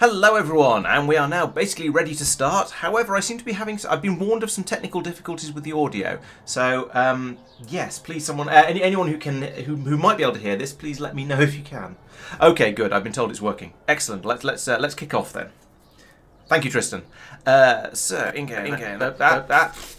Hello everyone, and we are now basically ready to start. However, I seem to be I've been warned of some technical difficulties with the audio. So, yes, please someone, anyone who might be able to hear this, please let me know if you can. Okay, good. I've been told it's working. Excellent. Let's kick off then. Thank you, Tristan. So, in-game.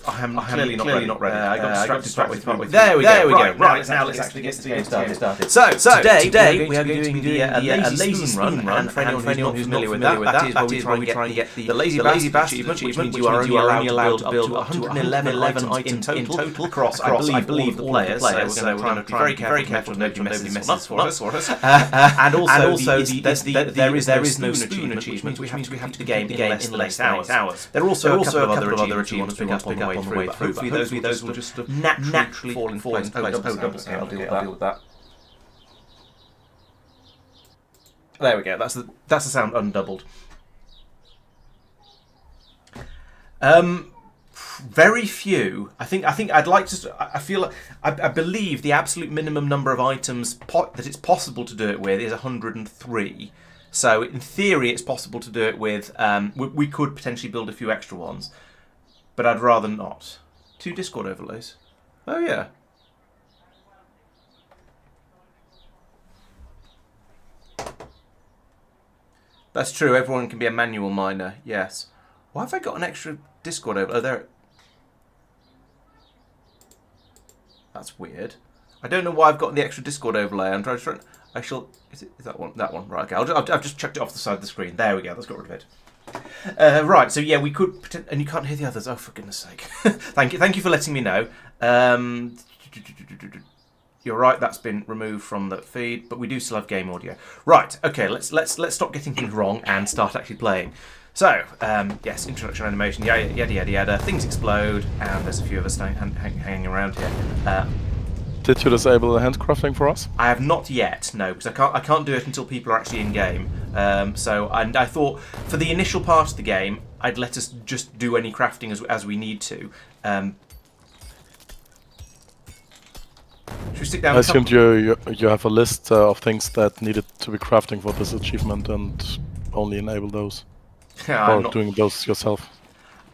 I'm clearly not ready. I got distracted. There we go. Right, now let's actually get the game started. So today we are going to be doing a lazy spoon run. And for anyone who's familiar with that, that is where we try and get the lazy bastard achievement, which means you are only allowed to build up to 111 items in total across, I believe, all of the players. So we're going to be very careful nobody messes for us. And also, there is no spoon achievement, which means we have to the game in less than 8 hours. There are also a couple of other achievements we want to pick up on the way through. Hopefully those will just naturally fall into place. Double scale. I'll deal with that. There we go. That's the sound undoubled. Very few. I think I'd like to. I believe the absolute minimum number of items that it's possible to do it with is 103. So in theory, it's possible to do it with. We could potentially build a few extra ones, but I'd rather not. 2 Discord overlays. Oh yeah. That's true. Everyone can be a manual miner. Yes. Why have I got an extra Discord overlay? Oh, there. That's weird. I don't know why I've got the extra Discord overlay. I'm trying. I shall. Is that one? That one. Right. Okay. I've just chucked it off the side of the screen. There we go. Let's get rid of it. Right. So yeah, we could. And you can't hear the others. Oh, for goodness sake! Thank you for letting me know. You're right. That's been removed from the feed, but we do still have game audio. Right. Okay. Let's stop getting things wrong and start actually playing. So, yes, introduction animation, yada. Things explode, and there's a few of us hanging around here. Did you disable the handcrafting for us? I have not yet, no, because I can't do it until people are actually in game. And I thought for the initial part of the game, I'd let us just do any crafting as we need to. Should we stick down? I assumed you have a list of things that needed to be crafting for this achievement, and only enable those. Yeah, or doing those yourself.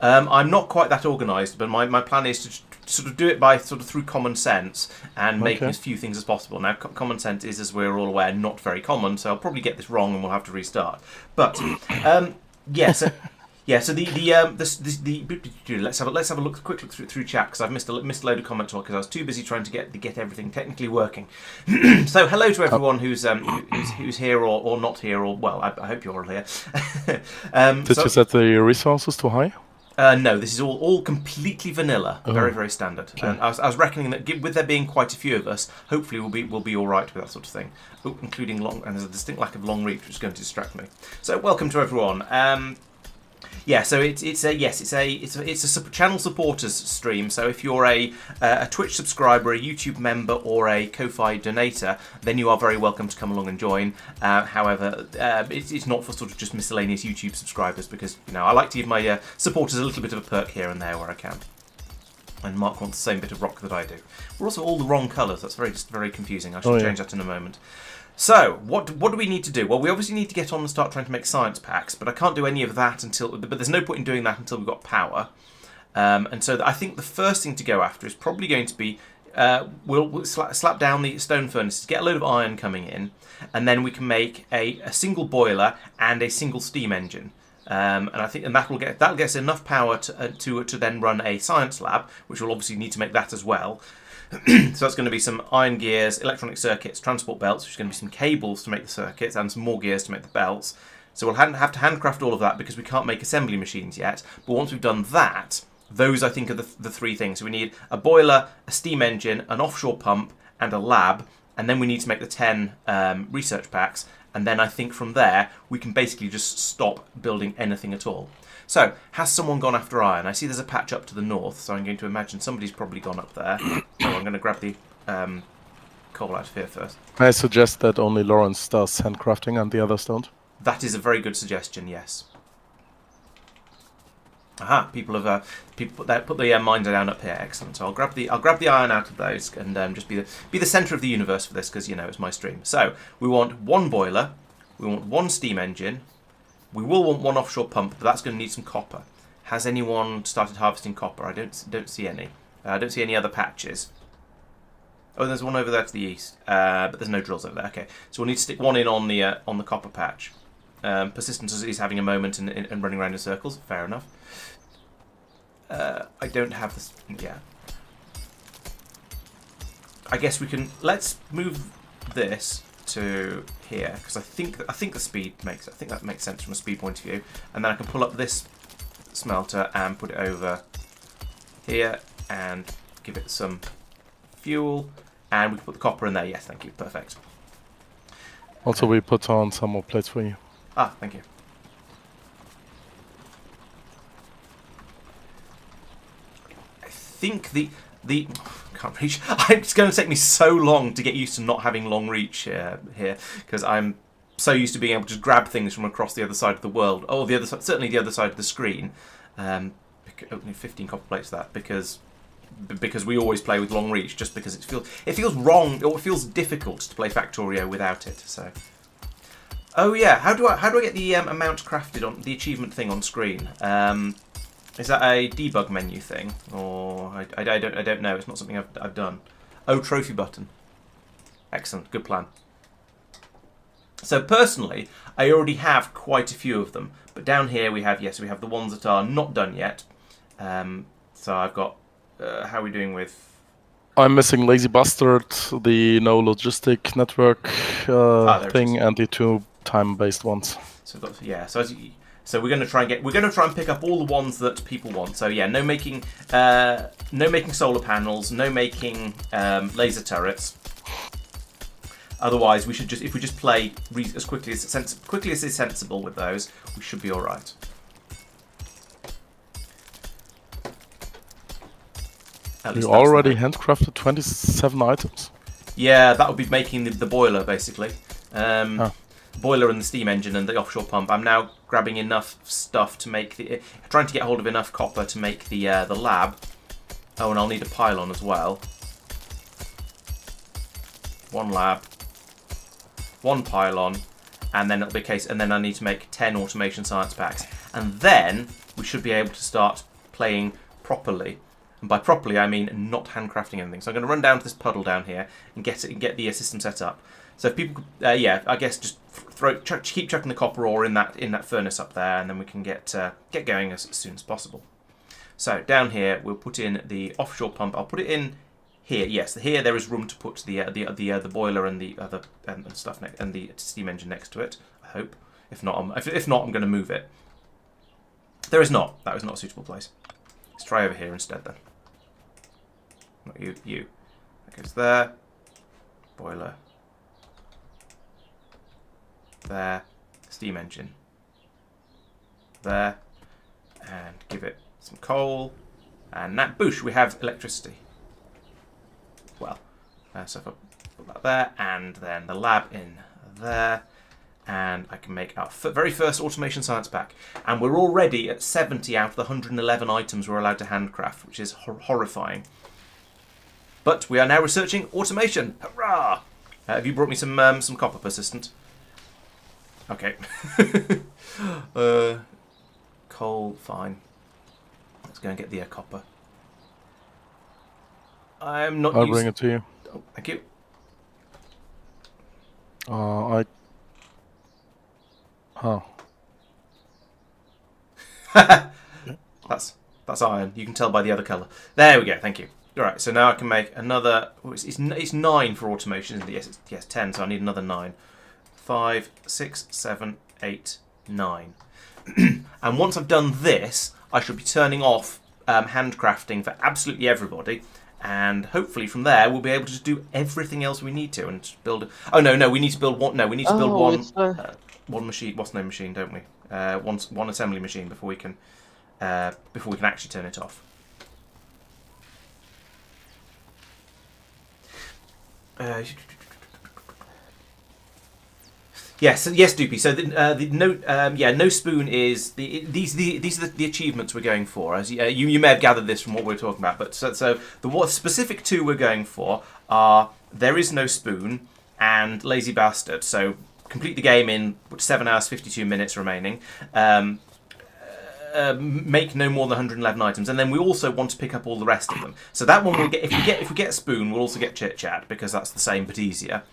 I'm not quite that organised, but my plan is to sort of do it by through common sense and making as few things as possible. Now, common sense is, as we're all aware, not very common, so I'll probably get this wrong and we'll have to restart. But yes. Yeah, so let's have a quick look through chat, because I've missed a load of comments because I was too busy trying to get everything technically working. So hello to everyone who's here or not here, or well, I hope you're all here. Did you set the resources too high? No, this is all completely vanilla, very, very standard. Okay. I was reckoning that with there being quite a few of us, hopefully we'll be all right with that sort of thing, including and there's a distinct lack of long reach, which is going to distract me. So welcome to everyone. Yeah, so it's a channel supporters stream. So if you're a Twitch subscriber, a YouTube member, or a Ko-Fi donator, then you are very welcome to come along and join. However, it's not for sort of just miscellaneous YouTube subscribers, because I like to give my supporters a little bit of a perk here and there where I can. And Marc wants the same bit of rock that I do. We're also all the wrong colours. That's very confusing. I shall change that in a moment. So, what do we need to do? Well, we obviously need to get on and start trying to make science packs, but I can't do any of that but there's no point in doing that until we've got power. And so I think the first thing to go after is probably going to be, we'll slap down the stone furnaces, get a load of iron coming in, and then we can make a single boiler and a single steam engine. And I think that'll get us enough power to then run a science lab, which we'll obviously need to make that as well. So that's going to be some iron gears, electronic circuits, transport belts, which is going to be some cables to make the circuits, and some more gears to make the belts. So we'll have to handcraft all of that because we can't make assembly machines yet. But once we've done that, those I think are the 3 things. So we need a boiler, a steam engine, an offshore pump, and a lab. And then we need to make the 10 research packs. And then I think from there, we can basically just stop building anything at all. So, has someone gone after iron? I see there's a patch up to the north, so I'm going to imagine somebody's probably gone up there. So I'm going to grab the coal out of here first. I suggest that only Laurence does handcrafting and the others don't. That is a very good suggestion, yes. Aha, people have put the miner down up here. Excellent. So I'll grab the iron out of those and just be the centre of the universe for this, because it's my stream. So we want 1 boiler, we want 1 steam engine. We will want 1 offshore pump, but that's going to need some copper. Has anyone started harvesting copper? I don't see any. I don't see any other patches. Oh, there's one over there to the east, but there's no drills over there. Okay, so we'll need to stick 1 in on the copper patch. Persistent is having a moment and running around in circles. Fair enough. I don't have this. Yeah. I guess we can. Let's move this to here because I think the speed makes. I think that makes sense from a speed point of view. And then I can pull up this smelter and put it over here and give it some fuel. And we can put the copper in there. Yes, thank you. Perfect. Also, we put on some more plates for you. Ah, thank you. I think the can't reach. It's going to take me so long to get used to not having long reach here because I'm so used to being able to just grab things from across the other side of the world. Oh, the other side, certainly the other side of the screen. Only 15 copper plates that because we always play with long reach just because it feels wrong or it feels difficult to play Factorio without it. So. Oh yeah, how do I get the amount crafted on the achievement thing on screen? Is that a debug menu thing, or I don't know. It's not something I've done. Oh, trophy button. Excellent, good plan. So personally, I already have quite a few of them, but down here we have we have the ones that are not done yet. So I've got. How are we doing with? I'm missing Lazy Bastard, the no logistic network thing, and the 2 time-based ones. So I've got, so we're going to try and pick up all the ones that people want. So yeah, no making solar panels, no making laser turrets. Otherwise, we should if we just play as quickly as is sensible with those, we should be all right. You already handcrafted 27 items? Yeah, that would be making the boiler, basically. Boiler and the steam engine and the offshore pump. I'm now grabbing enough stuff to make trying to get hold of enough copper to make the lab. Oh, and I'll need a pylon as well. 1 lab, 1 pylon, and then it'll be a case. And then I need to make 10 automation science packs, and then we should be able to start playing properly. And by properly, I mean not handcrafting anything. So I'm going to run down to this puddle down here and get the system set up. So if people, I guess just keep chucking the copper ore in that furnace up there, and then we can get going as soon as possible. So down here, we'll put in the offshore pump. I'll put it in here. Yes, here there is room to put the boiler and the other and stuff and the steam engine next to it. I hope. If not, I'm going to move it. There is not. That was not a suitable place. Let's try over here instead then. Not you. You. That goes there. Boiler. There. Steam engine. There. And give it some coal. And that, boosh, we have electricity. Well, so if I put that there, and then the lab in there. And I can make our very first automation science pack. And we're already at 70 out of the 111 items we're allowed to handcraft, which is horrifying. But we are now researching automation. Hurrah! Have you brought me some copper, Persistent? Okay. Coal, fine. Let's go and get the copper. I'm not. I'll bring it to you. Oh, thank you. That's iron. You can tell by the other colour. There we go. Thank you. All right. So now I can make another. Oh, it's 9 for automation, isn't it? Yes, 10. So I need another 9. 5, 6, 7, 8, 9. And once I've done this, I should be turning off handcrafting for absolutely everybody. And hopefully from there we'll be able to just do everything else we need to and build. Oh no, we need to build one. No, we need to build one machine. What's no machine, don't we? One assembly machine before we can actually turn it off. Yes, Doopy. So no spoon is these are the achievements we're going for. As you may have gathered this from what we're talking about. But so the specific 2 we're going for are there is no spoon and lazy bastard. So complete the game in 7 hours 52 minutes remaining. make no more than 111 items, and then we also want to pick up all the rest of them. So that one we'll get if we get a spoon, we'll also get chit chat because that's the same but easier.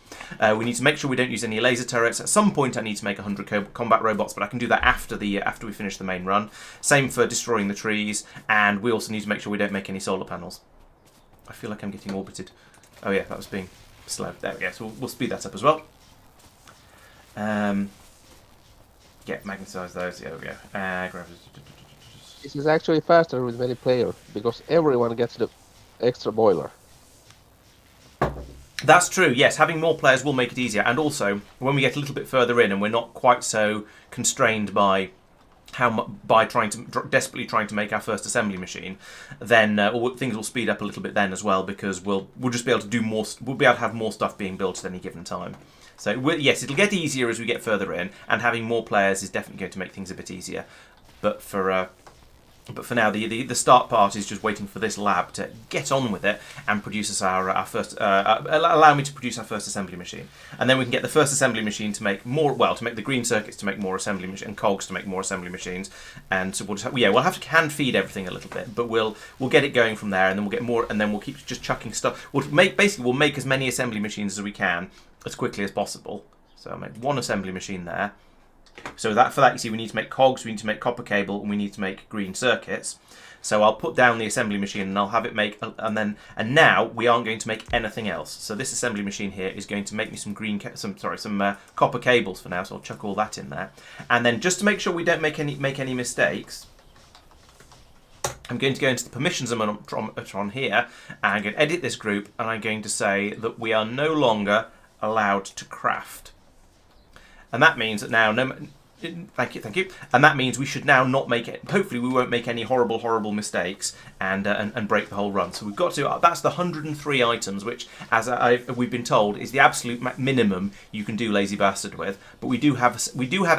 We need to make sure we don't use any laser turrets. At some point, I need to make 100 combat robots, but I can do that after we finish the main run. Same for destroying the trees, and we also need to make sure we don't make any solar panels. I feel like I'm getting orbited. Oh yeah, that was being slow. There we go. So we'll speed that up as well. Yeah, magnetize those. There we go. This is actually faster with many players because everyone gets the extra boiler. That's true. Yes, having more players will make it easier, and also when we get a little bit further in and we're not quite so constrained by desperately trying to make our first assembly machine, then things will speed up a little bit then as well because we'll just be able to do more. We'll be able to have more stuff being built at any given time. So yes, it'll get easier as we get further in, and having more players is definitely going to make things a bit easier. But for now, the start part is just waiting for this lab to get on with it and produce us our first. Allow me to produce our first assembly machine, and then we can get the first assembly machine to make more. Well, to make the green circuits to make more assembly machines, and cogs to make more assembly machines. And so we'll have to hand feed everything a little bit, but we'll get it going from there, and then we'll get more, and then we'll keep just chucking stuff. We'll make as many assembly machines as we can as quickly as possible. So I'll make one assembly machine there. So for that, you see, we need to make cogs, we need to make copper cable, and we need to make green circuits. So I'll put down the assembly machine, and I'll have it make, and now we aren't going to make anything else. So this assembly machine here is going to make me some copper cables for now. So I'll chuck all that in there, and then just to make sure we don't make any mistakes, I'm going to go into the permissions on here, and I'm going to edit this group, and I'm going to say that we are no longer allowed to craft. And that means that now, thank you. And that means we should now not make it. Hopefully, we won't make any horrible mistakes and break the whole run. So we've got to. That's the 103 items, which, as we've been told, is the absolute minimum you can do Lazy Bastard with. But we do have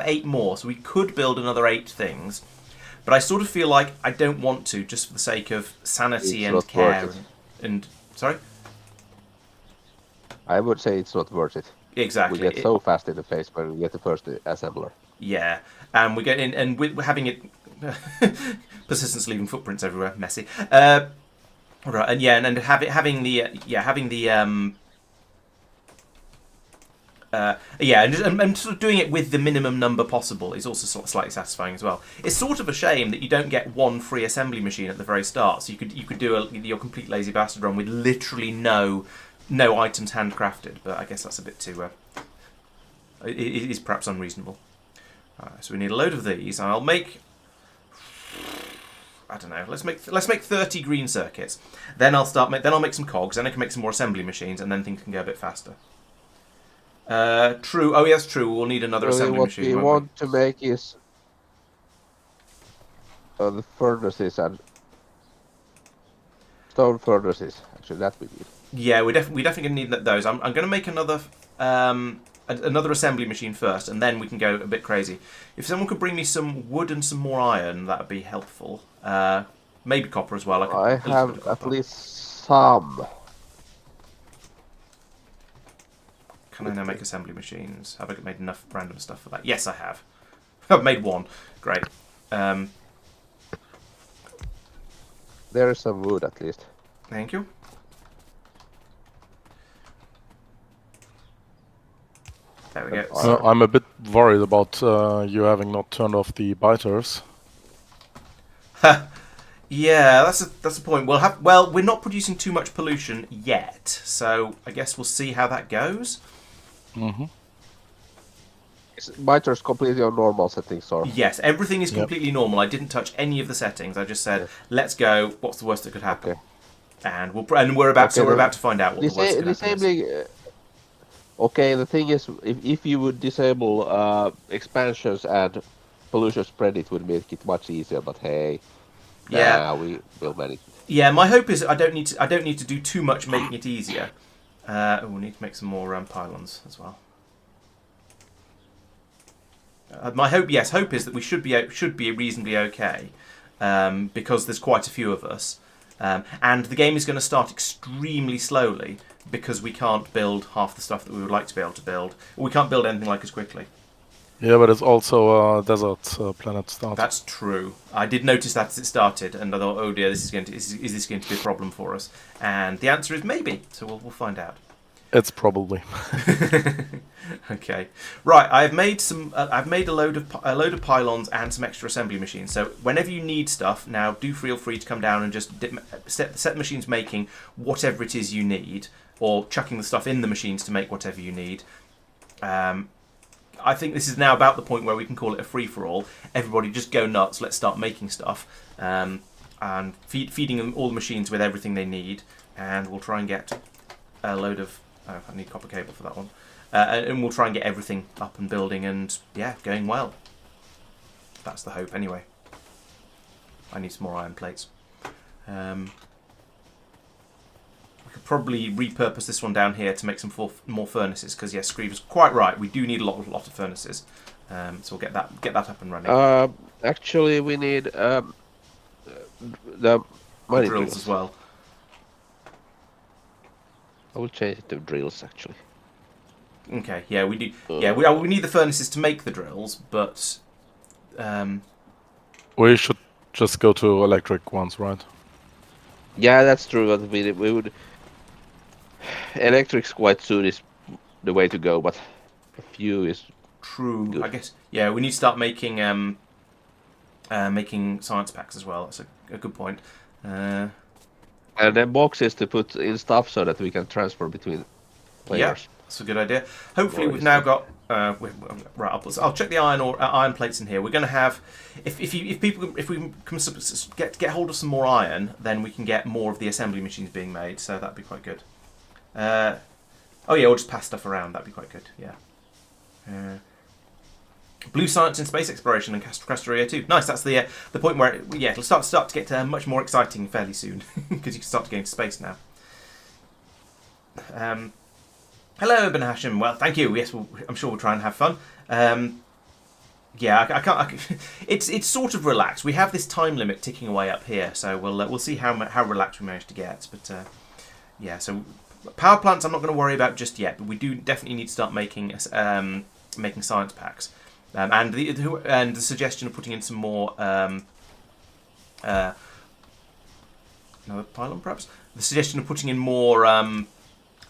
8 more, so we could build another 8 things. But I sort of feel like I don't want to, just for the sake of sanity and care. And sorry. I would say it's not worth it. Exactly. We get so fast in the face when we get the first assembler. Yeah, and we get in, and we're having it. Persistence leaving footprints everywhere, messy. Right, and yeah, and having the and sort of doing it with the minimum number possible is also sort of slightly satisfying as well. It's sort of a shame that you don't get one free assembly machine at the very start, so you could do your complete Lazy Bastard run with literally no items handcrafted, but I guess that's a bit too. It is perhaps unreasonable. Alright, so we need a load of these, and I'll make. I don't know. Let's make 30 green circuits. Then I'll make some cogs. Then I can make some more assembly machines, and then things can go a bit faster. True. Oh yes, true. We'll need another assembly machine. What we want to make is the furnaces and stone furnaces. Actually, that we need. Yeah, we're definitely going to need those. I'm going to make another assembly machine first, and then we can go a bit crazy. If someone could bring me some wood and some more iron, that would be helpful. Maybe copper as well. I have at least some. Can I now make assembly machines? Have I made enough random stuff for that? Yes, I have. I've made one. Great. There is some wood at least. Thank you. There we go. I'm a bit worried about you having not turned off the biters. Yeah, that's a point. Well, we're not producing too much pollution yet, so I guess we'll see how that goes. Mm-hmm. Is biters completely on normal settings, or? Yes, everything is completely normal. I didn't touch any of the settings. I just said, "Let's go. What's the worst that could happen?" Okay. And we're about to find out what the worst that could happen. Okay, the thing is, if you would disable expansions and pollution spread, it would make it much easier. But hey, we will manage it. Yeah, my hope is I don't need to do too much making it easier. We need to make some more pylons as well. My hope is that we should be reasonably okay, because there's quite a few of us, and the game is going to start extremely slowly because we can't build half the stuff that we would like to be able to build. We can't build anything like as quickly. Yeah, but it's also a desert planet start. That's true. I did notice that as it started, and I thought, oh dear, is this going to be a problem for us? And the answer is maybe. So we'll find out. It's probably. Okay, right. I've made a load of pylons and some extra assembly machines. So whenever you need stuff, now do feel free to come down and just set the machines making whatever it is you need, or chucking the stuff in the machines to make whatever you need. I think this is now about the point where we can call it a free-for-all. Everybody just go nuts, let's start making stuff. And feeding all the machines with everything they need. And we'll try and get a load of... Oh, I need copper cable for that one. And we'll try and get everything up and building and, yeah, going well. That's the hope, anyway. I need some more iron plates. We could probably repurpose this one down here to make some more furnaces, because yes, Scruive is quite right. We do need a lot of furnaces, so we'll get that up and running. Actually, we need the mining drills as well. I will change it to drills actually. Okay, yeah, we do. Yeah, we need the furnaces to make the drills, but we should just go to electric ones, right? Yeah, that's true. But we would. Electrics quite soon is the way to go, but a few is true. Good. I guess. Yeah, we need to start making making science packs as well. That's a good point. And then boxes to put in stuff so that we can transfer between players. Yeah, that's a good idea. Hopefully, we've now got. Right, I'll check the iron plates in here. We're going to have, if we can get hold of some more iron, then we can get more of the assembly machines being made. So that'd be quite good. Oh yeah, we'll just pass stuff around. That'd be quite good. Yeah. Blue science in space exploration and Factorio too. Nice. That's the point where it'll start to get much more exciting fairly soon because you can start to go into space now. Hello, Ben Hashem. Well, thank you. Yes, I'm sure we'll try and have fun. Yeah, I can't. It's sort of relaxed. We have this time limit ticking away up here, so we'll see how relaxed we manage to get. But yeah, so power plants I'm not going to worry about just yet, but we do definitely need to start making science packs. And the suggestion of putting in some more another pylon perhaps. The suggestion of putting in more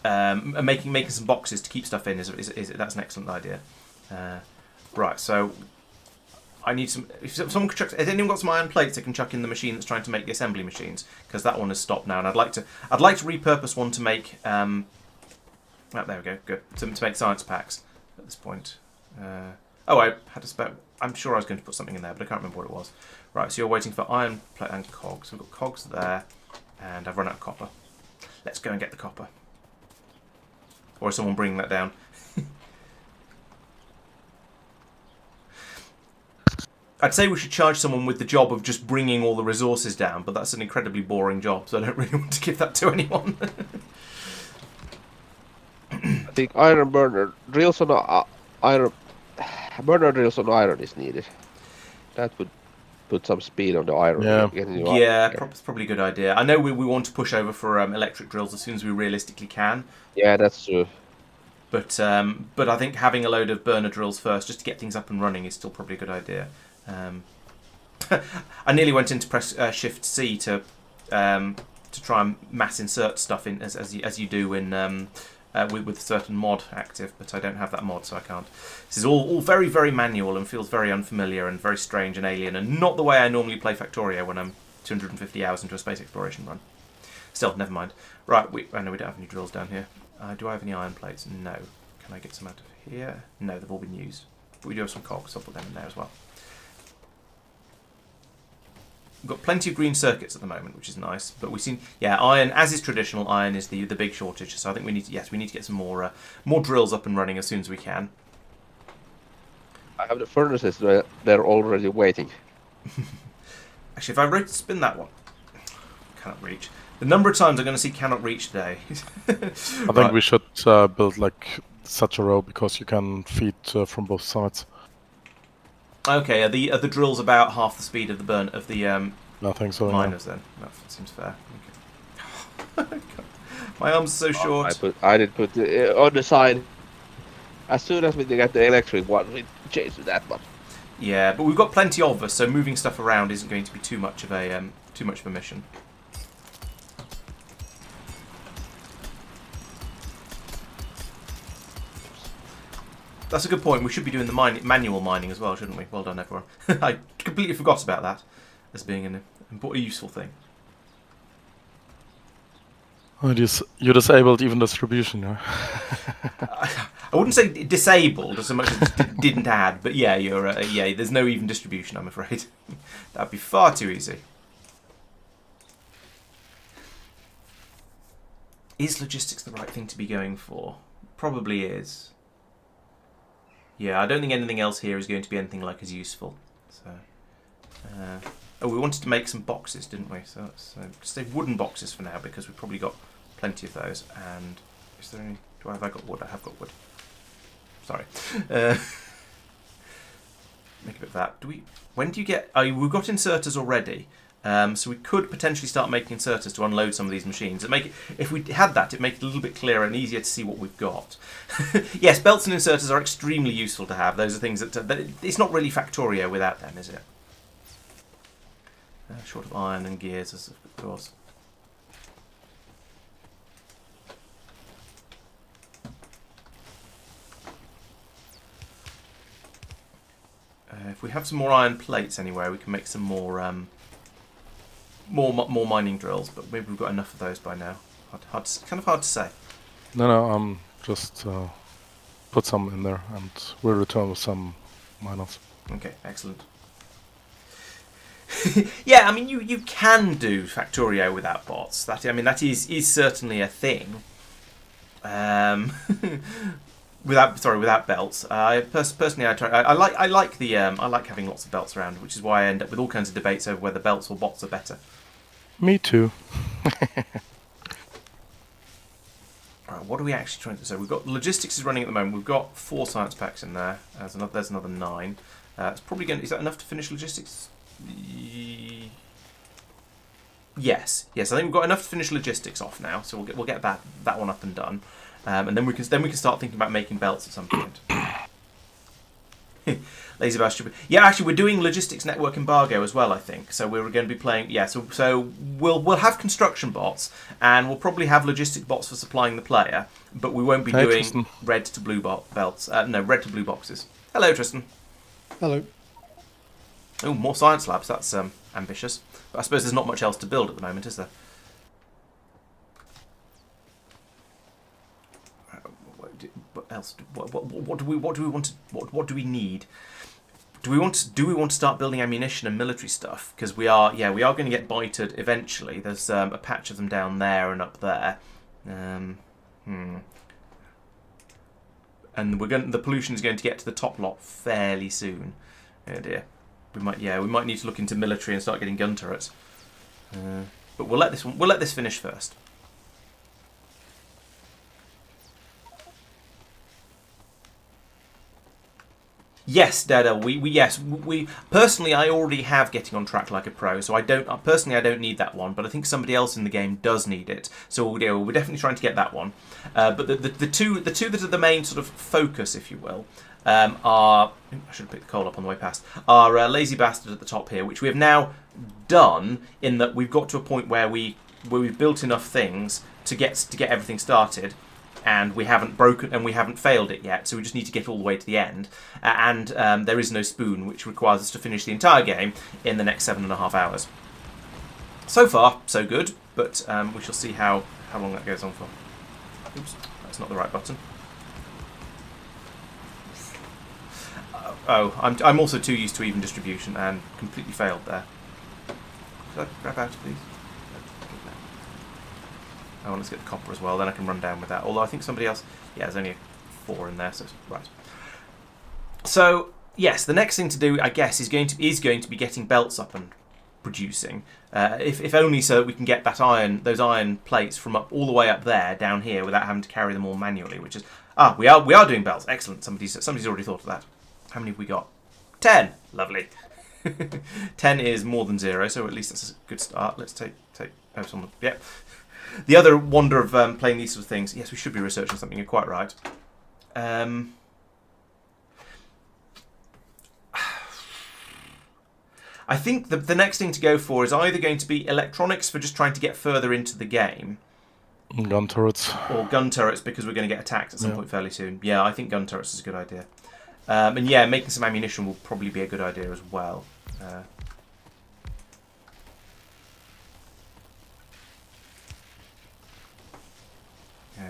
making some boxes to keep stuff in is that's an excellent idea. Right, so I need some. If someone could chuck, has anyone got some iron plates they can chuck in the machine that's trying to make the assembly machines? Because that one has stopped now, and I'd like to repurpose one to make. Oh, there we go. Good to make science packs at this point. Oh, I had to spare. I'm sure I was going to put something in there, but I can't remember what it was. Right, so you're waiting for iron plate and cogs. We've got cogs there, and I've run out of copper. Let's go and get the copper. Or is someone bringing that down? I'd say we should charge someone with the job of just bringing all the resources down, but that's an incredibly boring job, so I don't really want to give that to anyone. I think iron burner drills on iron is needed. That would put some speed on the iron. Yeah, probably a good idea. I know we want to push over for electric drills as soon as we realistically can. Yeah, that's true. But I think having a load of burner drills first, just to get things up and running, is still probably a good idea. I nearly went in to press Shift C to try and mass insert stuff in as you do in with a certain mod active, but I don't have that mod, so I can't. This is all very, very manual and feels very unfamiliar and very strange and alien, and not the way I normally play Factorio when I'm 250 hours into a space exploration run. Still, never mind. Right, I know we don't have any drills down here. Do I have any iron plates? No. Can I get some out of here? No, they've all been used. But we do have some cogs, so I'll put them in there as well. We've got plenty of green circuits at the moment, which is nice. But we've seen, iron, as is traditional, iron is the big shortage. So I think we need to get some more drills up and running as soon as we can. I have the furnaces; they're already waiting. Actually, if I spin that one, cannot reach. The number of times I'm going to see cannot reach today. I think we should build like such a row because you can feed from both sides. Okay, are the drills about half the speed of the burn of the I think so, miners then? That seems fair. Okay. My arms are so short. I did put on the side. As soon as we get the electric one, we change to that one. Yeah, but we've got plenty of us, so moving stuff around isn't going to be too much of a mission. That's a good point. We should be doing the manual mining as well, shouldn't we? Well done, everyone. I completely forgot about that as being an important, useful thing. Oh, you disabled even distribution, yeah? I wouldn't say disabled as much as didn't add, but yeah, yeah. There's no even distribution, I'm afraid. That'd be far too easy. Is logistics the right thing to be going for? Probably is. Yeah, I don't think anything else here is going to be anything like as useful. So, oh, we wanted to make some boxes, didn't we? So let's just say wooden boxes for now because we've probably got plenty of those. And is there any? Have I got wood? I have got wood. Sorry. Make a bit of that. When do you get? Oh, we've got inserters already. So we could potentially start making inserters to unload some of these machines. If we had that, it'd make it a little bit clearer and easier to see what we've got. Yes, belts and inserters are extremely useful to have. Those are things that it's not really Factorio without them, is it? Short of iron and gears, as of course. If we have some more iron plates anywhere, we can make some more mining drills, but maybe we've got enough of those by now. Kind of hard to say. No, just put some in there, and we'll return with some miners. Okay, excellent. Yeah, I mean, you can do Factorio without bots. That is certainly a thing. Without belts. Personally, I like having lots of belts around, which is why I end up with all kinds of debates over whether belts or bots are better. Me too. Right, what are we actually trying to say? We've got logistics is running at the moment. We've got 4 science packs in there. There's another 9. It's probably going. Is that enough to finish logistics? Yes. I think we've got enough to finish logistics off now. So we'll get that one up and done. And then we can start thinking about making belts at some point. Lazy bastard. Yeah, actually, we're doing logistics network embargo as well. I think so. We're going to be playing. Yeah, so we'll have construction bots, and we'll probably have logistic bots for supplying the player, but we won't be doing Tristan. red to blue belts. No, red to blue boxes. Hello, Tristan. Hello. Oh, more science labs. That's ambitious. But I suppose there's not much else to build at the moment, is there? What else? What do we want to? What do we need? Do we want to start building ammunition and military stuff? Because we are going to get bited eventually. There's a patch of them down there and up there. And the pollution is going to get to the top lot fairly soon. Oh dear. We might need to look into military and start getting gun turrets. But we'll let this finish first. Yes, Dada. We personally, I already have getting on track like a pro, so I don't need that one. But I think somebody else in the game does need it, so we're definitely trying to get that one. But the two that are the main sort of focus, if you will, are. I should have picked the coal up on the way past. Are Lazy Bastard at the top here, which we have now done. In that we've got to a point where we've built enough things to get everything started. And we haven't broken and we haven't failed it yet, so we just need to get all the way to the end. And there is no spoon, which requires us to finish the entire game in the next 7.5 hours. So far, so good, but we shall see how long that goes on for. Oops, that's not the right button. I'm also too used to even distribution and completely failed there. Should I grab out, please? Oh, let's get the copper as well, then I can run down with that. Although I think somebody else... Yeah, there's only 4 in there, so... Right. So, yes, the next thing to do, I guess, is going to be getting belts up and producing. If only so that we can get those iron plates from all the way up there, down here, without having to carry them all manually, which is... we are doing belts. Excellent. Somebody's already thought of that. How many have we got? 10! Lovely. 10 is more than 0, so at least that's a good start. Let's take... Oh, someone... Yep. The other wonder of playing these sort of things, yes, we should be researching something, you're quite right. I think the next thing to go for is either going to be electronics for just trying to get further into the game. Gun turrets. Or gun turrets because we're going to get attacked at some point fairly soon. Yeah, I think gun turrets is a good idea. And yeah, making some ammunition will probably be a good idea as well.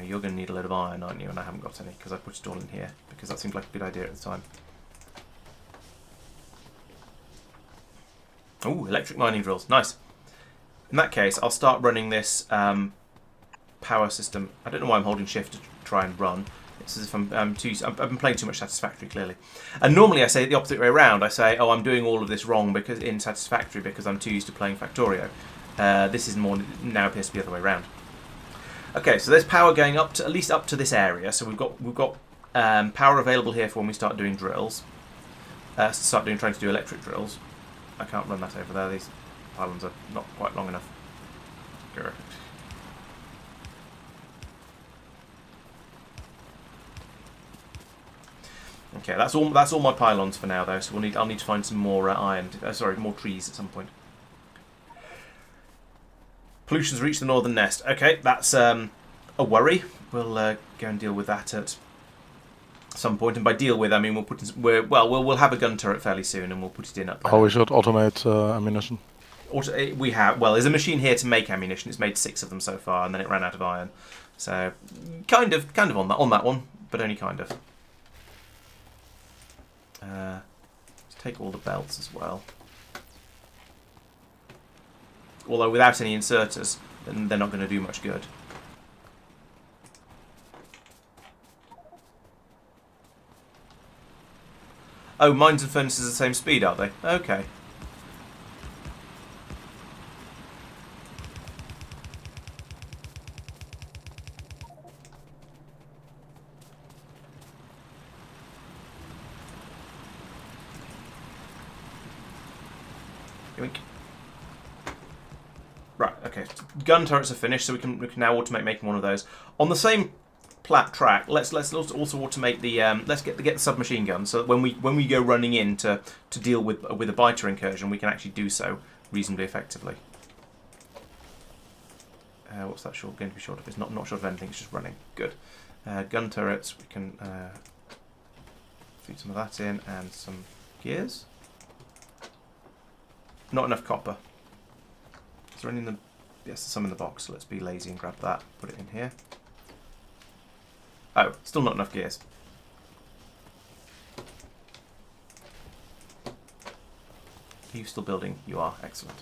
You're going to need a load of iron, aren't you? And I haven't got any because I put it all in here because that seemed like a good idea at the time. Oh, electric mining drills. Nice. In that case, I'll start running this power system. I don't know why I'm holding shift to try and run. It's as if I've been playing too much Satisfactory, clearly. And normally I say it the opposite way around. I say, oh, I'm doing all of this wrong because in Satisfactory because I'm too used to playing Factorio. This is more now appears to be the other way around. Okay, so there's power going up to at least up to this area. So we've got power available here for when we start doing drills. Trying to do electric drills. I can't run that over there. These pylons are not quite long enough. Correct. Okay, that's all my pylons for now, though. So I'll need to find some more iron. More trees at some point. Pollution's reached the northern nest. Okay, that's a worry. We'll go and deal with that at some point, and by deal with I mean we'll have a gun turret fairly soon, and we'll put it in up there. Oh, we should automate ammunition. We have. Well, there's a machine here to make ammunition. It's made 6 of them so far, and then it ran out of iron. So kind of on that one, but only kind of. Let's take all the belts as well. Although without any inserters, then they're not going to do much good. Oh, mines and furnaces are the same speed, are they? Okay. Yoink. Right, okay. Gun turrets are finished, so we can now automate making one of those. On the same track, let's also automate the let's get the submachine gun, so that when we go running in to deal with a biter incursion, we can actually do so reasonably effectively. What's that going to be short of? It's not short of anything. It's just running. Good. Gun turrets. We can feed some of that in and some gears. Not enough copper. Is there any in the... Yes, there's some in the box, so let's be lazy and grab that. Put it in here. Oh, still not enough gears. Are you still building? You are. Excellent.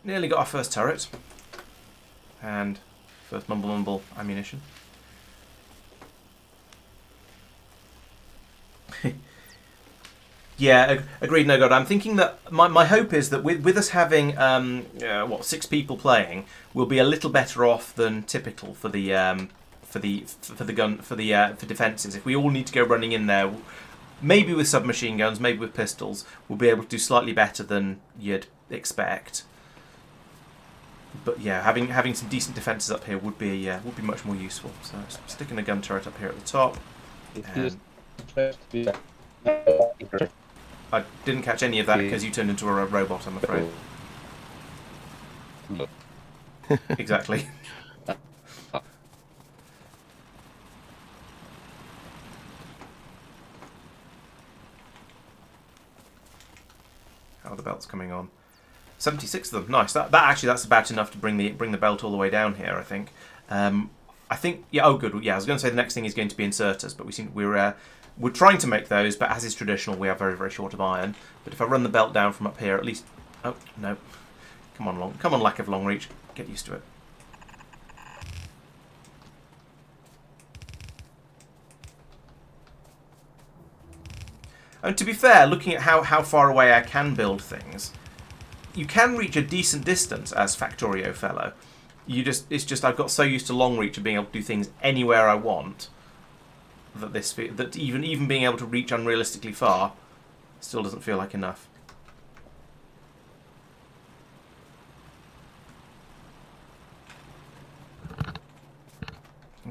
Nearly got our first turret. And first mumble ammunition. Yeah, agreed. No, God, I'm thinking that my hope is that with us having 6 people playing, we'll be a little better off than typical for defenses. If we all need to go running in there, maybe with submachine guns, maybe with pistols, we'll be able to do slightly better than you'd expect. But yeah, having some decent defenses up here would be much more useful. So sticking a gun turret up here at the top. I didn't catch any of that because you turned into a robot, I'm afraid. Exactly. How are the belts coming on? 76 of them. Nice. That's about enough to bring the belt all the way down here, I think. I think oh good. Yeah, I was going to say the next thing is going to be inserters, but we're trying to make those, but as is traditional, we are very, very short of iron. But if I run the belt down from up here, at least... Oh, no. Come on, lack of long reach. Get used to it. And to be fair, looking at how far away I can build things, you can reach a decent distance as Factorio fellow. It's just I've got so used to long reach of being able to do things anywhere I want, that even being able to reach unrealistically far still doesn't feel like enough.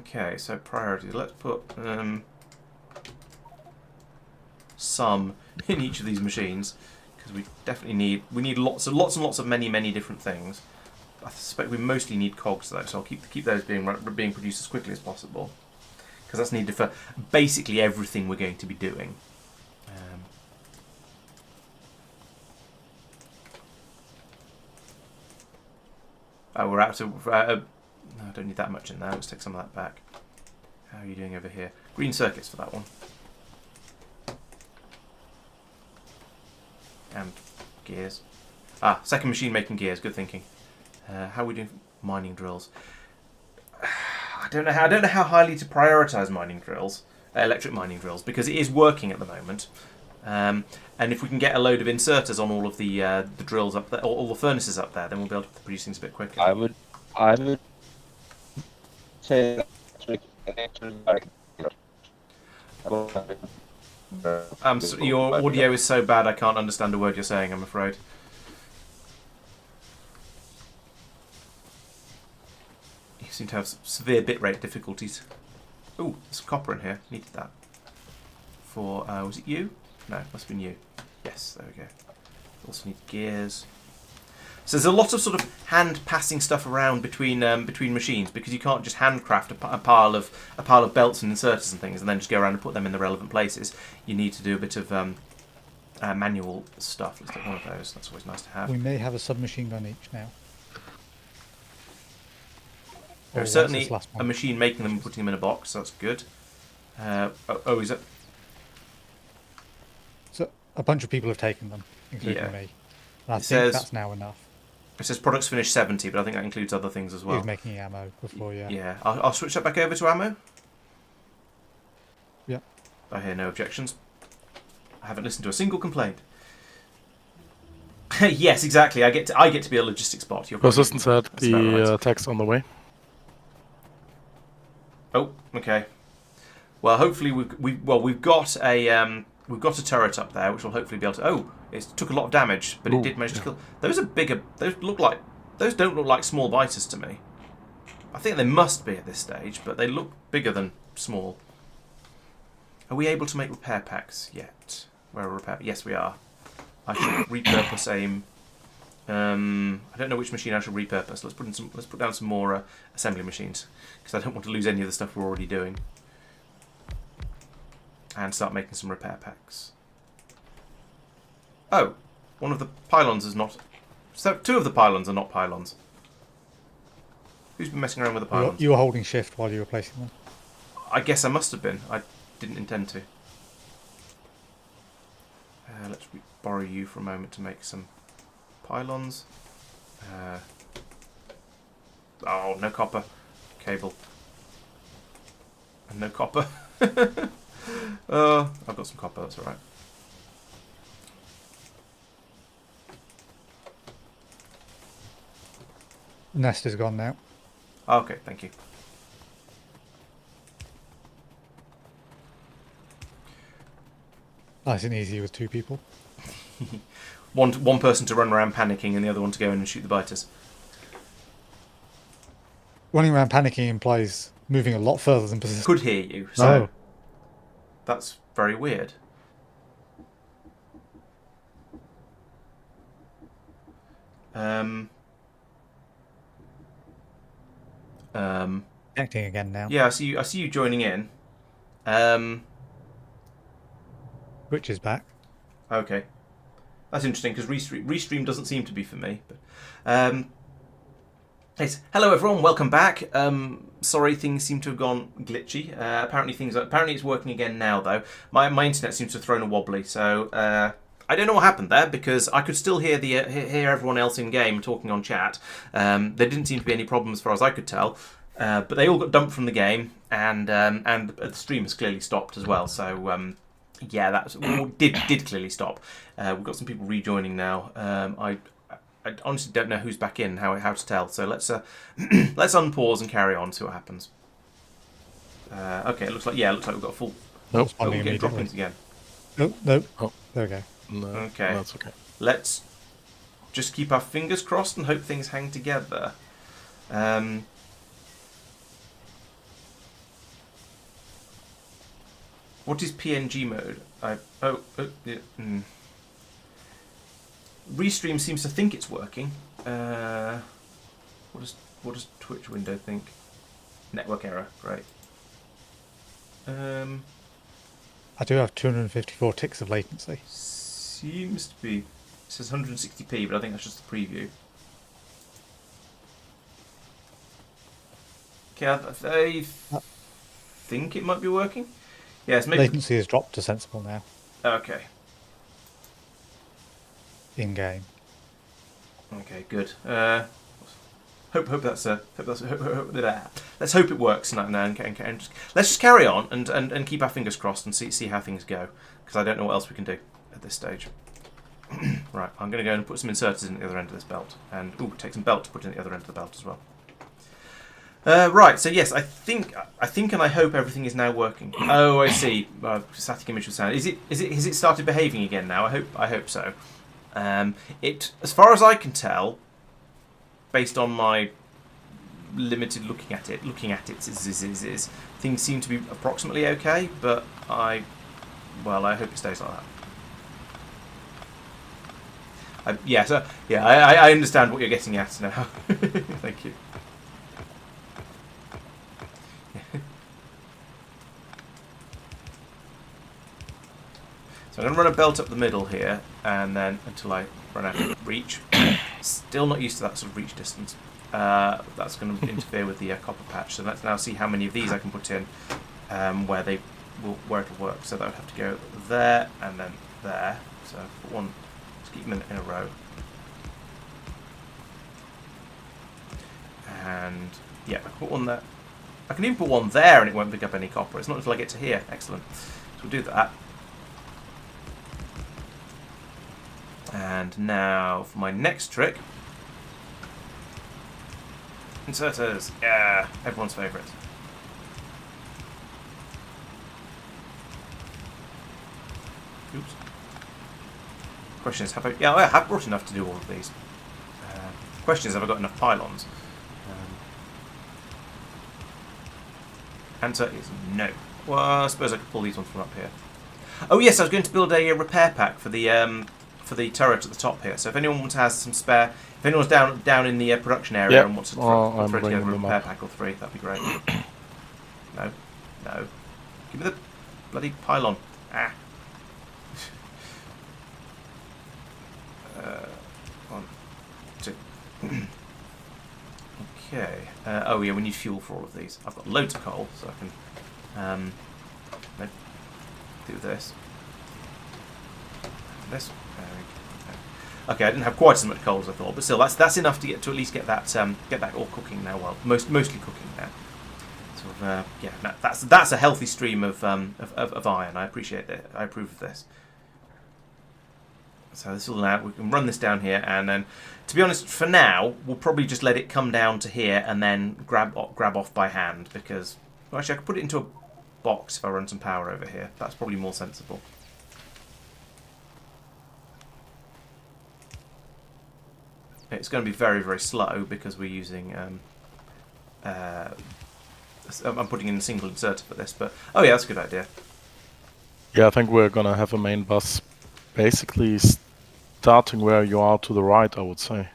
Okay, so priorities. Let's put some in each of these machines because we definitely need lots and lots of many different things. I suspect we mostly need cogs though, so I'll keep those being produced as quickly as possible because that's needed for basically everything we're going to be doing. Oh, we're out of. No, I don't need that much in there. Let's take some of that back. How are you doing over here? Green circuits for that one. And gears. Ah, second machine making gears. Good thinking. How are we doing? Mining drills. I don't know how highly to prioritise mining drills, electric mining drills, because it is working at the moment. And if we can get a load of inserters on all of the drills up there, or all the furnaces up there, then we'll be able to produce things a bit quicker. I would say so your audio is so bad I can't understand a word you're saying, I'm afraid. You seem to have severe bitrate difficulties. Ooh, there's some copper in here. Needed that. For, was it you? No, it must have been you. Yes, there we go. Also need gears. So there's a lot of sort of hand passing stuff around between machines because you can't just handcraft a pile of belts and inserters and things and then just go around and put them in the relevant places. You need to do a bit of manual stuff. Let's take one of those. That's always nice to have. We may have a submachine gun each now. There's certainly a machine making them and putting them in a box. So that's good. Is it? So a bunch of people have taken them, including me. And I think that's now enough. It says products finished 70, but I think that includes other things as well. He was making ammo before, yeah. Yeah, I'll switch that back over to ammo. Yeah. I hear no objections. I haven't listened to a single complaint. Yes, exactly. I get to be a logistics bot. Purrsistent said the text on the way. Oh, okay. Well, hopefully we've got a turret up there, which will hopefully be able to. Oh, it took a lot of damage, but it did manage to kill. Those are bigger. Those don't look like small biters to me. I think they must be at this stage, but they look bigger than small. Are we able to make repair packs yet? Where are repair? Yes, we are. I should repurpose aim. I don't know which machine I should repurpose. Let's put down some more assembly machines because I don't want to lose any of the stuff we're already doing. And start making some repair packs. Oh, one of the pylons is not. So two of the pylons are not pylons. Who's been messing around with the pylons? You were holding shift while you were placing them. I guess I must have been. I didn't intend to. Let's borrow you for a moment to make some pylons. Oh, no copper. Cable. And no copper. I've got some copper, that's alright. Nest is gone now. Okay, thank you. Nice and easy with two people. One person to run around panicking and the other one to go in and shoot the biters. Running around panicking implies moving a lot further than persistent. Could hear you, so that's very weird. Connecting again now. Yeah, I see you joining in. Which is back. Okay. That's interesting because restream doesn't seem to be for me. But yes. Hello everyone, welcome back. Sorry, things seem to have gone glitchy. Apparently it's working again now though. My internet seems to have thrown a wobbly, so I don't know what happened there because I could still hear hear everyone else in game talking on chat. There didn't seem to be any problems as far as I could tell. But they all got dumped from the game, and the stream has clearly stopped as well. So yeah, that did clearly stop. We've got some people rejoining now. I honestly don't know who's back in, how to tell. So let's let's unpause and carry on, see what happens. Okay, it looks like we've got a full. Nope. Oh, we're getting drop-ins again. Nope. Oh, there we go. No, okay, that's okay. Let's just keep our fingers crossed and hope things hang together. What is PNG mode? Restream seems to think it's working. What does Twitch window think? Network error. Great. I do have 254 ticks of latency. Seems to be. It says 160p, but I think that's just the preview. Okay, I think it might be working. Yes, maybe. Latency has dropped to sensible now. Okay. In game. Okay, good. Let's hope it works now, and just, let's just carry on and keep our fingers crossed and see how things go, because I don't know what else we can do at this stage. Right, I'm going to go and put some inserters in at the other end of this belt, and take some belt to put in at the other end of the belt as well. Right, so yes, I think and I hope everything is now working. Oh, I see. Static image of sound. Has it started behaving again now? I hope so. As far as I can tell, based on my limited looking at it, things seem to be approximately okay. But I hope it stays like that. I understand what you're getting at now. Thank you. So I'm going to run a belt up the middle here, and then until I run out of reach. Still not used to that sort of reach distance. That's going to interfere with the copper patch. So let's now see how many of these I can put in where it'll work. So that would have to go there and then there. So put one, let's keep them in a row. And yeah, I put one there. I can even put one there and it won't pick up any copper. It's not until I get to here. Excellent. So we'll do that. And now for my next trick. Inserters. Yeah, everyone's favourite. Oops. Question is, I have brought enough to do all of these. Question is, have I got enough pylons? Answer is no. Well, I suppose I could pull these ones from up here. Oh yes, I was going to build a repair pack for the turret at the top here. So if anyone has some spare, if anyone's down in the production area and wants to throw together a repair pack or three, that'd be great. No. Give me the bloody pylon. Ah. One, two. Okay. Oh yeah, we need fuel for all of these. I've got loads of coal, so I can do this. This. Okay, I didn't have quite as much coal as I thought, but still, that's enough to at least get that all cooking now. Well, mostly cooking now. Sort of, that's a healthy stream of iron. I appreciate it. I approve of this. So this will now, we can run this down here, and then, to be honest, for now, we'll probably just let it come down to here and then grab off by hand, because, well, actually I could put it into a box if I run some power over here. That's probably more sensible. It's going to be very, very slow because we're using, I'm putting in a single inserter for this, but, oh yeah, that's a good idea. Yeah, I think we're going to have a main bus basically starting where you are to the right, I would say.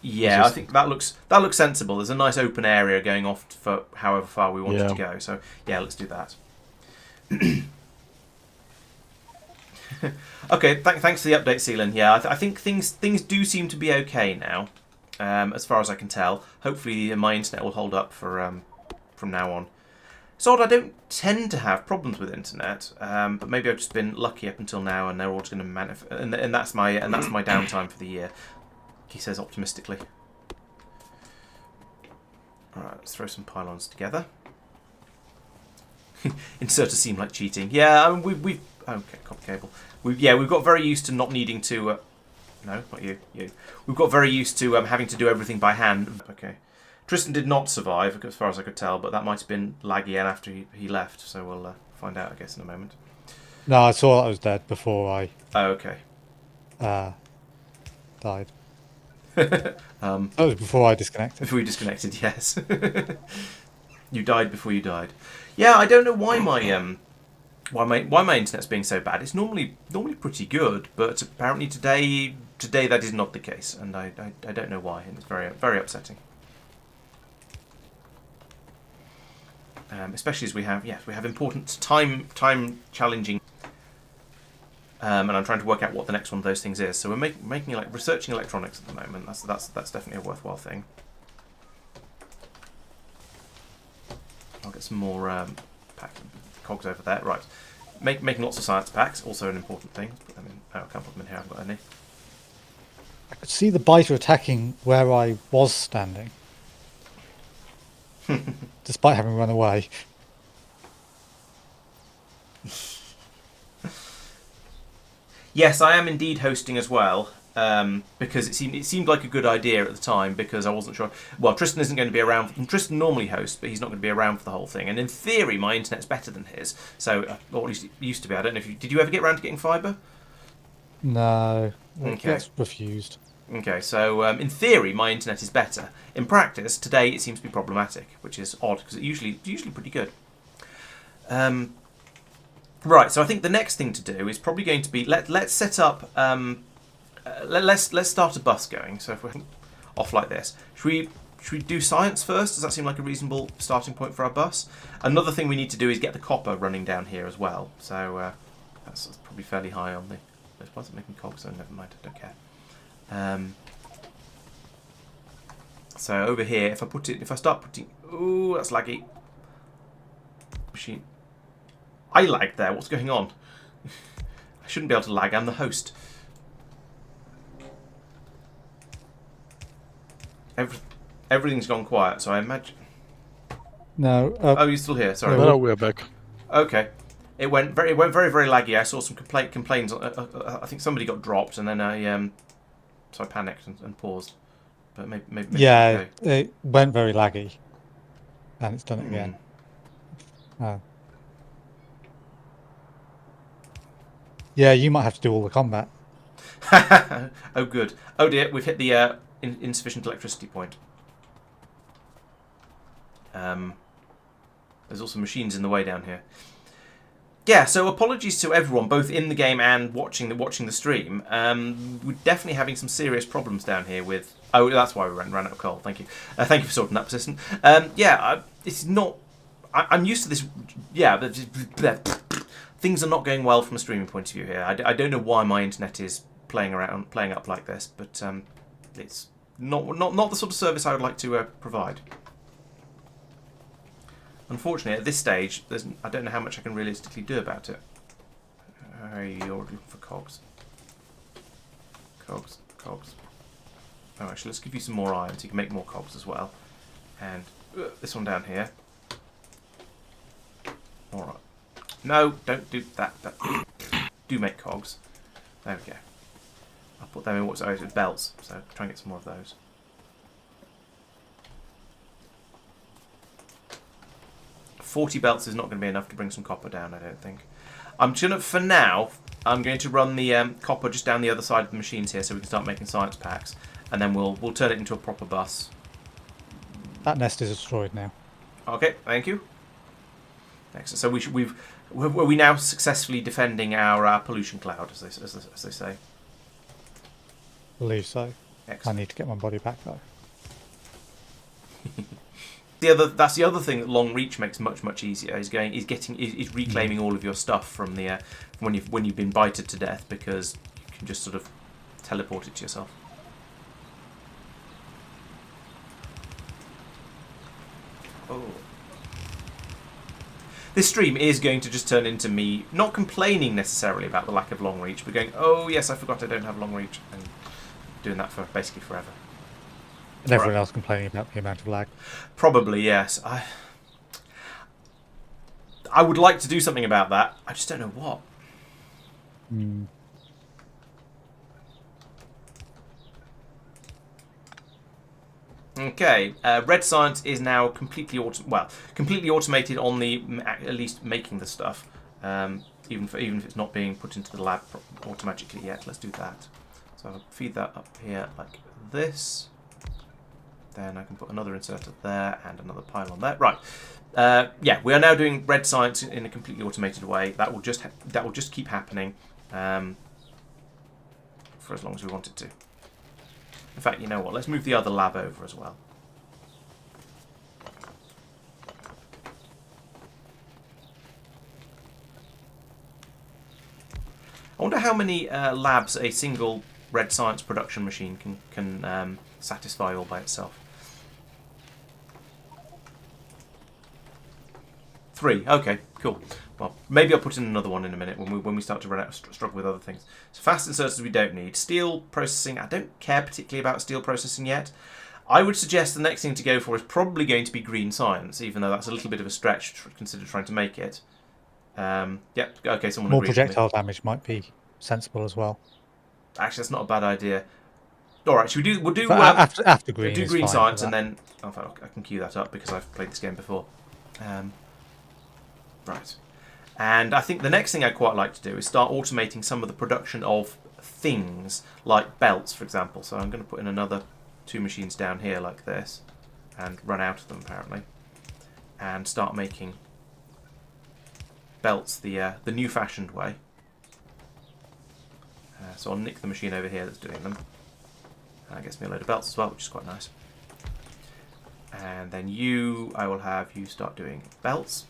Yeah, I think that looks sensible. There's a nice open area going off for however far we want it to go. So yeah, let's do that. Okay, thanks for the update, Seelan. Yeah, I think things do seem to be okay now, as far as I can tell. Hopefully my internet will hold up for from now on. It's odd, I don't tend to have problems with internet, but maybe I've just been lucky up until now, and they're all just going to manifest, and that's my downtime for the year. He says optimistically. All right, let's throw some pylons together. Inserters seem like cheating. Yeah, I mean, we've okay, copper cable. We've got very used to not needing to. No, not you. We've got very used to having to do everything by hand. Okay. Tristan did not survive, as far as I could tell, but that might have been laggy and after he left, so we'll find out, I guess, in a moment. No, I saw I was dead before I... Oh, okay. Died. That was before I disconnected. Before you disconnected, yes. You died before you died. Yeah, I don't know why my internet's being so bad. It's normally pretty good, but apparently today that is not the case, and I don't know why, and it's very upsetting. Especially as we have important time challenging, and I'm trying to work out what the next one of those things is. So we're making like researching electronics at the moment. That's definitely a worthwhile thing. I'll get some more cogs over there. Right, making lots of science packs, also an important thing. Put them in. Oh, I can't put them in here. I haven't got any. I could see the biter attacking where I was standing. Despite having run away. Yes, I am indeed hosting as well, because it seemed like a good idea at the time, because I wasn't sure. Well, Tristan isn't going to be around. Tristan normally hosts, but he's not going to be around for the whole thing. And in theory, my internet's better than his. So, or at least it used to be. I don't know if did you ever get around to getting fibre? No. Okay. That's refused. Okay, so in theory, my internet is better. In practice, today it seems to be problematic, which is odd because it's usually pretty good. Right, so I think the next thing to do is probably going to be let's set up. Let's start a bus going. So if we're off like this, should we do science first? Does that seem like a reasonable starting point for our bus? Another thing we need to do is get the copper running down here as well. So that's probably fairly high on the. Why is it making cogs? So never mind. I don't care. So over here, if I start putting, ooh, that's laggy. Machine, I lagged there. What's going on? I shouldn't be able to lag. I'm the host. Everything's gone quiet. So I imagine. No. Oh, you're still here. Sorry. No, we're back. Okay. It went very laggy. I saw some complaints. I think somebody got dropped, and then so I panicked and paused. But maybe yeah, okay. It went very laggy, and it's done it again. Oh. Yeah, you might have to do all the combat. Oh, good. Oh dear, we've hit the insufficient electricity point. There's also machines in the way down here. Yeah, so apologies to everyone, both in the game and watching the stream. We're definitely having some serious problems down here with. Oh, that's why we ran out of coal. Thank you. Thank you for sorting that, Persistent. It's not. I'm used to this. Yeah, things are not going well from a streaming point of view here. I don't know why my internet is playing up like this, but it's not the sort of service I would like to provide. Unfortunately, at this stage, I don't know how much I can realistically do about it. You're looking for cogs. Cogs. Oh, actually, let's give you some more iron so you can make more cogs as well. And this one down here. All right. No, don't do that. Do make cogs. There we go. I'll put them in what's belts, so try and get some more of those. $40 belts is not going to be enough to bring some copper down, I don't think. For now, I'm going to run the copper just down the other side of the machines here so we can start making science packs. And then we'll turn it into a proper bus. That nest is destroyed now. Okay, thank you. Excellent. So are we now successfully defending our pollution cloud, as they say? I believe so. Excellent. I need to get my body back though. That's the other thing that long reach makes much easier. Is reclaiming all of your stuff from the when you've been bited to death, because you can just sort of teleport it to yourself. Oh. This stream is going to just turn into me not complaining necessarily about the lack of long reach, but going, oh yes, I forgot I don't have long reach, and doing that for basically forever. And everyone else complaining about the amount of lag. Probably, yes. I would like to do something about that. I just don't know what. Okay, Red Science is now completely automated on the at least making the stuff. Even if it's not being put into the lab automatically yet. Let's do that. So I'll feed that up here like this. Then I can put another inserter there and another pile on there. Right. yeah, we are now doing red science in a completely automated way. That will just keep happening for as long as we want it to. In fact, you know what? Let's move the other lab over as well. I wonder how many labs a single red science production machine can satisfy all by itself. 3. Okay, cool. Well, maybe I'll put in another one in a minute when we start to run out, struggle with other things. So fast inserters we don't need. Steel processing, I don't care particularly about steel processing yet. I would suggest the next thing to go for is probably going to be green science, even though that's a little bit of a stretch to consider trying to make it. Yep. Okay. Someone more agreed projectile damage might be sensible as well. Actually, that's not a bad idea. All right. We'll do after green. Do green is science and then I can queue that up because I've played this game before. Right. And I think the next thing I'd quite like to do is start automating some of the production of things like belts, for example. So I'm going to put in another 2 machines down here like this and run out of them apparently, and start making belts the new-fashioned way. So I'll nick the machine over here that's doing them. And that gets me a load of belts as well, which is quite nice. And then I will have you start doing belts.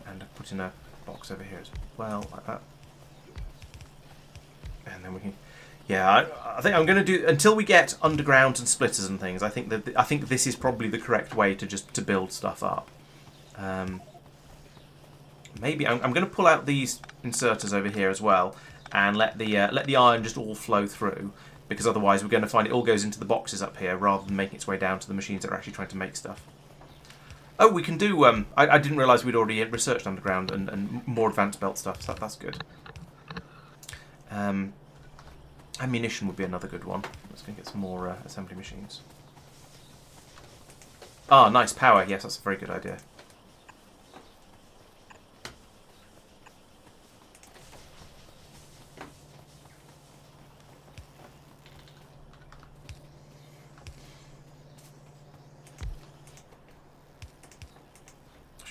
And I'll put in a box over here as well, like that. And then we can... Yeah, I think I'm going to do... Until we get undergrounds and splitters and things, I think this is probably the correct way to build stuff up. Maybe I'm going to pull out these inserters over here as well and let the iron just all flow through, because otherwise we're going to find it all goes into the boxes up here rather than making its way down to the machines that are actually trying to make stuff. Oh, we can do... I didn't realise we'd already researched underground and more advanced belt stuff, so that's good. Ammunition would be another good one. Let's go get some more assembly machines. Ah, nice, power. Yes, that's a very good idea.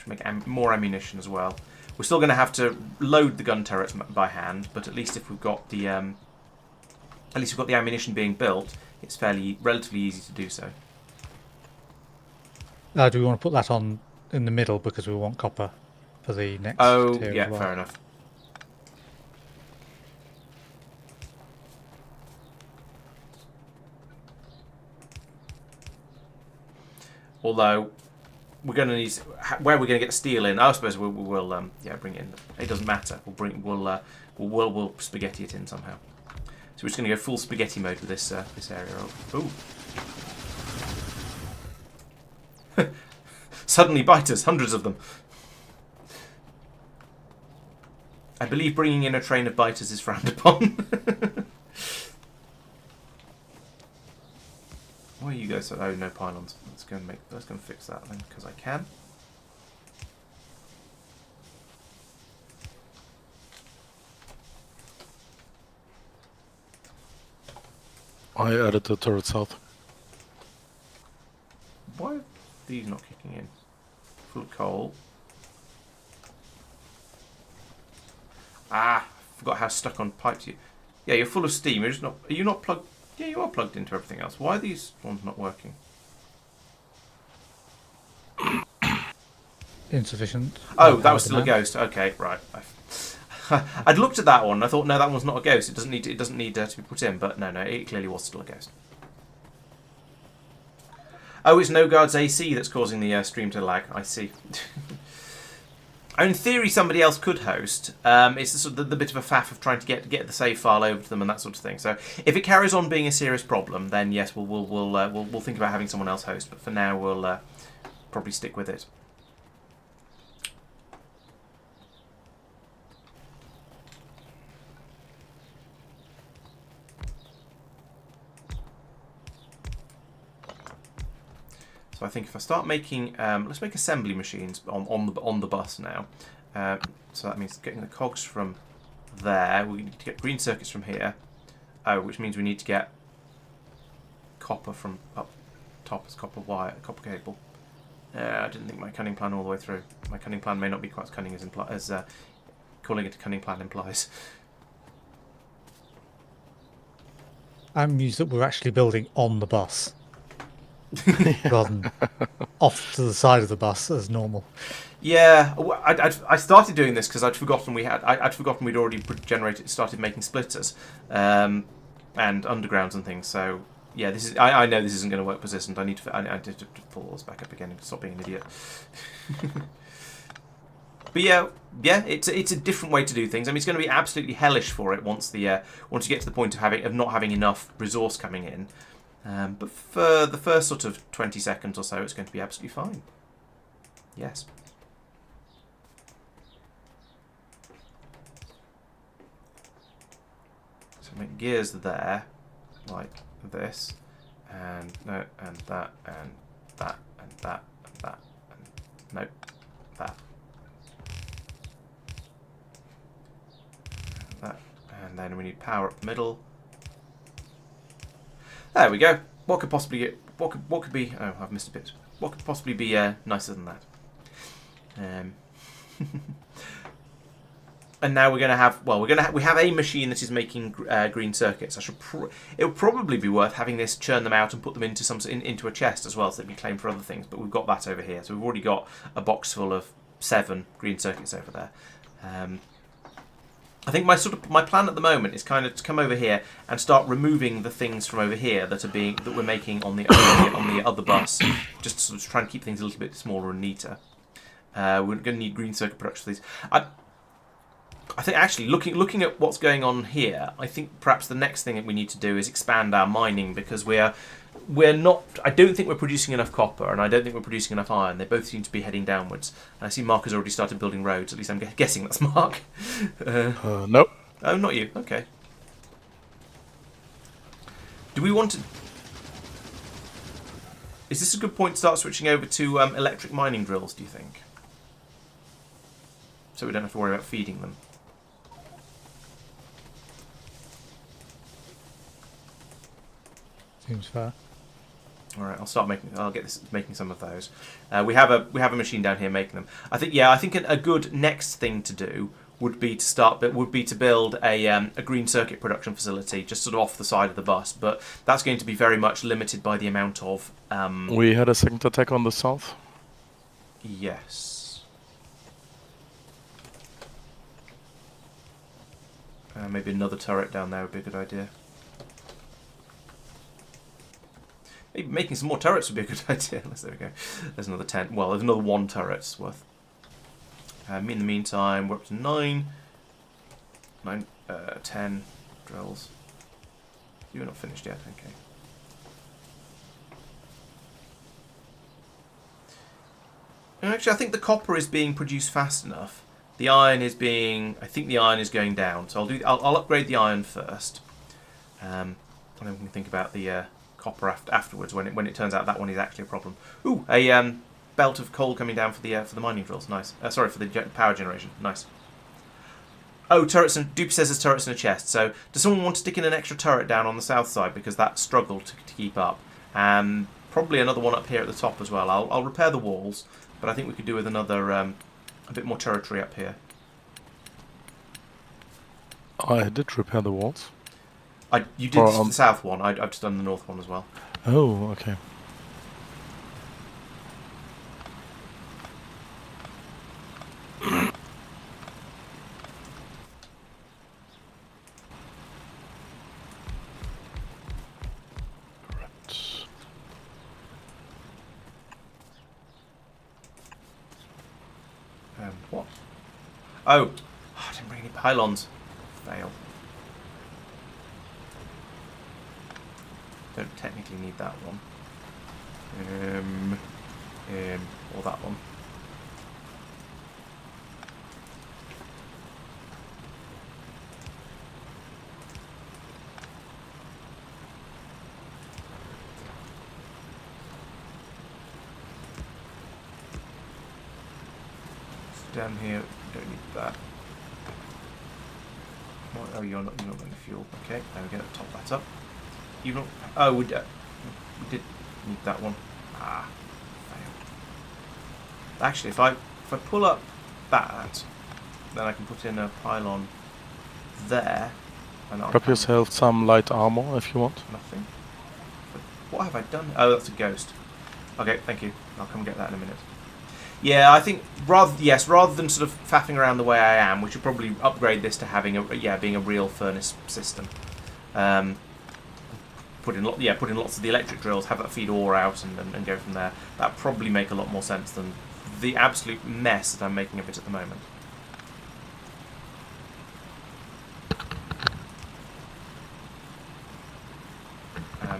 Make more ammunition as well. We're still going to have to load the gun turrets by hand, but at least if we've got the ammunition being built, it's relatively easy to do so. Do we want to put that on in the middle because we want copper for the next tier yeah, as well? Fair enough. Although we're going to need where we're going to get steel in. I suppose we'll bring it in. It doesn't matter. We'll spaghetti it in somehow. So we're just going to go full spaghetti mode with this area. Ooh. Suddenly biters, hundreds of them. I believe bringing in a train of biters is frowned upon. Where you go? So no pylons. Let's go and fix that then, because I can. I added the turret south. Why are these not kicking in? Full of coal. Ah, forgot how stuck on pipes you. Yeah, you're full of steam. You're just not. Are you not plugged? Yeah, you are plugged into everything else. Why are these ones not working? Insufficient. Oh, that was still a ghost. Okay, right. I'd looked at that one and I thought, no, that one's not a ghost. It doesn't need to be put in. But no, it clearly was still a ghost. Oh, it's No Guard's AC that's causing the stream to lag. I see. In theory, somebody else could host. It's the, sort of the bit of a faff of trying to get the save file over to them and that sort of thing. So if it carries on being a serious problem, then yes, we'll think about having someone else host. But for now, we'll probably stick with it. So I think if I start making, let's make assembly machines on the bus now. So that means getting the cogs from there. We need to get green circuits from here. Oh, which means we need to get copper from up top as copper wire, copper cable. I didn't think my cunning plan all the way through. My cunning plan may not be quite as cunning as calling it a cunning plan implies. I'm amused that we're actually building on the bus rather than off to the side of the bus as normal. Yeah, I started doing this because I'd forgotten we'd already started making splitters, and undergrounds and things. So yeah, this is I know this isn't going to work persistent. I need to pull all this back up again and stop being an idiot. But yeah, it's a different way to do things. I mean, it's going to be absolutely hellish for it once you get to the point of not having enough resource coming in. But for the first sort of 20 seconds or so, it's going to be absolutely fine. Yes. So make gears there, like this, and no, and that, and that, and that, and that, and no, that. That, and then we need power up the middle. There we go. What could possibly get? What could be? Oh, I've missed a bit. What could possibly be nicer than that? And now we're going to have. Well, we have a machine that is making green circuits. It would probably be worth having this churn them out and put them into a chest as well, so they can be claimed for other things. But we've got that over here, so we've already got a box full of 7 green circuits over there. I think my plan at the moment is kind of to come over here and start removing the things from over here that we're making on the other bus, just to sort of try and keep things a little bit smaller and neater. We're going to need green circuit production for these. I think actually looking at what's going on here, I think perhaps the next thing that we need to do is expand our mining, because we're not. I don't think we're producing enough copper, and I don't think we're producing enough iron. They both seem to be heading downwards. And I see Marc has already started building roads. At least I'm guessing that's Marc. Nope. Oh, not you. Okay. Do we want to? Is this a good point to start switching over to electric mining drills? Do you think? So we don't have to worry about feeding them. Seems fair. All right, I'll get making some of those. We have a machine down here making them. I think a good next thing to do would be to build a green circuit production facility just sort of off the side of the bus. But that's going to be very much limited by the amount of. We had a second attack on the south. Yes. Maybe another turret down there would be a good idea. Maybe making some more turrets would be a good idea. There we go. There's another 10. Well, there's another 1 turret's worth. In the meantime, we're up to 10 drills. You're not finished yet, okay. And actually, I think the copper is being produced fast enough. The iron is I think the iron is going down. So I'll upgrade the iron first. And then we can think about the copper afterwards when it turns out that one is actually a problem. Ooh, a belt of coal coming down for the mining drills. Nice. Sorry, for the power generation. Nice. Oh, turrets and Dupe says there's turrets in a chest. So does someone want to stick in an extra turret down on the south side, because that struggled to keep up? Probably another one up here at the top as well. I'll repair the walls, but I think we could do with another a bit more territory up here. I did repair the walls. You did the south one. I've just done the north one as well. Oh, okay. What? Oh, I didn't bring any pylons. Fail. Don't technically need that one. Or that one. Down here, don't need that. Oh, you're not going to fuel. Okay, there we go. Top that up. We did need that one. Fail. Actually, if I pull up that, then I can put in a pylon there. And Grab yourself some light armor if you want. Nothing. But what have I done? Oh, that's a ghost. Okay, thank you. I'll come get that in a minute. Yeah, I think rather than sort of faffing around the way I am, we should probably upgrade this to having being a real furnace system. Put in lots of the electric drills, have that feed ore out, and go from there. That'd probably make a lot more sense than the absolute mess that I'm making of it at the moment.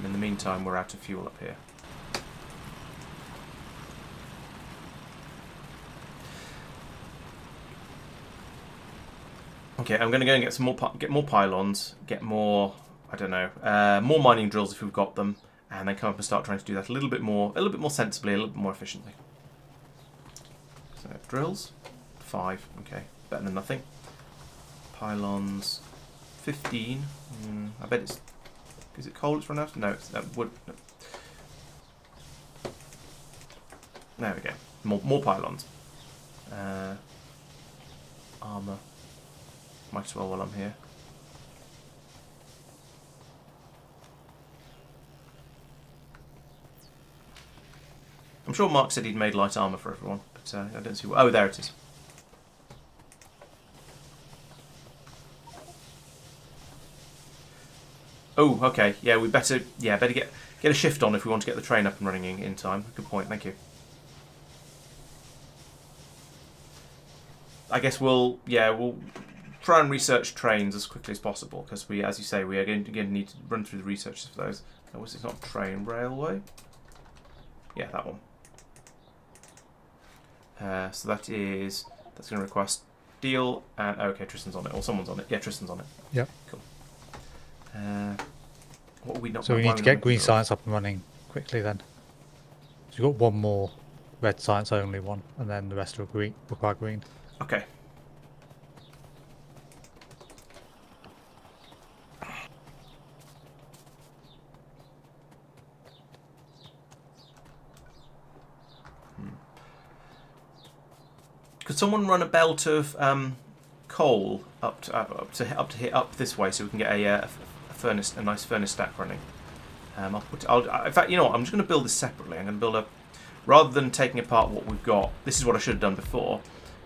In the meantime, we're out of fuel up here. Okay, I'm going to go and get more pylons, get more, I don't know, more mining drills if we've got them, and then come up and start trying to do that a little bit more sensibly, a little bit more efficiently. So drills, 5, okay, better than nothing. Pylons, 15. I bet it's. Is it coal it's run out? No, it's wood. No. There we go. More pylons. Armour. Might as well while I'm here. I'm sure Marc said he'd made light armour for everyone, but I don't see. Oh, there it is. Oh, okay. Yeah, we better get a shift on if we want to get the train up and running in time. Good point. Thank you. I guess we'll try and research trains as quickly as possible because as you say, we are going to need to run through the research for those. Oh, it's not train railway. Yeah, that one. So that's going to require steel and okay, Tristan's on it or someone's on it. Yeah, Tristan's on it. Yep. Cool. What are we not? So we need to get green science up and running quickly then. So you've got one more red science only one, and then the rest require green. Okay. Could someone run a belt of coal up this way so we can get a nice furnace stack running? In fact, you know what? I'm just going to build this separately. I'm going to build rather than taking apart what we've got. This is what I should have done before.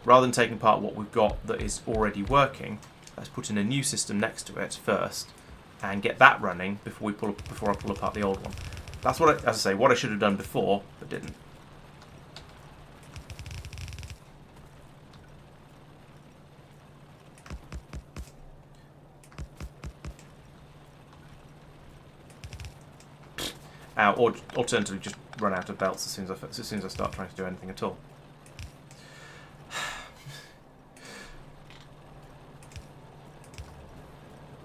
Rather than taking apart what we've got that is already working, let's put in a new system next to it first and get that running before I pull apart the old one. That's what I should have done before, but didn't. Or alternatively, just run out of belts as soon as I start trying to do anything at all.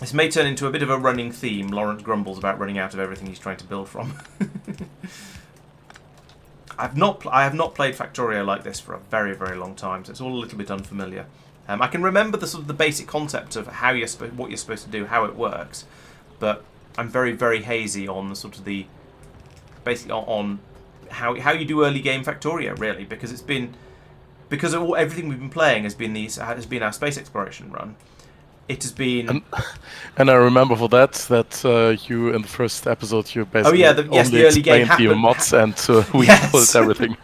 This may turn into a bit of a running theme. Laurence grumbles about running out of everything he's trying to build from. I have not played Factorio like this for a very, very long time, so it's all a little bit unfamiliar. I can remember the basic concept of what you're supposed to do, how it works, but I'm very, very hazy on basically on how you do early game Factorio, really, because everything we've been playing has been our space exploration run. It has been, and I remember for that you in the first episode you basically the early game happened. The mods and we pulled everything.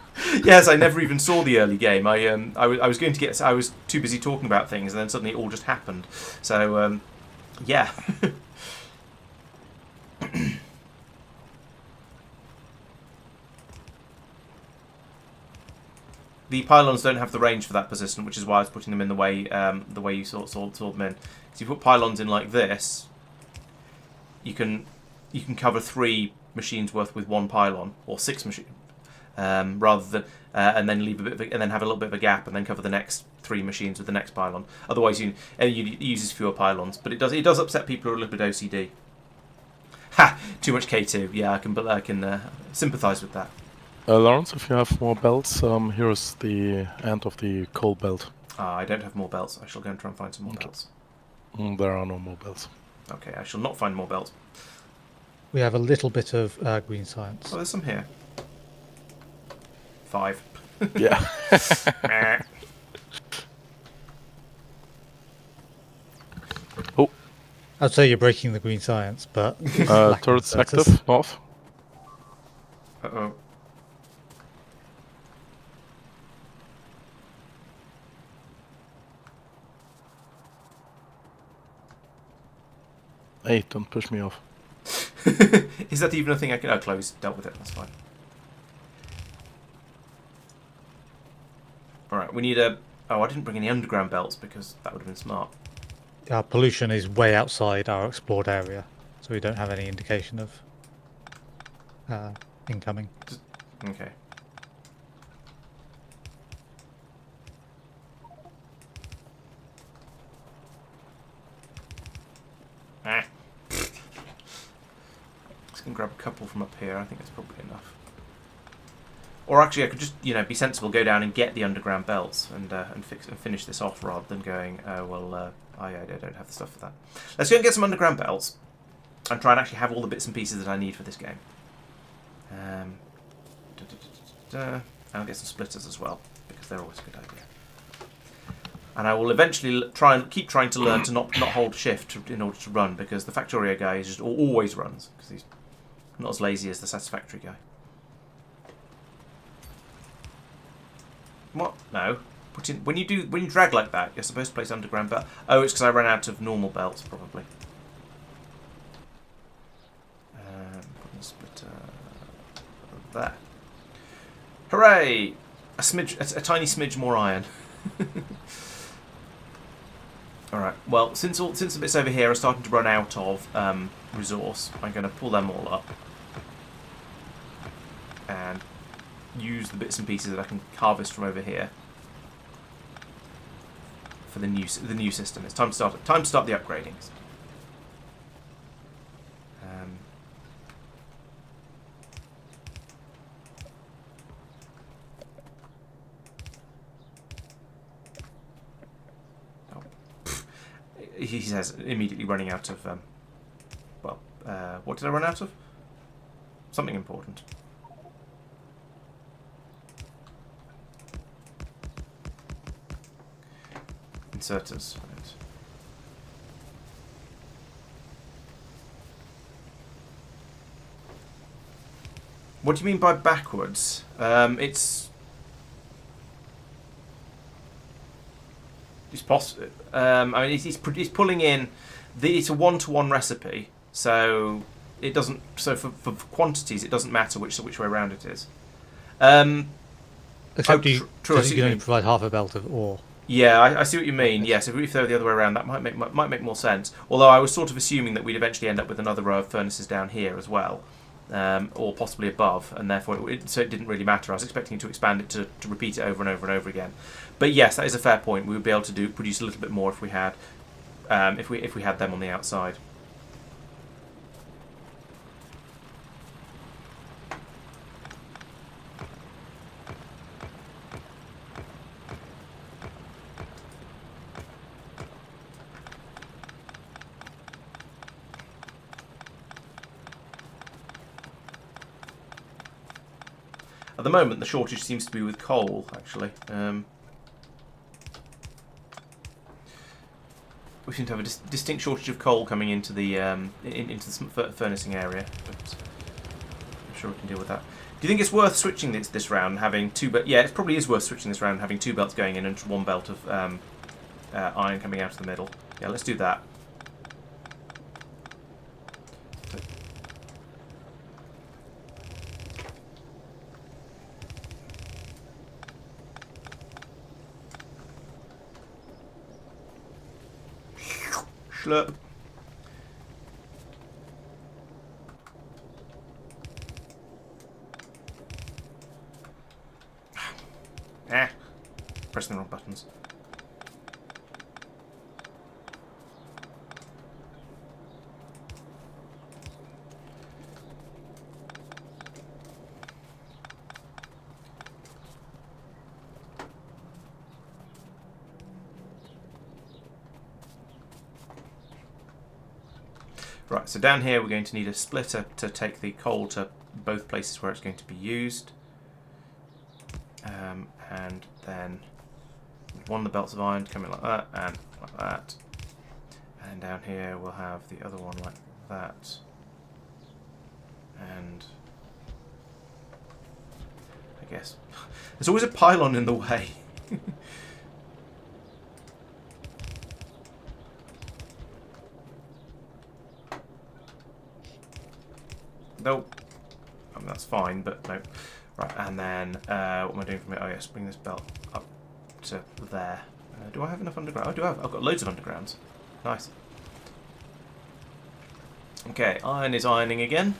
Yes, I never even saw the early game. I was too busy talking about things, and then suddenly it all just happened. So yeah. The pylons don't have the range for that position, which is why I was putting them in the way you saw them in. So you put pylons in like this, you can cover 3 machines worth with 1 pylon, or 6 machines, rather than and then leave and then have a little bit of a gap, and then cover the next 3 machines with the next pylon. Otherwise, it uses fewer pylons, but it does upset people who are a little bit OCD. Ha! Too much K2. Yeah, I can sympathise with that. Laurence, if you have more belts, here is the end of the coal belt. I don't have more belts. I shall go and try and find some more belts. There are no more belts. Okay, I shall not find more belts. We have a little bit of green science. Oh, there's some here. 5. Yeah. Oh, I'd say you're breaking the green science, but turret's active, north. Uh-oh. Hey, don't push me off. Is that even a thing I can... Oh, close. Dealt with it. That's fine. Alright, we need a... Oh, I didn't bring any underground belts because that would have been smart. our pollution is way outside our explored area, so we don't have any indication of incoming. Okay. Ah. Just gonna grab a couple from up here. I think that's probably enough. Or actually, I could just, be sensible, go down and get the underground belts and finish this off rather than going, I don't have the stuff for that. Let's go and get some underground belts and try and actually have all the bits and pieces that I need for this game. And I'll get some splitters as well because they're always a good idea. And I will eventually keep trying to learn to not hold shift in order to run because the Factorio guy just always runs because he's not as lazy as the Satisfactory guy. What? No. When you drag like that, you're supposed to place underground belt. Oh, it's because I ran out of normal belts, probably. Put a splitter there. Hooray! A tiny smidge more iron. All right. Well, since the bits over here are starting to run out of resource, I'm going to pull them all up and use the bits and pieces that I can harvest from over here for the new system. It's time to start the upgradings. He says immediately running out of what did I run out of? Something important. Inserters. Right. What do you mean by backwards? It's possible. I mean, he's pulling in. It's a one-to-one recipe, so it doesn't. So for quantities, it doesn't matter which way around it is. Except you true. can only provide half a belt of ore. Yeah, I see what you mean. Yes, if they're the other way around, that might make more sense. Although I was sort of assuming that we'd eventually end up with another row of furnaces down here as well, or possibly above, and therefore it didn't really matter. I was expecting to expand it to repeat it over and over and over again. But yes, that is a fair point. We would be able to produce a little bit more if we had if we had them on the outside. At the moment, the shortage seems to be with coal, actually. We seem to have a distinct shortage of coal coming into the furnacing area, but I'm sure we can deal with that. Do you think it's worth switching this round and having two belts? Yeah, it probably is worth switching this round and having two belts going in and one belt of iron coming out of the middle. Yeah, let's do that. Schlurp. Pressing the wrong buttons. Right, so down here we're going to need a splitter to take the coal to both places where it's going to be used. then one of the belts of iron coming like that, and like that. And down here we'll have the other one like that. And I guess there's always a pylon in the way. Nope. I mean, that's fine, but no. Right, and then what am I doing from here? Oh yes, bring this belt up to there. Do I have enough underground? I do have. I've got loads of undergrounds. Nice. Okay, iron is ironing again.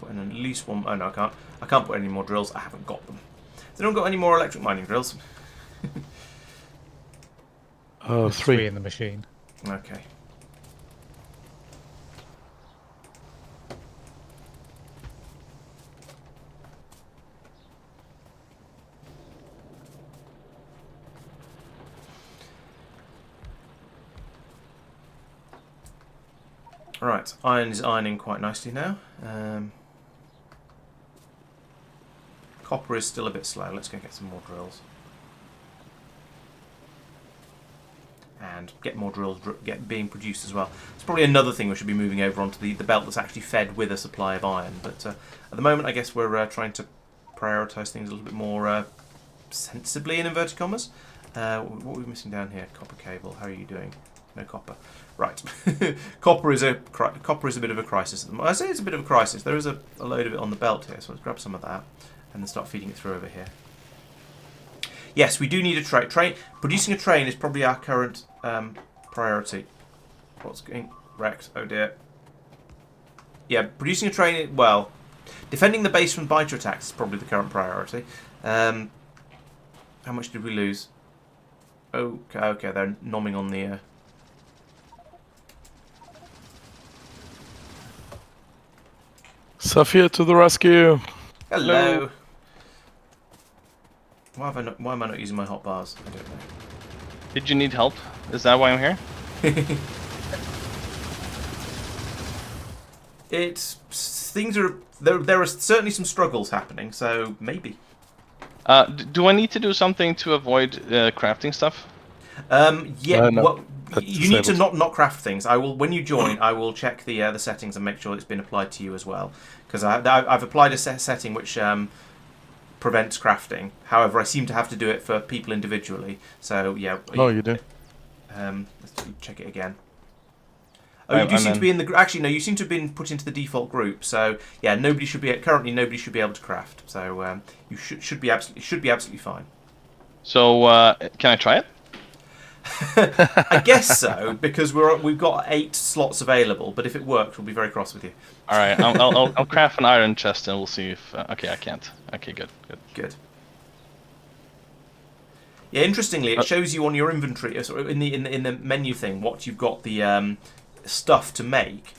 Put in at least one. Oh no, I can't. I can't put any more drills. I haven't got them. They don't got any more electric mining drills. There's 3. 3 in the machine. Okay. Right, iron is ironing quite nicely now. Copper is still a bit slow. Let's go get some more drills. And get more drills being produced as well. It's probably another thing we should be moving over onto the belt that's actually fed with a supply of iron. But at the moment, I guess we're trying to prioritise things a little bit more sensibly, in inverted commas. What are we missing down here? Copper cable. How are you doing? No copper. Right. Copper is a bit of a crisis at the moment. I say it's a bit of a crisis. There is a load of it on the belt here, so let's grab some of that and then start feeding it through over here. Yes, we do need a train. Producing a train is probably our current priority. What's getting wrecked? Oh dear. Yeah, producing a train. Well, defending the base from biter attacks is probably the current priority. How much did we lose? Okay, they're nomming on the. Safir to the rescue! Hello. Why am I not using my hotbars? I don't know. Did you need help? Is that why I'm here? Things are there are certainly some struggles happening, so maybe. Do I need to do something to avoid crafting stuff? Yeah. No, well, you need to disabled. not craft things. I will when you join. I will check the settings and make sure it's been applied to you as well, because I've applied a setting which prevents crafting. However, I seem to have to do it for people individually. So yeah. No, you do. Let's check it again. Oh, you do seem to be in the. Actually, no. You seem to have been put into the default group. So yeah, nobody should be able to craft. So you should be absolutely fine. So can I try it? I guess so, because we've got 8 slots available. But if it works, we'll be very cross with you. All right, I'll craft an iron chest and we'll see if. Okay, I can't. Okay, good. Yeah, interestingly, it shows you on your inventory, in the menu thing, what you've got the stuff to make,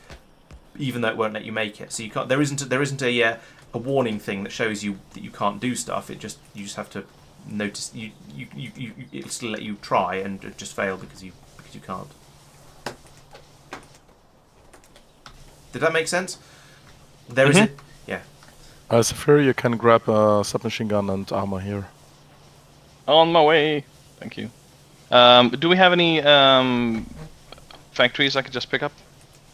even though it won't let you make it. So you can't. There isn't a warning thing that shows you that you can't do stuff. You just have to notice it'll still let you try and just fail because you can't. Did that make sense? There is yeah. Safir, you can grab a submachine gun and armor here. On my way. Thank you. Do we have any factories I could just pick up?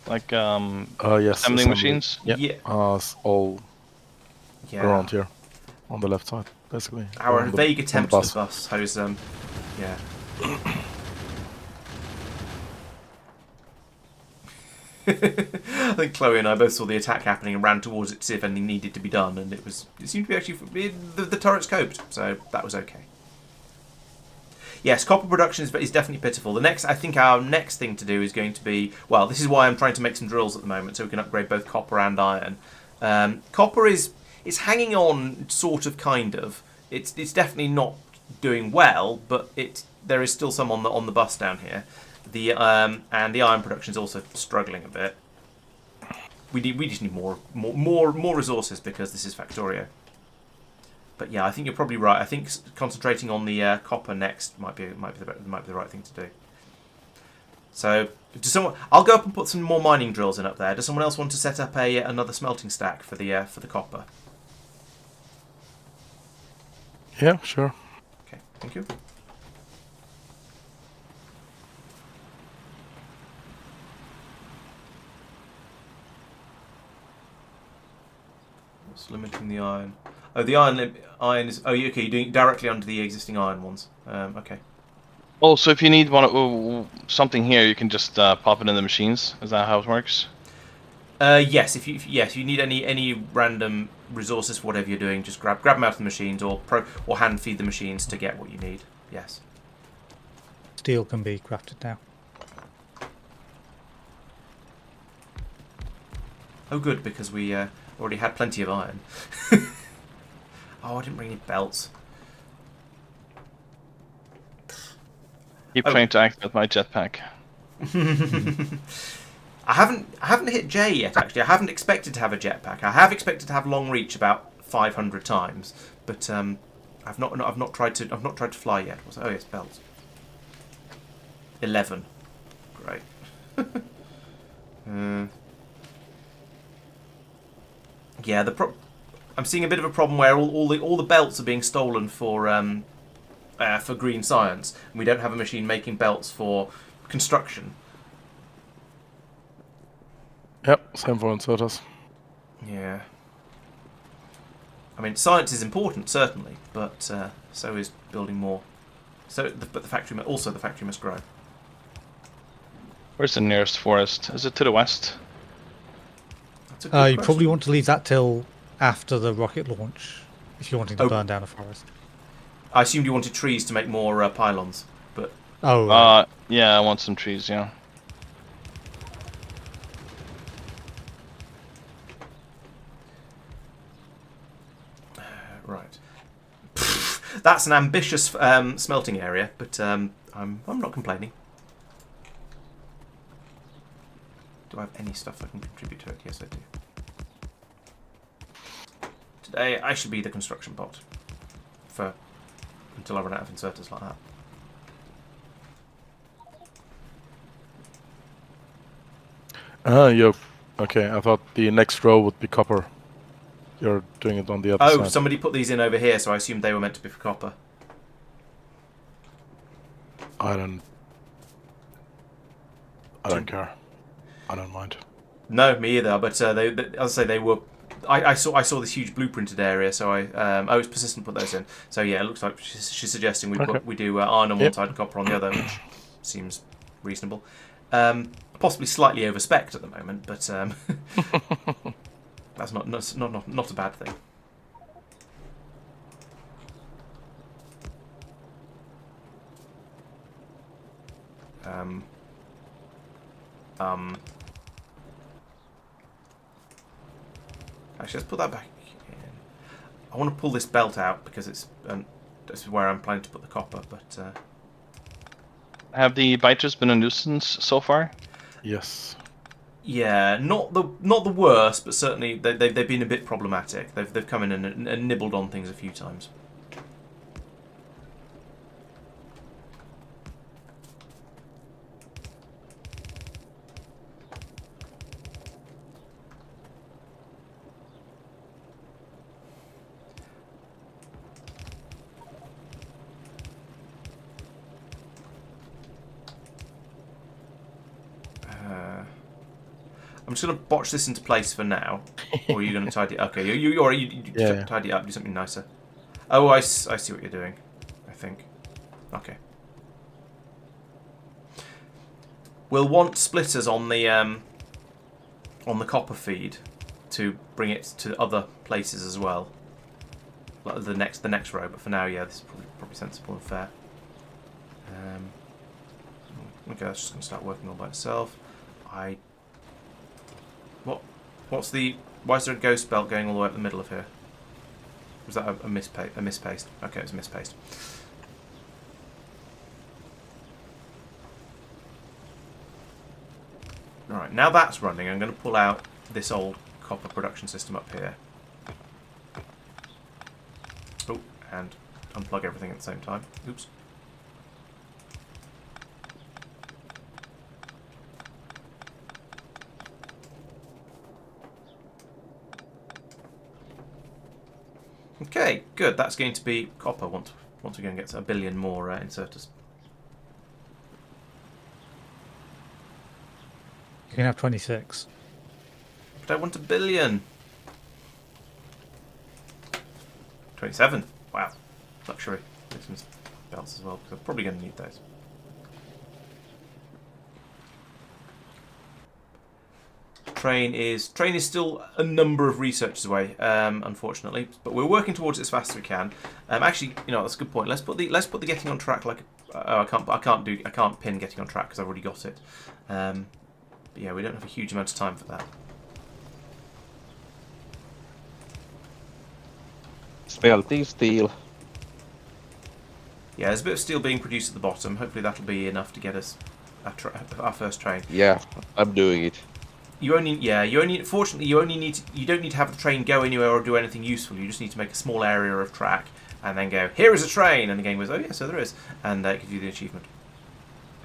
Like yes, assembling machines? Yeah. All around here. On the left side, basically. Our vague attempt at the bus has yeah. I think Chloe and I both saw the attack happening and ran towards it to see if anything needed to be done, and it seemed to be actually the turrets coped, so that was okay. Yes, copper production is definitely pitiful. I think our next thing to do is going to be, well, this is why I'm trying to make some drills at the moment, so we can upgrade both copper and iron. Copper is hanging on, sort of, kind of. It's definitely not doing well, but there is still some on the bus down here. And the iron production is also struggling a bit. We just need more resources because this is Factorio. But yeah, I think you're probably right. I think concentrating on the copper next might be the right thing to do. So, does someone? I'll go up and put some more mining drills in up there. Does someone else want to set up another smelting stack for the copper? Yeah, sure. Okay, thank you. What's limiting the iron? Oh, the iron is. Oh, okay. You're doing it directly under the existing iron ones. Okay. Oh, so if you need something here, you can just pop it in the machines. Is that how it works? Yes. If you need any random resources for whatever you're doing, just grab them out of the machines or hand feed the machines to get what you need. Yes. Steel can be crafted now. Oh, good, because we already had plenty of iron. Oh, I didn't bring any belts. Keep trying to activate my jetpack. I haven't hit J yet. Actually, I haven't expected to have a jetpack. I have expected to have long reach about 500 times, but I've not tried to fly yet. Oh yes, belts. 11. Great. Yeah, I'm seeing a bit of a problem where all the belts are being stolen for green science, and we don't have a machine making belts for construction. Yep, same for inserters. Yeah. I mean, science is important, certainly, but so is building more. But the factory must grow. Where's the nearest forest? Is it to the west? That's a good You question. probably want to leave that till after the rocket launch, if you're wanting to burn down a forest. I assumed you wanted trees to make more pylons, but Oh, right. Yeah, I want some trees. Yeah. right. That's an ambitious smelting area, but I'm not complaining. Do I have any stuff I can contribute to it? Yes, I do. Today I should be the construction bot until I run out of inserters like that. Yeah. Okay, I thought the next row would be copper. You're doing it on the other side. Oh, somebody put these in over here, so I assumed they were meant to be for copper. I don't care. I don't mind. No, me either. But as I say, they were. I saw this huge blueprinted area, so it's Purrsistent put those in. So yeah, it looks like she's suggesting we do iron on one side and copper on the other, which seems reasonable. Possibly slightly overspec'd at the moment, but that's not a bad thing. Actually, let's put that back in. I want to pull this belt out because this is where I'm planning to put the copper. But have the biters been a nuisance so far? Yes. Yeah, not the worst, but certainly they've been a bit problematic. They've come in and nibbled on things a few times. I'm just going to botch this into place for now. Or are you going to tidy it up? Okay, you tidy it up, do something nicer. Oh, I see what you're doing, I think. Okay. We'll want splitters on the copper feed to bring it to other places as well. Like the next row, but for now, yeah, this is probably sensible and fair. Okay, that's just going to start working all by itself. Why is there a ghost belt going all the way up the middle of here? Was that a mispaste? Okay, it was a mispaste. Alright, now that's running, I'm going to pull out this old copper production system up here. Oh, and unplug everything at the same time. Oops. Okay, good. That's going to be copper once we go and get a billion more inserters. You can have 26. But I want a billion. 27. Wow. Luxury. Make some belts as well, because I'm probably going to need those. Train is still a number of researches away, unfortunately, but we're working towards it as fast as we can. Actually, that's a good point. Let's put the getting on track like. I can't pin getting on track because I've already got it. But yeah, we don't have a huge amount of time for that. Smelting steel. Yeah, there's a bit of steel being produced at the bottom. Hopefully that'll be enough to get us our first train. Yeah, I'm doing it. Fortunately, you don't need to have the train go anywhere or do anything useful. You just need to make a small area of track and then go, here is a train, and the game goes, oh yeah, so there is, and it gives you the achievement.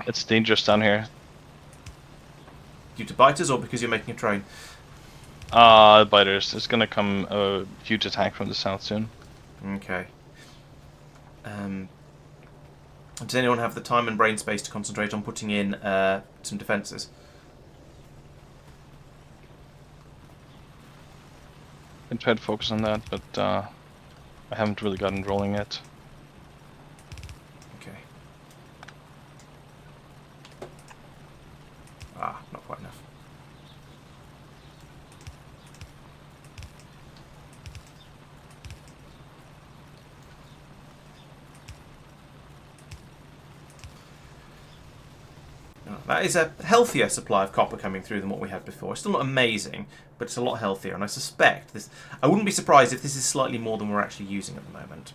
It's dangerous down here. Due to biters or because you're making a train? Biters. There's gonna come a huge attack from the south soon. Okay. Does anyone have the time and brain space to concentrate on putting in some defences? I tried to focus on that, but I haven't really gotten rolling yet. Okay. Ah, not quite enough. That is a healthier supply of copper coming through than what we had before. It's still not amazing, but it's a lot healthier. And I suspect this. I wouldn't be surprised if this is slightly more than we're actually using at the moment.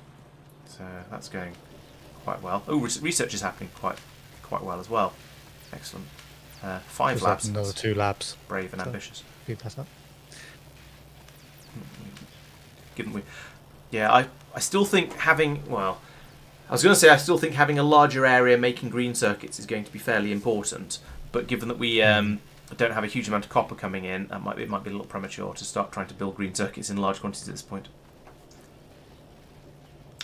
So that's going quite well. Oh, research is happening quite well as well. Excellent. 5 Just labs. another 2 labs. Brave and ambitious. Speed that up. Given we, yeah, I still think having I was going to say I still think having a larger area making green circuits is going to be fairly important, but given that we don't have a huge amount of copper coming in, it might be a little premature to start trying to build green circuits in large quantities at this point.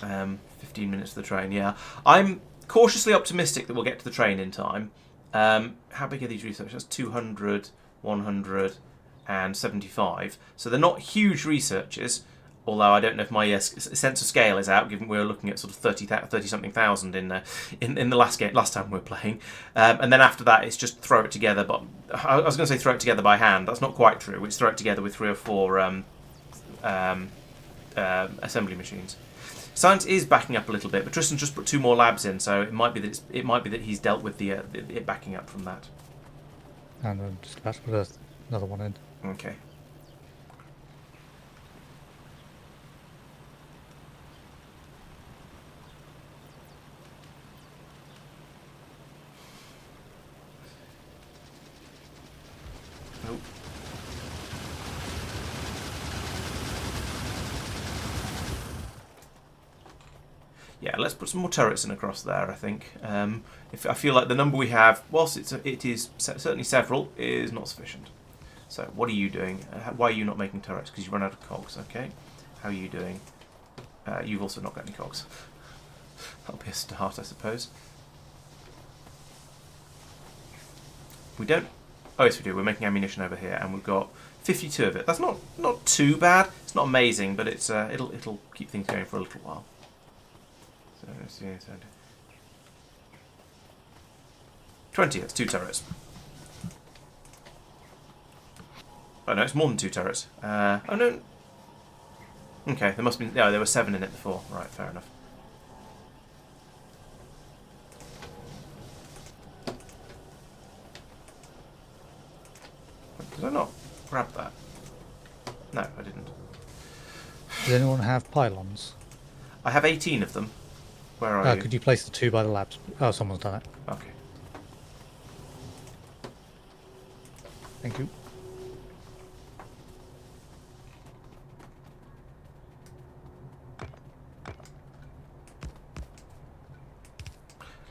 15 minutes for the train, yeah. I'm cautiously optimistic that we'll get to the train in time. How big are these researchers? That's 200, 100, and 75. So they're not huge researches. Although I don't know if my sense of scale is out, given we were looking at sort of 30-something thousand in the last time we were playing, and then after that it's just throw it together. But I was going to say throw it together by hand. That's not quite true. It's throw it together with 3 or 4 assembly machines. Science is backing up a little bit, but Tristan just put 2 more labs in, so it might be that he's dealt with it backing up from that. And I'm just about to put another one in. Okay. Nope. Yeah, let's put some more turrets in across there. I think. If I feel like the number we have, whilst it is certainly several, is not sufficient. So, what are you doing? Why are you not making turrets? Because you run out of cogs. Okay. How are you doing? You've also not got any cogs. That'll be a start, I suppose. We don't. Oh yes, we do. We're making ammunition over here, and we've got 52 of it. That's not too bad. It's not amazing, but it's it'll keep things going for a little while. So let's see. 20. That's 2 turrets. Oh no, it's more than 2 turrets. Oh no. Okay, there must be. Yeah, there were 7 in it before. Right, fair enough. Did I not grab that? No, I didn't. Does anyone have pylons? I have 18 of them. Where are you? Could you place the 2 by the labs? Oh, someone's done it. Okay. Thank you.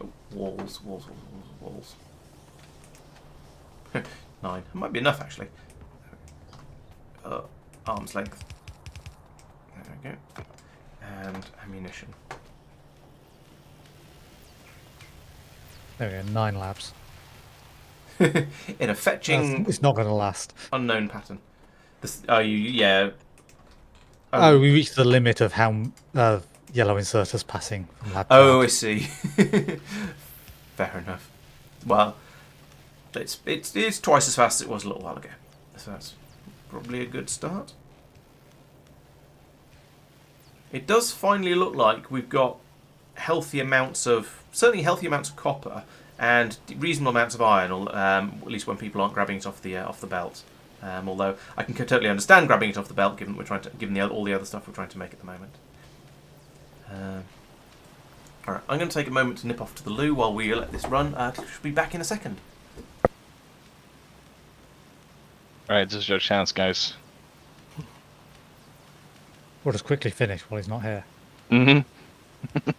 Oh, walls. 9. It might be enough, actually. Arm's length. There we go. And ammunition. There we go, 9 labs. In a fetching It's not going to last. unknown pattern. This, yeah. Oh, we reached the limit of how yellow inserters passing from lab to Oh, lab. I see. Fair enough. Well, it's twice as fast as it was a little while ago. So that's probably a good start. It does finally look like we've got certainly healthy amounts of copper and reasonable amounts of iron, at least when people aren't grabbing it off the belt. Although I can totally understand grabbing it off the belt, given all the other stuff we're trying to make at the moment. All right, I'm going to take a moment to nip off to the loo while we let this run. Should be back in a second. All right, this is your chance, guys. We'll just quickly finish while he's not here. Mm-hmm.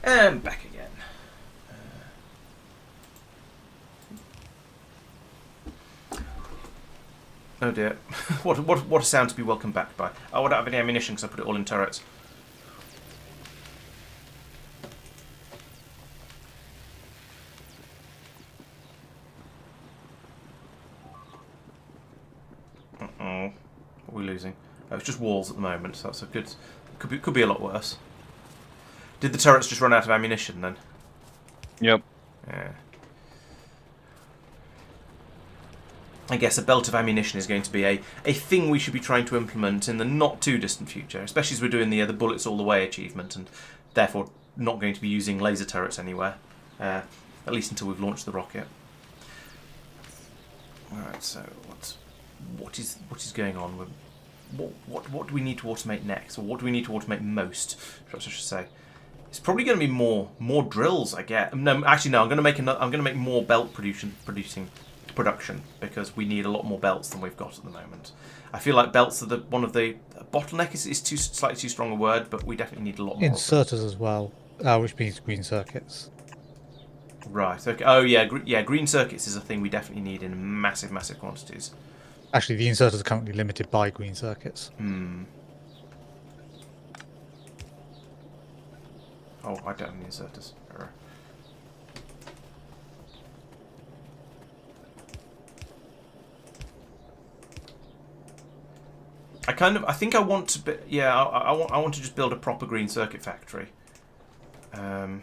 And back again. Oh dear. what a sound to be welcomed back by. Oh, I don't have any ammunition because I put it all in turrets. Uh-oh. What are we losing? Oh, it's just walls at the moment, so that's a good... Could be a lot worse. Did the turrets just run out of ammunition then? Yep. Yeah. I guess a belt of ammunition is going to be a thing we should be trying to implement in the not too distant future, especially as we're doing the bullets all the way achievement, and therefore not going to be using laser turrets anywhere, at least until we've launched the rocket. All right, so what is going on? What do we need to automate next, or what do we need to automate most? Perhaps I should say. It's probably going to be more drills. I get. No, actually, no. I'm going to make more belt production because we need a lot more belts than we've got at the moment. I feel like belts are one of the bottleneck is slightly too strong a word, but we definitely need a lot more. Inserters as well, which means green circuits. Right. Okay. Oh yeah. Green circuits is a thing we definitely need in massive quantities. Actually, the inserters are currently limited by green circuits. Hmm. Oh, I don't have any inserters. Error. I think I want to. I want to just build a proper green circuit factory. And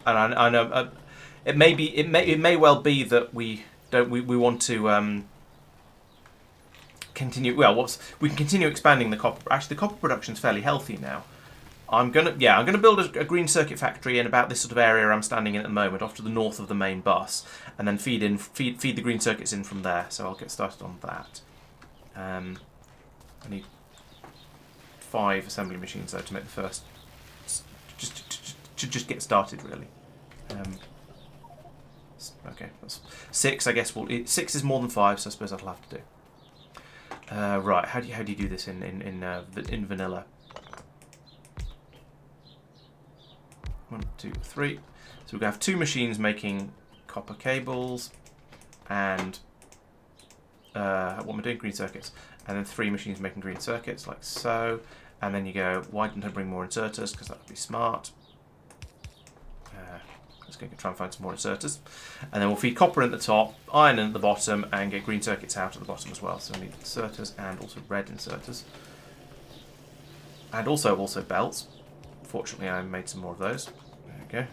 I know it may well be that we want to continue. Well, we can continue expanding the copper. Actually, the copper production's fairly healthy now. I'm gonna build a green circuit factory in about this sort of area I'm standing in at the moment, off to the north of the main bus, and then feed the green circuits in from there. So I'll get started on that. I need 5 assembly machines though to make the first, just get started really. Okay, that's 6. I guess 6 is more than 5, so I suppose that'll have to do. Right, how do you do this in vanilla? 1, 2, 3. So we're gonna have 2 machines making copper cables, and what am I doing? Green circuits, and then 3 machines making green circuits, like so. And then you go, why didn't I bring more inserters? Because that would be smart. Let's go try and find some more inserters. And then we'll feed copper in at the top, iron in at the bottom, and get green circuits out at the bottom as well. So we need inserters and also red inserters. And also belts. Fortunately, I made some more of those. There we go.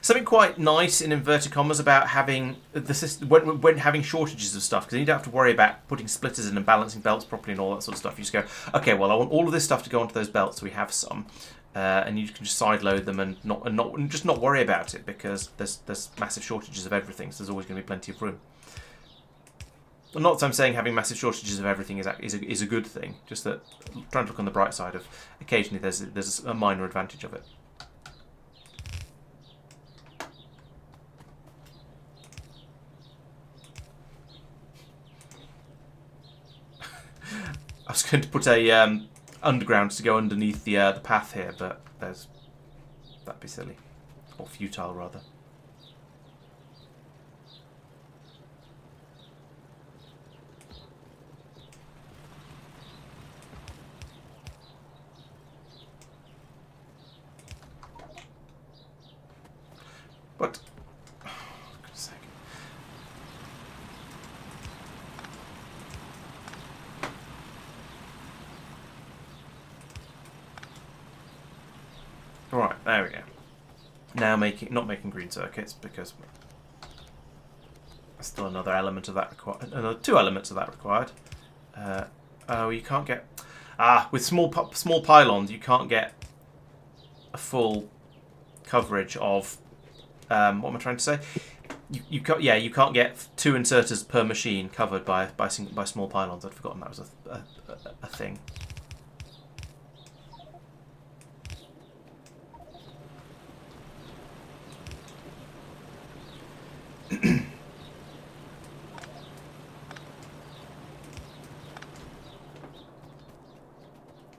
Something quite nice in inverted commas about having the system when having shortages of stuff, because you don't have to worry about putting splitters in and balancing belts properly and all that sort of stuff. You just go, okay, well, I want all of this stuff to go onto those belts, so we have some, and you can just side load them and not worry about it, because there's massive shortages of everything, so there's always going to be plenty of room. Not that I'm saying having massive shortages of everything is a good thing, just that trying to look on the bright side of occasionally there's a minor advantage of it. I was going to put a underground to go underneath the path here, but that'd be silly, or futile rather. But right, there we go. Now not making green circuits, because there's still another element of that required. Another 2 elements of that required. Oh, you can't get with small pylons. You can't get a full coverage of what am I trying to say? You can't get 2 inserters per machine covered by small pylons. I'd forgotten that was a thing.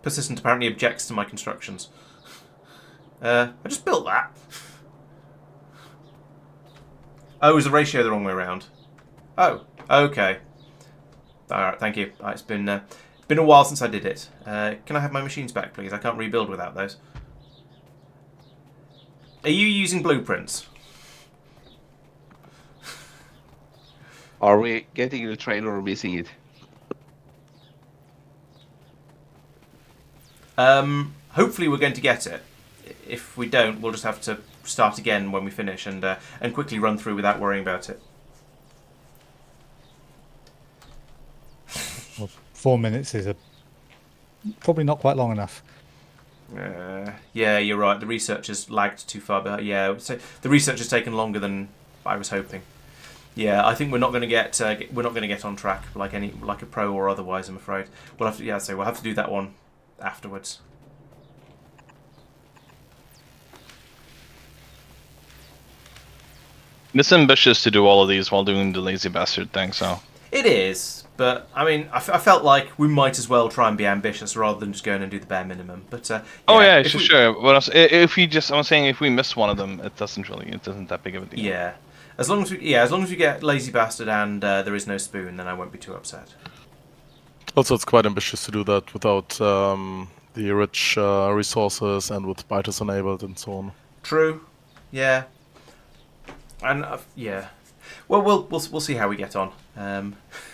Purrsistent apparently objects to my constructions. I just built that. Oh, is the ratio the wrong way around? Oh, okay. Alright, thank you. It's been a while since I did it. Can I have my machines back, please? I can't rebuild without those. Are you using blueprints? Are we getting the train or missing it? Hopefully we're going to get it. If we don't, we'll just have to start again when we finish and quickly run through without worrying about it. Well, 4 minutes is probably not quite long enough. Yeah, you're right. The research has lagged too far. But yeah, so the research has taken longer than I was hoping. Yeah, I think we're not going to get on track like a pro or otherwise. I'm afraid we'll have to. We'll have to do that one afterwards. It's ambitious to do all of these while doing the lazy bastard thing, so... It is, but I mean, I felt like we might as well try and be ambitious rather than just going and do the bare minimum. But sure. But if I'm saying if we miss one of them, it isn't that big of a deal. Yeah, as long as we get lazy bastard and there is no spoon, then I won't be too upset. Also, it's quite ambitious to do that without the rich resources and with biters enabled and so on. True. Yeah. And yeah, well, we'll see how we get on.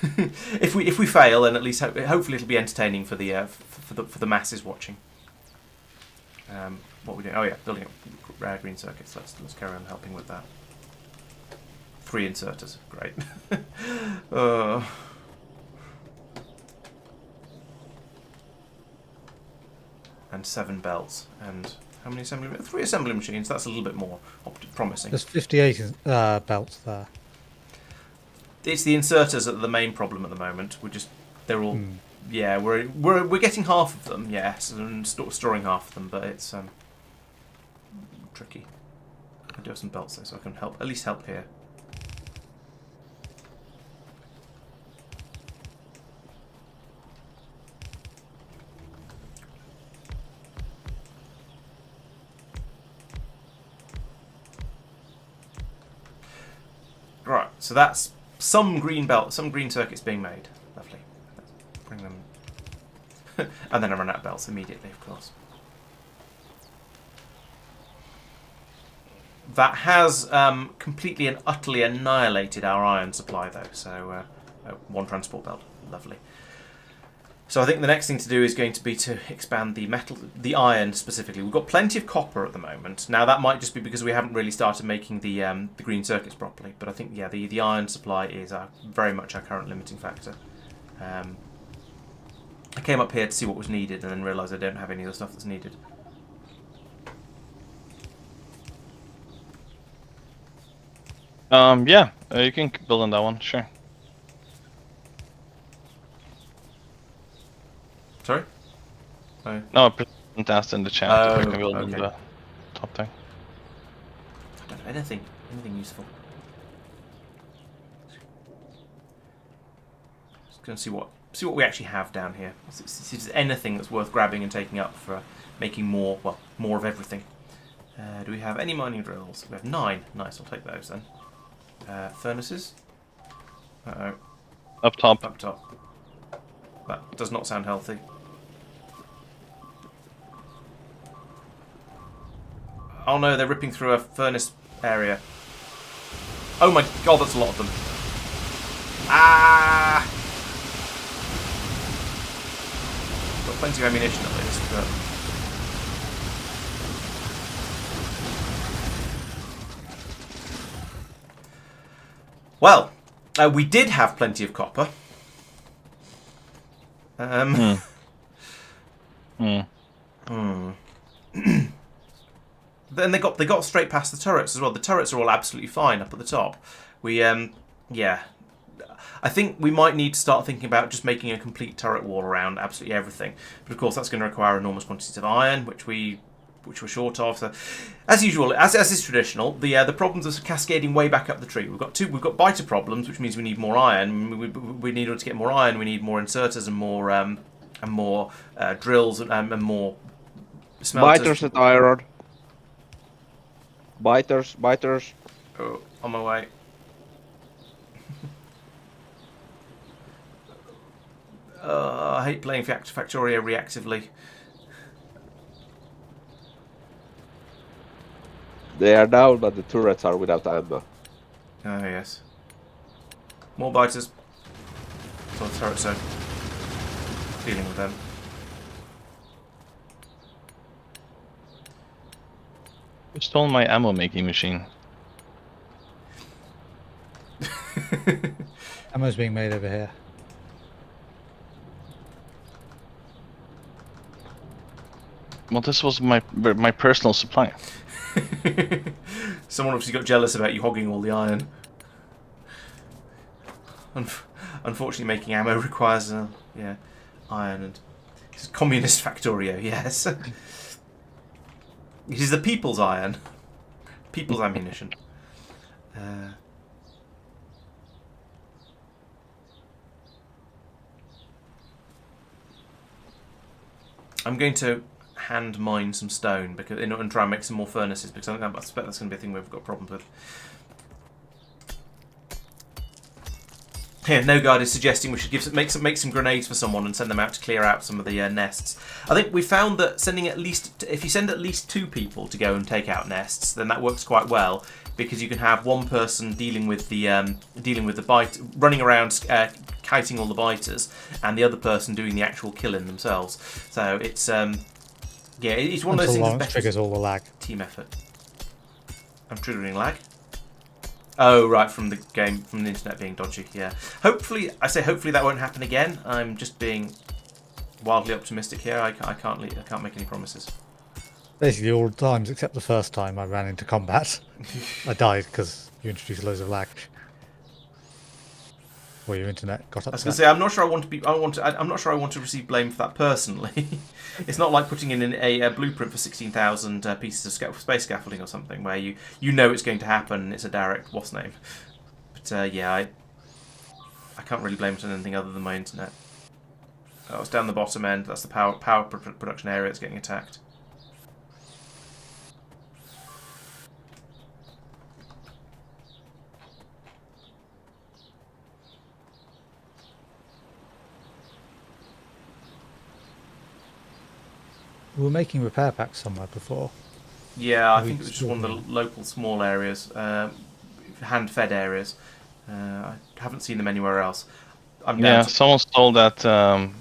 If we fail, then at least hopefully it'll be entertaining for the masses watching. What we doing? Oh yeah, building up rare green circuits. Let's carry on helping with that. 3 inserters, great. And 7 belts and. How many assembly? 3 assembly machines. That's a little bit more promising. There's 58 belts there. It's the inserters that are the main problem at the moment. They're all, yeah. We're getting half of them, yes, and storing half of them, but it's tricky. I do have some belts though, so I can at least help here. Right, so that's some green circuits being made. Lovely. Let's bring them. And then I ran out of belts immediately, of course. That has completely and utterly annihilated our iron supply, though. So, one transport belt. Lovely. So I think the next thing to do is going to be to expand the iron specifically. We've got plenty of copper at the moment. Now that might just be because we haven't really started making the green circuits properly. But I think, yeah, the iron supply is very much our current limiting factor. I came up here to see what was needed and then realised I don't have any of the stuff that's needed. Yeah, you can build on that one, sure. Sorry? Oh. No, Purrsistent asked in the chat if I can build on okay. the top thing. I don't know anything useful. Just going to see what we actually have down here. See if there's anything that's worth grabbing and taking up for making more of everything. Do we have any mining drills? We have 9. Nice, I'll take those then. Furnaces? Uh-oh. Up top. Up top. That does not sound healthy. Oh no, they're ripping through a furnace area. Oh my god, that's a lot of them. Ah! Got plenty of ammunition at least, but... Well, we did have plenty of copper. Then they got straight past the turrets as well. The turrets are all absolutely fine up at the top. We yeah, I think we might need to start thinking about just making a complete turret wall around absolutely everything. But of course, that's going to require enormous quantities of iron, which we're short of. So, as usual, as is traditional, the problems are cascading way back up the tree. We've got biter problems, which means we need more iron. We need, in order to get more iron, we need more inserters and more drills and more smelters. Biters at iron. Biters. Oh, on my way. I hate playing Factorio reactively. They are down, but the turrets are without ammo. Oh, yes. More biters. So the turrets are dealing with them. You stole my ammo making machine. Ammo's being made over here. Well, this was my personal supply. Someone obviously got jealous about you hogging all the iron. Unfortunately, making ammo requires iron and it's communist Factorio. Yes, it is the people's iron, people's ammunition. I'm going to hand mine some stone and try and make some more furnaces because I expect that's going to be a thing we've got problems with. Here, No Guard is suggesting we should make some grenades for someone and send them out to clear out some of the nests. I think we found that if you send at least 2 people to go and take out nests, then that works quite well because you can have one person dealing with the bite, running around kiting all the biters, and the other person doing the actual killing themselves. So it's yeah, it's one of those things. Laurence triggers all the lag. Team effort. I'm triggering lag. Oh, right, from the game, from the internet being dodgy, yeah. Hopefully that won't happen again. I'm just being wildly optimistic here. I can't make any promises. Basically all the times except the first time I ran into combat. I died because you introduced loads of lag. Or your internet got up. I was going to say, I'm not sure I want to receive blame for that personally. It's not like putting in a blueprint for 16,000 pieces of space scaffolding or something, where you know it's going to happen and it's a direct what's name. But yeah, I can't really blame it on anything other than my internet. Oh, it's down the bottom end. That's the power production area that's getting attacked. We were making repair packs somewhere before. Yeah, I think it was just one of the local small areas, hand-fed areas. I haven't seen them anywhere else. Yeah, someone stole that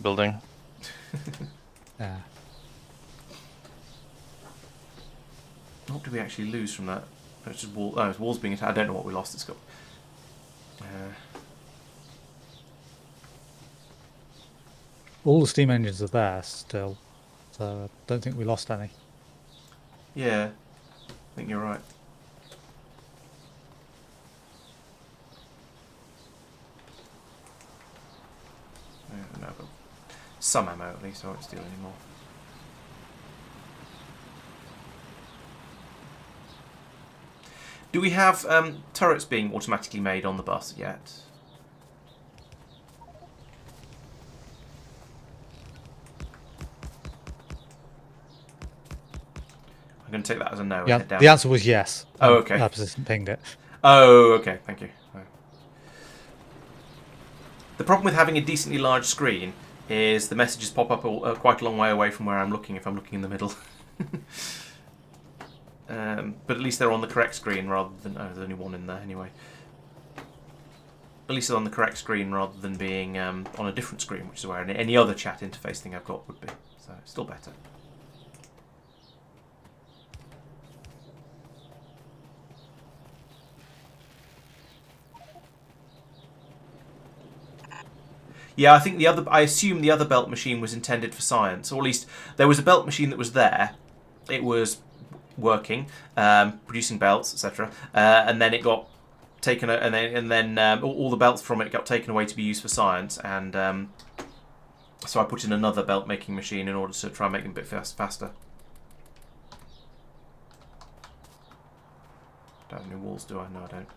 building. Yeah. What did we actually lose from that? It's just wall. Oh, it's walls being attacked. I don't know what we lost. It's got. All the steam engines are there still, so I don't think we lost any. Yeah, I think you're right. No, but some ammo at least. I won't steal any more. Do we have turrets being automatically made on the bus yet? I'm going to take that as a no. Yeah, the answer was yes. Oh, okay. Purrsistent pinged it. Oh, okay. Thank you. The problem with having a decently large screen is the messages pop up quite a long way away from where I'm looking if I'm looking in the middle. But at least they're on the correct screen rather than... Oh, there's only one in there anyway. At least they're on the correct screen rather than being on a different screen, which is where any other chat interface thing I've got would be. So, still better. Yeah, I think I assume the other belt machine was intended for science, or at least there was a belt machine that was there. It was working, producing belts, etc. And then it got taken, and then all the belts from it got taken away to be used for science. And so I put in another belt making machine in order to try and make them a bit faster. Don't have any walls, do I? No, I don't.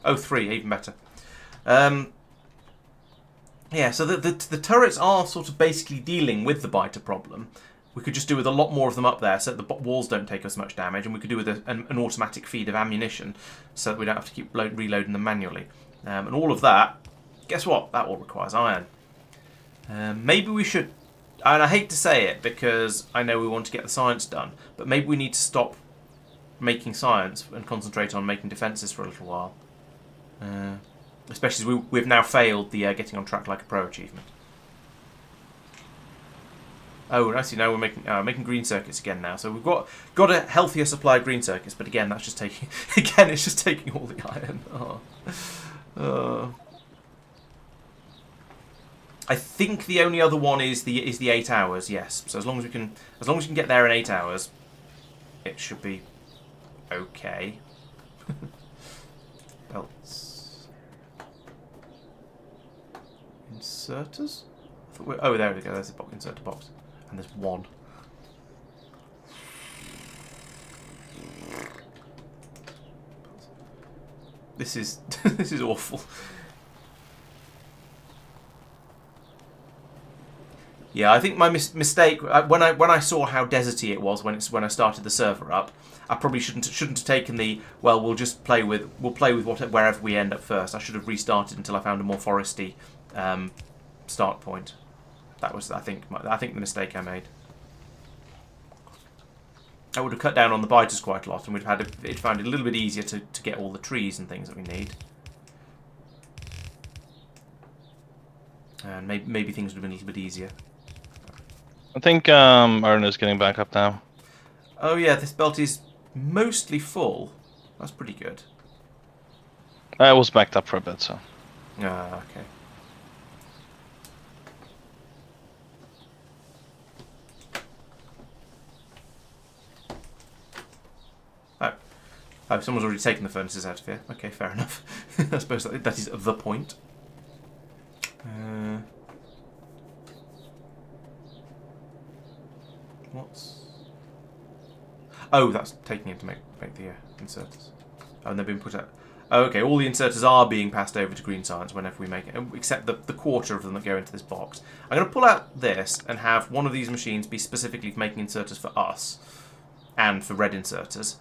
Oh, 3, even better. Yeah, so the turrets are sort of basically dealing with the biter problem. We could just do with a lot more of them up there so that the walls don't take as much damage, and we could do with an automatic feed of ammunition so that we don't have to keep reloading them manually. And all of that, guess what? That all requires iron. Maybe we should, and I hate to say it because I know we want to get the science done, but maybe we need to stop making science and concentrate on making defences for a little while. Especially as we've now failed the getting on track like a pro achievement. Oh, I see. Now we're making green circuits again now. So we've got a healthier supply of green circuits, but again, that's just taking it's just taking all the iron. I think the only other one is the 8 hours. Yes. So as long as we can get there in 8 hours, it should be okay. Belts. Inserters? Oh, there we go. There's the inserter box. And there's one. This is this is awful. Yeah, I think my mistake when I saw how deserty it was when I started the server up, I probably shouldn't have taken the we'll play with wherever we end up first. I should have restarted until I found a more foresty start point. That was I think the mistake I made. I would have cut down on the biters quite a lot, and it'd found it a little bit easier to get all the trees and things that we need. And maybe things would have been a little bit easier. I think iron is getting back up now. Oh yeah, this belt is mostly full. That's pretty good. It was backed up for a bit, so. Ah, okay. Oh, someone's already taken the furnaces out of here. Okay, fair enough. I suppose that is the point. What's... Oh, that's taking it to make the inserters. Oh, and they've been put out... Oh, okay, all the inserters are being passed over to green science whenever we make it, except the quarter of them that go into this box. I'm going to pull out this and have one of these machines be specifically for making inserters for us and for red inserters.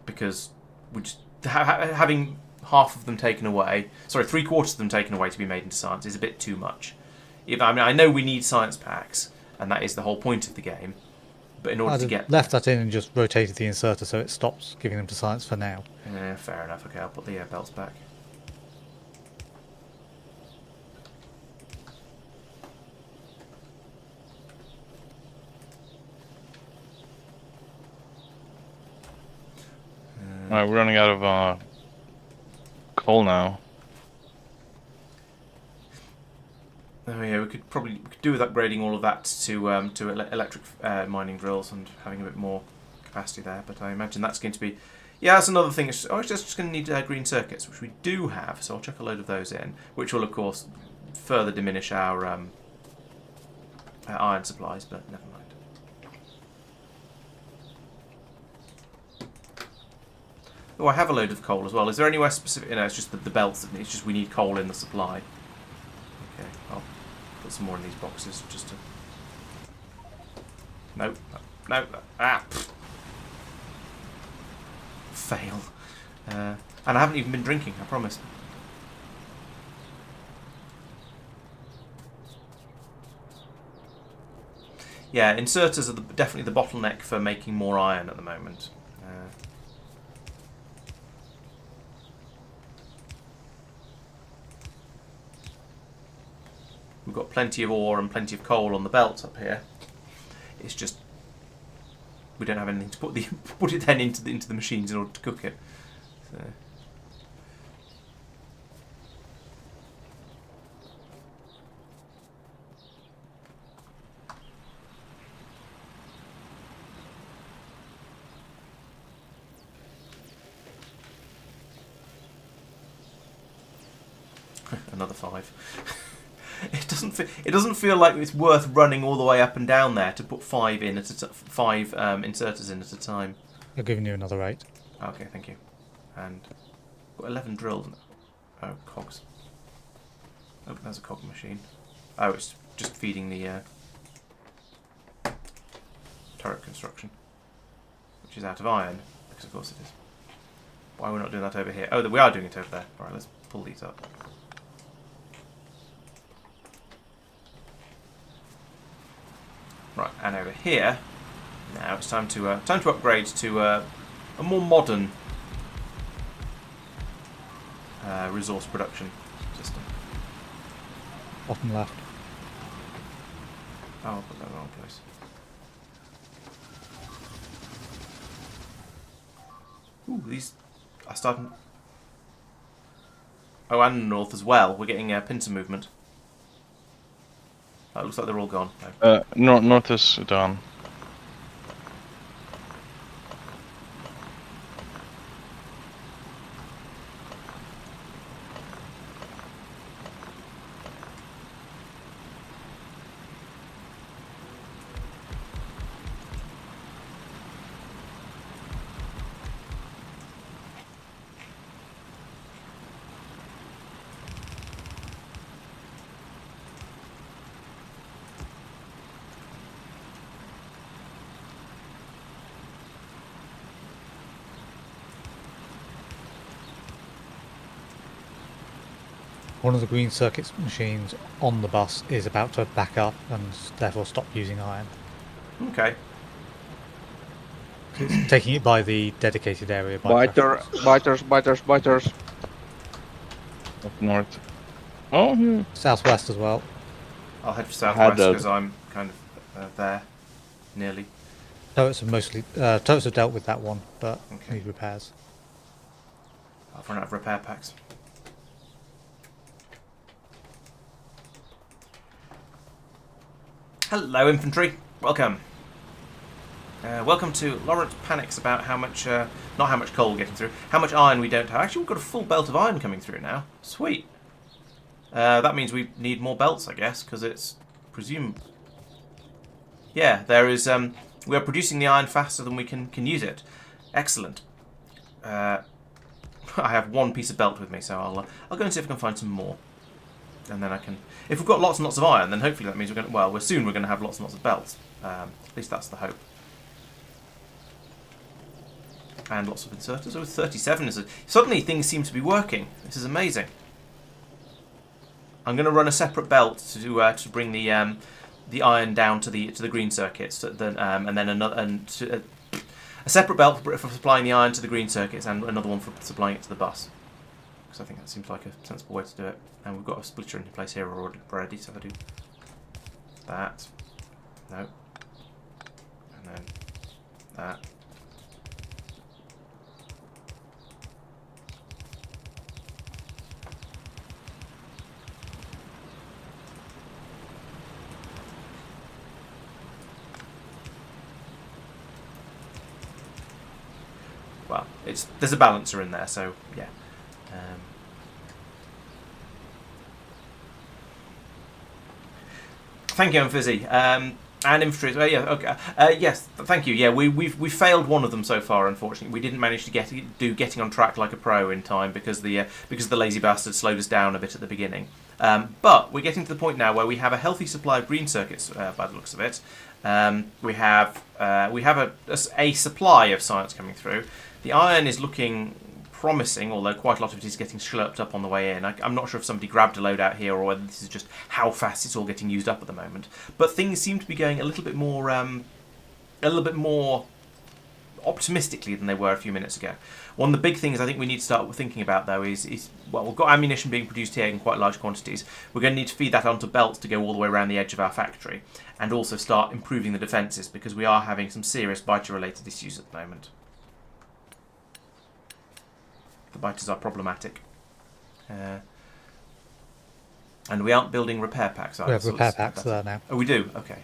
Because we just having half of them taken away, sorry, 3/4 of them taken away to be made into science is a bit too much. I mean, I know we need science packs, and that is the whole point of the game. But in order to get left that in and just rotated the inserter so it stops giving them to science for now. Yeah, fair enough. Okay, I'll put the belts back. Alright, we're running out of coal now. Oh yeah, we could do with upgrading all of that to electric mining drills and having a bit more capacity there. But I imagine that's going to be, yeah, that's another thing. It's just going to need green circuits, which we do have. So I'll chuck a load of those in, which will of course further diminish our iron supplies. But never mind. Oh, I have a load of coal as well. Is there anywhere specific? No, it's just the belts. It's just we need coal in the supply. Okay, I'll put some more in these boxes just to. No, no, pfft. Fail. And I haven't even been drinking. I promise. Yeah, inserters are definitely the bottleneck for making more iron at the moment. We've got plenty of ore and plenty of coal on the belt up here. It's just we don't have anything to put it then into the machines in order to cook it. So. Another 5. It doesn't feel like it's worth running all the way up and down there to put 5 in at five inserters in at a time. I've given you another 8. Okay, thank you. And got 11 drilled. Oh, cogs. Oh, there's a cog machine. Oh, it's just feeding the turret construction, which is out of iron, because of course it is. Why are we not doing that over here? Oh, we are doing it over there. All right, let's pull these up. Right, and over here, now it's time to upgrade to a more modern resource production system. Bottom left. Oh, I put that in the wrong place. Ooh, these are starting. Oh, and north as well. We're getting pincer movement. Oh, it looks like they're all gone. No. North is done. One of the green circuits machines on the bus is about to back up and therefore stop using iron. Okay. It's taking it by the dedicated area. Biters. Up north. Oh, Southwest as well. I'll head for southwest because I'm kind of there, nearly. Turrets have dealt with that one, but need repairs. I've run out of repair packs. Hello, infantry. Welcome. Welcome to Laurence panics about how much, not how much coal we're getting through, how much iron we don't have. Actually, we've got a full belt of iron coming through now. Sweet. That means we need more belts, I guess, because it's presumed. Yeah, there is. We are producing the iron faster than we can use it. Excellent. I have one piece of belt with me, so I'll go and see if I can find some more. And then I can. If we've got lots and lots of iron, then hopefully that means we're going to. Well, we're going to have lots and lots of belts. At least that's the hope. And lots of inserters. Oh, 37 is suddenly things seem to be working. This is amazing. I'm going to run a separate belt to bring the iron down to the green circuits, and then a separate belt for supplying the iron to the green circuits, and another one for supplying it to the bus. Because I think that seems like a sensible way to do it. And we've got a splitter in place here already, so if I do that, no, and then that. Well, there's a balancer in there, so yeah. Thank you, Fizzy. And infantry. Oh yeah, okay. Yes, thank you. Yeah, we failed one of them so far. Unfortunately, we didn't manage to getting on track like a pro in time because the lazy bastard slowed us down a bit at the beginning. But we're getting to the point now where we have a healthy supply of green circuits by the looks of it. We have a supply of science coming through. The iron is looking promising, although quite a lot of it is getting slurped up on the way in. I'm not sure if somebody grabbed a load out here or whether this is just how fast it's all getting used up at the moment. But things seem to be going a little bit more optimistically than they were a few minutes ago. One of the big things I think we need to start thinking about, though, is well, we've got ammunition being produced here in quite large quantities. We're going to need to feed that onto belts to go all the way around the edge of our factory, and also start improving the defences, because we are having some serious biter-related issues at the moment. The biters are problematic. And we aren't building repair packs, We have repair packs there now. Oh, we do? Okay.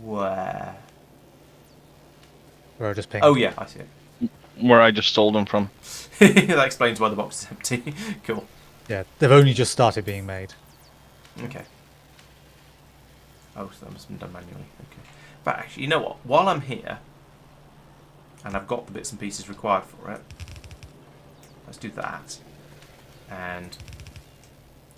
Where? Where I just pinged. Oh, yeah, I see it. Where I just stole them from. That explains why the box is empty. Cool. Yeah, they've only just started being made. Okay. Oh, so that must have been done manually. Okay. But actually, you know what? While I'm here, and I've got the bits and pieces required for it, let's do that. And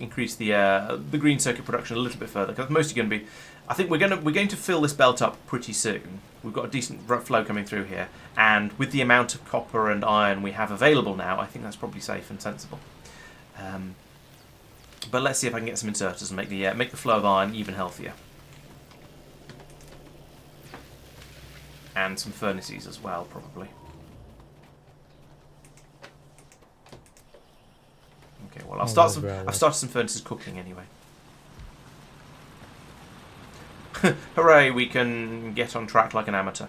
increase the green circuit production a little bit further, because mostly going to be, I think we're going to fill this belt up pretty soon. We've got a decent flow coming through here, and with the amount of copper and iron we have available now, I think that's probably safe and sensible. But let's see if I can get some inserters and make the flow of iron even healthier, and some furnaces as well, probably. Okay, well I've started some furnaces cooking anyway. Hooray, we can get on track like an amateur.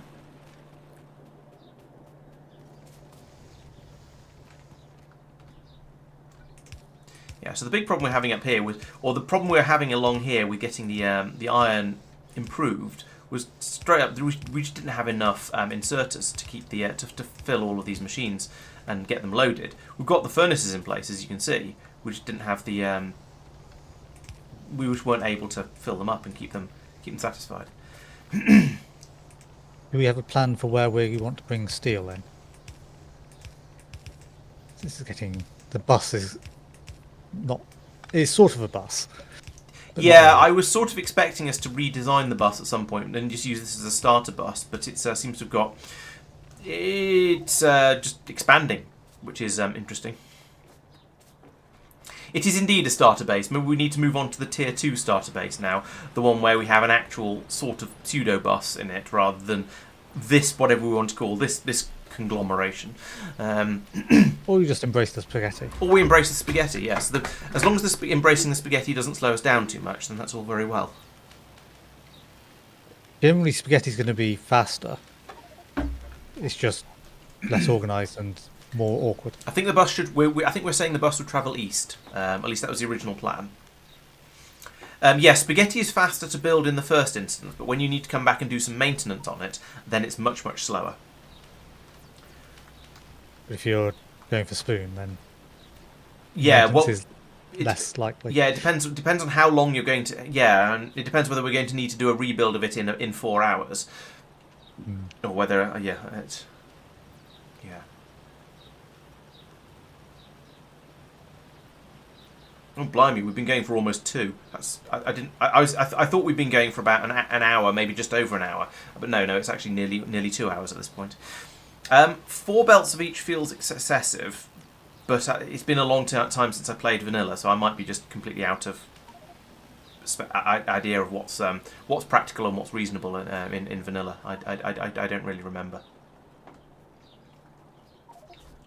Yeah, so the big problem we're having up here the problem we're having along here with getting the iron improved was straight up we just didn't have enough inserters to keep to fill all of these machines and get them loaded. We've got the furnaces in place, as you can see. We just didn't have we just weren't able to fill them up and keep them satisfied. Do we have a plan for where we want to bring steel in? This is getting... The bus is not... It's sort of a bus. Yeah, really. I was sort of expecting us to redesign the bus at some point and just use this as a starter bus, but it seems to have got... It's just expanding, which is interesting. It is indeed a starter base. Maybe we need to move on to the tier 2 starter base now, the one where we have an actual sort of pseudo bus in it, rather than this, whatever we want to call this conglomeration. Or you just embrace the spaghetti. Or we embrace the spaghetti, yes. As long as embracing the spaghetti doesn't slow us down too much, then that's all very well. Generally, spaghetti's going to be faster. It's just less organised and more awkward. I think the bus should. I think we're saying the bus would travel east. At least that was the original plan. Yes, spaghetti is faster to build in the first instance, but when you need to come back and do some maintenance on it, then it's much slower. If you're going for spoon, then yeah, well, is less likely. Yeah, it depends on how long you're going to. Yeah, and it depends whether we're going to need to do a rebuild of it in 4 hours, or whether it's. Yeah. Oh blimey, we've been going for almost 2. I thought we'd been going for about an hour, maybe just over an hour, but no, it's actually nearly 2 hours at this point. 4 belts of each feels excessive, but it's been a long time since I played vanilla, so I might be just completely out of idea of what's practical and what's reasonable in vanilla. I don't really remember.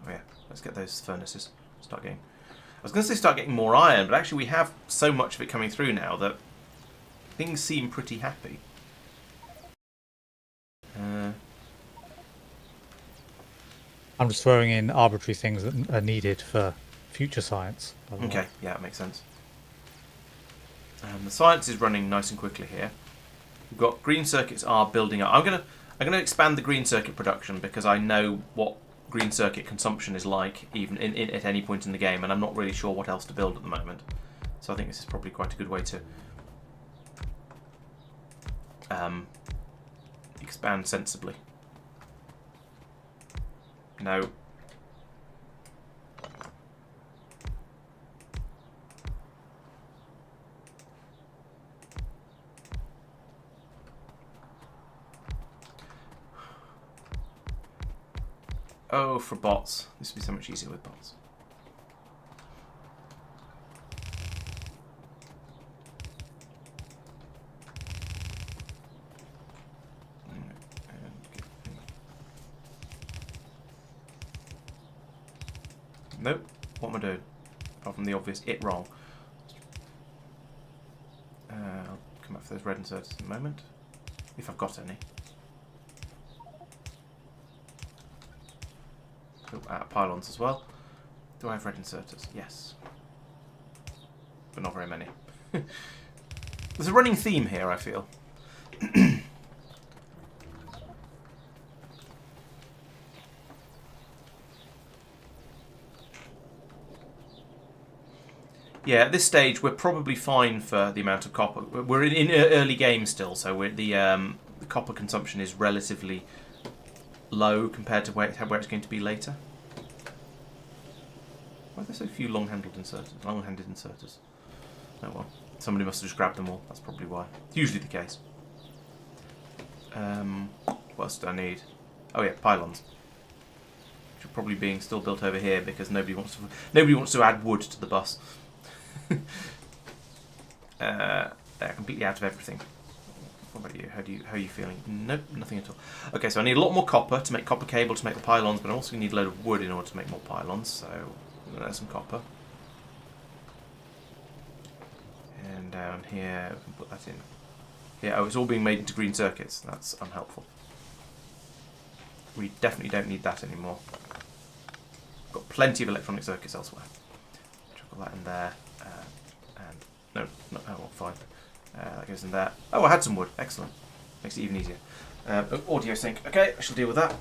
Oh yeah, let's get those furnaces. Start getting. I was going to say start getting more iron, but actually we have so much of it coming through now that things seem pretty happy. I'm just throwing in arbitrary things that are needed for future science. Okay, yeah, that makes sense. The science is running nice and quickly here. We've got green circuits are building up. I'm gonna expand the green circuit production because I know what green circuit consumption is like even at any point in the game, and I'm not really sure what else to build at the moment. So I think this is probably quite a good way to expand sensibly. No. Oh, for bots. This would be so much easier with bots. Nope. What am I doing? Apart from the obvious it wrong. I'll come back for those red inserts in a moment. If I've got any. Oh, pylons as well. Do I have red inserters? Yes. But not very many. There's a running theme here, I feel. Yeah, at this stage we're probably fine for the amount of copper. We're in early game still, so the copper consumption is relatively low compared to where it's going to be later. Why are there so few long-handed inserters? Oh well, somebody must have just grabbed them all. That's probably why. It's usually the case. What else do I need? Oh yeah, pylons. Which are probably being still built over here because nobody wants to add wood to the bus. They're completely out of everything. What about you? How are you feeling? Nope, nothing at all. Okay, so I need a lot more copper to make copper cable to make the pylons, but I also need a load of wood in order to make more pylons. So there's some copper. And down here, we can put that in. Yeah, oh, it's all being made into green circuits. That's unhelpful. We definitely don't need that anymore. Got plenty of electronic circuits elsewhere. Chuckle that in there. And no, oh, well, fine. That goes in there. Oh, I had some wood. Excellent. Makes it even easier. Audio sync. Okay, I shall deal with that.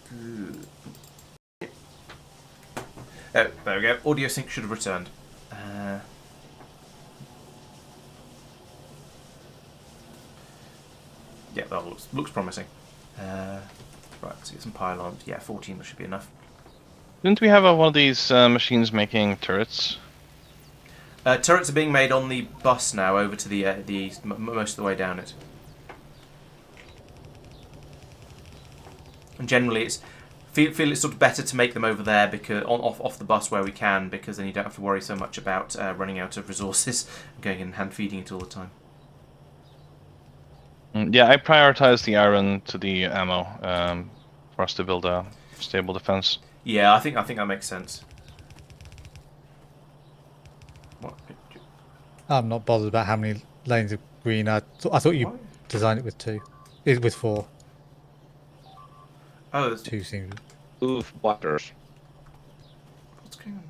Good. Oh, there we go. Audio sync should have returned. Yeah, that looks promising. Right, let's get some pylons. Yeah, 14 should be enough. Didn't we have one of these machines making turrets? Turrets are being made on the bus now over to the east, most of the way down it. And generally, feel it's sort of better to make them over there because off the bus where we can, because then you don't have to worry so much about running out of resources and going and hand feeding it all the time. Yeah, I prioritize the iron to the ammo for us to build a stable defense. Yeah, I think that makes sense. What? I'm not bothered about how many lanes of green. I thought you designed it with 2. With 4. Oh, there's 2 seems. Oof, butters. What's going on?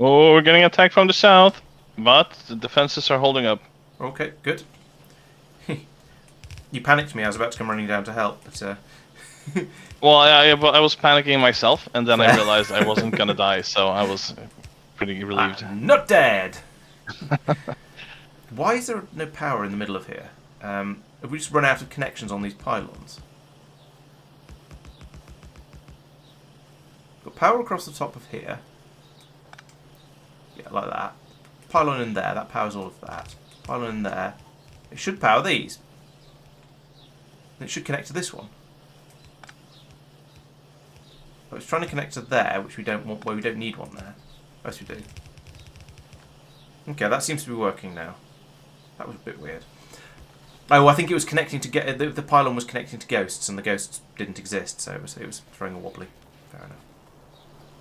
Oh, we're getting attacked from the south, but the defenses are holding up. Okay, good. You panicked me. I was about to come running down to help, but. Well, I was panicking myself, and then I realized I wasn't gonna die, so I was pretty relieved. I'm not dead. Why is there no power in the middle of here? Have we just run out of connections on these pylons? power across the top of here. Yeah, like that. Pylon in there, that powers all of that. Pylon in there. It should power these. And it should connect to this one. But it's trying to connect to there, which we don't want, well, we don't need one there. Yes, we do. Okay, that seems to be working now. That was a bit weird. Oh, I think it was connecting to get the pylon was connecting to ghosts, and the ghosts didn't exist, so it was throwing a wobbly. Fair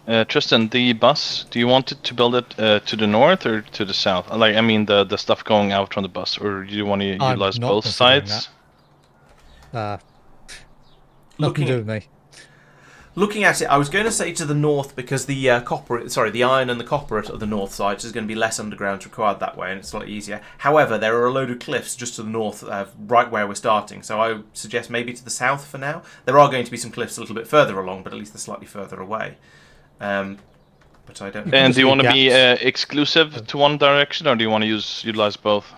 enough. Tristan, the bus. Do you want to build it to the north or to the south? Like, I mean, the stuff going out from the bus, or do you want to utilize not both considering sides? Nothing to do with me. Looking at it, I was going to say to the north because the the iron and the copper at the north side is going to be less underground required that way, and it's slightly easier. However, there are a load of cliffs just to the north, right where we're starting. So I suggest maybe to the south for now. There are going to be some cliffs a little bit further along, but at least they're slightly further away. But I don't. And do you want to be exclusive to one direction, or do you want to utilize both?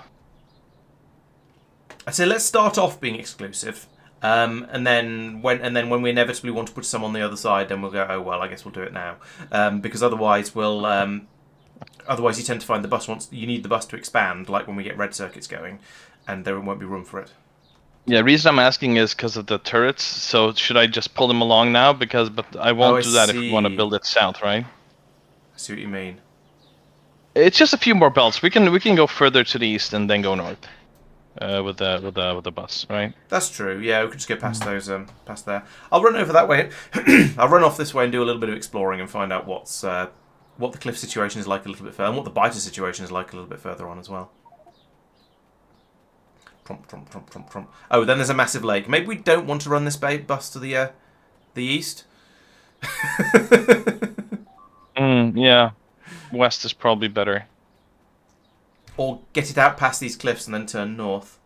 I say let's start off being exclusive. And then when we inevitably want to put some on the other side, then we'll go, oh well, I guess we'll do it now, because otherwise otherwise you tend to find the bus you need the bus to expand, like when we get red circuits going, and there won't be room for it. Yeah, the reason I'm asking is because of the turrets. So should I just pull them along now? But I won't do that if we want to build it south, right? I see what you mean. It's just a few more belts. We can go further to the east and then go north. With the bus, right? That's true. Yeah, we could just go past those, past there. I'll run over that way. I'll run off this way and do a little bit of exploring and find out what the cliff situation is like a little bit further, and what the biter situation is like a little bit further on as well. Trump, trump, trump, trump, trump. Oh, then there's a massive lake. Maybe we don't want to run this bus to the east. Yeah, west is probably better. Or get it out past these cliffs and then turn north.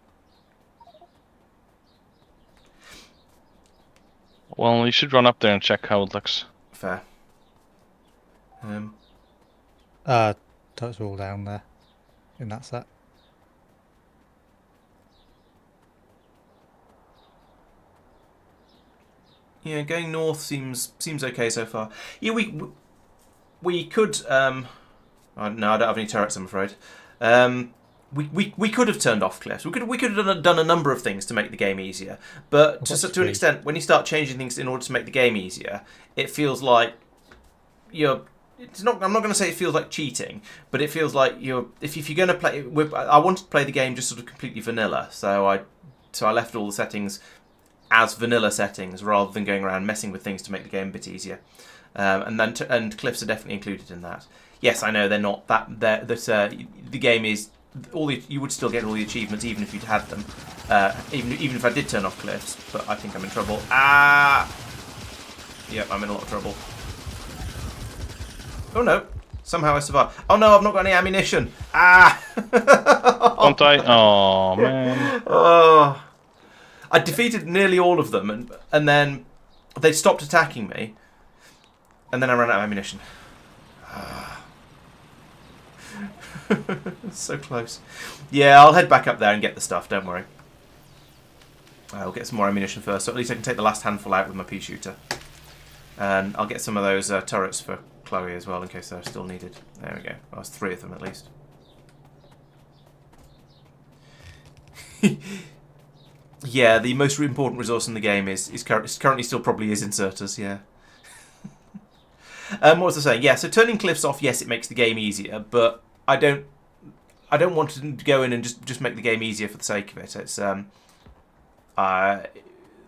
Well, you should run up there and check how it looks. Fair. Those are all down there in that set. Yeah, going north seems okay so far. Yeah, we could. No, I don't have any turrets, I'm afraid. We could have turned off cliffs. We could have done a number of things to make the game easier. But to an extent, when you start changing things in order to make the game easier, it feels like it's not. I'm not going to say it feels like cheating, but it feels like if you're going to play. I wanted to play the game just sort of completely vanilla, so I left all the settings as vanilla settings rather than going around messing with things to make the game a bit easier. And cliffs are definitely included in that. Yes, I know they're not that. The game is you would still get all the achievements even if you'd had them. Even if I did turn off cliffs, but I think I'm in trouble. Yep, I'm in a lot of trouble. Oh no! Somehow I survived. Oh no, I've not got any ammunition. Don't I? Oh man. Oh. I defeated nearly all of them, and then they stopped attacking me, and then I ran out of ammunition. So close. Yeah, I'll head back up there and get the stuff, don't worry. I'll get some more ammunition first, so at least I can take the last handful out with my pea shooter. And I'll get some of those turrets for Chloe as well, in case they're still needed. There we go. Well, that's 3 of them at least. Yeah, the most important resource in the game is currently still probably is inserters, yeah. What was I saying? Yeah, so turning cliffs off, yes, it makes the game easier, but I don't want to go in and just make the game easier for the sake of it. It's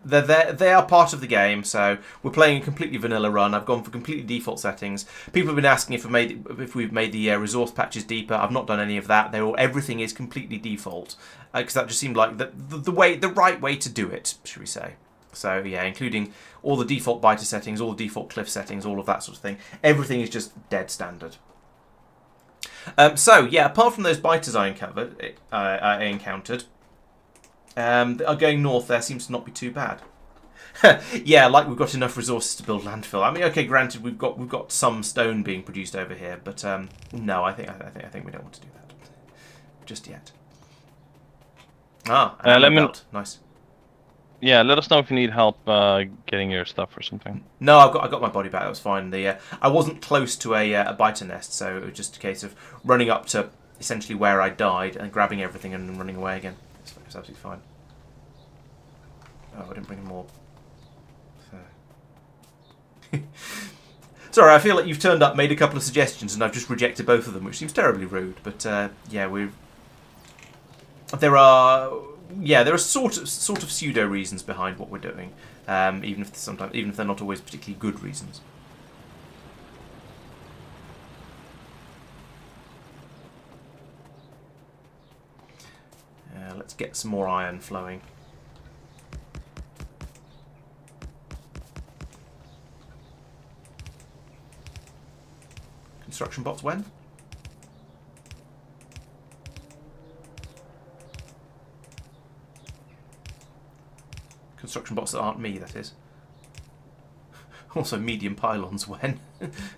they are part of the game, so we're playing a completely vanilla run. I've gone for completely default settings. People have been asking if we've made the resource patches deeper. I've not done any of that. Everything is completely default because that just seemed like the right way to do it, should we say? So yeah, including all the default biter settings, all the default cliff settings, all of that sort of thing. Everything is just dead standard. So yeah, apart from those biters I encountered, going north there seems to not be too bad. Yeah, like we've got enough resources to build landfill. I mean, okay, granted we've got some stone being produced over here, but no, I think we don't want to do that just yet. Let me belt. Nice. Yeah, let us know if you need help getting your stuff or something. No, I got my body back. That was fine. I wasn't close to a biter nest, so it was just a case of running up to essentially where I died and grabbing everything and then running away again. It's absolutely fine. Oh, I didn't bring more. So. Sorry, I feel like you've turned up, made a couple of suggestions, and I've just rejected both of them, which seems terribly rude. But yeah, there are sort of pseudo reasons behind what we're doing, even if they're not always particularly good reasons. Let's get some more iron flowing. Construction bots when? Construction bots that aren't me, that is. Also medium pylons when?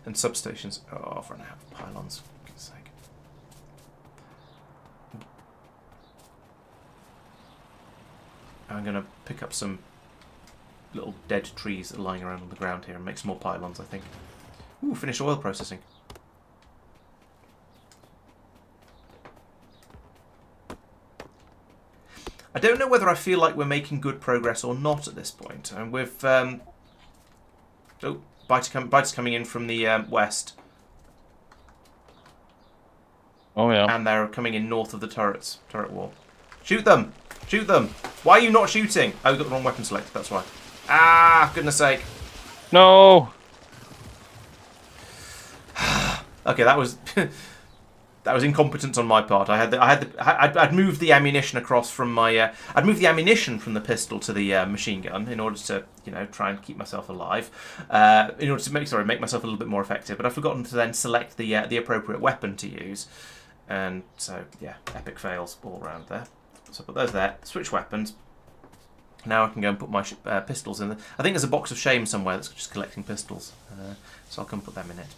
And substations. Oh, for an hour of pylons. For goodness sake. I'm going to pick up some little dead trees that are lying around on the ground here and make some more pylons, I think. Ooh, finish oil processing. I don't know whether I feel like we're making good progress or not at this point. And we've... oh, biters coming in from the west. Oh, yeah. And they're coming in north of the turret wall. Shoot them! Shoot them! Why are you not shooting? Oh, you got the wrong weapon selected, that's why. Ah, goodness sake. No! Okay, that was... That was incompetence on my part. I'd moved the ammunition across from my. I'd moved the ammunition from the pistol to the machine gun in order to, try and keep myself alive, in order to make myself a little bit more effective. But I've forgotten to then select the appropriate weapon to use, and so yeah, epic fails all around there. So I put those there. Switch weapons. Now I can go and put my pistols in there. I think there's a box of shame somewhere that's just collecting pistols, so I'll come put them in it,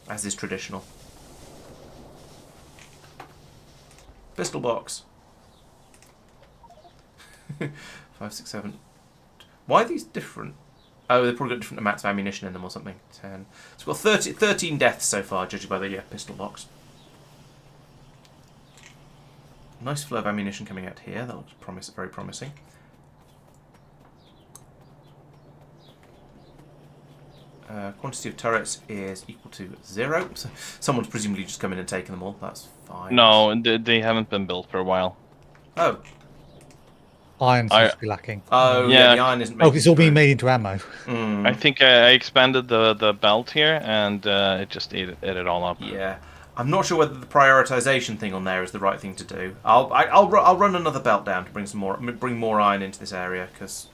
as is traditional. Pistol box. 5, 6, 7. Why are these different? Oh, they've probably got different amounts of ammunition in them or something. 10. So we've got 13 deaths so far, judging by the pistol box. Nice flow of ammunition coming out here. That looks very promising. Quantity of turrets is equal to 0. So someone's presumably just come in and taken them all. That's fine. No, they haven't been built for a while. Oh. Iron seems to be lacking. Oh, yeah, the iron isn't making it's all being made into ammo. I think I expanded the belt here, and it just ate it all up. Yeah. I'm not sure whether the prioritization thing on there is the right thing to do. I'll run another belt down to bring more iron into this area, because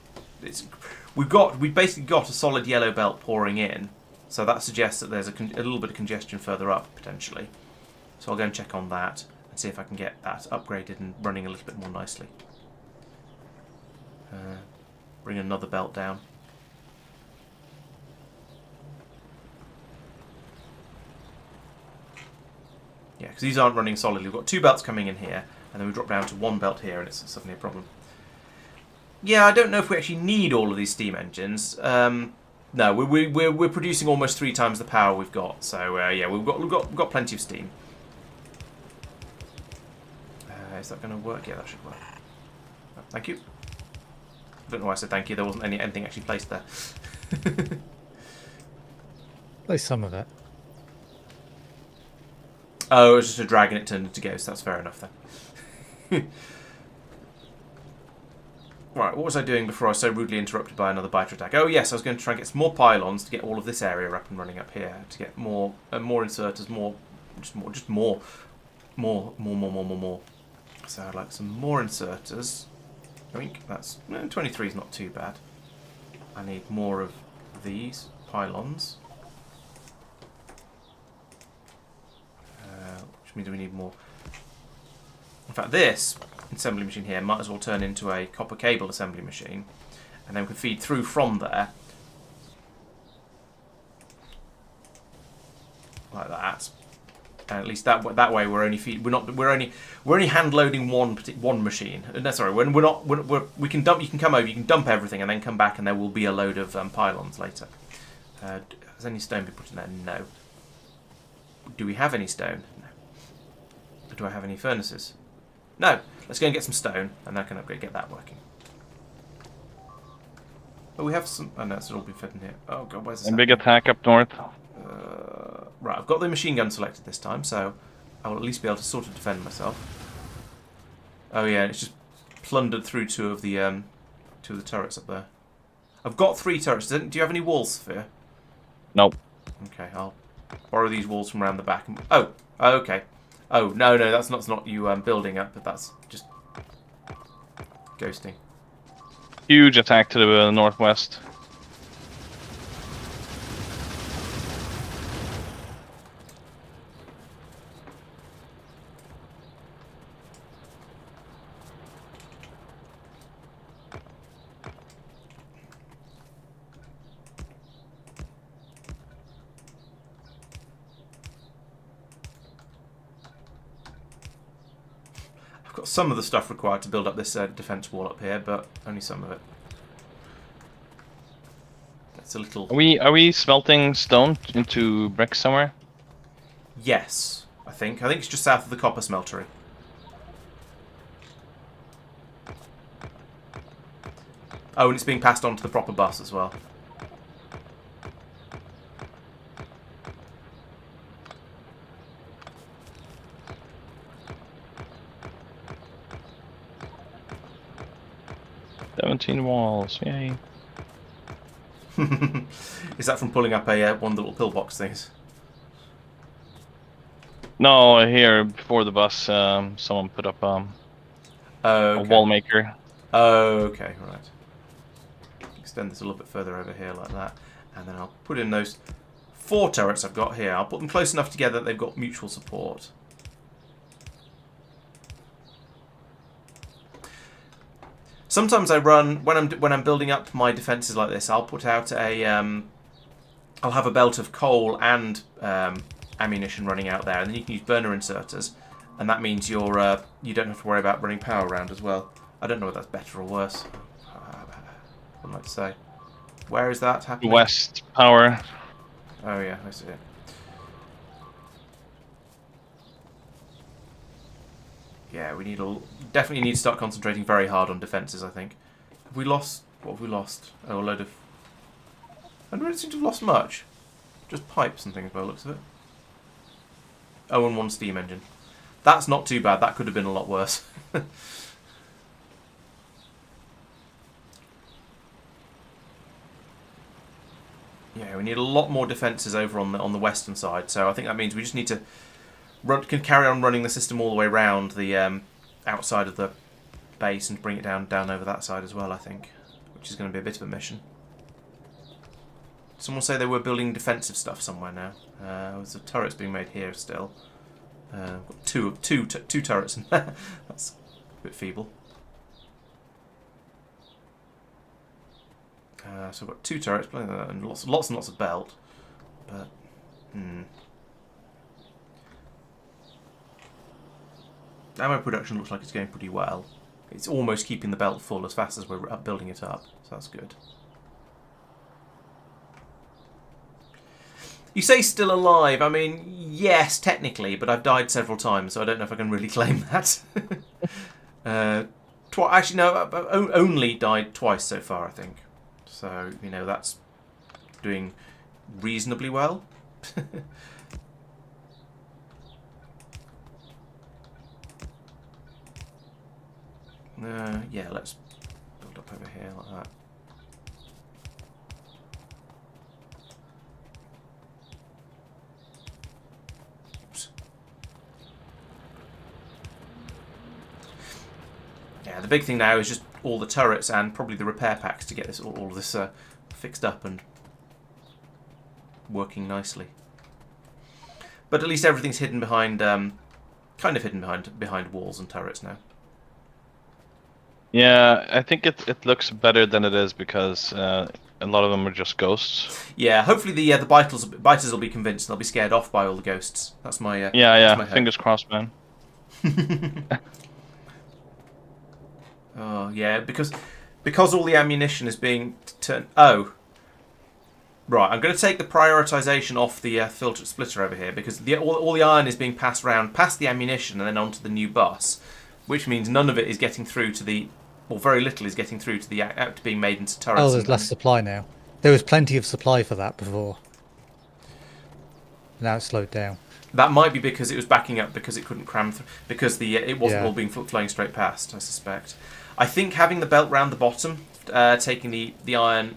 we've basically got a solid yellow belt pouring in, so that suggests that there's a little bit of congestion further up potentially. So I'll go and check on that and see if I can get that upgraded and running a little bit more nicely. Bring another belt down. Yeah, because these aren't running solidly. We've got 2 belts coming in here, and then we drop down to 1 belt here, and it's suddenly a problem. Yeah, I don't know if we actually need all of these steam engines. No, we're producing almost 3 times the power we've got. So yeah, we've got plenty of steam. Is that going to work? Yeah, that should work. Oh, thank you. I don't know why I said thank you. There wasn't anything actually placed there. Place some of it. Oh, it was just a dragon. It turned into ghost. That's fair enough then. Right, what was I doing before I was so rudely interrupted by another biter attack? Oh yes, I was going to try and get some more pylons to get all of this area up and running up here, to get more inserters, more. So I'd like some more inserters. I think that's 23 is not too bad. I need more of these pylons, which means we need more. In fact, this assembly machine here might as well turn into a copper cable assembly machine, and then we can feed through from there like that, At least that way we're only hand loading one machine. No, sorry, we can dump. You can come over. You can dump everything and then come back, and there will be a load of pylons later. Has any stone been put in there? No. Do we have any stone? No. Do I have any furnaces? No. Let's go and get some stone, and I can get that working. Oh, we have some. Oh no, it's all been fed in here. Oh god, where's this? A big attack up north. Right, I've got the machine gun selected this time, so I will at least be able to sort of defend myself. Oh yeah, it's just plundered through two of the turrets up there. I've got 3 turrets. Do you have any walls, Safir? Nope. Okay, I'll borrow these walls from around the back. Oh, okay. Oh no, that's not you building up, but that's just ghosting. Huge attack to the northwest. I've got some of the stuff required to build up this defense wall up here, but only some of it. That's a little... Are we smelting stone into bricks somewhere? Yes, I think. I think it's just south of the copper smeltery. Oh, and it's being passed on to the proper bus as well. Walls, yay. Is that from pulling up a one of the little pillbox things? No, here before the bus, someone put up Okay. a wall maker. Okay, right. Extend this a little bit further over here like that, and then I'll put in those 4 turrets I've got here. I'll put them close enough together that they've got mutual support. Sometimes I run when I'm building up my defenses like this. I'll put out a I'll have a belt of coal and ammunition running out there, and then you can use burner inserters, and that means you don't have to worry about running power around as well. I don't know whether that's better or worse. I'd like to say. Where is that happening? West power. Oh yeah, I see it. Yeah, we definitely need to start concentrating very hard on defences, I think. Have we lost... What have we lost? Oh, a load of... I don't really seem to have lost much. Just pipes and things by the looks of it. Oh, and 1 steam engine. That's not too bad. That could have been a lot worse. Yeah, we need a lot more defences over on the western side, so I think that means we just need to... can carry on running the system all the way around the outside of the base and bring it down over that side as well, I think, which is going to be a bit of a mission. Someone say they were building defensive stuff somewhere now. There's a turrets being made here still. Got two turrets in there. That's a bit feeble. So I've got 2 turrets and lots and lots of belt, but ammo production looks like it's going pretty well. It's almost keeping the belt full as fast as we're building it up, so that's good. You say still alive. I mean, yes, technically, but I've died several times, so I don't know if I can really claim that. Actually, no, I've only died twice so far, I think. So, you know, that's doing reasonably well. Yeah, let's build up over here like that. Oops. Yeah, the big thing now is just all the turrets and probably the repair packs to get this all of this fixed up and working nicely. But at least everything's hidden behind, kind of hidden behind walls and turrets now. Yeah, I think it looks better than it is because a lot of them are just ghosts. Yeah, hopefully the biters will be convinced. They'll be scared off by all the ghosts. That's my Yeah. my hope. Fingers crossed, man. Oh yeah, because all the ammunition is being turned. Oh, right. I'm going to take the prioritization off the filter splitter over here because all the iron is being passed around past the ammunition and then onto the new bus, which means none of it is getting through to the, or very little is getting through to the to being made into turrets. Oh, there's less supply now. There was plenty of supply for that before. Now it's slowed down. That might be because it was backing up because it couldn't cram through, because it wasn't all being flowing straight past. I suspect. I think having the belt round the bottom, taking the iron,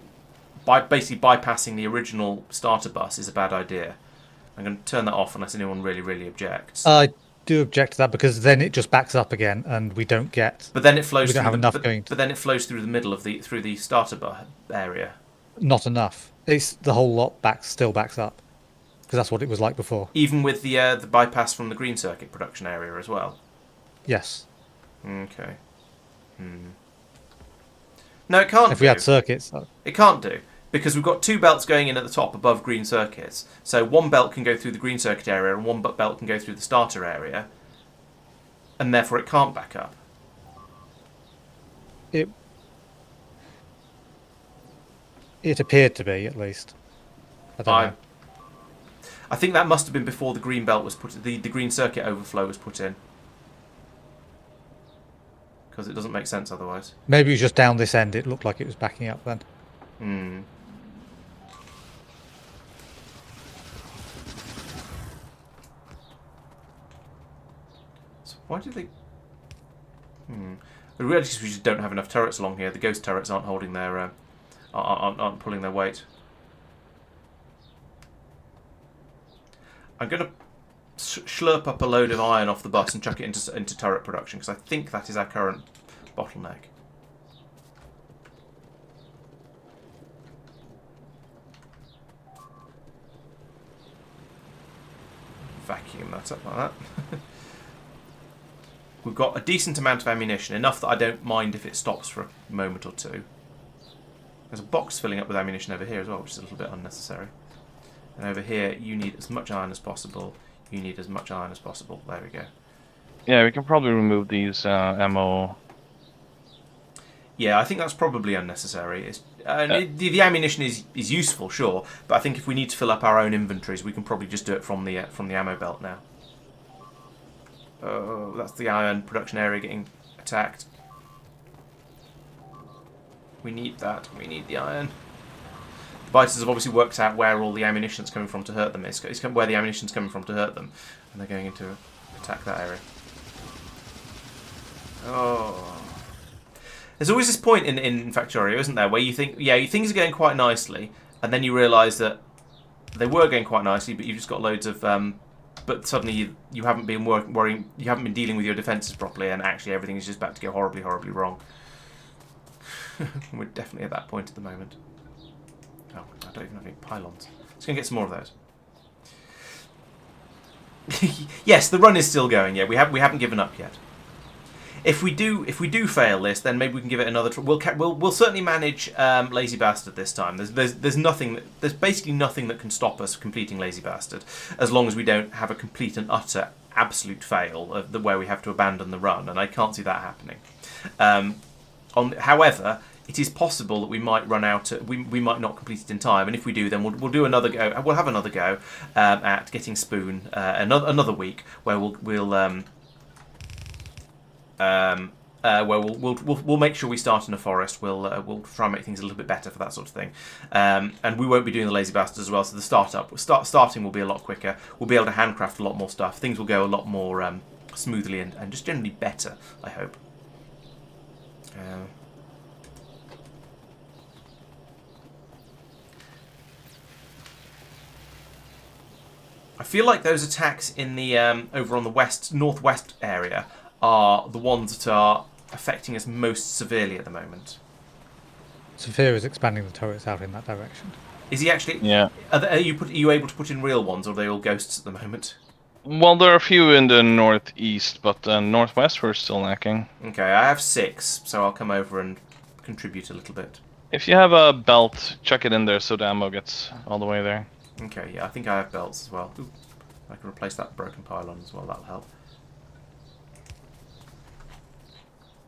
basically bypassing the original starter bus is a bad idea. I'm going to turn that off unless anyone really objects. I do object to that because then it just backs up again and we don't get. But then it flows. We don't have enough going. But then it flows through the middle of through the starter area. Not enough. It's the whole lot still backs up because that's what it was like before. Even with the bypass from the green circuit production area as well. Yes. Okay. No, it can't. If we had circuits, it can't do because we've got two belts going in at the top above green circuits. So one belt can go through the green circuit area and one belt can go through the starter area, and therefore it can't back up. It appeared to be, at least. I don't know. I think that must have been before the green belt was put. The green circuit overflow was put in. Because it doesn't make sense otherwise. Maybe it was just down this end. It looked like it was backing up then. So why do they? The reality is we just don't have enough turrets along here. The ghost turrets aren't holding their, aren't pulling their weight. I'm gonna slurp up a load of iron off the bus and chuck it into turret production because I think that is our current bottleneck. Vacuum that up like that. We've got a decent amount of ammunition, enough that I don't mind if it stops for a moment or two. There's a box filling up with ammunition over here as well, which is a little bit unnecessary. And over here, you need as much iron as possible. You need as much iron as possible. There we go. Yeah, we can probably remove these ammo. Yeah, I think that's probably unnecessary. The ammunition is useful, sure, but I think if we need to fill up our own inventories, we can probably just do it from the ammo belt now. Oh, that's the iron production area getting attacked. We need that. We need the iron. The biters have obviously worked out where all the ammunition's coming from to hurt them. It's where the ammunition's coming from to hurt them, and they're going into attack that area. Oh. There's always this point in Factorio, isn't there, where you think, yeah, things are going quite nicely, and then you realise that they were going quite nicely, but you've just got loads of, but suddenly you haven't been worrying, you haven't been dealing with your defences properly, and actually everything is just about to go horribly wrong. We're definitely at that point at the moment. Oh, I don't even have any pylons. Let's go and get some more of those. Yes, the run is still going. Yeah, we haven't given up yet. If we do fail this, then maybe we can give it another. We'll certainly manage Lazy Bastard this time. There's basically nothing that can stop us completing Lazy Bastard, as long as we don't have a complete and utter absolute fail of where we have to abandon the run, and I can't see that happening. However, it is possible that we might run out. We might not complete it in time, and if we do, then we'll do another go. We'll have another go at getting Spoon another week where we'll make sure we start in a forest. We'll try and make things a little bit better for that sort of thing, and we won't be doing the Lazy Bastard as well. So the starting will be a lot quicker. We'll be able to handcraft a lot more stuff. Things will go a lot more smoothly and just generally better, I hope. I feel like those attacks in the over on the northwest area are the ones that are affecting us most severely at the moment. Safir is expanding the turrets out in that direction. Is he actually? Yeah. Are you able to put in real ones, or are they all ghosts at the moment? Well, there are a few in the northeast, but northwest we're still lacking. Okay, I have 6, so I'll come over and contribute a little bit. If you have a belt, chuck it in there so the ammo gets all the way there. Okay, yeah, I think I have belts as well. Ooh, I can replace that broken pylon as well, that'll help.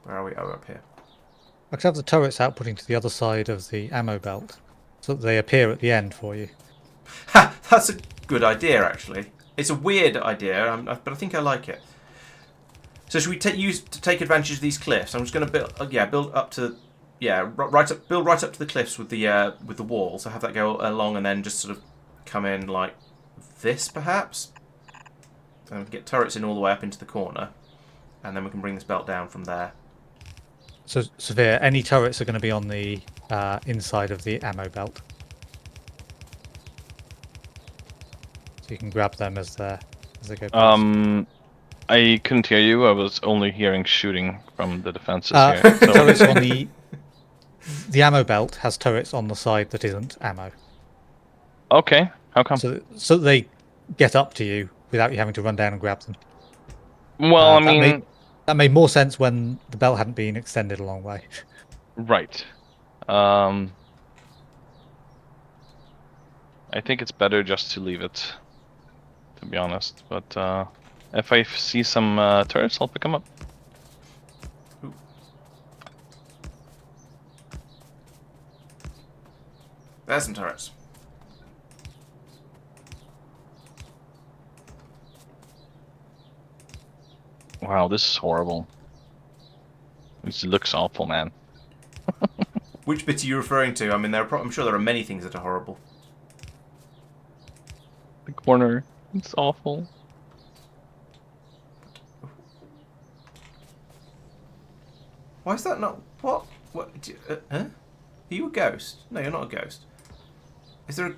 Where are we? Oh, up here. I could have the turrets outputting to the other side of the ammo belt, so that they appear at the end for you. Ha! That's a good idea, actually. It's a weird idea, but I think I like it. So should we take advantage of these cliffs? I'm just going to build, build up to, build right up to the cliffs with the wall. So have that go along and then just sort of come in like this, perhaps. And we can get turrets in all the way up into the corner, and then we can bring this belt down from there. So, Safir, any turrets are going to be on the inside of the ammo belt. So you can grab them as they go past. I couldn't hear you. I was only hearing shooting from the defenses here. So. Turrets on the ammo belt has turrets on the side that isn't ammo. Okay, how come? So they get up to you without you having to run down and grab them. Well, I mean... That made more sense when the belt hadn't been extended a long way. Right. I think it's better just to leave it, to be honest. But if I see some turrets, I'll pick them up. Ooh. There's some turrets. Wow, this is horrible. This looks awful, man. Which bit are you referring to? I mean, I'm sure there are many things that are horrible. The corner. It's awful. Why is that not... What? What? Huh? Are you a ghost? No, you're not a ghost. Is there a...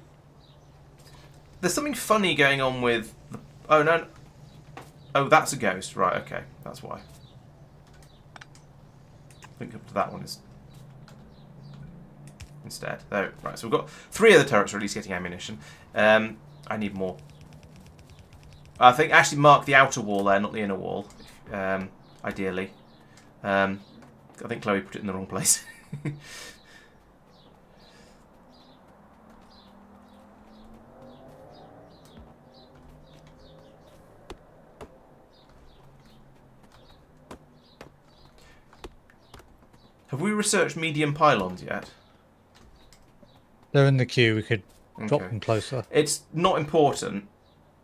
There's something funny going on with... Oh, no. Oh, that's a ghost. Right, okay. That's why. Link up to that one is... Instead. Oh, right, so we've got 3 of the turrets are at least getting ammunition. I need more. I think actually mark the outer wall there, not the inner wall. Ideally. I think Chloe put it in the wrong place. Have we researched medium pylons yet? They're in the queue. We could drop them closer. It's not important.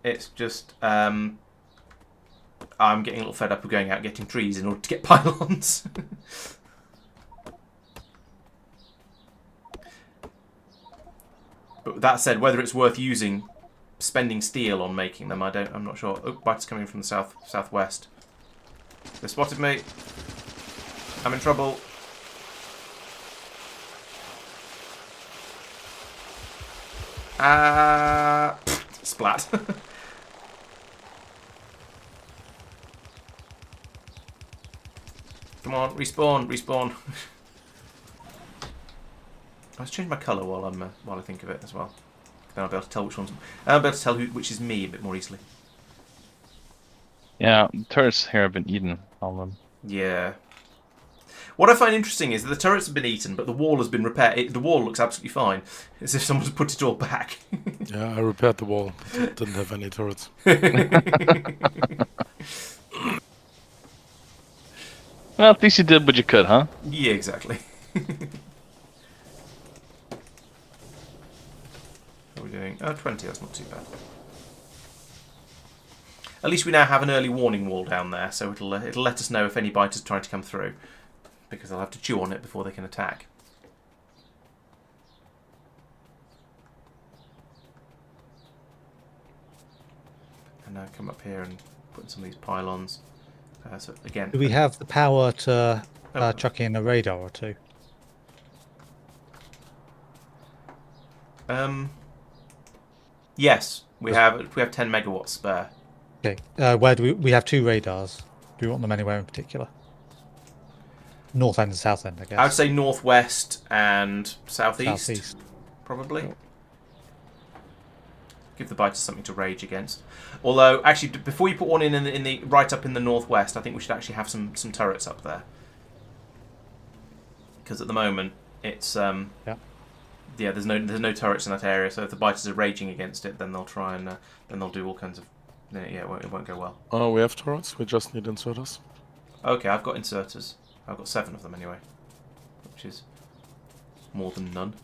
It's just I'm getting a little fed up of going out and getting trees in order to get pylons. But that said, whether it's worth spending steel on making them, I'm not sure. Oh, biters coming from the southwest. They spotted me. I'm in trouble. Splat. Come on, respawn. Let's change my colour while I think of it as well. Then I'll be able to tell which one's. I'll be able to tell which is me a bit more easily. Yeah, the turrets here have been eaten. All of them. Yeah. What I find interesting is that the turrets have been eaten, but the wall has been repaired. The wall looks absolutely fine, as if someone's put it all back. Yeah, I repaired the wall. It didn't have any turrets. Well, at least you did what you could, huh? Yeah, exactly. What are we doing? Oh, 20, that's not too bad. At least we now have an early warning wall down there, so it'll let us know if any biters try to come through, because they'll have to chew on it before they can attack. And now come up here and put in some of these pylons. So again, do we have the power to chuck in a radar or two? Yes, we have 10 megawatts spare. Okay. Where do we have 2 radars? Do we want them anywhere in particular? North end and south end, I guess. I would say northwest and southeast. Southeast. Probably. Cool. Give the biters something to rage against. Although, actually, before you put one in the right up in the northwest, I think we should actually have some turrets up there. Because at the moment, It's Yeah. yeah. There's no turrets in that area, so if the biters are raging against it, then they'll try and then they'll do all kinds of yeah. It won't go well. Oh, we have turrets. We just need inserters. Okay, I've got inserters. I've got 7 of them anyway, which is more than none.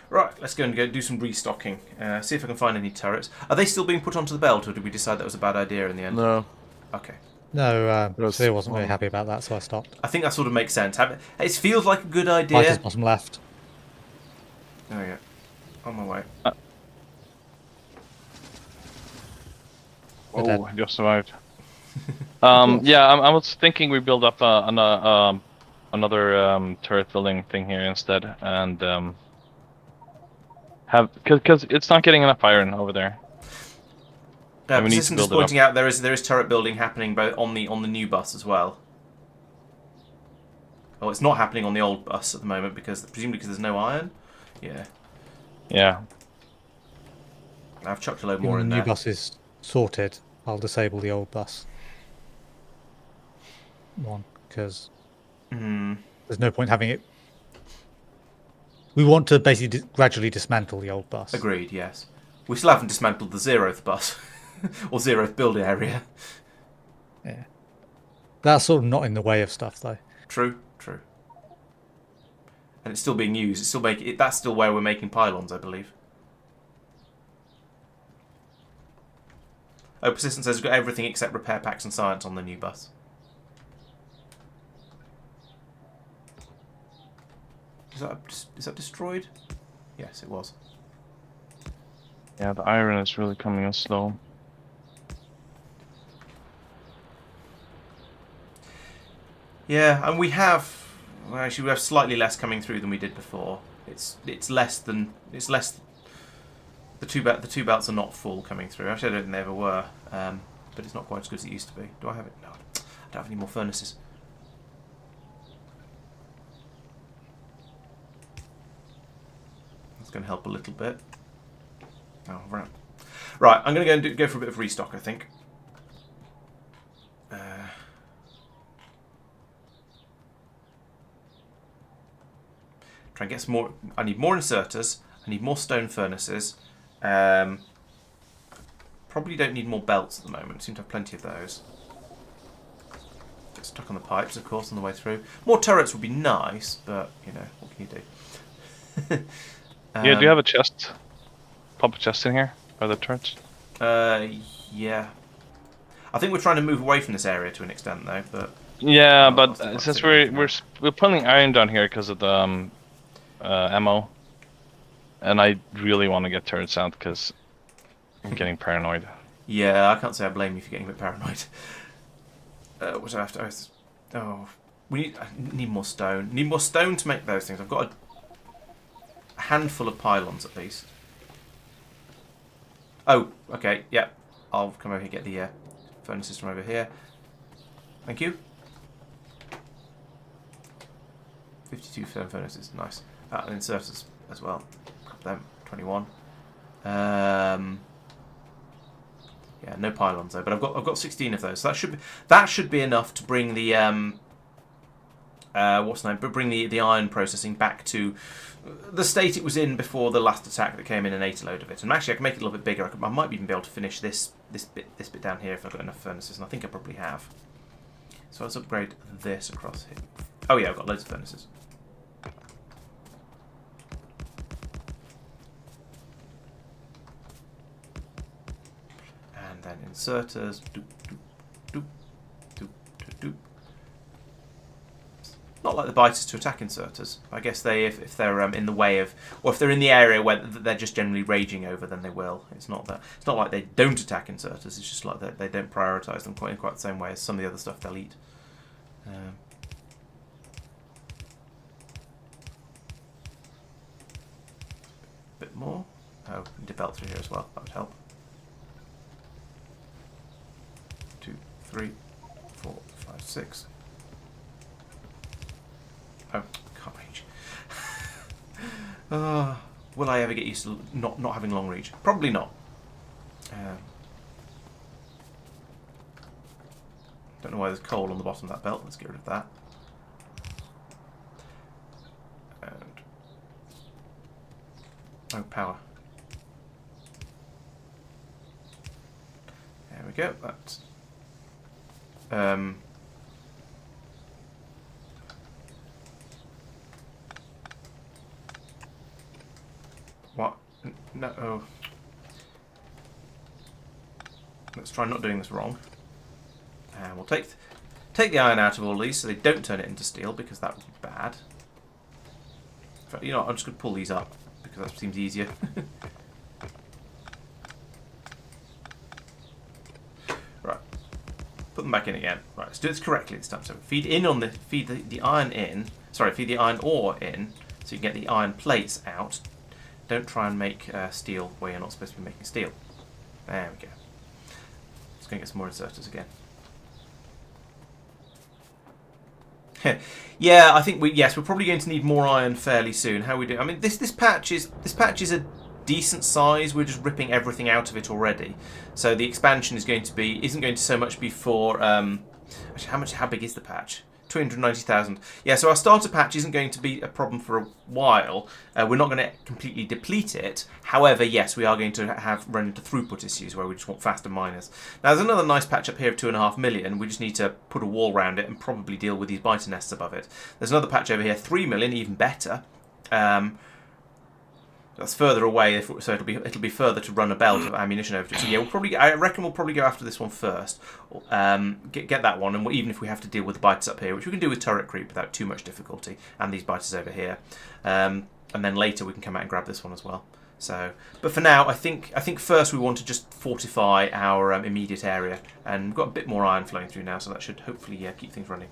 Right, let's go and do some restocking. See if I can find any turrets. Are they still being put onto the belt, or did we decide that was a bad idea in the end? No. Okay. No, There's Safir wasn't very one. happy about that, so I stopped. I think that sort of makes sense. It feels like a good idea. Biters bottom left. There we go. On my way. They're dead. Oh, just survived. Yeah, I was thinking we build up another turret building thing here instead, and have because it's not getting enough iron over there. And we need to Persistent is build it pointing out there is turret building happening both on the new bus as well. Oh, it's not happening on the old bus at the moment presumably because there's no iron. Yeah, Yeah. I've chucked a load When more the in new there. bus is sorted, I'll disable the old bus one, because there's no point having it. We want to basically gradually dismantle the old bus. Agreed. Yes, we still haven't dismantled the 0th bus or 0th build area. Yeah. That's sort of not in the way of stuff, though. True. And it's still being used. It's still that's still where we're making pylons, I believe. Oh, Persistent says we've got everything except repair packs and science on the new bus. Is that destroyed? Yes, it was. Yeah, the iron is really coming in slow. Yeah, and we have slightly less coming through than we did before. It's less. The two belts are not full coming through. Actually, I don't think they ever were, but it's not quite as good as it used to be. Do I have it? No, I don't have any more furnaces. That's going to help a little bit. Oh, right. Right, I'm going to go and go for a bit of restock, I think. Try and get some more. I need more inserters. I need more stone furnaces. Probably don't need more belts at the moment. Seem to have plenty of those. Get stuck on the pipes, of course, on the way through. More turrets would be nice, but you know, what can you do? Yeah, do you have a chest? Pop a chest in here by the turrets. Yeah. I think we're trying to move away from this area to an extent, though. But yeah, that's but not since serious, we're putting iron down here because of the ammo, and I really want to get turrets out because I'm getting paranoid. Yeah, I can't say I blame you for getting a bit paranoid. What do I have to? Oh, I need more stone. Need more stone to make those things. I've got a handful of pylons at least. Oh, okay, yeah. I'll come over here and get the furnaces from over here. Thank you. 52 furnaces, nice. And inserters as well. Grab them, 21. Yeah, no pylons though, but I've got 16 of those. So that should be enough to bring the bring the iron processing back to the state it was in before the last attack that came in and ate a load of it. And actually, I can make it a little bit bigger. I might even be able to finish this bit down here if I've got enough furnaces, and I think I probably have. So let's upgrade this across here. Oh yeah, I've got loads of furnaces. And then inserters. Doop, doop, doop, doop, doop. Not like the biters to attack inserters. I guess if they're in the way of, or if they're in the area where they're just generally raging over, then they will. It's not like they don't attack inserters. It's just like they don't prioritise them quite the same way as some of the other stuff they'll eat. Bit more. Oh, need a belt through here as well. That would help. 3, 4, 5, 6. Oh, can't reach. Will I ever get used to not having long reach? Probably not. Don't know why there's coal on the bottom of that belt. Let's get rid of that. And oh, power. There we go. That's what? No. Oh. Let's try not doing this wrong. And we'll take the iron out of all these so they don't turn it into steel, because that would be bad. In fact, you know what, I'm just going to pull these up because that seems easier. Right. Put them back in again. Right, let's do this correctly this time. So feed the iron in. Sorry, feed the iron ore in so you can get the iron plates out. Don't try and make steel where you're not supposed to be making steel. There we go. Just going to get some more inserters again. Yeah, I think we're probably going to need more iron fairly soon. How we do? I mean, this patch is a decent size. We're just ripping everything out of it already. So the expansion isn't going to so much be for actually how big is the patch? 290,000. Yeah, so our starter patch isn't going to be a problem for a while. We're not going to completely deplete it. However, yes, we are going to run into throughput issues where we just want faster miners. Now, there's another nice patch up here of 2.5 million. We just need to put a wall around it and probably deal with these biter nests above it. There's another patch over here, 3 million, even better. That's further away, so it'll be further to run a belt of ammunition over to it. So yeah, I reckon we'll probably go after this one first. Get that one, and even if we have to deal with the biters up here, which we can do with turret creep without too much difficulty, and these biters over here, and then later we can come out and grab this one as well. So, but for now, I think first we want to just fortify our immediate area, and we've got a bit more iron flowing through now, so that should hopefully keep things running.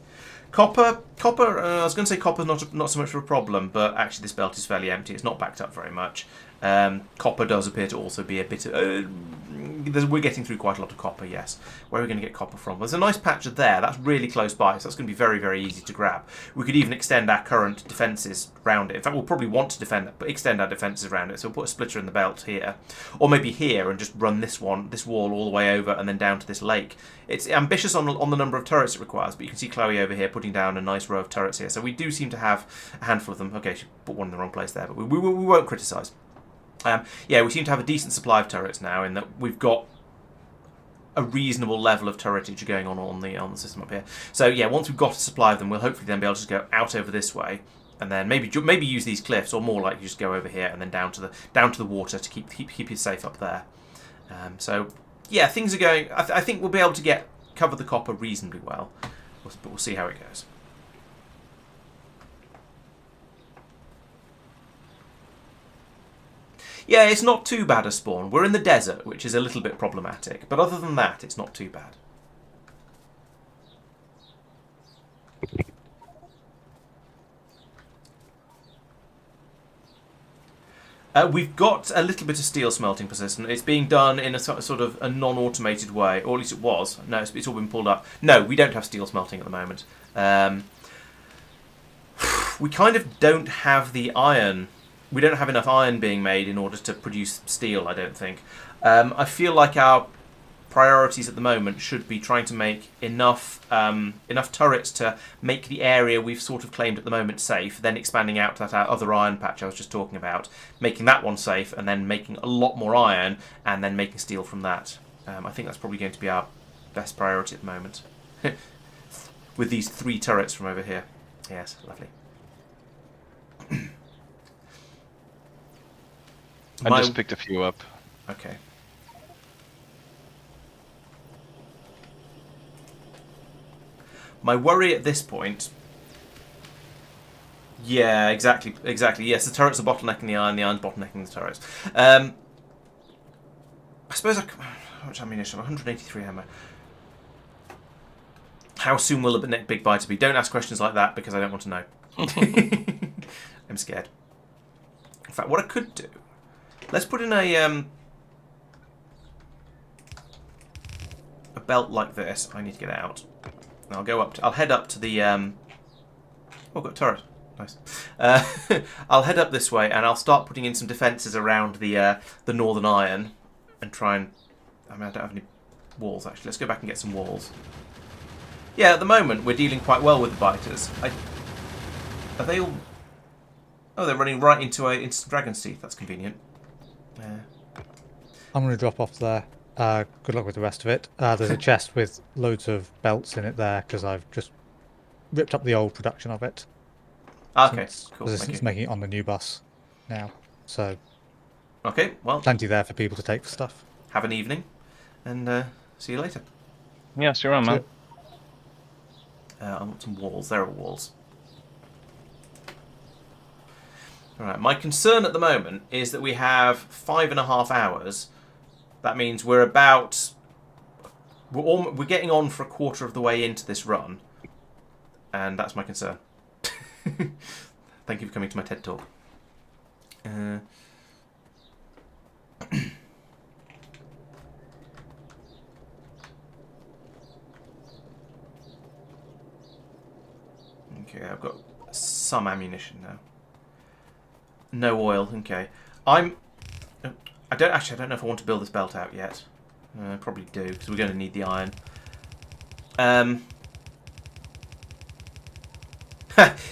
Copper. I was going to say copper's not so much of a problem, but actually this belt is fairly empty. It's not backed up very much. Copper does appear to also be a bit of... we're getting through quite a lot of copper, yes. Where are we going to get copper from? There's a nice patch there. That's really close by, so that's going to be very, very easy to grab. We could even extend our current defences around it. In fact, we'll probably want to extend our defences around it. So we'll put a splitter in the belt here. Or maybe here and just run this wall all the way over and then down to this lake. It's ambitious on the number of turrets it requires, but you can see Chloe over here putting down a nice row of turrets here. So we do seem to have a handful of them. Okay, she put one in the wrong place there, but we won't criticise. Yeah, we seem to have a decent supply of turrets now, in that we've got a reasonable level of turretage going on the system up here. So yeah, once we've got a supply of them, we'll hopefully then be able to just go out over this way, and then maybe use these cliffs, or more like just go over here and then down to the water to keep you safe up there. So yeah, things are going. I think we'll be able to cover the copper reasonably well, but we'll see how it goes. Yeah, it's not too bad a spawn. We're in the desert, which is a little bit problematic. But other than that, it's not too bad. We've got a little bit of steel smelting persistent. It's being done in a sort of a non-automated way, or at least it was. No, it's all been pulled up. No, we don't have steel smelting at the moment. We kind of don't have the iron. We don't have enough iron being made in order to produce steel, I don't think. I feel like our priorities at the moment should be trying to make enough turrets to make the area we've sort of claimed at the moment safe, then expanding out to that other iron patch I was just talking about, making that one safe, and then making a lot more iron, and then making steel from that. I think that's probably going to be our best priority at the moment. With these 3 turrets from over here. Yes, lovely. I just picked a few up. Okay. My worry at this point... Yeah, exactly. Yes, the turrets are bottlenecking the iron's bottlenecking the turrets. I suppose how much ammunition? 183 ammo. How soon will the next big biter be? Don't ask questions like that, because I don't want to know. I'm scared. In fact, what I could do... Let's put in a belt like this. I need to get out. I'll go up. I'll head up to the. Oh, I've got a turret. Nice. I'll head up this way, and I'll start putting in some defences around the Northern Iron, and try and. I don't have any walls actually. Let's go back and get some walls. Yeah, at the moment we're dealing quite well with the biters. Are they all? Oh, they're running right into some dragon's teeth. That's convenient. I'm going to drop off there. Good luck with the rest of it. There's a chest with loads of belts in it there because I've just ripped up the old production of it. Okay, cool. Resistance making it on the new bus now. So. Okay, well. Plenty there for people to take for stuff. Have an evening, and see you later. Yeah, see you around, man. I want some walls. There are walls. Alright, my concern at the moment is that we have 5.5 hours. That means we're about... We're getting on for a quarter of the way into this run. And that's my concern. Thank you for coming to my TED Talk. Okay, I've got some ammunition now. No oil, okay. I don't know if I want to build this belt out yet. Probably do, because we're going to need the iron.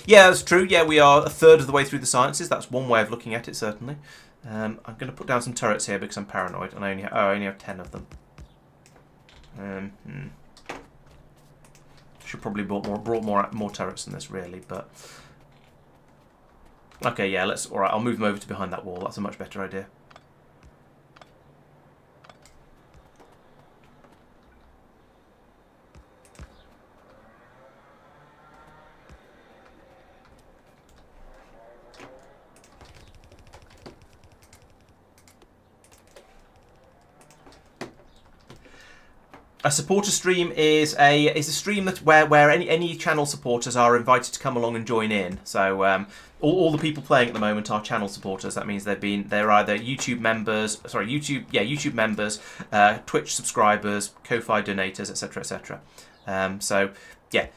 Yeah, that's true. Yeah, we are a third of the way through the sciences. That's one way of looking at it, certainly. I'm going to put down some turrets here because I'm paranoid, and I only have 10 of them. Should probably brought more turrets than this, really, but. Okay, yeah, alright, I'll move them over to behind that wall. That's a much better idea. A supporter stream is a stream that where any channel supporters are invited to come along and join in. So all the people playing at the moment are channel supporters. That means they're either YouTube members, YouTube members, Twitch subscribers, Ko-fi donators, etc., etc. So yeah,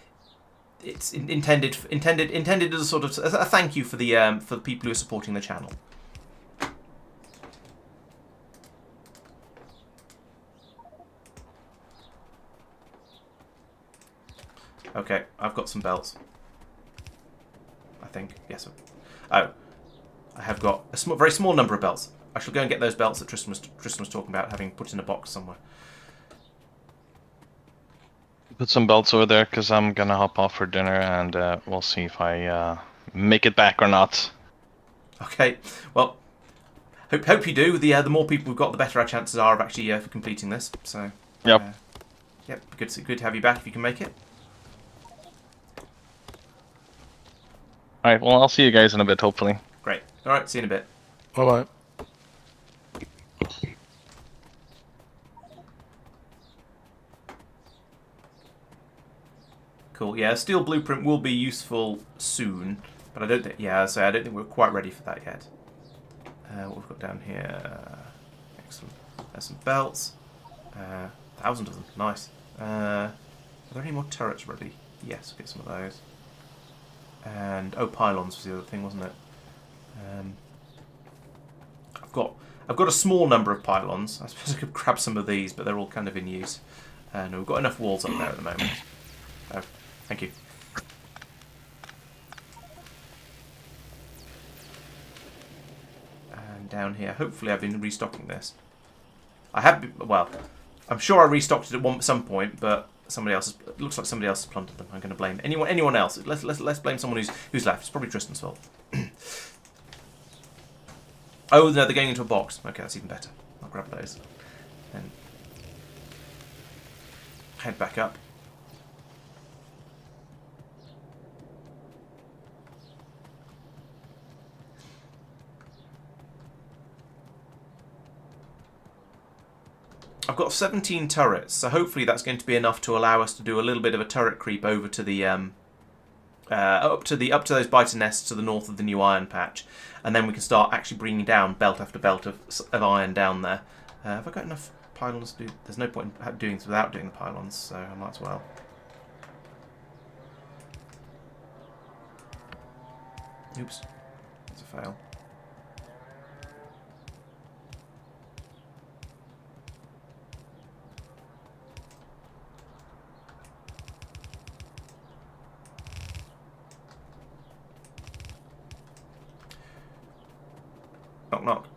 it's intended as a sort of a thank you for the people who are supporting the channel. Okay, I've got some belts. I think. Yes. Oh. I have got a very small number of belts. I shall go and get those belts that Tristan was talking about, having put in a box somewhere. Put some belts over there, because I'm going to hop off for dinner, and we'll see if I make it back or not. Okay. Well, hope you do. The more people we've got, the better our chances are of actually completing this. So. Yep. Yep. Good to have you back if you can make it. Alright, well, I'll see you guys in a bit, hopefully. Great. Alright, see you in a bit. Bye-bye. Cool. Yeah, a steel blueprint will be useful soon, but I don't think. Yeah, I don't think we're quite ready for that yet. What we've got down here. Excellent. There's some belts. 1,000 of them. Nice. Are there any more turrets ready? Yes, we'll get some of those. And pylons was the other thing, wasn't it? I've got a small number of pylons. I suppose I could grab some of these, but they're all kind of in use. No, we've got enough walls up there at the moment. Oh, thank you. And down here, hopefully I've been restocking this. I have been, well, I'm sure I restocked it at some point, but it looks like somebody else has plundered them. I'm going to blame anyone else. Let's blame someone who's left. It's probably Tristan's fault. Oh no, they're going into a box. Okay, that's even better. I'll grab those and head back up. I've got 17 turrets, so hopefully that's going to be enough to allow us to do a little bit of a turret creep over to the up to those biter nests to the north of the new iron patch, and then we can start actually bringing down belt after belt of iron down there. Have I got enough? pylons do? There's no point in doing this without doing the pylons, so I might as well. Oops, that's a fail. Knock knock.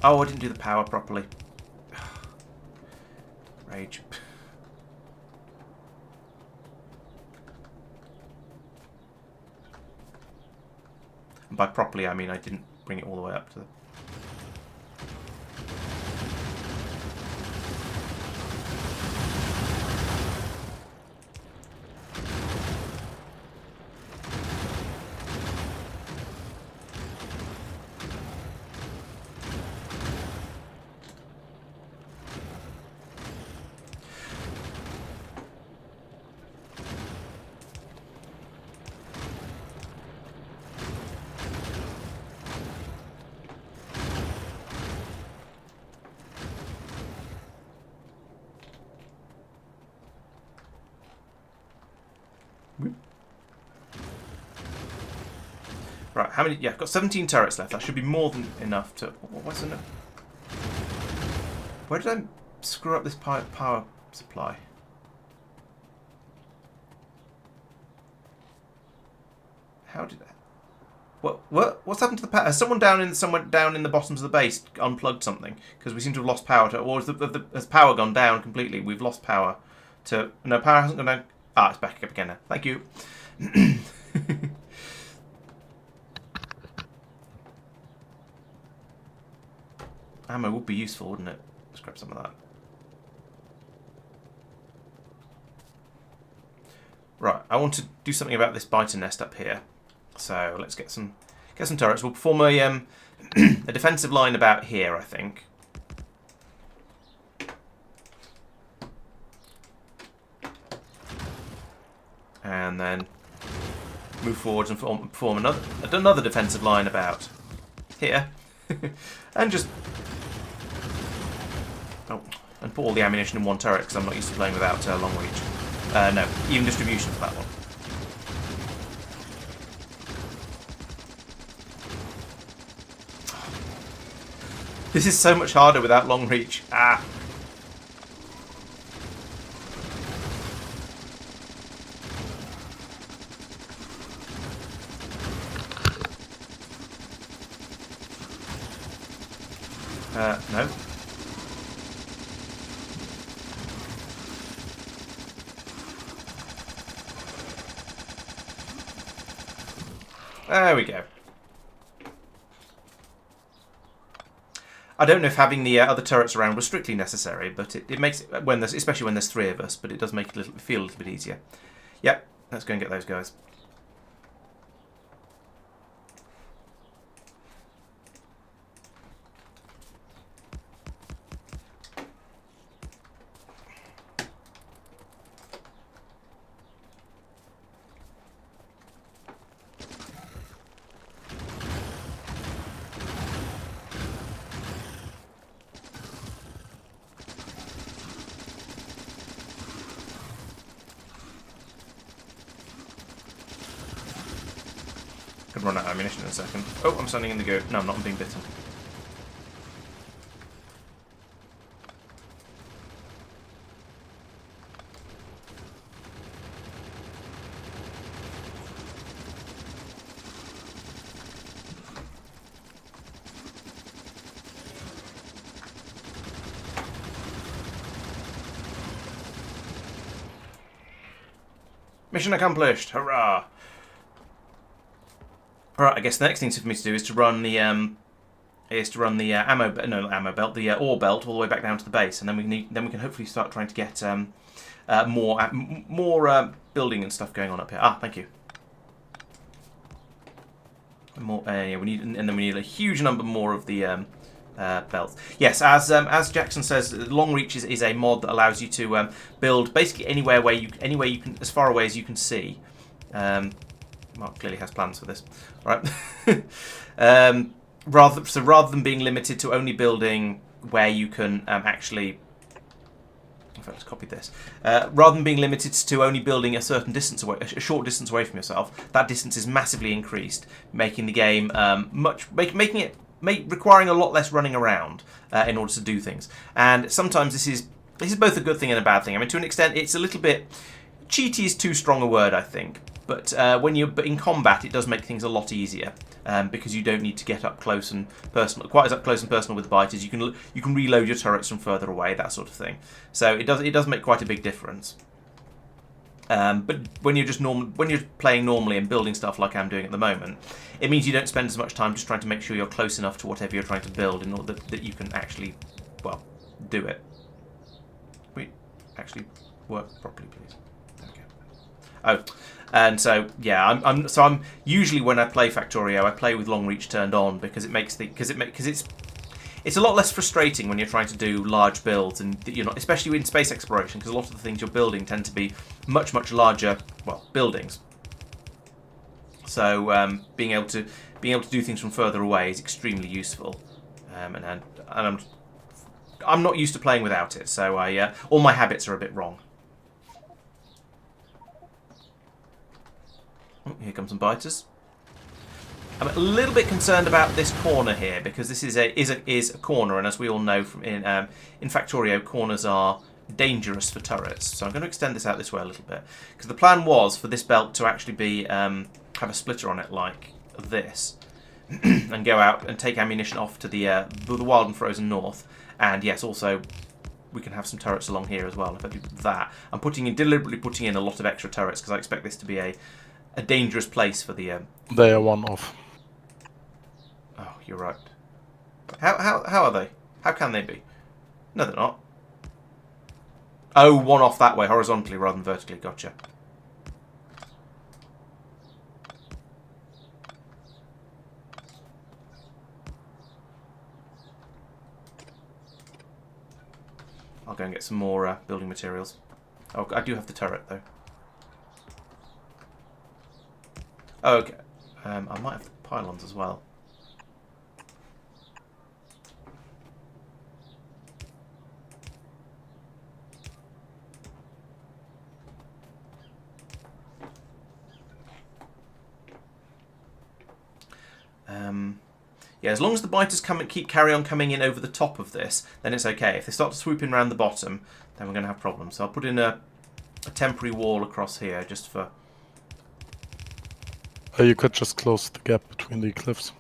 Oh, I didn't do the power properly. Rage. And by properly, I mean I didn't bring it all the way up to the... Right, how many? Yeah, I've got 17 turrets left. That should be more than enough to... What's in it? Where did I screw up this power supply? How did I... What's happened to the power? Has someone down in the bottoms of the base unplugged something? Because we seem to have lost power to... Or has power gone down completely? We've lost power to... No, power hasn't gone down. Ah, it's back up again now. Thank you. Ammo would be useful, wouldn't it? Let's grab some of that. Right, I want to do something about this biter nest up here. So let's get some turrets. We'll perform a a defensive line about here, I think. And then move forwards and perform another defensive line about here. And just... Oh, and put all the ammunition in one turret because I'm not used to playing without long reach. No, even distribution for that one. This is so much harder without long reach. Ah. No. There we go. I don't know if having the other turrets around was strictly necessary, but it makes it, especially when there's 3 of us, but it does make it feel a little bit easier. Yep, let's go and get those guys. Could run out of ammunition in a second. Oh, I'm standing in the goo. No, I'm not. I'm being bitten. Mission accomplished! Hurrah! Alright, I guess the next thing for me to do is to run the ore belt all the way back down to the base, and then we can hopefully start trying to get more building and stuff going on up here. Ah, thank you. More, yeah, we need a huge number more of the belts. Yes, as Jackson says, long reach is a mod that allows you to build basically anywhere you can, as far away as you can see. Marc clearly has plans for this. All right. rather than being limited to only building where you can actually. In fact, let's copy this. Rather than being limited to only building a certain distance away, a short distance away from yourself, that distance is massively increased, making the game requiring a lot less running around in order to do things. And sometimes this is both a good thing and a bad thing. I mean, to an extent, it's a little bit cheaty is too strong a word, I think. But when you're in combat, it does make things a lot easier because you don't need to get up close and personal, quite as up close and personal with the biters. You can reload your turrets from further away, that sort of thing. So it does make quite a big difference. But when you're playing normally and building stuff like I'm doing at the moment, it means you don't spend as much time just trying to make sure you're close enough to whatever you're trying to build in order that you can actually, well, do it. Wait, actually work properly, please. Okay. Oh. And so yeah, I'm usually when I play Factorio, I play with long reach turned on because it's a lot less frustrating when you're trying to do large builds and you're not, especially in space exploration, because a lot of the things you're building tend to be much larger, well, buildings. So being able to do things from further away is extremely useful, and I'm not used to playing without it, so all my habits are a bit wrong. Oh, here come some biters. I'm a little bit concerned about this corner here because this is a corner, and as we all know from in Factorio, corners are dangerous for turrets. So I'm going to extend this out this way a little bit because the plan was for this belt to actually be have a splitter on it like this, and go out and take ammunition off to the wild and frozen north. And yes, also we can have some turrets along here as well. If I do that, I'm deliberately putting in a lot of extra turrets because I expect this to be a dangerous place for the. They are one off. Oh, you're right. How are they? How can they be? No, they're not. Oh, one off that way, horizontally rather than vertically. Gotcha. I'll go and get some more building materials. Oh, I do have the turret though. Oh, okay. I might have the pylons as well. Yeah, as long as the biters carry on coming in over the top of this, then it's okay. If they start to swoop in around the bottom, then we're going to have problems. So I'll put in a temporary wall across here just for. You could just close the gap between the cliffs.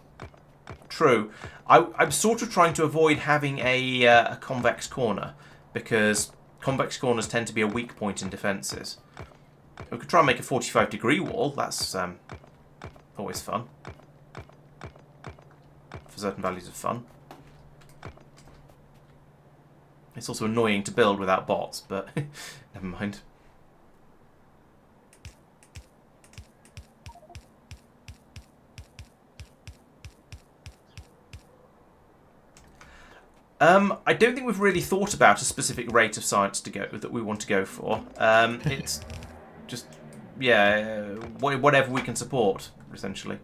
True. I'm sort of trying to avoid having a convex corner because convex corners tend to be a weak point in defences. We could try and make a 45-degree wall. That's always fun. For certain values of fun. It's also annoying to build without bots, but never mind. I don't think we've really thought about a specific rate of science that we want to go for. It's just, yeah, whatever we can support, essentially.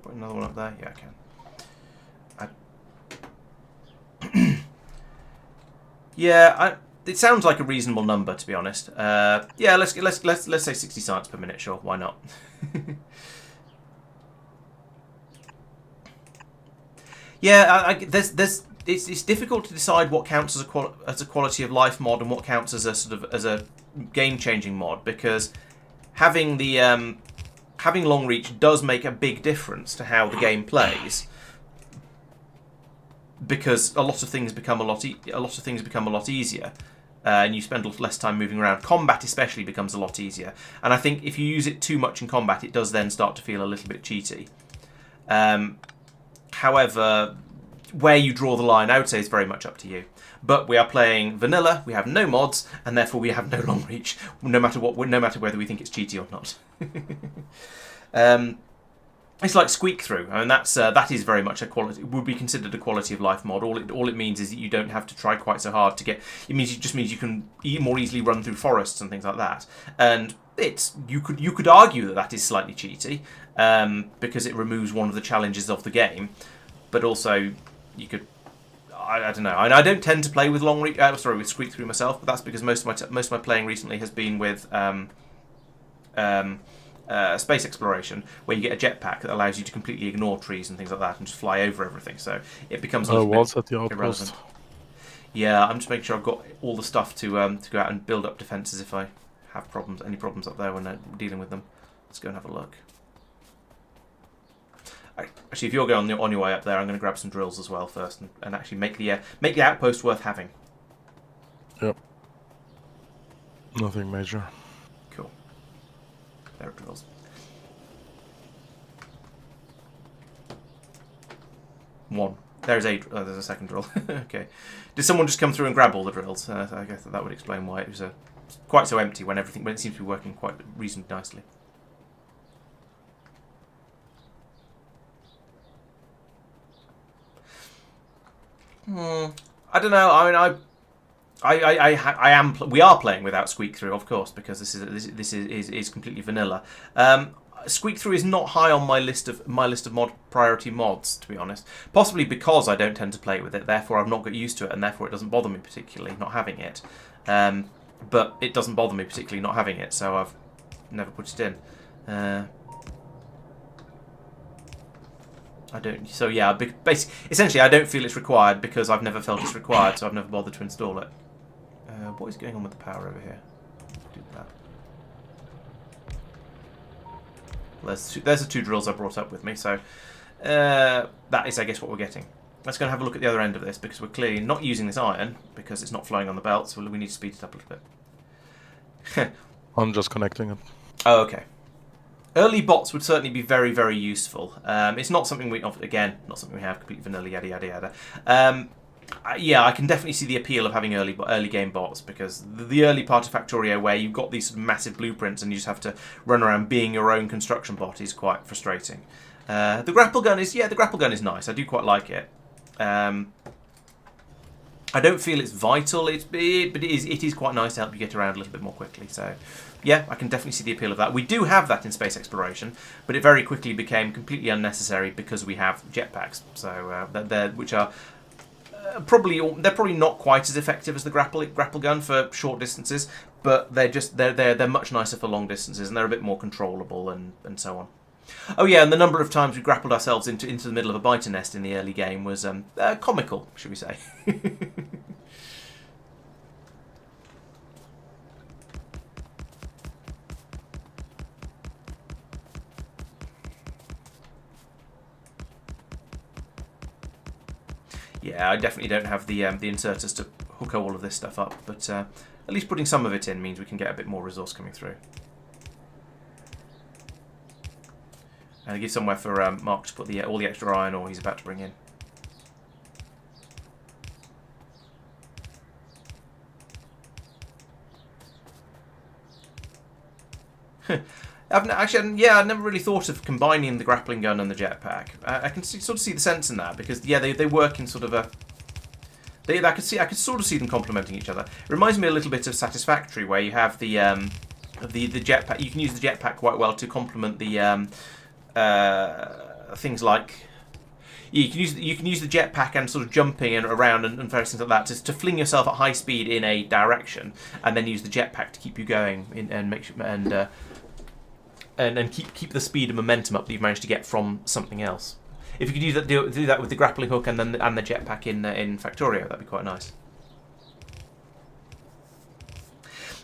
Put another one up there? Yeah, I can. Yeah, it sounds like a reasonable number, to be honest. Yeah, let's say 60 science per minute. Sure, why not? Yeah, it's difficult to decide what counts as a quality of life mod and what counts as a sort of as a game changing mod, because having the having long reach does make a big difference to how the game plays, because a lot of things become a lot easier, and you spend a lot less time moving around. Combat especially becomes a lot easier, and I think if you use it too much in combat, it does then start to feel a little bit cheaty. However, where you draw the line, I would say, is very much up to you. But we are playing vanilla. We have no mods, and therefore we have no long reach, no matter whether we think it's cheaty or not. It's like squeak through, and that is very much a quality. Would be considered a quality of life mod. All it means is that you don't have to try quite so hard to get. It just means you can more easily run through forests and things like that. And you could argue that is slightly cheaty, because it removes one of the challenges of the game. But also, you could. I don't know. I don't tend to play with with squeak through myself, but that's because most of my playing recently has been with space exploration, where you get a jetpack that allows you to completely ignore trees and things like that and just fly over everything. So it becomes a little bit irrelevant. Yeah, I'm just making sure I've got all the stuff to go out and build up defences if I have any problems up there when I'm dealing with them. Let's go and have a look. Actually, if you're going on your way up there, I'm going to grab some drills as well first and actually make the outpost worth having. Yep. Nothing major. Cool. There are drills. One. There's a second drill. Okay. Did someone just come through and grab all the drills? I guess that would explain why it was quite so empty when it seems to be working quite reasonably nicely. I don't know. I mean, we are playing without squeak through, of course, because this is completely vanilla. Squeak through is not high on my list of mod priority mods, to be honest. Possibly because I don't tend to play with it, therefore I've not got used to it, and therefore it doesn't bother me particularly not having it. But it doesn't bother me particularly not having it, so I've never put it in. I don't. So yeah, basically, essentially, I don't feel it's required because I've never felt it's required, so I've never bothered to install it. What is going on with the power over here? Do that. Well, there's the two drills I brought up with me, so that is, I guess, what we're getting. Let's go and have a look at the other end of this because we're clearly not using this iron because it's not flowing on the belt, so we need to speed it up a little bit. I'm just connecting it. Oh, okay. Early bots would certainly be very, very useful. It's not something not something we have, complete vanilla, yada, yada, yada. Yeah, I can definitely see the appeal of having early game bots because the early part of Factorio where you've got these sort of massive blueprints and you just have to run around being your own construction bot is quite frustrating. The grapple gun is nice. I do quite like it. I don't feel it's vital, but it is quite nice to help you get around a little bit more quickly. So, yeah, I can definitely see the appeal of that. We do have that in space exploration, but it very quickly became completely unnecessary because we have jetpacks. So, which are probably not quite as effective as the grapple gun for short distances, but they're much nicer for long distances and they're a bit more controllable and so on. Oh yeah, and the number of times we grappled ourselves into the middle of a biter nest in the early game was comical, should we say. Yeah, I definitely don't have the inserters to hook all of this stuff up, but at least putting some of it in means we can get a bit more resource coming through. And give somewhere for Marc to put all the extra iron ore he's about to bring in. I've never really thought of combining the grappling gun and the jetpack. I can sort of see the sense in that because yeah, they work in sort of a. I could sort of see them complementing each other. It reminds me a little bit of Satisfactory, where you have the jetpack. You can use the jetpack quite well to complement the things like. You can use the jetpack and sort of jumping and around and various things like that to fling yourself at high speed in a direction, and then use the jetpack to keep you going and make sure and keep the speed and momentum up that you've managed to get from something else. If you could do that with the grappling hook and the jetpack in Factorio, that'd be quite nice.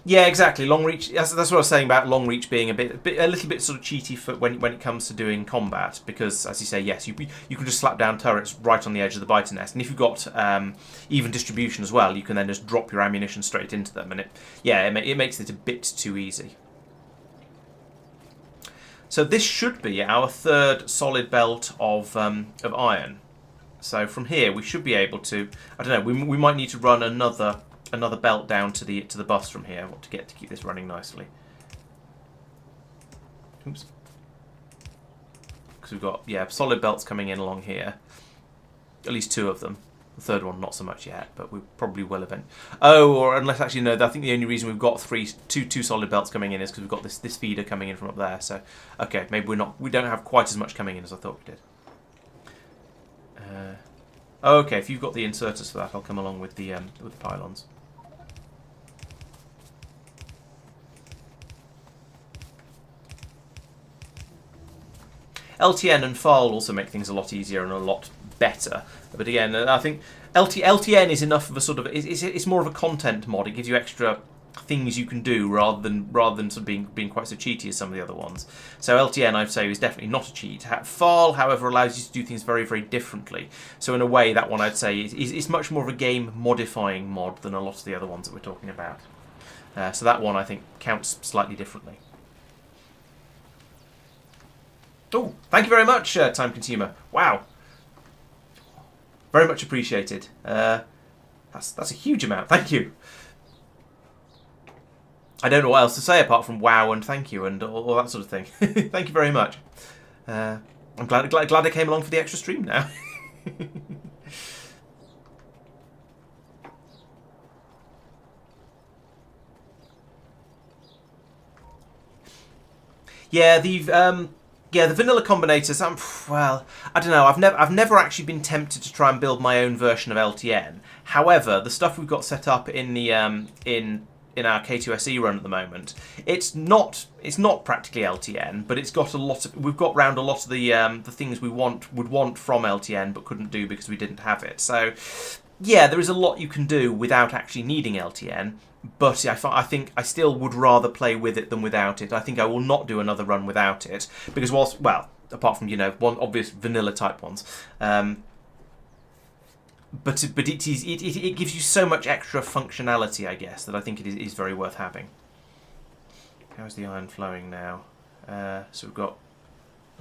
Yeah, exactly. Long reach. That's what I was saying about long reach being a little bit sort of cheaty for when it comes to doing combat, because as you say, yes, you can just slap down turrets right on the edge of the biter nest, and if you've got even distribution as well, you can then just drop your ammunition straight into them, and it makes it a bit too easy. So this should be our third solid belt of iron. So from here, we should be able to. I don't know. We might need to run another belt down to the bus from here to keep this running nicely. Oops. Because we've got solid belts coming in along here. At least 2 of them. The third one, not so much yet, but we probably will eventually. Oh, or unless actually no, I think the only reason we've got two solid belts coming in is because we've got this feeder coming in from up there. So, okay, maybe we don't have quite as much coming in as I thought we did. Okay, if you've got the inserters for that, I'll come along with the pylons. LTN and FAL also make things a lot easier and a lot better. But again, I think LTN is enough of a sort of it's more of a content mod. It gives you extra things you can do rather than sort of being quite so cheaty as some of the other ones. So LTN, I'd say, is definitely not a cheat. FAL, however, allows you to do things very, very differently. So in a way, that one I'd say is much more of a game modifying mod than a lot of the other ones that we're talking about. So that one I think counts slightly differently. Oh, thank you very much, Time Consumer. Wow. Very much appreciated. That's a huge amount. Thank you. I don't know what else to say apart from wow and thank you and all that sort of thing. Thank you very much. I'm glad I came along for the extra stream now. Yeah, the vanilla combinators. Well, I don't know. I've never actually been tempted to try and build my own version of LTN. However, the stuff we've got set up in the in our K2SE run at the moment, it's not practically LTN, but it's got we've got round a lot of the things we would want from LTN, but couldn't do because we didn't have it. So, yeah, there is a lot you can do without actually needing LTN. But I think I still would rather play with it than without it. I think I will not do another run without it because apart from one obvious vanilla type ones, but it gives you so much extra functionality, I guess, that I think it is very worth having. How's the iron flowing now? So we've got.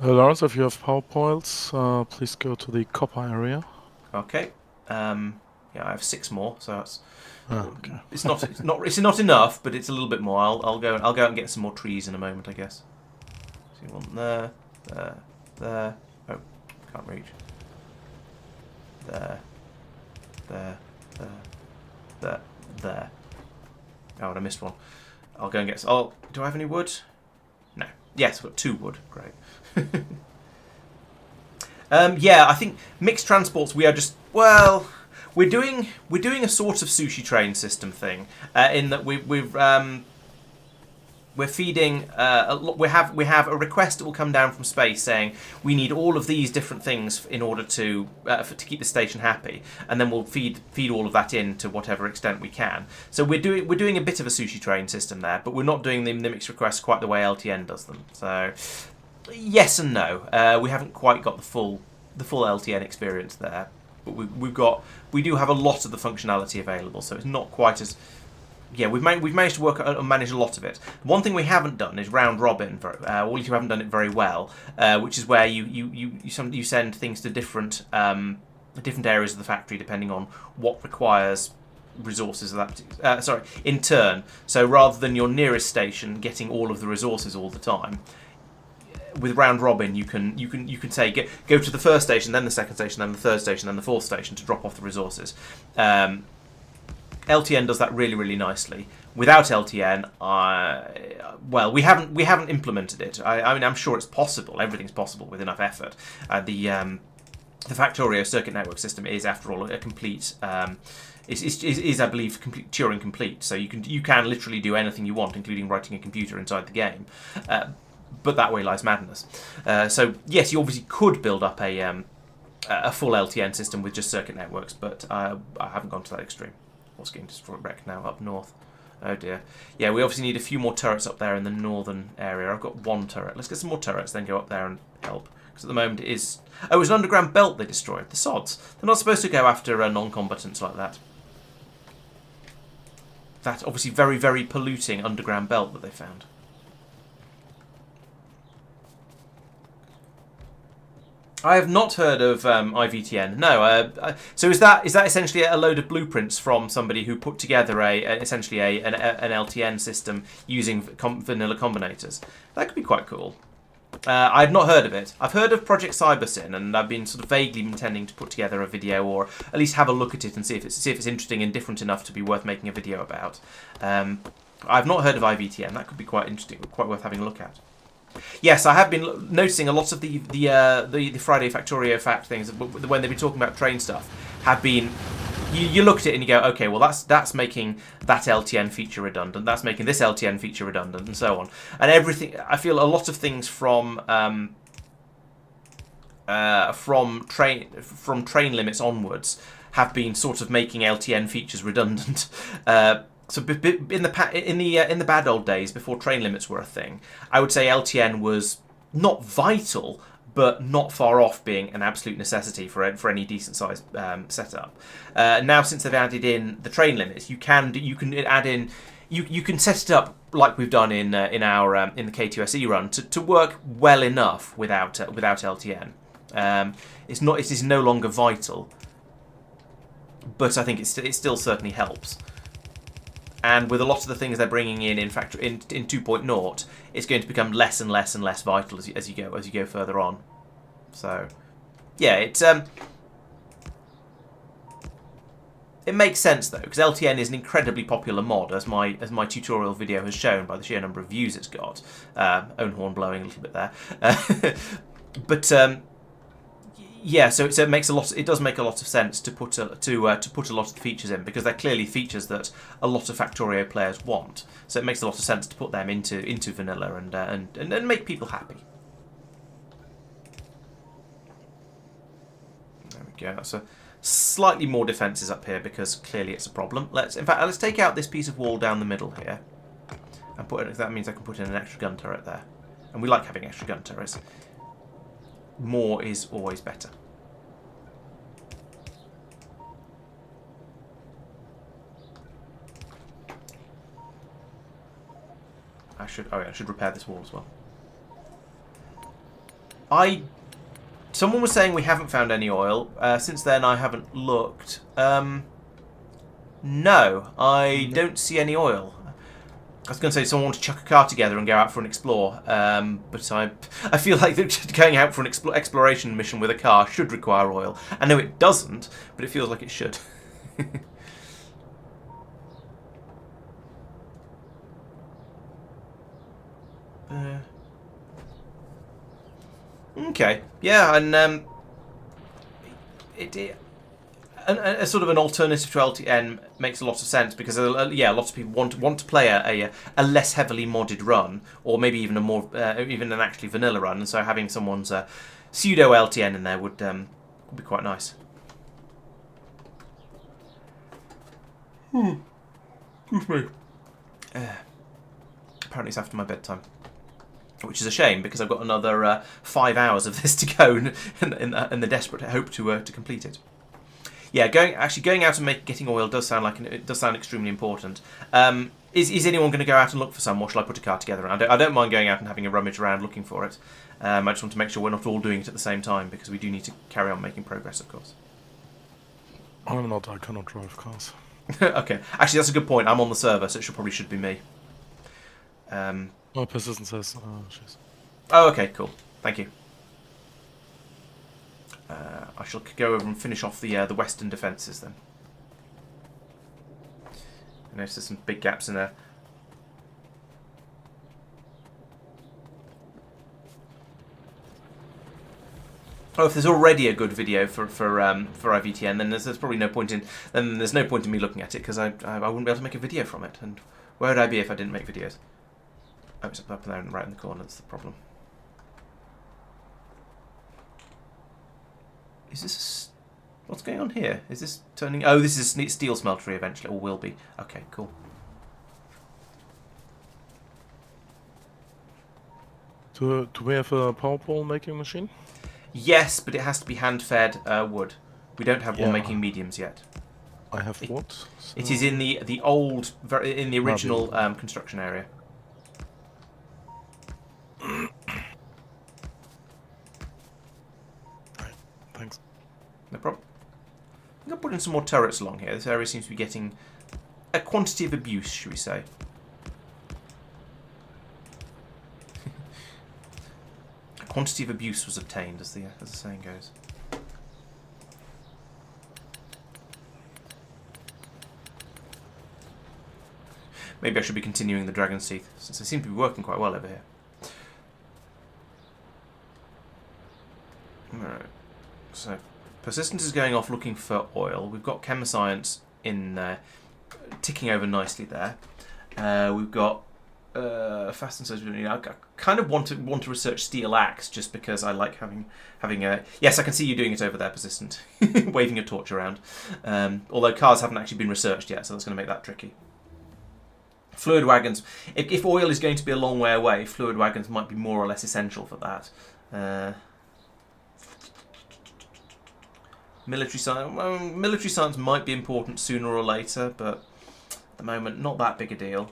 Laurence, if you have power points, please go to the copper area. Okay. Yeah, I have 6 more, so that's. Oh, okay. It's not enough, but it's a little bit more. I'll go out and get some more trees in a moment, I guess. So one there. Oh, can't reach. There. Oh, and I missed one. I'll go and get. Oh, do I have any wood? No. Yes, I've got 2 wood. Great. Yeah, I think mixed transports. We are just We're doing a sort of sushi train system thing in that we're feeding. We have a request that will come down from space saying we need all of these different things in order to keep the station happy, and then we'll feed all of that in to whatever extent we can. So we're doing a bit of a sushi train system there, but we're not doing the mixed requests quite the way LTN does them. So yes and no. We haven't quite got the full LTN experience there. But we do have a lot of the functionality available, so it's not quite as. Yeah, we've managed to work and manage a lot of it. One thing we haven't done is round robin. Or you haven't done it very well, which is where you send things to different areas of the factory depending on what requires resources of that. In turn. So rather than your nearest station getting all of the resources all the time. With round robin, you can say go to the first station, then the second station, then the third station, then the fourth station to drop off the resources. LTN does that really, really nicely. Without LTN, we haven't implemented it. I mean, I'm sure it's possible. Everything's possible with enough effort. The Factorio circuit network system is, after all, a complete. Is I believe Turing complete. So you can literally do anything you want, including writing a computer inside the game. But that way lies madness. So yes, you obviously could build up a full LTN system with just circuit networks, but I haven't gone to that extreme. What's getting destroyed wrecked now up north? Oh dear. Yeah, we obviously need a few more turrets up there in the northern area. I've got 1 turret. Let's get some more turrets, then go up there and help. Because at the moment it is. Oh, it was an underground belt they destroyed. The sods. They're not supposed to go after non-combatants like that. That obviously very, very polluting underground belt that they found. I have not heard of IVTN. No. So is that essentially a load of blueprints from somebody who put together essentially an LTN system using vanilla combinators? That could be quite cool. I've not heard of it. I've heard of Project Cybersyn, and I've been sort of vaguely intending to put together a video, or at least have a look at it and see if it's interesting and different enough to be worth making a video about. I've not heard of IVTN. That could be quite interesting, quite worth having a look at. Yes, I have been noticing a lot of the Friday Factorio fact things when they've been talking about train stuff have been. You look at it and you go, okay, well that's making that LTN feature redundant. That's making this LTN feature redundant, and so on. And everything. I feel a lot of things from train limits onwards have been sort of making LTN features redundant. So in the bad old days, before train limits were a thing, I would say LTN was not vital, but not far off being an absolute necessity for any decent sized setup. Now, since they've added in the train limits, you can add in. You can set it up like we've done in the K2SE run to work well enough without LTN. It is no longer vital, but I think it still certainly helps. And with a lot of the things they're bringing in 2.0, it's going to become less and less and less vital as you go further on. So, yeah, it makes sense though, because LTN is an incredibly popular mod, as my tutorial video has shown by the sheer number of views it's got. Own horn blowing a little bit there, but. Yeah, so it makes a lot. It does make a lot of sense to put a lot of the features in, because they're clearly features that a lot of Factorio players want. So it makes a lot of sense to put them into vanilla and make people happy. There we go. That's a slightly more defences up here because clearly it's a problem. Let's take out this piece of wall down the middle here, and that means I can put in an extra gun turret there, and we like having extra gun turrets. More is always better. I should repair this wall as well. Someone was saying we haven't found any oil. Since then I haven't looked. No, I don't see any oil. I was going to say someone wants to chuck a car together and go out for an explore, but I feel like going out for an exploration mission with a car should require oil. I know it doesn't, but it feels like it should. Okay, yeah, and a sort of an alternative to LTN makes a lot of sense, because lots of people want to play a less heavily modded run, or maybe even even an actually vanilla run, and so having someone's pseudo LTN in there would be quite nice. Excuse me. Apparently it's after my bedtime, which is a shame, because I've got another 5 hours of this to go, in the desperate hope to complete it. Yeah, going out and getting oil does sound extremely important. Is anyone going to go out and look for some, or shall I put a car together? I don't mind going out and having a rummage around looking for it. I just want to make sure we're not all doing it at the same time, because we do need to carry on making progress, of course. I cannot drive cars. Okay, actually that's a good point. I'm on the server, so it probably should be me. Persistent says, jeez. Oh, okay, cool. Thank you. I shall go over and finish off the western defences then. I notice there's some big gaps in there. Oh, if there's already a good video for IVTN, then there's probably no point in me looking at it, because I wouldn't be able to make a video from it. And where would I be if I didn't make videos? Oh, it's up there right in the corner. That's the problem. Is this... What's going on here? Is this turning... Oh, this is a steel smeltery eventually, or will be. Okay, cool. Do we have a power pole making machine? Yes, but it has to be hand-fed wood. We don't have one making mediums yet. I have wood. So... It is in the original construction area. I'll put in some more turrets along here. This area seems to be getting a quantity of abuse, should we say. A quantity of abuse was obtained, as the saying goes. Maybe I should be continuing the Dragon's Teeth, since they seem to be working quite well over here. Alright, so Purrsistent is going off looking for oil. We've got Chemiscience in there, ticking over nicely there. We've got Fast and Surgery. I kind of want to research Steel Axe just because I like having a. Yes, I can see you doing it over there, Purrsistent, waving a torch around. Although cars haven't actually been researched yet, so that's going to make that tricky. Fluid wagons. If oil is going to be a long way away, fluid wagons might be more or less essential for that. Military science. Well, military science might be important sooner or later, but at the moment, not that big a deal.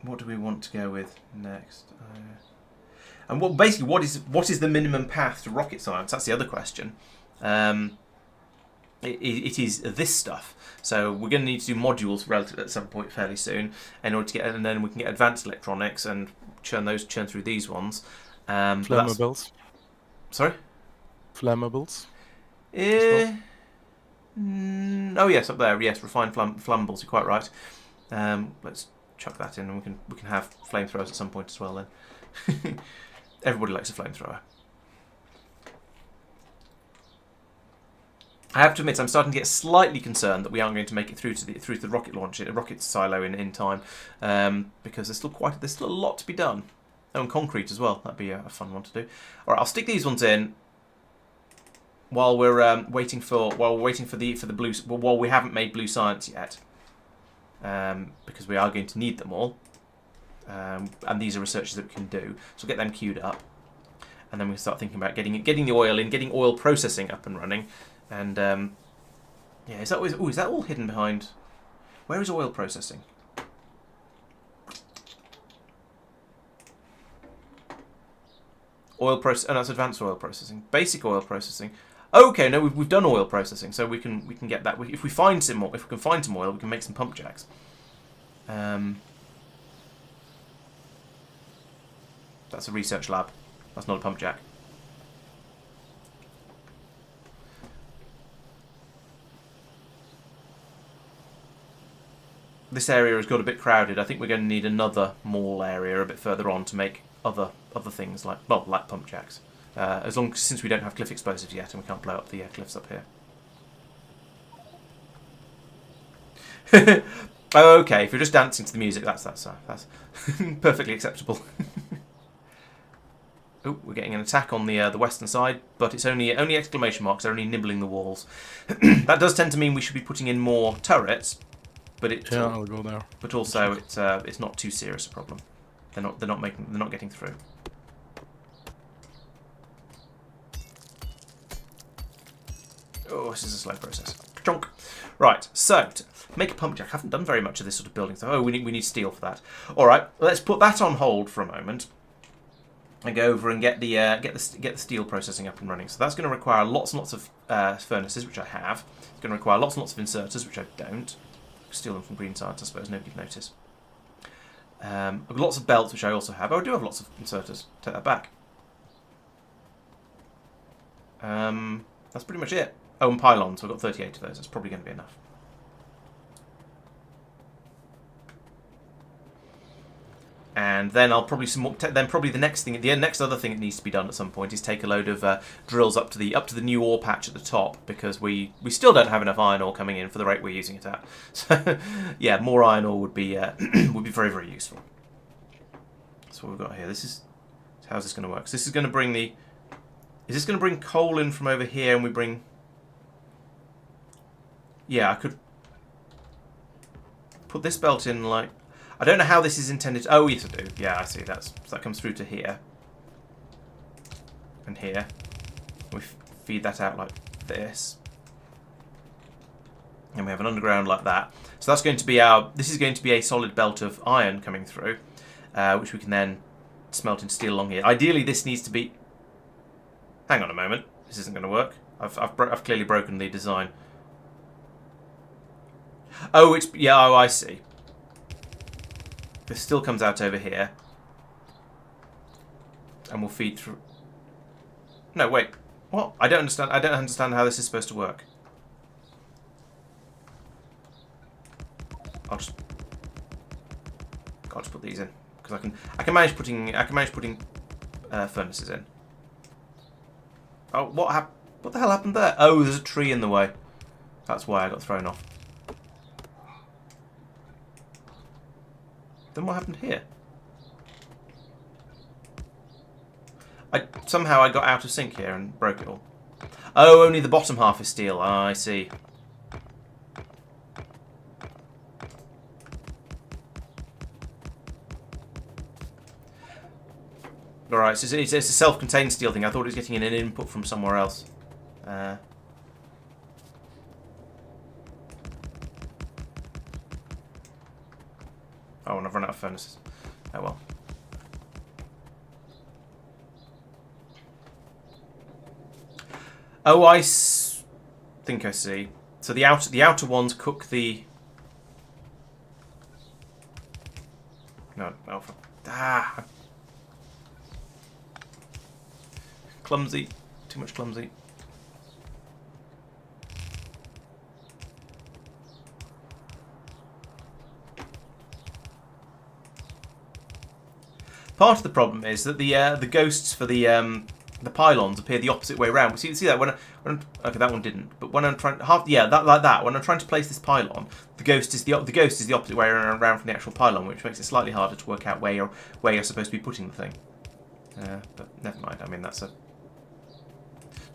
What do we want to go with next? And basically, what is the minimum path to rocket science? That's the other question. It is this stuff. So we're going to need to do modules relative at some point fairly soon in order to get, and then we can get advanced electronics and churn through these ones. Flammables. Sorry. Flammables. Oh yes, up there. Yes, refined flammables. You're quite right. Let's chuck that in, and we can have flamethrowers at some point as well. Then everybody likes a flamethrower. I have to admit, I'm starting to get slightly concerned that we aren't going to make it through to the rocket launch, rocket silo in time, because there's still a lot to be done. Oh, and concrete as well. That'd be a fun one to do. All right, I'll stick these ones in while we're waiting for the blue. While we haven't made blue science yet, because we are going to need them all, and these are researches that we can do. So we'll get them queued up, and then we can start thinking about getting the oil in, getting oil processing up and running. And yeah, is that all hidden behind? Where is oil processing? Oh, that's advanced oil processing. Basic oil processing. Okay, no, we've done oil processing, so we can get that. If we can find some oil, we can make some pump jacks. That's a research lab. That's not a pump jack. This area has got a bit crowded. I think we're going to need another mall area a bit further on to make other things like pump jacks. Since we don't have cliff explosives yet and we can't blow up the cliffs up here. Oh, okay, if you're just dancing to the music, that's perfectly acceptable. Oh, we're getting an attack on the western side, but it's only exclamation marks. They're only nibbling the walls. That does tend to mean we should be putting in more turrets. But I'll go there. But also, it's not too serious a problem. They're not getting through. Oh, this is a slow process. Chonk. Right, so to make a pump jack. I haven't done very much of this sort of building stuff. Oh, we need steel for that. All right, let's put that on hold for a moment and go over and get the steel processing up and running. So that's going to require lots and lots of furnaces, which I have. It's going to require lots and lots of inserters, which I don't. Steal them from green science, I suppose. Nobody'd notice. I've got lots of belts, which I also have. Oh, I do have lots of inserters. Take that back. That's pretty much it. Oh, and pylons. I've got 38 of those. That's probably going to be enough. And then I'll probably probably the next other thing that needs to be done at some point is take a load of drills up to the new ore patch at the top, because we still don't have enough iron ore coming in for the rate we're using it at. So yeah, more iron ore would be very, very useful. That's what we've got here. How's this going to work? So this is going to bring is this going to bring coal in from over here, and we bring. Yeah, I could put this belt in like. I don't know how this is intended. Oh, yes, I do. Yeah, I see. So that comes through to here. And here. We feed that out like this. And we have an underground like that. So that's going to be this is going to be a solid belt of iron coming through, which we can then smelting steel along here. Ideally, this needs to be... Hang on a moment. This isn't going to work. I've clearly broken the design. Oh, it's... Yeah, oh, I see. This still comes out over here. And will feed through... No, wait. What? I don't understand. I don't understand how this is supposed to work. I'll just put these in because I can manage putting furnaces in. Oh, what the hell happened there? Oh, there's a tree in the way. That's why I got thrown off. Then what happened here? Somehow I got out of sync here and broke it all. Oh, only the bottom half is steel. Ah, I see. Alright, so it's a self-contained steel thing. I thought it was getting an input from somewhere else. Oh, and I've run out of furnaces. Oh well. Oh, I think I see. So the outer ones cook the... No, alpha. Ah! Clumsy. Too much clumsy. Part of the problem is that the ghosts for the pylons appear the opposite way around. See that when okay, that one didn't. But when I'm trying like that. When I'm trying to place this pylon, the ghost is the opposite way around from the actual pylon, which makes it slightly harder to work out where you're supposed to be putting the thing. But never mind. I mean, that's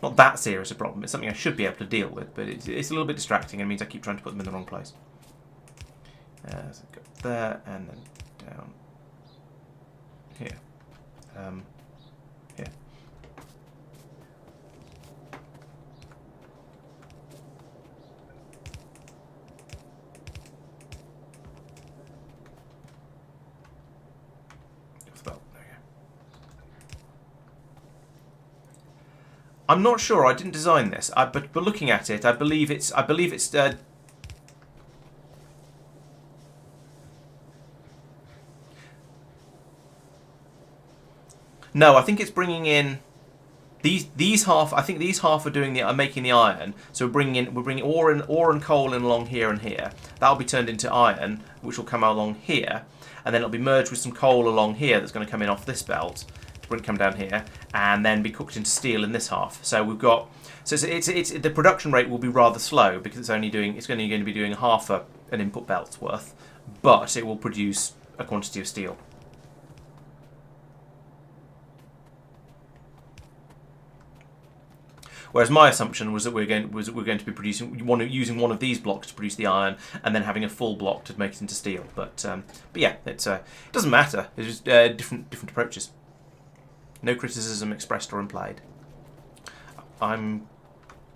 not that serious a problem. It's something I should be able to deal with, but it's a little bit distracting and means I keep trying to put them in the wrong place. So go there and then down here. Here. I'm not sure. I didn't design this, but looking at it, I believe it's. No, I think it's bringing in these half. I think these half are making the iron. So we're bringing ore and coal in along here and here. That'll be turned into iron, which will come along here, and then it'll be merged with some coal along here. That's going to come in off this belt. Come down here and then be cooked into steel in this half. So we've got it's the production rate will be rather slow because it's only going to be doing half an input belt's worth, but it will produce a quantity of steel. Whereas my assumption was that we're going to be using one of these blocks to produce the iron, and then having a full block to make it into steel. But yeah, it doesn't matter. It's just different approaches. No criticism expressed or implied. I'm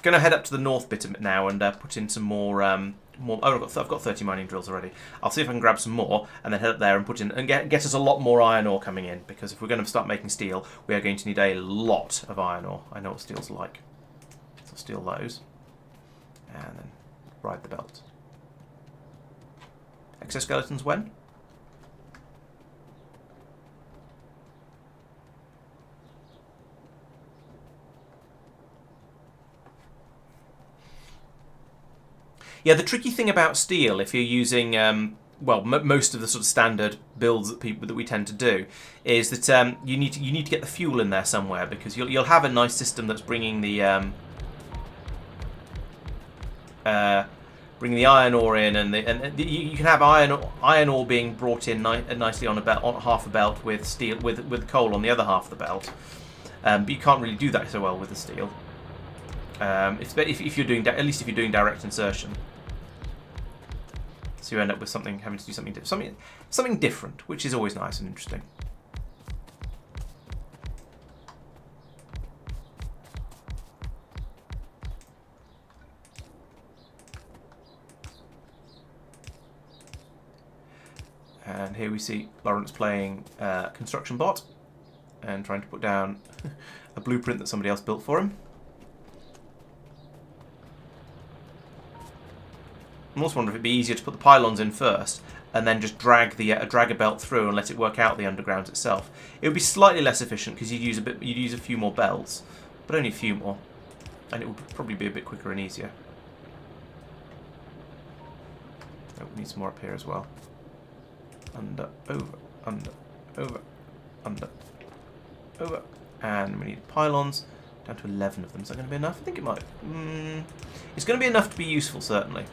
going to head up to the north bit of it now and put in some more. Oh, I've got 30 mining drills already. I'll see if I can grab some more and then head up there and put in and get us a lot more iron ore coming in, because if we're going to start making steel, we are going to need a lot of iron ore. I know what steel's like. So I'll steal those and then ride the belt. Exoskeletons when? Yeah, the tricky thing about steel, if you're using most of the sort of standard builds that we tend to do, is that you need to get the fuel in there somewhere, because you'll have a nice system that's bringing the iron ore in, and you can have iron ore being brought in nicely on half a belt with steel with coal on the other half of the belt, but you can't really do that so well with the steel. If you're doing direct insertion, so you end up with having to do something different, which is always nice and interesting. And here we see Laurence playing construction bot. and trying to put down a blueprint that somebody else built for him. I'm also wondering if it'd be easier to put the pylons in first and then just drag a belt through and let it work out the underground itself. It would be slightly less efficient because you'd use a few more belts, but only a few more, and it would probably be a bit quicker and easier. Oh, we need some more up here as well. Under, over, under, over, under, over, and we need pylons down to 11 of them. Is that going to be enough? I think it might. It's going to be enough to be useful, certainly.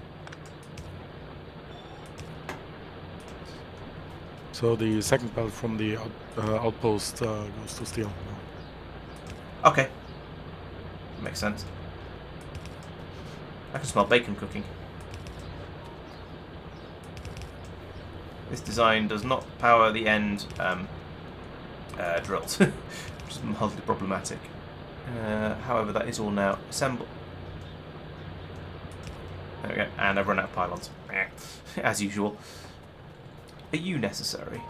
So the second belt from the outpost goes to steel. Okay. Makes sense. I can smell bacon cooking. This design does not power the end drills, which is mildly problematic. However, that is all now assembled. There we go. And I've run out of pylons. As usual. Are you necessary?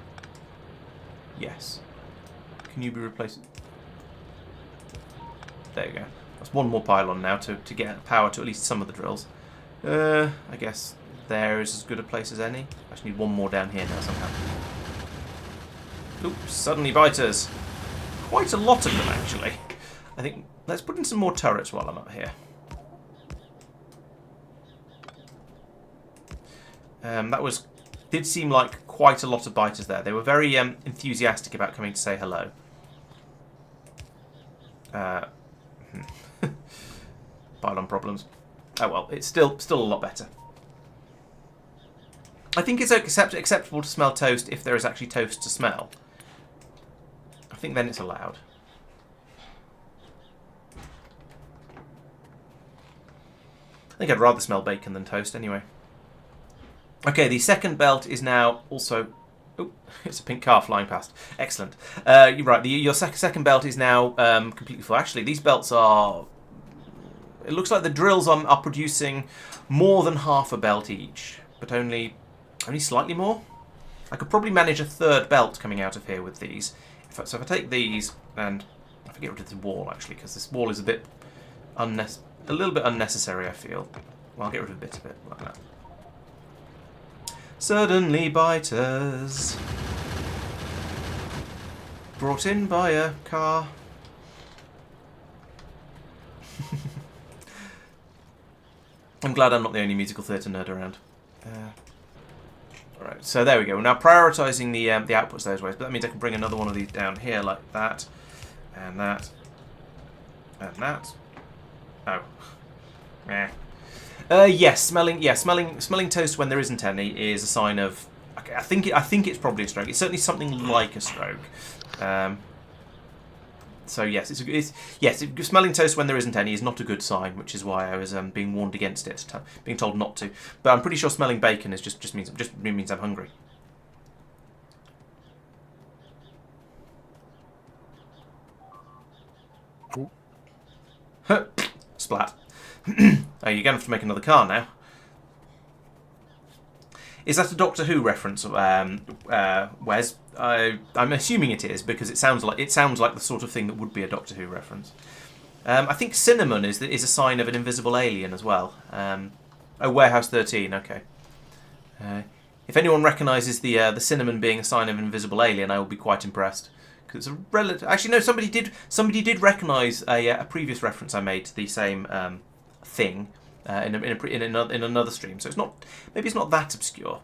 Yes. Can you be replaced? There you go. That's one more pylon now to get power to at least some of the drills. I guess there is as good a place as any. I just need one more down here now somehow. Oops, suddenly biters. Quite a lot of them, actually. I think let's put in some more turrets while I'm up here. That did seem like quite a lot of biters there. They were very enthusiastic about coming to say hello. Pylon problems. Oh well, it's still a lot better. I think it's acceptable to smell toast if there is actually toast to smell. I think then it's allowed. I think I'd rather smell bacon than toast anyway. Okay, the second belt is now also... Oh, it's a pink car flying past. Excellent. You're right, your second belt is now completely full. Actually, these belts are... It looks like the drills are producing more than half a belt each, but only slightly more. I could probably manage a third belt coming out of here with these. So if I take these, and I forget rid of the wall, actually, because this wall is a little bit unnecessary, I feel. Well, I'll get rid of a bit of it, like that. Suddenly biters. Brought in by a car. I'm glad I'm not the only musical theatre nerd around. Alright, so there we go. We're now prioritising the outputs those ways, but that means I can bring another one of these down here like that. And that. And that. Oh. Yes, smelling toast when there isn't any is a sign of. I think it's probably a stroke. It's certainly something like a stroke. So yes, smelling toast when there isn't any is not a good sign, which is why I was being warned against it, being told not to. But I'm pretty sure smelling bacon is just means I'm hungry. Splat. Oh, you're going to have to make another car now. Is that a Doctor Who reference, Wes? I'm assuming it is because it sounds like the sort of thing that would be a Doctor Who reference. I think cinnamon is a sign of an invisible alien as well. Oh, Warehouse 13. Okay. If anyone recognises the cinnamon being a sign of an invisible alien, I will be quite impressed. Because it's a relative. Actually, no. Somebody did recognise a previous reference I made to the same thing in another stream. So maybe it's not that obscure.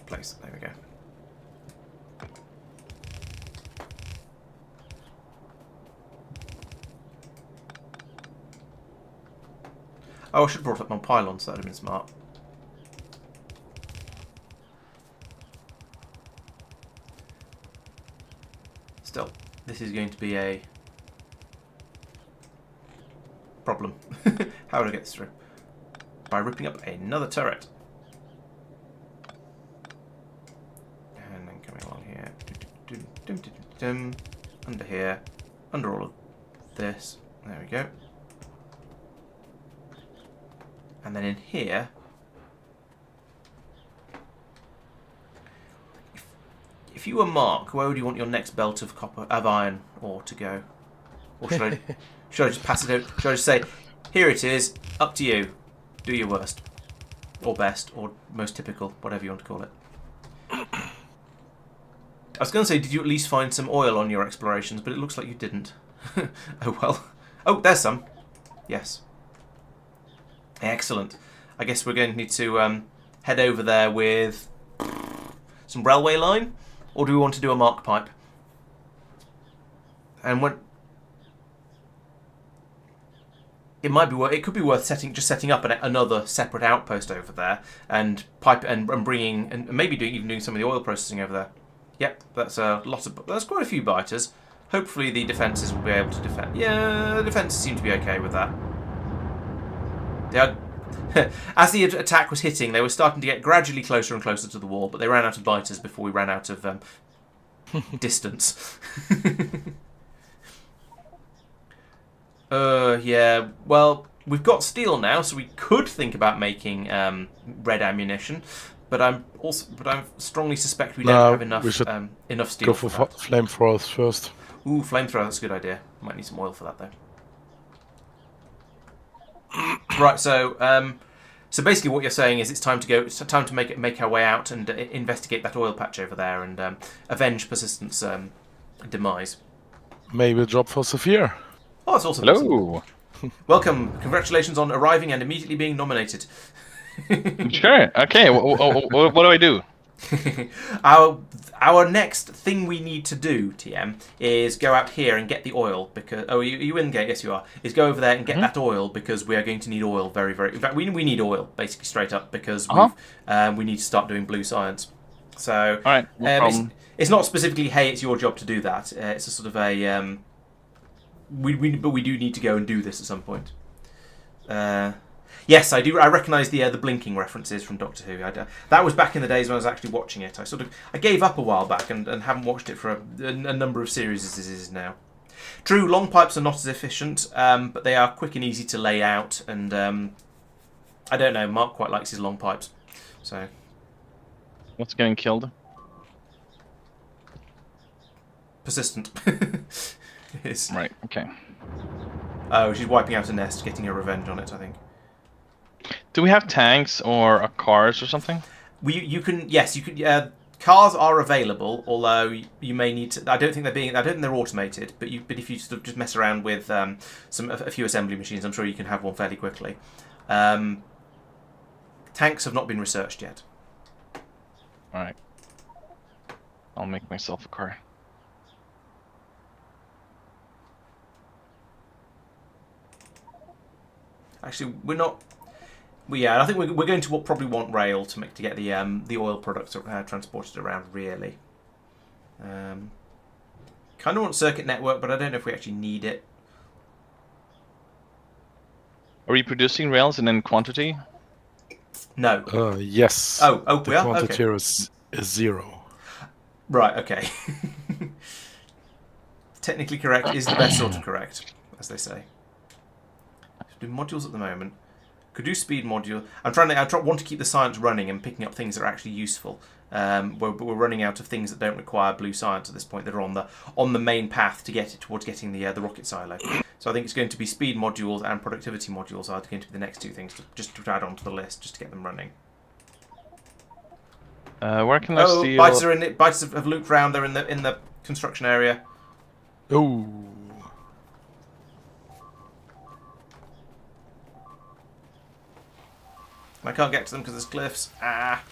Place. There we go. Oh, I should have brought up my pylons, so that would have been smart. Still, this is going to be a problem. How would I get this through? By ripping up another turret. And then coming along here. Under here. Under all of this. There we go. And then in here, if you were Marc, where would you want your next belt of iron ore to go? Or should I just pass it out? Should I just say, here it is, up to you. Do your worst. Or best, or most typical, whatever you want to call it. I was going to say, did you at least find some oil on your explorations, but it looks like you didn't. Oh well. Oh, there's some. Yes. Excellent. I guess we're going to need to head over there with some railway line, or do we want to do a Marc pipe? And when it might be it could be worth setting up another separate outpost over there and pipe and bringing and maybe even doing some of the oil processing over there. Yep, that's that's quite a few biters. Hopefully the defences will be able to defend. Yeah, the defences seem to be okay with that. They are, as the attack was hitting, they were starting to get gradually closer and closer to the wall, but they ran out of biters before we ran out of distance. Yeah, well, we've got steel now, so we could think about making red ammunition, but I strongly suspect we don't have enough enough steel. Go for flamethrowers first. Ooh, flamethrower, that's a good idea. Might need some oil for that though. Right, so basically what you're saying is it's time to go. It's time to make our way out and investigate that oil patch over there and avenge Purrsistent's demise. Maybe a job for Safir. Oh, that's also hello. Welcome. Congratulations on arriving and immediately being nominated. Sure. Okay. What do I do? Our next thing we need to do, TM, is go out here and get the oil because are you in the gate? Yes, you are. Is go over there and get that oil because we are going to need oil very, very. In fact, we need oil basically straight up because we need to start doing blue science. So, all right. It's not specifically hey, it's your job to do that. It's a sort of a but we do need to go and do this at some point. Yes, I do. I recognise the blinking references from Doctor Who. That was back in the days when I was actually watching it. I gave up a while back and haven't watched it for a number of series as it is now. True, long pipes are not as efficient, but they are quick and easy to lay out. And I don't know. Marc quite likes his long pipes. So, what's getting killed? Purrsistent. Is. Right. Okay. Oh, she's wiping out a nest, getting her revenge on it, I think. Do we have tanks or cars or something? You can. Yes, you can. Cars are available, although you may need to. I don't think they're automated. But if you sort of just mess around with a few assembly machines, I'm sure you can have one fairly quickly. Tanks have not been researched yet. All right. I'll make myself a car. Actually, we're not. I think we're going to probably want rail to get the oil products transported around. Really, kind of want circuit network, but I don't know if we actually need it. Are we producing rails and in quantity? No. Yes. Oh, the we are. quantity Okay. here is 0. Right. Okay. Technically correct is the best sort of correct, as they say. Do modules at the moment. Could do speed module. I want to keep the science running and picking up things that are actually useful. We're running out of things that don't require blue science at this point. That are on the main path to get it towards getting the rocket silo. So I think it's going to be speed modules and productivity modules are going to be the next two things to add onto the list just to get them running. Where can I steal? Biters are in it. Biters have looped round. They're in the construction area. Oh. I can't get to them because there's cliffs. Ah.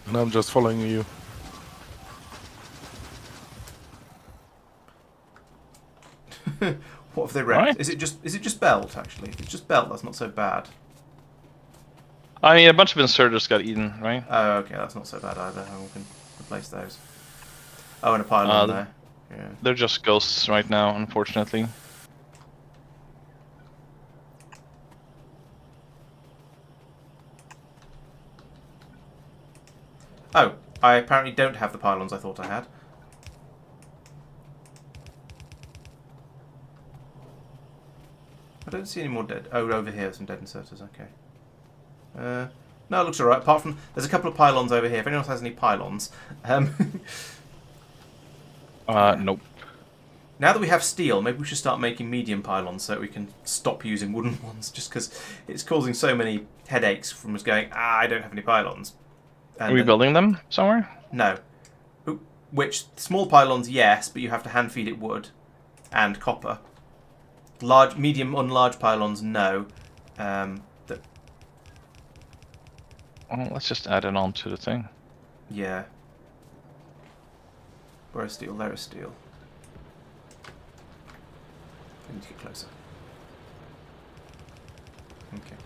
And I'm just following you. What have they wrecked? Right. Is it just belt actually? If it's just belt, that's not so bad. I mean, a bunch of inserters got eaten, right? Oh, okay, that's not so bad either. We can replace those. Oh, and a pylon there. Yeah. They're just ghosts right now, unfortunately. Oh, I apparently don't have the pylons I thought I had. I don't see any more dead. Oh, over here, some dead inserters. Okay. No, it looks alright. Apart from there's a couple of pylons over here. If anyone else has any pylons, Nope. Now that we have steel, maybe we should start making medium pylons so that we can stop using wooden ones. Just because it's causing so many headaches from us going, I don't have any pylons. And Are we building them somewhere? No. Which small pylons, yes, but you have to hand feed it wood and copper. Large, medium, unlarge pylons, no. Well, let's just add it on to the thing. Yeah. Where is steel? There is steel. I need to get closer. Okay.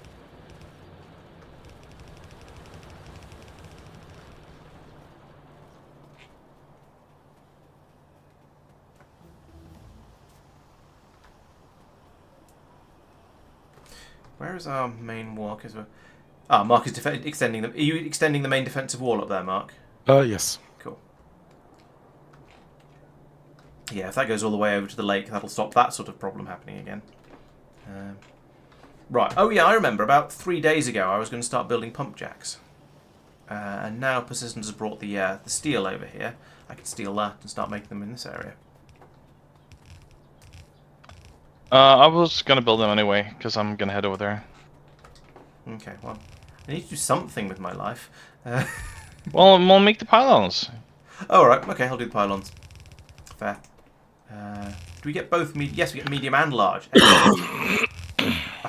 Where is our main wall? Marc is extending them. Are you extending the main defensive wall up there, Marc? Yes. Cool. Yeah, if that goes all the way over to the lake, that'll stop that sort of problem happening again. Right. Oh yeah, I remember. About 3 days ago, I was going to start building pump jacks, and now Purrsistent has brought the steel over here. I can steal that and start making them in this area. I was gonna build them anyway, because I'm gonna head over there. Okay. Well, I need to do something with my life. Well, we'll make the pylons. Oh, all right. Okay, I'll do the pylons. Fair. Do we get both? Yes, we get medium and large. I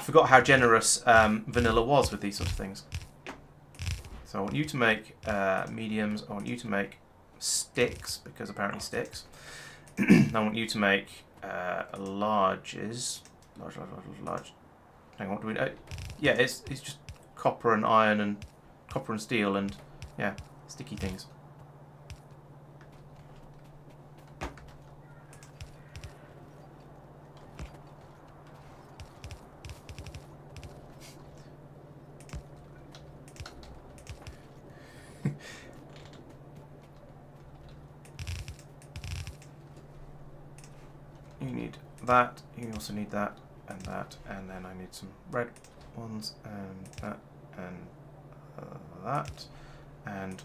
forgot how generous vanilla was with these sort of things. So I want you to make mediums. I want you to make sticks, because apparently sticks. I want you to make larges. Large. Hang on, what do we know? Yeah, it's just copper and iron and copper and steel and yeah, sticky things. You need that, you also need that, and then I need some red ones, and that, and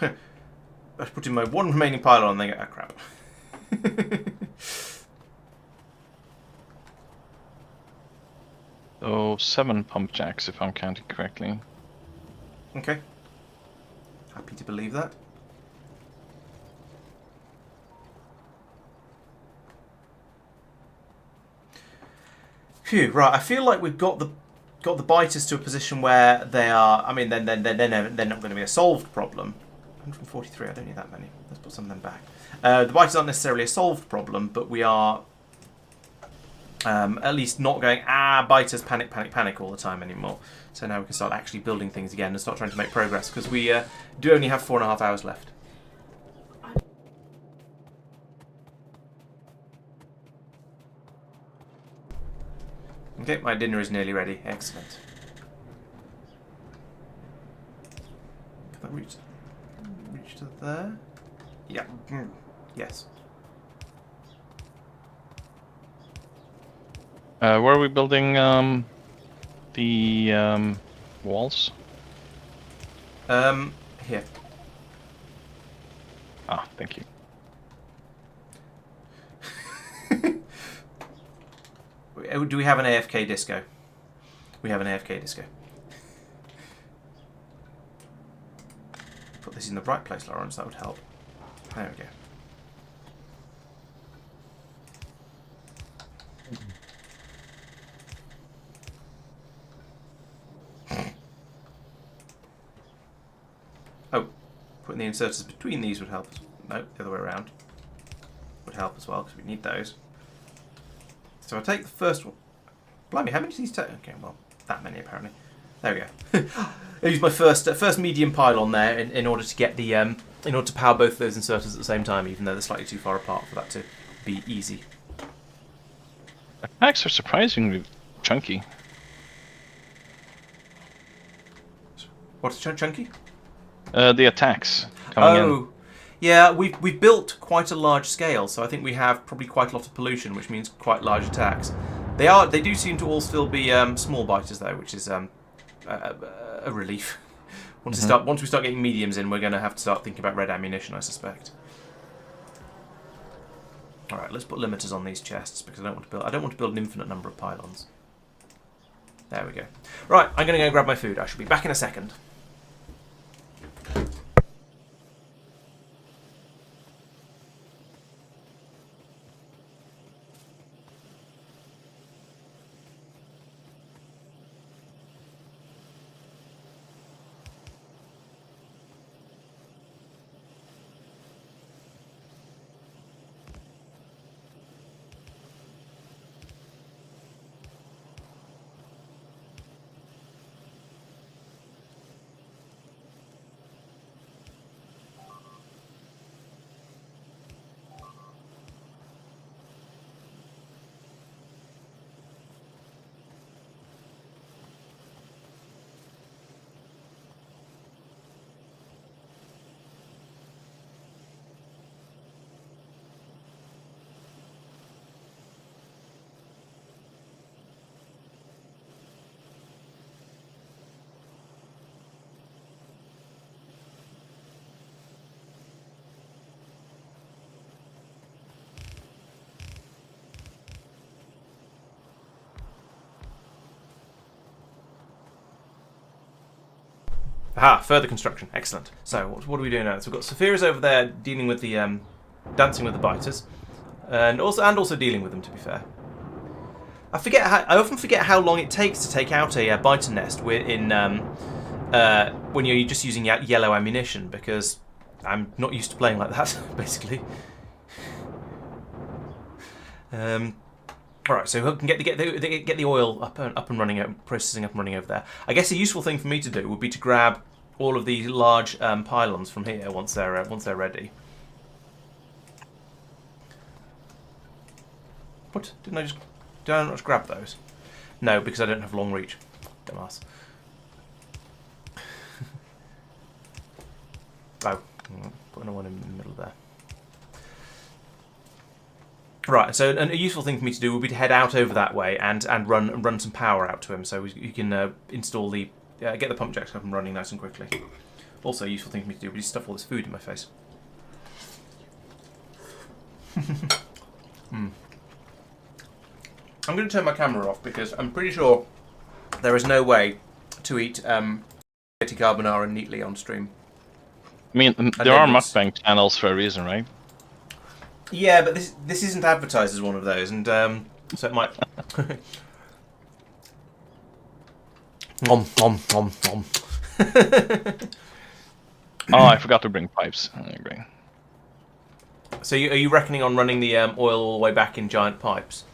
I put in my one remaining pylon and then get crap. So 7 pump jacks, if I'm counting correctly. Okay. Happy to believe that. Phew, right, I feel like we've got the biters to a position where they are. I mean, they're not going to be a solved problem. 143. I don't need that many. Let's put some of them back. The biters aren't necessarily a solved problem, but we are at least not going biters panic all the time anymore. So now we can start actually building things again and start trying to make progress, because we do only have 4.5 hours left. Okay, my dinner is nearly ready. Excellent. Can I reach to there? Yeah. Yes. Where are we building the walls? Here. Ah, thank you. Do we have an AFK disco? We have an AFK disco. Put this in the right place, Laurence. That would help. There we go. Oh, putting the inserters between these would help. No, the other way around. Would help as well, because we need those. So I'll take the first one. Blimey, how many do these take? Okay, well, that many apparently. There we go. I used my first medium pylon there in order to get the in order to power both of those inserters at the same time, even though they're slightly too far apart for that to be easy. Attacks are surprisingly chunky. What's chunky? The attacks coming in. Yeah, we've built quite a large scale, so I think we have probably quite a lot of pollution, which means quite large attacks. They do seem to all still be small biters though, which is a relief. Once we start getting mediums in, we're going to have to start thinking about red ammunition, I suspect. All right, let's put limiters on these chests because I don't want to build an infinite number of pylons. There we go. Right, I'm going to go grab my food. I shall be back in a second. Aha, further construction. Excellent. So, what are we doing now? So we've got Safir is over there dealing with the dancing with the biters, and also dealing with them. To be fair, I often forget how long it takes to take out a biter nest when you're just using yellow ammunition, because I'm not used to playing like that, basically. All right, so we can get the oil up and running, processing up and running over there. I guess a useful thing for me to do would be to grab all of these large pylons from here once they're ready. What? Did I not just grab those? No, because I don't have long reach. Dumbass. Oh, putting one in the middle there. Right, so a useful thing for me to do would be to head out over that way and run some power out to him, so you can install the get the pump jacks up and running nice and quickly. Also, a useful thing for me to do would be to stuff all this food in my face. I'm going to turn my camera off because I'm pretty sure there is no way to eat spaghetti carbonara neatly on stream. I mean, there are mukbang channels for a reason, right? Yeah, but this isn't advertised as one of those, and so it might. Nom nom nom nom. Oh, I forgot to bring pipes. I agree. So are you reckoning on running the oil all the way back in giant pipes?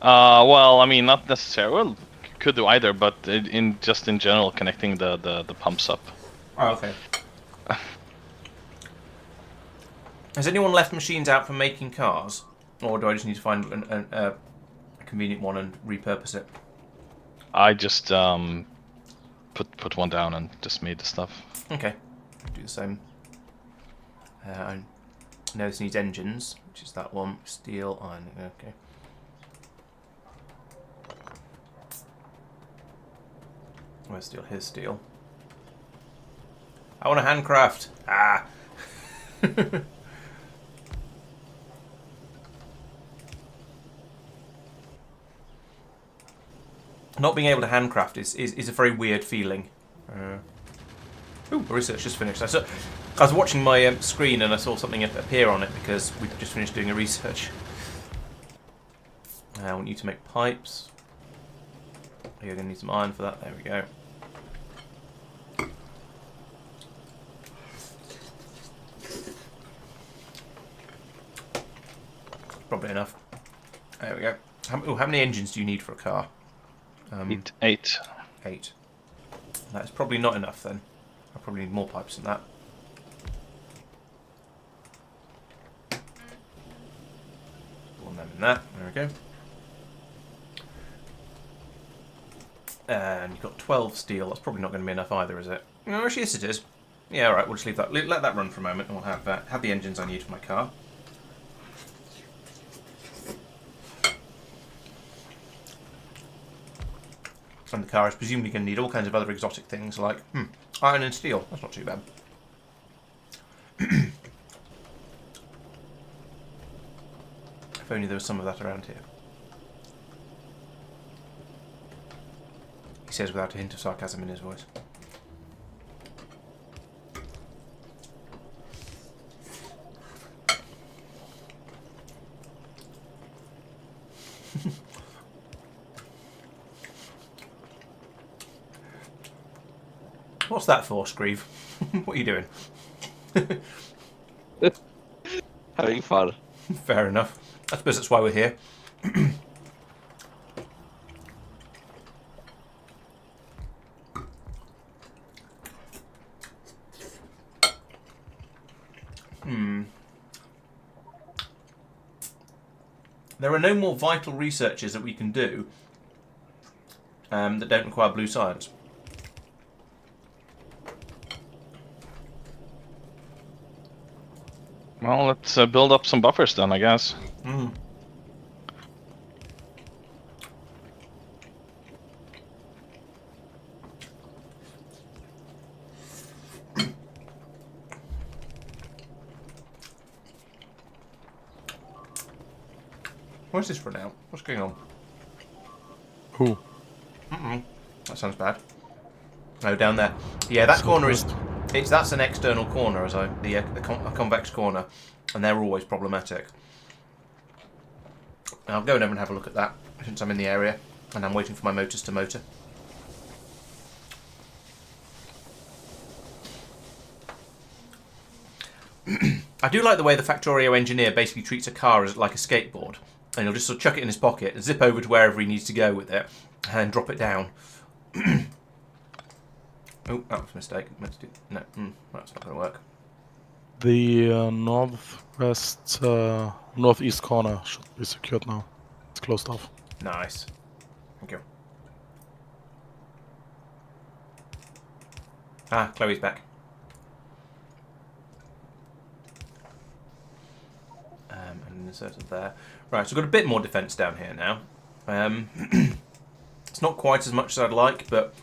Well, I mean, not necessarily. Well, could do either, but in general, connecting the pumps up. Oh, okay. Has anyone left machines out for making cars, or do I just need to find a convenient one and repurpose it? I just put one down and just made the stuff. Okay, do the same. I know this needs engines, which is that one. Steel, iron. Okay. Where's steel? Here's steel. I want a handcraft. Ah. Not being able to handcraft is a very weird feeling. Ooh, research just finished. I was watching my screen and I saw something appear on it because we've just finished doing a research. I want you to make pipes. You're going to need some iron for that. There we go. Probably enough. There we go. How many engines do you need for a car? 8. 8. That's probably not enough then. I probably need more pipes than that. Put them in that. There we go. And you've got 12 steel. That's probably not going to be enough either, is it? No, yes it is. Yeah, alright, we'll just leave that. Let that run for a moment and we'll have the engines I need for my car. And the car is presumably going to need all kinds of other exotic things like iron and steel. That's not too bad. If only there was some of that around here. He says without a hint of sarcasm in his voice. What's that for, Scruive? What are you doing? Having fun. Fair enough. I suppose that's why we're here. There are no more vital researches that we can do that don't require blue science. Well, let's build up some buffers then, I guess. Where's this run out? What's going on? Who? That sounds bad. Oh, down there. Yeah, that corner is... That's an external corner, a convex corner, and they're always problematic. I'll go over and have a look at that since I'm in the area, and I'm waiting for my motors to motor. I do like the way the Factorio engineer basically treats a car as like a skateboard, and he'll just sort of chuck it in his pocket, zip over to wherever he needs to go with it, and drop it down. Oh, that was a mistake. Let's do no. That's not going to work. The northeast corner should be secured now. It's closed off. Nice. Thank you. Ah, Chloe's back. And inserted there. Right, so we've got a bit more defence down here now. It's not quite as much as I'd like, but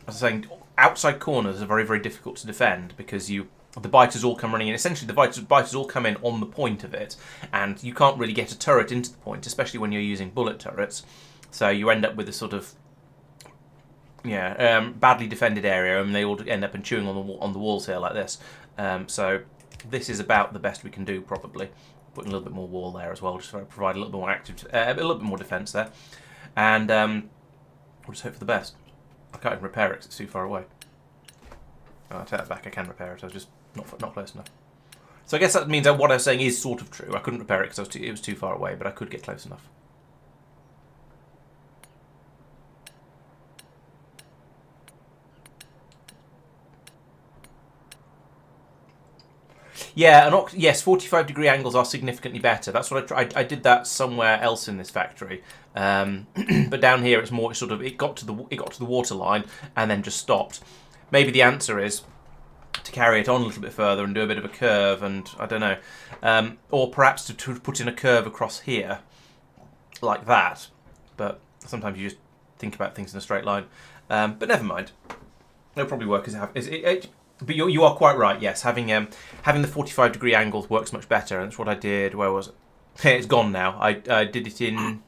as I was saying, outside corners are very, very difficult to defend because the biters all come running in. Essentially, the biters all come in on the point of it, and you can't really get a turret into the point, especially when you're using bullet turrets. So you end up with a sort of badly defended area, and they all end up chewing on the walls here like this. So this is about the best we can do, probably. Putting a little bit more wall there as well, just to provide a little bit more a little bit more defence there, and we'll just hope for the best. I can't even repair it because it's too far away. Oh, I take that back. I can repair it. I was just not close enough. So I guess that means that what I was saying is sort of true. I couldn't repair it because it was too far away, but I could get close enough. Yeah, yes, 45-degree angles are significantly better. That's what I did that somewhere else in this factory, but down here it's more sort of it got to the water line and then just stopped. Maybe the answer is to carry it on a little bit further and do a bit of a curve, and I don't know, or perhaps to put in a curve across here, like that. But sometimes you just think about things in a straight line. But never mind, it'll probably work as it. But you are quite right. Yes, having the 45-degree angles works much better, and that's what I did. Where was it? It's gone now. I did it in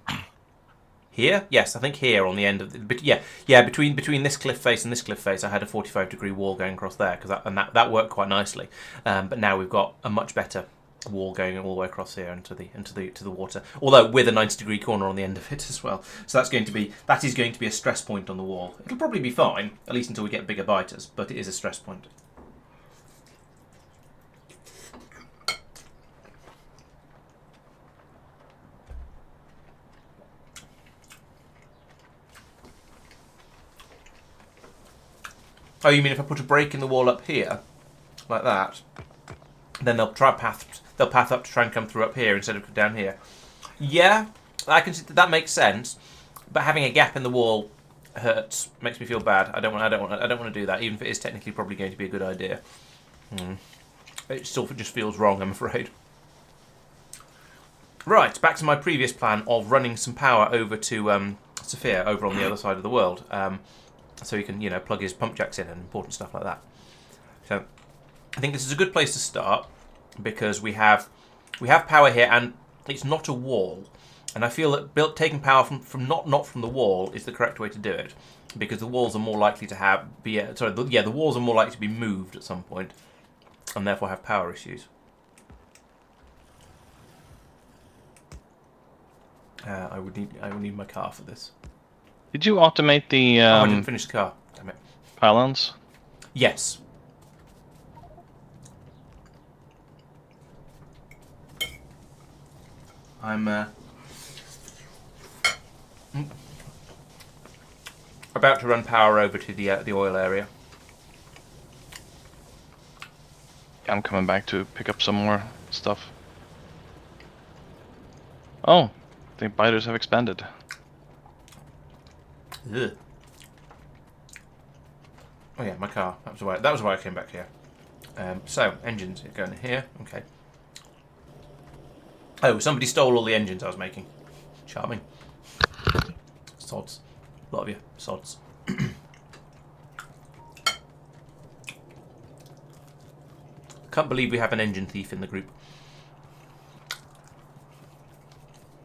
here. Yes, I think here on the end of the. But yeah. Between this cliff face and this cliff face, I had a 45-degree wall going across there that worked quite nicely. But now we've got a much better wall going all the way across here into the water. Although with a 90-degree corner on the end of it as well. So that is going to be a stress point on the wall. It'll probably be fine, at least until we get bigger biters. But it is a stress point. Oh, you mean if I put a break in the wall up here, like that, then they'll path up to try and come through up here instead of down here? Yeah, I can see that makes sense, but having a gap in the wall hurts, makes me feel bad. I don't want to do that, even if it is technically probably going to be a good idea. It still just feels wrong, I'm afraid. Right, back to my previous plan of running some power over to Safir over on the other side of the world, so he can plug his pump jacks in and important stuff like that. So I think this is a good place to start because we have power here and it's not a wall, and I feel that taking power from not from the wall is the correct way to do it, because the walls are more likely to the walls are more likely to be moved at some point, and therefore have power issues. I would need my car for this. Did you automate the I didn't finish the car. Damn it. pylons? Yes. I'm about to run power over to the oil area. I'm coming back to pick up some more stuff. Oh, the biters have expanded. Ugh. Oh yeah, my car. That was why I came back here. So engines are going in here. Okay. Oh, somebody stole all the engines I was making. Charming. Sods. A lot of you sods. Can't believe we have an engine thief in the group.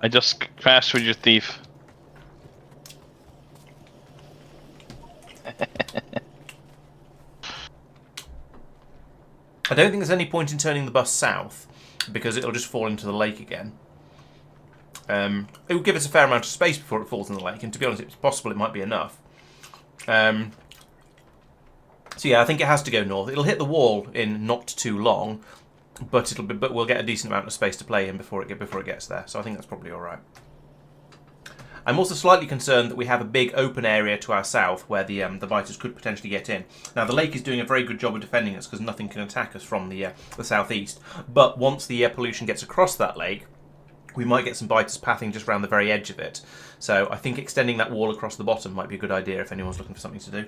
I just crashed with your thief. I don't think there's any point in turning the bus south, because it'll just fall into the lake again. It will give us a fair amount of space before it falls in the lake, and to be honest, it's possible it might be enough. So yeah, I think it has to go north. It'll hit the wall in not too long, but we'll get a decent amount of space to play in before it gets there. So I think that's probably all right. I'm also slightly concerned that we have a big open area to our south where the biters could potentially get in. Now the lake is doing a very good job of defending us because nothing can attack us from the southeast. But once the pollution gets across that lake, we might get some biters pathing just around the very edge of it. So I think extending that wall across the bottom might be a good idea if anyone's looking for something to do.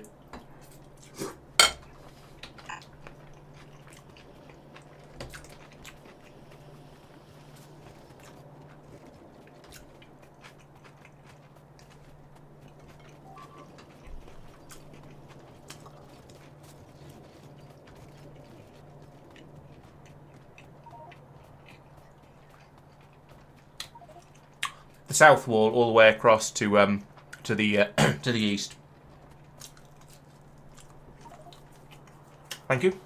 The south wall all the way across to the to the east. Thank you.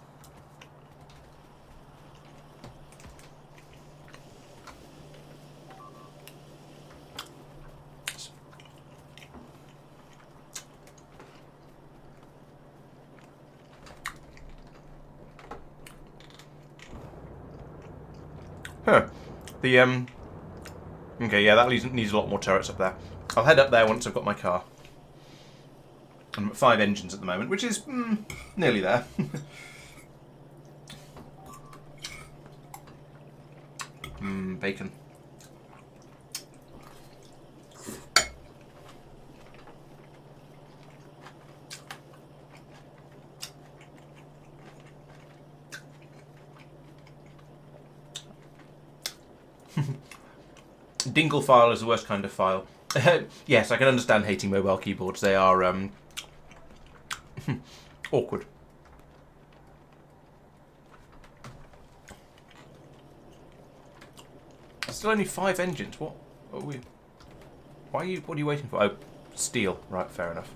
Huh. The Okay, yeah, that needs a lot more turrets up there. I'll head up there once I've got my car. I'm at 5 engines at the moment, which is nearly there. Bacon. Dingle file is the worst kind of file. Yes, I can understand hating mobile keyboards. They are awkward. Still only 5 engines. What are we? Why are you? What are you waiting for? Oh, steel. Right, fair enough.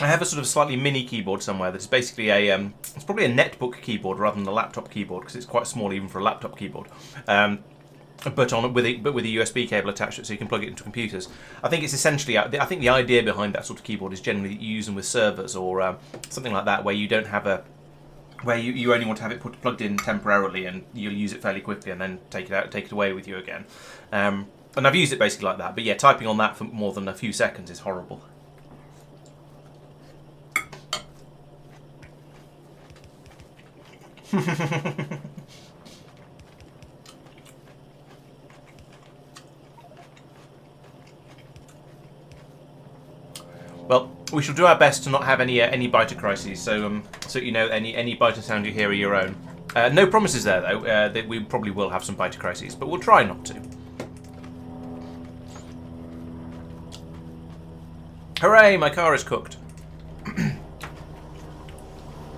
I have a sort of slightly mini keyboard somewhere that's basically a it's probably a netbook keyboard rather than a laptop keyboard because it's quite small even for a laptop keyboard. But with a USB cable attached to it, so you can plug it into computers. I think it's essentially. I think the idea behind that sort of keyboard is generally that you use them with servers or something like that, where you don't have where you only want to have it plugged in temporarily, and you'll use it fairly quickly, and then take it away with you again. And I've used it basically like that. But yeah, typing on that for more than a few seconds is horrible. Well, we shall do our best to not have any biter crises. So you know, any biter sound you hear are your own. No promises there though. That we probably will have some biter crises, but we'll try not to. Hooray! My car is cooked.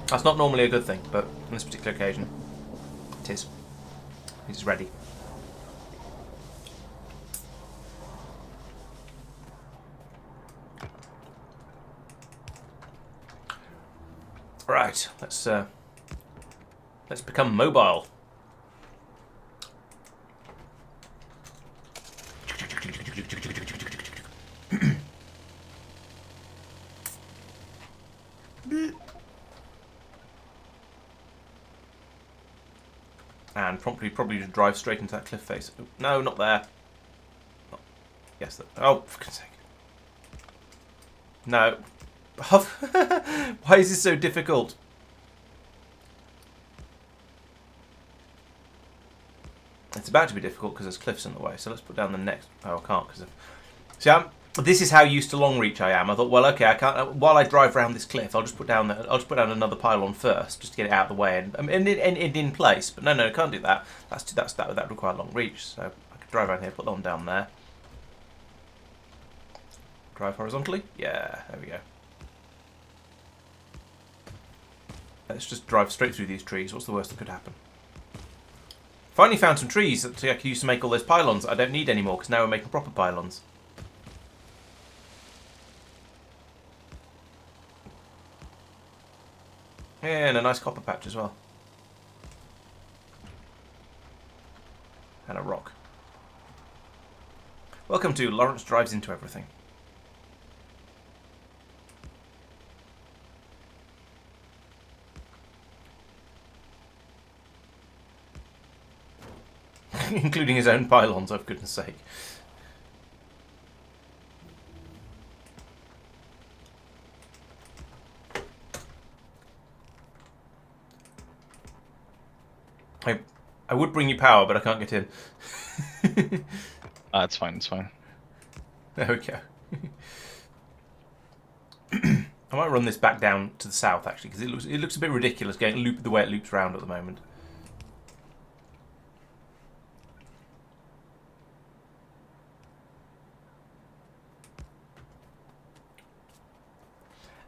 That's not normally a good thing, but on this particular occasion, it is. It's ready. Right, let's become mobile. And probably just drive straight into that cliff face. No, not there. Oh, yes, oh, for goodness sake. No. Why is this so difficult? It's about to be difficult because there's cliffs in the way. So let's put down the next. Oh, I can't because of. See, this is how used to long reach I am. I thought, well, okay, I can't. While I drive around this cliff, I'll just put down another pylon first, just to get it out of the way and in place. But no, I can't do that. That would require long reach. So I could drive around here, put that one down there. Drive horizontally. Yeah, there we go. Let's just drive straight through these trees. What's the worst that could happen? Finally found some trees that I could use to make all those pylons. I don't need any more because now we're making proper pylons. Yeah, and a nice copper patch as well. And a rock. Welcome to Laurence Drives Into Everything. Including his own pylons, for goodness sake. I would bring you power, but I can't get in. It's fine, it's fine. There we go. I might run this back down to the south, actually, because it looks a bit ridiculous going the way it loops around at the moment.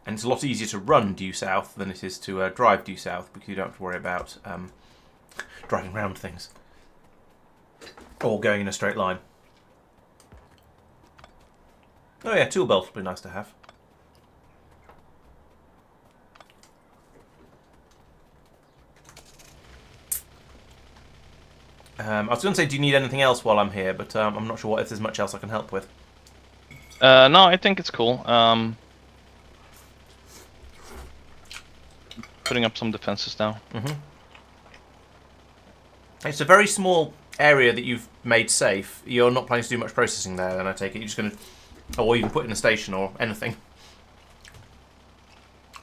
And it's a lot easier to run due south than it is to drive due south, because you don't have to worry about driving around things. Or going in a straight line. Oh yeah, tool belt would be nice to have. I was going to say, do you need anything else while I'm here, but I'm not sure if there's much else I can help with. No, I think it's cool. Putting up some defenses now. Mm-hmm. It's a very small area that you've made safe. You're not planning to do much processing there, then I take it. You're just going to... or even put in a station or anything.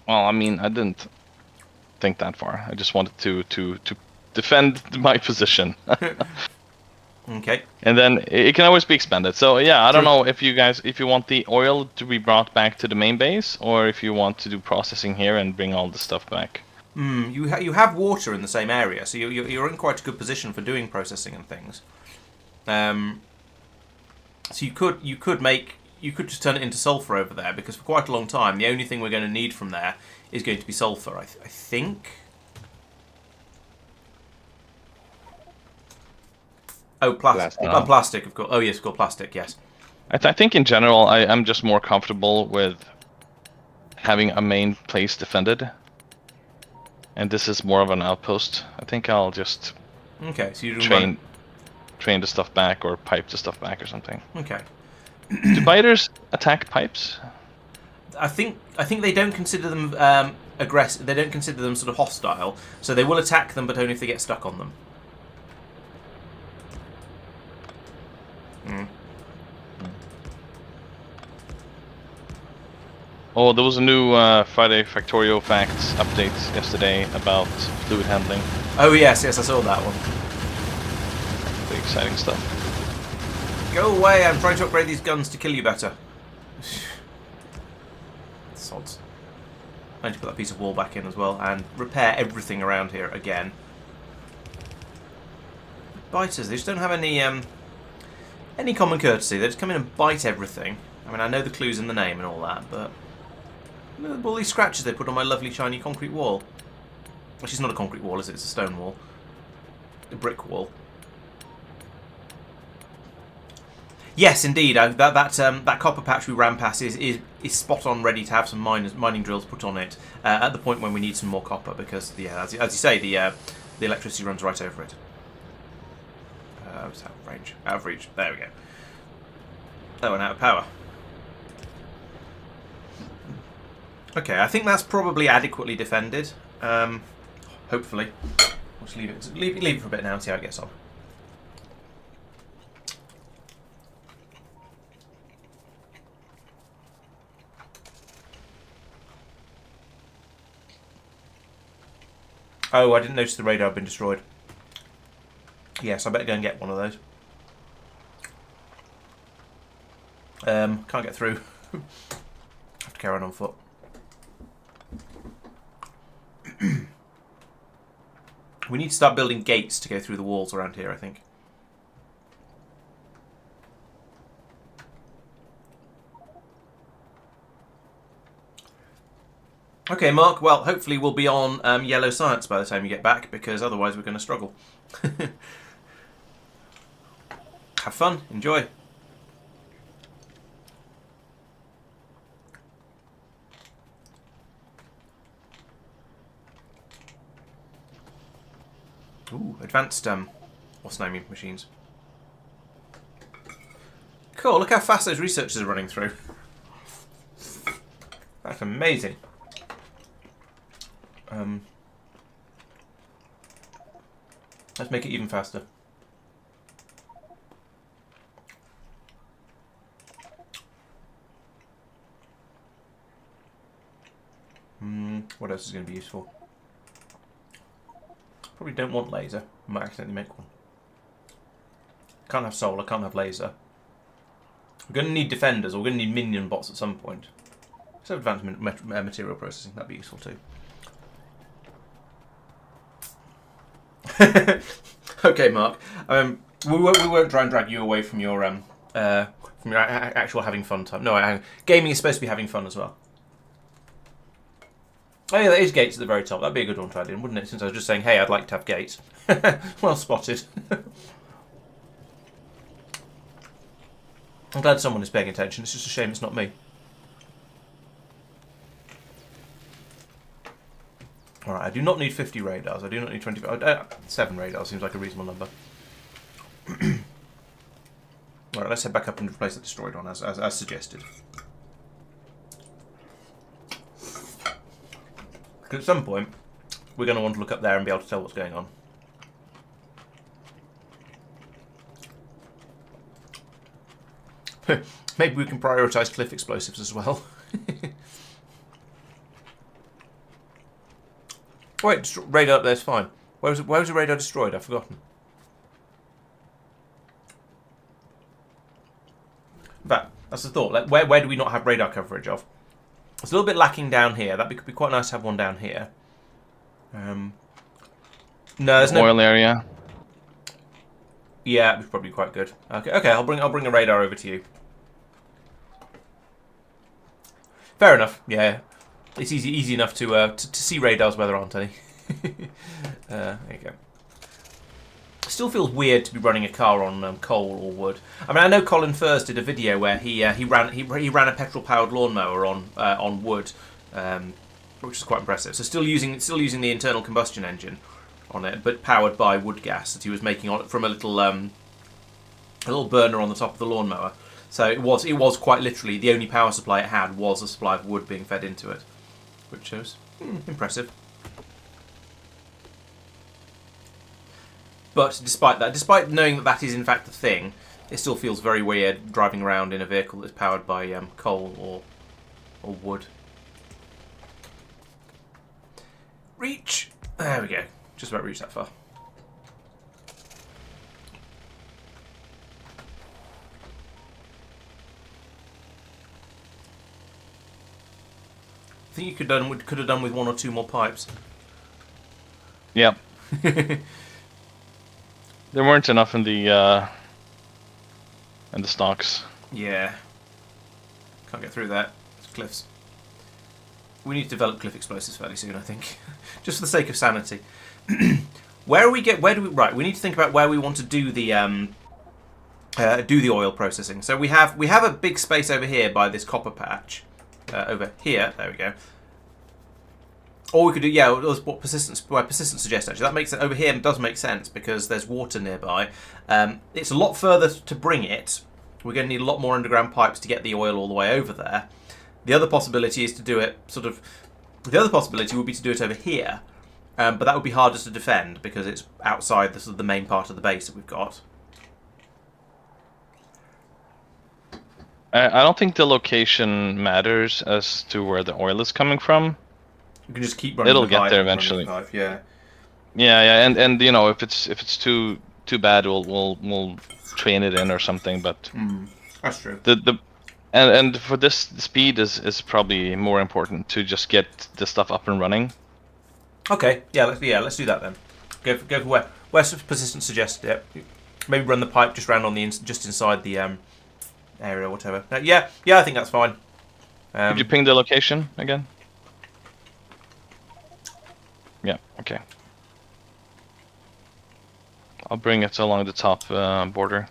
Well, I mean, I didn't think that far. I just wanted to defend my position. Okay. And then it can always be expanded. So yeah, I don't know if you want the oil to be brought back to the main base, or if you want to do processing here and bring all the stuff back. You have water in the same area, so you're in quite a good position for doing processing and things. So you could just turn it into sulfur over there, because for quite a long time the only thing we're going to need from there is going to be sulfur. I think. Oh, plastic. Oh, plastic, of course. Oh, yes, of course, plastic. Yes. I think in general, I'm just more comfortable with having a main place defended, and this is more of an outpost. I think I'll just so you train the stuff back or pipe the stuff back or something. Okay. Do biters attack pipes? I think they don't consider them aggressive. They don't consider them sort of hostile, so they will attack them, but only if they get stuck on them. Oh, there was a new Friday Factorio Facts update yesterday about fluid handling. Oh yes, I saw that one. Pretty exciting stuff. Go away, I'm trying to upgrade these guns to kill you better. Sods. I need to put that piece of wall back in as well and repair everything around here again. Biters, they just don't have any common courtesy. They just come in and bite everything. I mean, I know the clues in the name and all that, but look at all these scratches they put on my lovely shiny concrete wall. Which is not a concrete wall, is it? It's a stone wall. A brick wall. Yes, indeed. That copper patch we ran past is spot on, ready to have some mining drills put on it at the point when we need some more copper, because as you say, the electricity runs right over it. It's out of range. Out of reach. There we go. That went out of power. Okay, I think that's probably adequately defended. Hopefully, we'll just leave it for a bit now and see how it gets on. Oh, I didn't notice the radar had been destroyed. Yes, I better go and get one of those. Can't get through. Have to carry on foot. We need to start building gates to go through the walls around here, I think. Okay, Mark, well, hopefully we'll be on yellow science by the time you get back, because otherwise we're going to struggle. Have fun. Enjoy. Ooh, advanced, what's the name of machines? Cool, look how fast those researchers are running through. That's amazing. Let's make it even faster. What else is going to be useful? Probably don't want laser. I might accidentally make one. Can't have solar, can't have laser. We're going to need defenders, or we're going to need minion bots at some point. So advanced material processing, that'd be useful too. Okay, Mark. We won't try and drag you away from your actual having fun time. No, gaming is supposed to be having fun as well. Oh yeah, there is gates at the very top. That'd be a good one to add in, wouldn't it? Since I was just saying, hey, I'd like to have gates. Well spotted. I'm glad someone is paying attention. It's just a shame it's not me. Alright, I do not need 50 radars. I do not need 25. 7 radars seems like a reasonable number. Alright, let's head back up and replace the destroyed one as suggested. Because at some point, we're going to want to look up there and be able to tell what's going on. Maybe we can prioritise cliff explosives as well. Wait, radar up there's fine. Where was the radar destroyed? I've forgotten. In fact, that's the thought. Like, where do we not have radar coverage of? It's a little bit lacking down here. That could be quite nice to have one down here. No, there's no oil area. Yeah, it's probably quite good. Okay, I'll bring a radar over to you. Fair enough. Yeah, it's easy enough to see radars where there aren't any. There you go. Still feels weird to be running a car on coal or wood. I mean, I know Colin Furze did a video where he ran a petrol-powered lawnmower on wood, which is quite impressive. So still using the internal combustion engine on it, but powered by wood gas that he was making on it from a little burner on the top of the lawnmower. So it was quite literally the only power supply it had was a supply of wood being fed into it, which was impressive. But despite knowing that that is in fact the thing, it still feels very weird driving around in a vehicle that's powered by coal or wood. reach. There we go. Just about reached that far. I think you could have done with 1 or 2 more pipes. Yep. There weren't enough in the stocks. Yeah. Can't get through that. It's cliffs. We need to develop cliff explosives fairly soon, I think. Just for the sake of sanity. Where do we right, we need to think about where we want to do the oil processing. So we have a big space over here by this copper patch. Over here, there we go. Or we could do, yeah, it was what Persistent suggests actually. That makes it over here does make sense because there's water nearby. It's a lot further to bring it. We're going to need a lot more underground pipes to get the oil all the way over there. The other possibility is to do it the other possibility would be to do it over here, but that would be harder to defend because it's outside the main part of the base that we've got. I don't think the location matters as to where the oil is coming from. You can just keep running. It'll get there eventually. Yeah. Yeah, and you know if it's too bad, we'll train it in or something. But that's true. And for this, the speed is probably more important to just get the stuff up and running. Okay. Let's do that then. Go for where Persistent suggested it. Maybe run the pipe just round on just inside the area or whatever. Yeah, I think that's fine. Could you ping the location again? Yeah, okay. I'll bring it along the top border.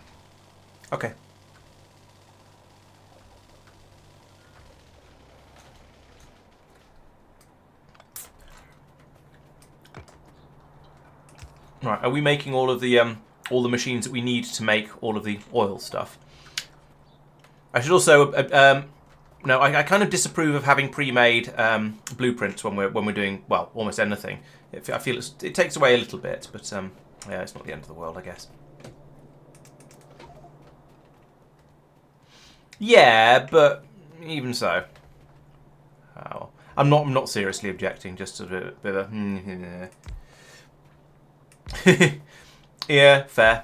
Okay. Right, are we making all the machines that we need to make all of the oil stuff? I should also no, I kind of disapprove of having pre-made blueprints when we're doing almost anything. I feel it takes away a little bit, but yeah, it's not the end of the world, I guess. Yeah, but even so, I'm not seriously objecting. Just a bit of yeah, fair.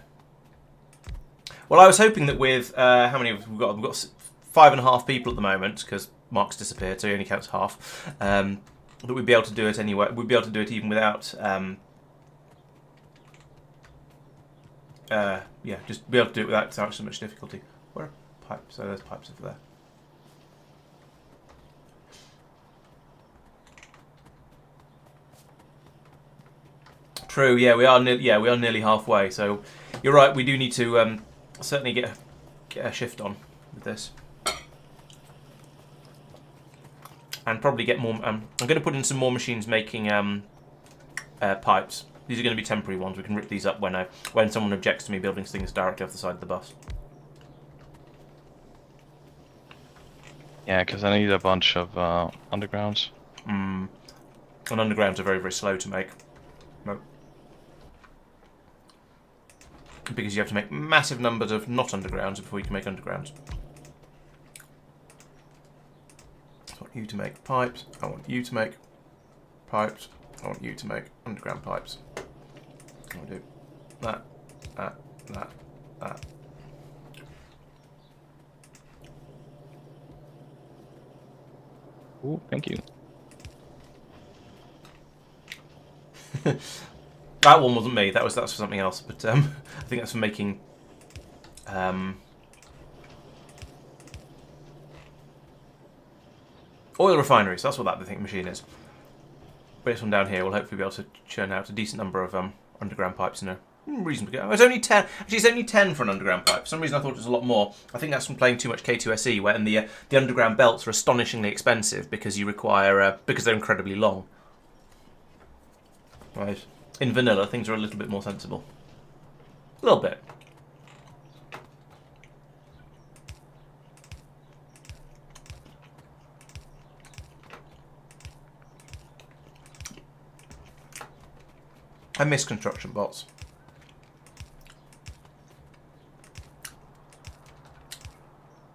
Well, I was hoping that with how many we've got 5.5 people at the moment because Marc's disappeared, so he only counts half. That we'd be able to do it anyway. We'd be able to do it even without. Just be able to do it without so much difficulty. Where are pipes? So there's pipes over there. True. Yeah, we are nearly halfway. So you're right. We do need to certainly get a shift on with this. And probably get more. I'm going to put in some more machines making pipes. These are going to be temporary ones. We can rip these up when someone objects to me building things directly off the side of the bus. Yeah, because I need a bunch of undergrounds. And undergrounds are very, very slow to make. No. Because you have to make massive numbers of not undergrounds before you can make undergrounds. I want you to make pipes. I want you to make pipes. I want you to make underground pipes. I'll do that. Ooh, thank you. That one wasn't me. That's for something else. But I think that's for making. Oil refineries, that's what that machine is. But this one down here will hopefully be able to churn out a decent number of underground pipes in a reasonable go. It's only 10. Actually, it's only 10 for an underground pipe. For some reason, I thought it was a lot more. I think that's from playing too much K2SE, where the underground belts are astonishingly expensive because you require because they're incredibly long. Right. In vanilla, things are a little bit more sensible. A little bit. I miss construction bots.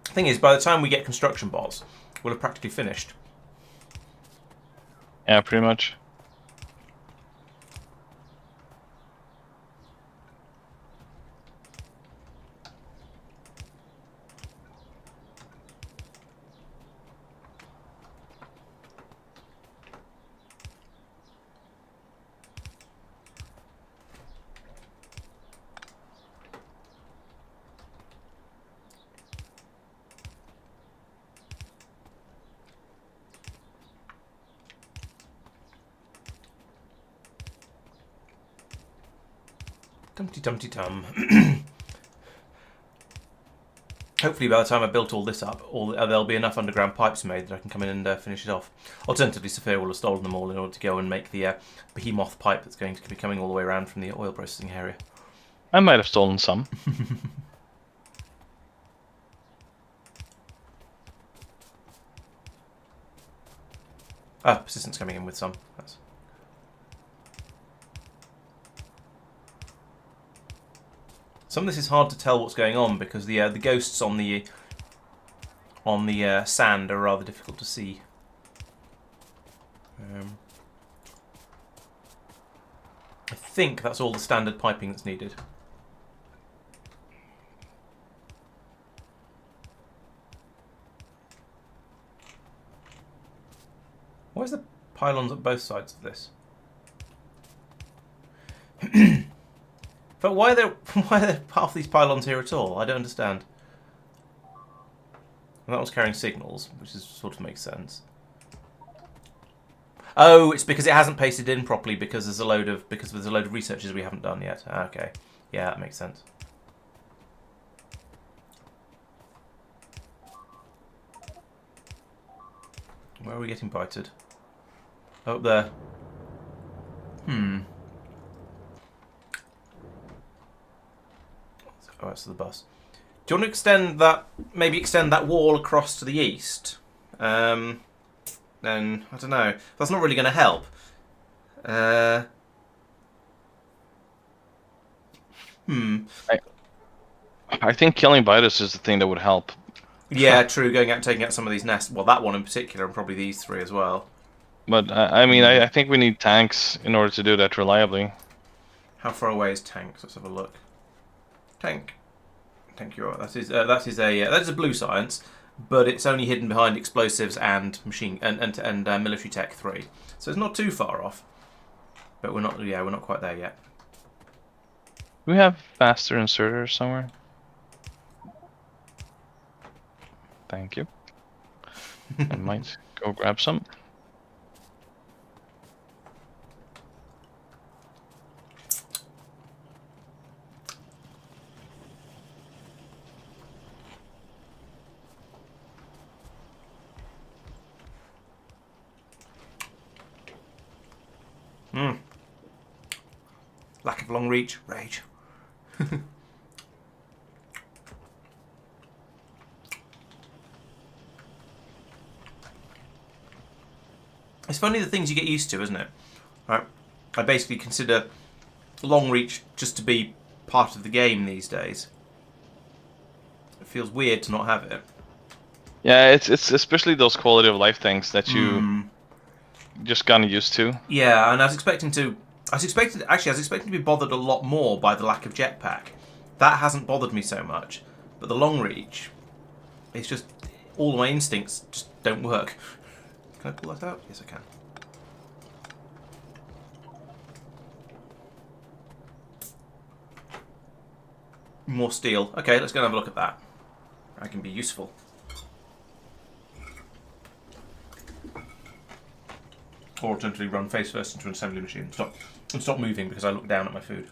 Thing is, by the time we get construction bots, we'll have practically finished. Yeah, pretty much. Dum-ty-dum-ty-dum. Hopefully by the time I've built all this up, there'll be enough underground pipes made that I can come in and finish it off. Alternatively, Safir will have stolen them all in order to go and make the behemoth pipe that's going to be coming all the way around from the oil processing area. I might have stolen some. Persistent's coming in with some. That's... Some of this is hard to tell what's going on because the ghosts on the sand are rather difficult to see. I think that's all the standard piping that's needed. Why is the pylons at both sides of this? But why are there half these pylons here at all? I don't understand. And that was carrying signals, which sort of makes sense. Oh, it's because it hasn't pasted in properly because there's a load of researches we haven't done yet. Okay, yeah, that makes sense. Where are we getting bited? Up there. Oh, that's the bus. Do you want to extend that? Maybe extend that wall across to the east. Then I don't know. That's not really going to help. I think killing biters is the thing that would help. Yeah, true. Going out and taking out some of these nests. Well, that one in particular, and probably these three as well. But I mean, I think we need tanks in order to do that reliably. How far away is tanks? Let's have a look. Tank, you are. That is a blue science, but it's only hidden behind explosives and machine and military tech 3. So it's not too far off. But we're not quite there yet. Do we have faster inserters somewhere? Thank you. I might go grab some. Lack of long reach, rage. It's funny the things you get used to, isn't it? Right. I basically consider long reach just to be part of the game these days. It feels weird to not have it. Yeah, it's especially those quality of life things that you just gotten used to. Yeah, and I was expecting to be bothered a lot more by the lack of jetpack. That hasn't bothered me so much, but the long reach, it's just all my instincts just don't work. Can I pull that out? Yes, I can. More steel. Okay, let's go and have a look at that. That can be useful. Or alternatively run face first into an assembly machine and stop moving because I look down at my food.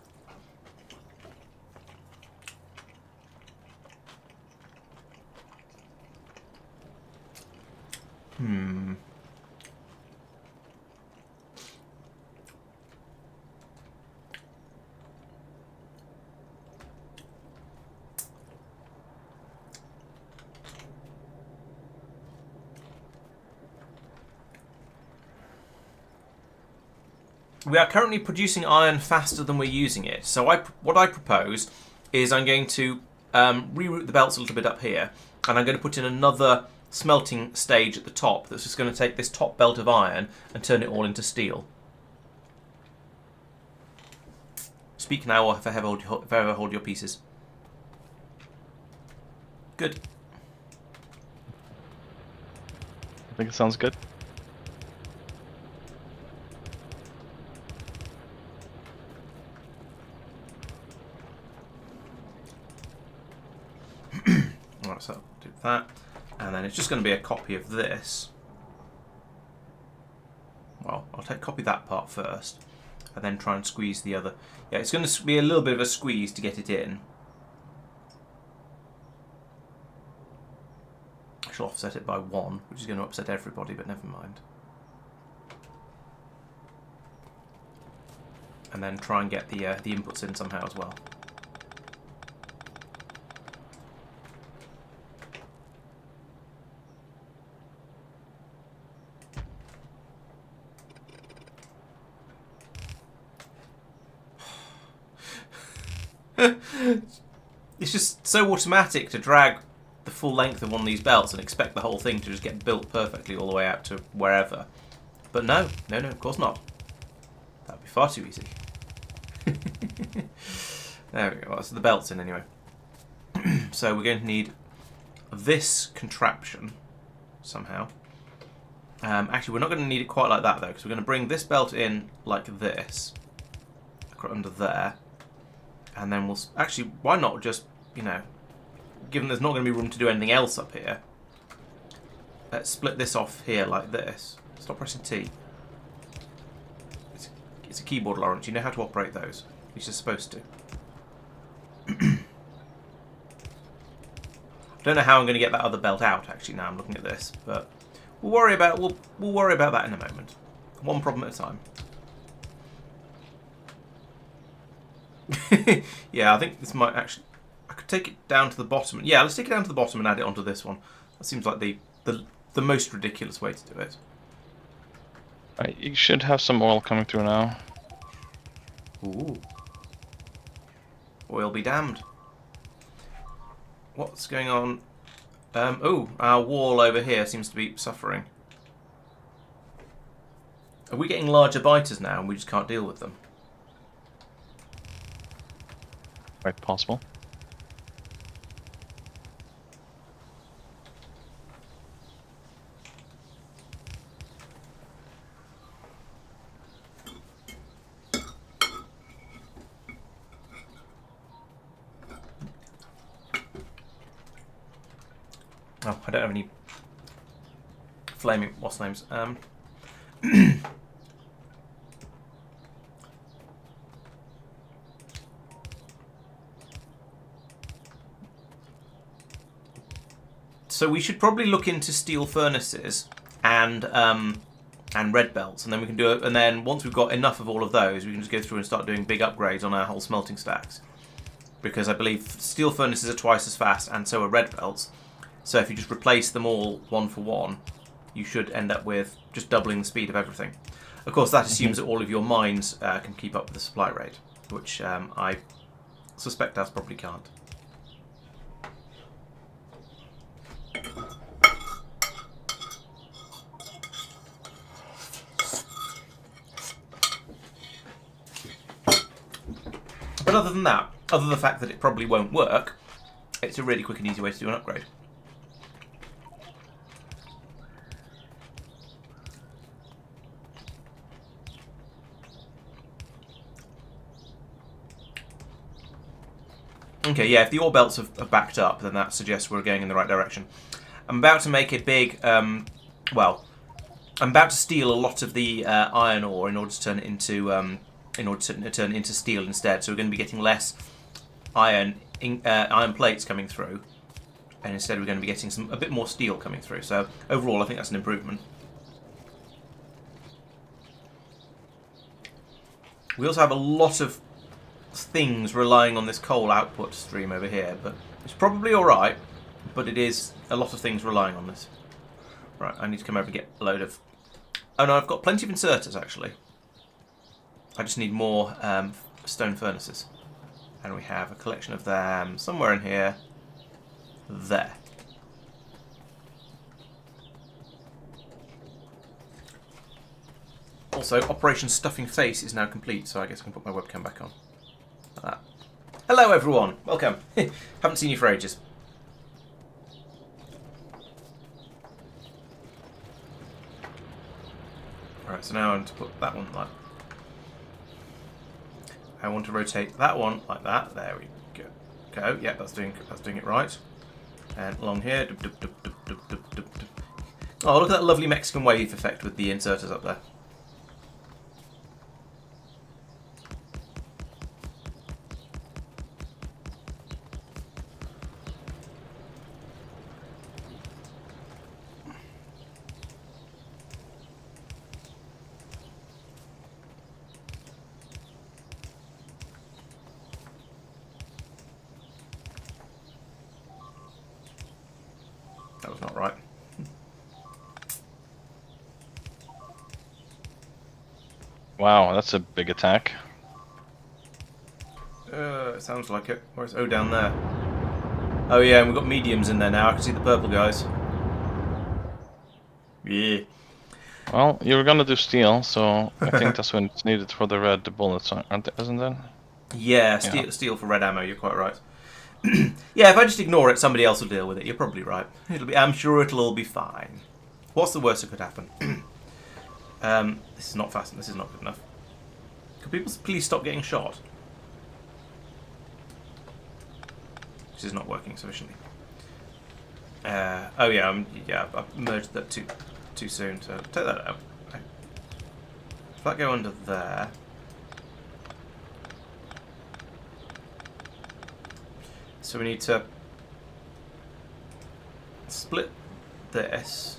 We are currently producing iron faster than we're using it. So what I propose is I'm going to reroute the belts a little bit up here, and I'm going to put in another smelting stage at the top that's just going to take this top belt of iron and turn it all into steel. Speak now or forever hold your pieces. Good. I think it sounds good. Alright, so I'll do that. And then it's just going to be a copy of this. Well, I'll copy that part first. and then try and squeeze the other. Yeah, it's going to be a little bit of a squeeze to get it in. I shall offset it by 1, which is going to upset everybody, but never mind. And then try and get the inputs in somehow as well. It's just so automatic to drag the full length of one of these belts and expect the whole thing to just get built perfectly all the way out to wherever. But no, of course not. That would be far too easy. There we go. So the belt's in anyway. So we're going to need this contraption somehow. Actually, we're not going to need it quite like that though, because we're going to bring this belt in like this, under there. And then we'll... Actually, why not just, you know, given there's not going to be room to do anything else up here, let's split this off here like this. Stop pressing T. It's a keyboard, Laurence. You know how to operate those. You're just supposed to. I don't know how I'm going to get that other belt out, actually, now I'm looking at this. But we'll worry about that in a moment. One problem at a time. Yeah, I think this might actually... I could take it down to the bottom. Yeah, let's take it down to the bottom and add it onto this one. That seems like the most ridiculous way to do it. Right, you should have some oil coming through now. Ooh. Oil be damned. What's going on? Oh, our wall over here seems to be suffering. Are we getting larger biters now and we just can't deal with them? Quite possible. Oh, I don't have any flaming what's names. So we should probably look into steel furnaces and red belts, and then we can do it. And then once we've got enough of all of those, we can just go through and start doing big upgrades on our whole smelting stacks. Because I believe steel furnaces are twice as fast, and so are red belts. So if you just replace them all 1 for 1, you should end up with just doubling the speed of everything. Of course, that assumes that all of your mines can keep up with the supply rate, which I suspect ours probably can't. But other than that, other than the fact that it probably won't work, it's a really quick and easy way to do an upgrade. Okay, yeah, if the ore belts have backed up, then that suggests we're going in the right direction. I'm about to make a big, well, I'm about to steal a lot of the iron ore in order to turn it into, turn it into steel instead. So we're going to be getting less iron plates coming through, and instead we're going to be getting a bit more steel coming through. So overall, I think that's an improvement. We also have a lot of things relying on this coal output stream over here, but it's probably alright, but it is a lot of things relying on this. Right, I need to come over and get a load of... Oh no, I've got plenty of inserters actually. I just need more stone furnaces. And we have a collection of them somewhere in here. There. Also, Operation Stuffing Face is now complete, so I guess I can put my webcam back on. Like that. Hello everyone, welcome. Haven't seen you for ages. Alright, so now I want to put that one like... I want to rotate that one like that. There we go. Yeah, that's doing it right. And along here. Oh, look at that lovely Mexican wave effect with the inserters up there. not right. Wow, that's a big attack. It sounds like it. Where's down there? Oh yeah, and we've got mediums in there now. I can see the purple guys. Yeah. Well, you're gonna do steel, so I think that's when it's needed for the red bullets, aren't they, isn't it? Yeah, steel for red ammo. You're quite right. Yeah, if I just ignore it, somebody else will deal with it. You're probably right. I'm sure it'll all be fine. What's the worst that could happen? This is not fast. This is not good enough. Could people please stop getting shot? This is not working sufficiently. Oh yeah, I merged that too soon. So take that out. If that go under there. So we need to split this.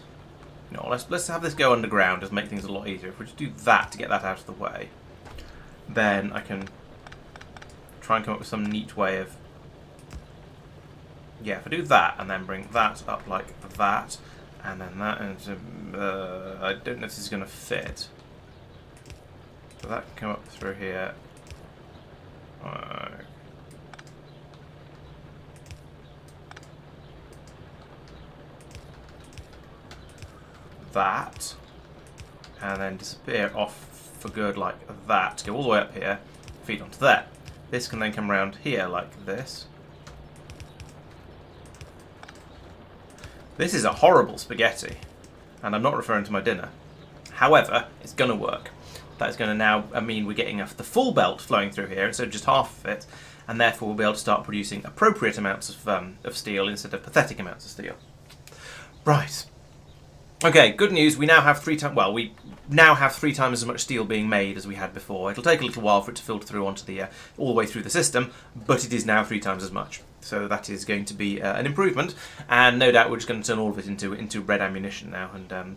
No, let's have this go underground. Just make things a lot easier. If we just do that to get that out of the way, then I can try and come up with some neat way of. Yeah, if I do that and then bring that up like that, and then that, and I don't know if this is going to fit. So that can come up through here. That, and then disappear off for good like that to go all the way up here, feed onto there. This can then come around here like this. This is a horrible spaghetti, and I'm not referring to my dinner. However, it's going to work. That is going to now mean we're getting the full belt flowing through here instead of just half of it, and therefore we'll be able to start producing appropriate amounts of steel instead of pathetic amounts of steel. Right. Okay, good news. We now have 3 times. Well, we now have 3 times as much steel being made as we had before. It'll take a little while for it to filter through onto the all the way through the system, but it is now 3 times as much. So that is going to be an improvement, and no doubt we're just going to turn all of it into red ammunition now, and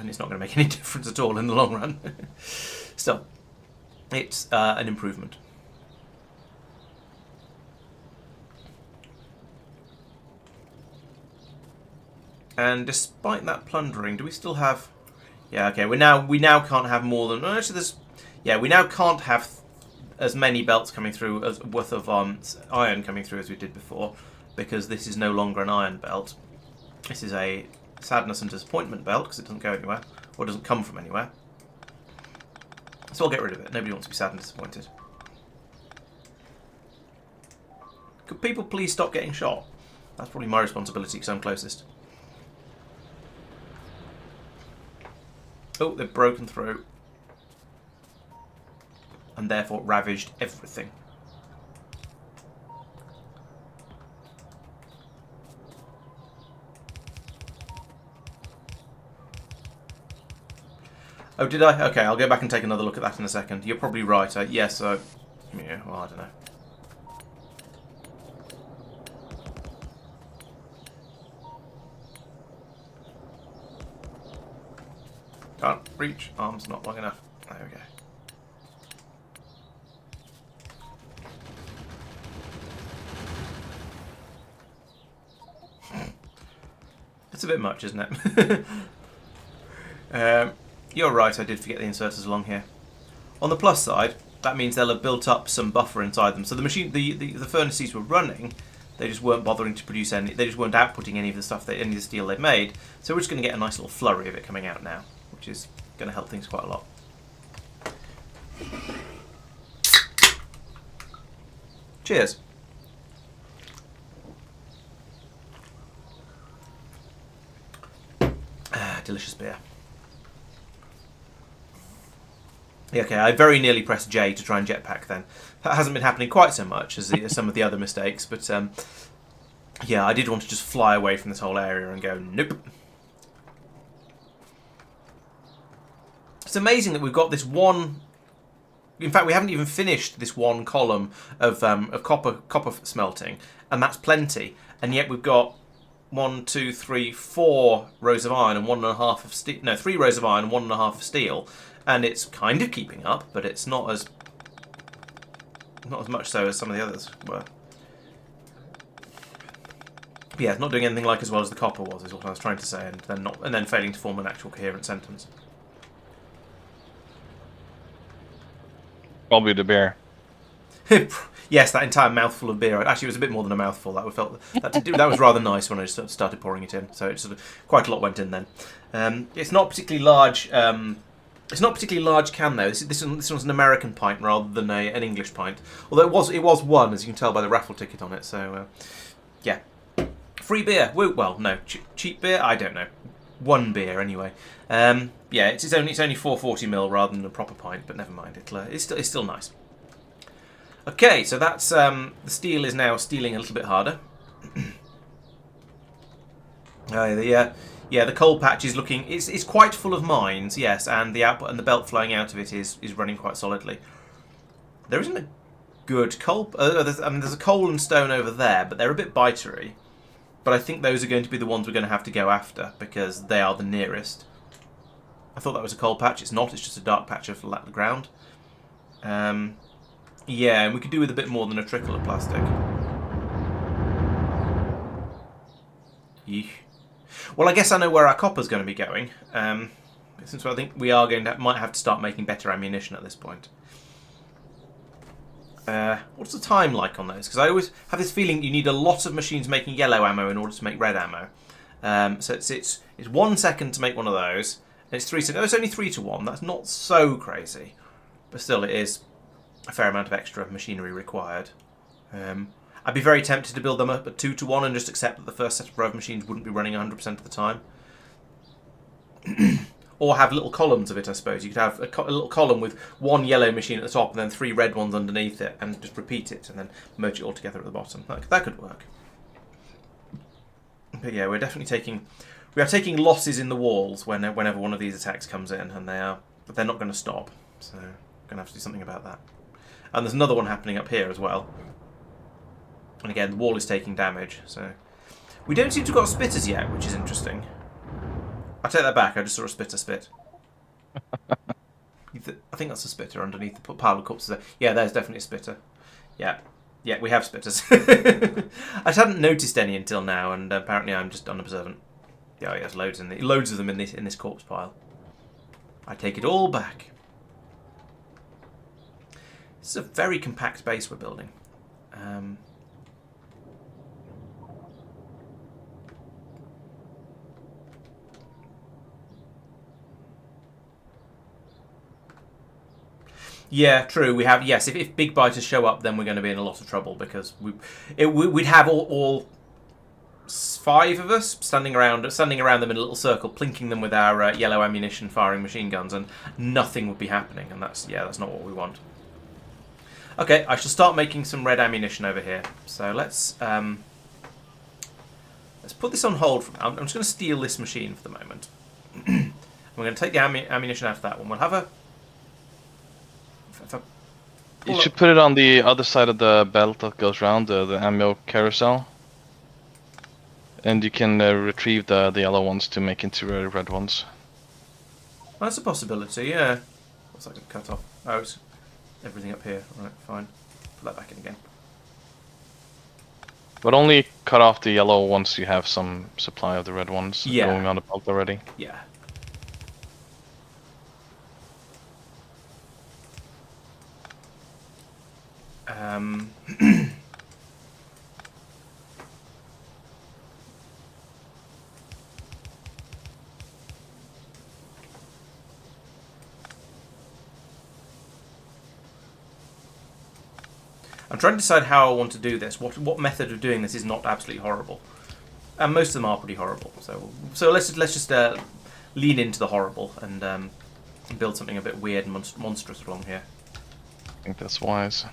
it's not going to make any difference at all in the long run. Still, it's an improvement. And despite that plundering, do we still have? Yeah, okay. We now can't have more than. Actually, there's. Yeah, we now can't have as many belts coming through as worth of iron coming through as we did before, because this is no longer an iron belt. This is a sadness and disappointment belt because it doesn't go anywhere or doesn't come from anywhere. So I'll get rid of it. Nobody wants to be sad and disappointed. Could people please stop getting shot? That's probably my responsibility because I'm closest. Oh, they've broken through. And therefore ravaged everything. Oh, did I? Okay, I'll go back and take another look at that in a second. You're probably right. Yes, yeah, well, I don't know. Can't reach. Arm's not long enough. There we go. It's a bit much, isn't it? You're right, I did forget the inserters along here. On the plus side, that means they'll have built up some buffer inside them. So the machine, the furnaces were running, they just weren't bothering to produce any, they just weren't outputting any of the stuff, any of the steel they've made. So we're just going to get a nice little flurry of it coming out now, which is going to help things quite a lot. Cheers. Delicious beer. Yeah, okay, I very nearly pressed J to try and jetpack then. That hasn't been happening quite so much as some of the other mistakes, but yeah, I did want to just fly away from this whole area and go, nope. It's amazing that we've got this one. In fact, we haven't even finished this one column of copper smelting, and that's plenty. And yet we've got 1, 2, 3, 4 rows of iron and 1.5 of steel. No, 3 rows of iron and 1.5 of steel, and it's kind of keeping up, but it's not as much so as some of the others were. Yeah, it's not doing anything like as well as the copper was, is what I was trying to say, and then failing to form an actual coherent sentence. Probably the beer. Yes, that entire mouthful of beer. Actually, it was a bit more than a mouthful. That was rather nice when I just started pouring it in. So quite a lot went in then. It's not particularly large. It's not particularly large can though. This one's an American pint rather than an English pint. Although it was one, as you can tell by the raffle ticket on it. So yeah, free beer. Well, no, cheap beer. I don't know. One beer anyway. Yeah, it's only 440ml rather than a proper pint, but never mind. It's still nice. Okay, so that's the steel is now steeling a little bit harder. The coal patch is looking. It's quite full of mines, yes, and the output and the belt flowing out of it is running quite solidly. There isn't a good coal. There's a coal and stone over there, but they're a bit bitery. But I think those are going to be the ones we're going to have to go after because they are the nearest. I thought that was a coal patch. It's not. It's just a dark patch of flat ground. Yeah, and we could do with a bit more than a trickle of plastic. Yeesh. Well, I guess I know where our copper's going to be going. Since I think we are might have to start making better ammunition at this point. What's the time like on those? Because I always have this feeling you need a lot of machines making yellow ammo in order to make red ammo. So it's 1 second to make one of those. And it's 3 seconds. Oh, it's only 3 to 1. That's not so crazy, but still, it is a fair amount of extra machinery required. I'd be very tempted to build them up at 2 to 1 and just accept that the first set of row of machines wouldn't be running 100% of the time. Or have little columns of it, I suppose. You could have a little column with one yellow machine at the top and then 3 red ones underneath it and just repeat it and then merge it all together at the bottom. That could work. But yeah, we are taking losses in the walls whenever one of these attacks comes in, and they're not going to stop. So we're going to have to do something about that. And there's another one happening up here as well. And again, the wall is taking damage, so... We don't seem to have got spitters yet, which is interesting. I take that back, I just saw a spitter spit. I think that's a spitter underneath the pile of corpses there. Yeah, there's definitely a spitter. Yeah, we have spitters. I just hadn't noticed any until now, and apparently I'm just unobservant. Yeah, there's loads of them in this corpse pile. I take it all back. This is a very compact base we're building. Yeah, true. We have If big biters show up, then we're going to be in a lot of trouble because we'd have all 5 of us standing around them in a little circle, plinking them with our yellow ammunition, firing machine guns, and nothing would be happening. And that's not what we want. Okay, I shall start making some red ammunition over here. So let's put this on hold. I'm just going to steal this machine for the moment. We're going to take the ammunition out of that one. We'll have a. You should put it on the other side of the belt that goes around the ammo carousel. And you can retrieve the yellow ones to make into red ones. That's a possibility, yeah. What's that going to cut off? Oh, it's everything up here. Right, fine. Put that back in again. But only cut off the yellow once you have some supply of the red ones going on the belt already. Yeah. I'm trying to decide how I want to do this. What method of doing this is not absolutely horrible, and most of them are pretty horrible. So let's just lean into the horrible and build something a bit weird and monstrous along here. I think that's wise.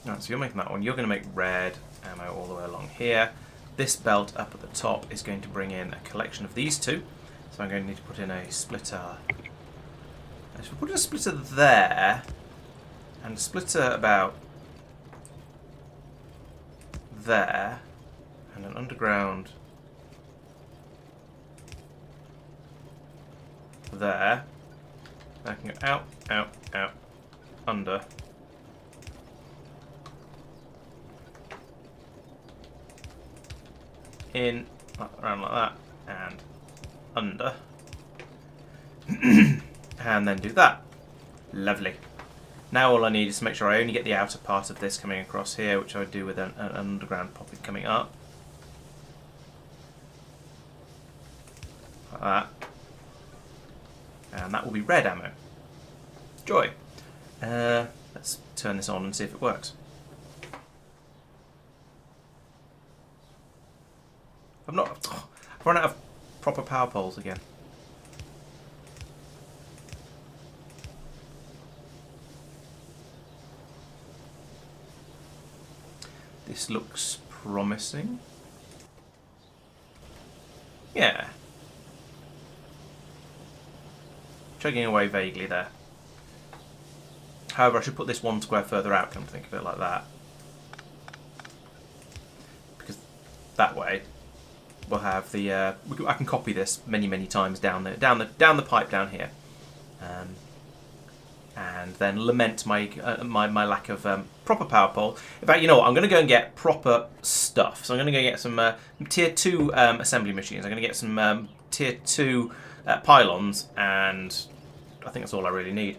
Alright, so you're making that one. You're going to make red ammo all the way along here. This belt up at the top is going to bring in a collection of these two. So I'm going to need to put in a splitter. So we'll put in a splitter there, and a splitter about there, and an underground there. I can go out, out, out, under. In, around like that, and under. And then do that. Lovely. Now all I need is to make sure I only get the outer part of this coming across here, which I would do with an underground poppet coming up. Like that. And that will be red ammo. Joy. Let's turn this on and see if it works. I've run out of proper power poles again. This looks promising. Yeah. Chugging away vaguely there. However, I should put this 1 square further out, come to think of it like that. Because that way we'll have the I can copy this many times down the pipe down here. And then lament my my lack of proper power pole. In fact, you know what? I'm going to go and get proper stuff. So I'm going to go get some tier 2 assembly machines. I'm going to get some tier 2 pylons, and I think that's all I really need.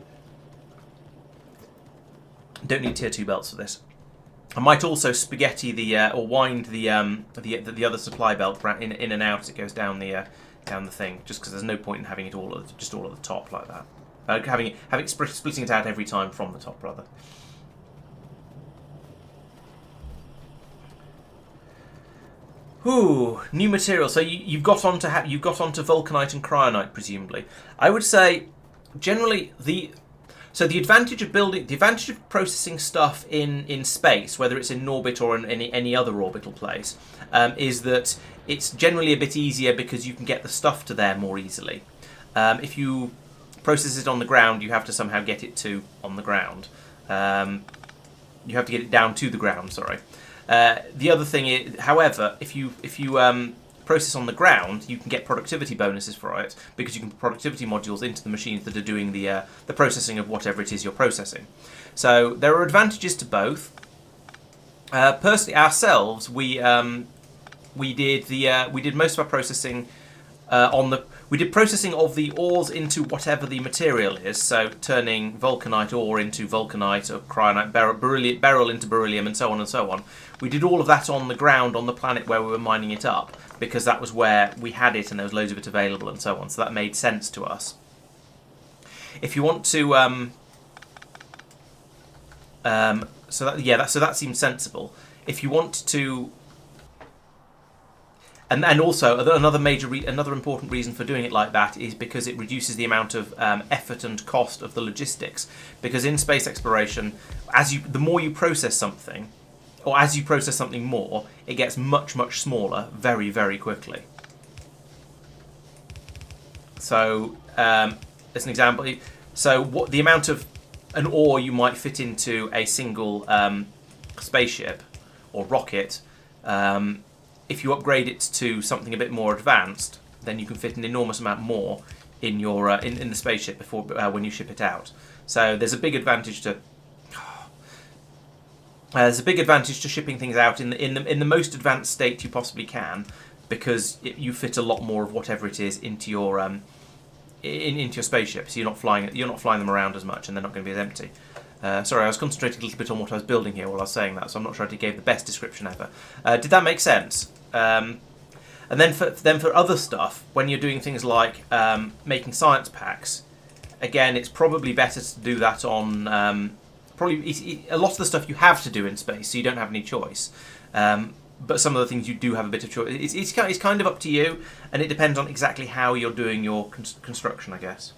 Don't need tier 2 belts for this. I might also spaghetti the or wind the other supply belt in and out as it goes down the thing, just because there's no point in having it all at the top like that. Splitting it out every time from the top, rather. Ooh, new material. So you've got onto vulcanite and cryonite, presumably. I would say generally the advantage of processing stuff in space, whether it's in orbit or in any other orbital place, is that it's generally a bit easier because you can get the stuff to there more easily. If you process it on the ground, you have to somehow get it to on the ground. You have to get it down to the ground. Sorry. The other thing is, however, if you process on the ground, you can get productivity bonuses for it because you can put productivity modules into the machines that are doing the processing of whatever it is you're processing. So there are advantages to both. Personally, ourselves, we did most of our processing we did processing of the ores into whatever the material is, so turning vulcanite ore into vulcanite, or cryonite beryl into beryllium, and so on and so on. We did all of that on the ground on the planet where we were mining it up, because that was where we had it and there was loads of it available and so on, so that made sense to us. If you want to so that seems sensible. If you want to, and also another important reason for doing it like that is because it reduces the amount of effort and cost of the logistics. Because in space exploration, the more you process something, or as you process something more, it gets much smaller very quickly. So as an example, what the amount of an ore you might fit into a single spaceship or rocket. If you upgrade it to something a bit more advanced, then you can fit an enormous amount more in your in the spaceship before when you ship it out. So there's a big advantage to shipping things out in the most advanced state you possibly can, because you fit a lot more of whatever it is into your into your spaceship. So you're not flying them around as much, and they're not going to be as empty. Sorry, I was concentrating a little bit on what I was building here while I was saying that, so I'm not sure I gave the best description ever. Did that make sense? And then for other stuff, when you're doing things like making science packs, again, it's probably better to do that on a lot of the stuff you have to do in space, so you don't have any choice. But some of the things you do have a bit of choice. It's kind of up to you, and it depends on exactly how you're doing your construction, I guess.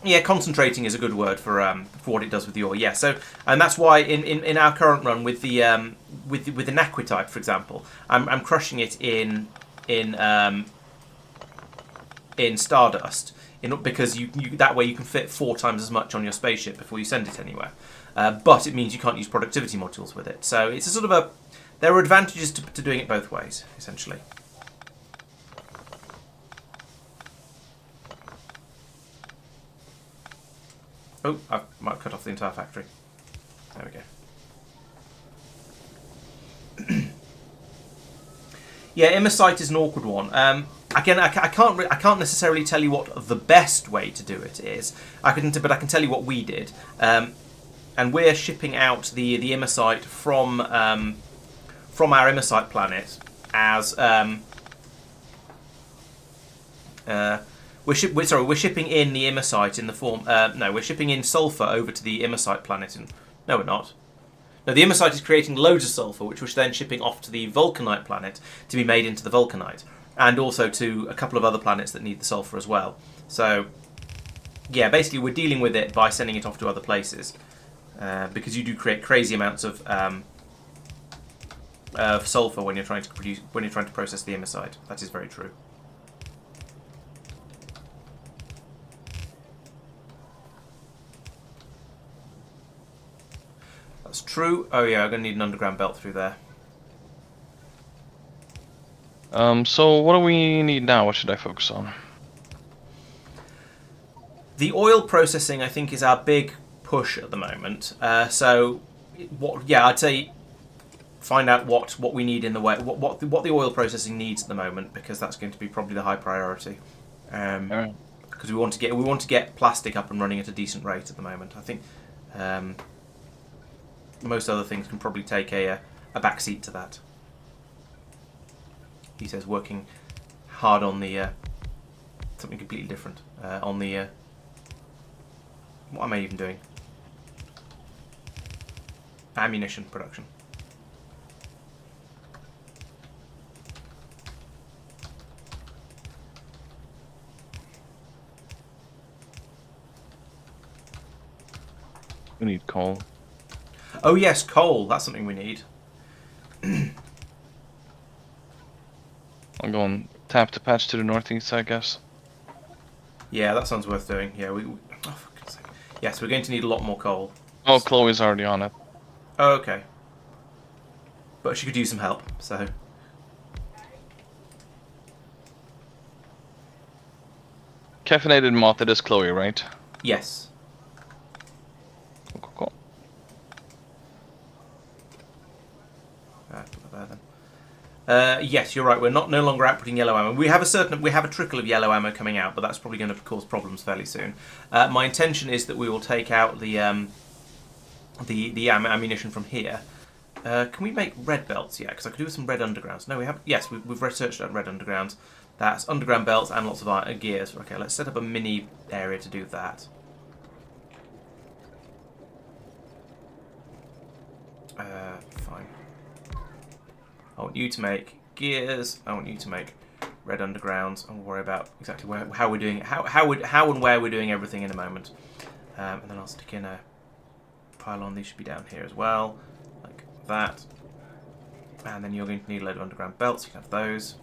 Yeah, concentrating is a good word for what it does with the ore. Yeah, so and that's why in our current run with the naquitite, for example, I'm crushing it in stardust, because you that way you can fit 4 times as much on your spaceship before you send it anywhere. But it means you can't use productivity modules with it. So it's a sort of there are advantages to doing it both ways, essentially. Oh, I might cut off the entire factory. There we go. Yeah, Immersite is an awkward one. Again, I can't necessarily tell you what the best way to do it is. But I can tell you what we did. And we're shipping out the Immersite from our Immersite planet as we're shipping in the Immersite in the form. No, we're shipping in sulfur over to the Immersite planet. No, we're not. No, the Immersite is creating loads of sulfur, which we're then shipping off to the Vulcanite planet to be made into the Vulcanite, and also to a couple of other planets that need the sulfur as well. So, yeah, basically we're dealing with it by sending it off to other places, because you do create crazy amounts of sulfur when you're trying to process the Immersite. That is very true. That's true. Oh yeah, I'm going to need an underground belt through there. So what do we need now? What should I focus on? The oil processing, I think, is our big push at the moment. So, I'd say find out what we need in the way, what the oil processing needs at the moment, because that's going to be probably the high priority. Because we want to get plastic up and running at a decent rate at the moment. I think. Most other things can probably take a back seat to that. He says working hard on the something completely different on the what am I even doing? Ammunition production. We need coal. Oh yes, coal. That's something we need. I'll go and tap the patch to the northeast, I guess. Yeah, that sounds worth doing. Yeah, oh, for goodness sake. Yes, we're going to need a lot more coal. Oh, Chloe's already on it. Oh, okay. But she could use some help, so... Caffeinated moth, it is Chloe, right? Yes. Cool. Yes, you're right. We're no longer outputting yellow ammo. We have a trickle of yellow ammo coming out, but that's probably going to cause problems fairly soon. My intention is that we will take out the ammunition from here. Can we make red belts? Yeah, because I could do with some red undergrounds. No, we have. Yes, we've researched out red undergrounds. That's underground belts and lots of gears. Okay, let's set up a mini area to do that. Fine. I want you to make gears. I want you to make red undergrounds. I'll worry about exactly how we're doing it, how and where we're doing everything in a moment. And then I'll stick in a pylon. These should be down here as well, like that. And then you're going to need a load of underground belts. You can have those.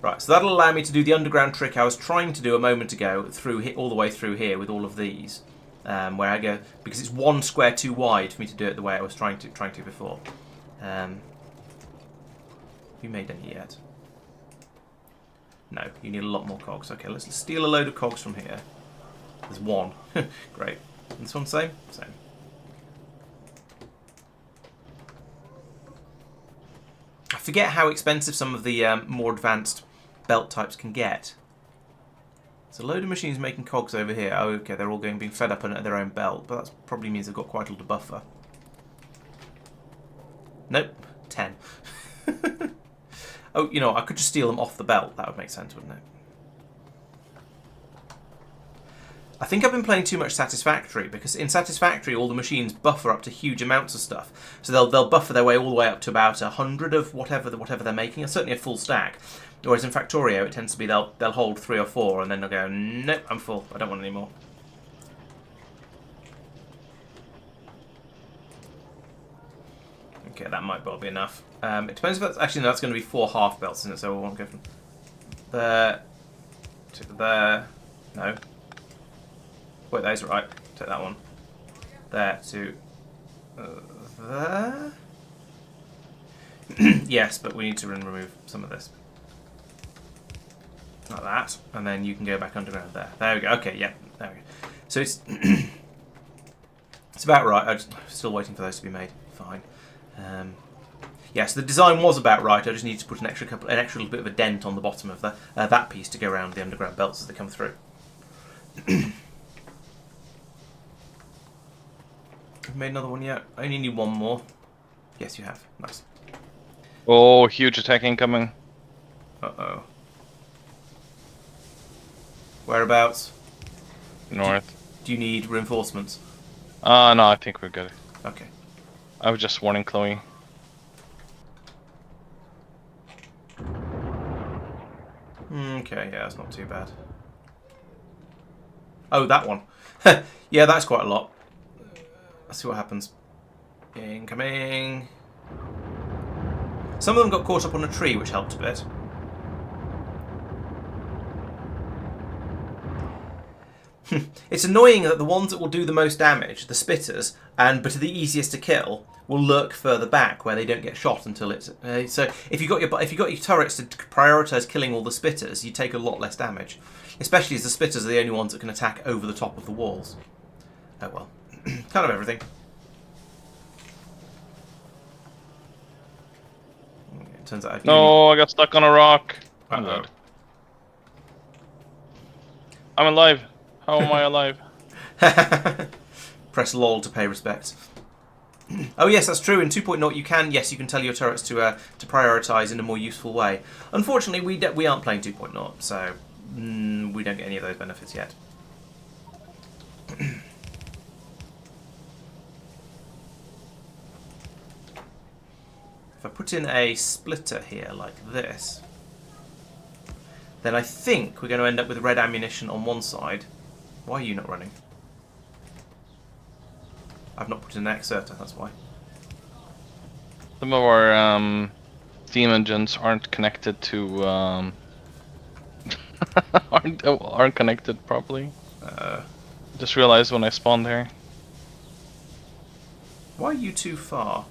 Right, so that'll allow me to do the underground trick I was trying to do a moment ago, all the way through here with all of these. Where I go, because it's one square too wide for me to do it the way I was trying to before. Have you made any yet? No, you need a lot more cogs. Okay, let's steal a load of cogs from here. There's one. Great. And this one same? Same. I forget how expensive some of the more advanced belt types can get. There's a load of machines making cogs over here. Oh, okay, they're all being fed up at their own belt, but that probably means they've got quite a lot of buffer. Nope, 10. Oh, you know, I could just steal them off the belt. That would make sense, wouldn't it? I think I've been playing too much Satisfactory, because in Satisfactory all the machines buffer up to huge amounts of stuff. So they'll buffer their way all the way up to about 100 of whatever they're making, certainly a full stack. Whereas in Factorio it tends to be they'll hold 3 or 4 and then they'll go, nope, I'm full, I don't want any more. Okay, that might well be enough. It depends if that's actually, no, that's going to be 4 half belts, isn't it? So we won't go from there to there. No. Wait, those are right. Take that one. There to there. Yes, but we need to remove some of this. Like that, and then you can go back underground there. There we go. Okay, yeah, there we go. So it's it's about right. I'm still waiting for those to be made. Fine. Yes, the design was about right. I just need to put an extra little bit of a dent on the bottom of that piece to go around the underground belts as they come through. I've made another one yet. I only need one more. Yes, you have. Nice. Oh, huge attack incoming. Uh-oh. Whereabouts? North. Do you need reinforcements? No, I think we're good. Okay. I was just warning Chloe. Okay, yeah, that's not too bad. Oh, that one. Yeah, that's quite a lot. Let's see what happens. Incoming. Some of them got caught up on a tree, which helped a bit. It's annoying that the ones that will do the most damage, the spitters, but are the easiest to kill, will lurk further back where they don't get shot until it's. So if you got your turrets to prioritise killing all the spitters, you take a lot less damage. Especially as the spitters are the only ones that can attack over the top of the walls. Oh well, kind of everything. It turns out. No, I got stuck on a rock. I'm Uh-oh. dead. I'm alive. How am I alive? Press LOL to pay respects. Oh yes, that's true. In 2.0, you can tell your turrets to prioritise in a more useful way. Unfortunately, we aren't playing 2.0, so we don't get any of those benefits yet. If I put in a splitter here like this, then I think we're going to end up with red ammunition on one side. Why are you not running? I've not put in an exerter, that's why. Some of our steam engines aren't connected to aren't connected properly. Just realized when I spawned here. Why are you too far?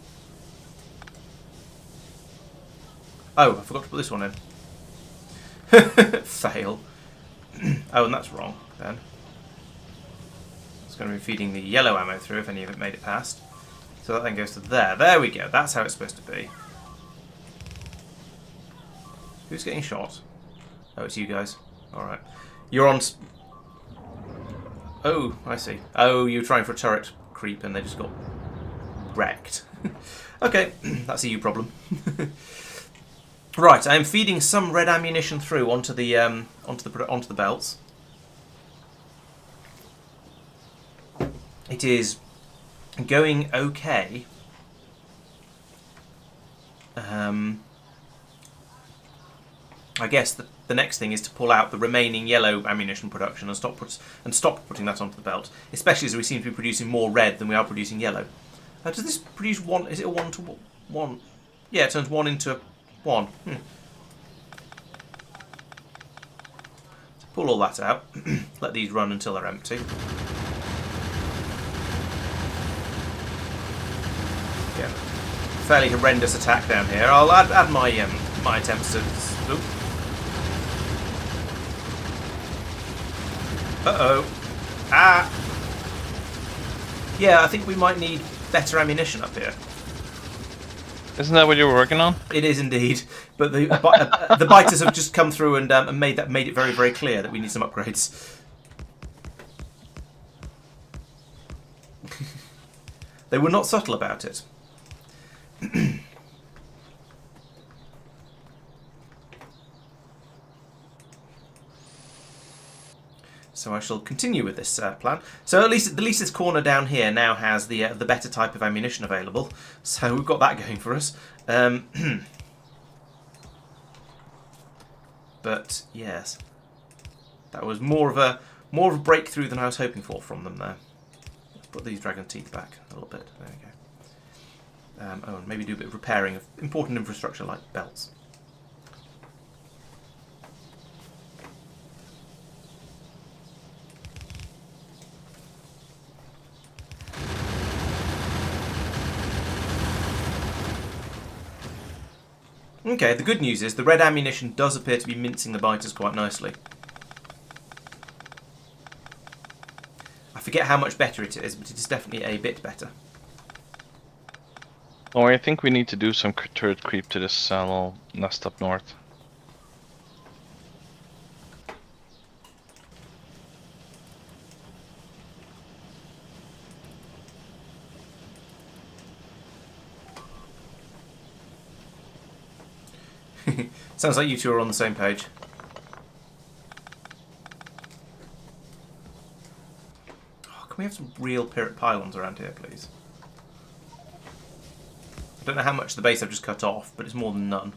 Oh, I forgot to put this one in. Fail. Oh, and that's wrong then. It's going to be feeding the yellow ammo through if any of it made it past. So that then goes to there. There we go. That's how it's supposed to be. Who's getting shot? Oh, it's you guys. Alright. You're on... Oh, I see. Oh, you're trying for a turret creep and they just got wrecked. Okay, that's a you problem. Right, I am feeding some red ammunition through onto the belts. It is going okay. I guess the next thing is to pull out the remaining yellow ammunition production and stop putting that onto the belt, especially as we seem to be producing more red than we are producing yellow. Does this produce one? Is it a 1 to 1? Yeah, it turns 1 into 1. So pull all that out. Let these run until they're empty. Yeah, fairly horrendous attack down here. I'll add my my attempts to. Oop. Uh-oh. Ah! Yeah, I think we might need better ammunition up here. Isn't that what you were working on? It is indeed, but the the biters have just come through and made it very, very clear that we need some upgrades. They were not subtle about it. So I shall continue with this plan. So at least this corner down here now has the better type of ammunition available. So we've got that going for us. But yes, that was more of a breakthrough than I was hoping for from them there. Let's put these dragon teeth back a little bit. There we go. Oh, and maybe do a bit of repairing of important infrastructure like belts. Okay, the good news is the red ammunition does appear to be mincing the biters quite nicely. forget how much better it is, but it is definitely a bit better. Oh, I think we need to do some turret creep to this little nest up north. Sounds like you two are on the same page. Oh, can we have some real pylons around here, please? I don't know how much the base I've just cut off, but it's more than none.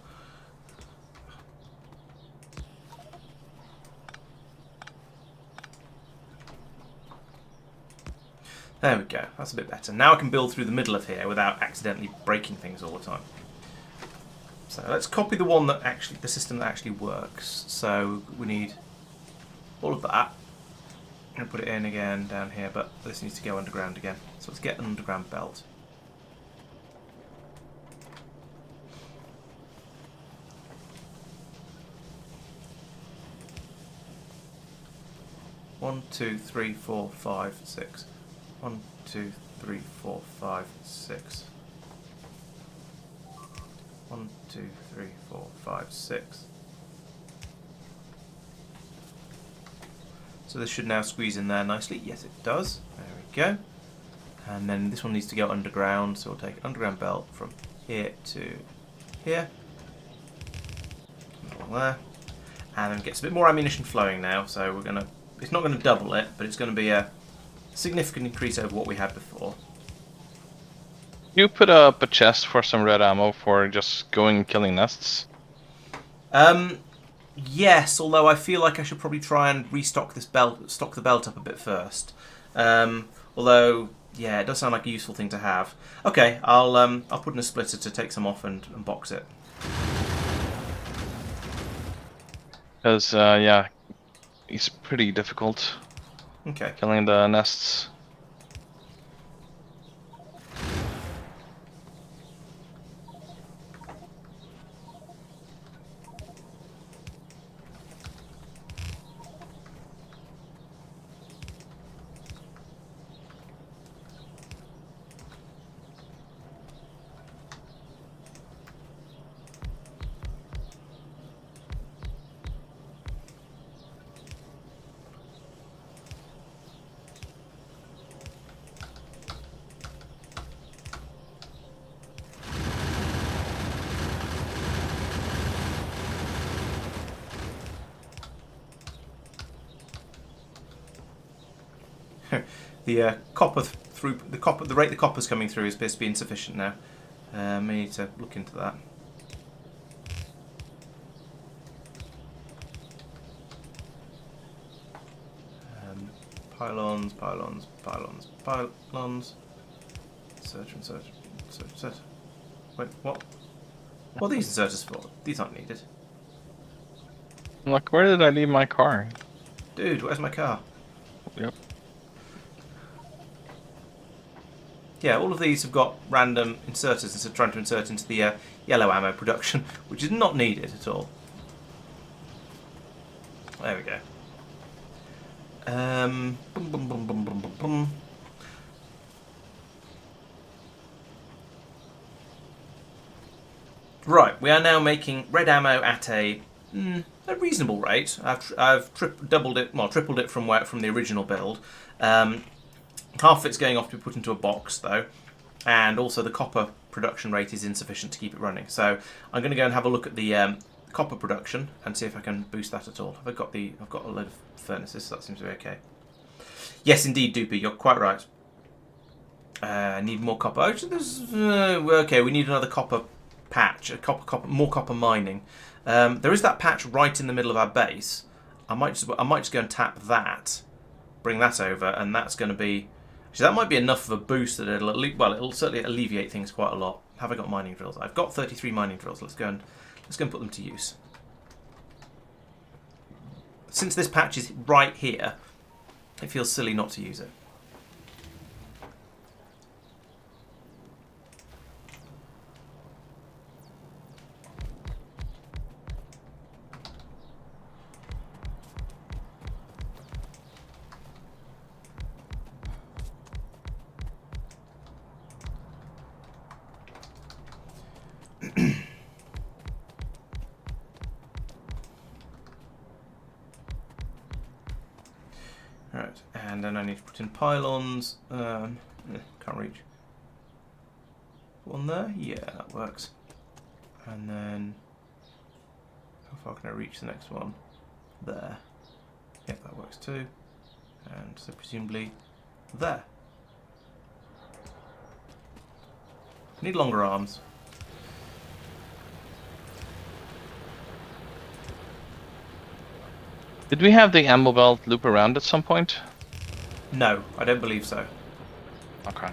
There we go. That's a bit better. Now I can build through the middle of here without accidentally breaking things all the time. So let's copy the one that actually, the system that actually works. So we need all of that. I'm going to put it in again down here, but this needs to go underground again. So let's get an underground belt. One, two, three, 4, 5, 6. 1, 2, 3, 4, 5, 6. 1, 2, 3, 4, 5, 6. So this should now squeeze in there nicely. Yes, it does. There we go. And then this one needs to go underground, so we'll take an underground belt from here to here. Along there. And then it gets a bit more ammunition flowing now, so we're gonna, it's not gonna double it, but it's gonna be a significant increase over what we had before. You put up a chest for some red ammo for just going and killing nests? Yes, although I feel like I should probably try and restock this belt, stock the belt up a bit first. Although, yeah, it does sound like a useful thing to have. Okay, I'll put in a splitter to take some off and box it. Because, yeah, it's pretty difficult. Okay. Killing the nests. The copper through the rate the copper's coming through is supposed to be insufficient now. We need to look into that. Pylons, pylons, pylons, pylons. Search and search, search, search. Wait, what? What are these inserters for? These aren't needed. Look, where did I leave my car? Dude, where's my car? Yep. Yeah, all of these have got random inserters instead of trying to insert into the yellow ammo production, which is not needed at all. There we go. Boom, boom, boom, boom, boom, boom, boom. Right, we are now making red ammo at a reasonable rate. I've tripled it from the original build. Half of it's going off to be put into a box, though, and also the copper production rate is insufficient to keep it running. So I'm going to go and have a look at the copper production and see if I can boost that at all. I've got a load of furnaces, so that seems to be okay. Yes, indeed, Doopy, you're quite right. I need more copper. Actually, okay, we need another copper patch, more copper mining. There is that patch right in the middle of our base. I might just go and tap that, bring that over, and that's going to be. Actually, that might be enough of a boost that it'll certainly alleviate things quite a lot. Have I got mining drills? I've got 33 mining drills. Let's go and put them to use. Since this patch is right here, it feels silly not to use it. Right, and then I need to put in pylons. Can't reach. One there? Yeah, that works. And then, how far can I reach the next one? There. Yep, that works too. And so presumably there. Need longer arms. Did we have the ammo belt loop around at some point? No, I don't believe so. Okay.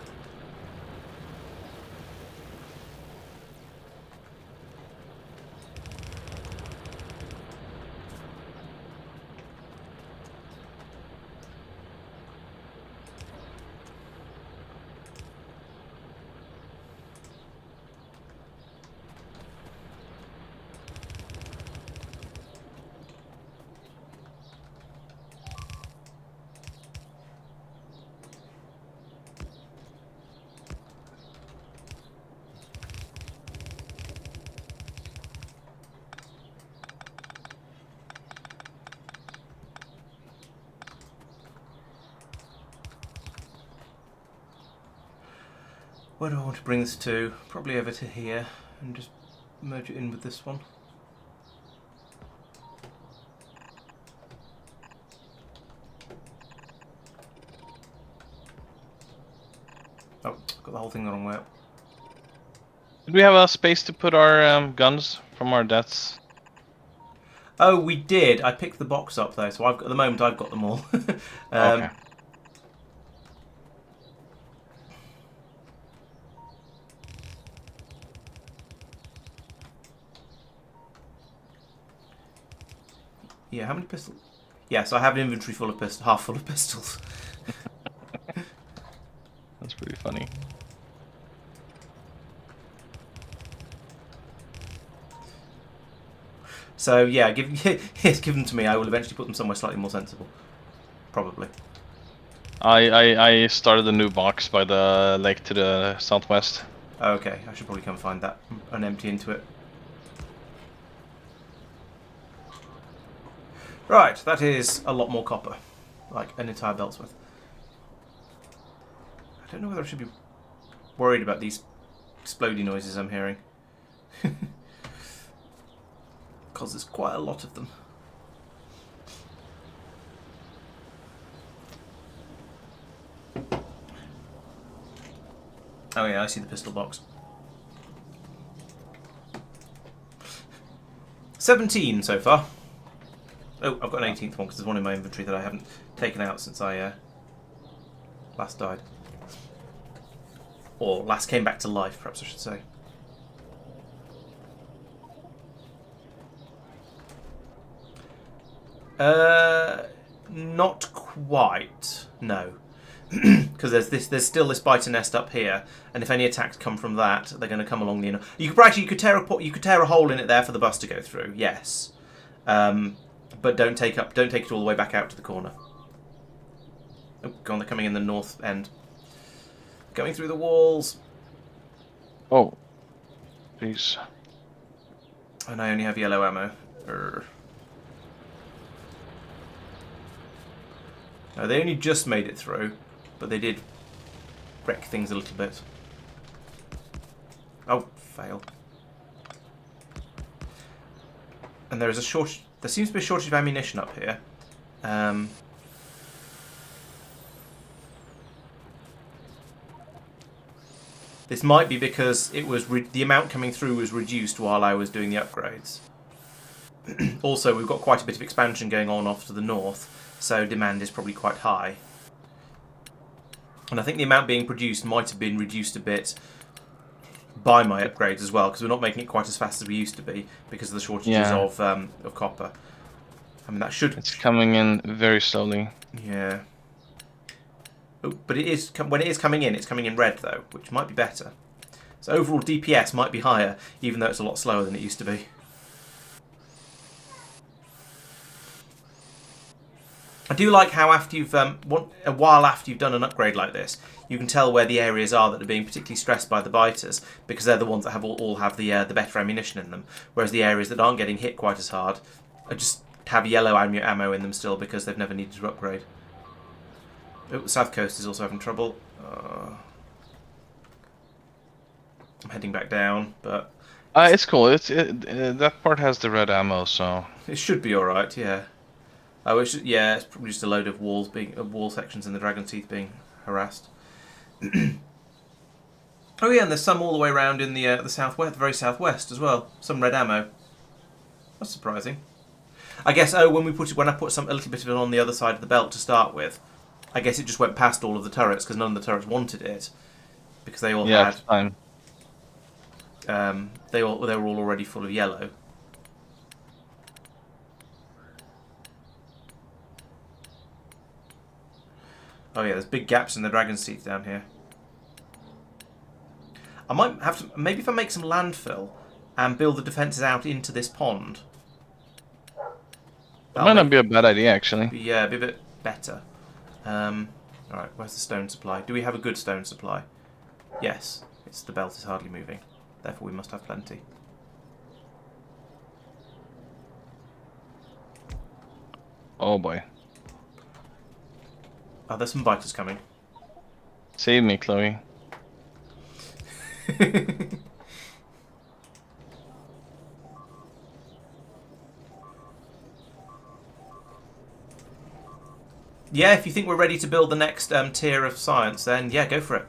Where do I want to bring this to? Probably over to here and just merge it in with this one. Oh, got the whole thing the wrong way up. Did we have a space to put our guns from our deaths? Oh, we did. I picked the box up though, so at the moment I've got them all. Okay. Yeah, how many pistols? Yes, I have an inventory full of half full of pistols. That's pretty funny. So yeah, give them to me. I will eventually put them somewhere slightly more sensible. Probably. I started a new box by the lake to the southwest. Okay, I should probably come find that and empty into it. Right, that is a lot more copper. Like an entire belt's worth. I don't know whether I should be worried about these exploding noises I'm hearing. Because there's quite a lot of them. Oh yeah, I see the pistol box. 17 so far. Oh, I've got an 18th one because there's one in my inventory that I haven't taken out since I last died. Or last came back to life, perhaps I should say. Not quite. No. Because there's still this biter nest up here, and if any attacks come from that, they're going to come along the inner. You could tear a hole in it there for the bus to go through. Yes, but don't take it all the way back out to the corner. Oh, go on! They're coming in the north end, going through the walls. Oh, jeez. And I only have yellow ammo. No, they only just made it through, but they did wreck things a little bit. Oh, fail. And there is a shortage. There seems to be a shortage of ammunition up here. This might be because it was the amount coming through was reduced while I was doing the upgrades. Also, we've got quite a bit of expansion going on off to the north, so demand is probably quite high. And I think the amount being produced might have been reduced a bit by my upgrades as well, because we're not making it quite as fast as we used to be because of the shortages of copper. I mean, that should... It's coming in very slowly. Yeah. Oh, but it is when it is coming in, it's coming in red though, which might be better. So overall DPS might be higher, even though it's a lot slower than it used to be. I do like how after you've a while after you've done an upgrade like this, you can tell where the areas are that are being particularly stressed by the biters, because they're the ones that all have the better ammunition in them, whereas the areas that aren't getting hit quite as hard are just have yellow ammo in them still because they've never needed to upgrade. Oh, South Coast is also having trouble. I'm heading back down, but It's cool. That part has the red ammo, so it should be all right. Yeah. Oh, yeah. It's probably just a load of wall sections in the Dragon Teeth being harassed. Oh yeah, and there's some all the way around in the southwest, the very southwest as well. Some red ammo. That's surprising. I guess. Oh, when I put a little bit of it on the other side of the belt to start with, I guess it just went past all of the turrets because none of the turrets wanted it because they all had. It's fine. They were all already full of yellow. Oh yeah, there's big gaps in the Dragon's Teeth down here. I might have to, maybe if I make some landfill and build the defences out into this pond. That might not be a bad idea, actually. Yeah, be a bit better. Alright, where's the stone supply? Do we have a good stone supply? Yes, the belt is hardly moving. Therefore we must have plenty. Oh boy. Oh, there's some biters coming. Save me, Chloe. Yeah, if you think we're ready to build the next tier of science, then yeah, go for it.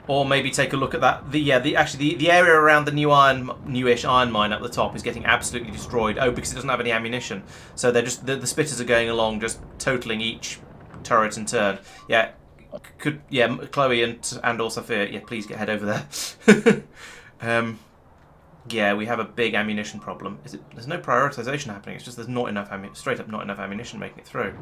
Or maybe take a look at that. The area around the newish iron mine at the top is getting absolutely destroyed. Oh, because it doesn't have any ammunition. So they're just the spitters are going along, just totaling each turret in turn. Yeah, Chloe and or Safir, yeah, please head over there. Yeah, we have a big ammunition problem. There's no prioritization happening. It's just there's not enough straight up not enough ammunition making it through.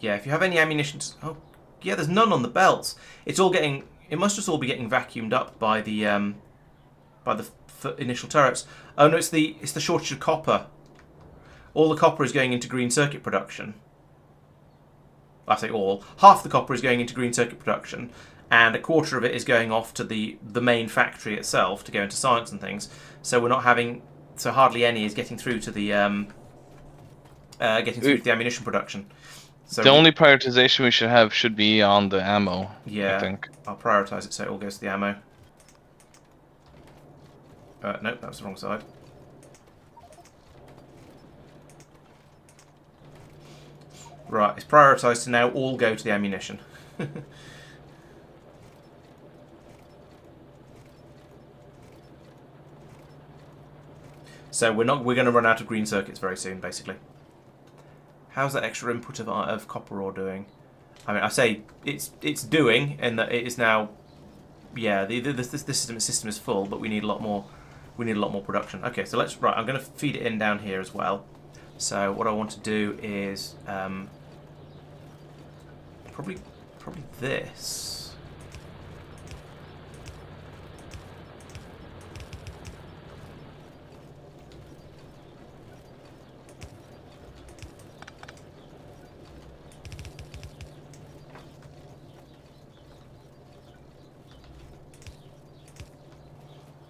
If you have any ammunition, oh yeah, there's none on the belts. It must just all be getting vacuumed up by the initial turrets. Oh no, it's the shortage of copper. All the copper is going into green circuit production. I say all. Half the copper is going into green circuit production, and a quarter of it is going off to the main factory itself to go into science and things. So we're not having. So hardly any is getting through to the ammunition production. So the only prioritization we should have should be on the ammo. Yeah, I think. I'll prioritise it so it all goes to the ammo. Nope, that was the wrong side. Right, it's prioritised to now all go to the ammunition. So we're going to run out of green circuits very soon, basically. How's that extra input of copper ore doing? I mean, I say it's doing, and that it is now. Yeah, the system is full, but we need a lot more. We need a lot more production. Okay, so right. I'm going to feed it in down here as well. So what I want to do is probably this.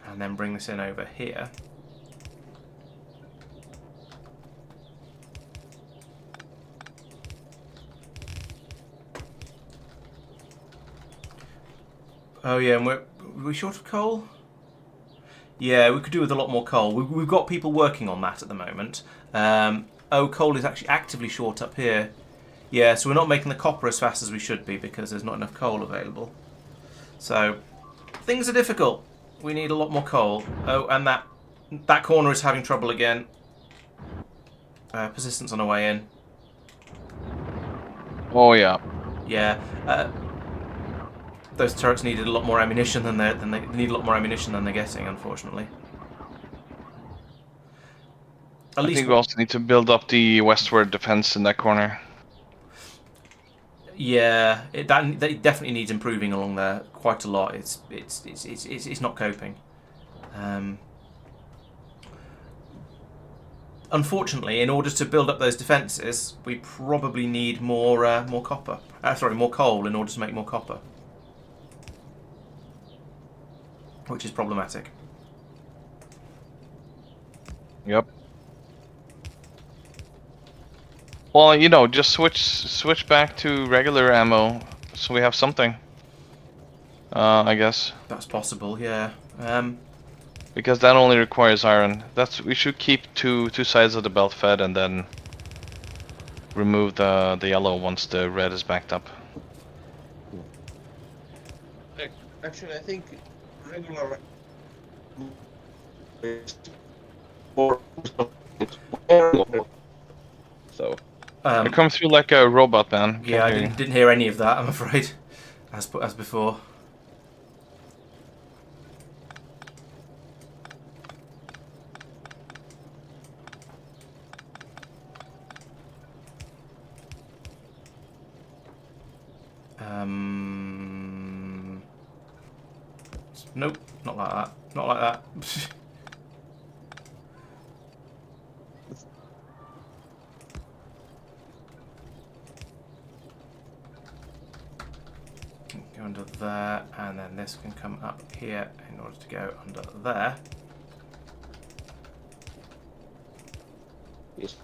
And then bring this in over here. Oh yeah, and are we short of coal? Yeah, we could do with a lot more coal. We've got people working on that at the moment. Coal is actually actively short up here. Yeah, so we're not making the copper as fast as we should be because there's not enough coal available. So, things are difficult. We need a lot more coal. Oh, and that corner is having trouble again. Persistence on the way in. Oh yeah. Yeah. Those turrets needed a lot more ammunition than they need a lot more ammunition than they're getting, unfortunately. I think we also need to build up the westward defense in that corner. Yeah, that definitely needs improving along there quite a lot. It's not coping. unfortunately, in order to build up those defences, we probably need more copper. More coal in order to make more copper, which is problematic. Yep. Well, you know, just switch back to regular ammo, so we have something. I guess. That's possible, yeah. Because that only requires iron. We should keep two sides of the belt fed and then remove the yellow once the red is backed up. Actually, I think regular more so. You come through like a robot, man. Yeah, I didn't hear any of that, I'm afraid, as before. Nope, not like that. Not like that. Go under there, and then this can come up here in order to go under there. Yes.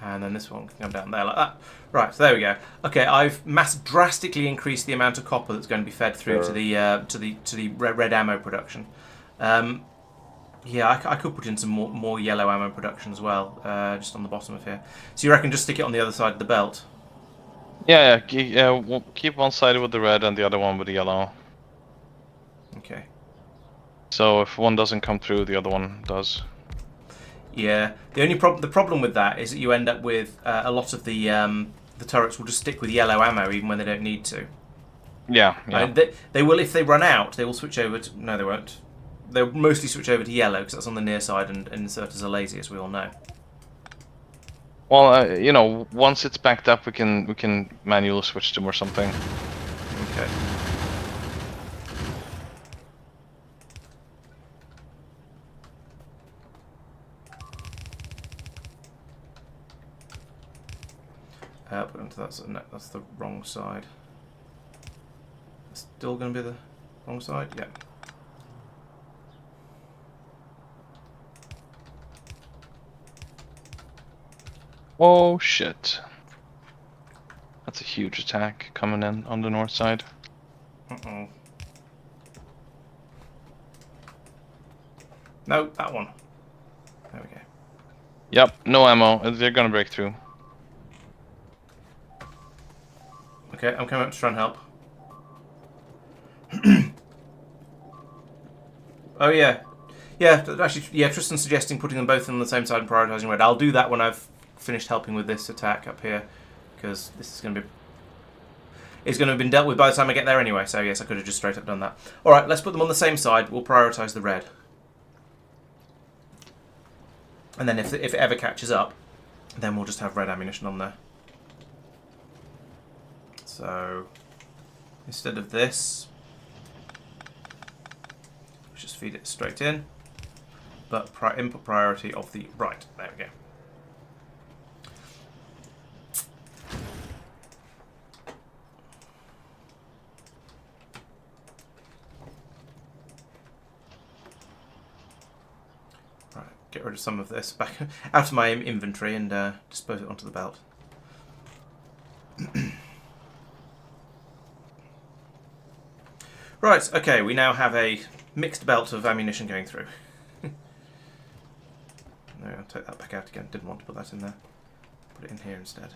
And then this one can come down there like that. Right, so there we go. Okay, I've drastically increased the amount of copper that's going to be fed through to the red ammo production. Yeah, I could put in some more yellow ammo production as well, just on the bottom of here. So you reckon just stick it on the other side of the belt? Yeah. We'll keep one side with the red and the other one with the yellow. Okay. So if one doesn't come through, the other one does. Yeah. The problem with that is that you end up with a lot of the turrets will just stick with yellow ammo even when they don't need to. Yeah. They will, if they run out, they will switch over to... No, they won't. They'll mostly switch over to yellow because that's on the near side, and inserters are lazy, as we all know. Well, you know, once it's backed up, we can manually switch them or something. Okay. Put onto that. No, that's the wrong side. Still going to be the wrong side. Yeah. Oh shit. That's a huge attack coming in on the north side. Uh-oh. No, that one. There we go. Yep, no ammo. They're gonna break through. Okay, I'm coming up to try and help. Oh yeah. Yeah, actually, yeah, Tristan's suggesting putting them both on the same side and prioritising red. I'll do that when I've finished helping with this attack up here, because this is going to be... It's going to have been dealt with by the time I get there anyway, so yes, I could have just straight up done that. Alright, let's put them on the same side. We'll prioritise the red. And then if it ever catches up, then we'll just have red ammunition on there. So, instead of this, let's just feed it straight in. But input priority of the right. There we go. Right, get rid of some of this back out of my inventory and dispose it onto the belt. Right, okay, we now have a mixed belt of ammunition going through. No, I'll take that back out again. Didn't want to put that in there. Put it in here instead.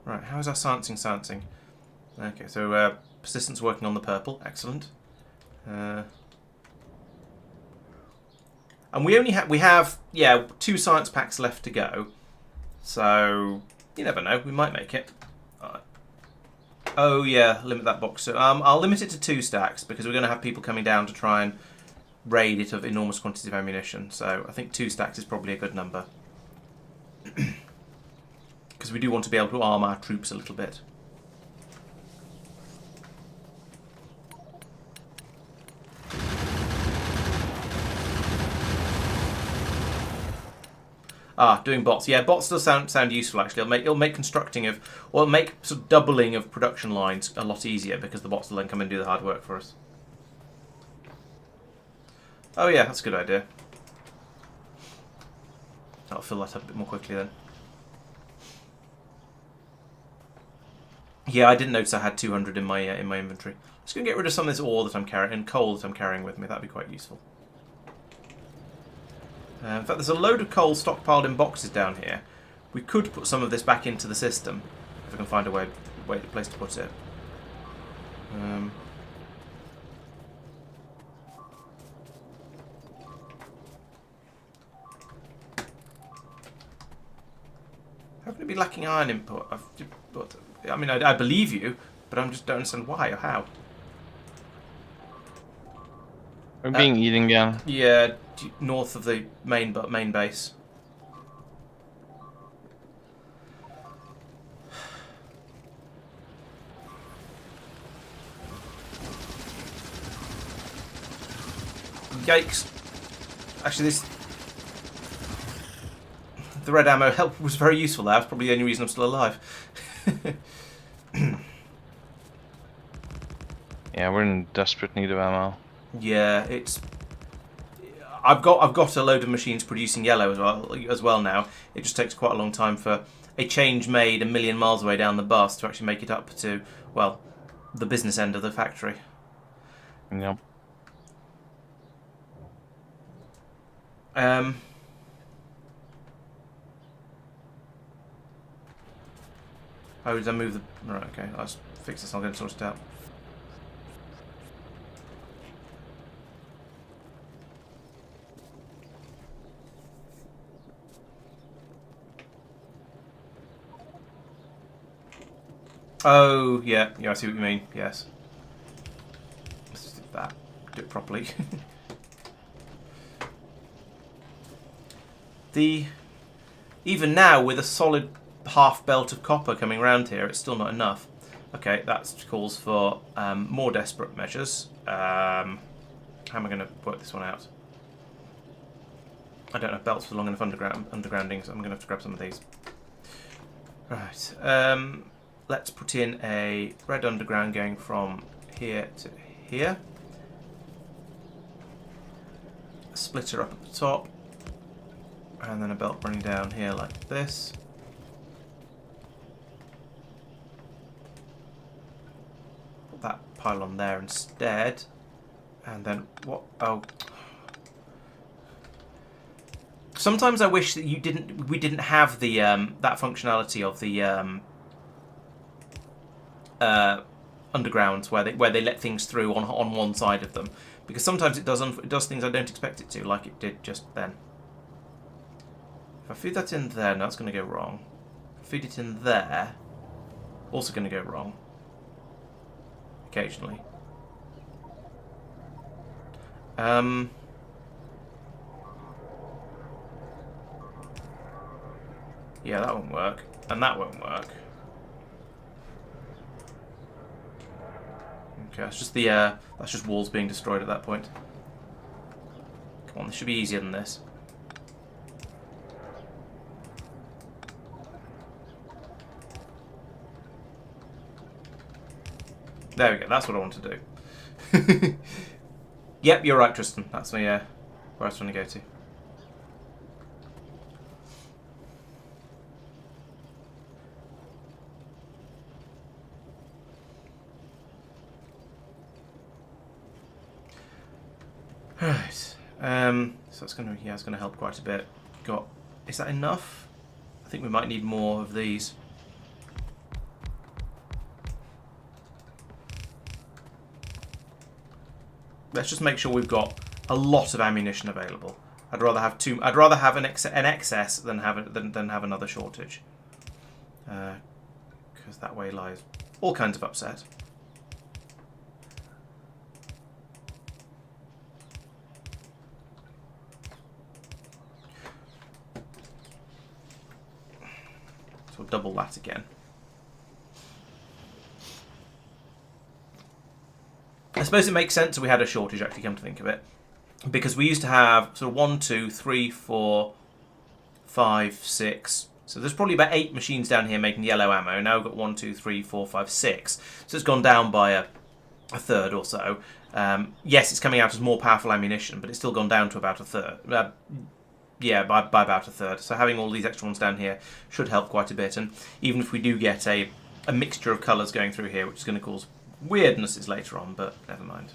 Right, how is our sciencing? Okay, so Persistent's working on the purple. Excellent. And we have 2 science packs left to go. So you never know, we might make it. Oh yeah, limit that box. So, I'll limit it to 2 stacks because we're going to have people coming down to try and raid it of enormous quantities of ammunition. So I think 2 stacks is probably a good number. Because we do want to be able to arm our troops a little bit. Doing bots. Yeah, bots does sound useful actually. It'll make constructing of, or it'll make sort of doubling of production lines a lot easier because the bots will then come and do the hard work for us. Oh yeah, that's a good idea. That'll fill that up a bit more quickly then. Yeah, I didn't notice I had 200 in my inventory. Just gonna get rid of some of this ore that I'm carrying and coal that I'm carrying with me. That'd be quite useful. In fact, there's a load of coal stockpiled in boxes down here. We could put some of this back into the system if I can find a place to put it. How can it be lacking iron input? I mean, I believe you, but I just don't understand why or how. We're being eaten again. Yeah, north of the main base. Yikes! Actually, the red ammo help was very useful. That's probably the only reason I'm still alive. Yeah, we're in desperate need of ammo. Yeah, I've got a load of machines producing yellow as well now. It just takes quite a long time for a change made a million miles away down the bus to actually make it up to, well, the business end of the factory. Yep. How did I move the... Right, okay, I'll just fix this, I'll get it sorted out. Oh, yeah, I see what you mean, yes. Let's do that. Do it properly. Even now, with a solid half belt of copper coming around here, it's still not enough. Okay, that calls for more desperate measures. How am I going to work this one out? I don't have belts for long enough undergrounding, so I'm going to have to grab some of these. Right. Let's put in a red underground going from here to here. A splitter up at the top. And then a belt running down here like this. Put that pylon there instead. And then what? Oh. Sometimes I wish that we didn't have the that functionality of the undergrounds where they let things through on one side of them, because sometimes it does things I don't expect it to, like it did just then. If I feed that in there, no, that's going to go wrong. If I feed it in there, also going to go wrong. Occasionally. Yeah, that won't work, and that won't work. Okay, that's just walls being destroyed at that point. Come on, this should be easier than this. There we go. That's what I want to do. Yep, you're right, Tristan. That's where I was trying to go to. Right. So it's gonna help quite a bit. Is that enough? I think we might need more of these. Let's just make sure we've got a lot of ammunition available. I'd rather have an excess than have another shortage. Because that way lies all kinds of upset. So we'll double that again. I suppose it makes sense that we had a shortage, actually, come to think of it. Because we used to have sort of 1, 2, 3, 4, 5, 6. So there's probably about 8 machines down here making yellow ammo. Now we've got 1, 2, 3, 4, 5, 6. So it's gone down by a third or so. Yes, it's coming out as more powerful ammunition, but it's still gone down to about a third. Yeah, by about a third. So having all these extra ones down here should help quite a bit. And even if we do get a mixture of colours going through here, which is going to cause weirdnesses later on, but never mind.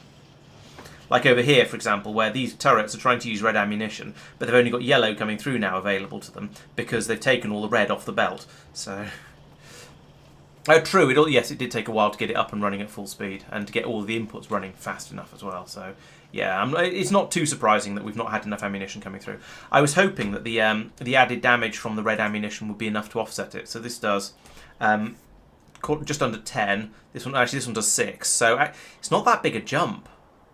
Like over here, for example, where these turrets are trying to use red ammunition, but they've only got yellow coming through now available to them because they've taken all the red off the belt. So, oh, true. Yes, it did take a while to get it up and running at full speed and to get all the inputs running fast enough as well. So, yeah, it's not too surprising that we've not had enough ammunition coming through. I was hoping that the added damage from the red ammunition would be enough to offset it. So this does just under 10. This one does 6. So it's not that big a jump.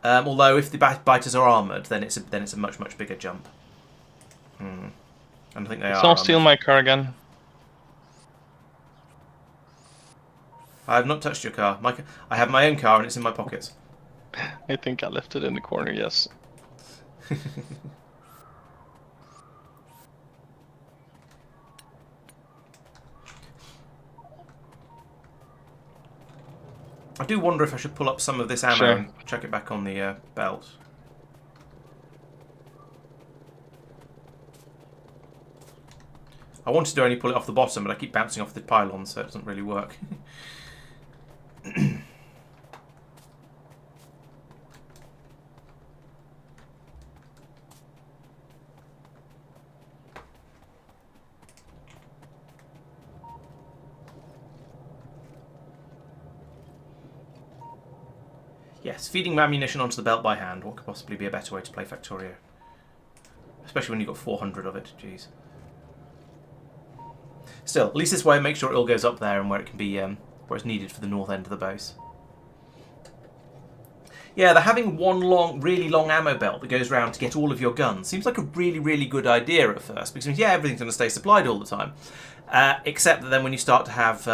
Although if the biters are armoured, then it's a much bigger jump. And I think they are. Someone steal my car again. I have not touched your car. I have my own car and it's in my pockets. I think I left it in the corner. Yes. I do wonder if I should pull up some of this ammo and chuck it back on the belt. I wanted to only pull it off the bottom, but I keep bouncing off the pylon, so it doesn't really work. Yes, feeding ammunition onto the belt by hand. What could possibly be a better way to play Factorio? Especially when you've got 400 of it, jeez. Still, at least this way, make sure it all goes up there and where it can be, where it's needed for the north end of the base. Yeah, they're having one really long ammo belt that goes around to get all of your guns. Seems like a really good idea at first, because yeah, everything's going to stay supplied all the time. Except that then when you start to have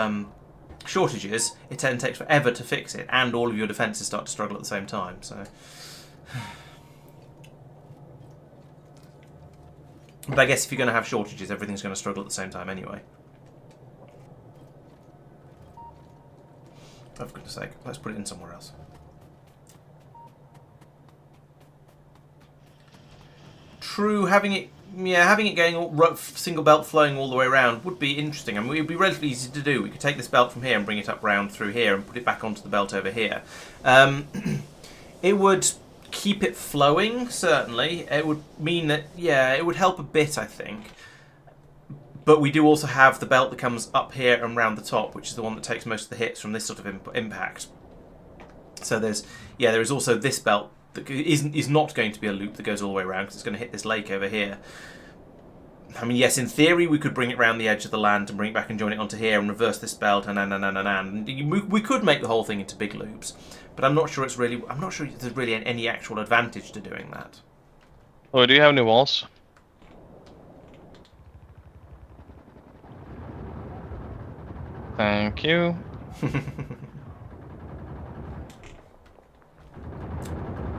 shortages, it then takes forever to fix it, and all of your defences start to struggle at the same time. So, but I guess if you're going to have shortages, everything's going to struggle at the same time anyway. Oh, for goodness sake, let's put it in somewhere else. True, having it going all rough, single belt flowing all the way around would be interesting. I mean, it would be relatively easy to do. We could take this belt from here and bring it up round through here and put it back onto the belt over here. It would keep it flowing, certainly. It would mean that, yeah, it would help a bit, I think. But we do also have the belt that comes up here and round the top, which is the one that takes most of the hits from this sort of impact. So there is also this belt that is not going to be a loop that goes all the way around because it's going to hit this lake over here. I mean, yes, in theory we could bring it round the edge of the land and bring it back and join it onto here and reverse this belt and we could make the whole thing into big loops. But I'm not sure there's really any actual advantage to doing that. Oh, do you have any walls? Thank you.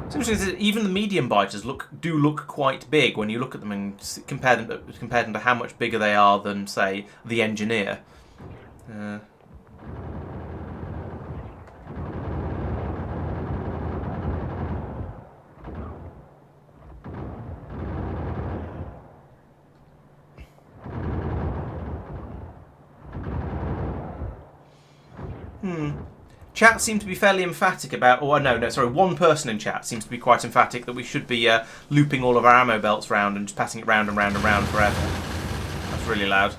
It's interesting that even the medium biters do look quite big when you look at them and compare them to how much bigger they are than, say, the engineer. Chat seemed to be fairly emphatic about, one person in chat seems to be quite emphatic that we should be looping all of our ammo belts round and just passing it round and round and round forever. That's really loud.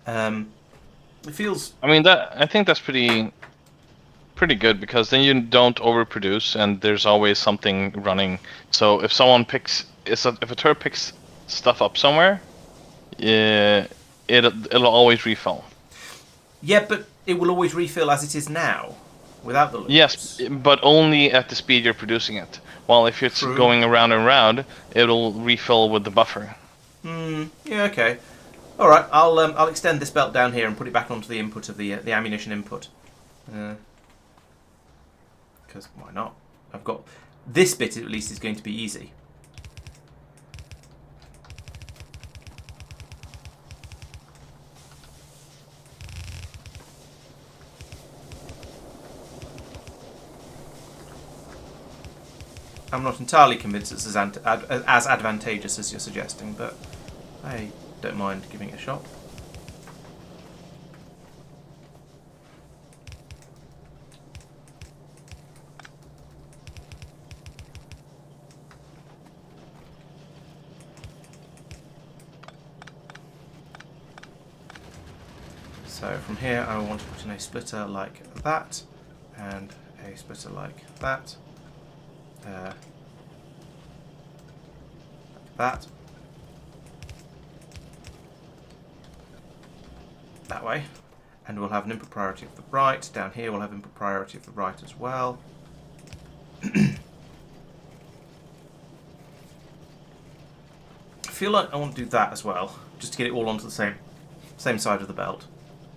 It feels... I mean, I think that's pretty good, because then you don't overproduce and there's always something running. So if someone if a turret picks stuff up somewhere, it'll always refill. Yeah, but it will always refill as it is now. Without the loops. Yes, but only at the speed you're producing it. While if it's going around and around, it'll refill with the buffer. Yeah, okay. Alright, I'll extend this belt down here and put it back onto the input of the ammunition input. Because why not? I've got... This bit at least is going to be easy. I'm not entirely convinced it's as advantageous as you're suggesting, but I don't mind giving it a shot. So from here I want to put in a splitter like that, and a splitter like that. That way, and we'll have an input priority of the right. Down here we'll have input priority of the right as well. I feel like I want to do that as well, just to get it all onto the same side of the belt.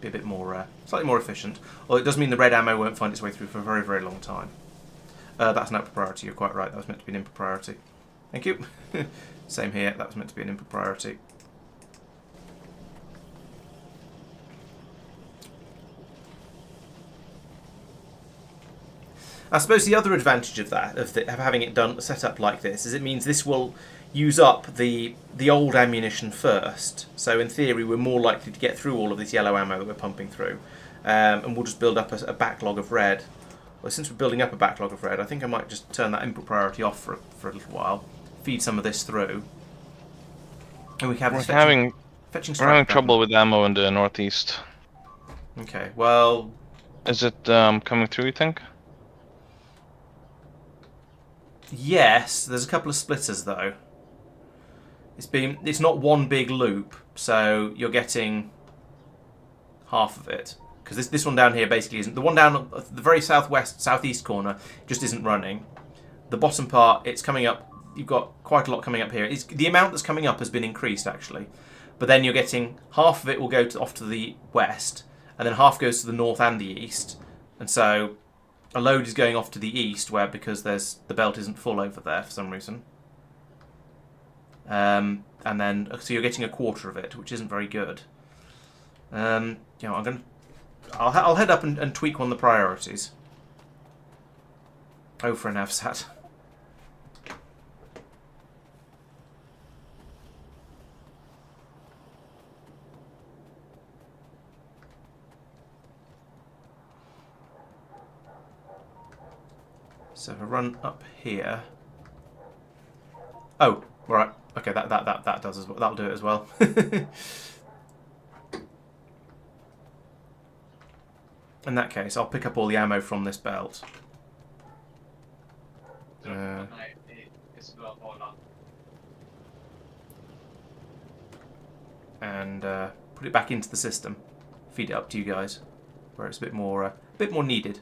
Be a bit more, slightly more efficient. Although it does mean the red ammo won't find its way through for a very, very long time. That's an output priority, you're quite right, that was meant to be an input priority. Thank you. Same here, that was meant to be an input priority. I suppose the other advantage of that, of having it set up like this, is it means this will use up the old ammunition first. So in theory, we're more likely to get through all of this yellow ammo that we're pumping through, and we'll just build up a backlog of red. Well, since we're building up a backlog of red, I think I might just turn that input priority off for a little while, feed some of this through, and we can have fetching we're having trouble with ammo in the northeast. Okay, well, is it coming through, you think? Yes, there's a couple of splitters though. It's not one big loop, so you're getting half of it. Because this one down here basically isn't. The one down the very southeast corner just isn't running. The bottom part, it's coming up. You've got quite a lot coming up here. The amount that's coming up has been increased actually, but then you're getting half of it will go off to the west, and then half goes to the north and the east, and so a load is going off to the east because the belt isn't full over there for some reason. And then so you're getting a quarter of it, which isn't very good. You know, I'll head up and tweak one of the priorities. Oh, for an AVSAT. So if I run up here. Oh, right. Okay, that does as well. That'll do it as well. In that case, I'll pick up all the ammo from this belt. And put it back into the system. Feed it up to you guys, where it's a bit more needed.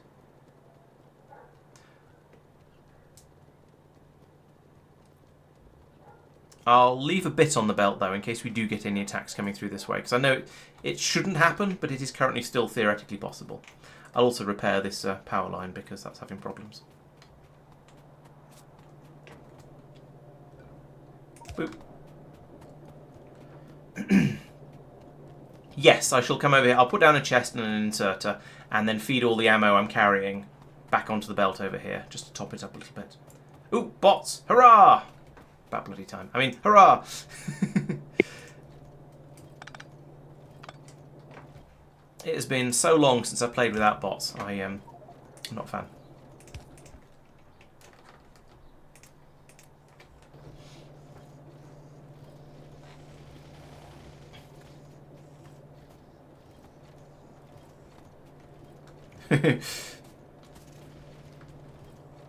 I'll leave a bit on the belt though, in case we do get any attacks coming through this way, because I know it shouldn't happen, but it is currently still theoretically possible. I'll also repair this power line because that's having problems. Boop. Yes, I shall come over here. I'll put down a chest and an inserter, and then feed all the ammo I'm carrying back onto the belt over here, just to top it up a little bit. Ooh, bots! Hurrah! About bloody time. I mean, hurrah! It has been so long since I've played without bots. I'm not a fan.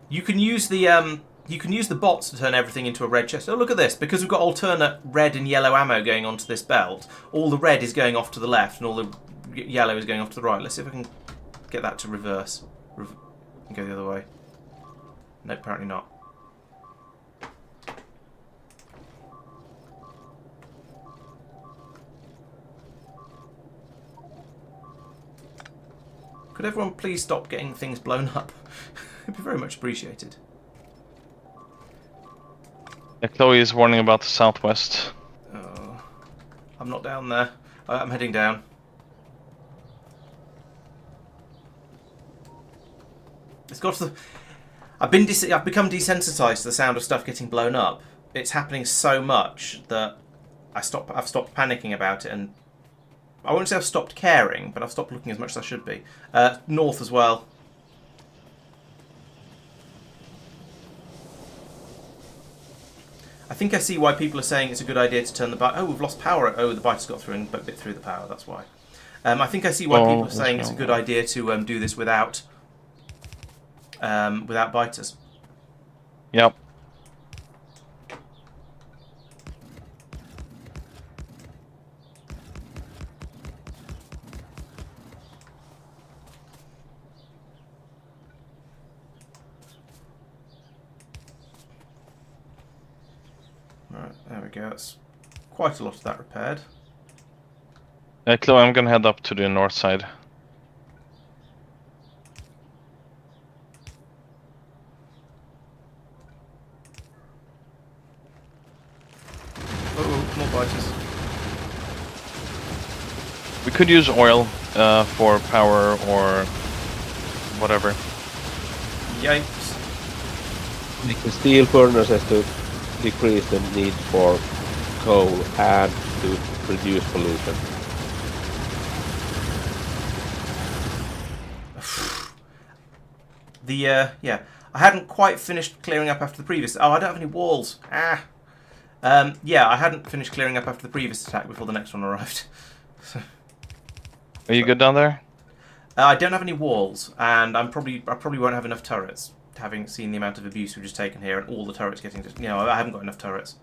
You can use the bots to turn everything into a red chest. Oh, look at this. Because we've got alternate red and yellow ammo going onto this belt, all the red is going off to the left and all the yellow is going off to the right. Let's see if I can get that to reverse. And go the other way. No, apparently not. Could everyone please stop getting things blown up? It'd be very much appreciated. Yeah, Chloe is warning about the southwest. Oh, I'm not down there. I'm heading down. It's got to the... I've become desensitized to the sound of stuff getting blown up. It's happening so much that I've stopped panicking about it, and I won't say I've stopped caring, but I've stopped looking as much as I should be. North as well. I think I see why people are saying it's a good idea to turn the bite. Oh, we've lost power. Oh, the biter's got through and bit through the power. That's why. I think I see why people are saying it's a good idea to do this without biters. Yep. Right, there we go. That's quite a lot of that repaired. Chloe, I'm gonna head up to the north side. Oh, more biters. We could use oil for power or whatever. Yikes. The steel furnaces to decrease the need for coal and to reduce pollution. Yeah, I hadn't quite finished clearing up after the previous... Oh, I don't have any walls. Ah. Yeah, I hadn't finished clearing up after the previous attack before the next one arrived. Are you good down there? I don't have any walls, and I probably won't have enough turrets, having seen the amount of abuse we've just taken here, and all the turrets getting... I haven't got enough turrets.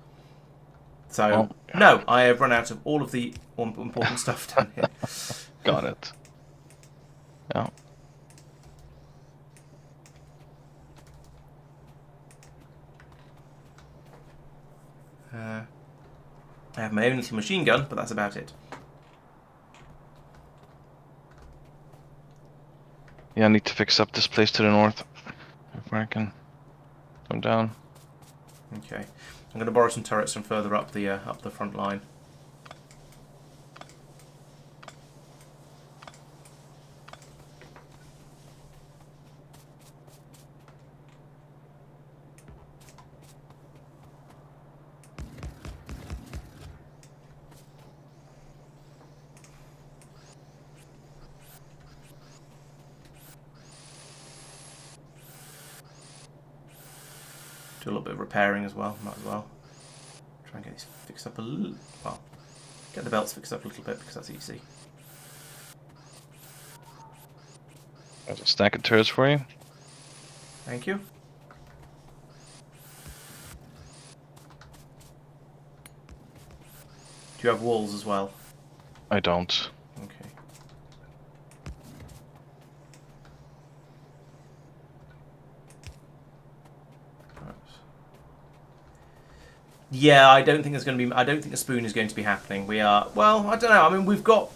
So, no, I have run out of all of the important stuff down here. Got it. Yeah. I have my own little machine gun, but that's about it. Yeah, I need to fix up this place to the north. If I can come down. Okay, I'm going to borrow some turrets from further up the front line. Do a little bit of repairing as well, might as well. Try and get these fixed up a little, well, get the belts fixed up a little bit because that's easy. There's a stack of turrets for you. Thank you. Do you have walls as well? I don't. Okay. Yeah, I don't think there's going to be. I don't think a spoon is going to be happening. We are. Well, I don't know. I mean, we've got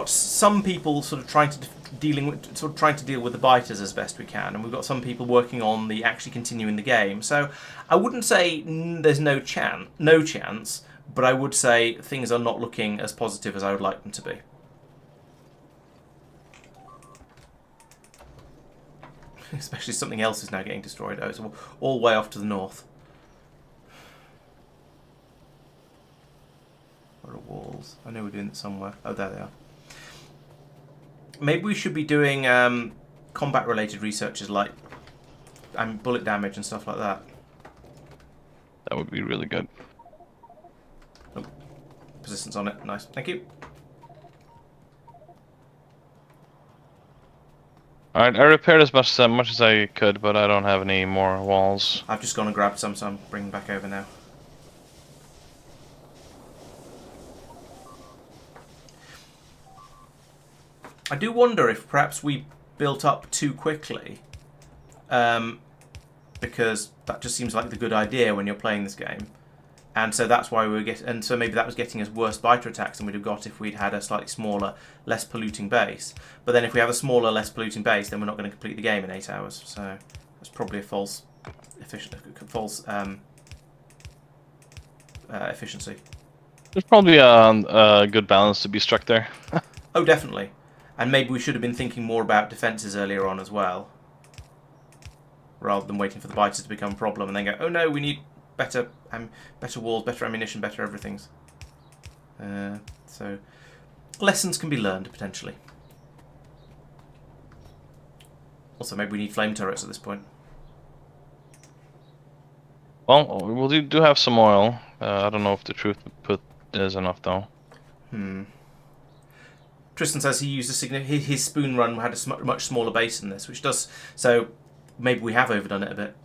some people sort of trying to deal with the biters as best we can, and we've got some people working on the actually continuing the game. So I wouldn't say there's no chance, but I would say things are not looking as positive as I would like them to be. Especially something else is now getting destroyed. Oh, it's all the way off to the north. Where are walls? I know we're doing it somewhere. Oh, there they are. Maybe we should be doing combat-related researches like bullet damage and stuff like that. That would be really good. Oh, persistence on it. Nice. Thank you. Alright, I repaired as much as I could, but I don't have any more walls. I've just gone and grabbed some, so I'm bringing back over now. I do wonder if perhaps we built up too quickly, because that just seems like the good idea when you're playing this game. And so that's why we were and so maybe that was getting us worse biter attacks than we'd have got if we'd had a slightly smaller, less polluting base. But then if we have a smaller, less polluting base, then we're not going to complete the game in 8 hours. So that's probably a false efficiency. There's probably a good balance to be struck there. Oh, definitely. And maybe we should have been thinking more about defences earlier on as well, rather than waiting for the biters to become a problem and then go, oh no, we need better walls, better ammunition, better everything. So lessons can be learned potentially. Also, maybe we need flame turrets at this point. Well, we do have some oil. I don't know if the truth put is enough though. Tristan says he used his spoon run had a much smaller base than this, which does so. Maybe we have overdone it a bit.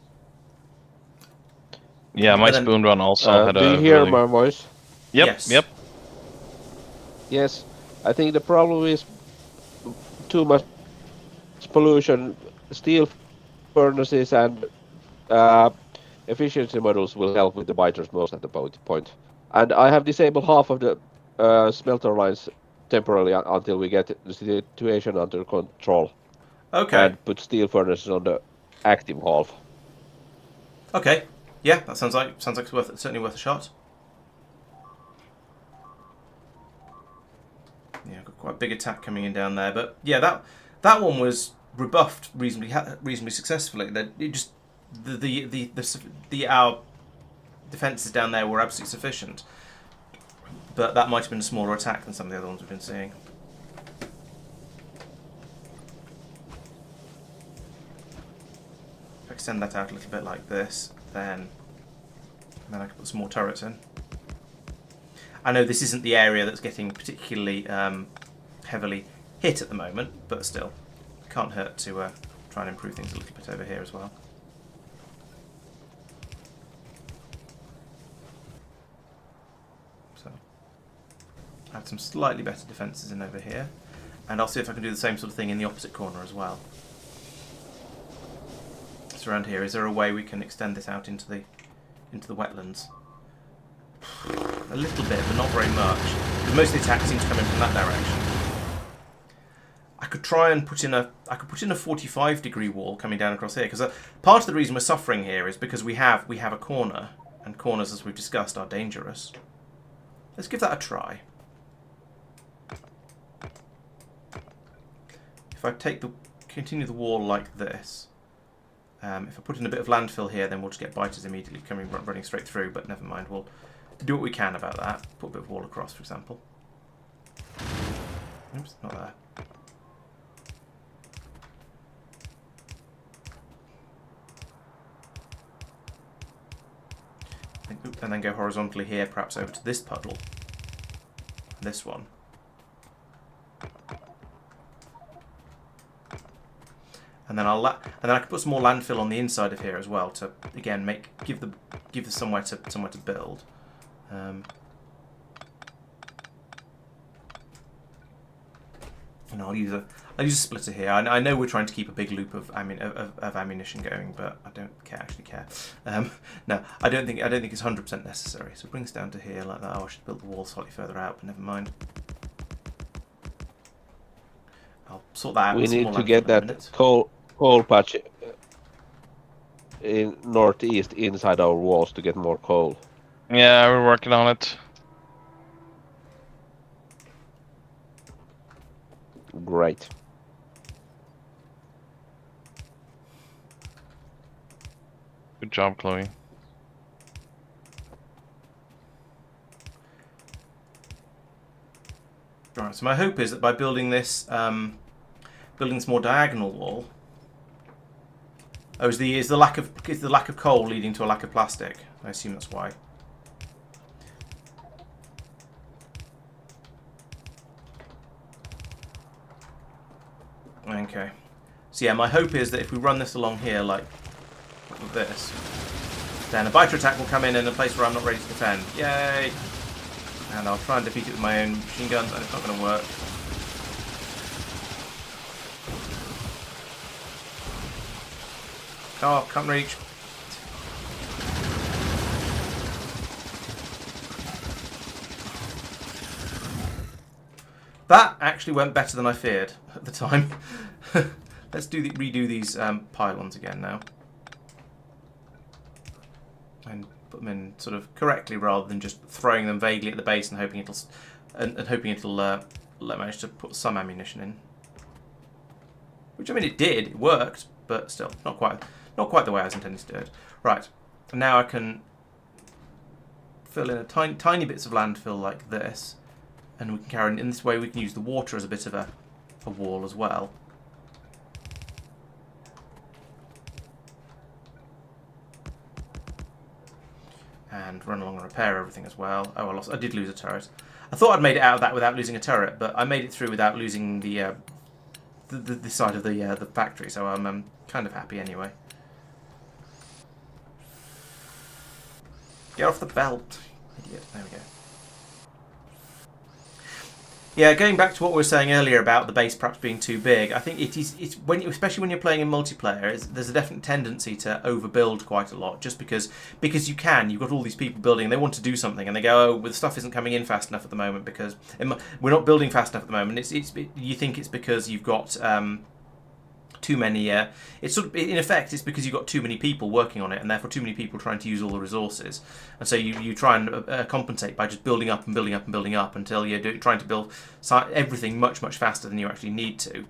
Yeah, my spoon run also had a. Do you hear my voice? Yep. Yes. Yep. Yes, I think the problem is too much pollution. Steel furnaces and efficiency models will help with the biters most at the point. And I have disabled half of the smelter lines temporarily until we get the situation under control. Okay. And put steel furnaces on the active half. Okay. Yeah, that sounds like it's certainly worth a shot. Yeah, got quite a big attack coming in down there, but yeah, that one was rebuffed reasonably successfully. That it just our defences down there were absolutely sufficient, but that might have been a smaller attack than some of the other ones we've been seeing. If I extend that out a little bit like this, then I can put some more turrets in. I know this isn't the area that's getting particularly heavily hit at the moment, but still, it can't hurt to try and improve things a little bit over here as well. So, add some slightly better defences in over here, and I'll see if I can do the same sort of thing in the opposite corner as well. So around here, is there a way we can extend this out into the wetlands? A little bit, but not very much. Because most of the attacks seem to come in from that direction. I could try and put in a 45-degree wall coming down across here. Because part of the reason we're suffering here is because we have a corner, and corners, as we've discussed, are dangerous. Let's give that a try. If I continue the wall like this. If I put in a bit of landfill here, then we'll just get biters immediately running straight through, but never mind, we'll do what we can about that. Put a bit of wall across, for example. Oops, not there. And then go horizontally here, perhaps over to this puddle. This one. And then I can put some more landfill on the inside of here as well to again give the somewhere to build. And I'll use a splitter here. I know we're trying to keep a big loop of ammunition going, but I don't actually care. No, I don't think it's 100% necessary. So bring this down to here like that. Oh, I should build the wall slightly further out, but never mind. I'll sort that out. We need to get that coal patch in northeast inside our walls to get more coal. Yeah, we're working on it. Great. Good job, Chloe. Right, so my hope is that by building this more diagonal wall. Oh, is the lack of coal leading to a lack of plastic? I assume that's why. Okay. So yeah, my hope is that if we run this along here like this, then a biter attack will come in a place where I'm not ready to defend. Yay! And I'll try and defeat it with my own machine guns, and it's not going to work. Oh, can't reach. That actually went better than I feared at the time. Let's redo these pylons again now. And put them in sort of correctly rather than just throwing them vaguely at the base and hoping it'll manage to put some ammunition in. Which, I mean, it did. It worked, but still not quite the way I was intending to do it. Right, and now I can fill in a tiny bits of landfill like this, and we can carry in this way. We can use the water as a bit of a wall as well. And run along and repair everything as well. Oh, I did lose a turret. I thought I'd made it out of that without losing a turret, but I made it through without losing the side of the factory. So I'm kind of happy anyway. Get off the belt, idiot. There we go. Yeah, going back to what we were saying earlier about the base perhaps being too big, I think it's especially when you're playing in multiplayer, there's a definite tendency to overbuild quite a lot, just because you've got all these people building, and they want to do something, and they go, oh, well, the stuff isn't coming in fast enough at the moment because we're not building fast enough at the moment. You think it's because you've got too many. It's sort of, in effect, it's because you've got too many people working on it, and therefore too many people trying to use all the resources. And so you try and compensate by just building up and building up and building up until you're trying to build everything much faster than you actually need to.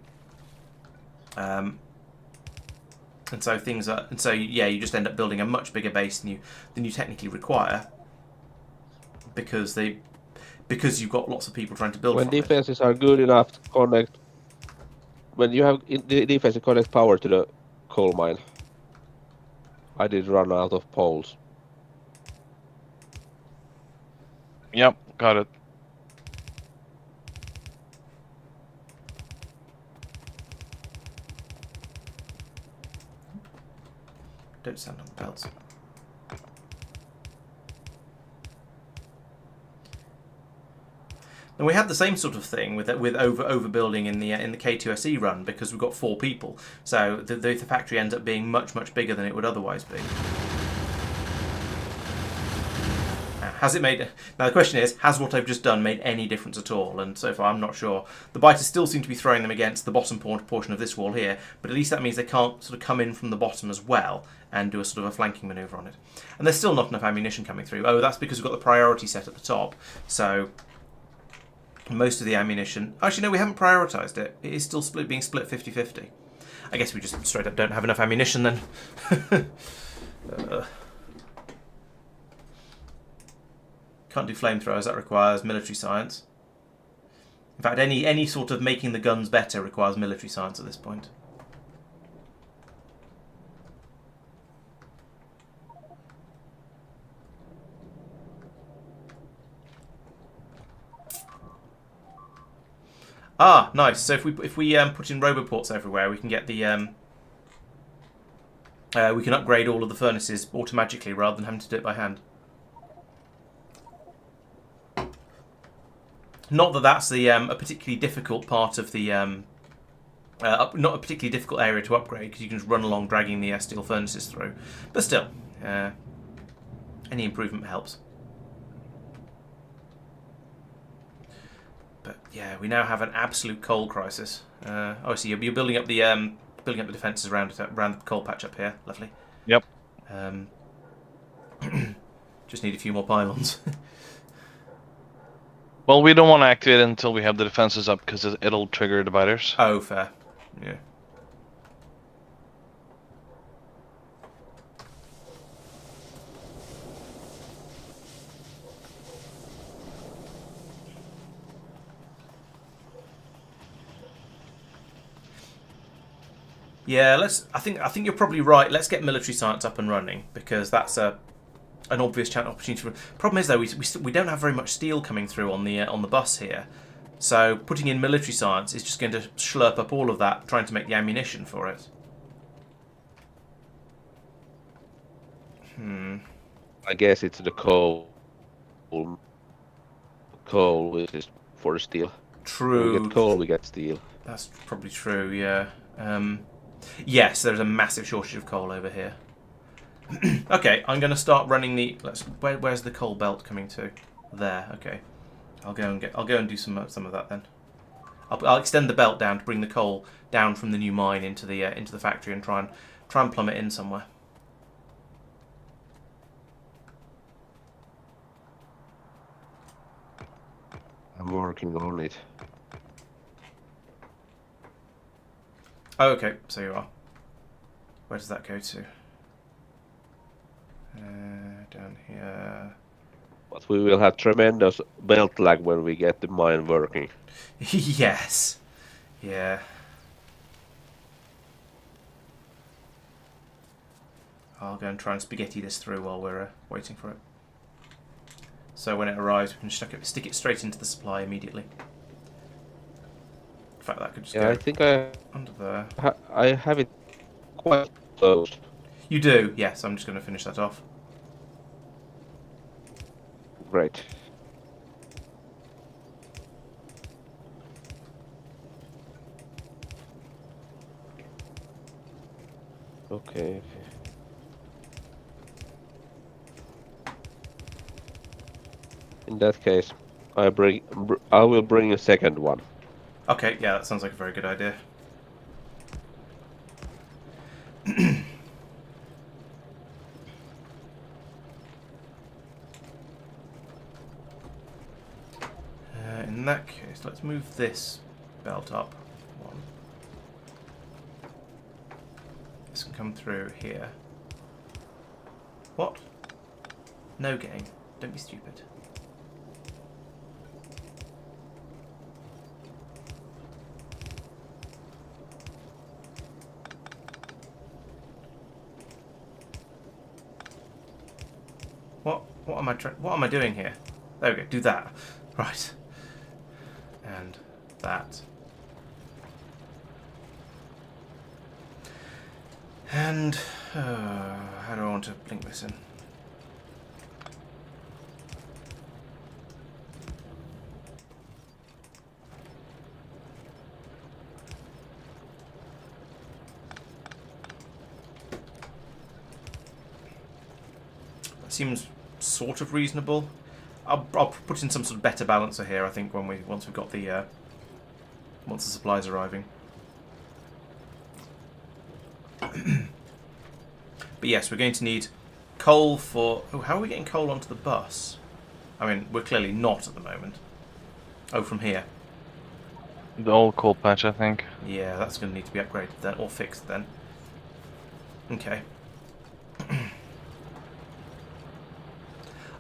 And so you just end up building a much bigger base than you technically require because you've got lots of people trying to build. When defenses are good enough to connect. When you have the defense to connect power to the coal mine, I did run out of poles. Yep, got it. Don't stand on the belts. And we had the same sort of thing with overbuilding in the K2SE run because we've got 4 people, so the factory ends up being much bigger than it would otherwise be. Has it made? Now the question is, has what I've just done made any difference at all? And so far, I'm not sure. The biters still seem to be throwing them against the bottom portion of this wall here, but at least that means they can't sort of come in from the bottom as well and do a sort of a flanking manoeuvre on it. And there's still not enough ammunition coming through. Oh, that's because we've got the priority set at the top. So most of the ammunition... Actually, no, we haven't prioritised it. It is still being split 50-50. I guess we just straight up don't have enough ammunition then. Can't do flamethrowers. That requires military science. In fact, any sort of making the guns better requires military science at this point. Ah, nice. So if we put in roboports everywhere, we can get the we can upgrade all of the furnaces automatically rather than having to do it by hand. Not that that's a particularly difficult part of the not a particularly difficult area to upgrade because you can just run along dragging the steel furnaces through. But still, any improvement helps. But yeah, we now have an absolute coal crisis. Oh, so you're building up the defences around the coal patch up here. Lovely. Yep. Just need a few more pylons. Well, we don't want to activate it until we have the defenses up because it'll trigger the biters. Oh, fair. Yeah. Yeah, I think you're probably right. Let's get military science up and running because that's an obvious opportunity. Problem is though, we don't have very much steel coming through on the bus here, so putting in military science is just going to slurp up all of that, trying to make the ammunition for it. I guess it's the coal which is for the steel. True. We get coal, we get steel. That's probably true. Yeah. Yes, there's a massive shortage of coal over here. Okay, I'm going to start running the. Where's the coal belt coming to? There. Okay, I'll go and do some of that then. I'll extend the belt down to bring the coal down from the new mine into the factory and try and plumb it in somewhere. I'm working on it. Oh, okay, so you are. Where does that go to? Down here. But we will have tremendous belt lag when we get the mine working. Yes. Yeah. I'll go and try and spaghetti this through while we're waiting for it. So when it arrives, we can stick it straight into the supply immediately. In fact, that could just go I think I under there. I have it quite close. You do, yes. I'm just going to finish that off. Great. Okay. In that case, I will bring a second one. Okay, yeah, that sounds like a very good idea. In that case, let's move this belt up one. This can come through here. What? No gain. Don't be stupid. What am I doing here? There we go. Do that. Right. And that. And how do I want to link this in? That seems sort of reasonable. I'll put in some sort of better balancer here. I think once we've got the once the supplies arriving. But yes, we're going to need coal for... Oh, how are we getting coal onto the bus? I mean, we're clearly not at the moment. Oh, from here. The old coal patch, I think. Yeah, that's going to need to be upgraded then, or fixed then. Okay.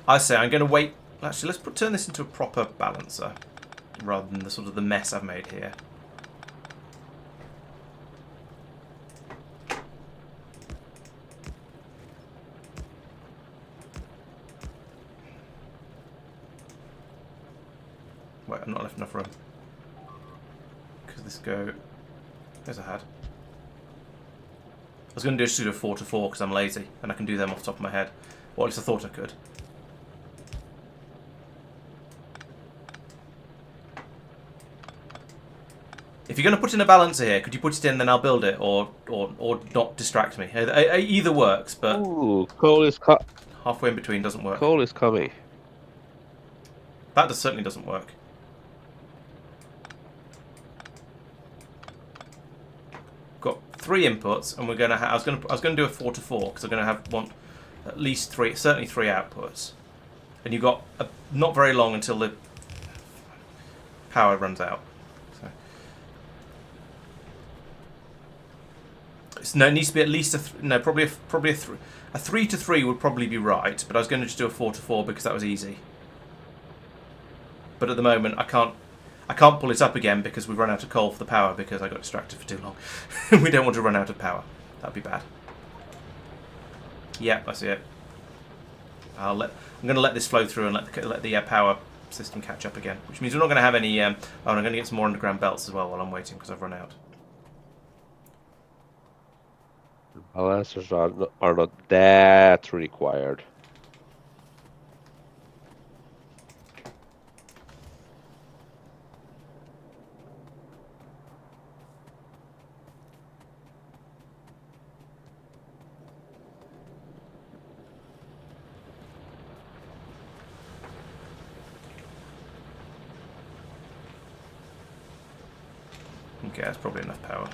I say I'm going to wait. Actually, let's turn this into a proper balancer rather than the sort of the mess I've made here. Wait, I've not left enough room. Because this go... There's a had. I was going to do a pseudo 4 to 4 because I'm lazy and I can do them off the top of my head. Or at least I thought I could. If you're going to put in a balancer here, could you put it in, then I'll build it, or not distract me. Either works, but Ooh, coal is halfway in between doesn't work. Coal is coming. That certainly doesn't work. Got 3 inputs, and we're going to. I was going to do a 4 to 4 because I'm going to want at least 3, certainly 3 outputs, and you've got not very long until the power runs out. No, it needs to be at least probably a 3 to 3 would probably be right, but I was going to just do a 4 to 4 because that was easy. But at the moment, I can't pull it up again because we've run out of coal for the power because I got distracted for too long. We don't want to run out of power. That'd be bad. Yep, I see it. I'm going to let this flow through and let the power system catch up again, which means we're not going to have any. Oh, and I'm going to get some more underground belts as well while I'm waiting because I've run out. Balancers are not that required. Okay, that's probably enough power.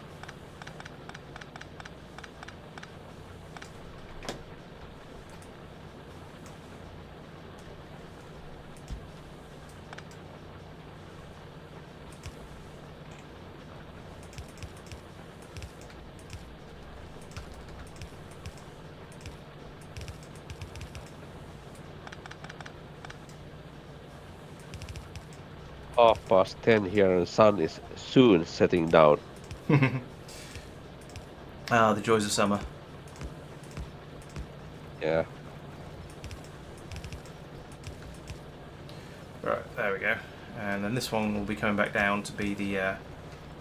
Past 10 here and sun is soon setting down. Ah, the joys of summer. Yeah. Right, there we go. And then this one will be coming back down to be the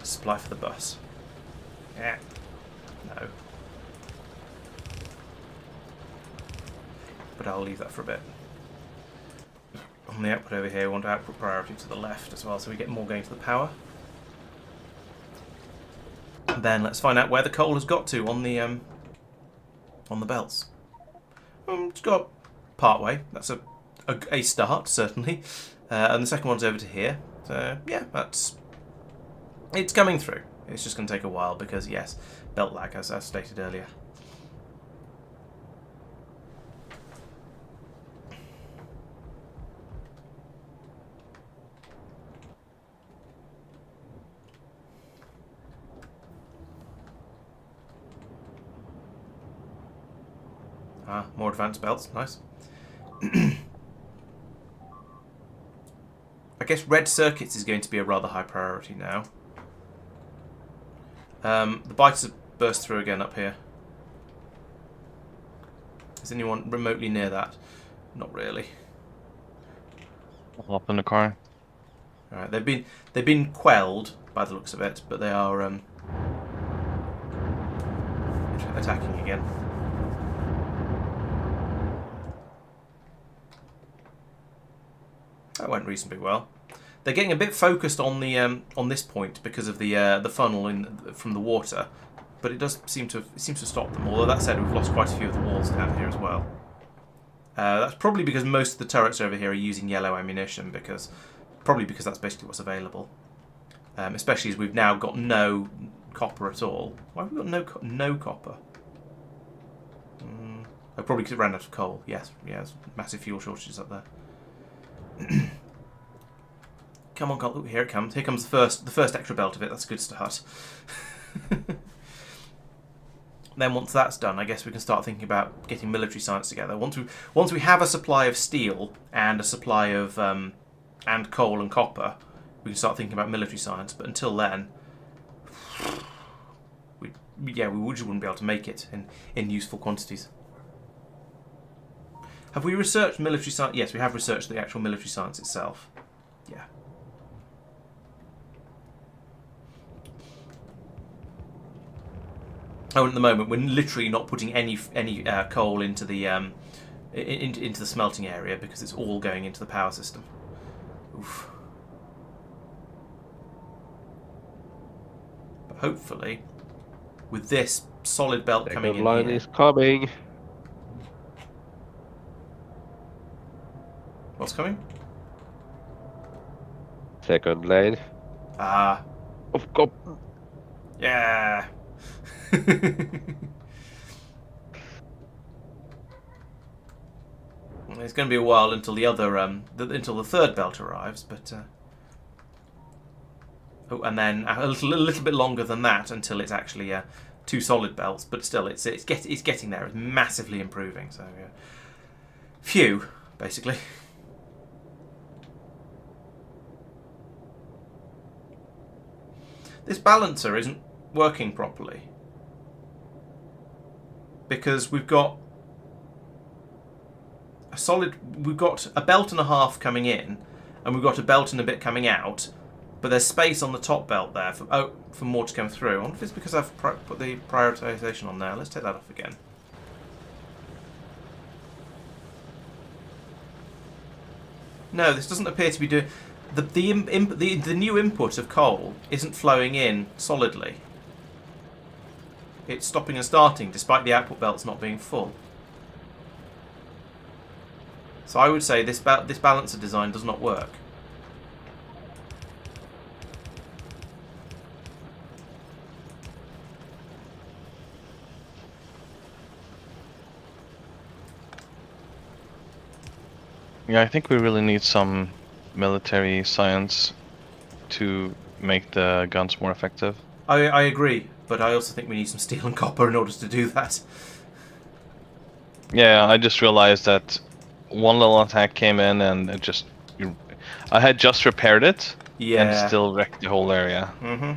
supply for the bus. Yeah. No. But I'll leave that for a bit. On the output over here, we want output priority to the left as well, so we get more going to the power. And then let's find out where the coal has got to on the belts. It's got part way. That's a start, certainly. And the second one's over to here. So yeah, it's coming through. It's just going to take a while because yes, belt lag, as I stated earlier. Ah, more advanced belts, nice. I guess red circuits is going to be a rather high priority now. The biters have burst through again up here. Is anyone remotely near that? Not really. I'll hop in the car. Alright, they've been quelled by the looks of it, but they are attacking again. That went reasonably well. They're getting a bit focused on the on this point because of the funnel from the water, but it does seem to stop them. Although that said, we've lost quite a few of the walls down here as well. That's probably because most of the turrets over here are using yellow ammunition because that's basically what's available. Especially as we've now got no copper at all. Why have we got no copper? Oh, probably because it ran out of coal. Yes, yeah, there's massive fuel shortages up there. Come on, Colt. Here it comes. Here comes the first extra belt of it. That's a good start. Then once that's done, I guess we can start thinking about getting military science together. Once we have a supply of steel and a supply of and coal and copper, we can start thinking about military science. But until then, we just wouldn't be able to make it in useful quantities. Have we researched military science? Yes, we have researched the actual military science itself. Yeah. Oh, at the moment we're literally not putting any coal into the into the smelting area because it's all going into the power system. Oof. But hopefully, with this solid belt coming in line here, is coming. What's coming? Second lane. Ah. Of course. Yeah. It's going to be a while until the other until the third belt arrives, but oh, and then a little bit longer than that until it's actually two solid belts. But still, it's getting there. It's massively improving. So, phew, basically. This balancer isn't working properly because we've got a belt and a half coming in, and we've got a belt and a bit coming out, but there's space on the top belt there for more to come through. I wonder if it's because I've put the prioritization on there. Let's take that off again. No, this doesn't appear to be doing. The new input of coal isn't flowing in solidly. It's stopping and starting despite the output belts not being full. So I would say this balancer design does not work. Yeah, I think we really need some military science to make the guns more effective. I agree, but I also think we need some steel and copper in order to do that. Yeah, I just realized that one little attack came in and it just... I had just repaired it and Yeah. still wrecked the whole area. Mm-hmm.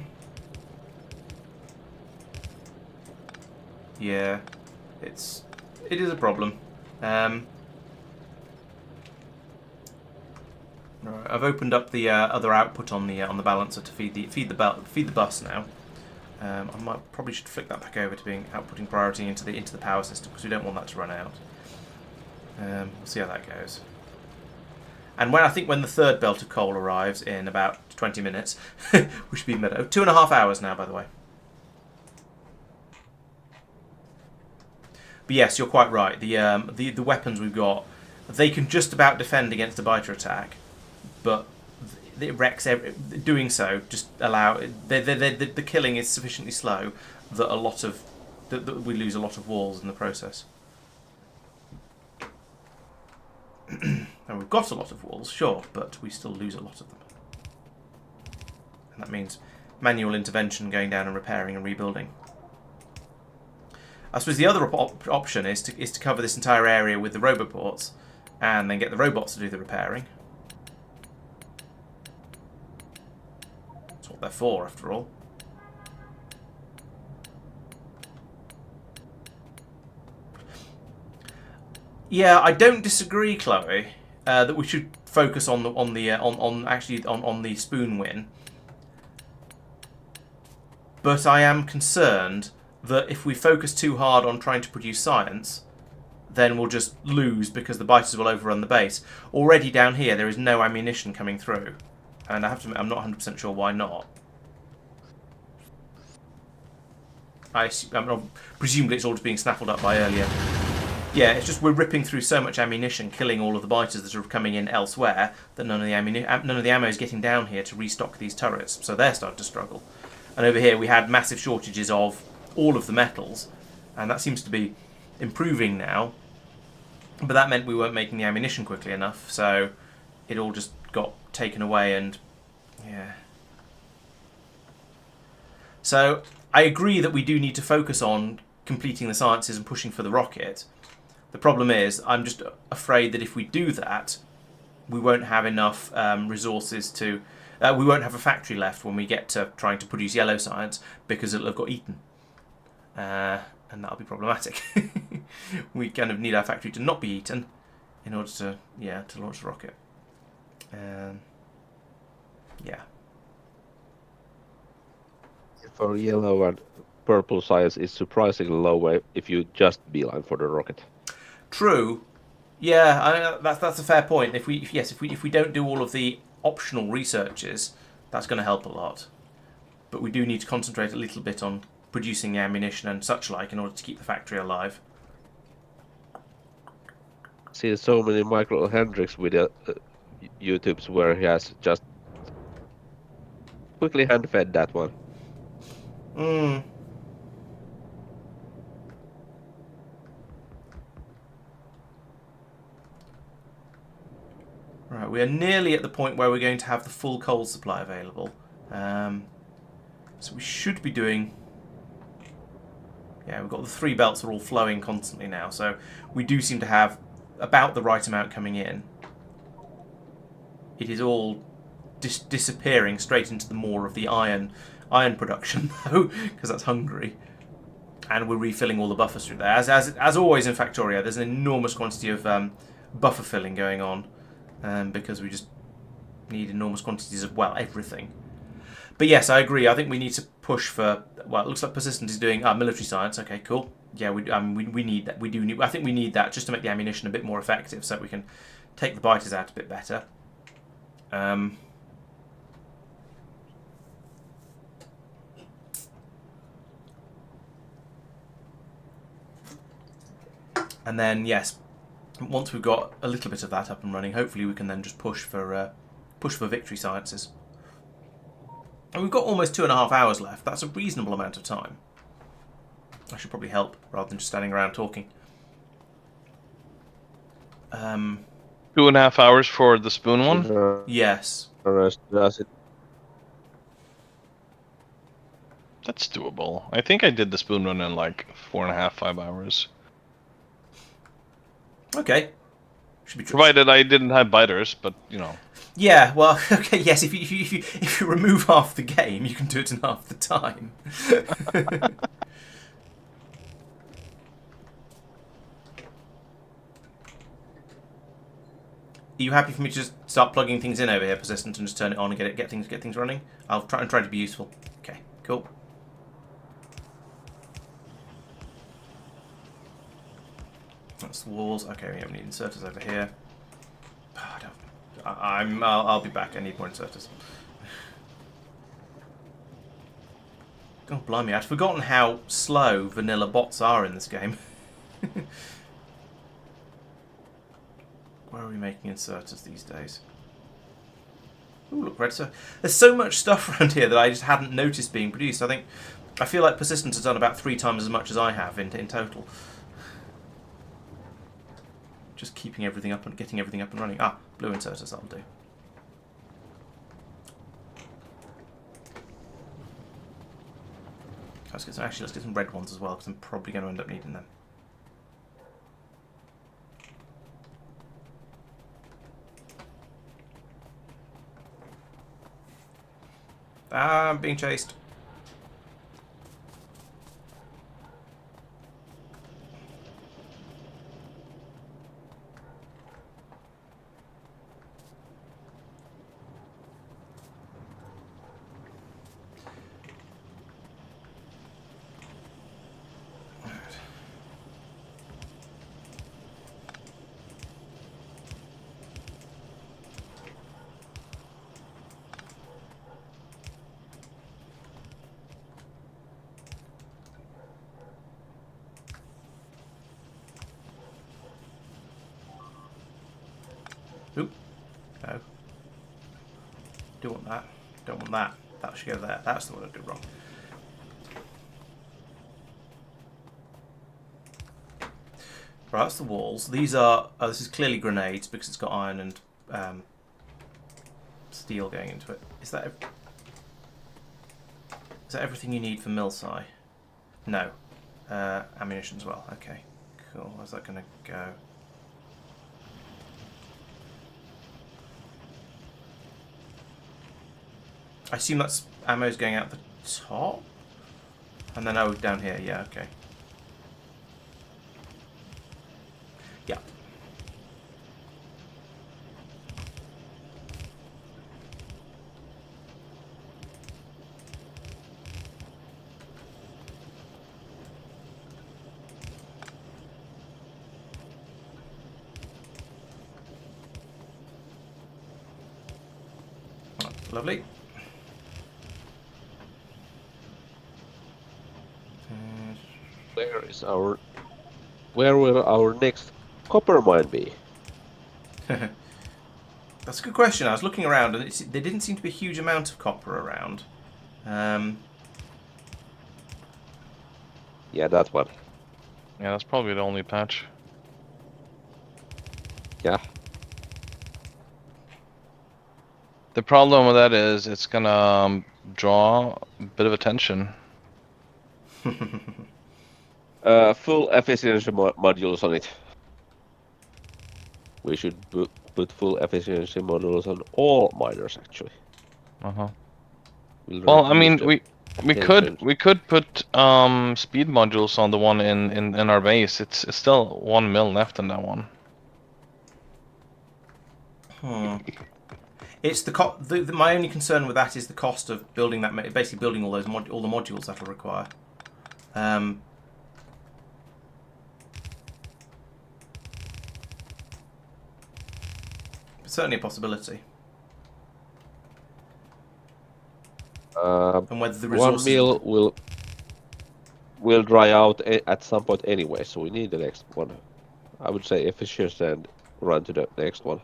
Yeah. It is a problem. Right, I've opened up the other output on the balancer to feed the bus now. I probably should flick that back over to being outputting priority into the power system because we don't want that to run out. We'll see how that goes. And I think when the third belt of coal arrives in about 20 minutes, we should be mid. 2.5 hours now, by the way. But yes, you're quite right. The weapons we've got, they can just about defend against a biter attack, but it wrecks doing so. Just allow the killing is sufficiently slow that that we lose a lot of walls in the process. And we've got a lot of walls, sure, but we still lose a lot of them. And that means manual intervention, going down and repairing and rebuilding. I suppose the other option is to cover this entire area with the roboports and then get the robots to do the repairing. That's what they're for, after all. Yeah, I don't disagree, Chloe, that we should focus on the spoon win. But I am concerned that if we focus too hard on trying to produce science, then we'll just lose because the biters will overrun the base. Already down here, there is no ammunition coming through, and I have to admit, I'm not 100% sure why not. Presumably it's all just being snaffled up by earlier. Yeah, it's just we're ripping through so much ammunition, killing all of the biters that are coming in elsewhere, that none of the ammo is getting down here to restock these turrets, so they're starting to struggle. And over here we had massive shortages of all of the metals, and that seems to be improving now. But that meant we weren't making the ammunition quickly enough, so it all just got taken away, and yeah. So I agree that we do need to focus on completing the sciences and pushing for the rocket. The problem is, I'm just afraid that if we do that, we won't have enough resources to... we won't have a factory left when we get to trying to produce yellow science, because it'll have got eaten. And that'll be problematic. We kind of need our factory to not be eaten in order to launch the rocket. Yeah. For yellow and purple science is surprisingly low if you just beeline for the rocket. True. Yeah, that's a fair point. If we don't do all of the optional researches, that's going to help a lot. But we do need to concentrate a little bit on producing the ammunition and such like in order to keep the factory alive. Seen so many Michael Hendricks video YouTubes where he has just quickly hand-fed that one. Right, we are nearly at the point where we're going to have the full coal supply available. So we should be doing... Yeah, we've got the 3 belts are all flowing constantly now, so we do seem to have about the right amount coming in. It is all disappearing straight into the maw of the iron production, though, because that's Hungary. And we're refilling all the buffers through there. As always in Factorio, there's an enormous quantity of buffer filling going on, because we just need enormous quantities of, well, everything. But yes, I agree. I think we need to push for... Well, it looks like Purrsistent is doing military science. Okay, cool. Yeah, we need that. We do need... I think we need that just to make the ammunition a bit more effective, so we can take the biters out a bit better. And then, yes, once we've got a little bit of that up and running, hopefully we can then just push for victory sciences. And we've got almost 2.5 hours left. That's a reasonable amount of time. I should probably help rather than just standing around talking. 2.5 hours for the spoon one? Yes. Does it? That's doable. I think I did the spoon one in like 4.5, 5 hours. Okay. Should be true. Provided I didn't have biters, but you know. Yeah, well, okay, yes, if you remove half the game, you can do it in half the time. Are you happy for me to just start plugging things in over here, Persistent, and just turn it on and get things running? I'll try to be useful. Okay, cool. That's the walls. Okay, we have any inserters over here. I'll be back. I need more inserters. God blimey, I'd forgotten how slow vanilla bots are in this game. Where are we making inserters these days? Ooh, look, red stuff. There's so much stuff around here that I just hadn't noticed being produced. I feel like Persistent has done about 3 times as much as I have in total. Just keeping everything up and getting everything up and running. Ah, blue inserters, that'll do. Let's get some red ones as well, because I'm probably going to end up needing them. Ah, I'm being chased. Oop. No. Do want that. Don't want that. That should go there. That's the one I did wrong. Right, that's the walls. These are... Oh, this is clearly grenades because it's got iron and steel going into it. Is that everything you need for Milsci? No. Ammunition as well. Okay, cool. Where's that going to go? I assume that's ammo's going out the top? And then, oh, down here. Yeah, okay. Yeah. Oh, lovely. Where will our next copper mine be? That's a good question. I was looking around and there didn't seem to be a huge amount of copper around. Yeah, that one. Yeah, that's probably the only patch. Yeah. The problem with that is it's gonna draw a bit of attention. Full efficiency modules on it. We should put full efficiency modules on all miners actually. Well, I mean, we could put speed modules on the one in our base. It's still 1 mil left in that one. It's my only concern with that is the cost of building that. Basically, building all the modules that'll require. It's certainly a possibility. And whether the resources... 1 mil will dry out at some point anyway, so we need the next one. I would say efficiency and run to the next one.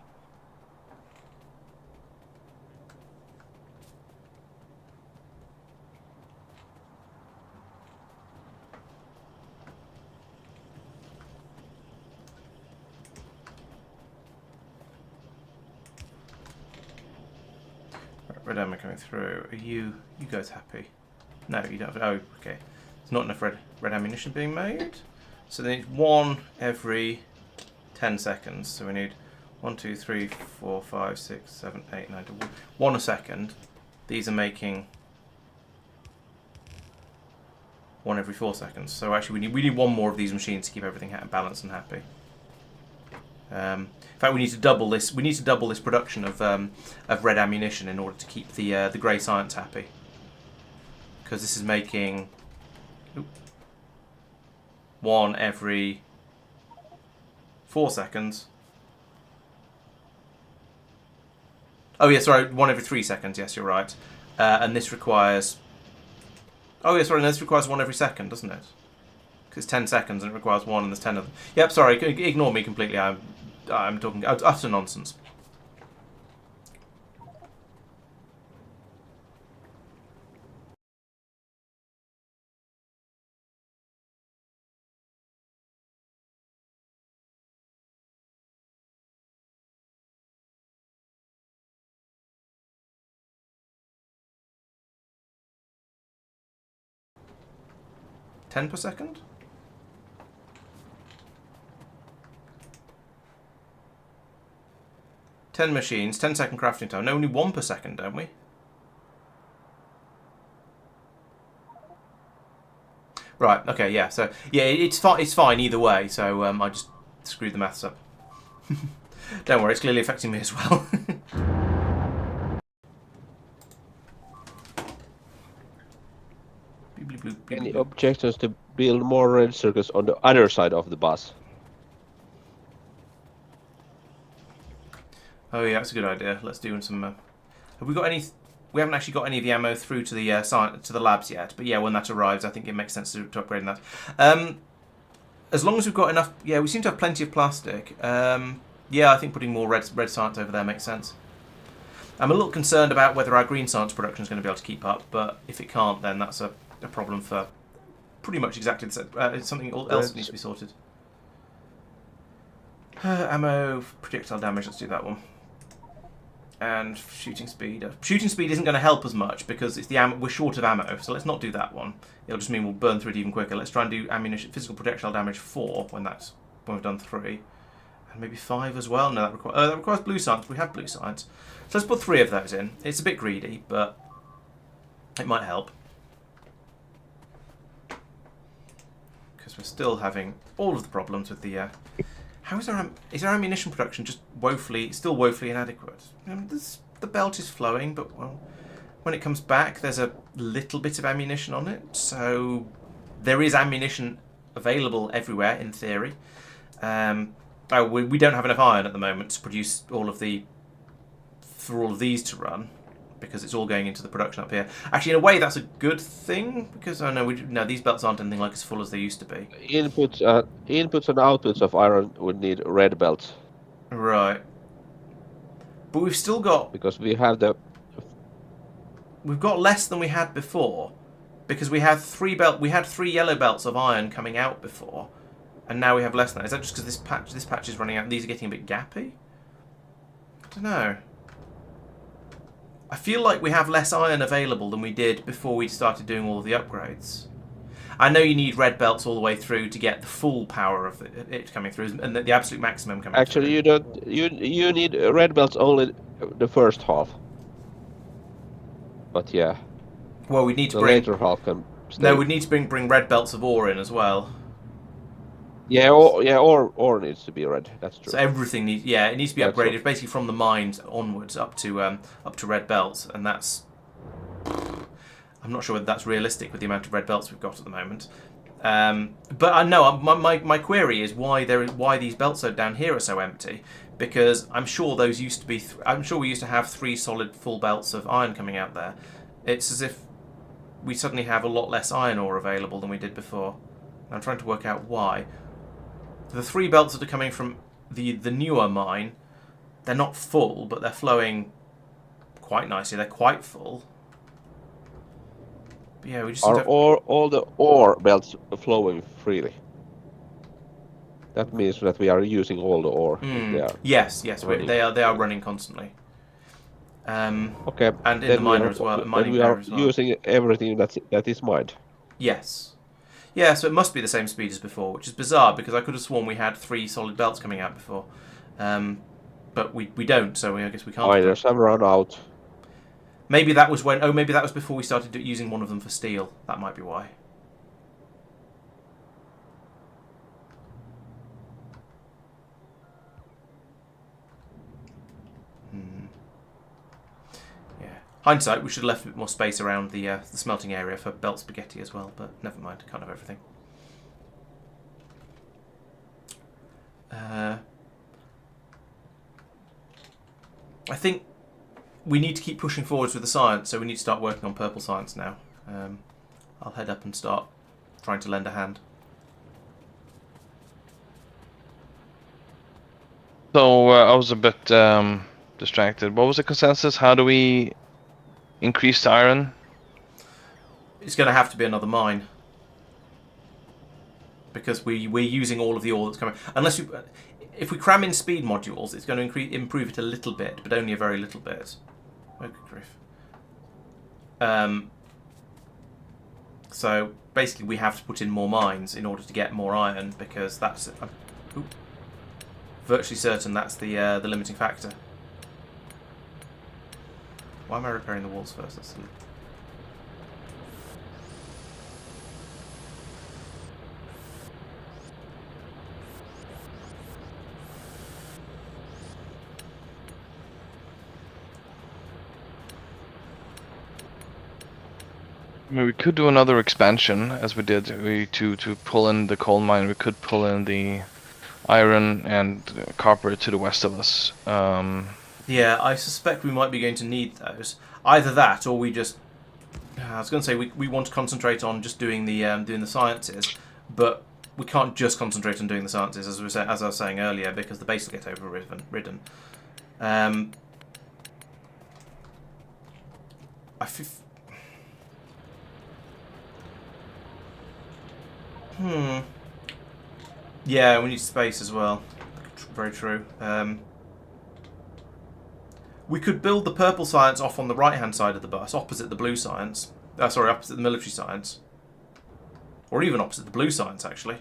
red ammo coming through. Are you guys happy? No, you don't. Oh, okay. There's not enough red ammunition being made. So they need 1 every 10 seconds. So we need 1, 2, 3, 4, 5, 6, 7, 8, 9, 10, 1 a second. These are making 1 every 4 seconds. So actually, we need 1 more of these machines to keep everything balanced and happy. In fact, we need to double this. We need to double this production of red ammunition in order to keep the grey science happy. Because this is making 1 every 4 seconds. Oh yeah, sorry, 1 every 3 seconds. Yes, you're right. And this requires. Oh yeah, sorry, no, this requires 1 every second, doesn't it? Because it's 10 seconds and it requires 1, and there's 10 of them. Yep, sorry, ignore me completely. I'm talking utter nonsense. $10 per second? 10 machines, 10-second crafting time. No, only 1 per second, don't we? Right. Okay. Yeah. So yeah, it's fine. It's fine either way. So I just screwed the maths up. Don't worry, it's clearly affecting me as well. Any objections to build more red circles on the other side of the bus? Oh yeah, that's a good idea. Let's do some. Have we got any? We haven't actually got any of the ammo through to the labs yet. But yeah, when that arrives, I think it makes sense to upgrade that. As long as we've got enough. Yeah, we seem to have plenty of plastic. Yeah, I think putting more red science over there makes sense. I'm a little concerned about whether our green science production is going to be able to keep up. But if it can't, then that's a problem for pretty much exactly the same. It's something else that needs to be sorted. Ammo, projectile damage. Let's do that one. And shooting speed. Shooting speed isn't going to help as much because it's the ammo. We're short of ammo, so let's not do that one. It'll just mean we'll burn through it even quicker. Let's try and do ammunition, physical projectile damage 4 when we've done 3, and maybe 5 as well. No, that requires blue science. We have blue science, so let's put 3 of those in. It's a bit greedy, but it might help because we're still having all of the problems with the. How is our ammunition production just still woefully inadequate? The belt is flowing, but well, when it comes back, there's a little bit of ammunition on it. So there is ammunition available everywhere in theory. We don't have enough iron at the moment to produce for all of these to run, because it's all going into the production up here. Actually, in a way, that's a good thing because these belts aren't anything like as full as they used to be. Inputs and outputs of iron would need red belts. Right. But we've still got because we've got less than we had before, because we had 3 yellow belts of iron coming out before, and now we have less than that. Is that just because this patch is running out and these are getting a bit gappy? I don't know. I feel like we have less iron available than we did before we started doing all of the upgrades. I know you need red belts all the way through to get the full power of it coming through, and the absolute maximum coming through. Actually, you don't. You need red belts only the first half. But yeah. Well, we need to the later half can stay. No, we need to bring red belts of ore in as well. Yeah, ore needs to be red. That's true. So everything needs, it needs to be upgraded right. Basically from the mines onwards up to red belts, and that's. I'm not sure whether that's realistic with the amount of red belts we've got at the moment. But I know my query is why these belts down here are so empty, because I'm sure those used to be. I'm sure we used to have 3 solid full belts of iron coming out there. It's as if we suddenly have a lot less iron ore available than we did before. I'm trying to work out why. The 3 belts that are coming from the newer mine, they're not full, but they're flowing quite nicely. They're quite full. But yeah, we just are all the ore belts flowing freely? That means that we are using all the ore. Yes, they are running constantly. Okay. And in the miner as well, Then mining we are area as well. using everything that is mined. Yes. Yeah, so it must be the same speed as before, which is bizarre because I could have sworn we had 3 solid belts coming out before. But we don't, so I guess we can't. Miners have run out. Maybe that was when. Oh, maybe that was before we started using one of them for steel. That might be why. Yeah. Hindsight, we should have left a bit more space around the smelting area for belt spaghetti as well. But never mind. Can't have everything. I think we need to keep pushing forwards with the science, so we need to start working on purple science now. I'll head up and start trying to lend a hand. So I was a bit distracted. What was the consensus? How do we increase the iron? It's going to have to be another mine. Because we're using all of the ore that's coming. Unless if we cram in speed modules, it's going to improve it a little bit, but only a very little bit. Oh, good grief. So basically, we have to put in more mines in order to get more iron, because that's virtually certain that's the limiting factor. Why am I repairing the walls first? That's silly. I mean, we could do another expansion, as we did. To pull in the coal mine, we could pull in the iron and copper to the west of us. Yeah, I suspect we might be going to need those. Either that, or we just... I was going to say we want to concentrate on just doing the sciences, but we can't just concentrate on doing the sciences, as I was saying earlier, because the base will get overridden. Yeah, we need space as well. Very true. We could build the purple science off on the right-hand side of the bus, opposite the blue science. Sorry, opposite the military science, or even opposite the blue science, actually.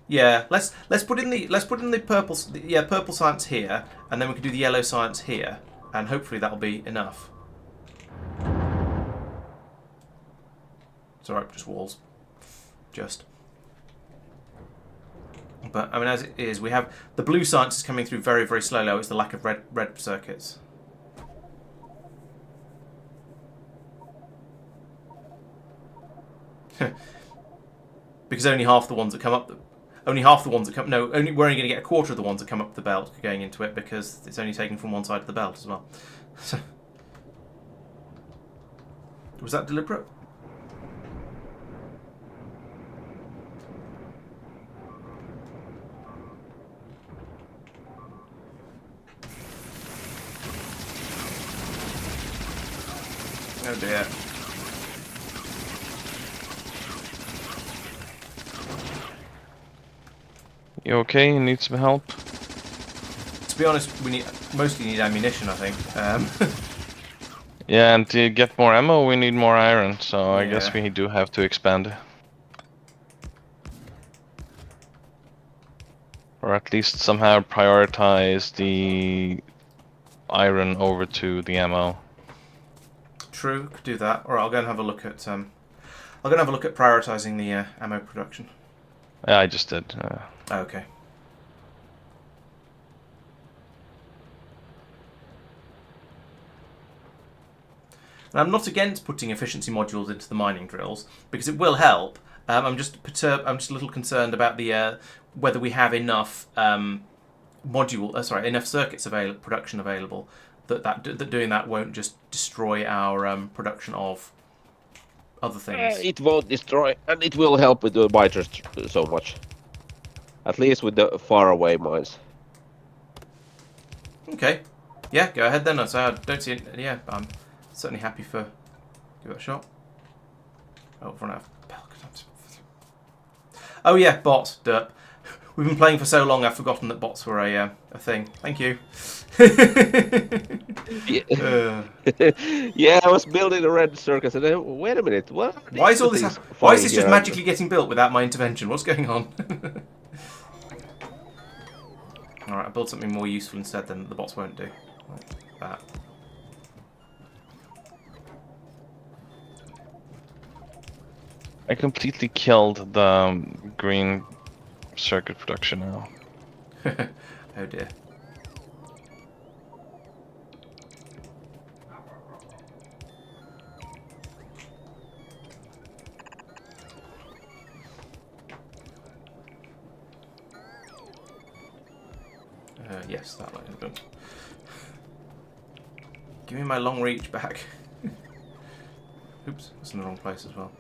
Yeah, let's put in the purple science here, and then we can do the yellow science here, and hopefully that'll be enough. It's alright, just walls. Just. But, I mean, as it is, we have... The blue science is coming through very, very slowly. Oh, it's the lack of red circuits. Because only half the ones that come up... we're only going to get a quarter of the ones that come up the belt going into it, because it's only taken from one side of the belt as well. Was that deliberate? Oh dear. You okay? You need some help? To be honest, we mostly need ammunition, I think. Yeah, and to get more ammo, we need more iron, so I guess we do have to expand. Or at least somehow prioritize the iron over to the ammo. True, could do that. Or I'll go and have a look at prioritizing the ammo production. Yeah, I just did. Okay. And I'm not against putting efficiency modules into the mining drills because it will help. I'm just a little concerned about the whether we have enough enough circuits production available that doing that won't just destroy our production of other things. It won't destroy, and it will help with the miters so much. At least with the faraway mines. Okay. Yeah, go ahead then. So I don't see it. Yeah, I'm certainly happy for... Give it a shot. Oh, run out of... Oh yeah, bot, derp. We've been playing for so long, I've forgotten that bots were a thing. Thank you. Yeah, I was building a red circus, and then wait a minute, what? Why is all this? Why is this just magically getting built without my intervention? What's going on? All right, I build something more useful instead than the bots won't do. Like that. I completely killed the green circuit production now. Oh dear. Yes, that line is good. Give me my long reach back. Oops, that's in the wrong place as well.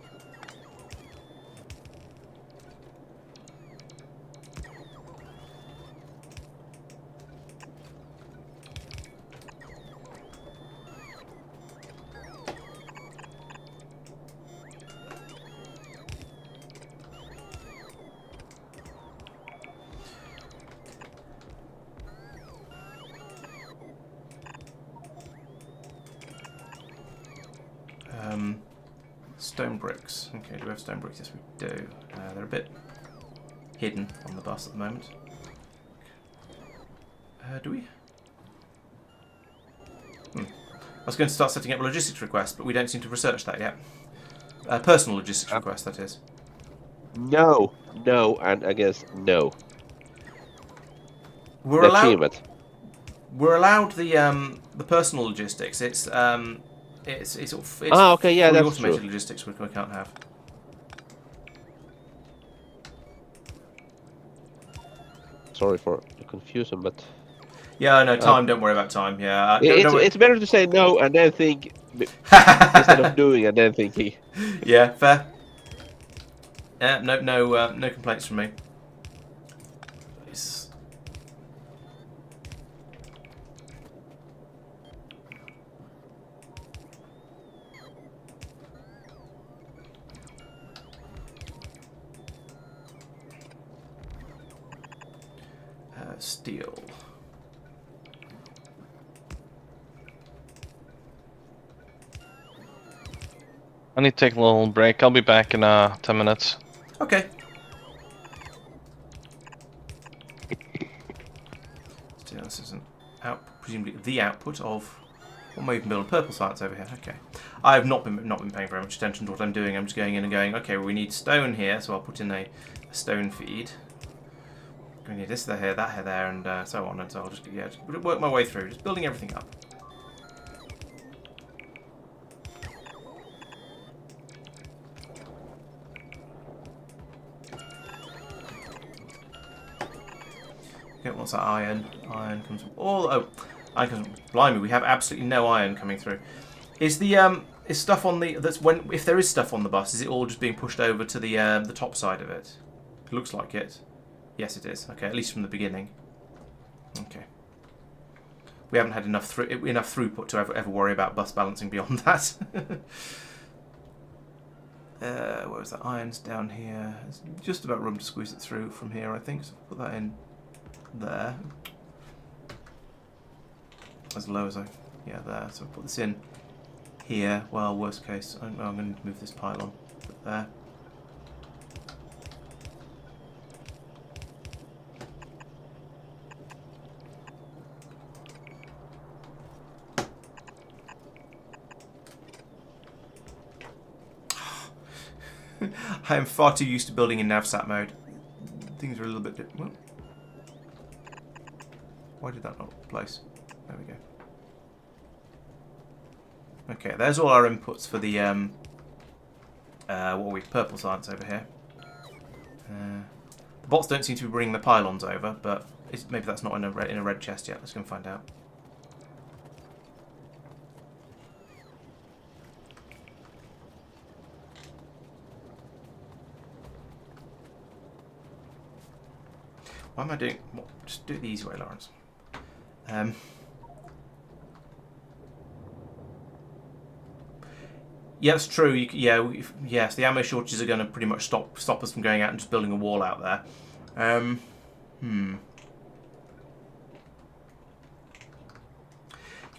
Stone bricks. Okay, do we have stone bricks? Yes, we do. They're a bit hidden on the bus at the moment. Do we? I was going to start setting up a logistics request, but we don't seem to have researched that yet. Personal logistics request, that is. No, and I guess no. We're allowed the personal logistics. It's okay, yeah, fully that's automated true. logistics we can't have. Sorry for the confusion, but Yeah, I know time. Don't worry about time. Yeah, it's better to say no and then think instead of doing and then thinking. Yeah, fair. No complaints from me. It's... steel. I need to take a little break. I'll be back in 10 minutes. Okay. So this is presumably the output of what am I even building? Purple sites over here. Okay. I have not been paying very much attention to what I'm doing. I'm just going in and going, okay, well, we need stone here, so I'll put in a stone feed. We need this here, that here, there, and so on. And so I'll just work my way through, just building everything up. Okay, what's that iron? Iron comes from iron comes from, blimey, we have absolutely no iron coming through. Is the is stuff on the if there is stuff on the bus, is it all just being pushed over to the top side of it? It looks like it. Yes, it is. Okay, at least from the beginning. Okay. We haven't had enough throughput to ever worry about bus balancing beyond that. Where was that? Iron's down here. There's just about room to squeeze it through from here, I think. So put that in there. As low as there. So I'll put this in here. Well, worst case, I'm going to move this pylon. Put there. I am far too used to building in navsat mode. Things are a little bit different. Why did that not place? There we go. Okay, there's all our inputs for the purple science over here. The bots don't seem to be bringing the pylons over, but maybe that's not in a red chest yet. Let's go and find out. Why am I doing... Just do it the easy way, Laurence. Yeah, that's true. Yes, the ammo shortages are going to pretty much stop us from going out and just building a wall out there. You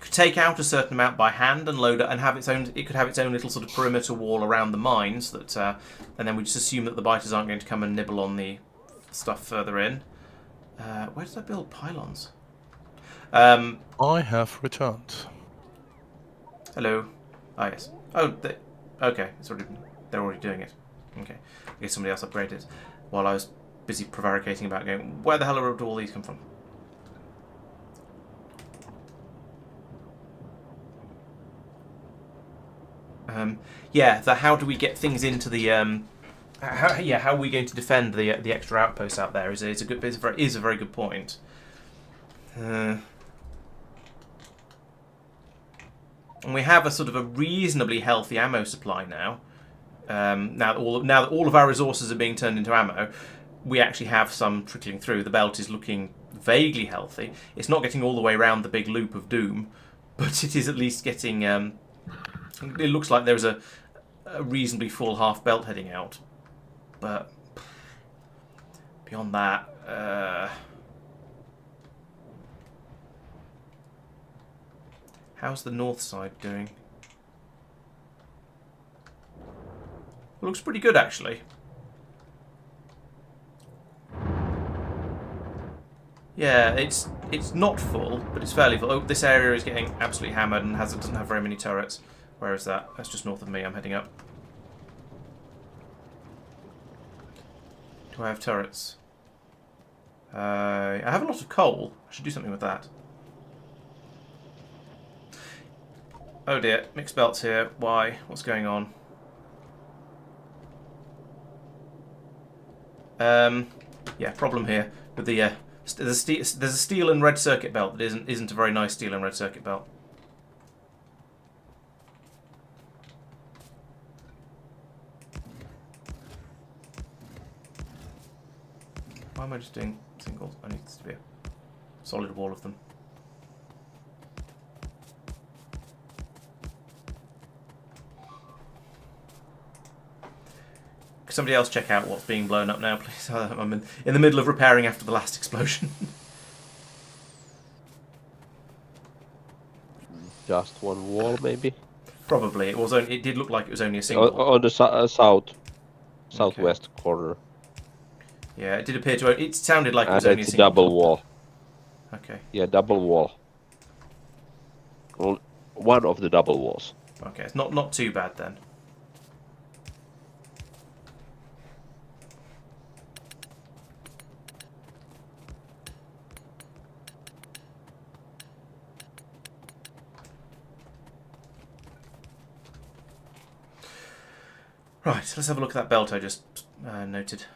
could take out a certain amount by hand and load it, and have its own. It could have its own little sort of perimeter wall around the mines that, and then we just assume that the biters aren't going to come and nibble on the stuff further in. Where did I build pylons? I have returned. Hello. Ah, yes. Oh, okay. They're already doing it. Okay. I guess somebody else upgraded while I was busy prevaricating about going, where the hell do all these come from? Yeah, how do we get things into the how are we going to defend the extra outposts out there? Is a very good point. And we have a sort of a reasonably healthy ammo supply now. Now that all of our resources are being turned into ammo, we actually have some trickling through. The belt is looking vaguely healthy. It's not getting all the way around the big loop of doom, but it is at least getting. It looks like there's a reasonably full half belt heading out, but beyond that, how's the north side doing? It looks pretty good, actually. Yeah, it's not full, but it's fairly full. Oh, this area is getting absolutely hammered and doesn't have very many turrets. Where is that? That's just north of me. I'm heading up. Do I have turrets? I have a lot of coal. I should do something with that. Oh dear, mixed belts here. Why? What's going on? Yeah, problem here with the there's a steel and red circuit belt that isn't a very nice steel and red circuit belt. Why am I just doing singles? I need this to be a solid wall of them. Could somebody else check out what's being blown up now, please? I'm in the middle of repairing after the last explosion. Just one wall, maybe. Probably. It did look like it was only a single. On the southwest corner. Yeah, it did appear to. It sounded like it was And only a it's a single double wall. Okay. Yeah, double wall. Well, one of the double walls. Okay, it's not too bad then. Right, let's have a look at that belt I just noted.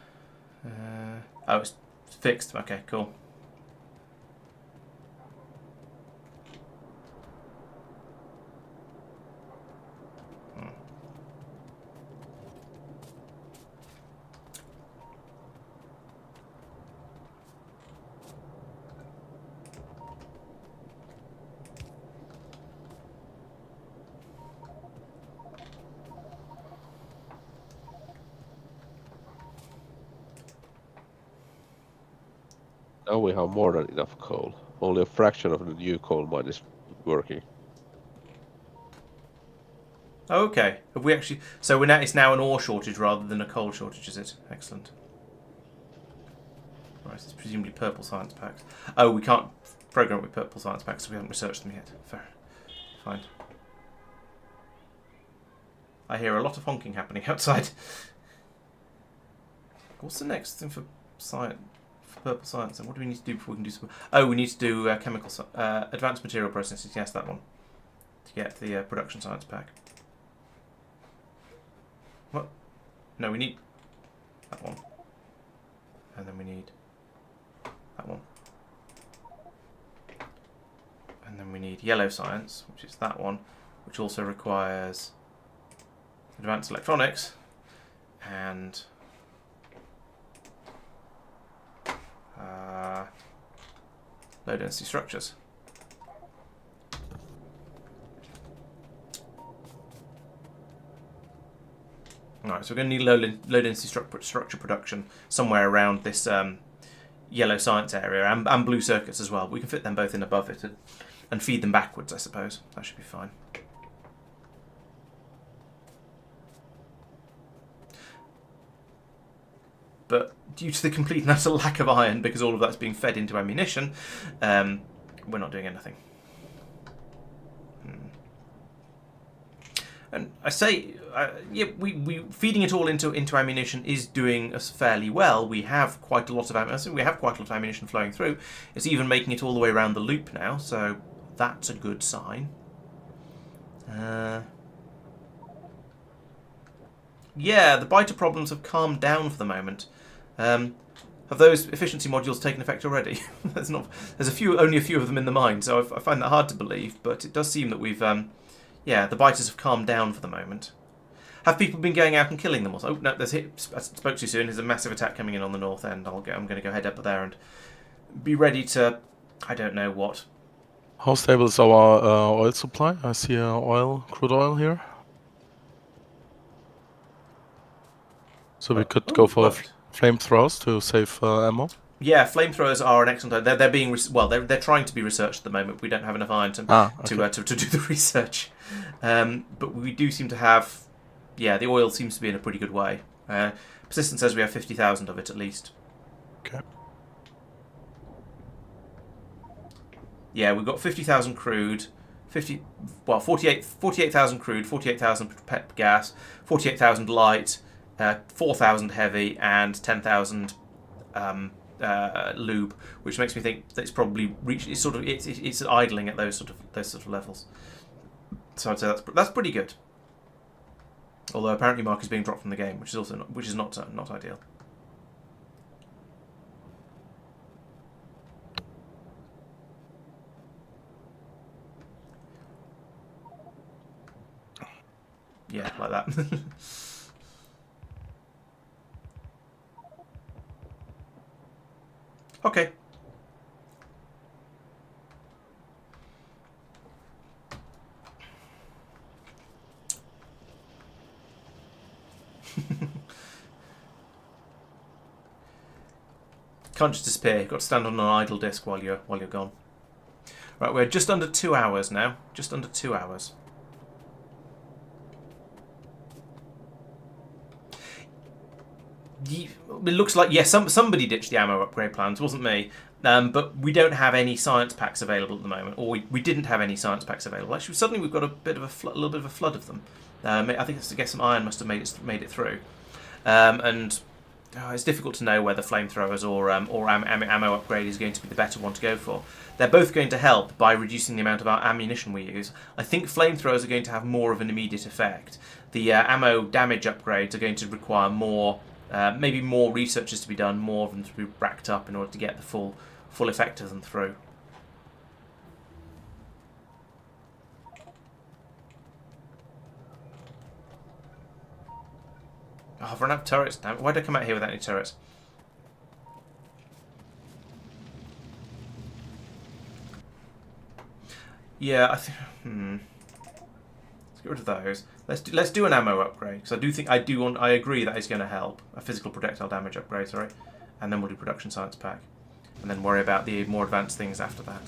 Oh, it's fixed. Okay, cool. Now we have more than enough coal. Only a fraction of the new coal mine is working. Okay. Have we actually? So it's now an ore shortage rather than a coal shortage, is it? Excellent. Right, it's presumably purple science packs. Oh, we can't program it with purple science packs, so we haven't researched them yet. Fair. Fine. I hear a lot of honking happening outside. What's the next thing for science? Purple science, and what do we need to do before we can do some? Oh, we need to do chemical advanced material processes. Yes, that one to get the production science pack. What? No, we need that one, and then we need that one, and then we need yellow science, which is that one, which also requires advanced electronics and. Low density structures. Alright, so we're going to need low density structure production somewhere around this yellow science area and blue circuits as well. We can fit them both in above it and feed them backwards, I suppose. That should be fine. But due to the complete and utter lack of iron, because all of that's being fed into ammunition, we're not doing anything. And I say, yeah, we feeding it all into ammunition is doing us fairly well. We have quite a lot of ammunition. We have quite a lot of ammunition flowing through. It's even making it all the way around the loop now, so that's a good sign. Yeah, the biter problems have calmed down for the moment. Have those efficiency modules taken effect already? There's only a few of them in the mine, so I find that hard to believe. But it does seem that we've, yeah, the biters have calmed down for the moment. Have people been going out and killing them? Also, oh no, I spoke too soon. There's a massive attack coming in on the north end. I'm going to go head up there and be ready to, I don't know what. How stable is our oil supply? I see crude oil here. So we could go for flamethrowers to save ammo. Yeah, flamethrowers are an excellent. They're being they're trying to be researched at the moment. We don't have enough iron to do the research, but we do seem to have. Yeah, the oil seems to be in a pretty good way. Persistent says we have 50,000 of it at least. Okay. Yeah, we've got 50,000 crude, 48,000 crude, 48,000 pep gas, 48,000 light, 4,000 heavy, and 10,000 lube, which makes me think that it's probably reached. It's idling at those sort of levels. So I'd say that's pretty good. Although apparently Marc is being dropped from the game, which is not ideal. Yeah, like that. Okay. Can't just disappear. You've got to stand on an idle disk while you're gone. Right, we're just under 2 hours now. Just under 2 hours. It looks like, yeah, somebody ditched the ammo upgrade plans. It wasn't me. But we don't have any science packs available at the moment, or we didn't have any science packs available. Actually, suddenly we've got a little bit of a flood of them. I think I guess some iron must have made it through, and it's difficult to know whether flamethrowers or ammo upgrade is going to be the better one to go for. They're both going to help by reducing the amount of our ammunition we use. I think flamethrowers are going to have more of an immediate effect. The ammo damage upgrades are going to require more. Maybe more research to be done, more of them to be racked up in order to get the full effect of them through. Oh, I've run out of turrets. Damn it. Why did I come out here without any turrets? Yeah, I think. Let's get rid of those. Let's do an ammo upgrade, because I agree that is going to help. A physical projectile damage upgrade, sorry, and then we'll do production science pack, and then worry about the more advanced things after that.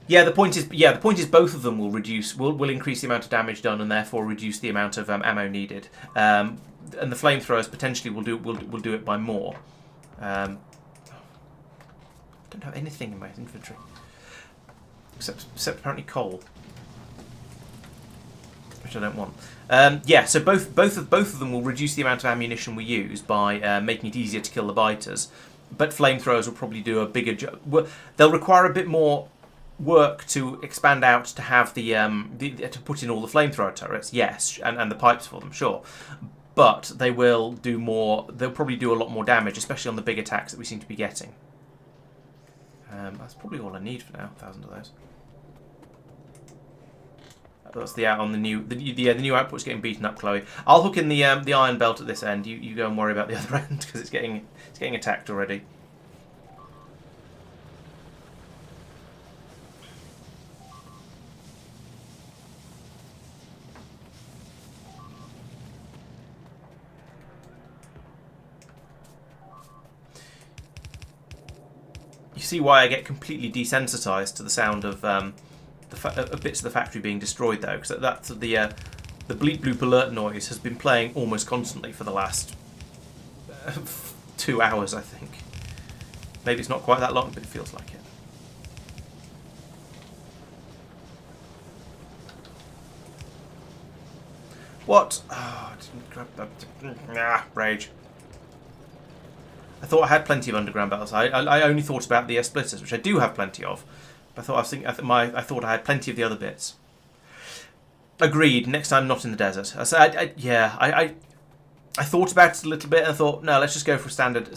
Yeah, the point is both of them will increase the amount of damage done and therefore reduce the amount of ammo needed. And the flamethrowers potentially will do it by more. I don't have anything in my inventory. Except apparently coal, which I don't want. Yeah, so both of them will reduce the amount of ammunition we use by making it easier to kill the biters. But flamethrowers will probably do a bigger job. They'll require a bit more work to expand out to have to put in all the flamethrower turrets. Yes, and the pipes for them, sure. But they will do more. They'll probably do a lot more damage, especially on the big attacks that we seem to be getting. That's probably all I need for now. 1,000 of those. That's the out on the new output's getting beaten up, Chloe. I'll hook in the iron belt at this end. You go and worry about the other end because it's getting attacked already. see why I get completely desensitized to the sound of bits of the factory being destroyed, though, because that's the bleep bloop alert noise has been playing almost constantly for the last 2 hours, I think. Maybe it's not quite that long, but it feels like it. What? Oh, I didn't grab that. Rage. I thought I had plenty of underground belts. I only thought about the splitters, which I do have plenty of. But I thought I had plenty of the other bits. Agreed. Next time, not in the desert. I said, I thought about it a little bit and I thought, no, let's just go for standard.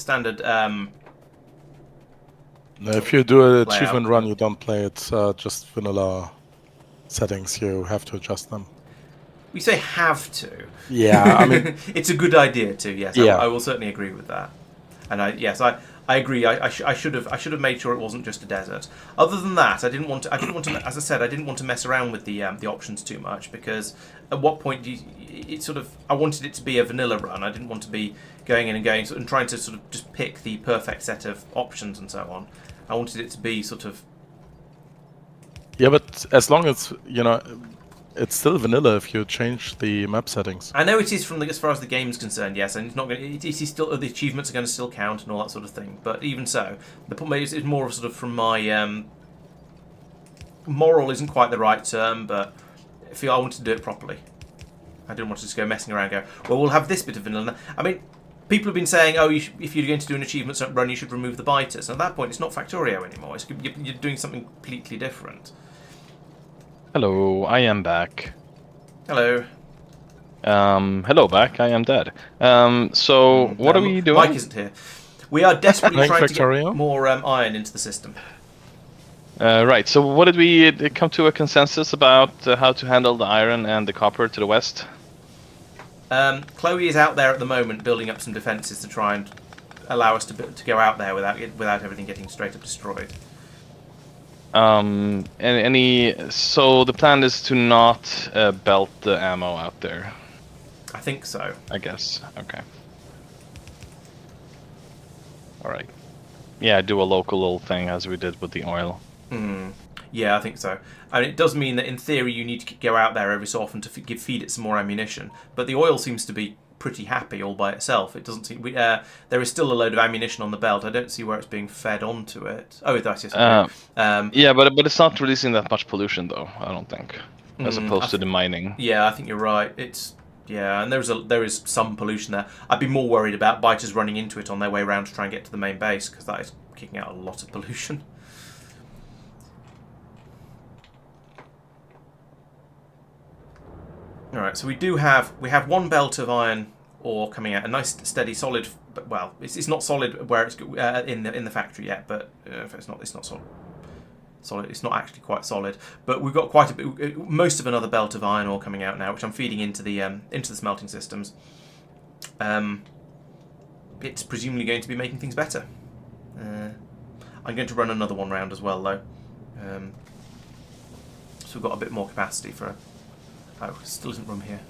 If you do an achievement run, you don't play it just vanilla settings. You have to adjust them. We say have to. Yeah, I mean, it's a good idea to. Yes, yeah. I will certainly agree with that. And I agree. I should have made sure it wasn't just a desert. Other than that, I didn't want to. As I said, I didn't want to mess around with the options too much, because at what point do I wanted it to be a vanilla run. I didn't want to be going in and trying to sort of just pick the perfect set of options and so on. I wanted it to be sort of. Yeah, but as long as it's still vanilla if you change the map settings. I know it is as far as the game's concerned, yes, and it's not going. It is still, the achievements are going to still count and all that sort of thing. But even so, the point is more sort of from my moral isn't quite the right term, but I feel I wanted to do it properly. I didn't want to just go messing around. And go, well, we'll have this bit of vanilla. I mean, people have been saying, oh, if you're going to do an achievement run, you should remove the biters. And at that point, it's not Factorio anymore. You're doing something completely different. Hello, I am back. Hello. Hello, back. I am dead. So what are we doing? Mike isn't here. We are desperately trying Factorio? to get more iron into the system. Right. So what did we come to a consensus about how to handle the iron and the copper to the west? Chloe is out there at the moment building up some defences to try and allow us to go out there without everything getting straight up destroyed. So the plan is to not belt the ammo out there. I think so. I guess. Okay. All right. Yeah, do a local little thing as we did with the oil. Yeah, I think so. I mean, it does mean that in theory you need to go out there every so often to feed it some more ammunition. But the oil seems to be pretty happy all by itself. It doesn't seem. There is still a load of ammunition on the belt. I don't see where it's being fed onto it. Oh, that's yes. Yeah, but it's not releasing that much pollution though. I don't think, as opposed to the mining. Yeah, I think you're right. And there is some pollution there. I'd be more worried about biters running into it on their way around to try and get to the main base, because that is kicking out a lot of pollution. All right, so we have one belt of iron ore coming out, a nice steady solid. Well, it's not solid where it's in the factory yet, but it's not solid. It's not actually quite solid, but we've got quite a bit, most of another belt of iron ore coming out now, which I'm feeding into the smelting systems. It's presumably going to be making things better. I'm going to run another one round as well, though, so we've got a bit more capacity for. Oh, still isn't room here.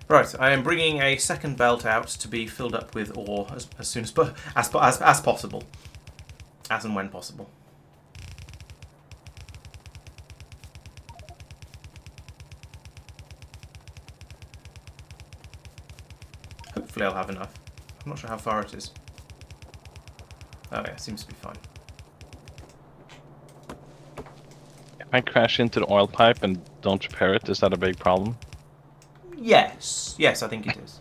Right, I am bringing a second belt out to be filled up with ore as soon as possible, as and when possible. Hopefully I'll have enough. I'm not sure how far it is. Oh yeah, seems to be fine. If I crash into the oil pipe and don't repair it, is that a big problem? Yes, I think it is.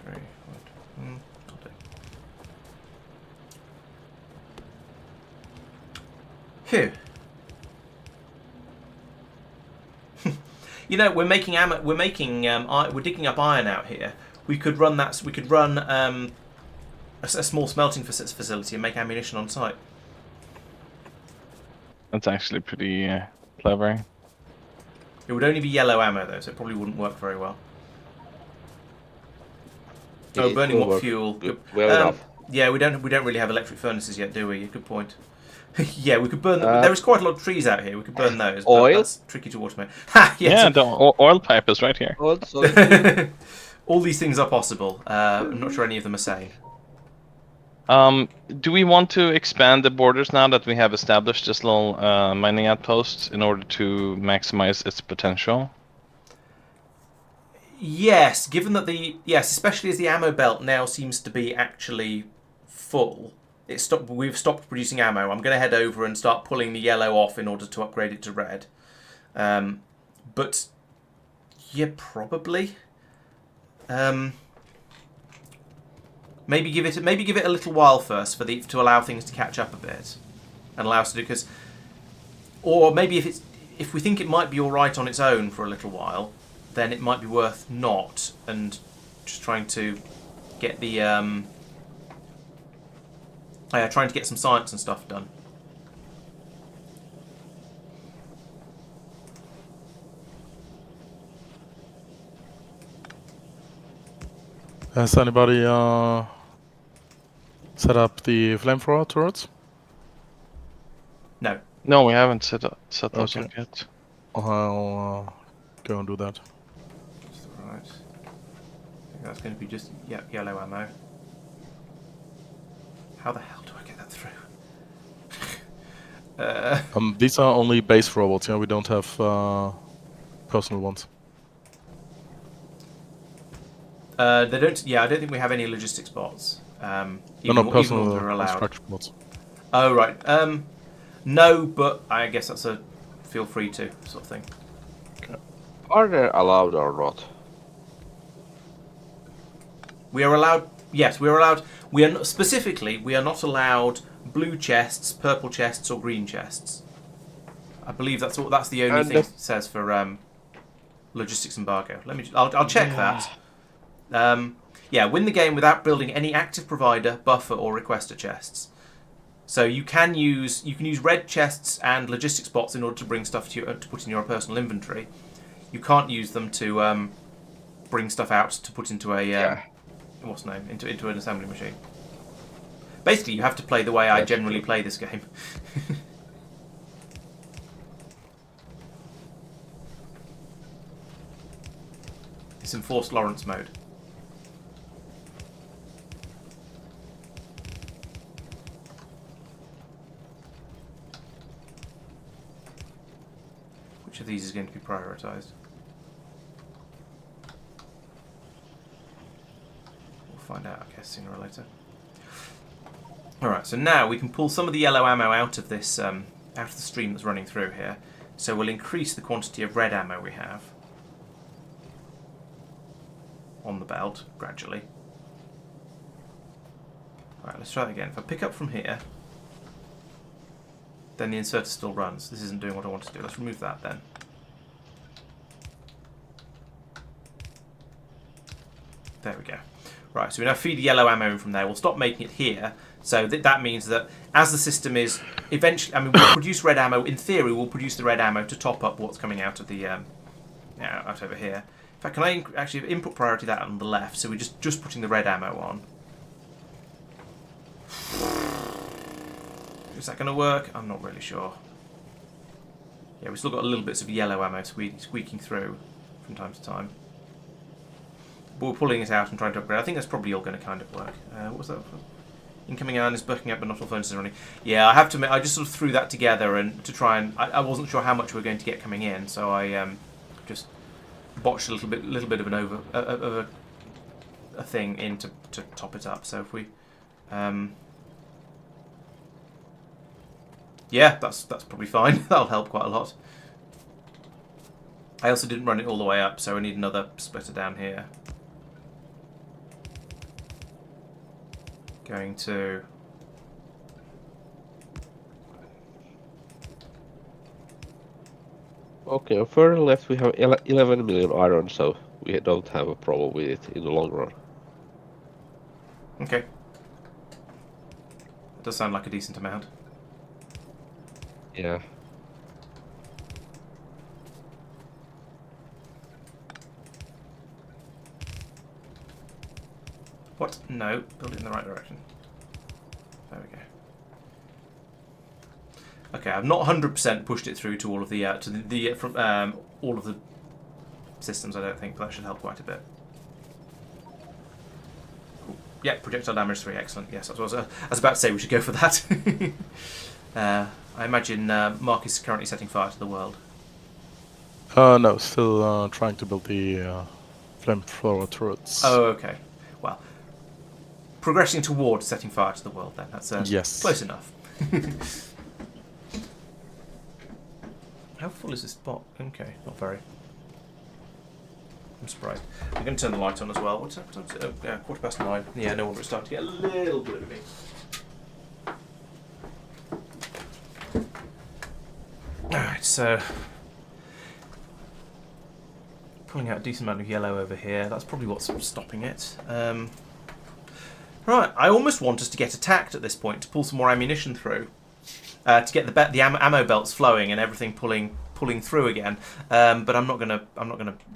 3 wood. Phew. You know, we're making ammo. We're making. We're digging up iron out here. We could run that. We could run a small smelting facility and make ammunition on site. That's actually pretty clever. It would only be yellow ammo though, so it probably wouldn't work very well. Oh, burning what fuel? Well enough. Yeah, we don't really have electric furnaces yet, do we? Good point. Yeah, we could burn them. There is quite a lot of trees out here. We could burn those. But Oil? that's tricky to automate. Ha! Yes. Yeah, the oil pipe is right here. All these things are possible. I'm not sure any of them are sane. Do we want to expand the borders now that we have established this little mining outpost in order to maximize its potential? Yes, given that especially as the ammo belt now seems to be actually full. We've stopped producing ammo. I'm going to head over and start pulling the yellow off in order to upgrade it to red. But yeah, probably. Maybe give it a little while first to allow things to catch up a bit, and allow us to do or maybe if we think it might be all right on its own for a little while, then it might be worth not and just trying to get the trying to get some science and stuff done. Has anybody set up the flamethrower turrets? No. No, we haven't set those Okay. up yet. I'll go and do that. That's all right. I think that's going to be just yellow ammo. How the hell do I get that through? These are only base robots. Yeah, we don't have personal ones. They don't. Yeah, I don't think we have any logistics bots. No, personal even when we're allowed. construction bots. Oh right. No, but I guess that's a feel free to sort of thing. Are they allowed or not? We are allowed. Yes, we are allowed. We are specifically. We are not allowed blue chests, purple chests, or green chests. I believe that's all. That's the only thing it says for logistics embargo. Let me. I'll check that. Yeah, win the game without building any active provider, buffer, or requester chests. So you can use red chests and logistics bots in order to bring stuff to put in your personal inventory. You can't use them to bring stuff out to put into a what's the name into an assembly machine. Basically, you have to play the way I generally play this game. It's enforced Laurence mode. Which of these is going to be prioritised? We'll find out, I guess, sooner or later. Alright, so now we can pull some of the yellow ammo out of this, out of the stream that's running through here. So we'll increase the quantity of red ammo we have on the belt, gradually. Alright, let's try that again. If I pick up from here, then the inserter still runs. This isn't doing what I want to do. Let's remove that then. There we go. Right, so we now feed yellow ammo in from there. We'll stop making it here. So that means that as the system is eventually, I mean, we'll produce red ammo. In theory, we'll produce the red ammo to top up what's coming out of the, out over here. In fact, can I actually input priority that on the left? So we're just putting the red ammo on. Is that going to work? I'm not really sure. Yeah, we've still got a little bits of yellow ammo squeaking through from time to time. But we're pulling it out and trying to upgrade. I think that's probably all going to kind of work. What was that for? Incoming iron is bucking up, but not all furnaces are running. Yeah, I have to admit, I just sort of threw that together and to try and I wasn't sure how much we were going to get coming in, so I just botched a little bit of a thing in to top it up. So if we, yeah, that's probably fine. That'll help quite a lot. I also didn't run it all the way up, so I need another splitter down here. going to... Okay, further left we have 11 million iron, so we don't have a problem with it in the long run. Okay. That does sound like a decent amount. Yeah. What? No, build it in the right direction. There we go. Okay, I've not 100% pushed it through to all of the from all of the systems. I don't think, but that should help quite a bit. Cool. Yeah, projectile damage 3, excellent. Yes, I was about to say we should go for that. I imagine Marc is currently setting fire to the world. No, still trying to build the flamethrower turrets. Oh, okay. Well, progressing towards setting fire to the world then. That's yes. Close enough. How full is this spot? Okay, not very. I'm surprised. I'm going to turn the light on as well. What's that? Oh, yeah, 9:15. Yeah, no wonder it's starting to get a little gloomy. Alright, so... pulling out a decent amount of yellow over here. That's probably what's stopping it. Right, I almost want us to get attacked at this point to pull some more ammunition through. To get the ammo belts flowing and everything pulling through again, but I'm not gonna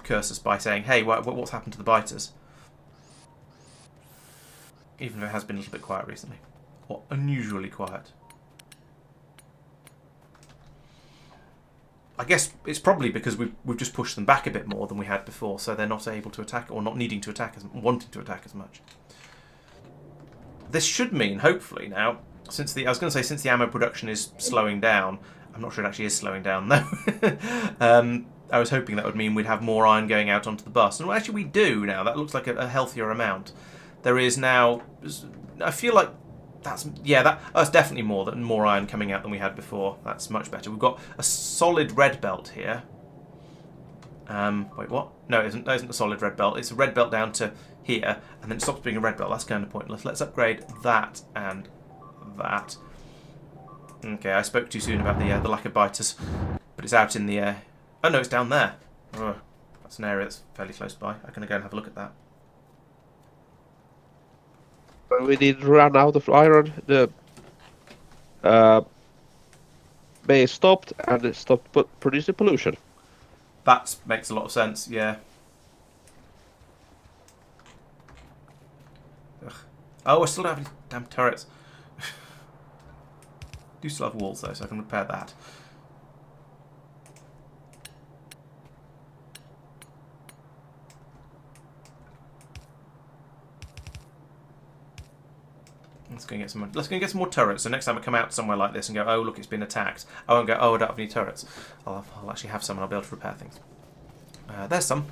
curse us by saying, hey, what's happened to the biters? Even though it has been a little bit quiet recently, or unusually quiet. I guess it's probably because we've just pushed them back a bit more than we had before, so they're not able to attack or not needing to attack wanting to attack as much. This should mean, hopefully, now. Since the ammo production is slowing down, I'm not sure it actually is slowing down though. I was hoping that would mean we'd have more iron going out onto the bus, and actually we do now. That looks like a healthier amount. There is now. I feel like that's definitely more iron coming out than we had before. That's much better. We've got a solid red belt here. Wait, what? No, it isn't a solid red belt. It's a red belt down to here, and then it stops being a red belt. That's kind of pointless. Let's upgrade that and that. Okay, I spoke too soon about the lack of biters, but it's out in the oh no, it's down there. Oh, that's an area that's fairly close by. I'm gonna go and have a look at that. When we did run out of iron, the base stopped and it stopped producing pollution. That makes a lot of sense. Yeah. Ugh. Oh, I still don't have any damn turrets. Do still have walls though, so I can repair that. Let's go and get some more turrets. So next time I come out somewhere like this and go, oh look, it's been attacked, I won't go, oh I don't have any turrets. I'll actually have some and I'll be able to repair things. There's some.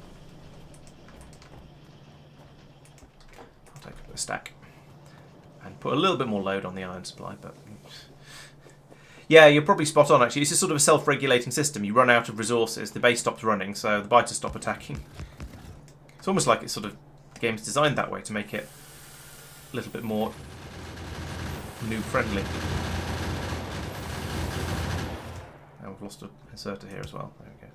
I'll take a stack and put a little bit more load on the iron supply, but. Yeah, you're probably spot on, actually. It's just sort of a self-regulating system. You run out of resources, the base stops running, so the biters stop attacking. It's almost like it's sort of... the game's designed that way to make it a little bit more noob-friendly. Now we've lost an inserter here as well. There we go.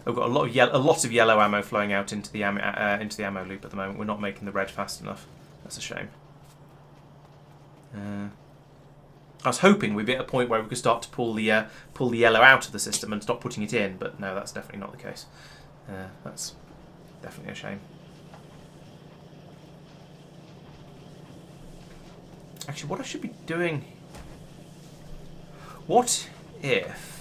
I've got a lot of yellow ammo flowing out into the ammo loop at the moment. We're not making the red fast enough. That's a shame. I was hoping we'd be at a point where we could start to pull the yellow out of the system and stop putting it in, but no, that's definitely not the case. That's definitely a shame. Actually, what I should be doing... what if...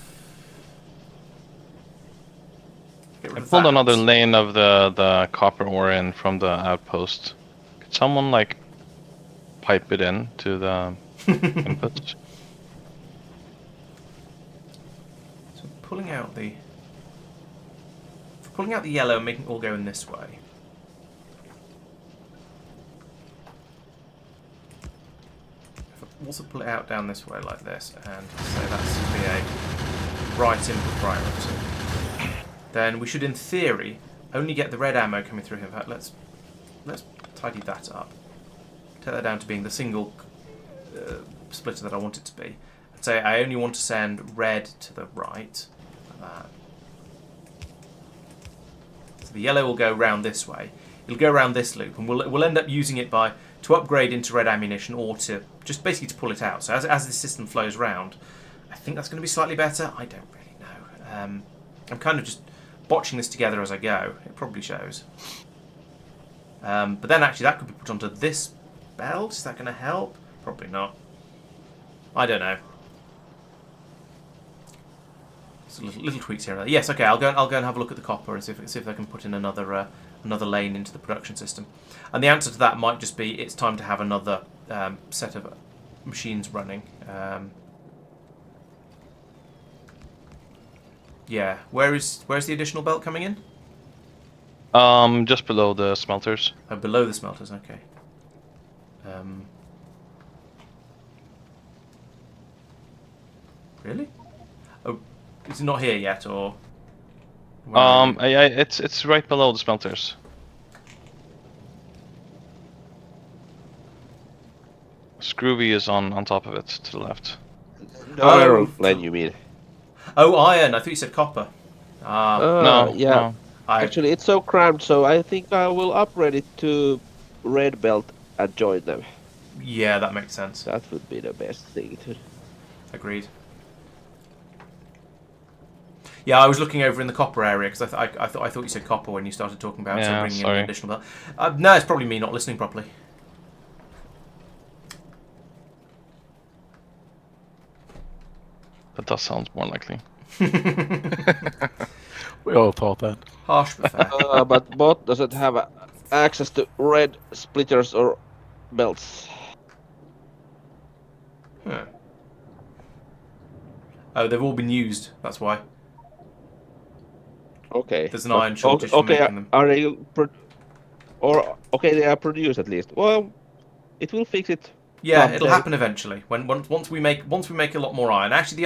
I pulled another lane of the copper ore in from the outpost. Could someone like pipe it in to the inputs? So pulling out the yellow and making it all go in this way. also pull it out down this way like this, and say that's to be a right input priority. Then we should, in theory, only get the red ammo coming through here. In fact, let's tidy that up. Take that down to being the single splitter that I want it to be. I'd say I only want to send red to the right, like that. So the yellow will go round this way. It'll go around this loop, and we'll end up using it to upgrade into red ammunition, or to just basically to pull it out. So as the system flows round, I think that's going to be slightly better. I don't really know. I'm kind of just botching this together as I go. It probably shows. But then actually that could be put onto this belt. Is that going to help? Probably not. I don't know. Some little tweaks here. Yes, okay. I'll go and have a look at the copper and see if I can put in another lane into the production system. And the answer to that might just be it's time to have another set of machines running. Yeah. Where's the additional belt coming in? Just below the smelters. Oh, below the smelters. Okay. Really? Oh, is it not here yet, or? It's right below the smelters. Scruive is on top of it to the left. No aeroplane, you mean? Oh, iron. I thought you said copper. No, yeah. no. Actually, it's so cramped, so I think I will upgrade it to red belt and join them. Yeah, that makes sense. That would be the best thing to. Agreed. Yeah, I was looking over in the copper area because I thought you said copper when you started talking about bringing in an additional belt. No, it's probably me not listening properly. That does sound more likely. We all thought that. Harsh but fair. But bot doesn't have access to red splitters or belts. Huh. Oh, they've all been used. That's why. Okay. There's an iron shortage for making them. Are they they are produced at least. Well, it will fix it. Yeah, it'll happen eventually. Once we make a lot more iron. Actually,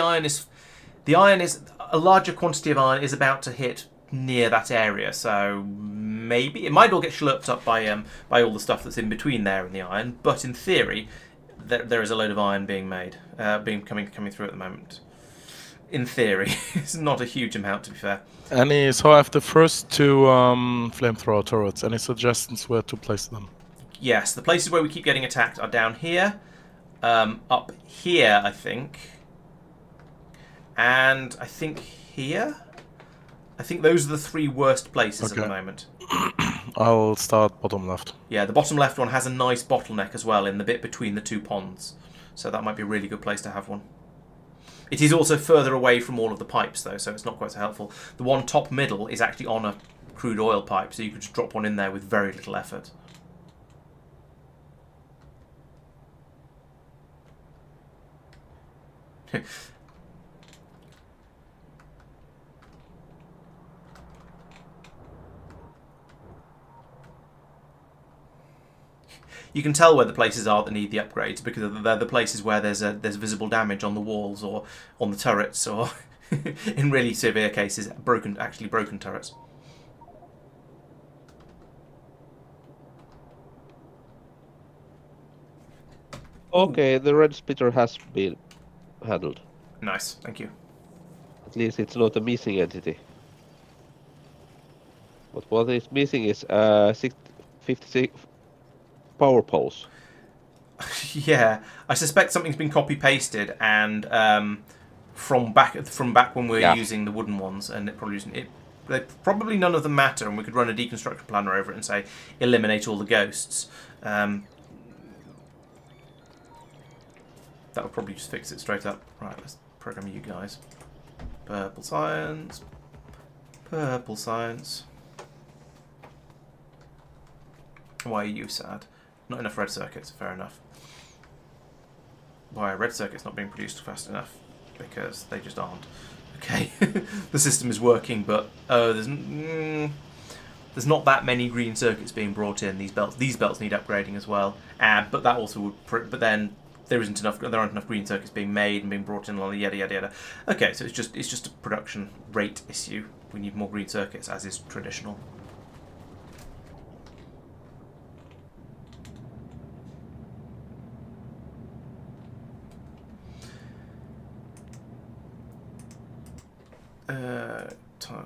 the iron is a larger quantity of iron is about to hit near that area. So maybe it might all get slurped up by all the stuff that's in between there and the iron. But in theory, there is a load of iron being made, coming through at the moment. In theory, it's not a huge amount, to be fair. So I have the first two flamethrower turrets. Any suggestions where to place them? Yes, the places where we keep getting attacked are down here, up here, I think, and I think here. I think those are the three worst places at the moment. I'll start bottom left. Yeah, the bottom left one has a nice bottleneck as well in the bit between the two ponds, so that might be a really good place to have one. It is also further away from all of the pipes, though, so it's not quite so helpful. The one top middle is actually on a crude oil pipe, so you could just drop one in there with very little effort. You can tell where the places are that need the upgrades because they're the places where there's visible damage on the walls or on the turrets, or in really severe cases, broken turrets. Okay, the red splitter has been handled. Nice, thank you. At least it's not a missing entity. But what is missing is 56 power poles. Yeah, I suspect something's been copy-pasted and from back when we were using the wooden ones, and probably none of them matter, and we could run a deconstructor planner over it and say eliminate all the ghosts. That would probably just fix it straight up. Right, let's program you guys. Purple science. Purple science. Why are you sad? Not enough red circuits, fair enough. Why are red circuits not being produced fast enough? Because they just aren't. Okay, the system is working, but there's not that many green circuits being brought in. These belts need upgrading as well. But that also would. But then there aren't enough green circuits being made and being brought in, yada yada yada. Okay, so it's just a production rate issue. We need more green circuits, as is traditional.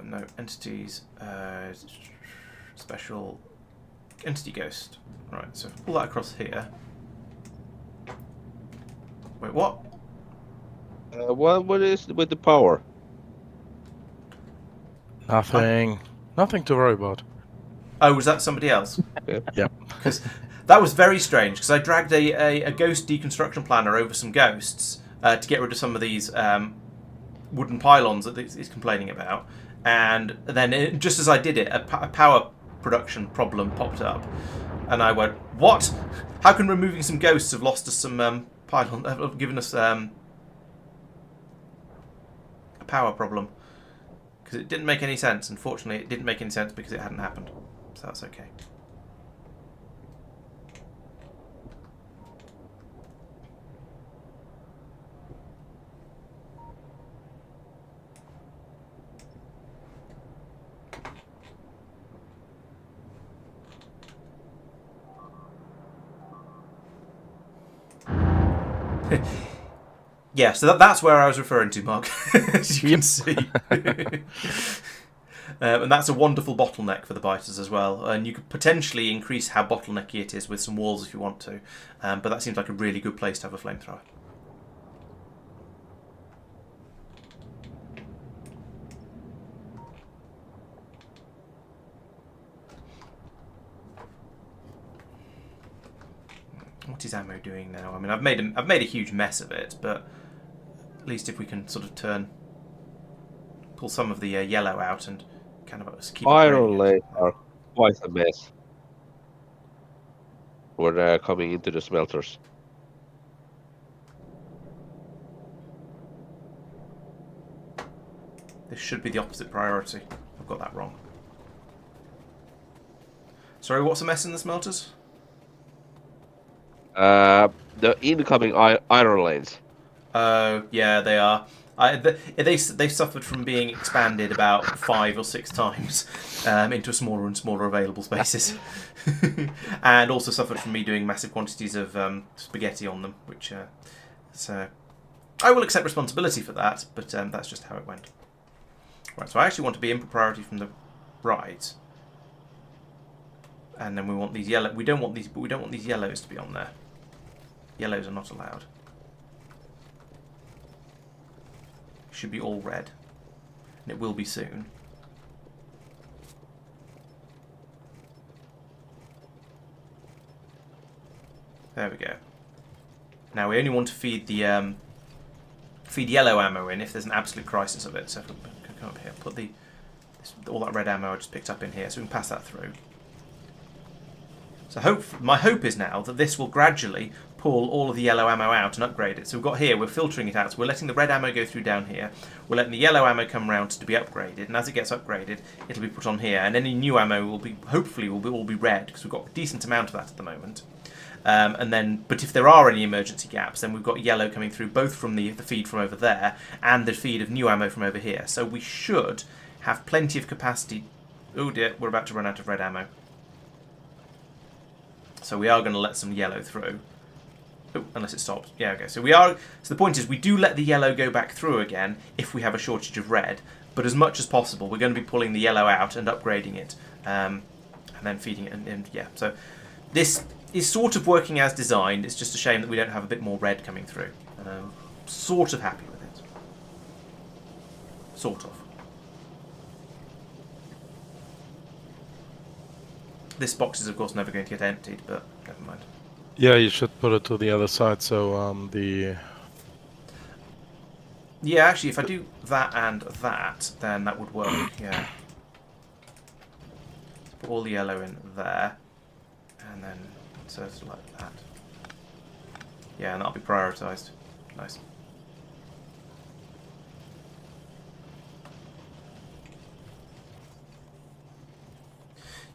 No, entities, special entity ghost. Right, so pull that across here. Wait, what? What is with the power? Nothing to worry about. Oh, was that somebody else? Yeah. Because that was very strange, because I dragged a ghost deconstruction planner over some ghosts to get rid of some of these wooden pylons that he's complaining about. And then, just as I did it, a power production problem popped up. And I went, what? How can removing some ghosts have lost us some pylon, have given us a power problem? Because it didn't make any sense. Unfortunately, it didn't make any sense because it hadn't happened. So that's okay. Yeah, so that's where I was referring to, Mark, as you can see. And that's a wonderful bottleneck for the biters as well. And you could potentially increase how bottlenecky it is with some walls if you want to. But that seems like a really good place to have a flamethrower. What is ammo doing now? I mean, I've made a huge mess of it, but at least if we can sort of pull some of the yellow out and kind of keep Iron lanes are quite a mess when they're coming into the smelters. This should be the opposite priority. I've got that wrong. Sorry, what's a mess in the smelters? The incoming iron lanes. Oh, yeah, they are. They've suffered from being expanded about 5 or 6 times into smaller and smaller available spaces. And also suffered from me doing massive quantities of spaghetti on them, which so I will accept responsibility for that, but that's just how it went. Right, so I actually want to be input priority from the right. And then we want these yellow. We don't want these yellows to be on there. Yellows are not allowed. Should be all red, and it will be soon. There we go. Now we only want to feed the feed yellow ammo in if there's an absolute crisis of it. So if we can come up here, put all that red ammo I just picked up in here, so we can pass that through. So my hope is now that this will gradually pull all of the yellow ammo out and upgrade it. So we've got here, we're filtering it out. So we're letting the red ammo go through down here. We're letting the yellow ammo come round to be upgraded. And as it gets upgraded, it'll be put on here. And any new ammo will be, hopefully, will all be red, because we've got a decent amount of that at the moment. But if there are any emergency gaps, then we've got yellow coming through both from the feed from over there and the feed of new ammo from over here. So we should have plenty of capacity. Oh dear, we're about to run out of red ammo. So we are going to let some yellow through. Oh, unless it stops. Yeah, okay. So the point is we do let the yellow go back through again if we have a shortage of red. But as much as possible, we're going to be pulling the yellow out and upgrading it. And then feeding it. And yeah, so this is sort of working as designed. It's just a shame that we don't have a bit more red coming through. And I'm sort of happy with it. Sort of. This box is, of course, never going to get emptied, but never mind. Yeah, you should put it to the other side, so the... Yeah, actually, if I do that and that, then that would work, yeah. Put all the yellow in there, and then so it's like that. Yeah, and that'll be prioritised. Nice.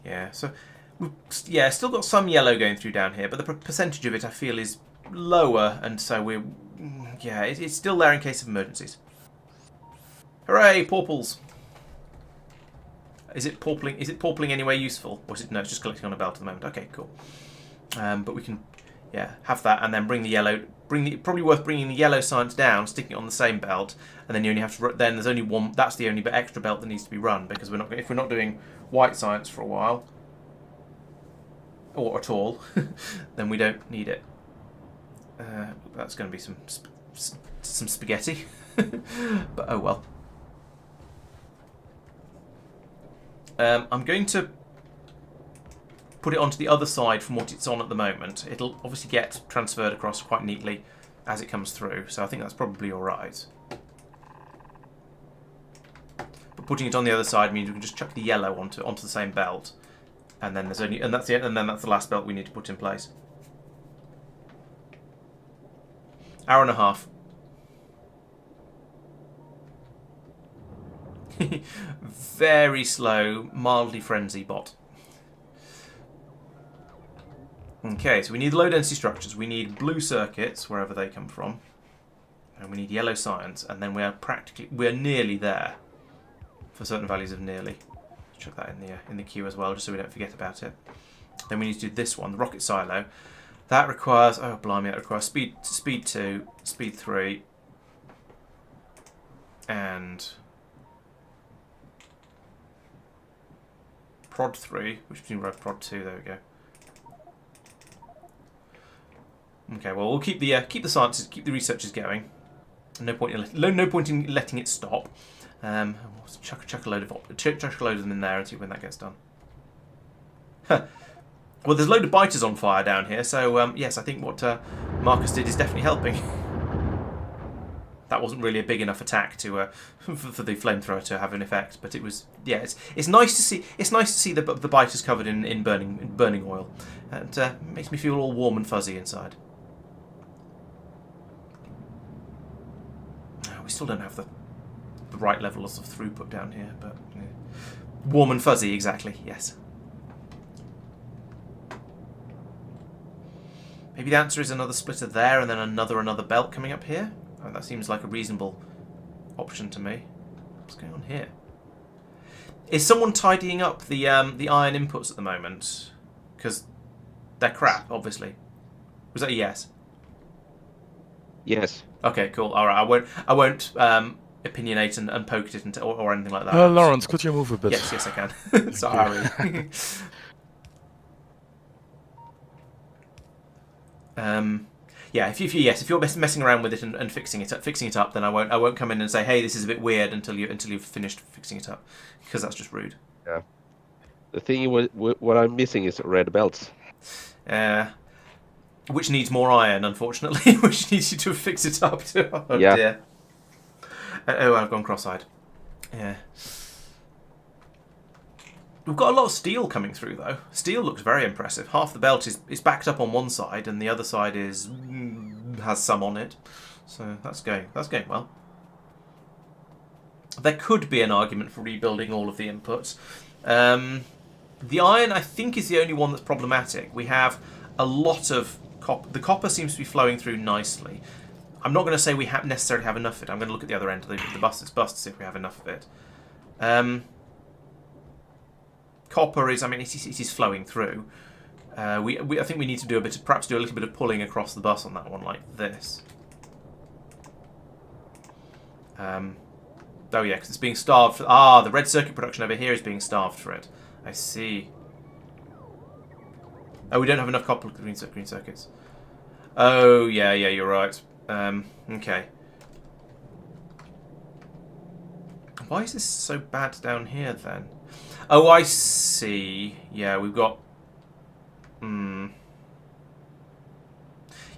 Yeah, so we've still got some yellow going through down here, but the percentage of it I feel is lower, and so we're... Yeah, it's still there in case of emergencies. Hooray, porpals! Is it porpaling anywhere useful? Or is it... No, it's just collecting on a belt at the moment. Okay, cool. But we can, yeah, have that, and then bring the yellow... Probably worth bringing the yellow science down, sticking it on the same belt, and then you only have to... Then there's only one... That's the only extra belt that needs to be run, because we're not... If we're not doing white science for a while, or at all, then we don't need it. That's going to be some spaghetti. But oh well. I'm going to put it onto the other side from what it's on at the moment. It'll obviously get transferred across quite neatly as it comes through, so I think that's probably alright. But putting it on the other side means we can just chuck the yellow onto the same belt, and then there's only... And that's it, and then that's the last belt we need to put in place. Hour and a half. Very slow, mildly frenzy bot. Okay, so we need low density structures. We need blue circuits wherever they come from, and we need yellow science. And then we're nearly there for certain values of nearly. Chuck that in the queue as well, just so we don't forget about it. Then we need to do this one, the rocket silo. That requires, oh blimey, that requires speed 2, speed 3, and prod 3, which means prod 2. There we go. Okay, well we'll keep the sciences, keep the researchers going. No point in letting it stop. We'll chuck a load of them in there and see when that gets done. Well, there's a load of biters on fire down here, so yes, I think what Marcus did is definitely helping. That wasn't really a big enough attack to for the flamethrower to have an effect, but it was. Yeah, it's nice to see. It's nice to see the biters covered in burning oil, and it makes me feel all warm and fuzzy inside. We still don't have the right levels of throughput down here, but yeah. Warm and fuzzy, exactly. Yes. Maybe the answer is another splitter there, and then another belt coming up here. Oh, that seems like a reasonable option to me. What's going on here? Is someone tidying up the iron inputs at the moment? Because they're crap, obviously. Was that a yes? Yes. Okay, cool. All right, I won't opinionate and poke it or anything like that. Laurence, could you move a bit? Yes, I can. Sorry. Yeah, if you're messing around with it and fixing it up, then I won't come in and say, hey, this is a bit weird until you've finished fixing it up, because that's just rude. Yeah. The thing what I'm missing is red belts. Which needs more iron, unfortunately. Which needs you to fix it up. Oh yeah. Dear. Oh, I've gone cross-eyed. Yeah. We've got a lot of steel coming through, though. Steel looks very impressive. Half the belt is backed up on one side, and the other side has some on it. So that's going well. There could be an argument for rebuilding all of the inputs. The iron, I think, is the only one that's problematic. We have a lot of copper. The copper seems to be flowing through nicely. I'm not going to say we necessarily have enough of it. I'm going to look at the other end of the bus to see if we have enough of it. Copper is, it is flowing through. I think we need to perhaps do a little bit of pulling across the bus on that one, like this. Oh yeah, because it's being starved. The red circuit production over here is being starved for it. I see. Oh, we don't have enough copper green circuits. Oh yeah, you're right. Okay. Why is this so bad down here then? Oh, I see. Yeah, we've got...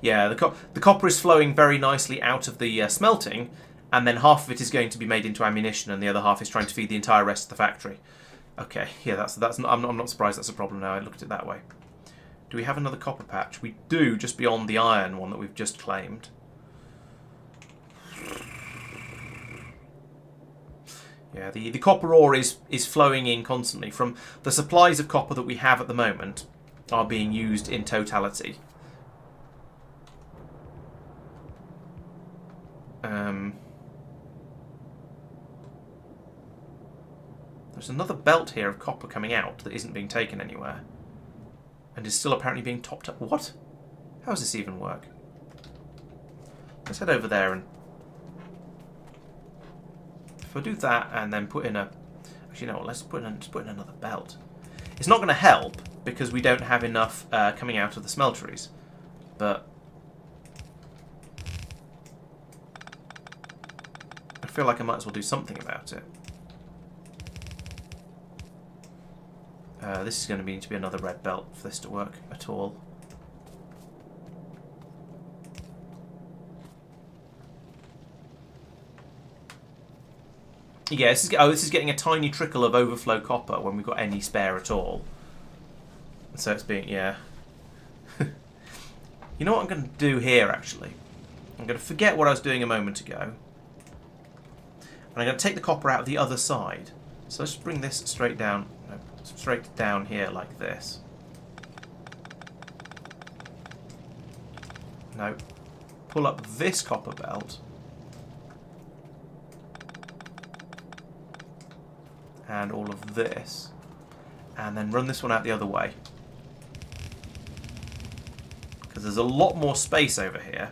Yeah, the copper is flowing very nicely out of the smelting, and then half of it is going to be made into ammunition, and the other half is trying to feed the entire rest of the factory. Okay, yeah, that's. I'm not surprised that's a problem now. I looked at it that way. Do we have another copper patch? We do, just beyond the iron one that we've just claimed. Yeah, the copper ore is flowing in constantly. From the supplies of copper that we have at the moment are being used in totality. There's another belt here of copper coming out that isn't being taken anywhere. And is still apparently being topped up. What? How does this even work? Let's head over there and... If I do that and then put in a... Actually, no, let's put in another belt. It's not going to help because we don't have enough coming out of the smelteries. But... I feel like I might as well do something about it. This is going to need to be another red belt for this to work at all. Yeah, this is getting a tiny trickle of overflow copper when we've got any spare at all. So it's being, yeah. You know what I'm going to do here, actually? I'm going to forget what I was doing a moment ago. And I'm going to take the copper out of the other side. So let's bring this straight down. No, straight down here like this. No. Pull up this copper belt. And all of this. And then run this one out the other way. Because there's a lot more space over here.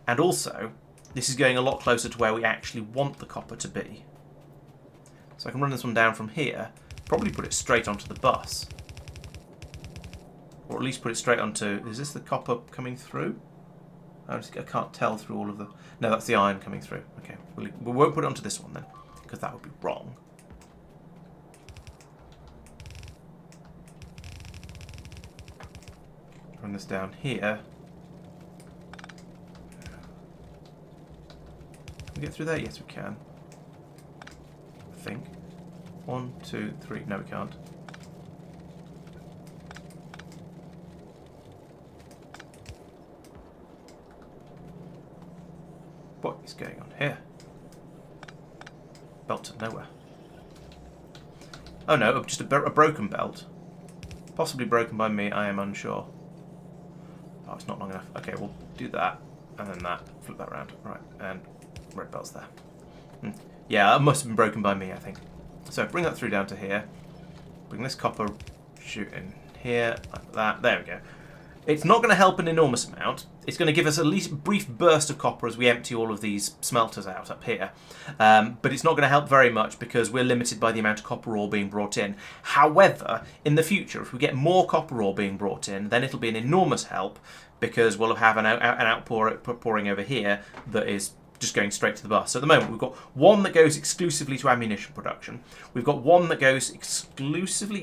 And also, this is going a lot closer to where we actually want the copper to be. So I can run this one down from here. Probably put it straight onto the bus. Or at least put it straight onto... Is this the copper coming through? I can't tell through all of the... No, that's the iron coming through. Okay, we won't put it onto this one then. Because that would be wrong. Run this down here. Can we get through there? Yes, we can. I think. 1, 2, 3. No, we can't. What is going on here? Belt to nowhere. Oh no, just a broken belt. Possibly broken by me, I am unsure. Oh, it's not long enough. Okay, we'll do that, and then that. Flip that around. Right, and red belt's there. Yeah, it must have been broken by me, I think. So bring that through down to here. Bring this copper shoot in here, like that. There we go. It's not going to help an enormous amount. It's going to give us at least a brief burst of copper as we empty all of these smelters out up here. But it's not going to help very much because we're limited by the amount of copper ore being brought in. However, in the future, if we get more copper ore being brought in, then it'll be an enormous help because we'll have an outpouring over here that is just going straight to the bus. So at the moment, we've got one that goes exclusively to ammunition production. We've got one that goes exclusively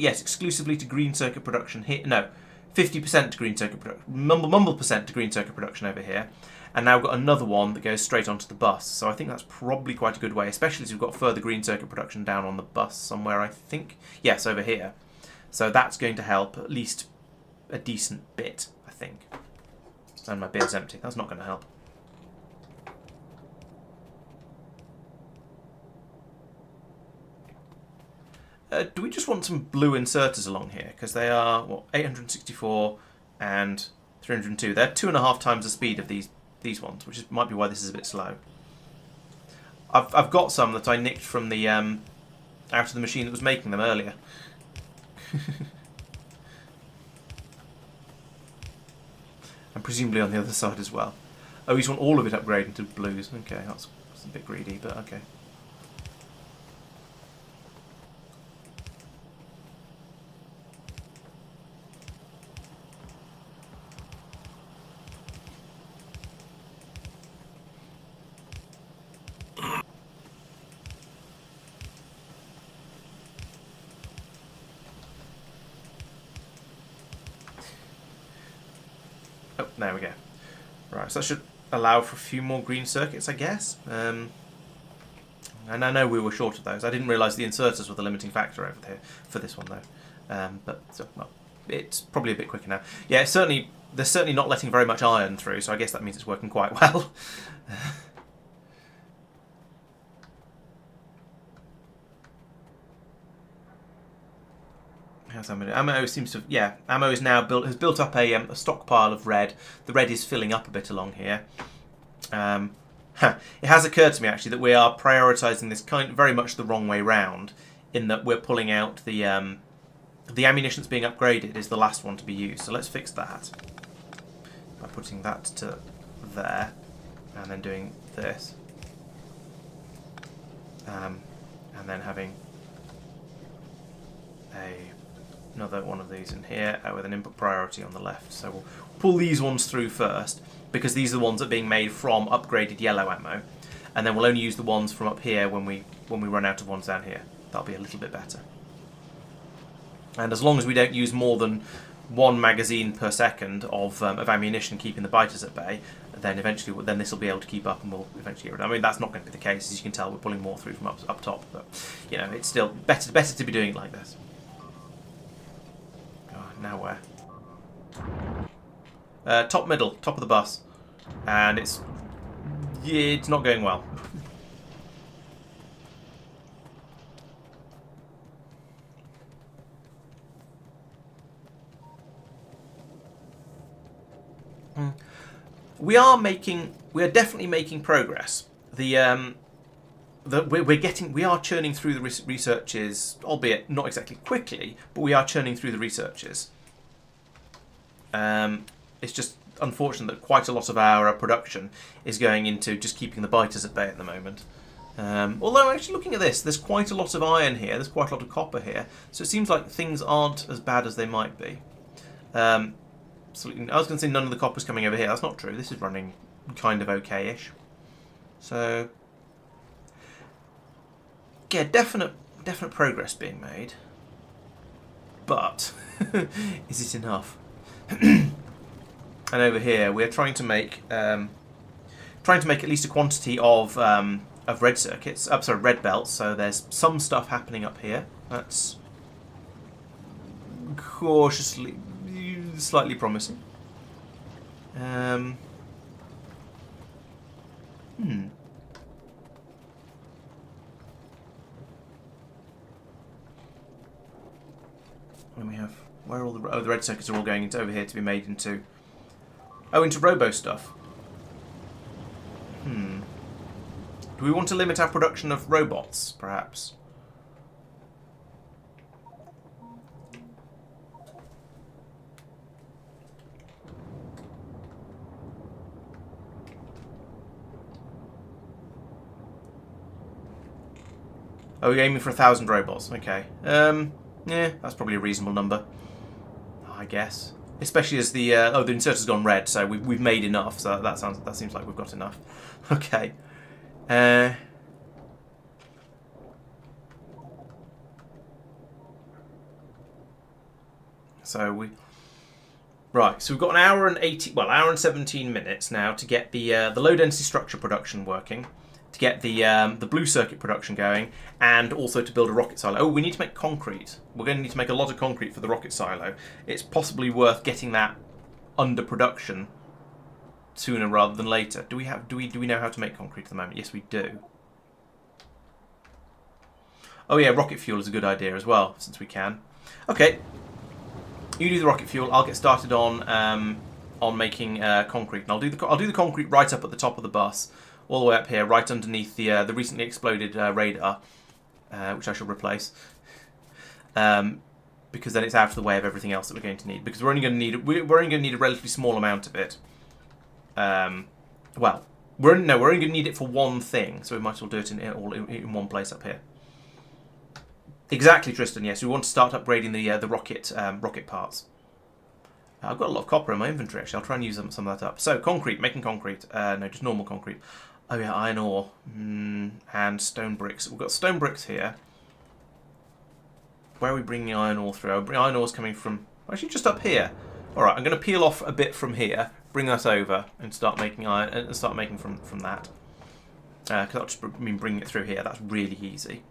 to green circuit production here. No. 50% to green circuit production, mumble percent to green circuit production over here, and now we've got another one that goes straight onto the bus. So I think that's probably quite a good way, especially as we've got further green circuit production down on the bus somewhere, I think. Yes, over here. So that's going to help at least a decent bit, I think. And my beer's empty. That's not going to help. Do we just want some blue inserters along here? Because they are, what, 864 and 302. They're 2.5 times the speed of these ones, which might be why this is a bit slow. I've got some that I nicked from the out of the machine that was making them earlier. And presumably on the other side as well. Oh, you just want all of it upgraded to blues. Okay, that's a bit greedy, but okay. Oh, there we go. Right, so that should allow for a few more green circuits, I guess. And I know we were short of those. I didn't realise the inserters were the limiting factor over here for this one, though. But well, it's probably a bit quicker now. Yeah, they're certainly not letting very much iron through, so I guess that means it's working quite well. How's ammo? Ammo seems to, yeah. Ammo is now has built up a stockpile of red. The red is filling up a bit along here. It has occurred to me actually that we are prioritising this very much the wrong way round, in that we're pulling out the ammunition that's being upgraded is the last one to be used. So let's fix that by putting that to there, and then doing this, and then having another one of these in here with an input priority on the left. So we'll pull these ones through first, because these are the ones that are being made from upgraded yellow ammo, and then we'll only use the ones from up here when we run out of ones down here. That'll be a little bit better. And as long as we don't use more than one magazine per second of ammunition, keeping the biters at bay, then eventually this will be able to keep up, and we'll eventually get rid of it. I mean, that's not going to be the case, as you can tell. We're pulling more through from up top, but you know, it's still better to be doing it like this. Oh, now where? Top middle, top of the bus, and it's not going well. We are definitely making progress. We are churning through the researches, albeit not exactly quickly, but we are churning through the researches. It's just unfortunate that quite a lot of our production is going into just keeping the biters at bay at the moment. Although actually looking at this, there's quite a lot of iron here, there's quite a lot of copper here, so it seems like things aren't as bad as they might be. So I was going to say none of the copper's coming over here. That's not true. This is running kind of okay-ish. So, yeah, definite progress being made. But is it enough? And over here, we're trying to make at least a quantity of red circuits. Red belts. So there's some stuff happening up here. That's cautiously. Slightly promising. And we have where are all the red circuits are all going into over here to be made into into robo stuff. Do we want to limit our production of robots, perhaps? Oh, we're aiming for 1,000 robots. Okay. Yeah, that's probably a reasonable number, I guess. Especially as the the inserter's gone red, so we've made enough. So that seems like we've got enough. Okay. So we've got an hour and 17 minutes now to get the low density structure production working, to get the blue circuit production going, and also to build a rocket silo. Oh, we need to make concrete. We're going to need to make a lot of concrete for the rocket silo. It's possibly worth getting that under production sooner rather than later. Do we know how to make concrete at the moment? Yes, we do. Oh yeah, rocket fuel is a good idea as well, since we can. Okay, you do the rocket fuel. I'll get started on making concrete, and I'll do the concrete right up at the top of the bus, all the way up here, right underneath the recently exploded radar, which I shall replace, because then it's out of the way of everything else that we're going to need. Because we're only going to need a relatively small amount of it. Well, we're only going to need it for one thing, so we might as well do it in one place up here. Exactly, Tristan. Yes, we want to start upgrading the rocket parts. I've got a lot of copper in my inventory, actually. I'll try and use some of that up. So, concrete, making concrete. No, just normal concrete. Oh yeah, iron ore. And stone bricks. We've got stone bricks here. Where are we bringing iron ore through? Iron ore's coming from... Actually, just up here. Alright, I'm going to peel off a bit from here, bring that over, and start making iron, and start making from that. Because that'll just mean bringing it through here. That's really easy.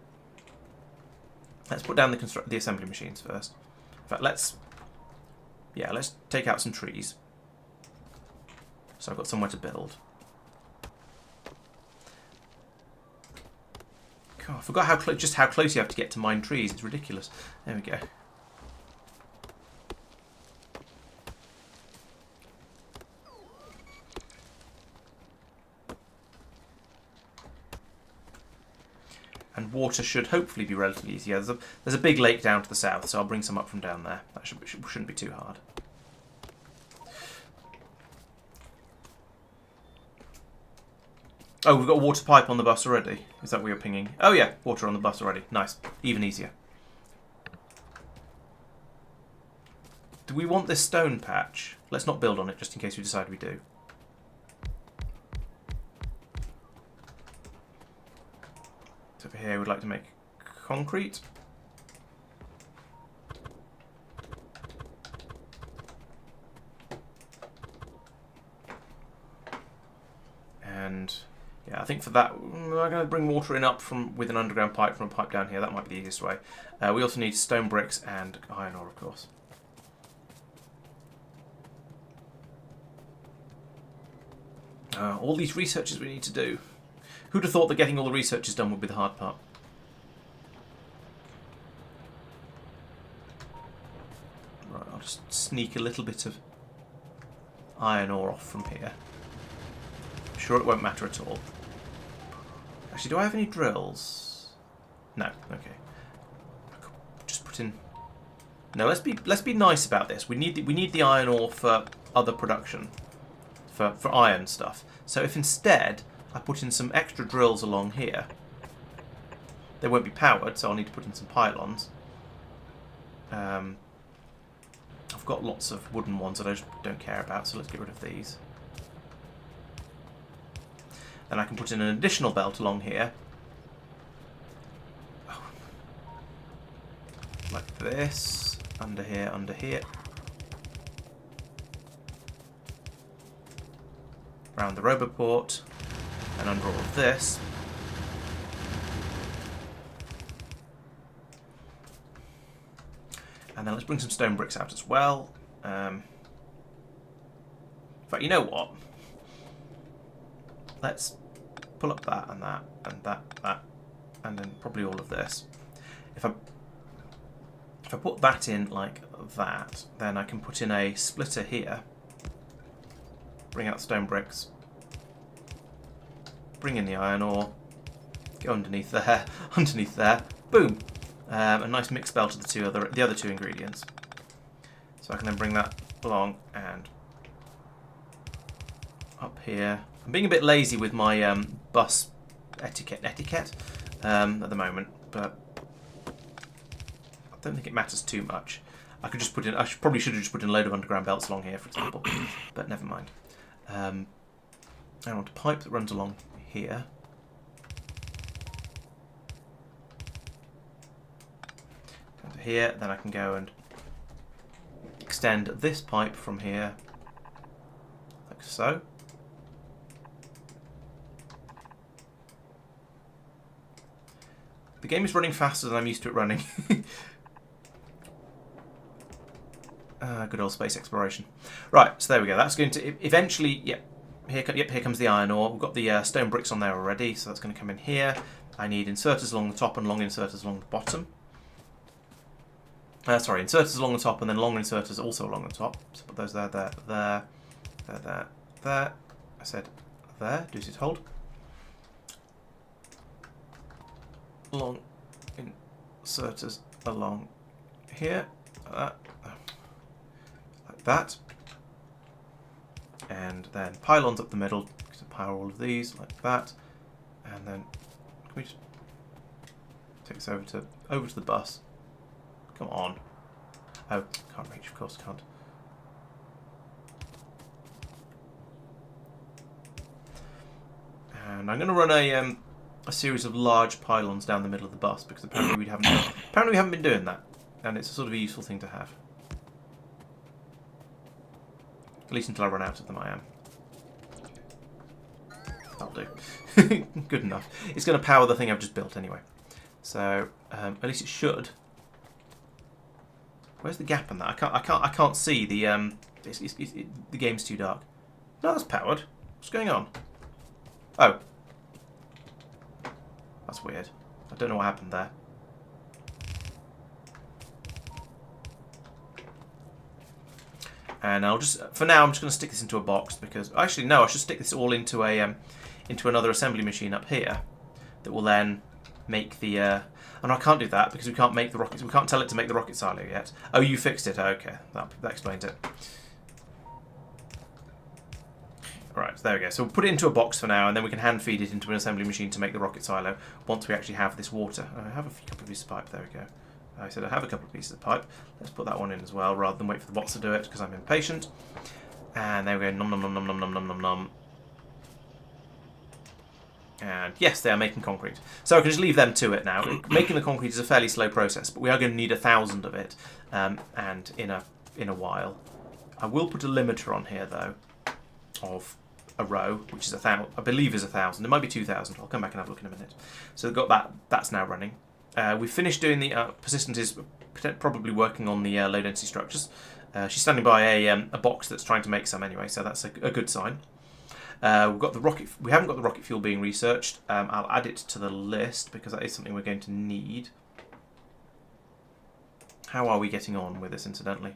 Let's put down the assembly machines first. In fact, let's take out some trees. So I've got somewhere to build. God, I forgot just how close you have to get to mine trees. It's ridiculous. There we go. And water should hopefully be relatively easy. Yeah, there's a big lake down to the south, so I'll bring some up from down there. That shouldn't be too hard. Oh, we've got a water pipe on the bus already. Is that what you're pinging? Oh yeah, water on the bus already. Nice. Even easier. Do we want this stone patch? Let's not build on it, just in case we decide we do. So over here we'd like to make concrete. And yeah, I think for that I'm going to bring water in up with an underground pipe from a pipe down here. That might be the easiest way. We also need stone bricks and iron ore, of course. All these researches we need to do. Who'd have thought that getting all the researches done would be the hard part? Right, I'll just sneak a little bit of iron ore off from here. I'm sure it won't matter at all. Actually, do I have any drills? No. Okay. I could just put in. No, let's be nice about this. We need the iron ore for other production, for iron stuff. So if instead I put in some extra drills along here, they won't be powered, so I'll need to put in some pylons. I've got lots of wooden ones that I just don't care about, so let's get rid of these. Then I can put in an additional belt along here. Oh. Like this. Under here, under here. Around the roboport. And under all of this. And then let's bring some stone bricks out as well. In fact, you know what? Let's pull up that and that and that, and then probably all of this. If I put that in like that, then I can put in a splitter here. Bring out stone bricks. Bring in the iron ore. Go underneath there. Underneath there. Boom. A nice mixed belt of the other two ingredients. So I can then bring that along and up here. I'm being a bit lazy with my bus etiquette at the moment, but I don't think it matters too much. I could just put in. Probably should have just put in a load of underground belts along here, for example, but never mind. I want a pipe that runs along here. Into here, then I can go and extend this pipe from here, like so. The game is running faster than I'm used to it running. Good old space exploration. Right, so there we go. That's going to eventually. Yep, here comes the iron ore. We've got the stone bricks on there already, so that's going to come in here. I need inserters along the top and long inserters along the bottom. Sorry, inserters along the top and then long inserters also along the top. So put those there. I said there. Do sit hold. Long inserters along here, like that, and then pylons up the middle to power all of these like that, and then can we just take this over to the bus? Come on! Oh, can't reach. Of course, can't. And I'm going to run a series of large pylons down the middle of the bus because apparently we haven't been doing that, and it's a sort of a useful thing to have. At least until I run out of them, I am. That'll do. Good enough. It's going to power the thing I've just built anyway, so at least it should. Where's the gap in that? I can't see the the game's too dark. No, that's powered. What's going on? Oh. That's weird. I don't know what happened there. And I'll just, for now, I'm just going to stick this into a box because, actually, no, I should stick this all into a another assembly machine up here that will then make the... and I can't do that because we can't make the rockets. We can't tell it to make the rocket silo yet. Oh, you fixed it. Okay, that explains it. Right, so there we go. So we'll put it into a box for now, and then we can hand feed it into an assembly machine to make the rocket silo once we actually have this water. I have a couple of pieces of pipe. There we go. I said I have a couple of pieces of pipe. Let's put that one in as well, rather than wait for the bots to do it, because I'm impatient. And there we go. Nom nom nom nom nom nom nom nom nom. And yes, they are making concrete. So I can just leave them to it now. Making the concrete is a fairly slow process, but we are going to need 1,000 of it, and in a while. I will put a limiter on here though, of a row, which is 1,000. I believe is 1,000. It might be 2,000. I'll come back and have a look in a minute. So we've got that. That's now running. We finished doing the Purrsistent is probably working on the low density structures. She's standing by a box that's trying to make some anyway, so that's a good sign. We've got the rocket. We haven't got the rocket fuel being researched. I'll add it to the list because that is something we're going to need. How are we getting on with this, incidentally?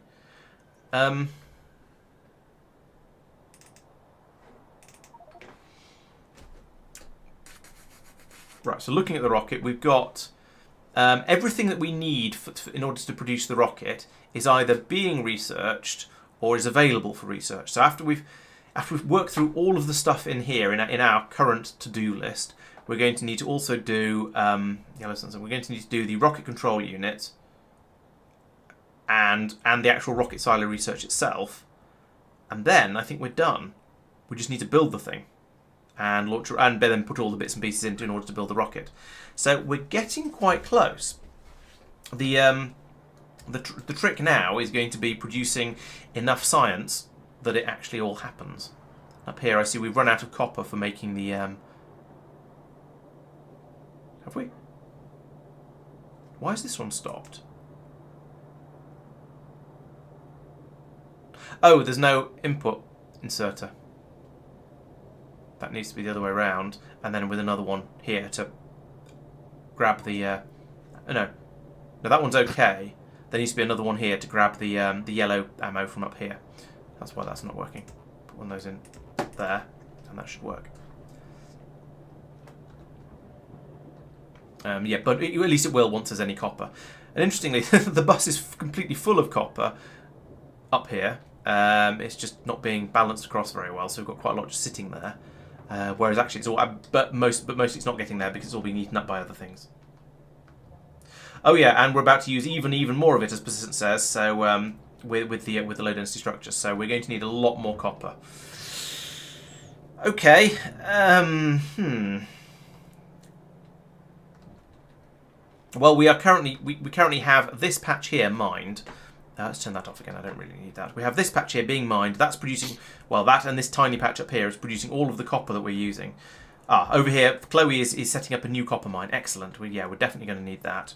Right. So looking at the rocket, we've got everything that we need in order to produce the rocket is either being researched or is available for research. So after we've worked through all of the stuff in here in our current to-do list, we're going to need to also do we're going to need to do the rocket control unit and the actual rocket silo research itself, and then I think we're done. We just need to build the thing and launch and then put all the bits and pieces in order to build the rocket. So we're getting quite close. The trick now is going to be producing enough science that it actually all happens. Up here I see we've run out of copper for making the... Have we? Why is this one stopped? Oh, there's no input inserter. That needs to be the other way around, and then with another one here to grab the... no, that one's okay. There needs to be another one here to grab the yellow ammo from up here. That's why that's not working. Put one of those in there, and that should work. Yeah, but at least it will once there's any copper. And interestingly, the bus is completely full of copper up here. It's just not being balanced across very well, so we've got quite a lot just sitting there. Whereas actually it's all, but mostly it's not getting there because it's all being eaten up by other things. Oh yeah, and we're about to use even more of it, as Purrsistent says. So with the low density structures, so we're going to need a lot more copper. Okay. Well, we currently have this patch here mined. Let's turn that off again. I don't really need that. We have this patch here being mined. That's producing, well, that and this tiny patch up here is producing all of the copper that we're using. Over here, Chloe is setting up a new copper mine. Excellent. We're definitely going to need that.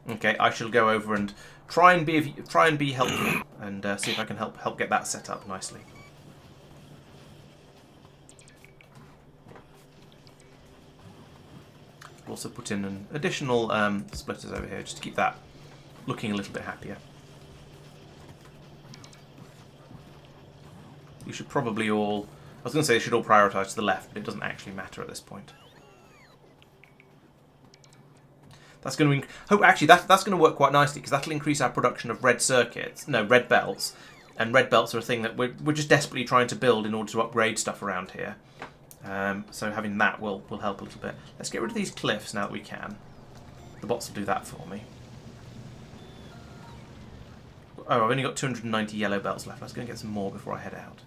Okay, I shall go over and try and be helpful and see if I can help get that set up nicely. I'll also put in an additional splitters over here just to keep that looking a little bit happier. You should probably all... I was going to say they should all prioritise to the left, but it doesn't actually matter at this point. That's going to... Actually, that's going to work quite nicely, because that'll increase our production of red circuits. No, red belts. And red belts are a thing that we're just desperately trying to build in order to upgrade stuff around here. So having that will help a little bit. Let's get rid of these cliffs now that we can. The bots will do that for me. Oh, I've only got 290 yellow belts left. I was going to get some more before I head out.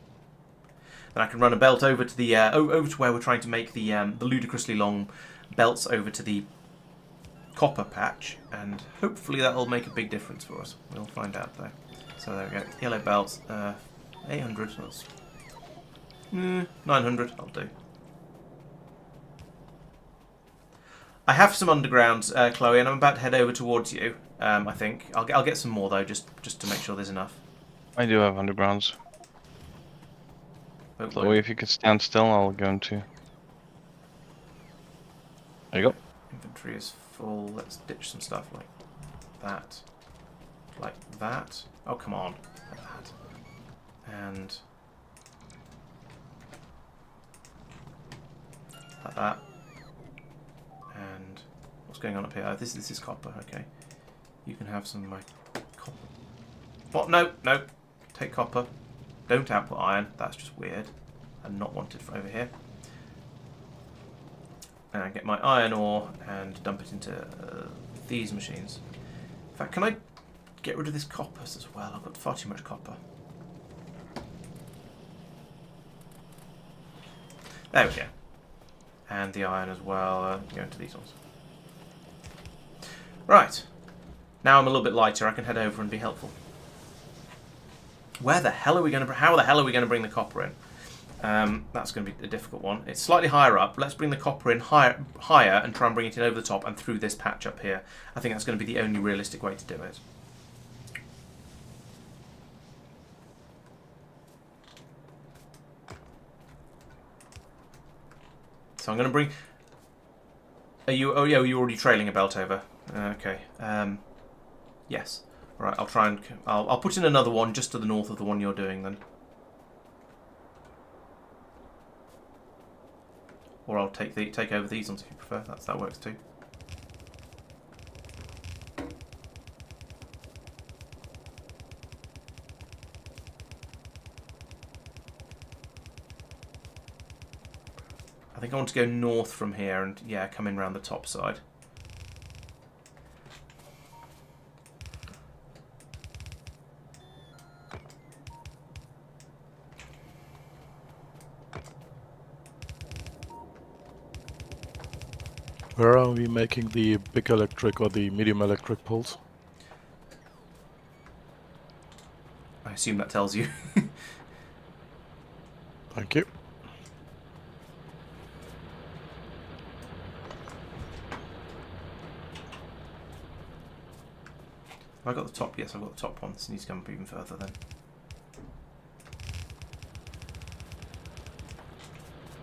Then I can run a belt over to the over to where we're trying to make the ludicrously long belts over to the copper patch, and hopefully that'll make a big difference for us. We'll find out though. So there we go. Yellow belts, 800. That's 900. I'll do. I have some undergrounds, Chloe, and I'm about to head over towards you. I think I'll get some more though, just to make sure there's enough. I do have undergrounds. Chloe, if you could stand still, I'll go into. There you go. Inventory is full. Let's ditch some stuff like that. Like that. Oh, come on. Like that. And like that. And What's going on up here? Oh, this is copper. Okay. You can have some of my copper. What? No, no. Take copper. Don't output iron. That's just weird. And not wanted for over here. And get my iron ore and dump it into these machines. In fact, can I get rid of this copper as well? I've got far too much copper. There we go. And the iron as well. Go into these ones. Right. Now I'm a little bit lighter. I can head over and be helpful. Where the hell are we going to? How the hell are we going to bring the copper in? That's going to be a difficult one. It's slightly higher up. Let's bring the copper in higher and try and bring it in over the top and through this patch up here. I think that's going to be the only realistic way to do it. So I'm going to bring... Are you... Oh, yeah, you're already trailing a belt over. Okay. Yes. All right, I'll try and... I'll put in another one just to the north of the one you're doing then. Or I'll take over these ones if you prefer. That works too. I think I want to go north from here and, yeah, come in around the top side. Where are we making the big electric or the medium electric poles? I assume that tells you. Thank you. Have I got the top? Yes, I've got the top one. This needs to come up even further then.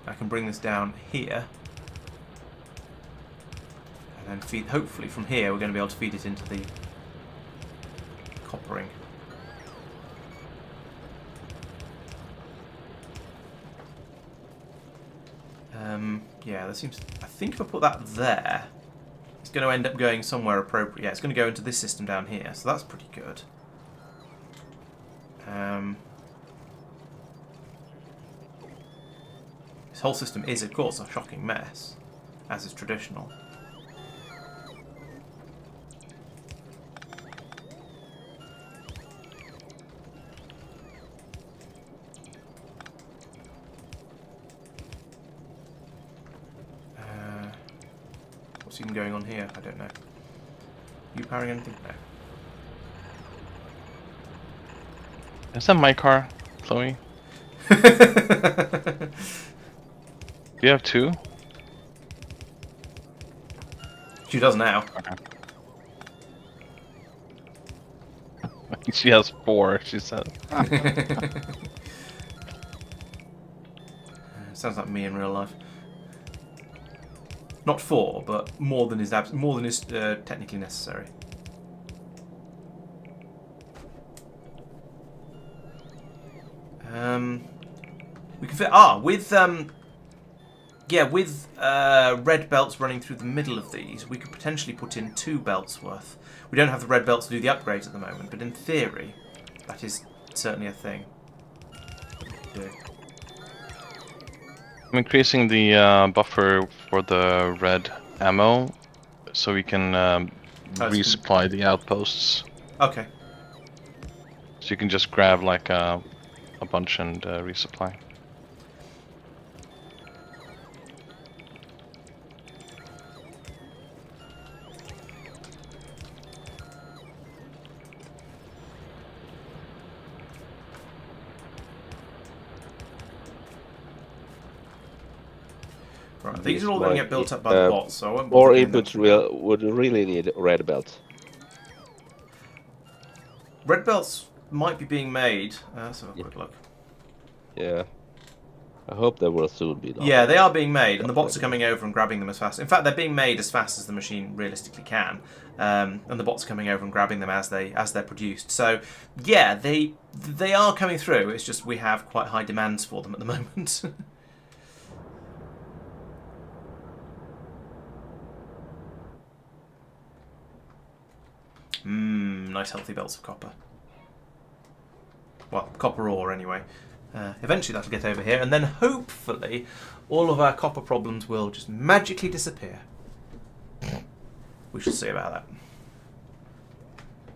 I can bring this down here. And then feed, hopefully from here we're going to be able to feed it into the coppering. Yeah, there seems... I think if I put that there, it's going to end up going somewhere appropriate. Yeah, it's going to go into this system down here, so that's pretty good. This whole system is, of course, a shocking mess, as is traditional. What's even going on here? I don't know. You powering anything? No. Is that my car, Chloe? Do you have two? She does now. Okay. She has 4, she said. Sounds like me in real life. Not 4, but more than is technically necessary. We can fit with red belts running through the middle of these. We could potentially put in 2 belts worth. We don't have the red belts to do the upgrades at the moment, but in theory, that is certainly a thing. Yeah. I'm increasing the buffer for the red ammo, so we can resupply the outposts. Okay. So you can just grab like a bunch and resupply. Right, these are all going to get built up by the bots, so I won't More bother doing inputs would really need red belts. Red belts might be being made. Let's have a quick look. Yeah. I hope they will soon be done. Yeah, they are being made, and the bots are coming over and grabbing them as fast. In fact, they're being made as fast as the machine realistically can, and the bots are coming over and grabbing them as they're produced. So, yeah, they are coming through. It's just we have quite high demands for them at the moment. Nice healthy belts of copper. Well, copper ore anyway. Eventually that'll get over here, and then hopefully all of our copper problems will just magically disappear. We shall see about that.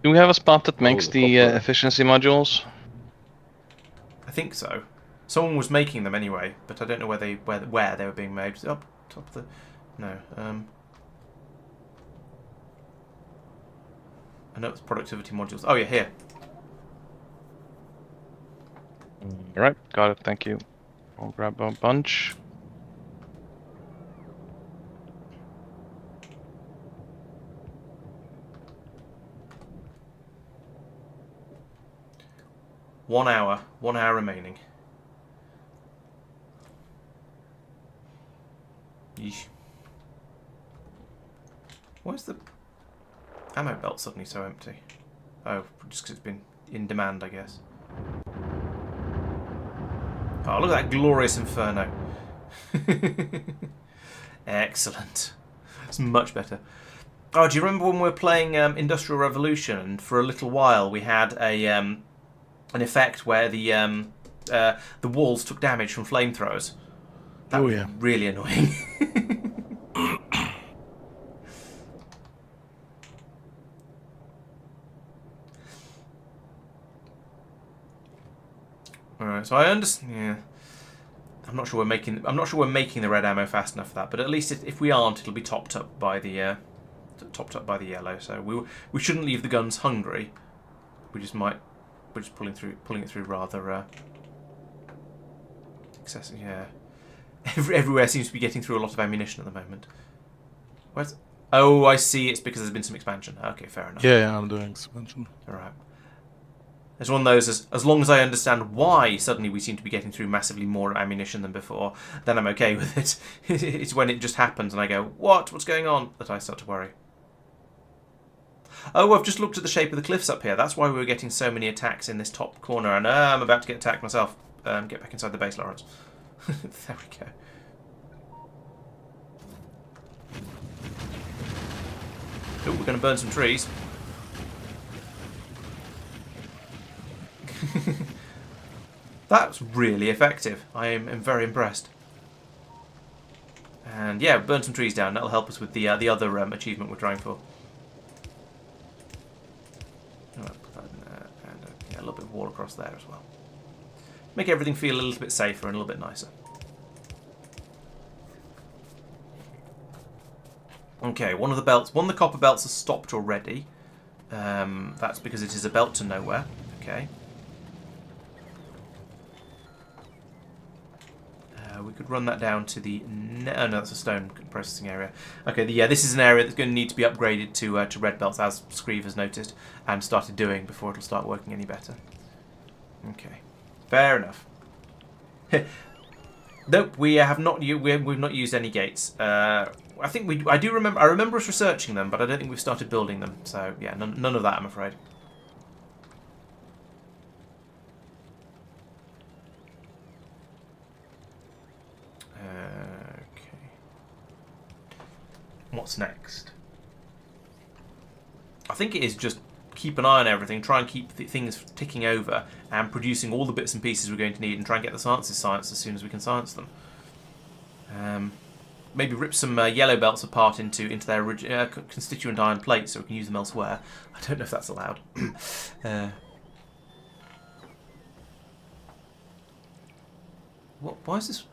Do we have a spot that makes the efficiency modules? I think so. Someone was making them anyway, but I don't know where they were being made. Was it up top of the... No. I know it's productivity modules. Oh yeah, here. Alright, got it, thank you. I'll grab a bunch. One hour remaining. Yeesh. Why is the ammo belt suddenly so empty? Oh, just because it's been in demand, I guess. Oh, look at that glorious inferno. Excellent. It's much better. Oh, do you remember when we were playing Industrial Revolution, and for a little while we had a an effect where the walls took damage from flamethrowers? That was really annoying. Alright, so I understand. Yeah, I'm not sure we're making the red ammo fast enough for that. But at least if we aren't, it'll be topped up by the yellow. So we shouldn't leave the guns hungry. We're just pulling it through rather excessive. Yeah, everywhere seems to be getting through a lot of ammunition at the moment. Where's? Oh, I see. It's because there's been some expansion. Okay, fair enough. Yeah, I'm doing expansion. All right. It's one of those, as long as I understand why suddenly we seem to be getting through massively more ammunition than before, then I'm okay with it. It's when it just happens and I go, what's going on, that I start to worry. Oh, I've just looked at the shape of the cliffs up here. That's why we were getting so many attacks in this top corner, and I'm about to get attacked myself. Get back inside the base, Laurence. There we go. Oh, we're going to burn some trees. That's really effective. I am very impressed. And yeah, burn some trees down. That'll help us with the other achievement we're trying for. Put that in there, and yeah, a little bit of wall across there as well. Make everything feel a little bit safer and a little bit nicer. Okay, one of the copper belts has stopped already. That's because it is a belt to nowhere. Okay. We could run that down to the... Oh, no, that's a stone processing area. Okay, yeah, this is an area that's going to need to be upgraded to red belts, as Scruive has noticed and started doing before it'll start working any better. Okay, fair enough. Nope, we have not. We've not used any gates. I think I do remember. I remember us researching them, but I don't think we've started building them. So yeah, none of that, I'm afraid. What's next? I think it is just keep an eye on everything, try and keep things ticking over, and producing all the bits and pieces we're going to need, and try and get the sciences scienced as soon as we can science them. Maybe rip some yellow belts apart into their constituent iron plates so we can use them elsewhere. I don't know if that's allowed. What? Why is this?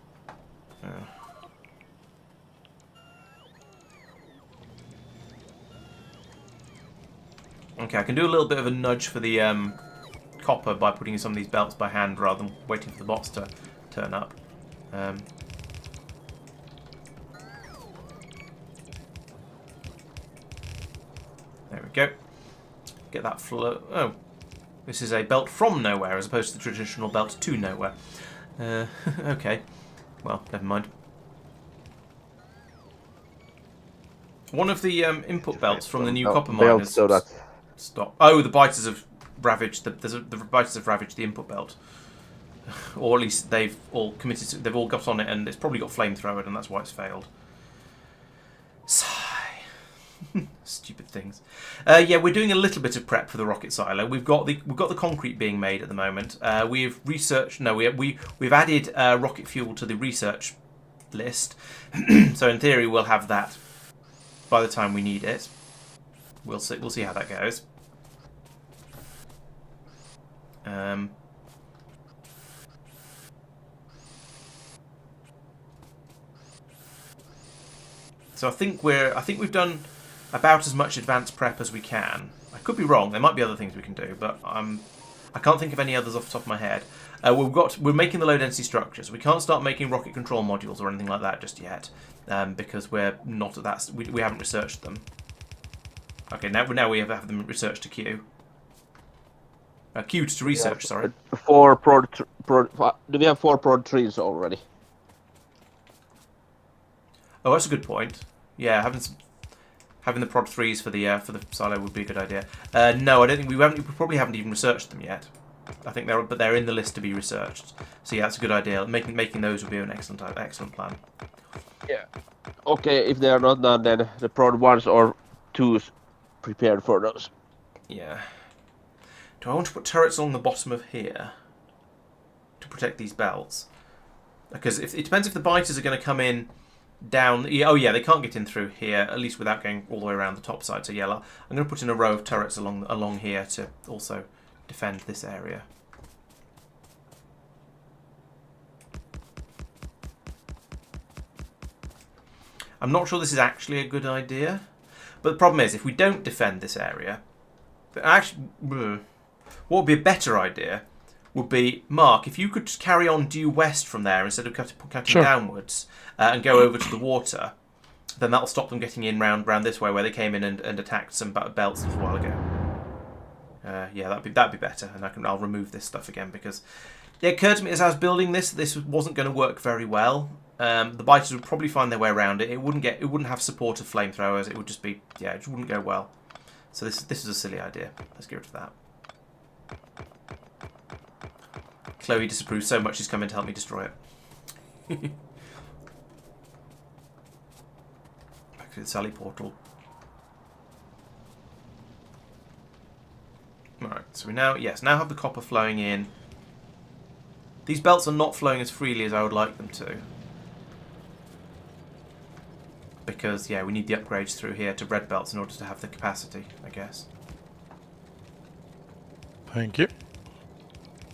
Okay, I can do a little bit of a nudge for the copper by putting in some of these belts by hand rather than waiting for the bots to turn up. There we go. Get that flow. Oh, this is a belt from nowhere as opposed to the traditional belt to nowhere. Okay, well, never mind. One of the input belts from the new copper miners. So that... Stop. Oh, the biters have ravaged the biters have ravaged the input belt, or at least they've all committed. They've all got on it, and it's probably got flamethrowered, and that's why it's failed. Sigh. Stupid things. Yeah, we're doing a little bit of prep for the rocket silo. We've got the concrete being made at the moment. We've researched. No, we've added rocket fuel to the research list. So in theory, we'll have that by the time we need it. We'll see. We'll see how that goes. So I think we've done about as much advanced prep as we can. I could be wrong. There might be other things we can do, but I can't think of any others off the top of my head. We're making the low density structures. We can't start making rocket control modules or anything like that just yet, because we're not at that. We haven't researched them. Okay, now we have them researched to queue. Queued to research. Sorry. 4 prod. Do we have 4 prod trees already? Oh, that's a good point. Yeah, having the prod 3s for the silo would be a good idea. No, I don't think we probably haven't even researched them yet. I think they're in the list to be researched. So yeah, that's a good idea. Making those would be an excellent plan. Yeah. Okay, if they are not done, then the prod 1s or 2s prepared for those. Yeah. Do I want to put turrets along the bottom of here to protect these belts? Because it depends if the biters are going to come in down. Oh yeah, they can't get in through here, at least without going all the way around the top side. So yeah, I'm going to put in a row of turrets along here to also defend this area. I'm not sure this is actually a good idea, but the problem is if we don't defend this area, actually, what would be a better idea would be, Mark, if you could just carry on due west from there instead of cutting downwards and go over to the water, then that'll stop them getting in round this way where they came in and attacked some belts a while ago. Yeah, that'd be better, and I'll remove this stuff again because it occurred to me as I was building this wasn't going to work very well. The biters would probably find their way around it. It wouldn't have support of flamethrowers. It would just be it just wouldn't go well. So this is a silly idea. Let's get rid of that. Chloe disapproves so much she's come in to help me destroy it. Back to the Sally portal. Alright, so we now have the copper flowing in. These belts are not flowing as freely as I would like them to. Because, yeah, we need the upgrades through here to red belts in order to have the capacity, I guess. Thank you.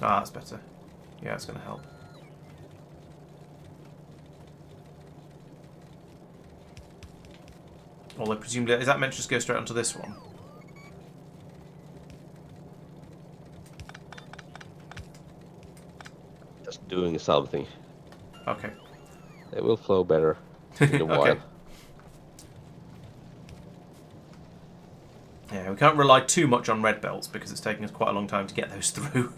Ah, that's better. Yeah, it's going to help. Although, presumably, is that meant to just go straight onto this one? Just doing something. Okay. It will flow better in a while. Okay. Yeah, we can't rely too much on red belts because it's taking us quite a long time to get those through.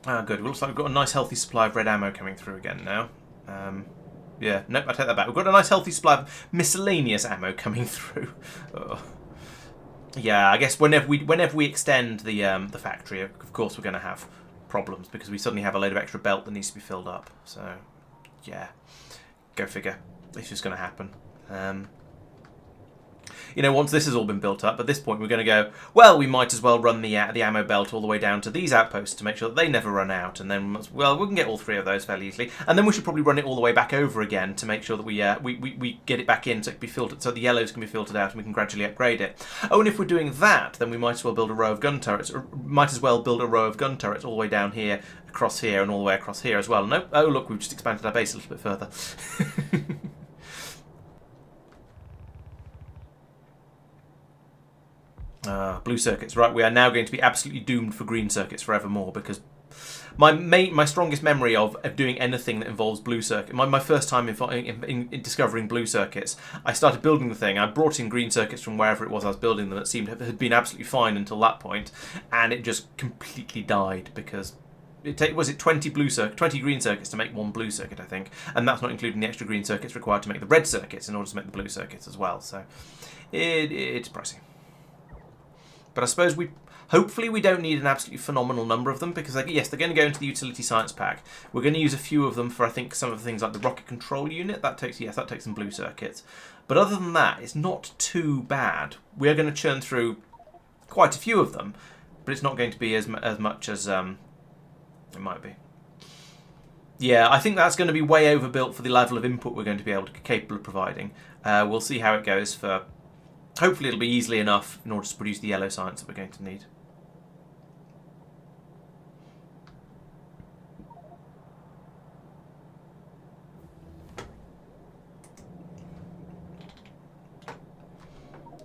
Ah, good. Looks like we've got a nice healthy supply of red ammo coming through again now. Yeah, nope, I take that back. We've got a nice healthy supply of miscellaneous ammo coming through. Oh. Yeah, I guess whenever we extend the factory, of course we're going to have problems because we suddenly have a load of extra belt that needs to be filled up. So, yeah, go figure. It's just going to happen. You know, once this has all been built up, at this point we're going to go, well, we might as well run the ammo belt all the way down to these outposts to make sure that they never run out, and then, well, we can get all 3 of those fairly easily, and then we should probably run it all the way back over again to make sure that we get it back in so it can be filtered, so the yellows can be filtered out and we can gradually upgrade it. Oh, and if we're doing that, then we might as well build a row of gun turrets, or might as well build a row of gun turrets all the way down here, across here, and all the way across here as well. Nope. Oh, look, we've just expanded our base a little bit further. Blue circuits. Right, we are now going to be absolutely doomed for green circuits forevermore because my strongest memory of doing anything that involves blue circuit. My first time in discovering blue circuits, I started building the thing. I brought in green circuits from wherever it was I was building them. It seemed had been absolutely fine until that point, and it just completely died because was it 20 green circuits to make one blue circuit, I think, and that's not including the extra green circuits required to make the red circuits in order to make the blue circuits as well. So it's pricey. But I suppose hopefully we don't need an absolutely phenomenal number of them because, yes, they're going to go into the utility science pack. We're going to use a few of them for, I think, some of the things like the rocket control unit. That takes some blue circuits. But other than that, it's not too bad. We are going to churn through quite a few of them, but it's not going to be as much as it might be. Yeah, I think that's going to be way overbuilt for the level of input we're going to be capable of providing. We'll see how it goes for. Hopefully it'll be easily enough in order to produce the yellow science that we're going to need.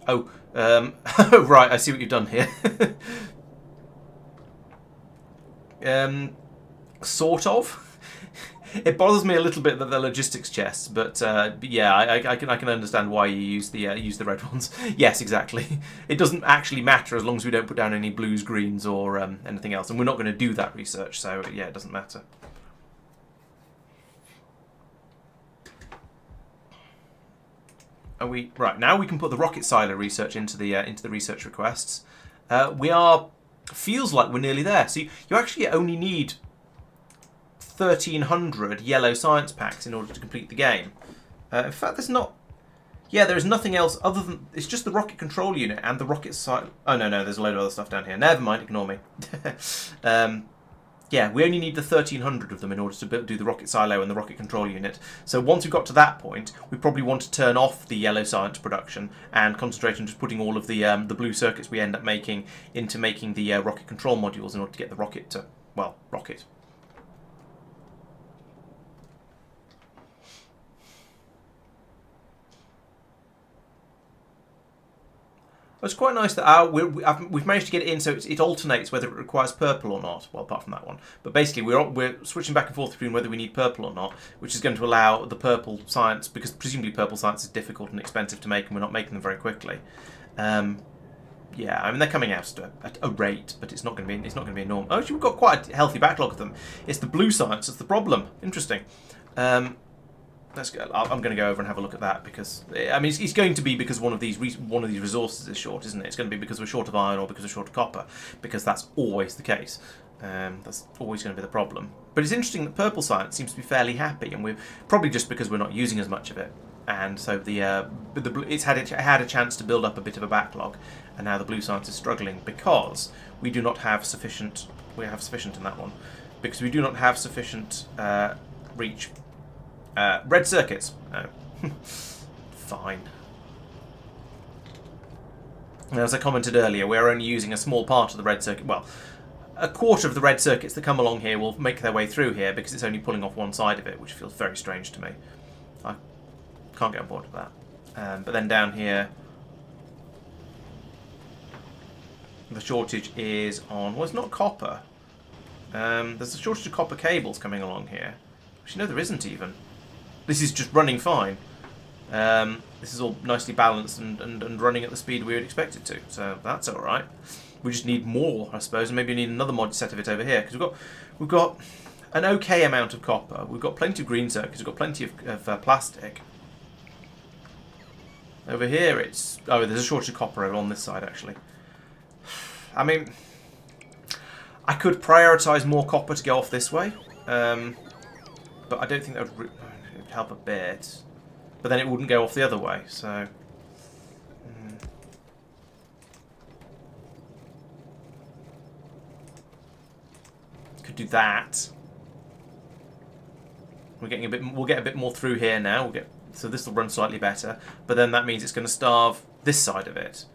Oh, right, I see what you've done here. Sort of. It bothers me a little bit that they're logistics chests, but yeah, I can understand why you use the red ones. Yes, exactly. It doesn't actually matter as long as we don't put down any blues, greens, or anything else, and we're not going to do that research, so yeah, it doesn't matter. Are we right now? We can put the rocket silo research into the research requests. Feels like we're nearly there. So you actually only need 1,300 yellow science packs in order to complete the game. In fact, there's not. Yeah, there is nothing else other than it's just the rocket control unit and the rocket silo. Oh no, there's a load of other stuff down here. Never mind, ignore me. Yeah, we only need the 1,300 of them in order to do the rocket silo and the rocket control unit. So once we've got to that point, we probably want to turn off the yellow science production and concentrate on just putting all of the blue circuits we end up making into making the rocket control modules in order to get the rocket to, well, rocket. It's quite nice that we've managed to get it in so it alternates whether it requires purple or not. Well, apart from that one. But basically, we're switching back and forth between whether we need purple or not, which is going to allow the purple science, because presumably purple science is difficult and expensive to make, and we're not making them very quickly. Yeah, I mean they're coming out at a rate, but it's not going to be enormous. Oh, actually, we've got quite a healthy backlog of them. It's the blue science that's the problem. Interesting. Let's go. I'm going to go over and have a look at that because I mean it's going to be because one of these resources is short, isn't it? It's going to be because we're short of iron or because we're short of copper, because that's always the case. That's always going to be the problem. But it's interesting that purple science seems to be fairly happy, and we're probably just because we're not using as much of it, and so it's had a chance to build up a bit of a backlog, and now the blue science is struggling because we do not have sufficient. We have sufficient in that one because we do not have sufficient reach. Red circuits. Oh. Fine. And as I commented earlier, we're only using a small part of the red circuit. Well, a quarter of the red circuits that come along here will make their way through here because it's only pulling off one side of it, which feels very strange to me. I can't get on board with that. But then down here, the shortage is on. Well, it's not copper. There's a shortage of copper cables coming along here. Actually, no, there isn't even. This is just running fine. This is all nicely balanced and running at the speed we would expect it to. So that's all right. We just need more, I suppose, and maybe we need another mod set of it over here because we've got an okay amount of copper. We've got plenty of green circuits. We've got plenty of plastic. Over here, there's a shortage of copper over on this side actually. I mean, I could prioritise more copper to go off this way, but I don't think that would help a bit. But then it wouldn't go off the other way, so. Could do that. We'll get a bit more through here now. So this will run slightly better, but then that means it's going to starve this side of it.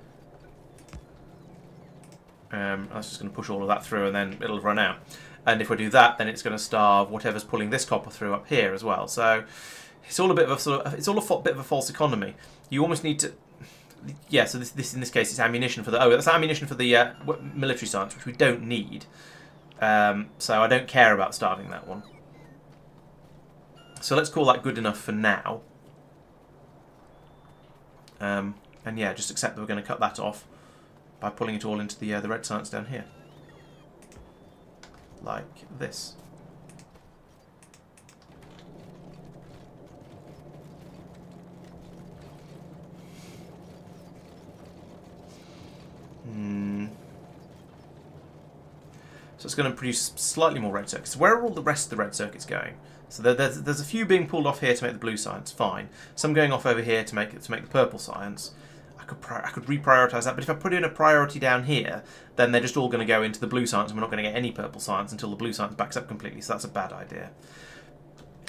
That's just going to push all of that through, and then it'll run out. And if we do that, then it's going to starve whatever's pulling this copper through up here as well. So it's all a bit of a false economy. You almost need to, yeah. So this in this case is ammunition for the. Oh, that's ammunition for the military science, which we don't need. So I don't care about starving that one. So let's call that good enough for now. And yeah, just accept that we're going to cut that off by pulling it all into the red science down here. Like this. So it's going to produce slightly more red circuits. So where are all the rest of the red circuits going? So there's a few being pulled off here to make the blue science, fine. Some going off over here to make the purple science. I could reprioritize that, but if I put in a priority down here, then they're just all going to go into the blue science, and we're not going to get any purple science until the blue science backs up completely. So that's a bad idea.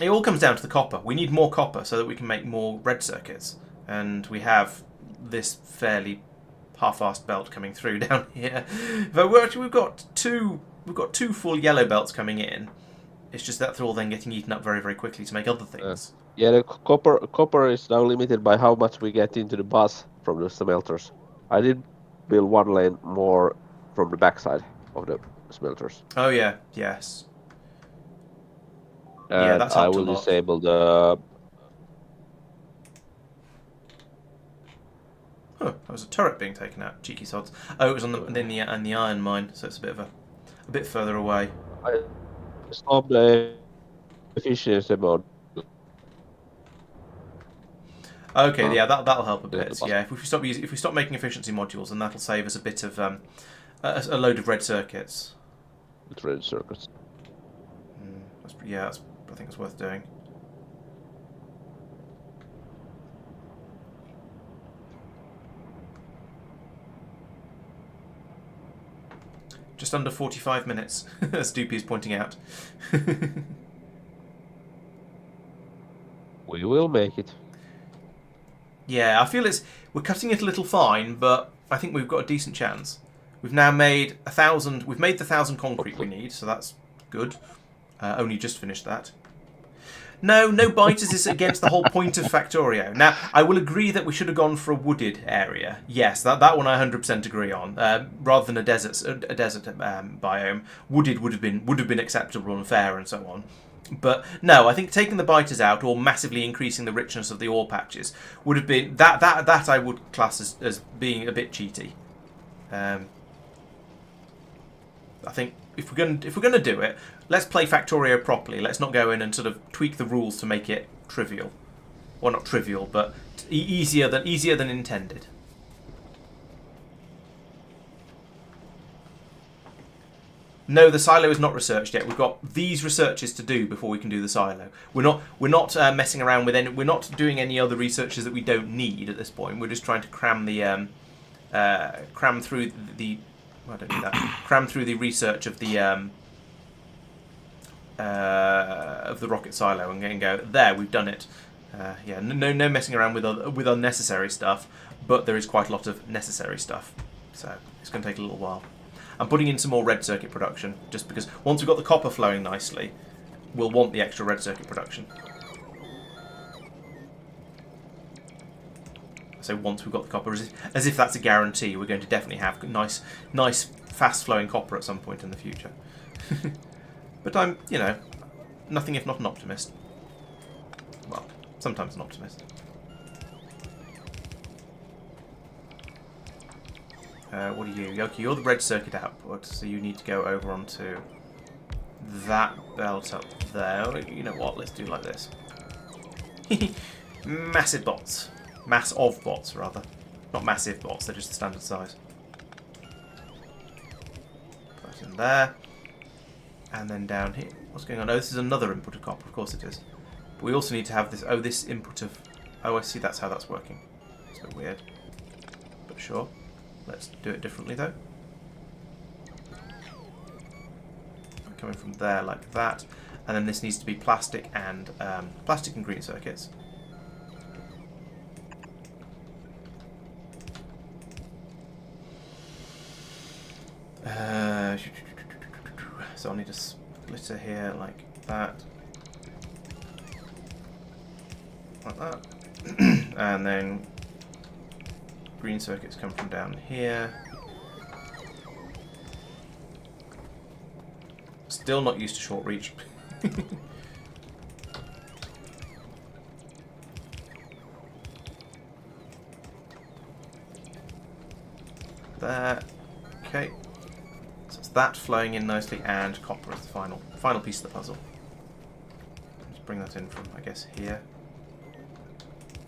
It all comes down to the copper. We need more copper so that we can make more red circuits, and we have this fairly half-assed belt coming through down here. But we've got two full yellow belts coming in. It's just that they're all then getting eaten up very, very quickly to make other things. Yeah, the copper is now limited by how much we get into the bus from the smelters. I did build one lane more from the backside of the smelters. Oh yeah, yes. And yeah, that's I will disable the. Huh, that was a turret being taken out. Cheeky sods. Oh, it was on the iron mine, so it's a bit further away. I stopped the efficiency mode. Okay, yeah, that'll help a bit. Yeah, if we stop making efficiency modules, then that'll save us a bit of a load of red circuits. With red circuits. I think it's worth doing. Just under 45 minutes, as Doopy is pointing out. We will make it. Yeah, I feel we're cutting it a little fine, but I think we've got a decent chance. We've now made 1,000. We've made the 1,000 concrete we need, so that's good. Only just finished that. No biters is against the whole point of Factorio. Now, I will agree that we should have gone for a wooded area. Yes, that one I 100% agree on. Rather than a desert biome, wooded would have been acceptable and fair and so on. But no, I think taking the biters out or massively increasing the richness of the ore patches would have been that I would class as being a bit cheaty. I think if we're gonna do it, let's play Factorio properly. Let's not go in and sort of tweak the rules to make it trivial. Well, not trivial, but easier than intended. No, the silo is not researched yet. We've got these researches to do before we can do the silo. We're not messing around with any. We're not doing any other researches that we don't need at this point. We're just trying to cram through the. Well, I don't need that. Cram through the research of the rocket silo and go there. We've done it. Yeah, no messing around with unnecessary stuff. But there is quite a lot of necessary stuff, so it's going to take a little while. I'm putting in some more red circuit production, just because once we've got the copper flowing nicely, we'll want the extra red circuit production. So once we've got the copper, as if that's a guarantee, we're going to definitely have nice, fast-flowing copper at some point in the future. But I'm, nothing if not an optimist. Well, sometimes an optimist. What are you? Okay, you're the red circuit output, so you need to go over onto that belt up there. You know what? Let's do it like this. Massive bots. Mass of bots, rather. Not massive bots, they're just the standard size. Put that in there. And then down here. What's going on? Oh, this is another input of copper. Of course it is. But we also need to have this. Oh, this input of. Oh, I see. That's how that's working. It's a bit weird. But sure. Let's do it differently, though. Coming from there like that. And then this needs to be plastic and green circuits. So I need a splitter here like that. Like that. And then green circuits come from down here. Still not used to short reach. There. Okay. So it's that flowing in nicely, and copper is the final piece of the puzzle. Let's bring that in from, I guess, here.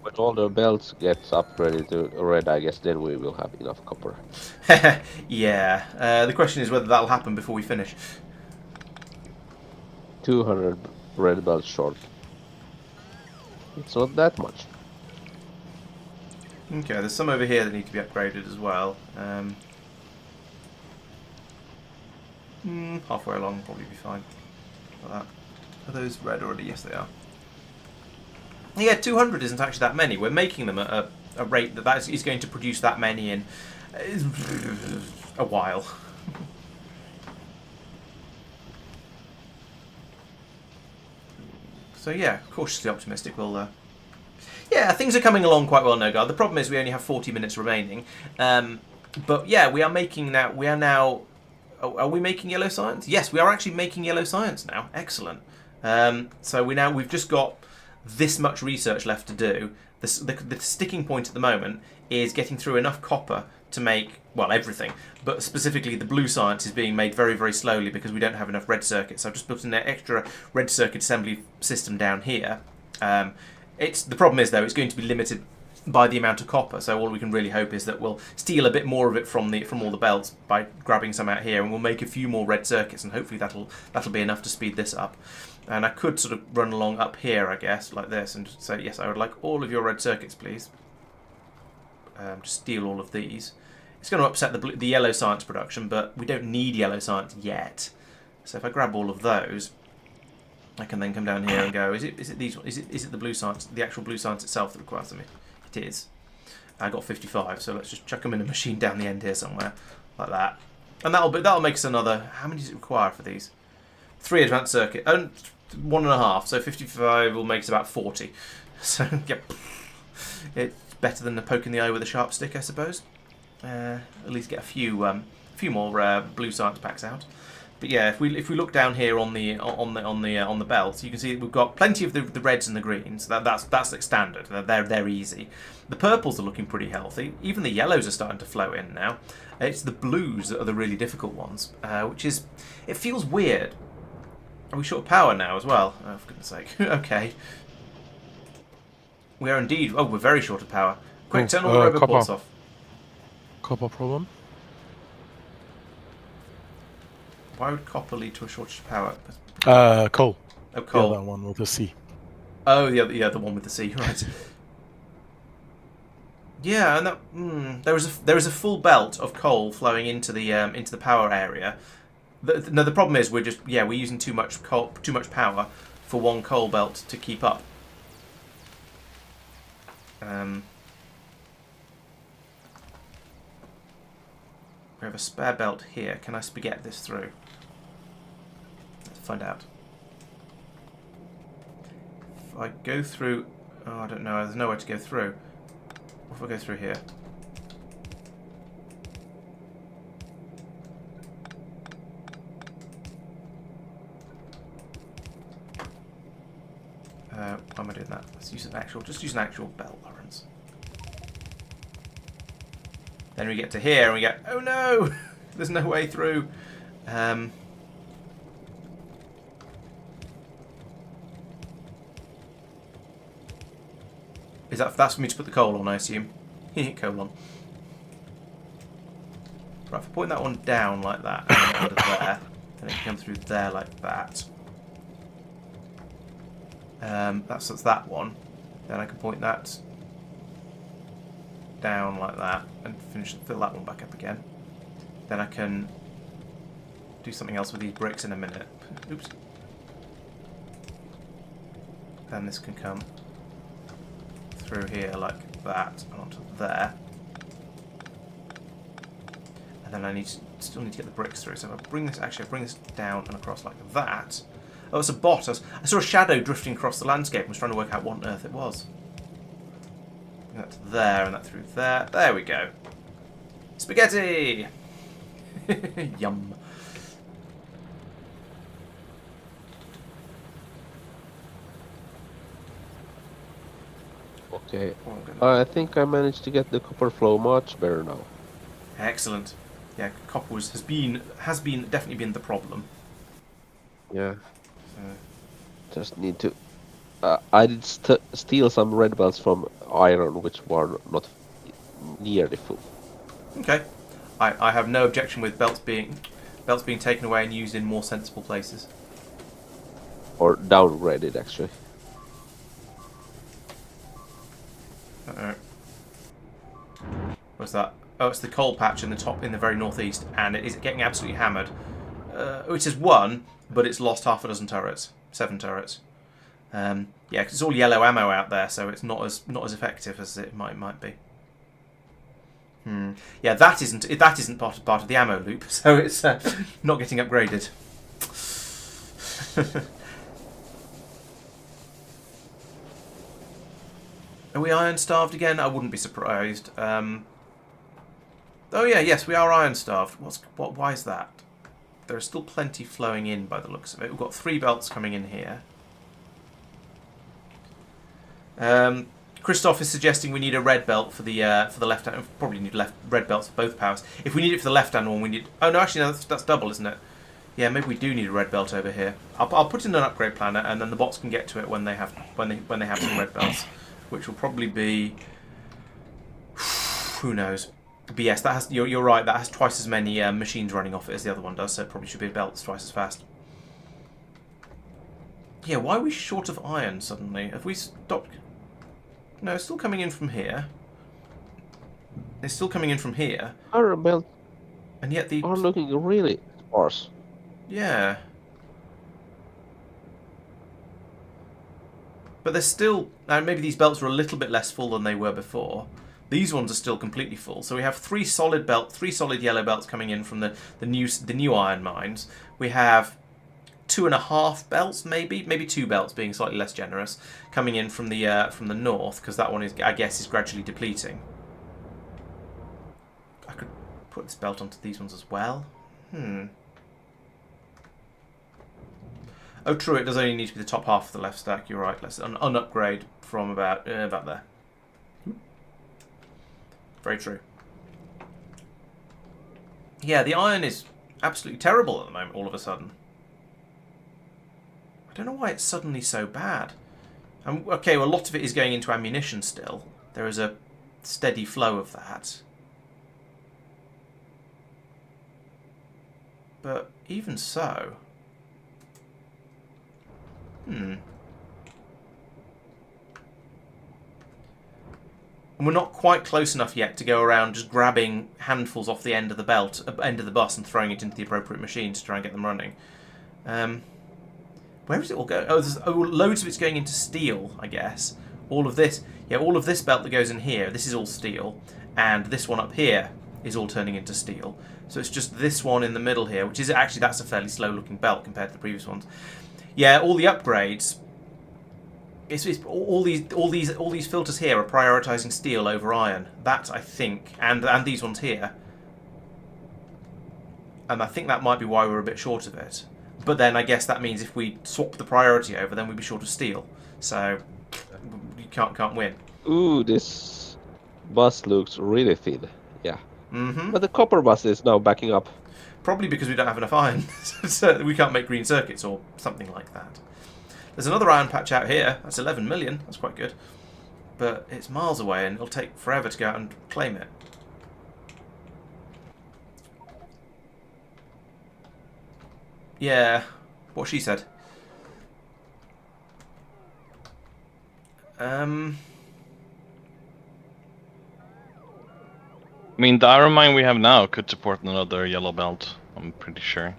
When all the belts gets upgraded to red, I guess then we will have enough copper. Yeah. The question is whether that'll happen before we finish. 200 red belts short. It's not that much. Okay, there's some over here that need to be upgraded as well. Halfway along will probably be fine. Like that. Are those red already? Yes, they are. Yeah, 200 isn't actually that many. We're making them at a rate that is going to produce that many in a while. So yeah, cautiously optimistic. Yeah, things are coming along quite well, Nogard. The problem is we only have 40 minutes remaining. But yeah, we are now. Are we making yellow science? Yes, we are actually making yellow science now. Excellent. So we've just got this much research left to do. The sticking point at the moment is getting through enough copper to make, well, everything, but specifically the blue science is being made very, very slowly because we don't have enough red circuits. So I've just built an extra red circuit assembly system down here. The problem is, though, it's going to be limited by the amount of copper, so all we can really hope is that we'll steal a bit more of it from all the belts by grabbing some out here, and we'll make a few more red circuits, and hopefully that'll be enough to speed this up. And I could sort of run along up here, I guess, like this, and just say, yes, I would like all of your red circuits, please. Just steal all of these. It's going to upset the yellow science production, but we don't need yellow science yet. So if I grab all of those, I can then come down here and go, is it these? Is it the blue science, the actual blue science itself that requires them? It is. I got 55, so let's just chuck them in a machine down the end here somewhere, like that. And that'll make us another. How many does it require for these? 3 advanced circuit, 1.5. So 55 will make us about 40. So yeah, it's better than a poke in the eye with a sharp stick, I suppose. At least get a few more blue science packs out. But yeah, if we look down here on the belt, you can see that we've got plenty of the reds and the greens. That's like standard. They're easy. The purples are looking pretty healthy. Even the yellows are starting to flow in now. It's the blues that are the really difficult ones, it feels weird. Are we short of power now as well? Oh, for goodness sake. Okay. We are indeed. Oh, we're very short of power. Quick, turn all the roboports off. Copper problem. Why would copper lead to a shortage of power? Coal. Oh, coal. The other one with the C. Oh, the one with the C. Right. Yeah, and there is a full belt of coal flowing into the power area. The problem is we're using too much power for one coal belt to keep up. We have a spare belt here. Can I spaghetti this through? Let's find out. If I go through... Oh, I don't know. There's nowhere to go through. What if I go through here? Why am I doing that? Let's use just use an actual belt, Laurence. Then we get to here and we get, oh no, there's no way through. That's for me to put the coal on, I assume. Coal on. Right, if I point that one down like that, and under there, then it can come through there like that. That's that one. Then I can point that down like that and fill that one back up again. Then I can do something else with these bricks in a minute. Oops. Then this can come through here like that and onto there. And then I still need to get the bricks through. So I bring this down and across like that. Oh, it's a bot. I saw a shadow drifting across the landscape and was trying to work out what on earth it was. Bring that to there and that through there. There we go. Spaghetti! Yum. Okay. I think I managed to get the copper flow much better now. Excellent. Yeah, copper has definitely been the problem. Yeah. So. Just need to. I did steal some red belts from iron, which were not nearly full. Okay. I have no objection with belts being taken away and used in more sensible places. Or downgraded, actually. Uh-oh. What's that? Oh, it's the coal patch in the very northeast, and it is getting absolutely hammered. Which is 1, but it's lost half a dozen turrets, 7 turrets. Yeah, because it's all yellow ammo out there, so it's not as effective as it might be. Yeah, that isn't part of the ammo loop, so it's not getting upgraded. Are we iron starved again? I wouldn't be surprised. Oh yeah, yes, we are iron starved. Why is that? There is still plenty flowing in by the looks of it. We've got 3 belts coming in here. Christoph is suggesting we need a red belt for the left hand. Probably need red belts for both powers. If we need it for the left hand one, we need. Oh no, actually no, that's double, isn't it? Yeah, maybe we do need a red belt over here. I'll put in an upgrade planner, and then the bots can get to it when they have some red belts, which will probably be. Who knows? But yes, that has. You're right. That has twice as many machines running off it as the other one does, so it probably should be a belt that's twice as fast. Yeah, why are we short of iron suddenly? Have we stopped? No, it's still coming in from here. It's still coming in from here. Iron belt. And yet the... are looking really sparse. Yeah. But there's still... Now, maybe these belts were a little bit less full than they were before. These ones are still completely full. So we have 3 solid yellow belts coming in from the new iron mines. We have 2.5 belts, maybe 2 belts, being slightly less generous, coming in from the north, because that one is, I guess, is gradually depleting. I could put this belt onto these ones as well. Oh, true. It does only need to be the top half of the left stack. You're right. Let's unupgrade from about there. Very true. Yeah, the iron is absolutely terrible at the moment. All of a sudden. I don't know why it's suddenly so bad. Okay, well, a lot of it is going into ammunition still. There is a steady flow of that. But even so... And we're not quite close enough yet to go around just grabbing handfuls off the end of the bus and throwing it into the appropriate machine to try and get them running. Where is it all going? Oh, loads of it's going into steel, I guess. All of this belt that goes in here, this is all steel. And this one up here is all turning into steel. So it's just this one in the middle here, which is actually, that's a fairly slow-looking belt compared to the previous ones. Yeah, all the upgrades... all these filters here are prioritising steel over iron. That, I think, and these ones here. And I think that might be why we're a bit short of it. But then I guess that means if we swap the priority over, then we'd be short of steel. So you can't win. Ooh, this bus looks really thin. Yeah. Mm-hmm. But the copper bus is now backing up. Probably because we don't have enough iron. So we can't make green circuits or something like that. There's another iron patch out here. That's 11 million. That's quite good. But it's miles away and it'll take forever to go out and claim it. Yeah, what she said. I mean, the iron mine we have now could support another yellow belt, I'm pretty sure.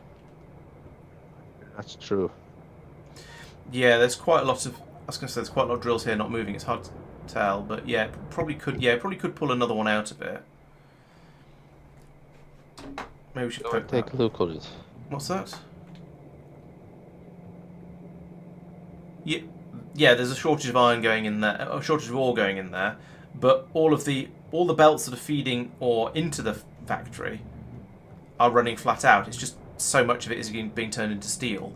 That's true. Yeah, there's quite a lot of... I was going to say there's quite a lot of drills here not moving. It's hard to tell, but yeah, probably could pull another one out of it. Maybe we should take a look on it. What's that? Yeah, there's a shortage of iron going in there, a shortage of ore going in there, but all the belts that are feeding ore into the factory are running flat out. It's just so much of it is being turned into steel.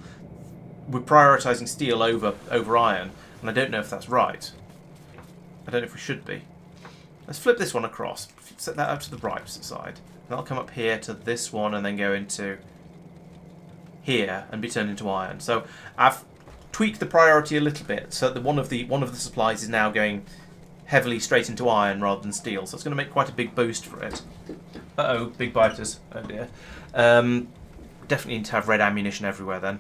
We're prioritising steel over iron, and I don't know if that's right. I don't know if we should be. Let's flip this one across. Set that up to the right side. That'll come up here to this one and then go into here and be turned into iron. So I've tweaked the priority a little bit so that one of the supplies is now going heavily straight into iron rather than steel. So it's going to make quite a big boost for it. Uh-oh, big biters. Oh dear. Definitely need to have red ammunition everywhere then.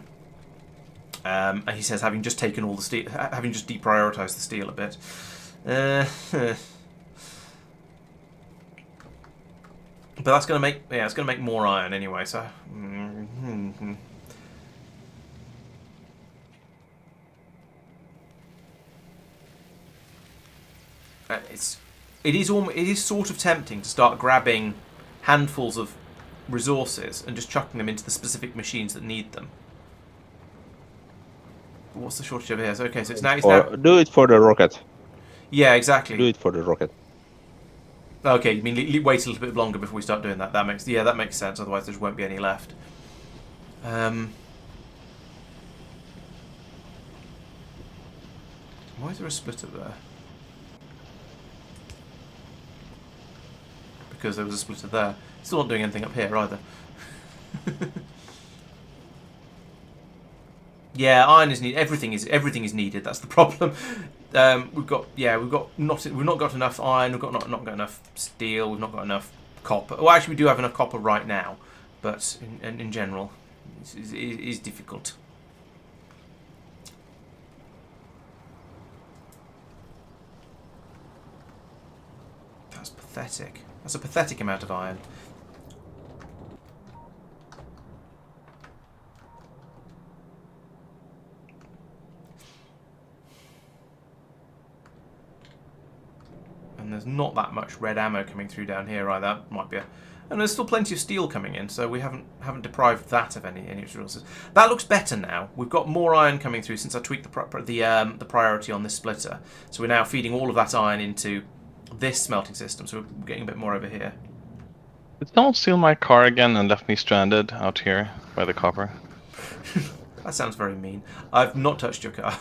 And he says having just taken all the steel, having just deprioritized the steel a bit. But that's going to make, yeah, it's going to make more iron anyway, so... It is sort of tempting to start grabbing handfuls of resources and just chucking them into the specific machines that need them. What's the shortage over here? So, okay, so it's now... Do it for the rocket. Yeah, exactly. Do it for the rocket. Okay, you mean wait a little bit longer before we start doing that? That makes sense. Otherwise, there just won't be any left. Why is there a splitter there? Because there was a splitter there. Still not doing anything up here either. Yeah, iron is needed. Everything is needed. That's the problem. We've not got enough iron. We've not got enough steel. We've not got enough copper. Well, actually, we do have enough copper right now, but in general, it is difficult. That's pathetic. That's a pathetic amount of iron. And there's not that much red ammo coming through down here either. That might be and there's still plenty of steel coming in, so we haven't deprived that of any resources. That looks better now. We've got more iron coming through since I tweaked the priority on this splitter. So we're now feeding all of that iron into this smelting system. So we're getting a bit more over here. Did someone steal my car again and left me stranded out here by the copper? That sounds very mean. I've not touched your car.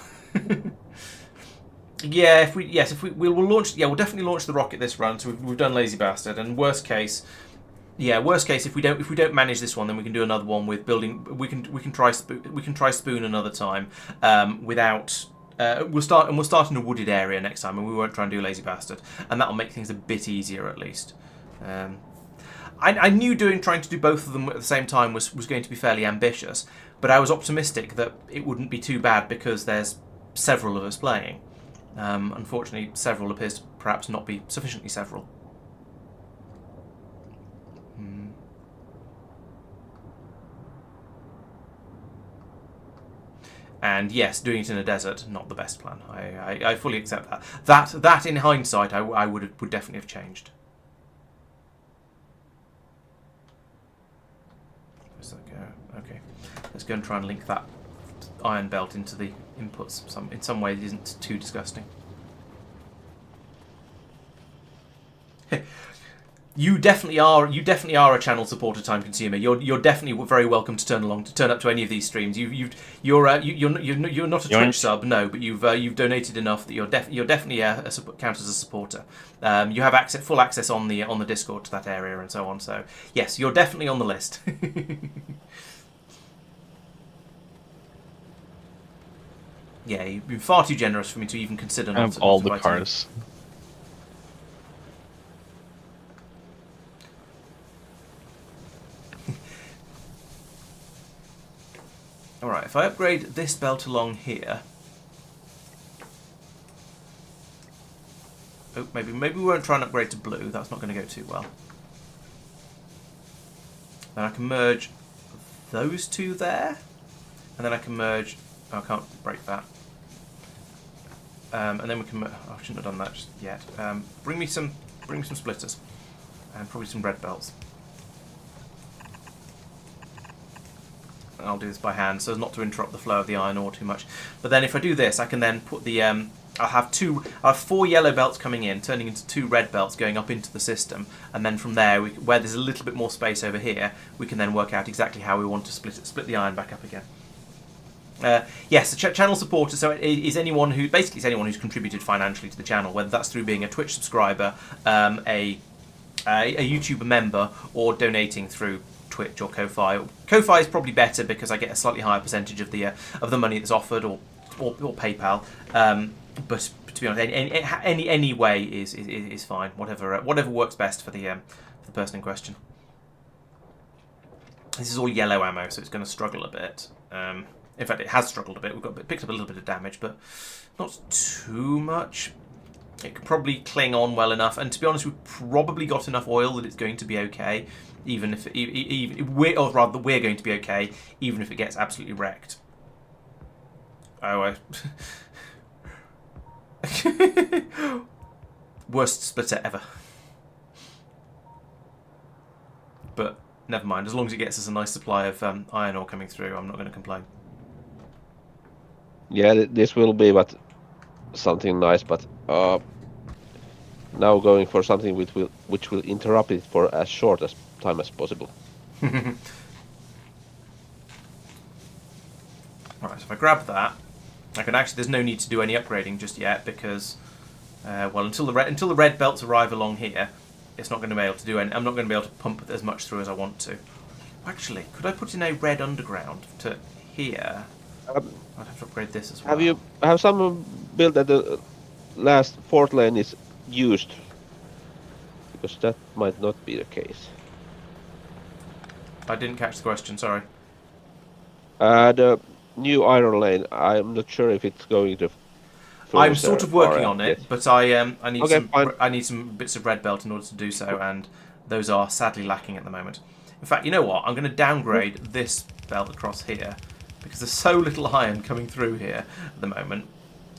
Yeah, we'll launch. Yeah, we'll definitely launch the rocket this run. So we've done lazy bastard, and worst case, if we don't manage this one, then we can do another one with building. We can try spoon another time. We'll start in a wooded area next time, and we won't try and do lazy bastard, and that'll make things a bit easier at least. I knew trying to do both of them at the same time was going to be fairly ambitious, but I was optimistic that it wouldn't be too bad because there's several of us playing. Unfortunately, several appears to perhaps not be sufficiently several. And yes, doing it in a desert, not the best plan. I fully accept that. That in hindsight, I would definitely have changed. Where's that go? Okay, let's go and try and link that iron belt into the inputs. In some ways, it isn't too disgusting. You definitely are a channel supporter, time consumer. You're definitely very welcome to turn up to any of these streams. You're not a Twitch sub, no, but you've donated enough that you're definitely count as a supporter. You have full access on the Discord to that area and so on. So yes, you're definitely on the list. Yeah, you've been far too generous for me to even consider. I have all the cars. Alright, if I upgrade this belt along here... Oh, maybe we won't try and upgrade to blue. That's not going to go too well. Then I can merge those two there. And then I can merge... Oh, I can't break that. And then we can... Oh, I shouldn't have done that just yet. Bring me some splitters. And probably some red belts. I'll do this by hand so as not to interrupt the flow of the iron ore too much. But then if I do this, I can then put the... I'll have 4 yellow belts coming in, turning into 2 red belts going up into the system. And then from there, where there's a little bit more space over here, we can then work out exactly how we want to split the iron back up again. Yes, the channel supporter. So it is anyone who basically is anyone who's contributed financially to the channel, whether that's through being a Twitch subscriber, a YouTuber member, or donating through Twitch or Ko-Fi. Ko-Fi is probably better because I get a slightly higher percentage of the money that's offered, or PayPal. But to be honest, any way is fine. Whatever works best for the person in question. This is all yellow ammo, so it's going to struggle a bit. In fact, it has struggled a bit. We've picked up a little bit of damage, but not too much. It could probably cling on well enough, and to be honest, we've probably got enough oil that it's going to be okay. Even if we're going to be okay, even if it gets absolutely wrecked. Oh, worst splitter ever. But never mind. As long as it gets us a nice supply of iron ore coming through, I'm not going to complain. Yeah, this will be something nice, but now going for something which will interrupt it for as short as time as possible. Right, so if I grab that, I can actually. There's no need to do any upgrading just yet because, well, until the red belts arrive along here, it's not going to be able to do any. I'm not going to be able to pump as much through as I want to. Actually, could I put in a red underground to here? I'd have to upgrade this as well. Have someone built that the last fourth lane is used? Because that might not be the case. I didn't catch the question. Sorry. The new iron lane. I'm not sure if it's going to. I'm sort of working on it, but I need okay, need some bits of red belt in order to do so, and those are sadly lacking at the moment. In fact, you know what? I'm going to downgrade this belt across here because there's so little iron coming through here at the moment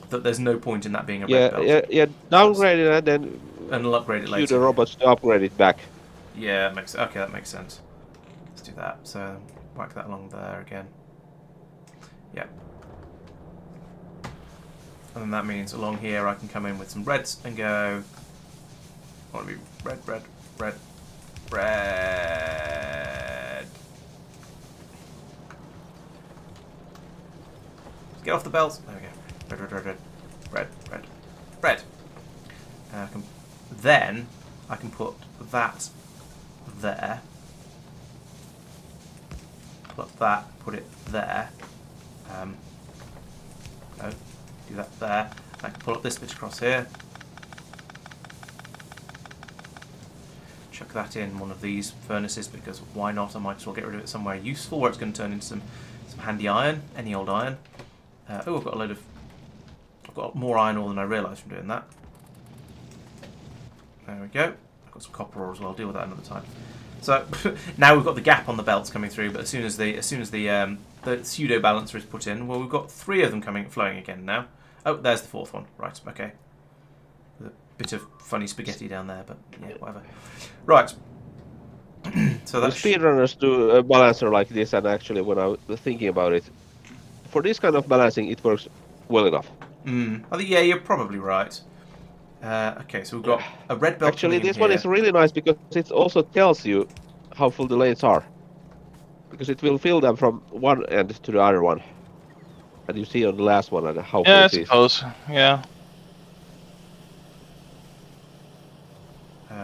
that there's no point in that being a red belt. Yeah. Downgrade it and then. And I'll upgrade it later. Use the robots to upgrade it back. Yeah, that makes sense. Let's do that. So whack that along there again. Yeah. And then that means along here I can come in with some reds and go. I want to be red. Get off the belts. There we go. Red. Then I can put that there. Put it there. No, do that there. I can pull up this bit across here. Chuck that in one of these furnaces because why not? I might as well get rid of it somewhere useful where it's going to turn into some handy iron, any old iron. I've got more iron ore than I realised from doing that. There we go. I've got some copper ore as well. I'll deal with that another time. So now we've got the gap on the belts coming through, but as soon as the pseudo balancer is put in, well, we've got 3 of them flowing again now. Oh, there's the 4th one. Right. Okay. With a bit of funny spaghetti down there, but yeah, whatever. Right. So that's speedrunners do a balancer like this, and actually, when I was thinking about it, for this kind of balancing, it works well enough. I think you're probably right. Okay, so we've got a red belt. Actually, this one is really nice because it also tells you how full the lanes are. Because it will fill them from one end to the other one. And you see on the last one and how full it is. Yeah, I suppose. Yeah.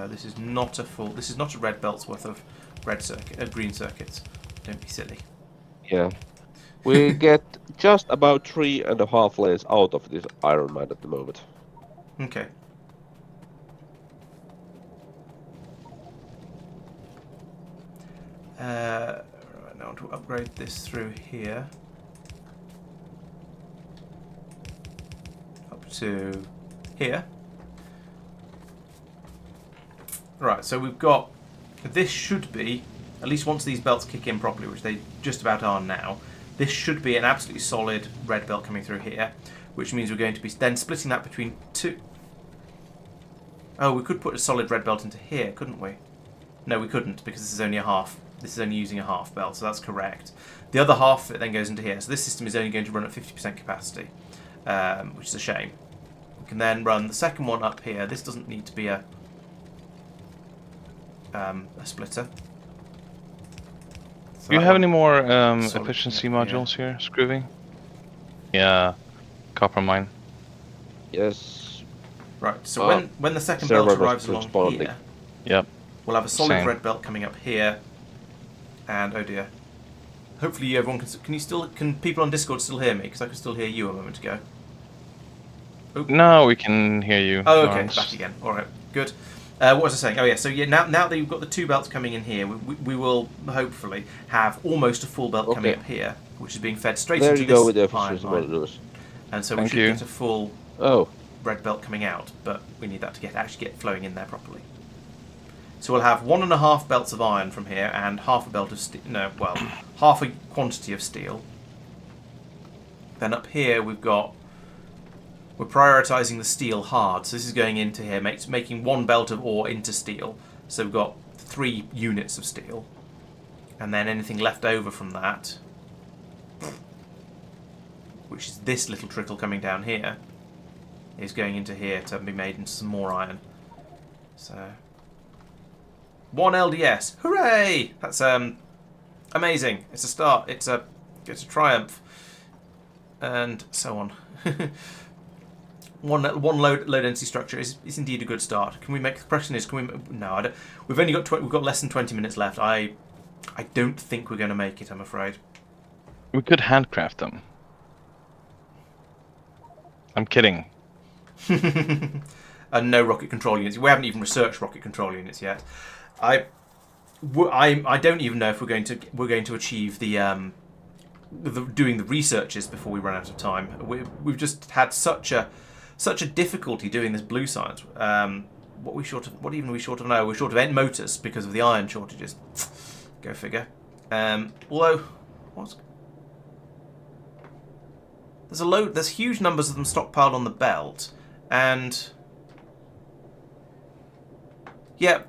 This is not a red belt's worth of green circuits. Don't be silly. Yeah. We get just about 3.5 lanes out of this iron mine at the moment. Okay. Right, now to upgrade this through here. Up to here. Right, so we've got... This should be, at least once these belts kick in properly, which they just about are now, this should be an absolutely solid red belt coming through here, which means we're going to be then splitting that between 2... Oh, we could put a solid red belt into here, couldn't we? No, we couldn't, because this is only a half. This is only using a half belt, so that's correct. The other half of it then goes into here. So this system is only going to run at 50% capacity, which is a shame. We can then run the second one up here. This doesn't need to be a splitter. So Do you have any more efficiency modules here, Scruive? Yeah, copper mine. Yes. Right, so when the second belt server was arrives along responding. here, Yep. we'll have a solid Same. red belt coming up here, and oh dear. Hopefully everyone can people on Discord still hear me? Because I could still hear you a moment ago. Oh. No, we can hear you. Oh, okay, Laurence. back again. All right, good. What was I saying? Oh yeah, so yeah, now that you've got the two belts coming in here, we will hopefully have almost a full belt coming up here, which is being fed straight There into you go this with the iron efficiency mine. modules. And so we Thank should you. get a full red belt coming out, but we need that to actually get flowing in there properly. So we'll have 1.5 belts of iron from here and half a belt of steel. No, well, half a quantity of steel. Then up here we're prioritising the steel hard. So this is going into here, making 1 belt of ore into steel. So we've got 3 units of steel. And then anything left over from that, which is this little trickle coming down here, is going into here to be made into some more iron. So 1 LDS, hooray! That's amazing. It's a start. It's a triumph, and so on. one low density structure is indeed a good start. Can we make the question is can we? No, I don't. We've only got we've got less than 20 minutes left. I don't think we're going to make it. I'm afraid. We could handcraft them. I'm kidding. And no rocket control units. We haven't even researched rocket control units yet. I don't even know if we're going to achieve the doing the researches before we run out of time. We've just had such a difficulty doing this blue science. What even are we short of? No, we're short of end motors because of the iron shortages. Go figure. Although there's huge numbers of them stockpiled on the belt, and yeah,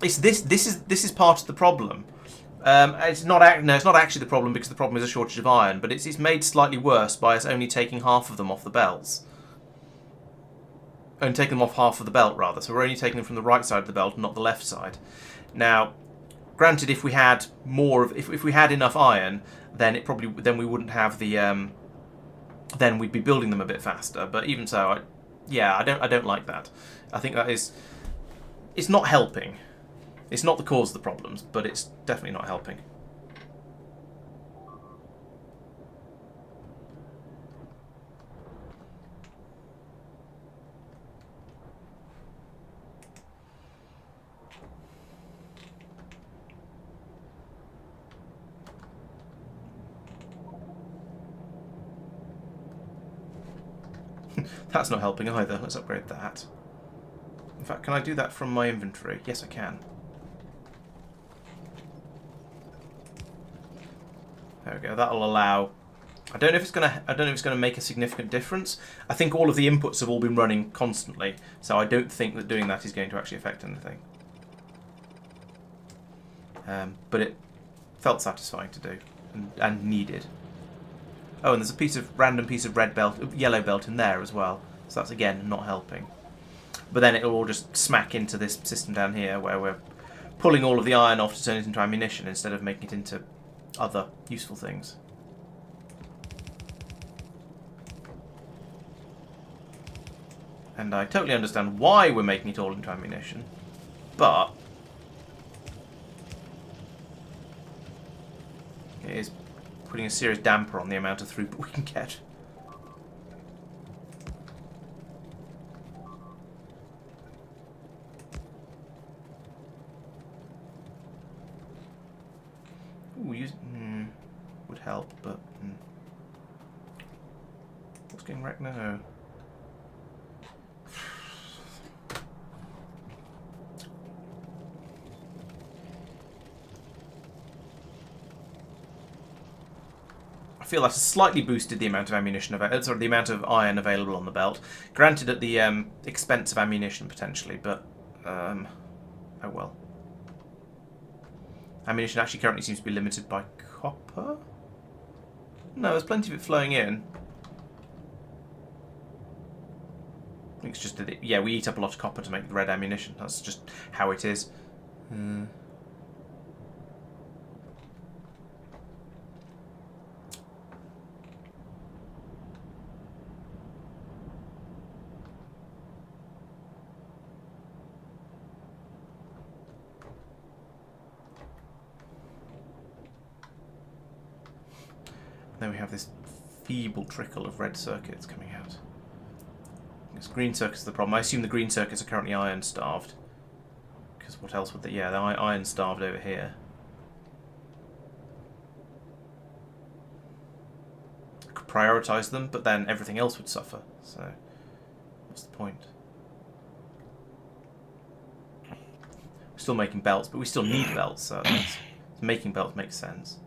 it's this is part of the problem. It's not actually the problem because the problem is a shortage of iron, but it's made slightly worse by us only taking half of them off the belts. And taking them off half of the belt rather, so we're only taking them from the right side of the belt, not the left side. Now, granted, if we had if we had enough iron, then we wouldn't have the then we'd be building them a bit faster. But even so, I don't like that. I think that it's not helping. It's not the cause of the problems, but it's definitely not helping. That's not helping either. Let's upgrade that. In fact, can I do that from my inventory? Yes, I can. There we go. That'll allow. I don't know if it's gonna make a significant difference. I think all of the inputs have all been running constantly, so I don't think that doing that is going to actually affect anything. But it felt satisfying to do and needed. Oh, and there's a random piece of yellow belt in there as well. So that's again not helping. But then it'll all just smack into this system down here where we're pulling all of the iron off to turn it into ammunition instead of making it into other useful things. And I totally understand why we're making it all into ammunition, but it is putting a serious damper on the amount of throughput we can get. Ooh, would help, but what's getting wrecked now? I feel that's slightly boosted the amount of ammunition the amount of iron available on the belt. Granted, at the expense of ammunition potentially, but oh well. Ammunition actually currently seems to be limited by copper. No, there's plenty of it flowing in. I think it's just that we eat up a lot of copper to make the red ammunition. That's just how it is. Then we have this feeble trickle of red circuits coming out. This green circuits are the problem. I assume the green circuits are currently iron starved. Because what else would they... Yeah, they're iron starved over here. I could prioritise them, but then everything else would suffer. So, what's the point? We're still making belts, but we still need belts, so making belts makes sense.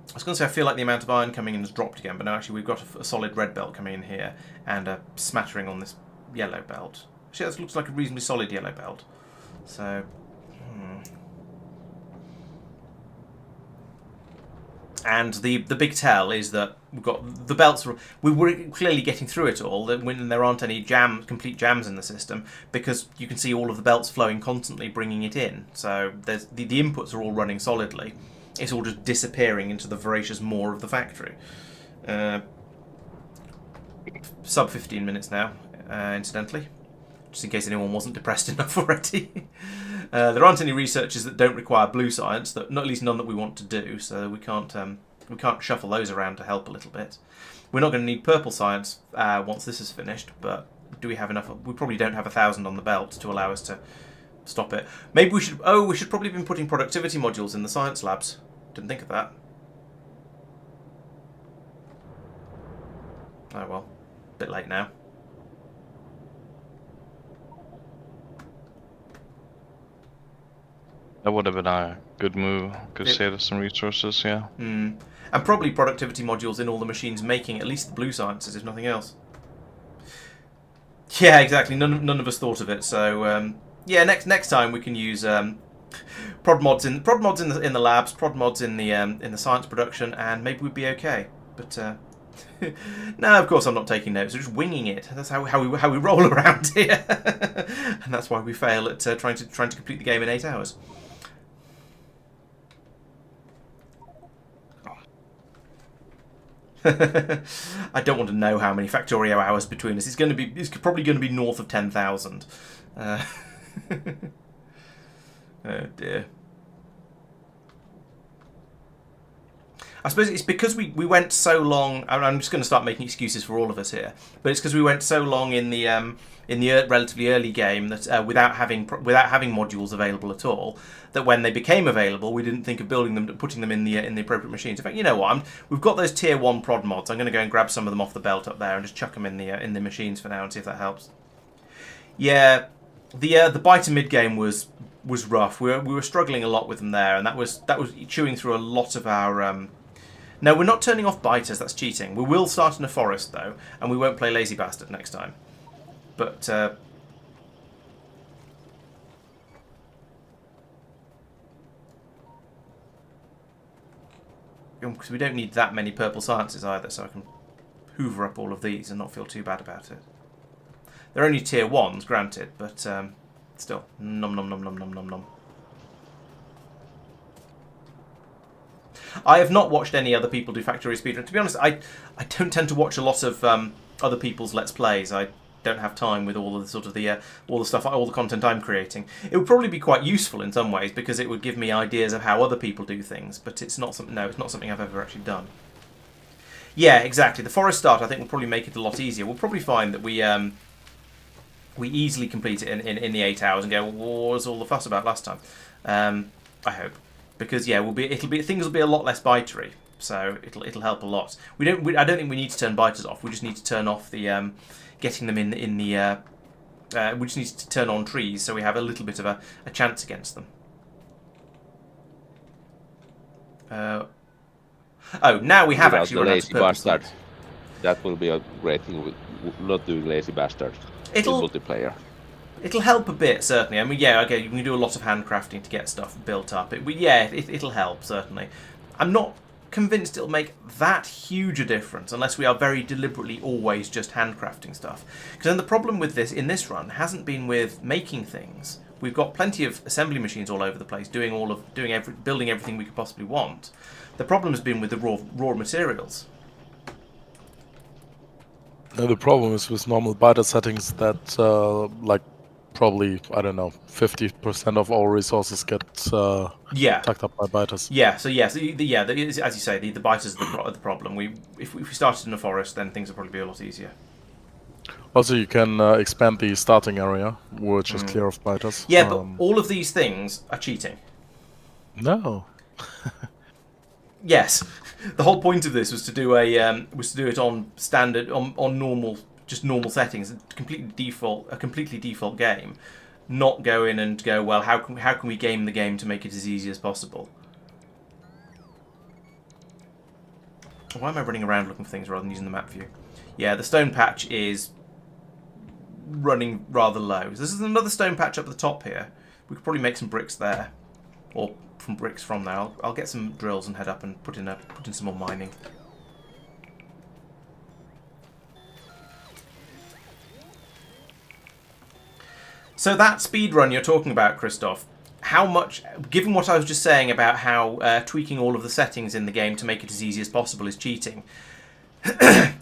I was going to say I feel like the amount of iron coming in has dropped again, but no, actually we've got a solid red belt coming in here and a smattering on this yellow belt. Actually, that looks like a reasonably solid yellow belt. So, And the big tell is that we've got the belts. We were clearly getting through it all. When there aren't any complete jams in the system, because you can see all of the belts flowing constantly, bringing it in. So there's the inputs are all running solidly. It's all just disappearing into the voracious maw of the factory. Sub 15 minutes now, incidentally, just in case anyone wasn't depressed enough already. There aren't any researches that don't require blue science, that not at least none that we want to do, so we can't shuffle those around to help a little bit. We're not going to need purple science once this is finished, but do we have enough? We probably don't have 1,000 on the belt to allow us to stop it. Maybe we should. Oh, we should probably have been putting productivity modules in the science labs. Didn't think of that. Oh well, a bit late now. That would have been a good move. Could save us some resources, yeah. And probably productivity modules in all the machines making at least the blue sciences, if nothing else. Yeah, exactly. None of us thought of it. So yeah, next time we can use prod mods in the labs, prod mods in the science production, and maybe we'd be okay. But no, of course I'm not taking notes. We're just winging it. That's how we roll around here, and that's why we fail at trying to complete the game in 8 hours. I don't want to know how many Factorio hours between us. It's probably going to be north of 10,000. Oh dear. I suppose it's because we went so long. I'm just going to start making excuses for all of us here, but it's because we went so long in the relatively early game that without having modules available at all, that when they became available, we didn't think of building them, putting them in the appropriate machines. In fact, you know what? We've got those tier 1 prod mods. I'm going to go and grab some of them off the belt up there and just chuck them in the machines for now and see if that helps. Yeah, the biter mid game was rough. We were struggling a lot with them there, and that was chewing through a lot of our. No, we're not turning off biters. That's cheating. We will start in a forest though, and we won't play Lazy Bastard next time. But because we don't need that many purple sciences either, so I can hoover up all of these and not feel too bad about it. They're only tier 1s, granted, but still, nom nom nom nom nom nom nom. I have not watched any other people do Factorio speedrun. To be honest, I don't tend to watch a lot of other people's Let's Plays. I don't have time with all of the sort of all the content I'm creating. It would probably be quite useful in some ways because it would give me ideas of how other people do things. But it's not something. No, it's not something I've ever actually done. Yeah, exactly. The forest start I think will probably make it a lot easier. We'll probably find that we easily complete it in the 8 hours and go, well, what was all the fuss about last time? I hope. Because yeah, things will be a lot less bitery, so it'll help a lot. I don't think we need to turn biters off. We just need to turn off the getting them in the. We just need to turn on trees so we have a little bit of a chance against them. Oh, now we have actually run out of purple bastard. That will be a great thing with not doing Lazy Bastard in multiplayer. It'll help a bit, certainly. I mean, yeah, okay, you can do a lot of handcrafting to get stuff built up. It'll help, certainly. I'm not convinced it'll make that huge a difference unless we are very deliberately always just handcrafting stuff. Because then the problem with this, in this run, hasn't been with making things. We've got plenty of assembly machines all over the place, building everything we could possibly want. The problem has been with the raw materials. The problem is with normal biter settings that, like probably, I don't know, 50% of all resources get tucked up by biters. Yeah. So as you say, the biters are the problem. If we started in a forest, then things would probably be a lot easier. Also, you can expand the starting area, which is clear of biters. Yeah, but all of these things are cheating. No. Yes, the whole point of this was to do it on standard, on normal, just normal settings, a completely default game, not go in and go, well, how can we game the game to make it as easy as possible? Why am I running around looking for things rather than using the map view? Yeah, the stone patch is running rather low. This is another stone patch up at the top here. We could probably make some bricks there, or from bricks from there. I'll get some drills and head up and put in some more mining. So that speed run you're talking about, Christoph, how much, given what I was just saying about how tweaking all of the settings in the game to make it as easy as possible is cheating,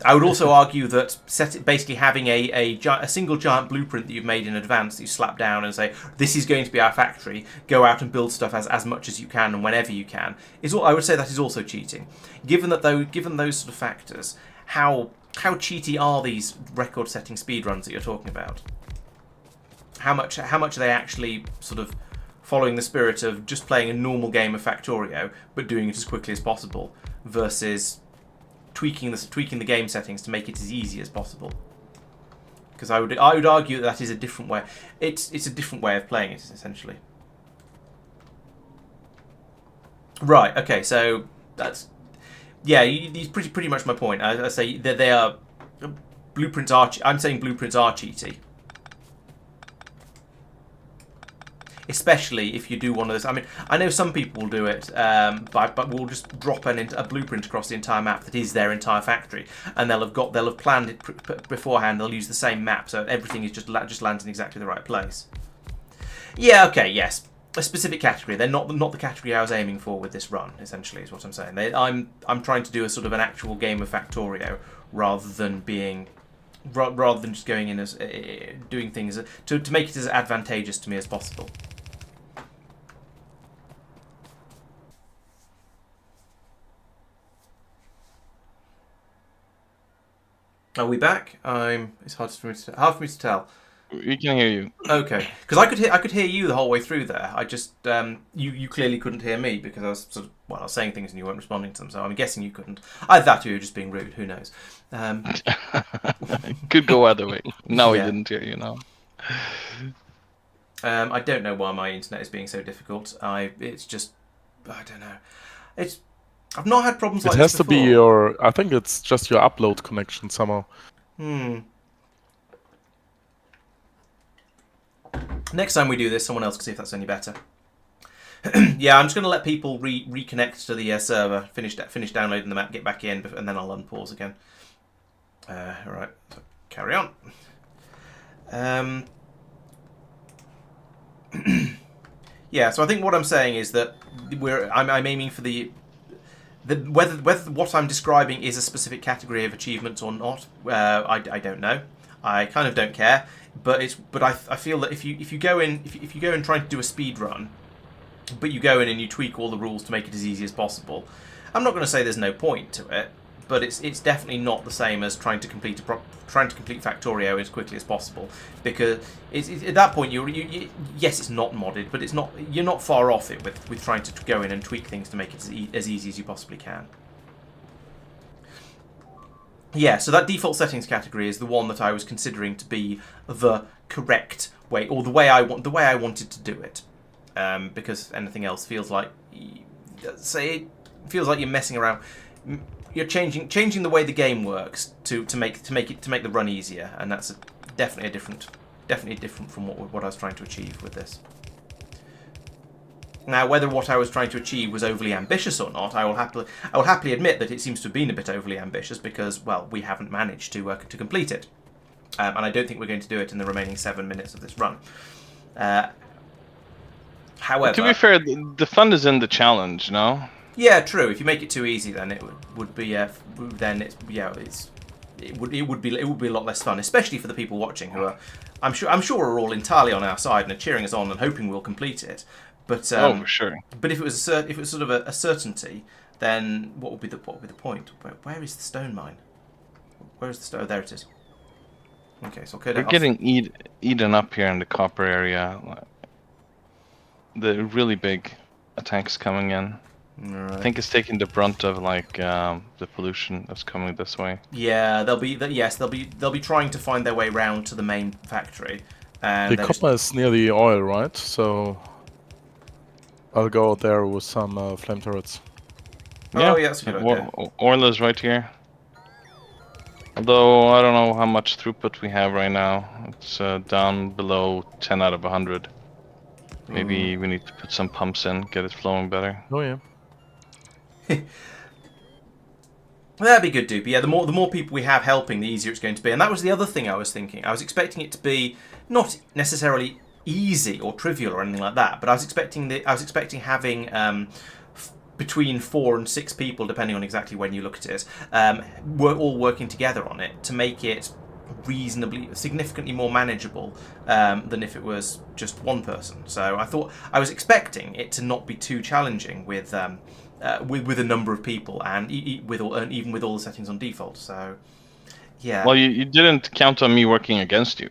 I would also argue that basically having a single giant blueprint that you've made in advance that you slap down and say, this is going to be our factory, go out and build stuff as much as you can and whenever you can, I would say that is also cheating. Given those sort of factors, how cheaty are these record-setting speedruns that you're talking about? How much are they actually sort of following the spirit of just playing a normal game of Factorio but doing it as quickly as possible versus tweaking the game settings to make it as easy as possible? Because I would argue that is a different way. It's a different way of playing it, essentially. Right. Okay. So that's these pretty much my point. I say that they are blueprints are. I'm saying blueprints are cheaty. Especially if you do one of those. I mean, I know some people will do it, but we'll just drop a blueprint across the entire map that is their entire factory, and they'll have planned it beforehand. They'll use the same map, so everything is just lands in exactly the right place. Yeah. Okay. Yes. A specific category. They're not the category I was aiming for with this run. Essentially, is what I'm saying. I'm trying to do a sort of an actual game of Factorio rather than just going in as doing things to make it as advantageous to me as possible. Are we back? It's hard for me to tell. We can hear you. Okay, because I could hear you the whole way through there. I just you clearly couldn't hear me because I was I was saying things and you weren't responding to them. So I'm guessing you couldn't. Either that or you were just being rude. Who knows? Could go either way. No, yeah. He didn't hear you now. I don't know why my internet is being so difficult. It's just I don't know. I've not had problems like this before. It has to be I think it's just your upload connection somehow. Next time we do this, someone else can see if that's any better. Yeah, I'm just going to let people reconnect to the server, finish downloading the map, get back in, and then I'll unpause again. Alright, so carry on. Yeah, so I think what I'm saying is that I'm aiming for whether what I'm describing is a specific category of achievements or not. I don't know. I kind of don't care. But I feel that if you go in trying to do a speed run, but you go in and you tweak all the rules to make it as easy as possible, I'm not going to say there's no point to it, but it's definitely not the same as trying to complete Factorio as quickly as possible, because at that point yes, it's not modded, but you're not far off it with trying to go in and tweak things to make it as easy as you possibly can. Yeah, so that default settings category is the one that I was considering to be the correct way, or the way I wanted to do it, because anything else feels like you're messing around. You're changing the way the game works to make the run easier, and that's definitely different from what I was trying to achieve with this. Now, whether what I was trying to achieve was overly ambitious or not, I will happily admit that it seems to have been a bit overly ambitious because, well, we haven't managed to complete it, and I don't think we're going to do it in the remaining 7 minutes of this run. However, to be fair, the fun is in the challenge, no? Yeah, true. If you make it too easy, then it would be. Then it's it would be a lot less fun, especially for the people watching who are, I'm sure are all entirely on our side and are cheering us on and hoping we'll complete it. But for sure. But if it was sort of a certainty, then what would be the point? Where is the stone mine? Where is the stone? Oh, there it is. Okay, so we're getting eaten up here in the copper area. The really big attacks coming in. Right. I think it's taking the brunt of like the pollution that's coming this way. Yeah, they'll be trying to find their way round to the main factory. And the copper is near the oil, right? So I'll go there with some flame turrets. Oh, yeah, that's a good idea. Oil is right here. Although I don't know how much throughput we have right now. It's down below 10 out of 100. Maybe we need to put some pumps in, get it flowing better. Oh yeah. That'd be good, dude. But yeah, the more people we have helping, the easier it's going to be. And that was the other thing I was thinking. I was expecting it to be not necessarily easy or trivial or anything like that, but I was expecting having between 4 and 6 people, depending on exactly when you look at it, we're all working together on it to make it significantly more manageable than if it was just one person. So I was expecting it to not be too challenging with a number of people and even with all the settings on default. So yeah. Well, you didn't count on me working against you.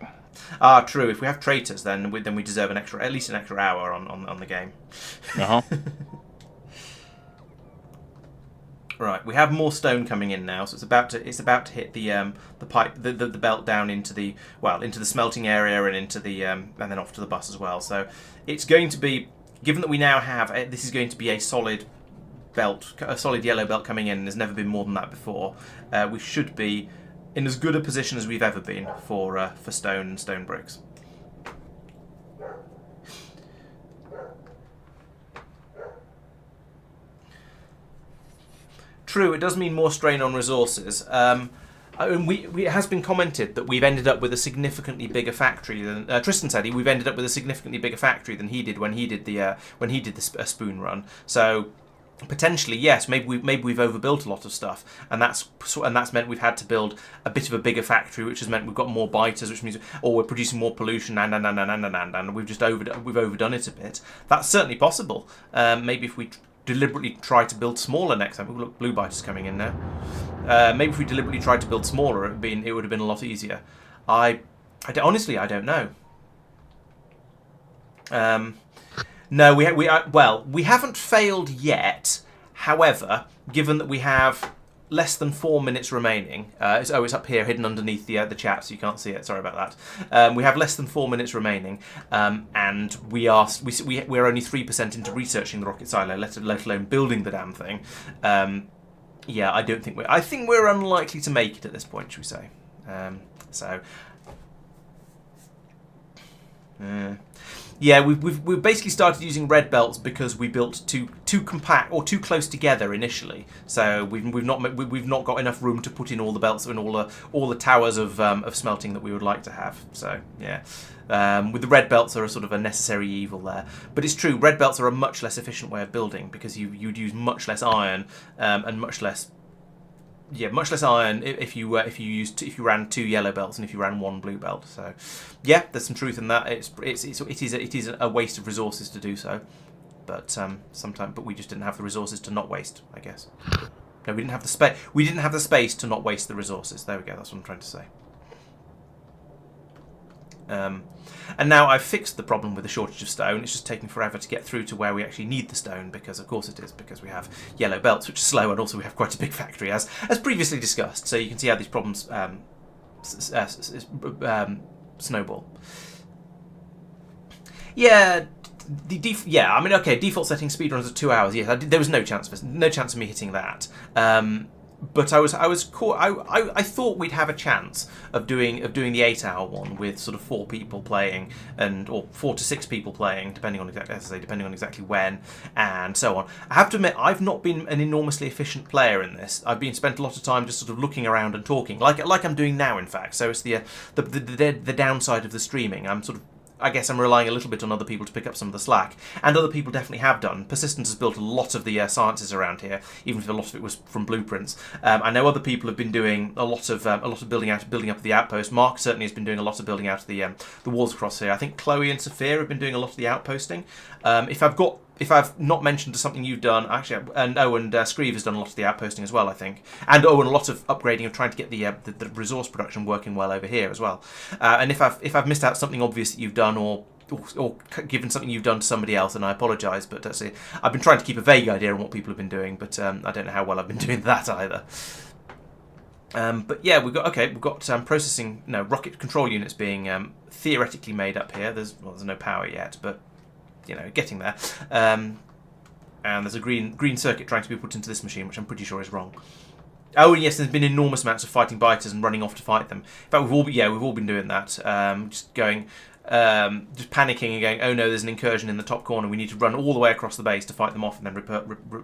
Ah, true. If we have traitors, then we deserve at least an extra hour on the game. Right, we have more stone coming in now, so it's about to hit the pipe, the belt down into the smelting area and into the and then off to the bus as well. So it's going to be, given that we now have this is going to be a solid belt, a solid yellow belt coming in. And there's never been more than that before. We should be in as good a position as we've ever been for stone and stone bricks. True, it does mean more strain on resources. It has been commented that we've ended up with a significantly bigger factory than Tristan said. We've ended up with a significantly bigger factory than he did when he did the spoon run. So potentially, yes, maybe we've overbuilt a lot of stuff, and that's meant we've had to build a bit of a bigger factory, which has meant we've got more biters, which means we're producing more pollution, and we've overdone it a bit. That's certainly possible. Maybe if we deliberately try to build smaller next time. Look, blue biters coming in now. Maybe if we deliberately tried to build smaller, it would have been a lot easier. Honestly, I don't know. No, we haven't failed yet. However, given that we have less than 4 minutes remaining, it's up here, hidden underneath the chat, so you can't see it. Sorry about that. We have less than 4 minutes remaining, and we're only 3% into researching the rocket silo, let alone building the damn thing. Yeah, I think we're unlikely to make it at this point, should we say? Yeah, we've basically started using red belts because we built too compact or too close together initially. So we've not got enough room to put in all the belts and all the towers of smelting that we would like to have. So yeah, with the red belts are a sort of a necessary evil there. But it's true, red belts are a much less efficient way of building because you'd use much less iron and much less iron if you ran 2 yellow belts and if you ran 1 blue belt. So yeah, there's some truth in that. It is a waste of resources to do so, but we just didn't have the resources to not waste, I guess. No, we didn't have the space. We didn't have the space to not waste the resources. There we go. That's what I'm trying to say. And now I've fixed the problem with the shortage of stone. It's just taking forever to get through to where we actually need the stone, because of course it is, because we have yellow belts, which are slow, and also we have quite a big factory, as previously discussed. So you can see how these problems snowball. Yeah, default setting speedruns are 2 hours. Yes, there was no chance of me hitting that. But I thought we'd have a chance of doing the 8-hour one with sort of 4 people playing, or 4 to 6 people playing, depending on exactly when, and so on. I have to admit, I've not been an enormously efficient player in this. I've spent a lot of time just sort of looking around and talking, like I'm doing now, in fact. So it's the downside of the streaming. I'm sort of I guess I'm relying a little bit on other people to pick up some of the slack, and other people definitely have done. Purrsistent has built a lot of the sciences around here, even if a lot of it was from blueprints. I know other people have been doing a lot of building up the outpost. Marc certainly has been doing a lot of building out of the walls across here. I think Chloe and Safir have been doing a lot of the outposting. If I've not mentioned something you've done, actually, and Scruive has done a lot of the outposting as well, I think, and a lot of upgrading of trying to get the resource production working well over here as well. And if I've missed out something obvious that you've done, or given something you've done to somebody else, then I apologise. But that's it. I've been trying to keep a vague idea on what people have been doing, but I don't know how well I've been doing that either. But yeah, we've got rocket control units being theoretically made up here. There's no power yet, but getting there. And there's a green circuit trying to be put into this machine, which I'm pretty sure is wrong. Oh, and yes, there's been enormous amounts of fighting biters and running off to fight them. In fact, we've all been doing that. Just panicking and going, oh no, there's an incursion in the top corner. We need to run all the way across the base to fight them off and then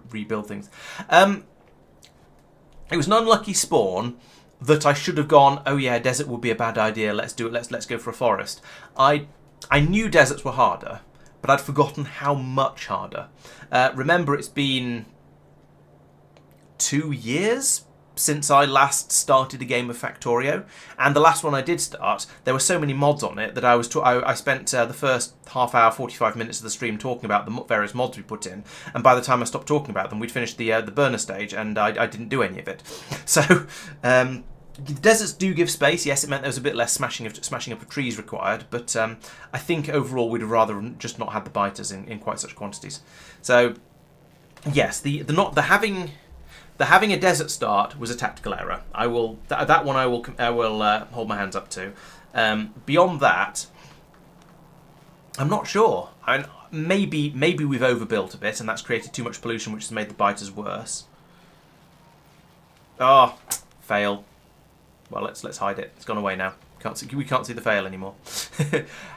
rebuild things. It was an unlucky spawn that I should have gone, oh yeah, desert would be a bad idea. Let's do it. Let's go for a forest. I knew deserts were harder, but I'd forgotten how much harder. Remember, it's been 2 years since I last started a game of Factorio, and the last one I did start, there were so many mods on it that I spent the first half hour, 45 minutes of the stream talking about the various mods we put in, and by the time I stopped talking about them, we'd finished the burner stage, and I didn't do any of it. So the deserts do give space. Yes, it meant there was a bit less smashing up of trees required, but I think overall we'd have rather just not had the biters in quite such quantities. So yes, the having a desert start was a tactical error. That one I will hold my hands up to. Beyond that, I'm not sure. Maybe we've overbuilt a bit, and that's created too much pollution, which has made the biters worse. Oh, fail. Well, let's hide it. It's gone away now. We can't see the fail anymore.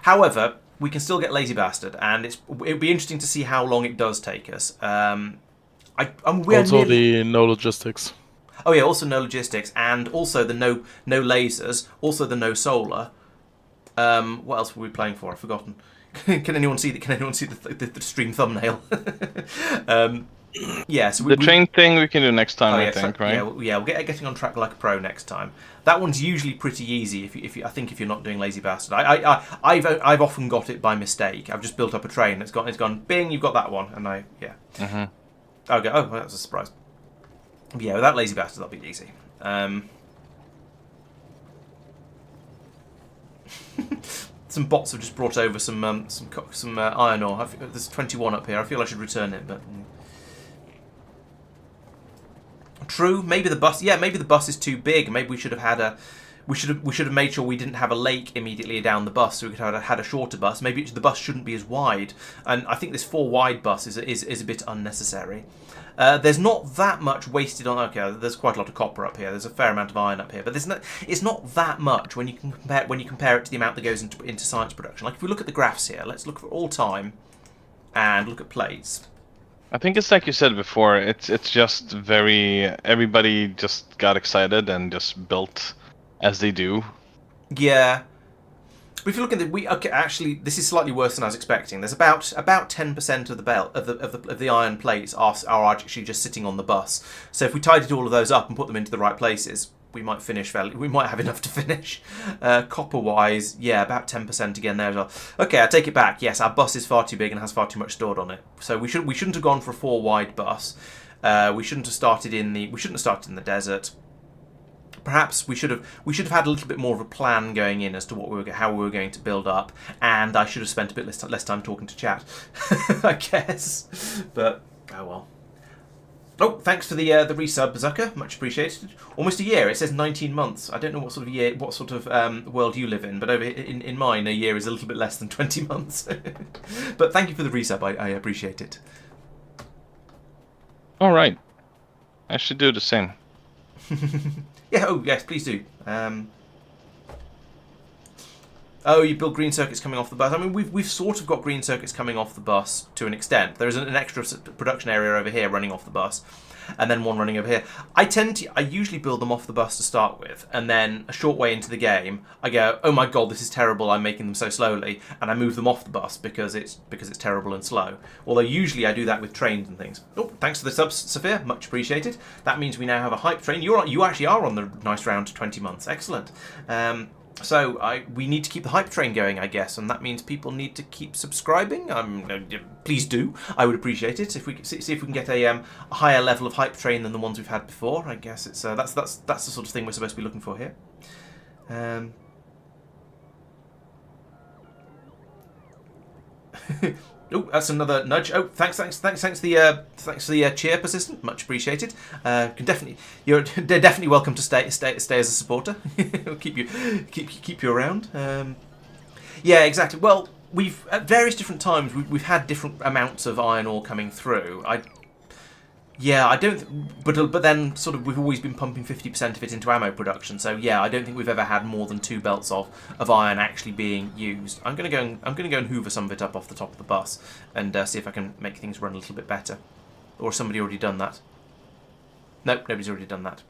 However, we can still get lazy bastard, and it'll be interesting to see how long it does take us. Also the no logistics. Oh yeah, also no logistics, and also the no lasers, also the no solar. What else were we playing for? I've forgotten. Can anyone see the stream thumbnail? Yeah, so the train thing we can do next time, I think, right? Yeah, we'll get getting on track like a pro next time. That one's usually pretty easy if you're not doing lazy bastard. I've often got it by mistake. I've just built up a train. It's gone. Bing, you've got that one, and yeah. Mm-hmm. Oh, that was a surprise. But yeah, without lazy bastard, that'll be easy. Some bots have just brought over some iron ore. There's 21 up here. I feel I should return it, but true. Maybe the bus. Yeah, maybe the bus is too big. Maybe we should have had we should have made sure we didn't have a lake immediately down the bus, so we could have had a shorter bus. Maybe the bus shouldn't be as wide. And I think this 4 wide bus is a bit unnecessary. There's not that much wasted on. Okay, there's quite a lot of copper up here. There's a fair amount of iron up here, but it's not that much when you compare it to the amount that goes into science production. Like if we look at the graphs here, let's look for all time and look at plates. I think it's like you said before. It's just everybody just got excited and just built as they do. Yeah. But if you look at actually, this is slightly worse than I was expecting. There's about 10% of the belt of the iron plates are actually just sitting on the bus. So if we tidied all of those up and put them into the right places, we might have enough to finish. Copper-wise, yeah, about 10% again there as well. Okay, I take it back. Yes, our bus is far too big and has far too much stored on it. So we shouldn't have gone for a 4 wide bus. We shouldn't have started in the desert. Perhaps we should have had a little bit more of a plan going in as to how we were going to build up, and I should have spent a bit less time talking to chat, I guess. But oh well. Oh, thanks for the resub, Zucker. Much appreciated. Almost a year. It says 19 months. I don't know what sort of world you live in, but over in mine, a year is a little bit less than 20 months. But thank you for the resub. I appreciate it. All right. I should do the same. Yeah, oh yes, please do. Oh, you build green circuits coming off the bus. I mean, we've sort of got green circuits coming off the bus to an extent. There's an extra production area over here running off the bus. and then one running over here. I usually build them off the bus to start with, and then a short way into the game, I go, oh my god, this is terrible, I'm making them so slowly, and I move them off the bus because it's terrible and slow. Although usually I do that with trains and things. Oh, thanks for the subs, Safir, much appreciated. That means we now have a hype train. You actually are on the nice round to 20 months. Excellent. So we need to keep the hype train going, I guess, and that means people need to keep subscribing. Please do. I would appreciate it if we see if we can get a higher level of hype train than the ones we've had before. I guess it's that's the sort of thing we're supposed to be looking for here. Oh, that's another nudge. Oh, thanks for the cheer, Purrsistent. Much appreciated. You're definitely welcome to stay as a supporter. We'll keep you around. Yeah, exactly. Well, we've at various different times we've had different amounts of iron ore coming through. But then sort of we've always been pumping 50% of it into ammo production. So yeah, I don't think we've ever had more than 2 belts of iron actually being used. I'm gonna go and hoover some of it up off the top of the bus and see if I can make things run a little bit better. Or has somebody already done that? Nope, nobody's already done that.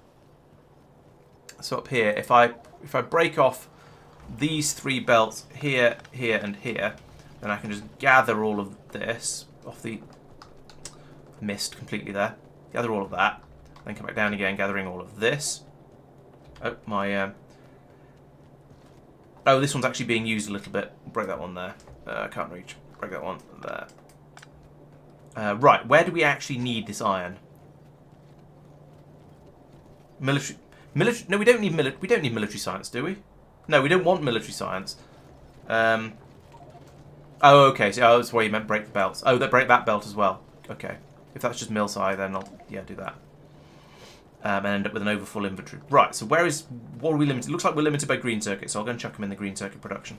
So up here, if I break off these 3 belts here, here, and here, then I can just gather all of this off the missed completely there. Gather all of that, then come back down again, gathering all of this. Oh, my oh, this one's actually being used a little bit. Break that one there. Can't reach. Break that one there. Right, where do we actually need this iron? Military. No, we don't need military science, do we? No, we don't want military science. Oh, okay. So that's why you meant break the belts. Oh, break that belt as well. Okay. If that's just mil-sci, then I'll do that. And end up with an overfull inventory. Right, so what are we limited? It looks like we're limited by green circuit, so I'll go and chuck them in the green circuit production.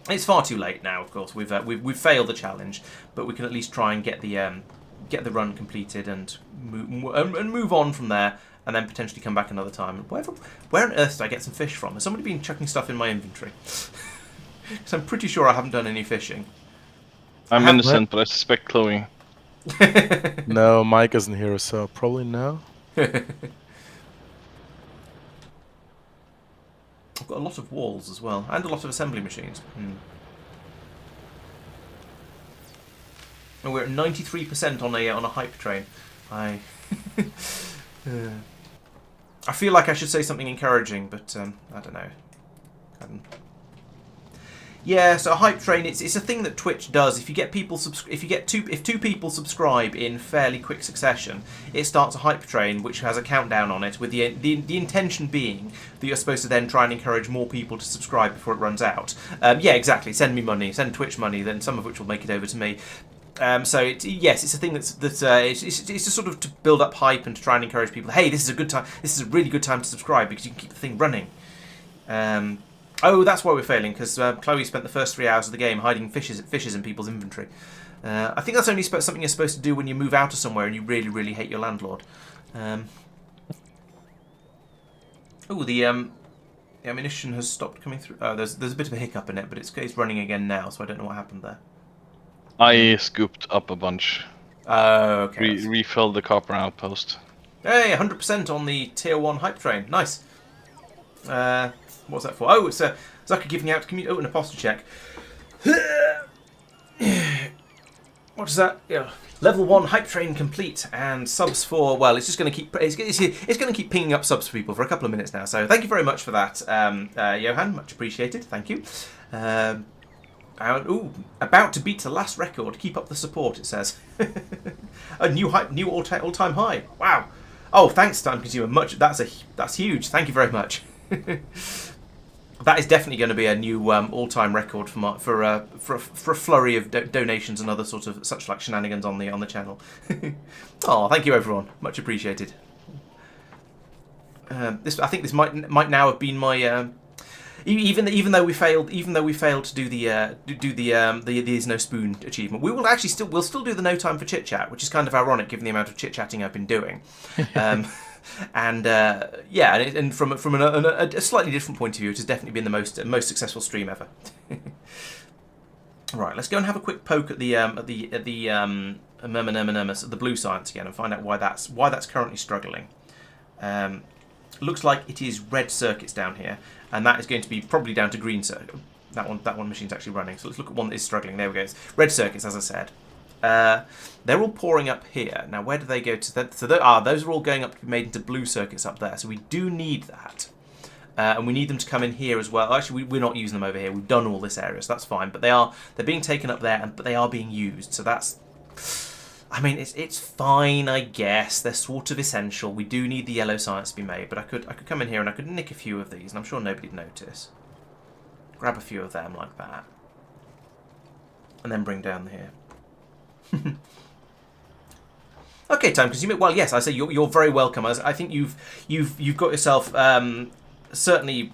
It's far too late now, of course. We've failed the challenge, but we can at least try and get the run completed and move on from there, and then potentially come back another time. Where on earth did I get some fish from? Has somebody been chucking stuff in my inventory? Because I'm pretty sure I haven't done any fishing. I'm innocent, but I suspect Chloe. No, Mike isn't here, so probably no. I've got a lot of walls as well, and a lot of assembly machines. And we're at 93% on a hype train. I feel like I should say something encouraging, but I don't know. Yeah, so a hype train, it's a thing that Twitch does. If you get people if 2 people subscribe in fairly quick succession, it starts a hype train which has a countdown on it, with the intention being that you're supposed to then try and encourage more people to subscribe before it runs out. Yeah, exactly. Send me money, send Twitch money, then some of which will make it over to me. So yes, it's a thing it's just sort of to build up hype and to try and encourage people. Hey, this is a good time. This is a really good time to subscribe because you can keep the thing running. Oh, that's why we're failing, because Chloe spent the first 3 hours of the game hiding fishes in people's inventory. I think that's only something you're supposed to do when you move out of somewhere and you really, really hate your landlord. Oh, the ammunition has stopped coming through. Oh, there's a bit of a hiccup in it, but it's running again now, so I don't know what happened there. I scooped up a bunch. Oh, okay. Refilled the copper outpost. Hey, 100% on the tier 1 hype train. Nice. What's that for? Oh, it's Zucker giving out an apostle check. What is that? Yeah. Level 1 hype train complete and subs for. Well, it's just going to keep. It's going to keep pinging up subs for people for a couple of minutes now. So thank you very much for that, Johan. Much appreciated. Thank you. About to beat the last record. Keep up the support. It says a new all-time high. Wow. Oh, thanks, Time Consumer. That's huge. Thank you very much. That is definitely going to be a new all-time record for a flurry of donations and other sort of such like shenanigans on the channel. Oh, thank you everyone, much appreciated. I think this might now have been my even though we failed to do the there's no spoon achievement, we'll still do the no time for chit chat, which is kind of ironic given the amount of chit chatting I've been doing. And from a slightly different point of view, it has definitely been the most successful stream ever. Right, let's go and have a quick poke at the blue science again and find out why that's currently struggling. Looks like it is red circuits down here, and that is going to be probably down to green circuit. That one machine's actually running. So let's look at one that is struggling. There we go. It's red circuits, as I said. They're all pouring up here. Now, where do they go to? Those are all going up to be made into blue circuits up there. So we do need that. And we need them to come in here as well. Actually, we're not using them over here. We've done all this area, so that's fine. But they're being taken up there, but they are being used. So that's, I mean, it's fine, I guess. They're sort of essential. We do need the yellow science to be made, but I could come in here and I could nick a few of these, and I'm sure nobody'd notice. Grab a few of them like that, and then bring down here. Okay, time consuming. Well, yes, I say you're very welcome. I think you've got yourself. Certainly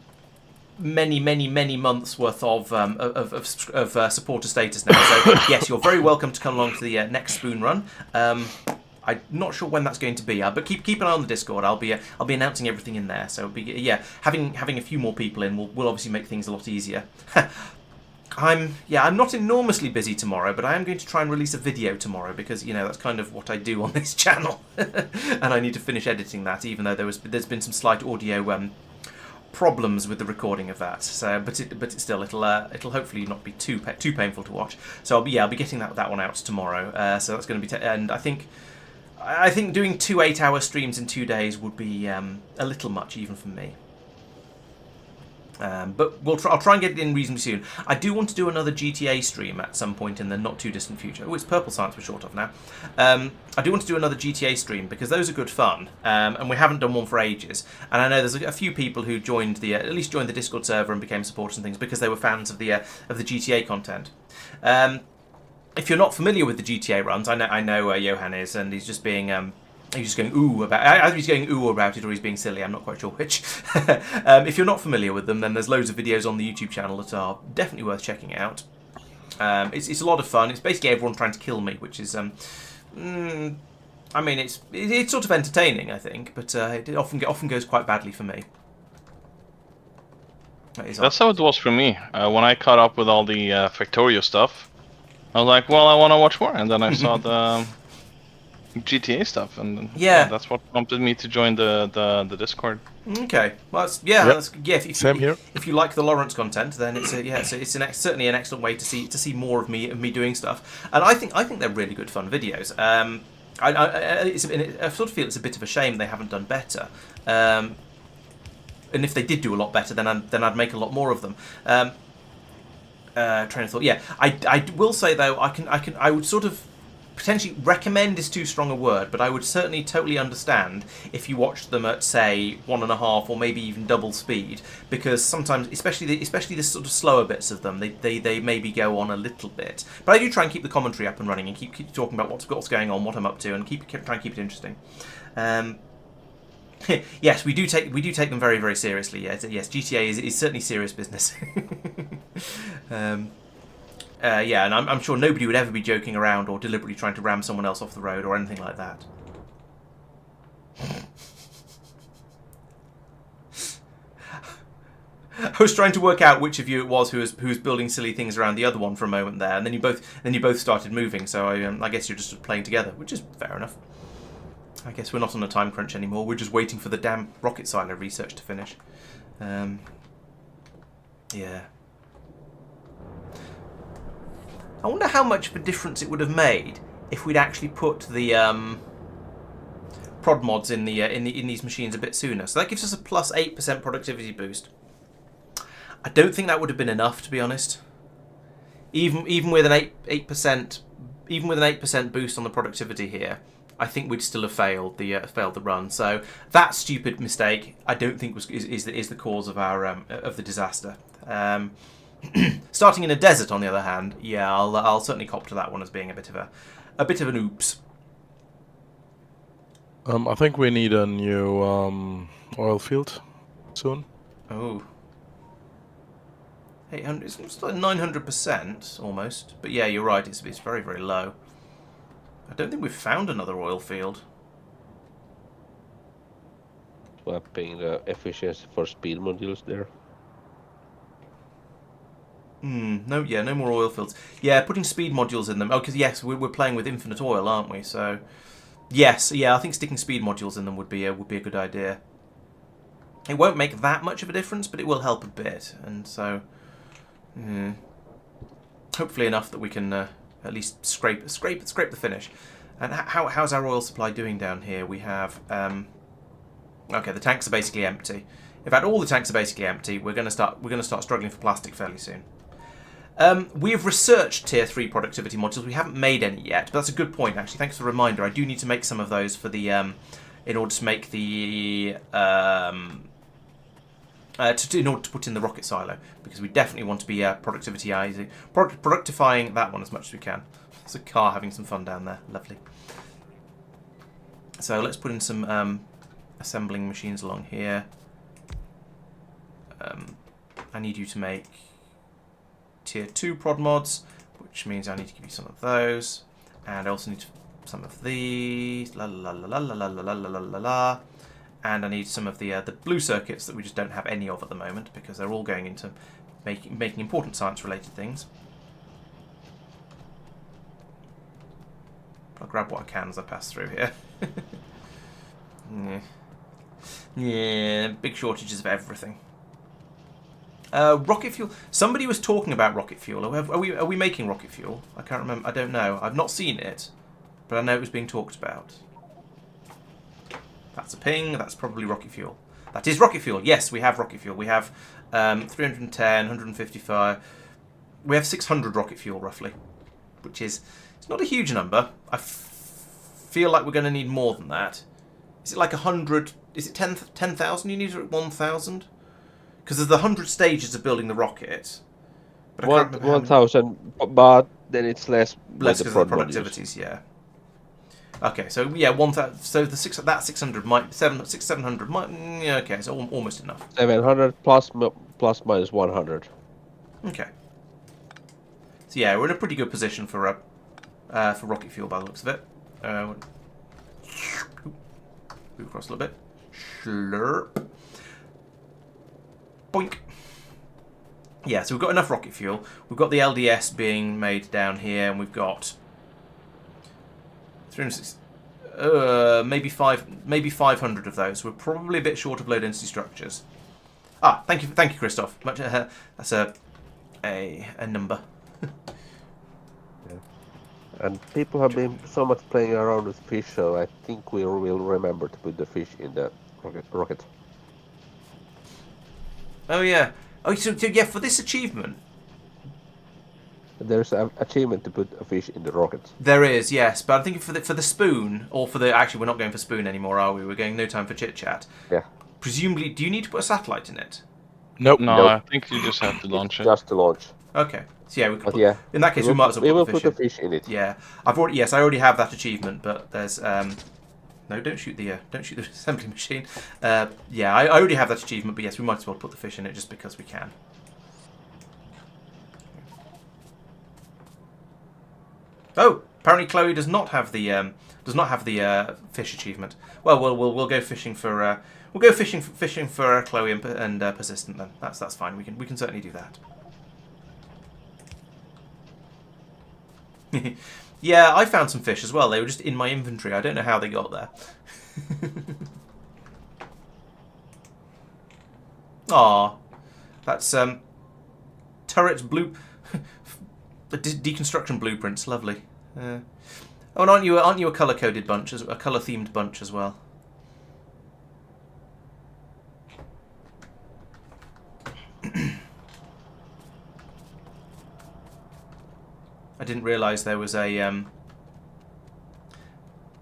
many months worth of supporter status now. So yes, you're very welcome to come along to the next spoon run. I'm not sure when that's going to be, but keep an eye on the Discord. I'll be announcing everything in there. So having a few more people in will obviously make things a lot easier. I'm not enormously busy tomorrow, but I am going to try and release a video tomorrow because that's kind of what I do on this channel, and I need to finish editing that. Even though there's been some slight audio problems with the recording of that, so but it'll hopefully not be too painful to watch. So I'll be getting that one out tomorrow. So that's going to be and I think doing 2 8-hour streams in 2 days would be a little much even for me. But I'll try and get it in reasonably soon. I do want to do another GTA stream at some point in the not too distant future. Oh, it's Purple Science we're short of now. I do want to do another GTA stream because those are good fun, and we haven't done one for ages. And I know there's a few people who joined at least joined the Discord server and became supporters and things because they were fans of the GTA content. If you're not familiar with the GTA runs, I know Johan is, and he's just being he's just going ooh about either he's going ooh about it or he's being silly. I'm not quite sure which. If you're not familiar with them, then there's loads of videos on the YouTube channel that are definitely worth checking out. It's a lot of fun. It's basically everyone trying to kill me, which is I mean it's sort of entertaining, I think, but it often goes quite badly for me. That's how it was for me when I caught up with all the Factorio stuff. I was like, well, I want to watch more, and then I saw the GTA stuff, and that's what prompted me to join the Discord. Okay, well, Same here. If you like the Laurence content, then it's certainly an excellent way to see more of me doing stuff, and I think they're really good fun videos. I sort of feel it's a bit of a shame they haven't done better. And if they did do a lot better, then I'd make a lot more of them. Train of thought. Yeah, I will say though, I would sort of potentially recommend is too strong a word, but I would certainly totally understand if you watched them at say 1.5 or maybe even double speed, because sometimes, especially the sort of slower bits of them, they maybe go on a little bit. But I do try and keep the commentary up and running and keep talking about what's going on, what I'm up to, and try and keep it interesting. Yes, we do take them very, very seriously. Yes, GTA is certainly serious business. And I'm sure nobody would ever be joking around or deliberately trying to ram someone else off the road or anything like that. I was trying to work out which of you it was who was building silly things around the other one for a moment there, and then you both started moving. So I guess you're just playing together, which is fair enough. I guess we're not on a time crunch anymore. We're just waiting for the damn rocket silo research to finish. Yeah. I wonder how much of a difference it would have made if we'd actually put the prod mods in these machines a bit sooner. So that gives us a plus 8% productivity boost. I don't think that would have been enough, to be honest. Even with an 8% boost on the productivity here, I think we'd still have failed the run. So that stupid mistake, I don't think is the cause of our of the disaster. Starting in a desert, on the other hand, yeah, I'll certainly cop to that one as being a bit of an oops. I think we need a new oil field soon. Oh. 800, it's like 900% almost, but yeah, you're right. It's very, very low. I don't think we've found another oil field. Swapping the efficiency for speed modules there. No, yeah, no more oil fields. Yeah, putting speed modules in them. Oh, because yes, we're playing with infinite oil, aren't we? So, yes, yeah, I think sticking speed modules in them would be a good idea. It won't make that much of a difference, but it will help a bit, and so hopefully enough that we can at least scrape the finish. And how's our oil supply doing down here? We have okay, the tanks are basically empty. In fact, all the tanks are basically empty. We're going to start struggling for plastic fairly soon. We have researched tier 3 productivity modules. We haven't made any yet, but that's a good point actually. Thanks for the reminder. I do need to make some of those for the in order to make the in order to put in the rocket silo, because we definitely want to be productifying that one as much as we can. There's a car having some fun down there. Lovely. So let's put in some assembling machines along here. I need you to make tier 2 prod mods, which means I need to give you some of those, and I also need some of these. La la la la la la la la la la. And I need some of the blue circuits that we just don't have any of at the moment, because they're all going into making important science-related things. I'll grab what I can as I pass through here. Yeah, big shortages of everything. Rocket fuel. Somebody was talking about rocket fuel. Are we making rocket fuel? I can't remember. I don't know. I've not seen it, but I know it was being talked about. That's a ping. That's probably rocket fuel. That is rocket fuel. Yes, we have rocket fuel. We have 310, 155. We have 600 rocket fuel roughly, which is it's not a huge number. I feel like we're going to need more than that. Is it like 100? Is it 10,000 you need, or 1,000? Because there's the 100 stages of building the rocket. But 1,000, but then it's less because of the productivities, yeah. Okay, so yeah, 1,000. So the 600 might 700 might. Yeah, okay, so almost enough. 700 plus minus 100. Okay. So yeah, we're in a pretty good position for rocket fuel by the looks of it. Move across a little bit. Slurp. Boink. Yeah, so we've got enough rocket fuel. We've got the LDS being made down here, and we've got 360. Maybe 500 of those. We're probably a bit short of low density structures. Ah, thank you, Christoph. Much. That's a number. Yeah. And people have been so much playing around with fish, so I think we will remember to put the fish in the rocket. Oh yeah. Oh, so yeah, for this achievement. There's an achievement to put a fish in the rocket. There is, yes, but I think for the spoon, or for the actually, we're not going for spoon anymore, are we? We're going no time for chit chat. Yeah. Presumably, do you need to put a satellite in it? Nope. No, Nope. I think you just have to launch it. Just to launch. Okay. So yeah, we could. In that case, we might as well put the fish in it. Yeah, I already have that achievement, but there's no, don't shoot the assembly machine. Yeah, I already have that achievement, but yes, we might as well put the fish in it just because we can. Oh, apparently Chloe does not have the fish achievement. Well, we'll go fishing for Chloe and Purrsistent then. That's fine. We can certainly do that. Yeah, I found some fish as well. They were just in my inventory. I don't know how they got there. Aw, that's turret blue. The deconstruction blueprints, lovely. Oh, and aren't you a color-coded bunch, a color-themed bunch as well? I didn't realise there was a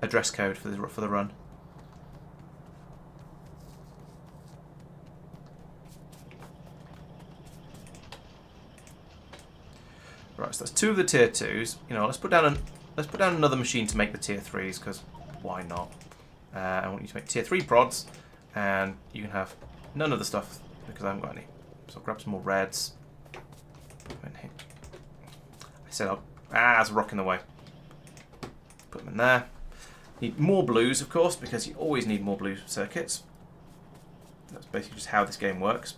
dress code for the run. Right, so that's 2 of the tier 2s. You know, let's put down another machine to make the tier 3s, because why not? I want you to make tier 3 prods, and you can have none of the stuff because I haven't got any. So I'll grab some more reds. Put them in here. I said there's a rock in the way. Put them in there. Need more blues, of course, because you always need more blue circuits. That's basically just how this game works.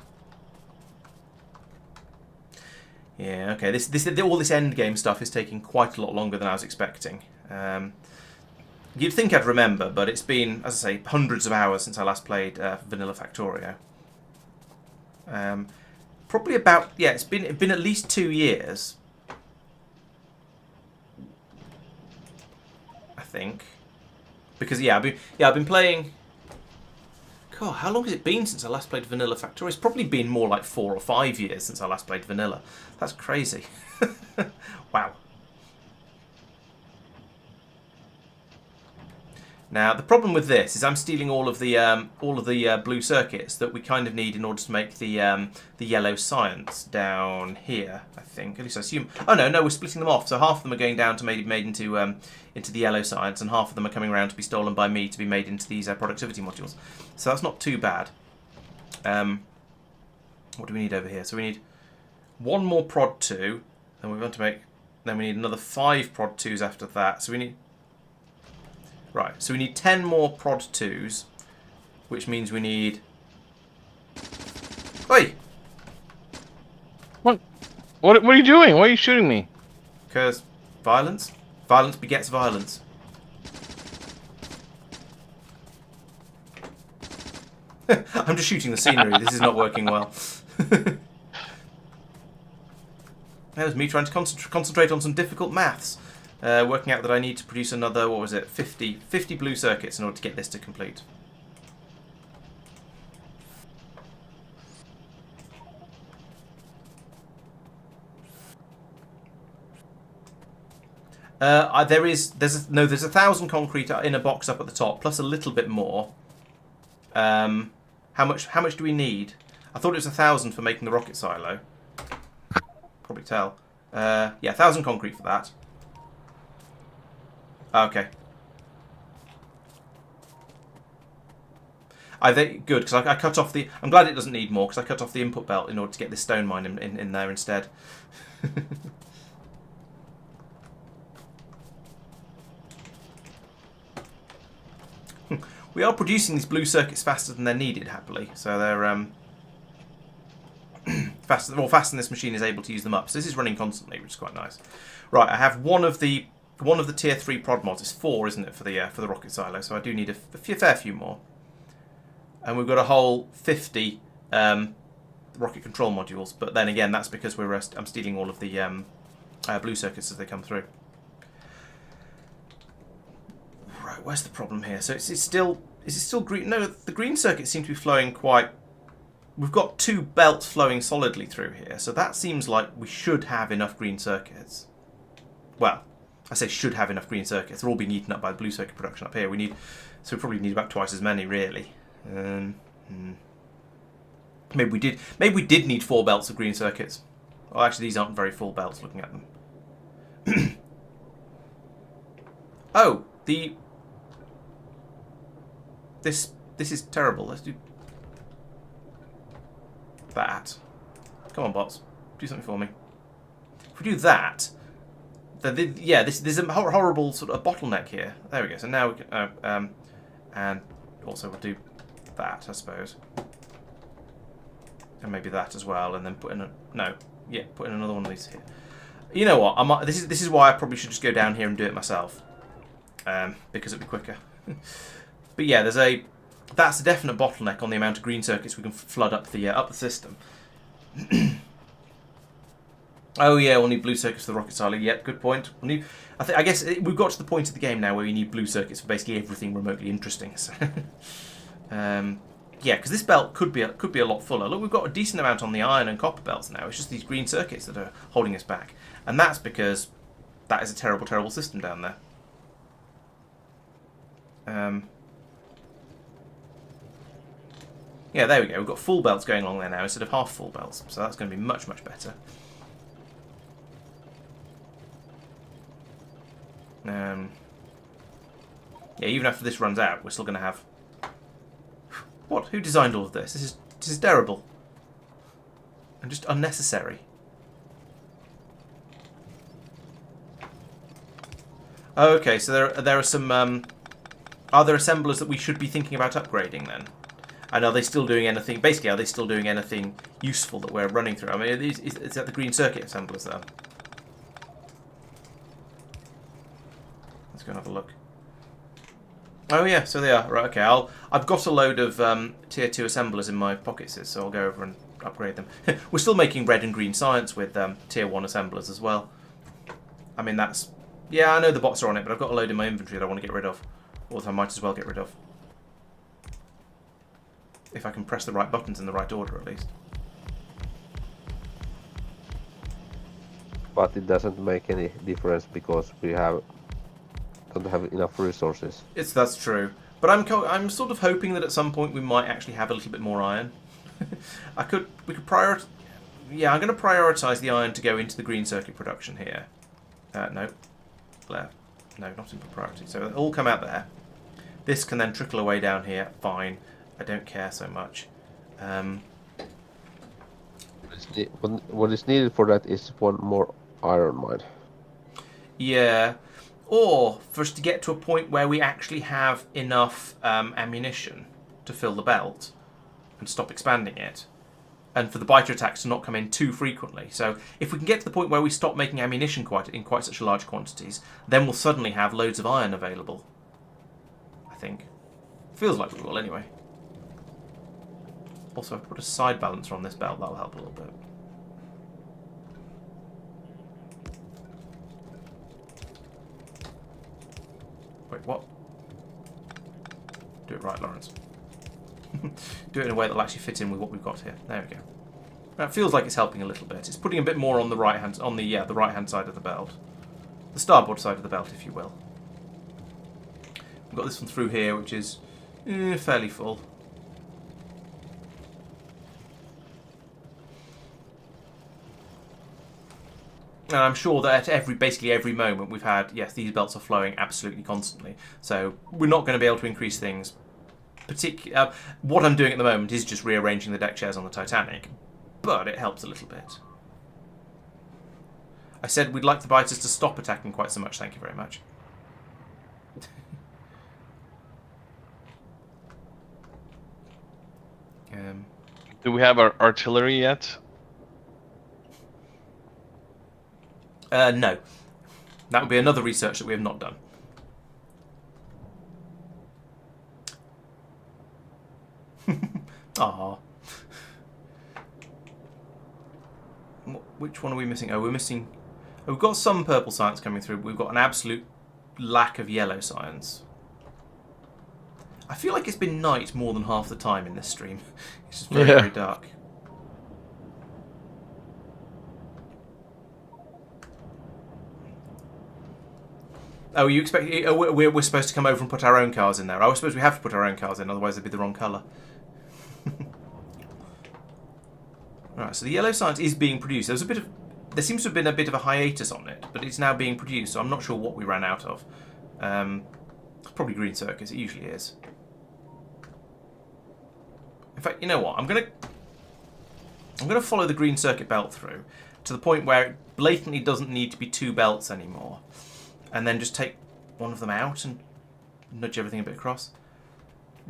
Yeah, okay. All this end game stuff is taking quite a lot longer than I was expecting. You'd think I'd remember, but it's been, as I say, hundreds of hours since I last played Vanilla Factorio. Probably about, yeah, it's been at least 2 years, I think, because yeah, I've been playing. God, how long has it been since I last played Vanilla Factorio? It's probably been more like 4 or 5 years since I last played Vanilla. That's crazy. Wow. Now the problem with this is I'm stealing all of the blue circuits that we kind of need in order to make the yellow science down here. I think, at least I assume. Oh no, we're splitting them off. So half of them are going down to be made into the yellow science, and half of them are coming around to be stolen by me to be made into these productivity modules. So that's not too bad. What do we need over here? So we need 1 more prod 2, and we want to make. Then we need another 5 prod 2s after that. So we need. Right, so we need 10 more prod 2s, which means we need... Oi! What are you doing? Why are you shooting me? Because violence? Violence begets violence. I'm just shooting the scenery. This is not working well. That was me trying to concentrate on some difficult maths. Working out that I need to produce another, what was it, 50 blue circuits in order to get this to complete. There's 1,000 concrete in a box up at the top, plus a little bit more. How much do we need? I thought it was 1,000 for making the rocket silo. Probably tell. Yeah, 1,000 concrete for that. Okay. Good, because I cut off the... I'm glad it doesn't need more, because I cut off the input belt in order to get this stone mine in there instead. We are producing these blue circuits faster than they're needed, happily. So they're faster than this machine is able to use them up. So this is running constantly, which is quite nice. Right, I have one of the tier 3 prod mods. It's 4, isn't it, for the rocket silo? So I do need a fair few more. And we've got a whole 50 rocket control modules. But then again, that's because I'm stealing all of the blue circuits as they come through. Right, where's the problem here? So is it still green? No, the green circuits seem to be flowing quite. We've got 2 belts flowing solidly through here, so that seems like we should have enough green circuits. Well, I say should have enough green circuits. They're all being eaten up by the blue circuit production up here. So we probably need about twice as many, really. Maybe we did need 4 belts of green circuits. Well, actually, these aren't very full belts. Looking at them. Oh, this is terrible. Let's do that. Come on, bots, do something for me. If we do that. Yeah, there's a horrible sort of bottleneck here. There we go. So now we can, and also we'll do that, I suppose, and maybe that as well, and then put in put in another one of these here. You know what? This is why I probably should just go down here and do it myself, because it'd be quicker. But yeah, that's a definite bottleneck on the amount of green circuits we can flood up the system. Oh yeah, we'll need blue circuits for the rocket silo. Yep, good point. I guess we've got to the point of the game now where we need blue circuits for basically everything remotely interesting. So, yeah, because this belt could be a lot fuller. Look, we've got a decent amount on the iron and copper belts now. It's just these green circuits that are holding us back, and that's because that is a terrible, terrible system down there. Yeah, there we go. We've got full belts going along there now instead of half full belts, so that's going to be much, much better. Yeah, even after this runs out, we're still going to have... What? Who designed all of this? This is terrible. And just unnecessary. Okay, so there are some... are there assemblers that we should be thinking about upgrading then? And are they still doing anything? Basically, are they still doing anything useful that we're running through? I mean, is that the green circuit assemblers there? Let's go and have a look. Oh yeah, so they are. Right, okay. I've got a load of tier 2 assemblers in my pockets, so I'll go over and upgrade them. We're still making red and green science with tier 1 assemblers as well. I mean, that's... Yeah, I know the bots are on it, but I've got a load in my inventory that I want to get rid of. Or that I might as well get rid of. If I can press the right buttons in the right order, at least. But it doesn't make any difference because we don't have enough resources. That's true. But I'm sort of hoping that at some point we might actually have a little bit more iron. We could prioritize... Yeah, I'm going to prioritise the iron to go into the green circuit production here. No. Left. No, not in priority. So it'll all come out there. This can then trickle away down here. Fine. I don't care so much. What is needed for that is one more iron mine. Yeah. Or for us to get to a point where we actually have enough ammunition to fill the belt and stop expanding it. And for the biter attacks to not come in too frequently. So if we can get to the point where we stop making ammunition in quite such large quantities, then we'll suddenly have loads of iron available. I think. Feels like we will anyway. Also, I've put a side balancer on this belt. That'll help a little bit. Wait, what? Do it right, Laurence. Do it in a way that'll actually fit in with what we've got here. There we go. That feels like it's helping a little bit. It's putting a bit more on the right hand, the right hand side of the belt, the starboard side of the belt, if you will. We've got this one through here, which is fairly full. And I'm sure that at basically every moment we've had, yes, these belts are flowing absolutely constantly. So we're not going to be able to increase things. What I'm doing at the moment is just rearranging the deck chairs on the Titanic, but it helps a little bit. I said we'd like the biters to stop attacking quite so much. Thank you very much. Do we have our artillery yet? No. That would be another research that we have not done. Ah. Which one are we missing? Oh, we're missing... Oh, we've got some purple science coming through, but we've got an absolute lack of yellow science. I feel like it's been night more than half the time in this stream. It's just very, very dark. Oh, you expect... Oh, we're supposed to come over and put our own cars in there. I suppose we have to put our own cars in, otherwise they'd be the wrong colour. Right, so the yellow science is being produced. There seems to have been a bit of a hiatus on it, but it's now being produced, so I'm not sure what we ran out of. Probably green circuits, it usually is. In fact, you know what? I'm gonna follow the green circuit belt through to the point where it blatantly doesn't need to be 2 belts anymore. And then just take one of them out and nudge everything a bit across.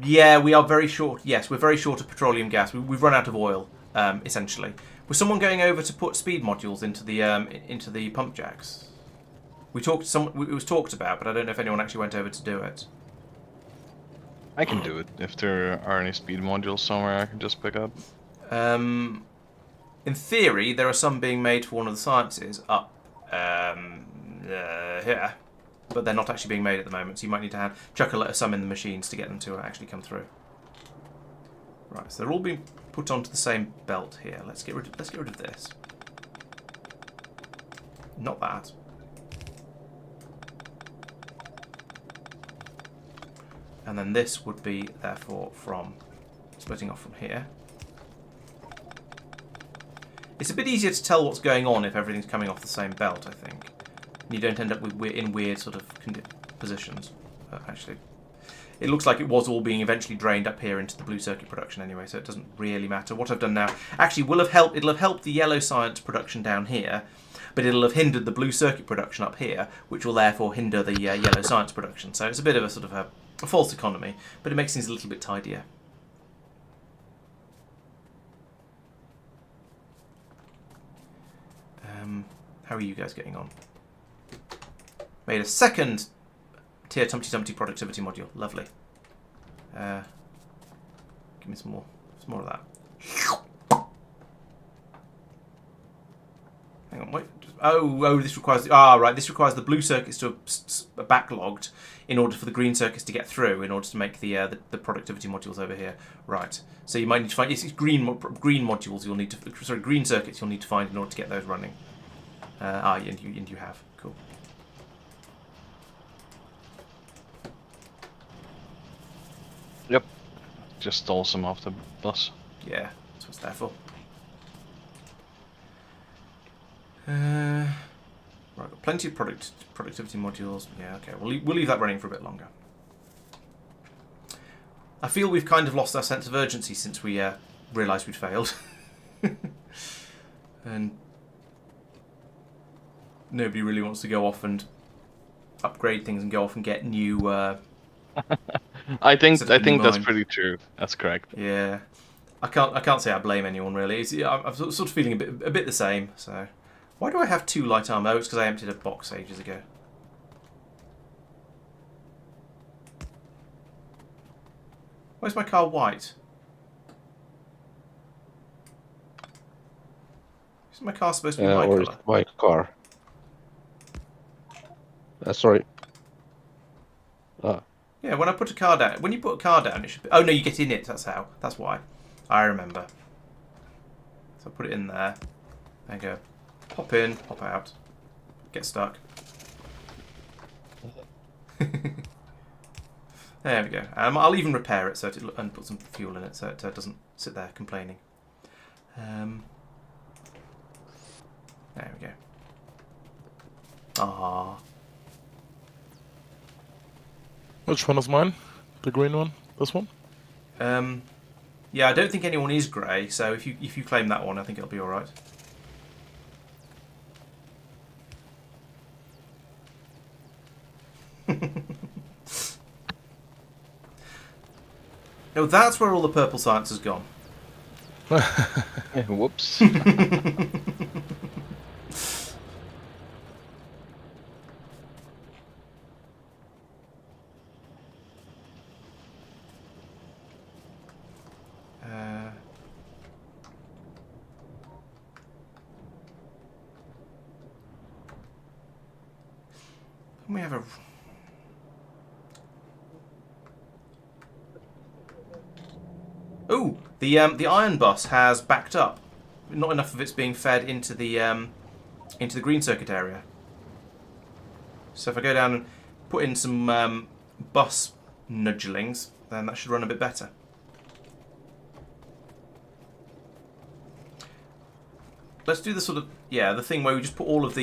Yeah, we are very short. Yes, we're very short of petroleum gas. We've run out of oil, essentially. Was someone going over to put speed modules into the pump jacks? It was talked about, but I don't know if anyone actually went over to do it. I can do it. If there are any speed modules somewhere I can just pick up. In theory, there are some being made for one of the sciences up here, but they're not actually being made at the moment, so you might need to chuck some in the machines to get them to actually come through. Right, so they're all being put onto the same belt here. Let's get rid of this. Not that. And then this would be, therefore, from splitting off from here. It's a bit easier to tell what's going on if everything's coming off the same belt, I think. And you don't end up in weird sort of positions. But actually, it looks like it was all being eventually drained up here into the blue circuit production anyway, so it doesn't really matter. What I've done now actually it'll have helped the yellow science production down here, but it'll have hindered the blue circuit production up here, which will therefore hinder the yellow science production. So it's a bit of a sort of a false economy, but it makes things a little bit tidier. How are you guys getting on? Made a second tier Tumpty Tumpty productivity module. Lovely. Give me some more of that. Hang on, wait. Oh, this requires... right, this requires the blue circuits to be backlogged in order for the green circuits to get through, in order to make the productivity modules over here. Right. So you might need to find... It's green modules you'll need to... Sorry, green circuits you'll need to find in order to get those running. And you have. Cool. Yep. Just stole some off the bus. Yeah, that's what it's there for. Right, got plenty of productivity modules. Yeah, okay. We'll leave that running for a bit longer. I feel we've kind of lost our sense of urgency since we realised we'd failed. And nobody really wants to go off and upgrade things and go off and get new... I think that's pretty true. That's correct. Yeah. I can't say I blame anyone, really. I'm sort of feeling a bit the same, so... Why do I have 2 light armor? Oh, it's because I emptied a box ages ago. Why is my car white? Isn't my car supposed to be my or colour? my car. Sorry. Yeah, when I put a car down... When you put a car down, it should be... Oh, no, you get in it. That's how. That's why. I remember. So I put it in there. There you go. Pop in, pop out. Get stuck. There we go. I'll even repair it and put some fuel in it so it doesn't sit there complaining. There we go. Ah. Which one is mine? The green one? This one? Yeah, I don't think anyone is grey, so if you claim that one, I think it'll be all right. No, that's where all the purple science has gone. Whoops. We have a... Ooh, the iron bus has backed up. Not enough of it's being fed into the green circuit area. So if I go down and put in some bus nudgelings, then that should run a bit better. Let's do the sort of the thing where we just put all of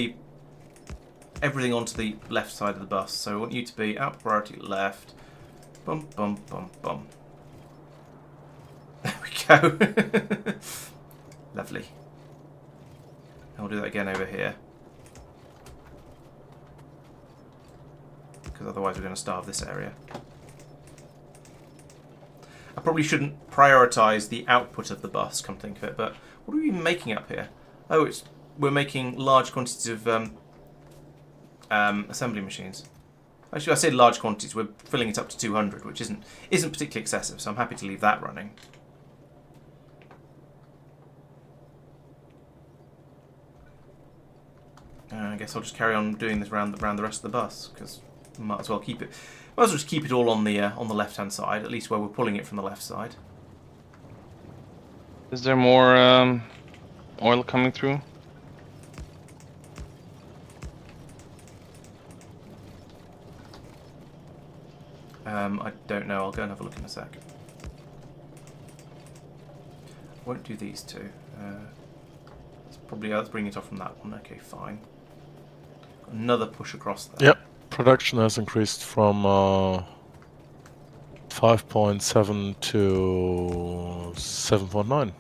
everything onto the left side of the bus. So I want you to be out priority left. Bum bum bum bum. There we go. Lovely. And we'll do that again over here. Because otherwise we're going to starve this area. I probably shouldn't prioritise the output of the bus, come to think of it, but what are we even making up here? Oh, we're making large quantities of assembly machines. Actually, I say large quantities. We're filling it up to 200, which isn't particularly excessive, so I'm happy to leave that running. I guess I'll just carry on doing this around the rest of the bus, because we might as well keep it. Might as well just keep it all on the left-hand side, at least where we're pulling it from the left side. Is there more oil coming through? I don't know. I'll go and have a look in a sec. Won't do these two. Let's bring it off from that one. Okay, fine. Got another push across there. Yep. Production has increased from 5.7 to 7.9.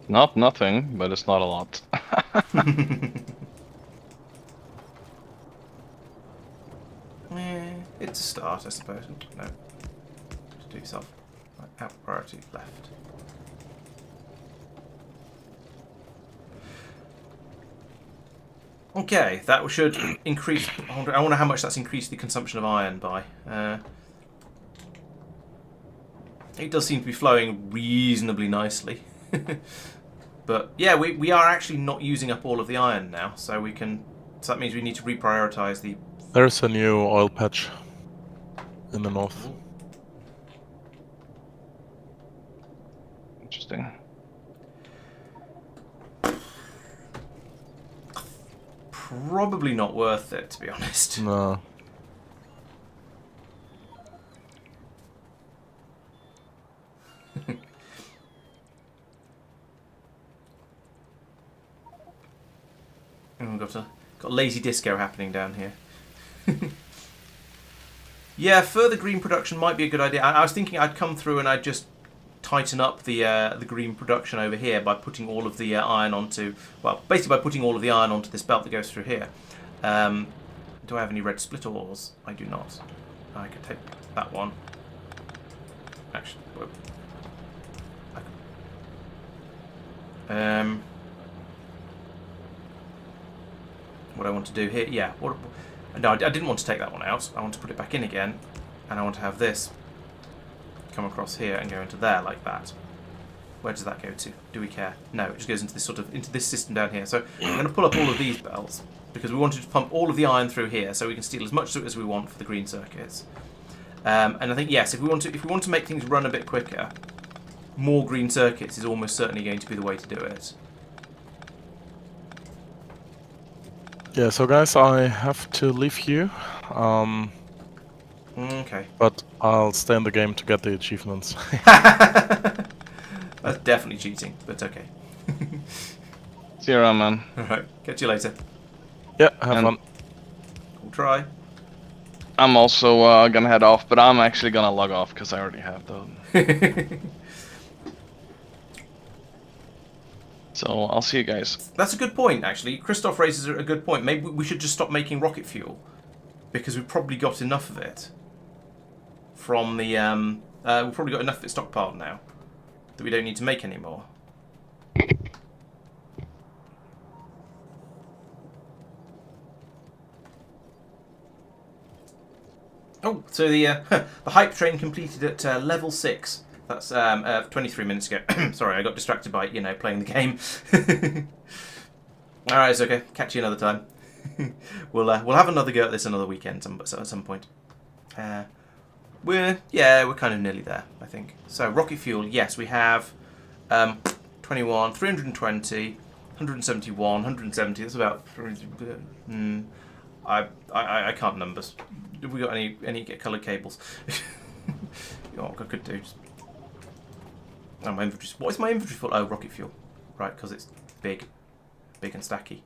Not nothing, but it's not a lot. It's a start, I suppose. No. Just do yourself. Right, out priority left. Okay, that should increase. I wonder how much that's increased the consumption of iron by. It does seem to be flowing reasonably nicely. But yeah, we are actually not using up all of the iron now, so we can. So that means we need to reprioritize the. There's a new oil patch in the north. Ooh. Interesting. Probably not worth it, to be honest. No. Oh, got lazy disco happening down here. Yeah, further green production might be a good idea. I was thinking I'd come through and I'd just tighten up the green production over here by putting all of the iron onto, well, basically by putting all of the iron onto this belt that goes through here. Do I have any red split ores? I do not. I could take that one. Actually, what I want to do here, yeah. No, I didn't want to take that one out. I want to put it back in again, and I want to have this come across here and go into there like that. Where does that go to? Do we care? No, it just goes into this into this system down here. So I'm going to pull up all of these belts because we wanted to pump all of the iron through here, so we can steal as much as we want for the green circuits. And I think yes, if we want to make things run a bit quicker, more green circuits is almost certainly going to be the way to do it. Yeah, so guys, I have to leave you. Okay. But I'll stay in the game to get the achievements. That's definitely cheating, but okay. See you around, man. Alright, catch you later. Yeah, have fun. We'll try. I'm also gonna head off, but I'm actually gonna log off because I already have those. So I'll see you guys. That's a good point, actually. Christoph raises a good point. Maybe we should just stop making rocket fuel, because we've probably got enough of it from the. We've probably got enough of it stockpiled now that we don't need to make any more. Oh, so the hype train completed at level 6. That's 23 minutes ago. Sorry, I got distracted by playing the game. All right, it's okay. Catch you another time. We'll have another go at this another weekend at some point. We're kind of nearly there, I think. So rocket fuel, yes, we have 21, 320, 171, 170. That's about. I can't numbers. Have we got any coloured cables? Oh, I could do. Oh, my inventory. What is my inventory full? Oh, rocket fuel. Right, because it's big and stacky.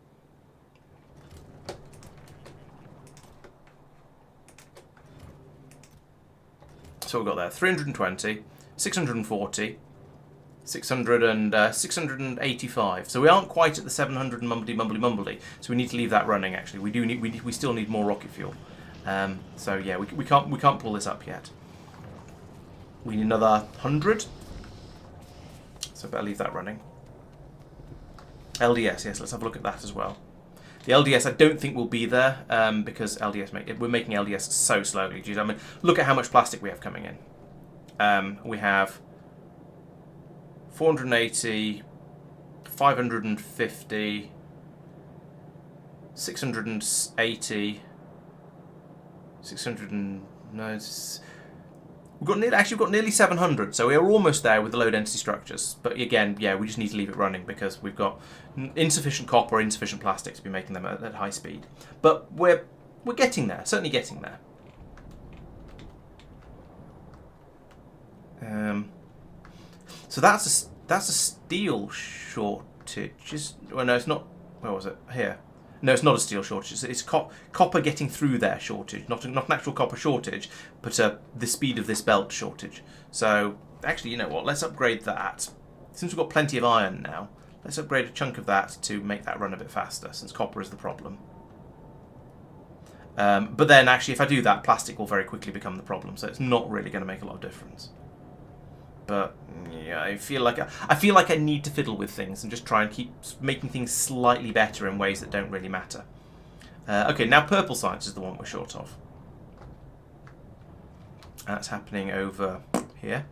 So we've got there 320, 640, 685. So we aren't quite at the 700 and mumbly. So we need to leave that running. Actually, we still need more rocket fuel. So yeah, we can't pull this up yet. We need another 100. So better leave that running. LDS, yes, let's have a look at that as well. The LDS I don't think will be there because we're making LDS so slowly. Geez, I mean, look at how much plastic we have coming in. We have 480, 550, 680, 600 and no. We've got nearly 700, so we are almost there with the low density structures. But again, yeah, we just need to leave it running because we've got insufficient copper, insufficient plastic to be making them at high speed. But we're getting there, certainly getting there. So that's a steel shortage. Well, no, it's not. Where was it? Here. No, it's not a steel shortage. It's copper getting through there shortage. Not an actual copper shortage, but the speed of this belt shortage. So, actually, you know what? Let's upgrade that. Since we've got plenty of iron now, let's upgrade a chunk of that to make that run a bit faster, since copper is the problem. But then, actually, if I do that, plastic will very quickly become the problem, so it's not really going to make a lot of difference. But yeah, I feel like I need to fiddle with things and just try and keep making things slightly better in ways that don't really matter. Okay, now purple science is the one we're short of. That's happening over here.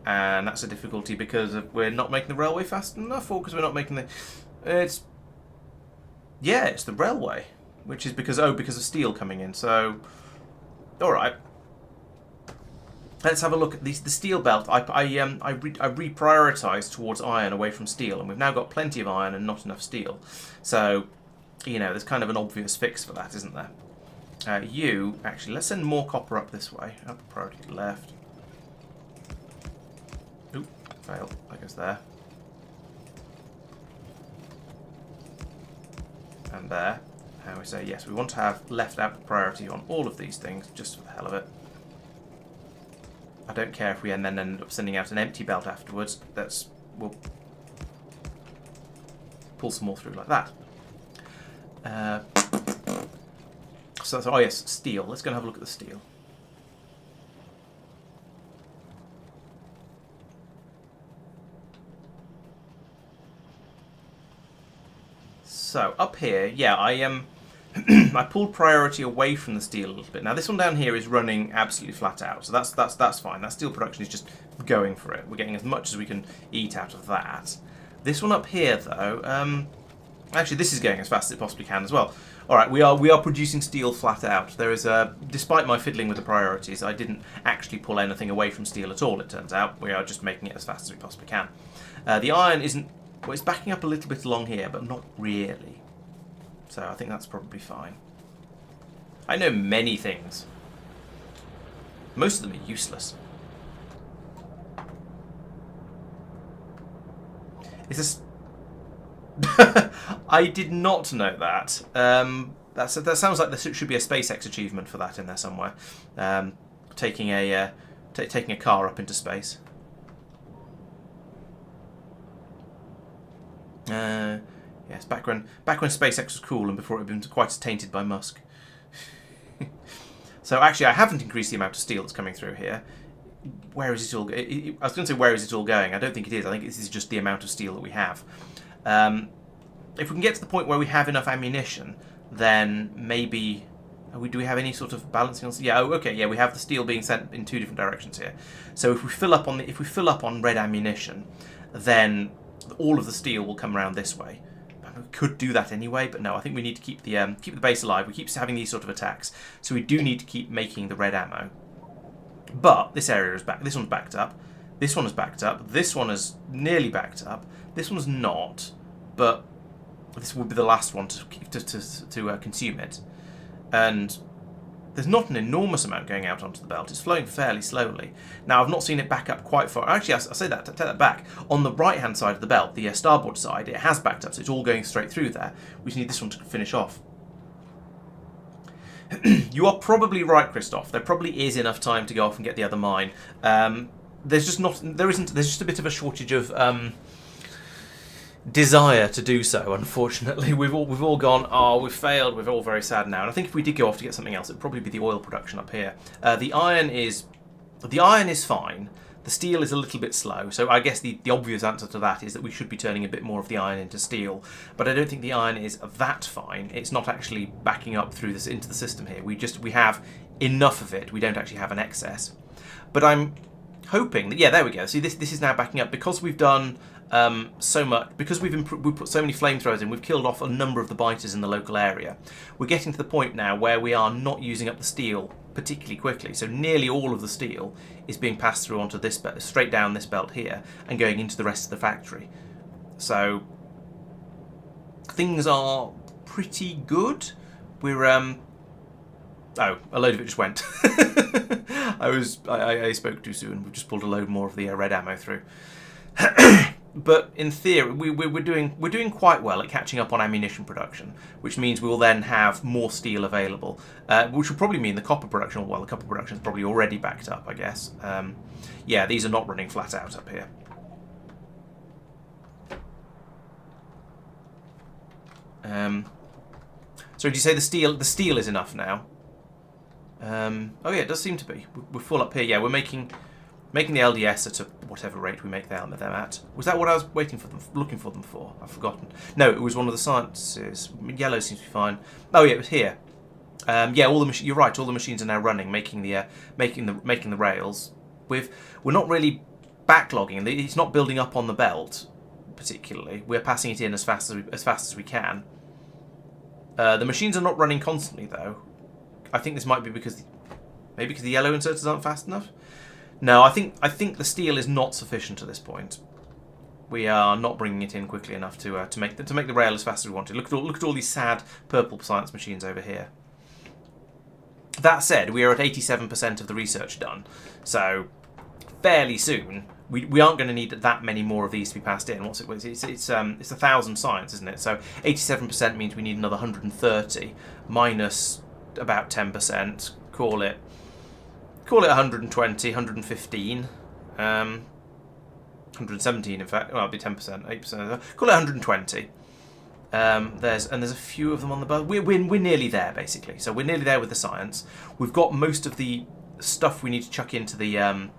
And that's a difficulty because we're not making the railway fast enough, or because we're not making the... it's the railway, which is because of steel coming in. So, all right. Let's have a look at the steel belt. I reprioritised towards iron away from steel, and we've now got plenty of iron and not enough steel. So, you know, there's kind of an obvious fix for that, isn't there? Actually, let's send more copper up this way. Up priority to the left. Oop, failed. That goes there. And there. And we say, yes, we want to have left out priority on all of these things, just for the hell of it. I don't care if we then end up sending out an empty belt afterwards. We'll pull some more through like that. Oh yes, steel. Let's go and have a look at the steel. So up here, yeah, I I pulled priority away from the steel a little bit. Now this one down here is running absolutely flat out, so that's fine. That steel production is just going for it. We're getting as much as we can eat out of that. This one up here, though, actually this is going as fast as it possibly can as well. All right, we are producing steel flat out. There is despite my fiddling with the priorities, I didn't actually pull anything away from steel at all. It turns out we are just making it as fast as we possibly can. The iron isn't. Well, it's backing up a little bit along here, but not really. So I think that's probably fine. I know many things. Most of them are useless. Is this... I did not know that. That sounds like there should be a SpaceX achievement for that in there somewhere. Taking a car up into space. Yes, back when SpaceX was cool and before it had been quite as tainted by Musk. So actually, I haven't increased the amount of steel that's coming through here. Where is it all? I was going to say, where is it all going? I don't think it is. I think this is just the amount of steel that we have. If we can get to the point where we have enough ammunition, then maybe do we have any sort of balancing on? Yeah. Oh, okay. Yeah, we have the steel being sent in two different directions here. So if we fill up on red ammunition, then all of the steel will come around this way. We could do that anyway, but no, I think we need to keep the base alive. We keep having these sort of attacks, so we do need to keep making the red ammo. But this area is back. This one's backed up. This one is backed up. This one is nearly backed up. This one's not, but this will be the last one to consume it. And there's not an enormous amount going out onto the belt. It's flowing fairly slowly. Now, I've not seen it back up quite far. Actually, I say that, take that back. On the right-hand side of the belt, the starboard side, it has backed up, so it's all going straight through there. We just need this one to finish off. You are probably right, Christoph. There probably is enough time to go off and get the other mine. There's just a bit of a shortage of desire to do so. Unfortunately, we've all gone, oh, we've failed. We're all very sad now. And I think if we did go off to get something else, it'd probably be the oil production up here. The iron is fine. The steel is a little bit slow. So I guess the obvious answer to that is that we should be turning a bit more of the iron into steel. But I don't think the iron is that fine. It's not actually backing up through this into the system here. We have enough of it. We don't actually have an excess. But I'm hoping that, yeah, there we go. See, this is now backing up because we've done so much, because we've put so many flamethrowers in. We've killed off a number of the biters in the local area. We're getting to the point now where we are not using up the steel particularly quickly. So nearly all of the steel is being passed through onto this belt, straight down this belt here, and going into the rest of the factory. So things are pretty good. We're oh, a load of it just went. I spoke too soon. We've just pulled a load more of the red ammo through. But in theory, we're doing quite well at catching up on ammunition production, which means we will then have more steel available, which will probably mean the copper production. Well, the copper production is probably already backed up, I guess. Yeah, these are not running flat out up here. So, did you say the steel is enough now? Oh yeah, it does seem to be. We're full up here. Yeah, we're making Making the LDS at whatever rate we make them at. Was that what I was looking for them for? I've forgotten. No, it was one of the sciences. Yellow seems to be fine. Oh yeah, it was here. Yeah, you're right. All the machines are now running, making the rails. We're not really backlogging. It's not building up on the belt particularly. We're passing it in as fast as we can. The machines are not running constantly though. I think this might be because the yellow inserters aren't fast enough. No, I think the steel is not sufficient at this point. We are not bringing it in quickly enough to make the rail as fast as we want to. Look at all these sad purple science machines over here. That said, we are at 87% of the research done, so fairly soon we aren't going to need that many more of these to be passed in. It's 1,000 science, isn't it? So 87% means we need another 130 minus about 10%. Call it 120, 115, 117 in fact. Well, it'll be 10%, 8%. Call it 120. There's a few of them on the bus. We're nearly there basically. So we're nearly there with the science. We've got most of the stuff we need to chuck into the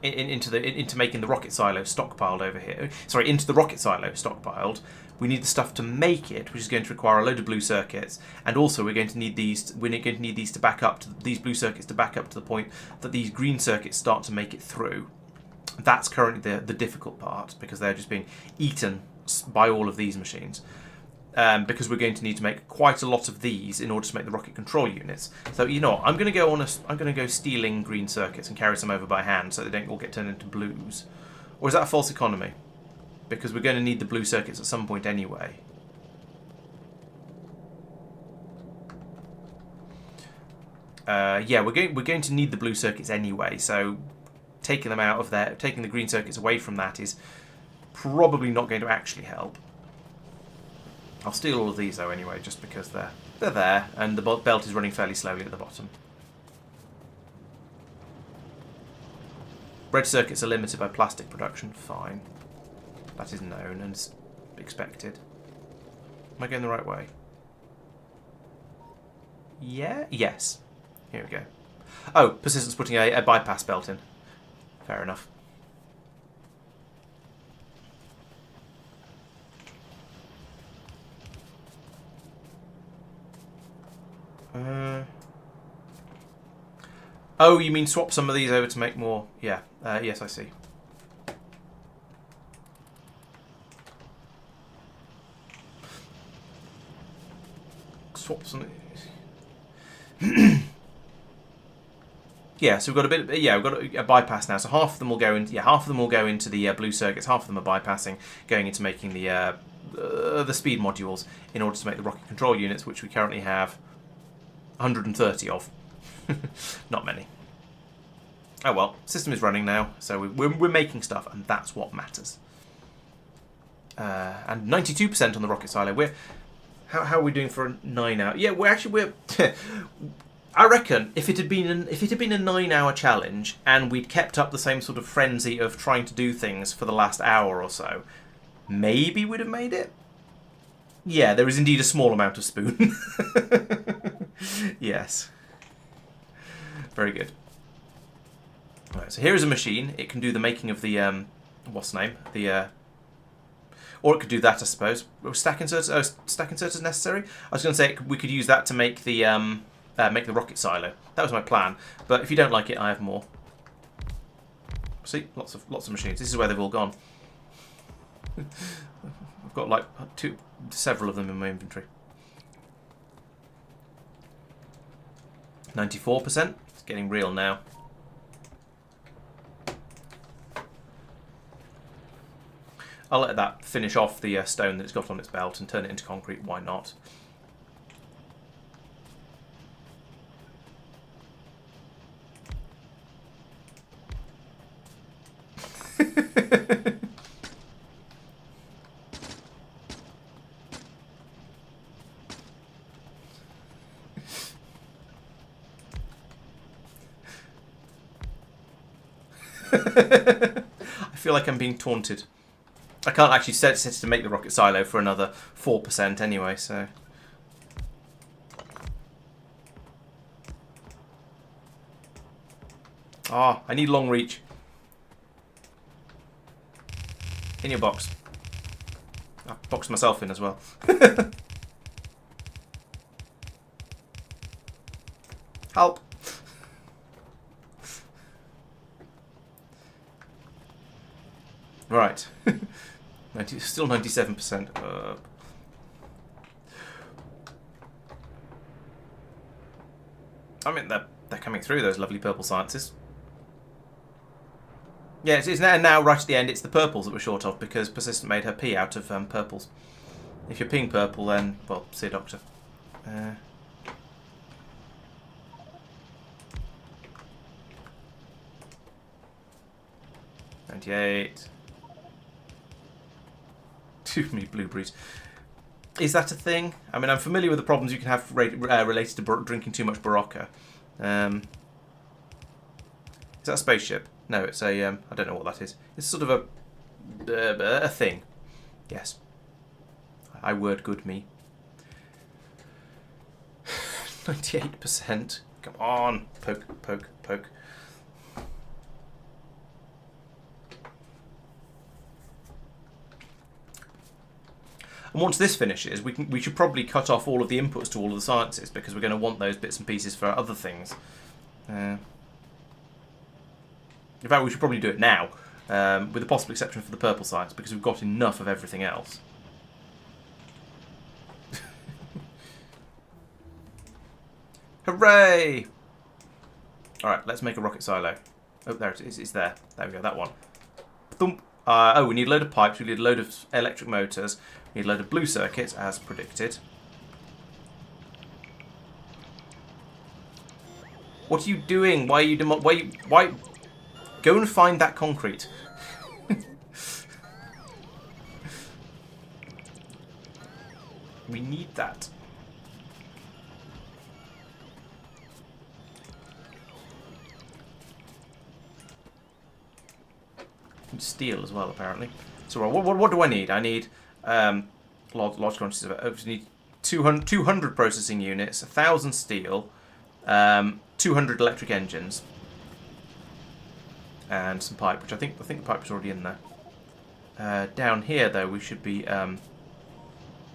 into making the rocket silo stockpiled over here. Sorry, into the rocket silo stockpiled. We need the stuff to make it, which is going to require a load of blue circuits, and also we're going to need these. We're going to need these to back up to these blue circuits to back up to the point that these green circuits start to make it through. That's currently the difficult part because they're just being eaten by all of these machines. Because we're going to need to make quite a lot of these in order to make the rocket control units. So you know what? I'm going to go stealing green circuits and carry some over by hand so they don't all get turned into blues. Or is that a false economy? Because we're going to need the blue circuits at some point anyway. Yeah, we're going to need the blue circuits anyway. So taking them out of there, taking the green circuits away from that is probably not going to actually help. I'll steal all of these though anyway, just because they're there, and the belt is running fairly slowly at the bottom. Red circuits are limited by plastic production. Fine. That is known and expected. Am I going the right way? Yeah? Yes. Here we go. Oh, Purrsistent's putting a bypass belt in. Fair enough. Oh, you mean swap some of these over to make more? Yeah. Yes, I see. Swap some. Yeah, so we've got a bit. Yeah, we've got a bypass now. So half of them will go into. Yeah, half of them will go into the blue circuits. Half of them are bypassing, going into making the speed modules in order to make the rocket control units, which we currently have 130 of. Not many. Oh well, system is running now, so we're making stuff, and that's what matters. And 92% on the rocket silo. How are we doing for a 9-hour? Yeah, we're. I reckon if it had been a 9-hour challenge and we'd kept up the same sort of frenzy of trying to do things for the last hour or so, maybe we'd have made it. Yeah, there is indeed a small amount of spoon. Yes. Very good. Right, so here is a machine. It can do the making of the what's the name? Or it could do that, I suppose. Stack inserters necessary? I was going to say we could use that to make the rocket silo. That was my plan. But if you don't like it, I have more. See, lots of machines. This is where they've all gone. I've got like several of them in my inventory. 94%. It's getting real now. I'll let that finish off the stone that it's got on its belt and turn it into concrete. Why not? I feel like I'm being taunted. I can't actually set it to make the rocket silo for another 4% anyway, so... Ah, I need long reach. In your box. I've boxed myself in as well. Help. Right. Still 97%. I mean, they're coming through, those lovely purple sciences. Yeah, it's now right at the end, it's the purples that we're short of because Purrsistent made her pee out of purples. If you're peeing purple, then, well, see a doctor. 98. Too many blueberries. Is that a thing? I mean, I'm familiar with the problems you can have related to drinking too much Barocca. Is that a spaceship? No, it's a... I don't know what that is. It's sort of a thing. Yes. I word good me. 98%. Come on. Poke, poke, poke. And once this finishes, we should probably cut off all of the inputs to all of the sciences because we're going to want those bits and pieces for other things. In fact, we should probably do it now, with the possible exception for the purple science, because we've got enough of everything else. Hooray! Alright, let's make a rocket silo. Oh, there it is. It's there. There we go, that one. Thump. Oh, we need a load of pipes, we need a load of electric motors, we need a load of blue circuits, as predicted. What are you doing? Why are you why? Go and find that concrete. We need that. Steel as well, apparently. So what do I need? I need large quantities of it. I need 200 processing units, 1,000 steel, 200 electric engines, and some pipe, which I think the pipe is already in there. Down here, though, we should be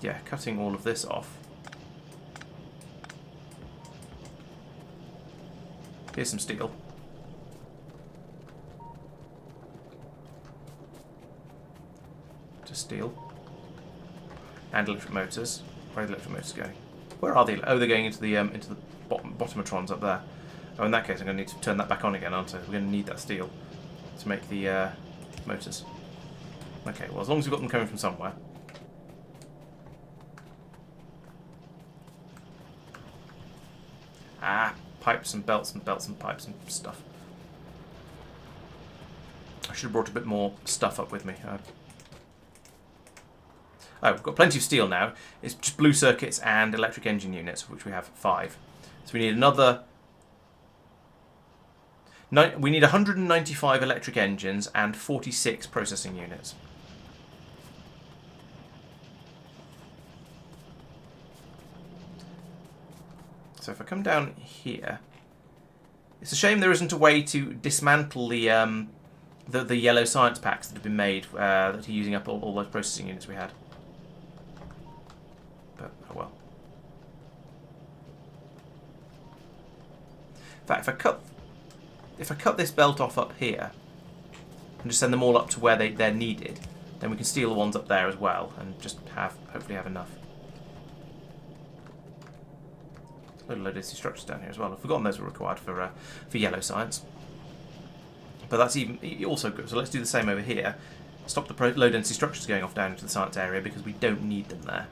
yeah, cutting all of this off. Here's some steel. Steel and electric motors. Where are the electric motors going? Where are they? Oh, they're going into the bottomatrons up there. Oh, in that case, I'm going to need to turn that back on again, aren't I? We're going to need that steel to make the motors. Okay, well, as long as we've got them coming from somewhere. Ah, pipes and belts and belts and pipes and stuff. I should have brought a bit more stuff up with me. Oh, we've got plenty of steel now. It's just blue circuits and electric engine units, of which we have 5. So we need another... we need 195 electric engines and 46 processing units. So if I come down here... It's a shame there isn't a way to dismantle the yellow science packs that have been made that are using up all those processing units we had. But, oh well. In fact, if I cut this belt off up here and just send them all up to where they're needed, then we can steal the ones up there as well and just hopefully have enough. A load of density structures down here as well. I've forgotten those were required for yellow science. But that's also good. So let's do the same over here. Stop the low density structures going off down into the science area because we don't need them there.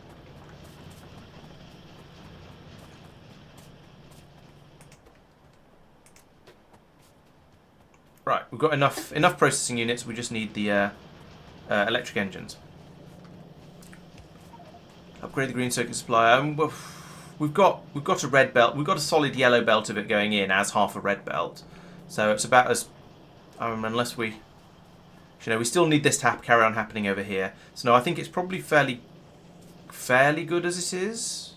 Right, we've got enough processing units. We just need the electric engines. Upgrade the green circuit supply. We've got a red belt. We've got a solid yellow belt of it going in as half a red belt. So it's about as unless we, we still need this to carry on happening over here. So no, I think it's probably fairly good as it is.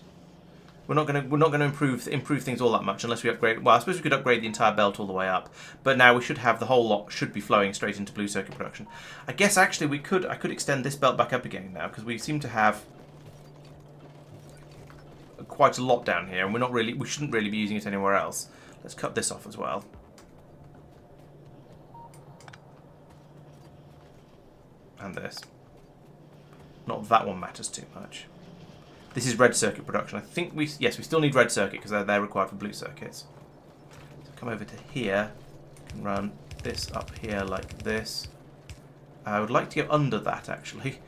We're not gonna improve things all that much unless we upgrade. Well, I suppose we could upgrade the entire belt all the way up, but now we should have the whole lot should be flowing straight into blue circuit production. I guess actually I could extend this belt back up again now because we seem to have quite a lot down here, and we shouldn't really be using it anywhere else. Let's cut this off as well. And this. Not that one matters too much. This is red circuit production. I think we still need red circuit because they're required for blue circuits. So come over to here, and run this up here like this. I would like to go under that actually,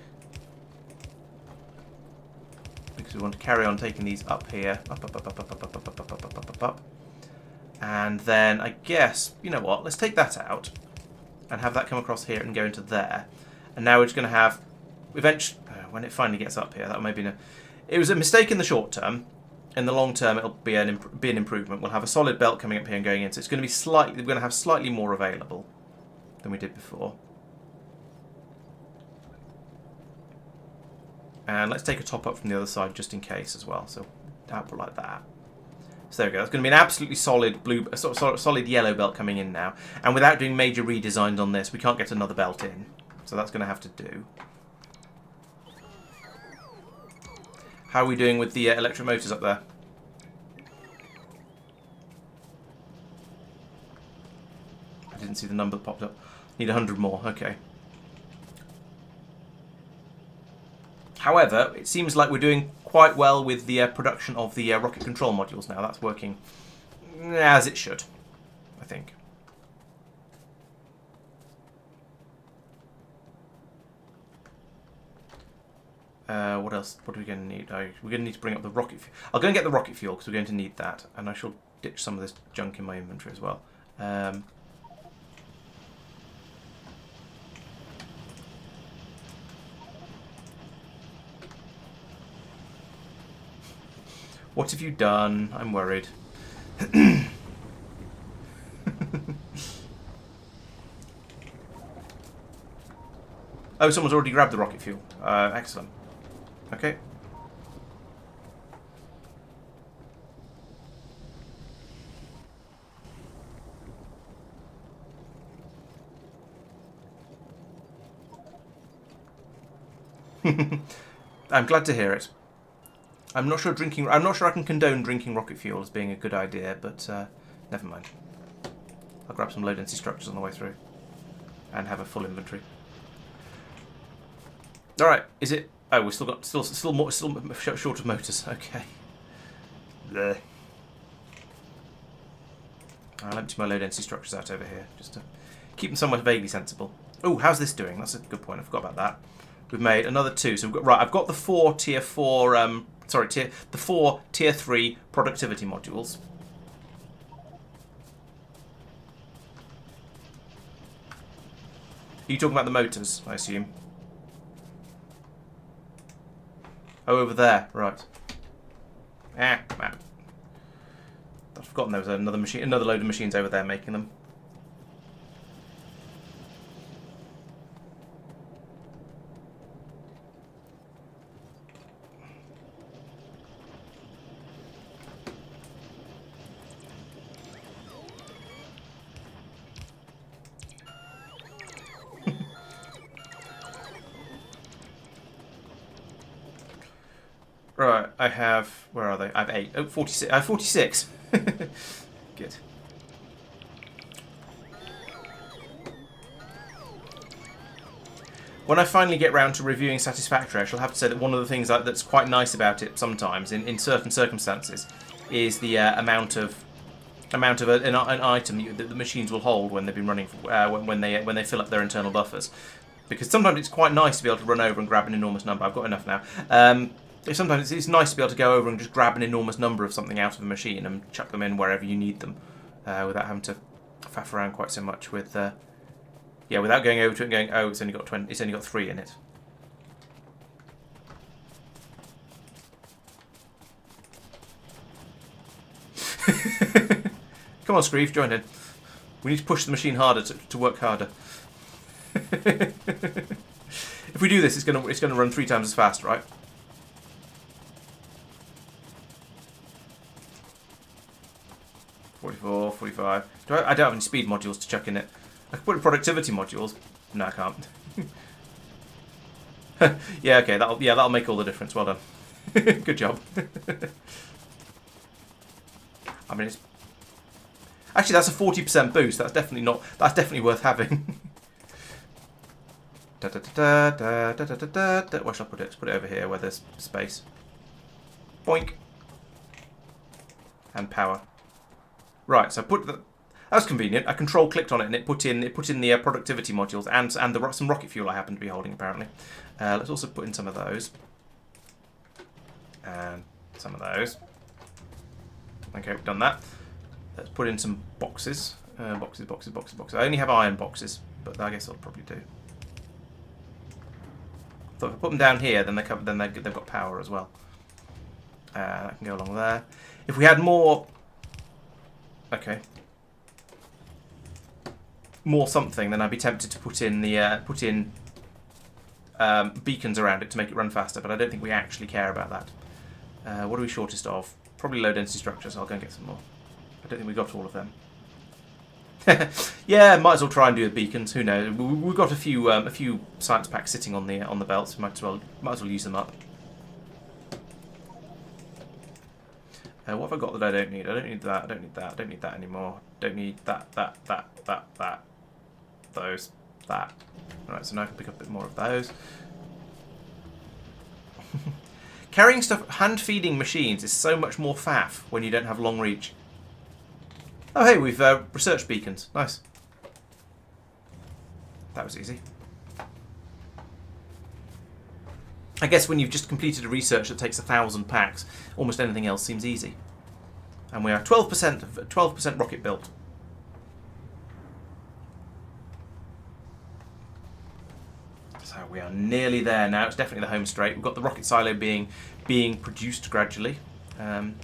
because we want to carry on taking these up here, up. And then I guess, you know what? Let's take that out and have that come across here and go into there. And now we're just going to have, eventually, when it finally gets up here, that may be it was a mistake in the short term. In the long term, it'll be an improvement. We'll have a solid belt coming up here and going in, so it's going to be we're going to have slightly more available than we did before. And let's take a top up from the other side just in case as well. So output like that. So there we go. It's going to be an absolutely solid solid yellow belt coming in now. And without doing major redesigns on this, we can't get another belt in. So that's going to have to do. How are we doing with the electric motors up there? I didn't see the number that popped up. Need 100 more. Okay. However, it seems like we're doing quite well with the production of the rocket control modules now. That's working as it should, I think. What else? What are we going to need? We're going to need to bring up the rocket fuel. I'll go and get the rocket fuel because we're going to need that. And I shall ditch some of this junk in my inventory as well. What have you done? I'm worried. Oh, someone's already grabbed the rocket fuel. Excellent. Okay. I'm glad to hear it. I'm not sure I can condone drinking rocket fuel as being a good idea, but never mind. I'll grab some low density structures on the way through and have a full inventory. All right, is it? Oh, we've still short of motors. Okay. Blech. I'll empty my low density structures out over here just to keep them somewhat vaguely sensible. Oh, how's this doing? That's a good point. I forgot about that. We've made another 2. So we've got, right, I've got the 4 tier 4. The 4 tier 3 productivity modules. Are you talking about the motors? I assume. Oh, over there, right. Map. I've forgotten there was another load of machines over there making them. Right, I have... Where are they? I have 8. Oh, 46. I have 46. Good. When I finally get round to reviewing Satisfactory, I shall have to say that one of the things that's quite nice about it sometimes, in certain circumstances, is the amount of an item that the machines will hold when they've been running, when they fill up their internal buffers. Because sometimes it's quite nice to be able to run over and grab an enormous number. I've got enough now. Sometimes it's nice to be able to go over and just grab an enormous number of something out of a machine and chuck them in wherever you need them, without having to faff around quite so much with, without going over to it and going, oh, it's only got 20, it's only got 3 in it. Come on, Scruive, join in. We need to push the machine harder to work harder. If we do this, it's gonna run 3 times as fast, right? I don't have any speed modules to chuck in it. I can put in productivity modules. No, I can't. Yeah, okay, that'll make all the difference. Well done. Good job. I mean, it's actually that's a 40% boost. That's definitely worth having. Where shall I put it? Let's put it over here where there's space. Boink. And power. Right, so that was convenient. I control clicked on it and it put in the productivity modules and some rocket fuel I happen to be holding apparently. Let's also put in some of those. And some of those. Okay, we've done that. Let's put in some boxes. Boxes. I only have iron boxes, but I guess I'll probably do. So if I put them down here, then they've got power as well. That can go along there. If we had more, okay, more something, then I'd be tempted to put in beacons around it to make it run faster. But I don't think we actually care about that. What are we shortest of? Probably low density structures. I'll go and get some more. I don't think we got all of them. Yeah, might as well try and do the beacons. Who knows? We've got a few science packs sitting on the belts. Might as well use them up. What have I got that I don't need? I don't need that. I don't need that. I don't need that anymore. Don't need that. Those. That. Alright, so now I can pick up a bit more of those. Carrying stuff, hand-feeding machines is so much more faff when you don't have long reach. Oh hey, we've researched beacons. Nice. That was easy. I guess when you've just completed a research that takes 1,000 packs, almost anything else seems easy. And we are 12% rocket built. So we are nearly there now. It's definitely the home straight. We've got the rocket silo being produced gradually. And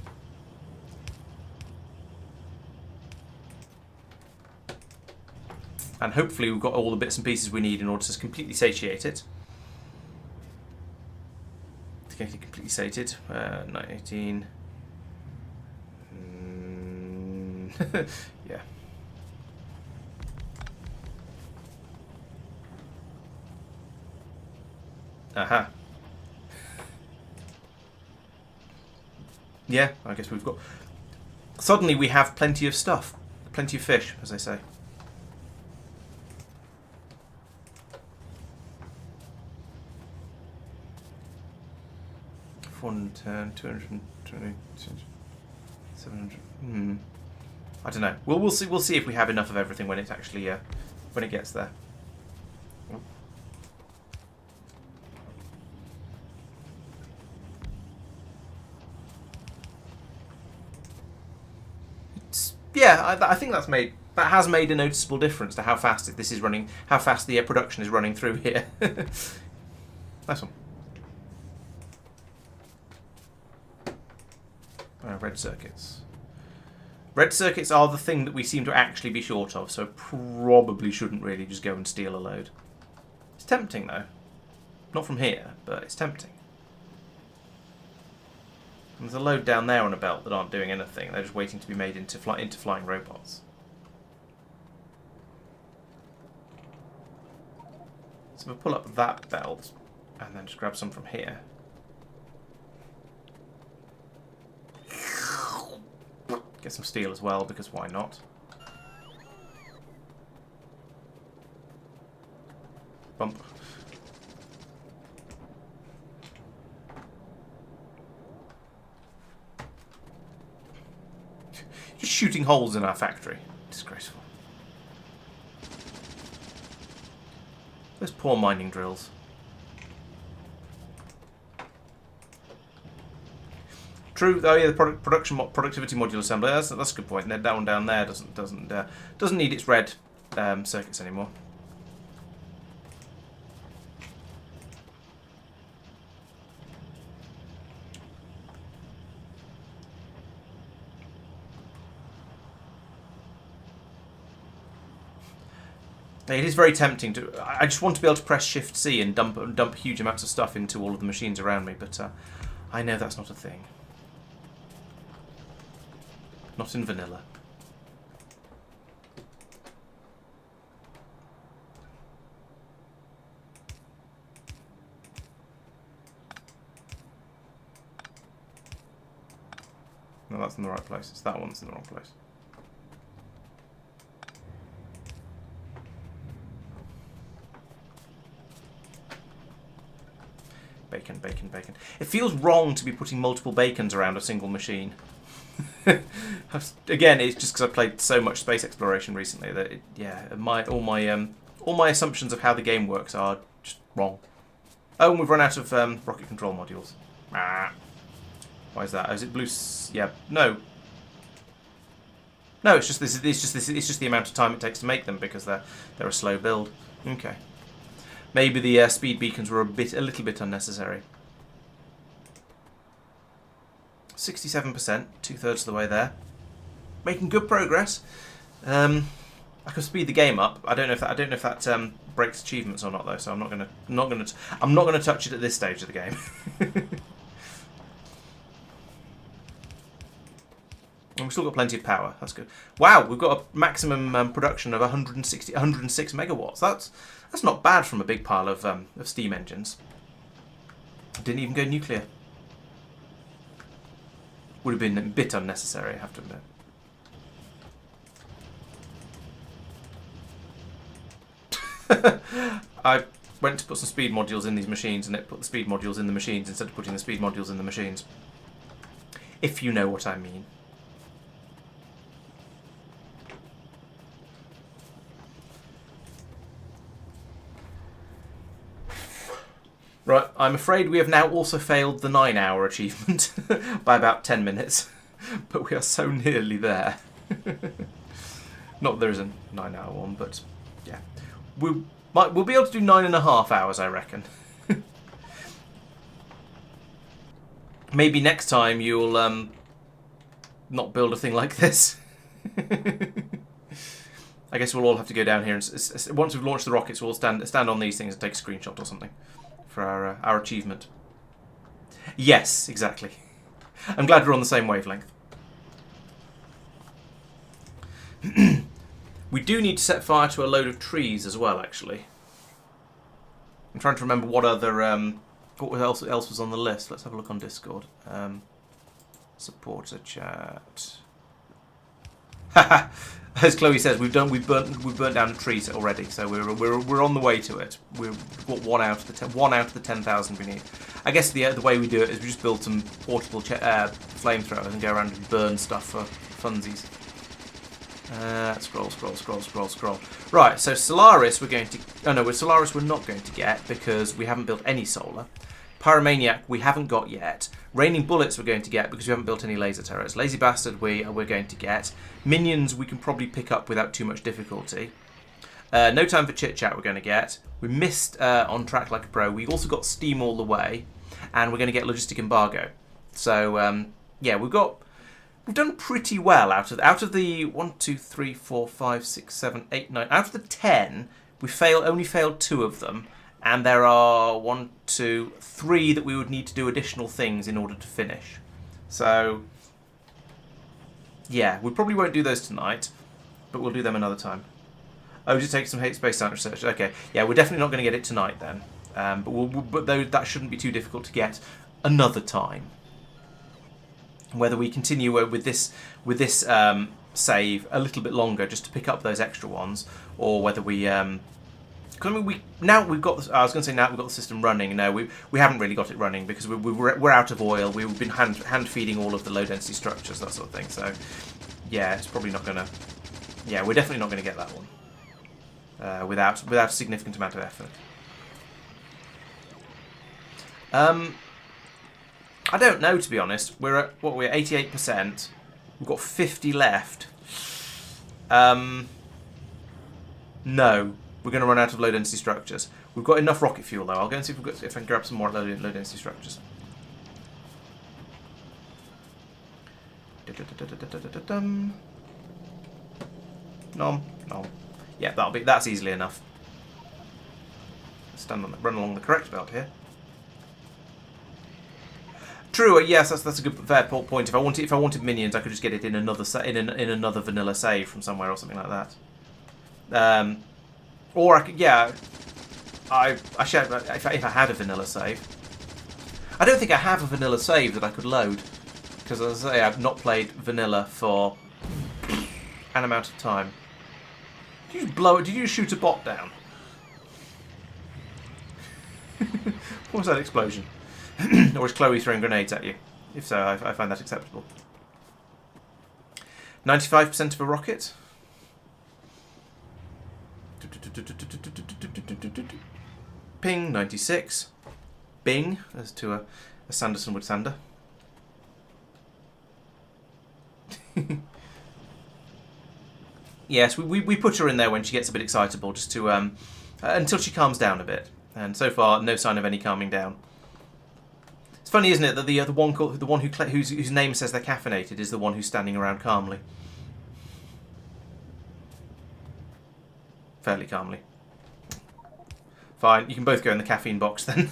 hopefully we've got all the bits and pieces we need in order to completely satiate it. To get it completely sated. 918. Yeah. Aha. Yeah, I guess we've got... Suddenly we have plenty of stuff. Plenty of fish, as they say. $410, 220, 700. I don't know. We'll see. We'll see if we have enough of everything when it's actually when it gets there. Yeah, I think that has made a noticeable difference to how fast this is running, how fast the production is running through here. Nice one. Red circuits. Red circuits are the thing that we seem to actually be short of, so probably shouldn't really just go and steal a load. It's tempting though. Not from here, but it's tempting. And there's a load down there on a belt that aren't doing anything. They're just waiting to be made into flying robots. So if I pull up that belt and then just grab some from here. Get some steel as well, because why not? Bump. Just shooting holes in our factory. Disgraceful. Those poor mining drills. True. Oh yeah, the productivity module assembly. That's a good point. That one down there doesn't need its red circuits anymore. It is very tempting to. I just want to be able to press Shift C and dump huge amounts of stuff into all of the machines around me, but I know that's not a thing. Not in vanilla. No, that's in the right place. It's that one's in the wrong place. Bacon, bacon, bacon. It feels wrong to be putting multiple bacons around a single machine. Again, it's just because I played so much space exploration recently that all my assumptions of how the game works are just wrong. Oh, and we've run out of rocket control modules. Ah. Why is that? Oh, is it blue? Yeah, no. No, it's just this. It's just the amount of time it takes to make them because they're a slow build. Okay. Maybe the speed beacons were a little bit unnecessary. 67%, 2/3 of the way there, making good progress. I can speed the game up. I don't know if that breaks achievements or not though. So I'm not gonna touch it at this stage of the game. And we've still got plenty of power. That's good. Wow, we've got a maximum production of 106 megawatts. That's not bad from a big pile of steam engines. Didn't even go nuclear. Would have been a bit unnecessary, I have to admit. I went to put some speed modules in these machines and it put the speed modules in the machines instead of putting the speed modules in the machines. If you know what I mean. Right, I'm afraid we have now also failed the 9-hour achievement by about 10 minutes, but we are so nearly there. Not that there is a 9-hour one, but yeah, we'll be able to do 9.5 hours, I reckon. Maybe next time you'll not build a thing like this. I guess we'll all have to go down here and once we've launched the rockets, we'll stand on these things and take a screenshot or something. For our achievement. Yes, exactly. I'm glad we're on the same wavelength. We do need to set fire to a load of trees as well, actually. I'm trying to remember what else was on the list. Let's have a look on Discord. Supporter chat. As Chloe says, we've burnt down a tree already, so we're on the way to it. We've got one out of the 10,000 we need. I guess the way we do it is we just build some portable flamethrowers and go around and burn stuff for funsies. Scroll. Right, so Solaris we're going to. Oh no, with Solaris we're not going to get because we haven't built any solar. Pyromaniac we haven't got yet. Raining Bullets we're going to get because we haven't built any laser turrets. Lazy Bastard we're going to get. Minions we can probably pick up without too much difficulty. No Time for Chit Chat we're going to get. We missed On Track Like a Pro. We also got Steam All the Way. And we're going to get Logistic Embargo. So, yeah, we've done pretty well out of the 1, 2, 3, 4, 5, 6, 7, 8, 9. Out of the 10, we only failed 2 of them. And there are 1, 2, 3 that we would need to do additional things in order to finish. So, yeah, we probably won't do those tonight, but we'll do them another time. Oh, just take some hate space science research. Okay, yeah, we're definitely not going to get it tonight then. But that shouldn't be too difficult to get another time. Whether we continue with this save a little bit longer just to pick up those extra ones, or whether we because I mean, now we've got the system running. No, we haven't really got it running because we're out of oil. We've been hand feeding all of the low density structures, that sort of thing. So yeah, it's probably not gonna. Yeah, we're definitely not going to get that one without a significant amount of effort. I don't know, to be honest. We're at 88%. We've got 50 left. No. We're going to run out of low-density structures. We've got enough rocket fuel, though. I'll go and see if I can grab some more low-density structures. Nom. Yeah, that's easily enough. Run along the correct belt here. True. Yes, that's a good fair point. If I wanted minions, I could just get it in another in another vanilla save from somewhere or something like that. Or I could, yeah. If I had a vanilla save, I don't think I have a vanilla save that I could load. Because as I say, I've not played vanilla for an amount of time. Did you just blow it? Did you just shoot a bot down? What was that explosion? Or is Chloe throwing grenades at you? If so, I find that acceptable. 95% of a rocket. Ping, 96. Bing, as to a Sanderson would Sander. Yes, we put her in there when she gets a bit excitable, just to until she calms down a bit. And so far, no sign of any calming down. It's funny, isn't it, that the one whose name says they're caffeinated is the one who's standing around calmly, fairly calmly. Fine, you can both go in the caffeine box then.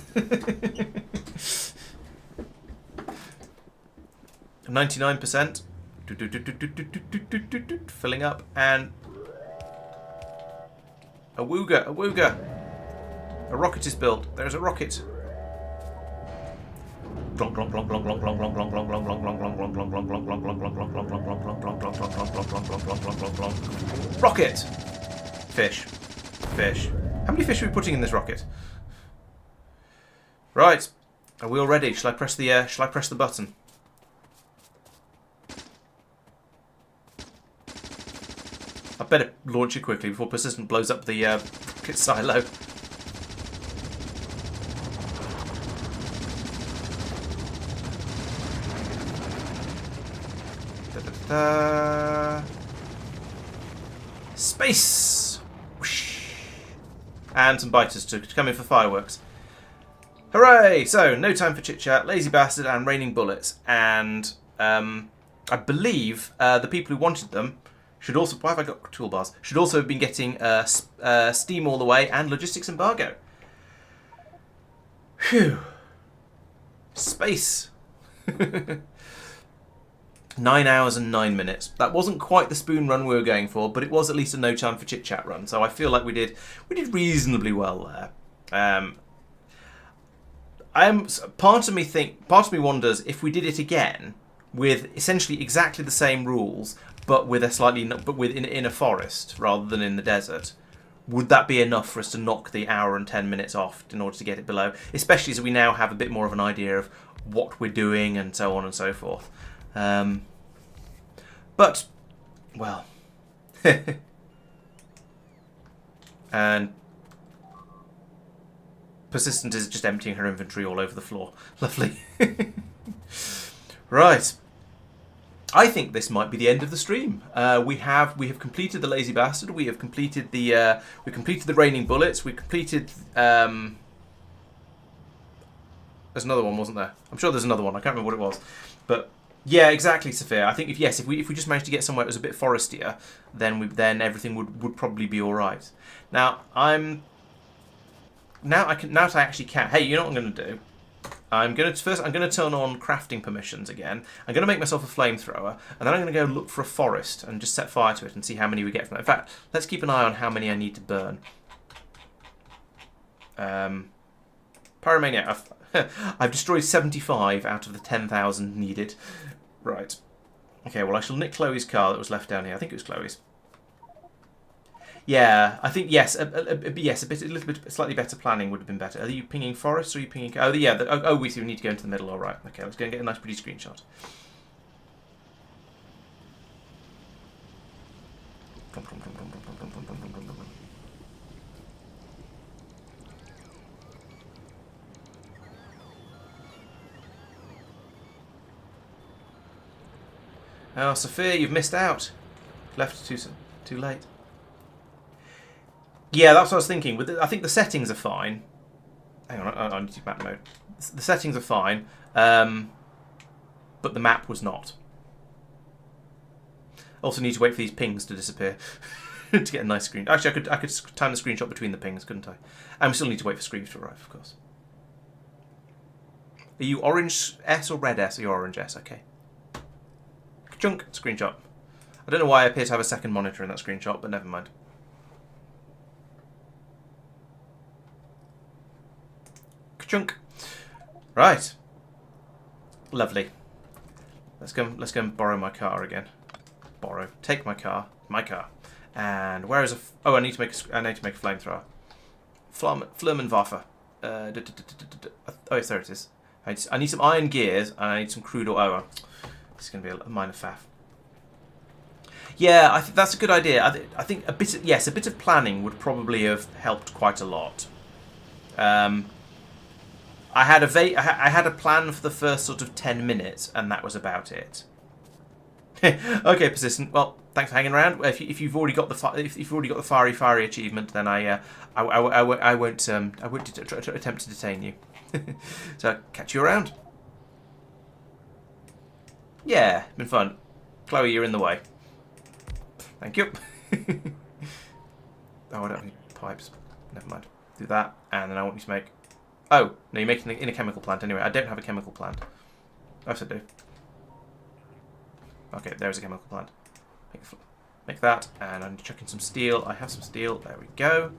99%. Filling up, and a wooga, a wooga. A rocket is built. There's a rocket. Rocket. Fish. Fish. How many fish are we putting in this rocket? Right. Are we all ready? Shall I press the button? I better launch it quickly before Purrsistent blows up the rocket silo. Space! Whoosh. And some biters to come in for fireworks. Hooray! So, no time for chit-chat, lazy bastard and raining bullets. And I believe the people who wanted them should also... Why have I got toolbars? Should also have been getting Steam all the way and Logistics Embargo. Phew. Space. 9 hours and 9 minutes. That wasn't quite the spoon run we were going for, but it was at least a no time for chit chat run. So I feel like we did reasonably well there. Part of me wonders if we did it again with essentially exactly the same rules, but with in a forest rather than in the desert. Would that be enough for us to knock the hour and 10 minutes off in order to get it below? Especially as we now have a bit more of an idea of what we're doing and so on and so forth. But, well, and Purrsistent is just emptying her inventory all over the floor. Lovely. Right. I think this might be the end of the stream. We have completed the lazy bastard. We have completed the raining bullets. We completed. There's another one, wasn't there? I'm sure there's another one. I can't remember what it was, but. Yeah, exactly, Safir. I think if we just managed to get somewhere that was a bit forestier, then everything would probably be all right. Now now I actually can. Hey, you know what I'm going to do? I'm going to turn on crafting permissions again. I'm going to make myself a flamethrower, and then I'm going to go look for a forest and just set fire to it and see how many we get from it. In fact, let's keep an eye on how many I need to burn. Pyromaniac. I've destroyed 75 out of the 10,000 needed. Right. Okay, well, I shall nick Chloe's car that was left down here. I think it was Chloe's. Yeah, I think, yes, slightly better planning would have been better. Are you pinging forests or are you pinging... Oh, yeah, we see we need to go into the middle. All right. Okay, let's go and get a nice, pretty screenshot. Oh, Safir, you've missed out. Left too late. Yeah, that's what I was thinking. I think the settings are fine. Hang on, I need to do map mode. The settings are fine, but the map was not. Also need to wait for these pings to disappear to get a nice screen. Actually, I could time the screenshot between the pings, couldn't I? And we still need to wait for Scruive to arrive, of course. Are you orange S or red S? Or you're orange S, okay. Chunk screenshot. I don't know why I appear to have a second monitor in that screenshot, but never mind. Chunk. Right. Lovely. Let's go and borrow my car again. Take my car. And where is a? Oh, I need to make a flamethrower. Flammenwaffe. Oh, yes, there it is. I need some iron gears and I need some crude oil. Oh, this is going to be a minor faff. Yeah, I think that's a good idea. I think a bit of planning would probably have helped quite a lot. I had a plan for the first sort of 10 minutes, and that was about it. Okay, Persistent. Well, thanks for hanging around. If you've already got the fiery achievement, then I won't attempt to detain you. So catch you around. Yeah, been fun. Chloe, you're in the way. Thank you. Oh, I don't have any pipes. Never mind. Do that, and then I want you to make. Oh no, you're making it in a chemical plant anyway. I don't have a chemical plant. Yes, I do. Okay, there's a chemical plant. Make that, and I'm chucking some steel. I have some steel. There we go.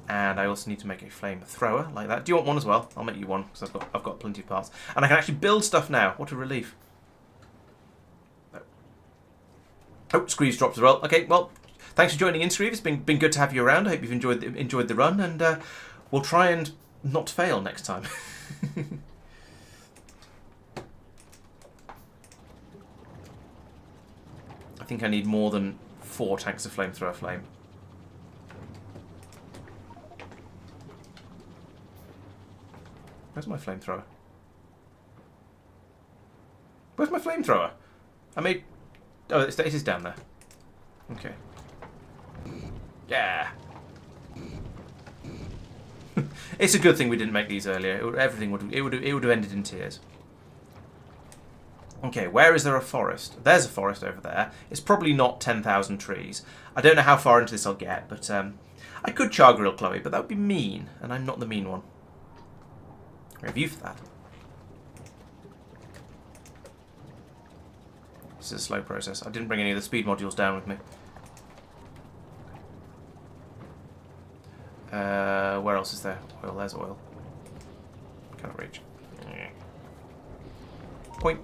And I also need to make a flamethrower like that. Do you want one as well? I'll make you one because I've got plenty of parts, and I can actually build stuff now. What a relief! Oh, Scruive's dropped as well. Okay, well, thanks for joining in, Scruive. It's been good to have you around. I hope you've enjoyed the run, and we'll try and not fail next time. I think I need more than 4 tanks of flamethrower flame. Where's my flamethrower? Where's my flamethrower? I made... Oh, it is down there. Okay. Yeah. It's a good thing we didn't make these earlier. Everything would have ended in tears. Okay, where is there a forest? There's a forest over there. It's probably not 10,000 trees. I don't know how far into this I'll get, but I could char grill Chloe, but that would be mean, and I'm not the mean one. We have you for that. This is a slow process. I didn't bring any of the speed modules down with me. Where else is there? Oil, there's oil. Can't reach. Point.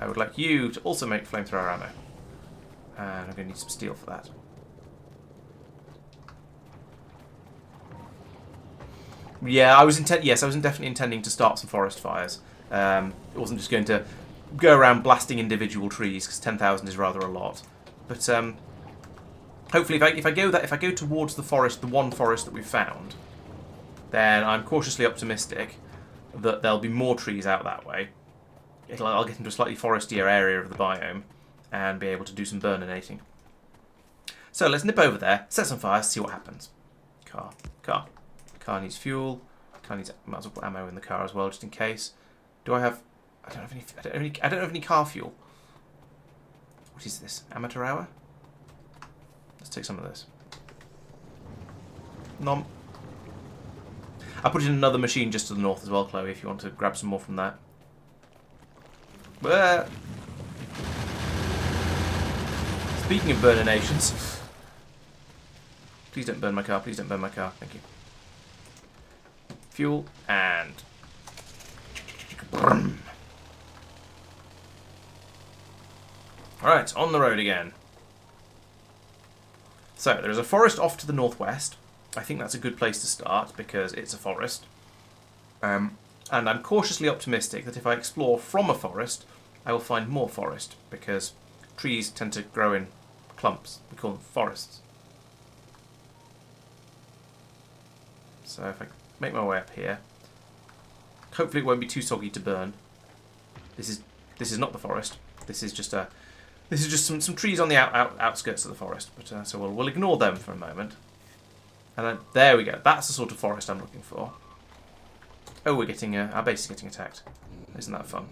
I would like you to also make flamethrower ammo. And I'm going to need some steel for that. Yeah, I was definitely intending to start some forest fires. It wasn't just going to go around blasting individual trees because 10,000 is rather a lot. But hopefully, if I go towards the forest, the one forest that we've found, then I'm cautiously optimistic that there'll be more trees out that way. I'll get into a slightly forestier area of the biome and be able to do some burninating. So let's nip over there, set some fires, see what happens. Car needs fuel. Might as well put ammo in the car as well, just in case. Do I have? I don't have any car fuel. What is this? Amateur hour? Let's take some of this. Nom. I put in another machine just to the north as well, Chloe, if you want to grab some more from that. Speaking of burninations, please don't burn my car. Please don't burn my car. Thank you. Fuel and. Alright, on the road again. So, there's a forest off to the northwest. I think that's a good place to start because it's a forest. And I'm cautiously optimistic that if I explore from a forest, I will find more forest because trees tend to grow in clumps. We call them forests. So if I make my way up here, hopefully it won't be too soggy to burn. This is not the forest. This is just some trees on the outskirts of the forest. But so we'll ignore them for a moment. And then, there we go. That's the sort of forest I'm looking for. Oh, our base is getting attacked. Isn't that fun?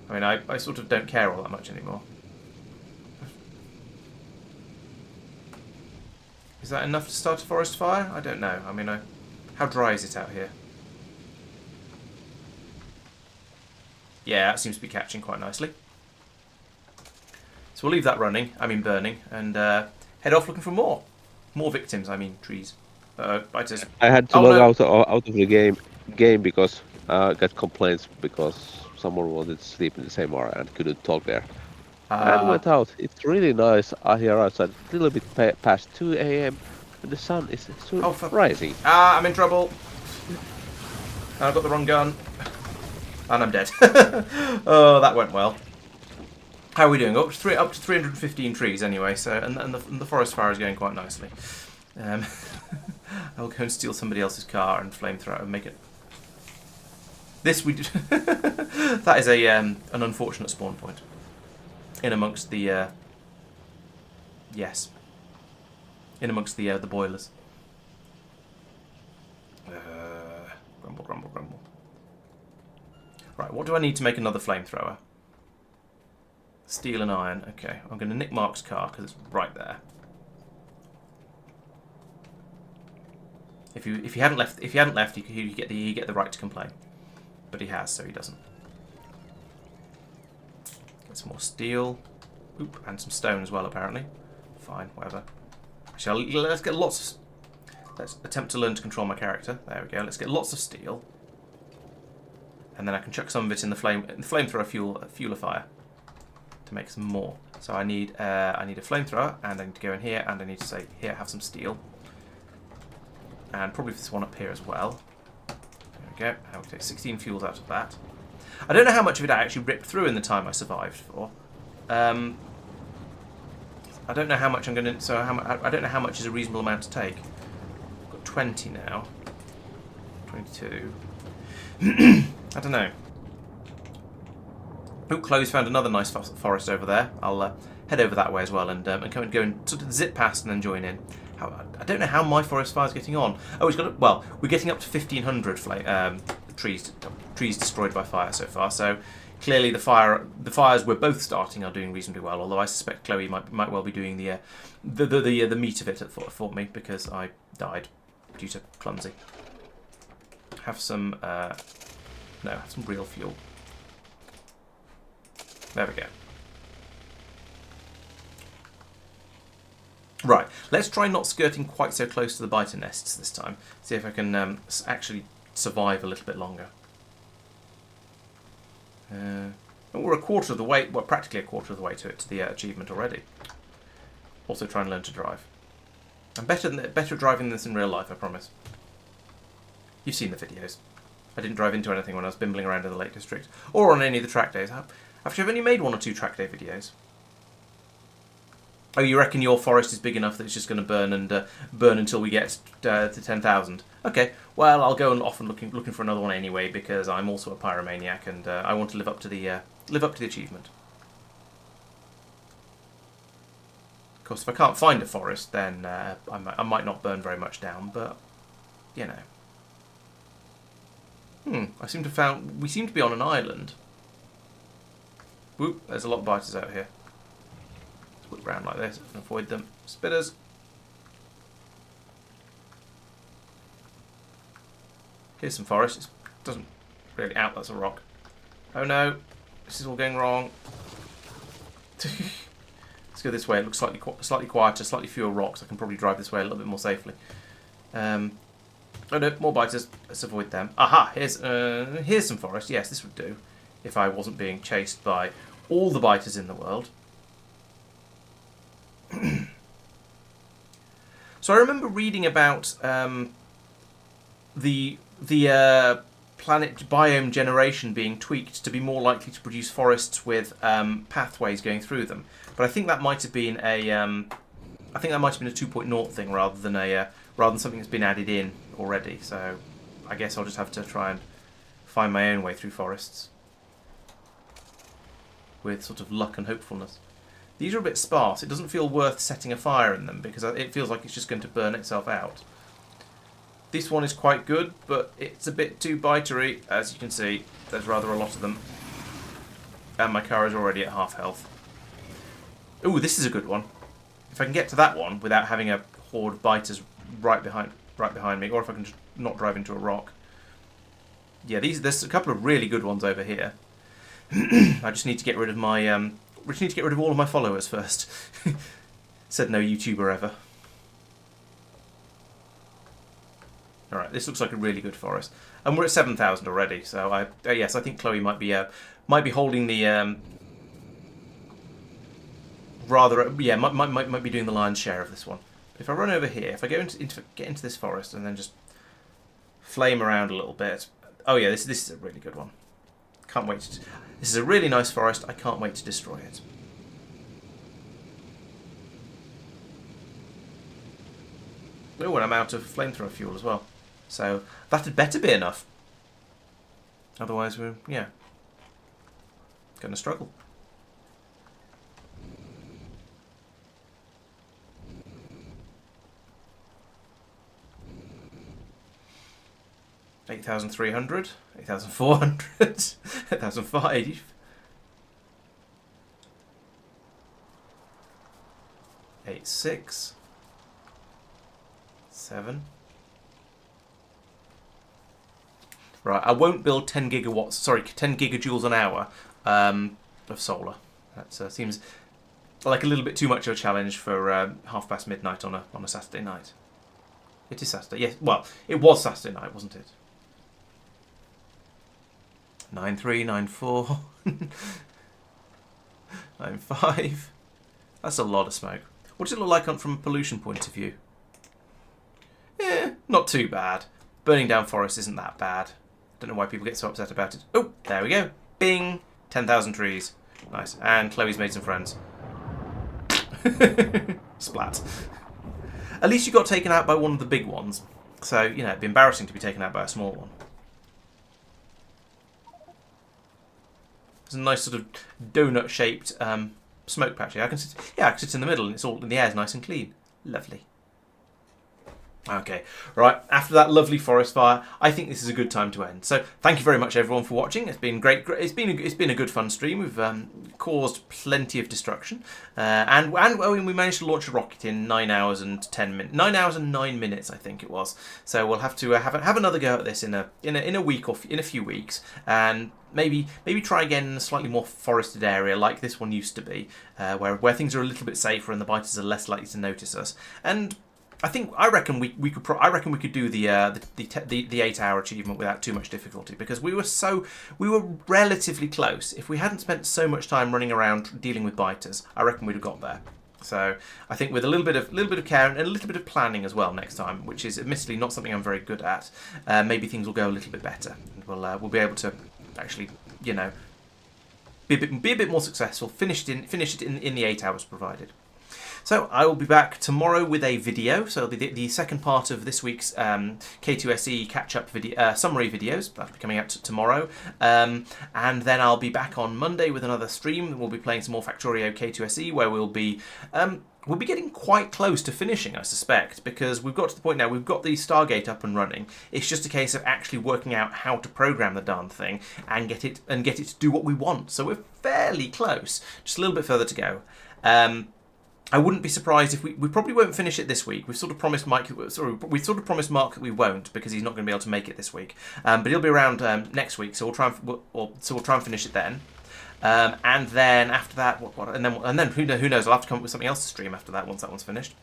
I mean, I sort of don't care all that much anymore. Is that enough to start a forest fire? I don't know. I mean, how dry is it out here? Yeah, it seems to be catching quite nicely. So we'll leave that burning, and head off looking for more. More victims, I mean trees. I had to log out of the game because I got complaints because someone wanted to sleep in the same area and couldn't talk there. And went out. It's really nice here outside. A little bit past 2 a.m. and the sun is soon rising. I'm in trouble. I've got the wrong gun. And I'm dead. Oh, that went well. How are we doing? Up to 315 trees anyway. So and the forest fire is going quite nicely. I'll go and steal somebody else's car and flamethrower and make it. This we did. That is an unfortunate spawn point. In amongst the yes. In amongst the boilers. Grumble, grumble, grumble. Right, what do I need to make another flamethrower? Steel and iron. Okay, I'm going to nick Marc's car because it's right there. If he hadn't left, he'd get the right to complain, but he has, so he doesn't. Get some more steel, oop, and some stone as well. Apparently, fine, whatever. Actually, let's get lots. Let's attempt to learn to control my character. There we go. Let's get lots of steel, and then I can chuck some of it in the flamethrower fuelifier to make some more. So I need a flamethrower, and I need to go in here, and I need to say, here, have some steel. And probably this one up here as well. There we go. I'll take 16 fuels out of that. I don't know how much of it I actually ripped through in the time I survived for. I don't know how much I'm going to... So I don't know how much is a reasonable amount to take. I've got 20 now. 22. I don't know. Oh, Chloe's found another nice forest over there. I'll head over that way as well and go and sort of zip past and then join in. I don't know how my forest fire's getting on. Oh, we're getting up to 1,500 trees destroyed by fire so far. So clearly the fires we're both starting are doing reasonably well. Although I suspect Chloe might well be doing the meat of it for me because I died due to clumsy. Have some have some real fuel. There we go. Right, let's try not skirting quite so close to the biter nests this time. See if I can actually survive a little bit longer. We're a quarter of the way, well, practically a quarter of the way to the achievement already. Also try and learn to drive. I'm better at driving this in real life, I promise. You've seen the videos. I didn't drive into anything when I was bimbling around in the Lake District, or on any of the track days. Actually, I've only made 1 or 2 track day videos. Oh, you reckon your forest is big enough that it's just going to burn and burn until we get to 10,000? Okay, well, I'll go and off and looking for another one anyway because I'm also a pyromaniac and I want to live up to the achievement. Of course, if I can't find a forest, then I might not burn very much down, but you know. We seem to be on an island. Whoop! There's a lot of biters out here. Whip round like this and avoid them. Spitters. Here's some forest. It doesn't really out. That's a rock. Oh no, this is all going wrong. Let's go this way. It looks slightly quieter, slightly fewer rocks. I can probably drive this way a little bit more safely. Oh no, more biters. Let's avoid them. Aha! Here's some forest. Yes, this would do if I wasn't being chased by all the biters in the world. So I remember reading about the planet biome generation being tweaked to be more likely to produce forests with pathways going through them. But I think that might have been a 2.0 thing rather than something that's been added in already. So I guess I'll just have to try and find my own way through forests with sort of luck and hopefulness. These are a bit sparse. It doesn't feel worth setting a fire in them because it feels like it's just going to burn itself out. This one is quite good, but it's a bit too bitery. As you can see, there's rather a lot of them. And my car is already at half health. Ooh, this is a good one. If I can get to that one without having a horde of biters right behind me, or if I can just not drive into a rock. Yeah, there's a couple of really good ones over here. I just need to get rid of my... We just need to get rid of all of my followers first. Said no YouTuber ever. All right, this looks like a really good forest, and we're at 7,000 already. So yes, I think Chloe might be holding the might be doing the lion's share of this one. If I run over here, if I go get into this forest and then just flame around a little bit. Oh yeah, this is a really good one. Can't wait. This is a really nice forest. I can't wait to destroy it. Oh, and I'm out of flamethrower fuel as well. So that had better be enough. Otherwise, we're going to struggle. $8,300, $8,400, $8,500. 8, 6, 7. Right, I won't build 10 gigawatts. Sorry, 10 gigajoules an hour of solar. That seems like a little bit too much of a challenge for half past midnight on a Saturday night. It is Saturday. Yes. Well, it was Saturday night, wasn't it? 9.3, 9.4, 9.5. That's a lot of smoke. What does it look like from a pollution point of view? Not too bad. Burning down forests isn't that bad. Don't know why people get so upset about it. Oh, there we go. Bing! 10,000 trees. Nice. And Chloe's made some friends. Splat. At least you got taken out by one of the big ones. So, it'd be embarrassing to be taken out by a small one. It's a nice sort of donut-shaped smoke patch here. I can sit in the middle and it's all in the air, nice and clean. Lovely. Okay, right, after that lovely forest fire, I think this is a good time to end. So thank you very much everyone for watching. It's been great. It's been a good fun stream. We've caused plenty of destruction, and we managed to launch a rocket in 9 hours and 10 minutes. 9 hours and 9 minutes, I think it was. So we'll have to have another go at this in a week or in a few weeks, and maybe try again in a slightly more forested area like this one used to be, where things are a little bit safer and the biters are less likely to notice us. And I reckon we could do the 8-hour achievement without too much difficulty, because we were relatively close. If we hadn't spent so much time running around dealing with biters, I reckon we'd have got there. So I think with a little bit of care and a little bit of planning as well next time, which is admittedly not something I'm very good at, maybe things will go a little bit better, and we'll be able to actually be a bit more successful. Finish it in the 8 hours provided. So I will be back tomorrow with a video. So the second part of this week's K2SE catch-up video, summary videos, that'll be coming out tomorrow. And then I'll be back on Monday with another stream. We'll be playing some more Factorio K2SE, where we'll be getting quite close to finishing, I suspect, because we've got to the point now, we've got the Stargate up and running. It's just a case of actually working out how to program the darn thing and get it to do what we want. So we're fairly close, just a little bit further to go. I wouldn't be surprised if we probably won't finish it this week. We've sort of promised Marc that we won't, because he's not going to be able to make it this week. But he'll be around next week, so we'll try and finish it then. And then after that, and then who knows? I'll have to come up with something else to stream after that once that one's finished.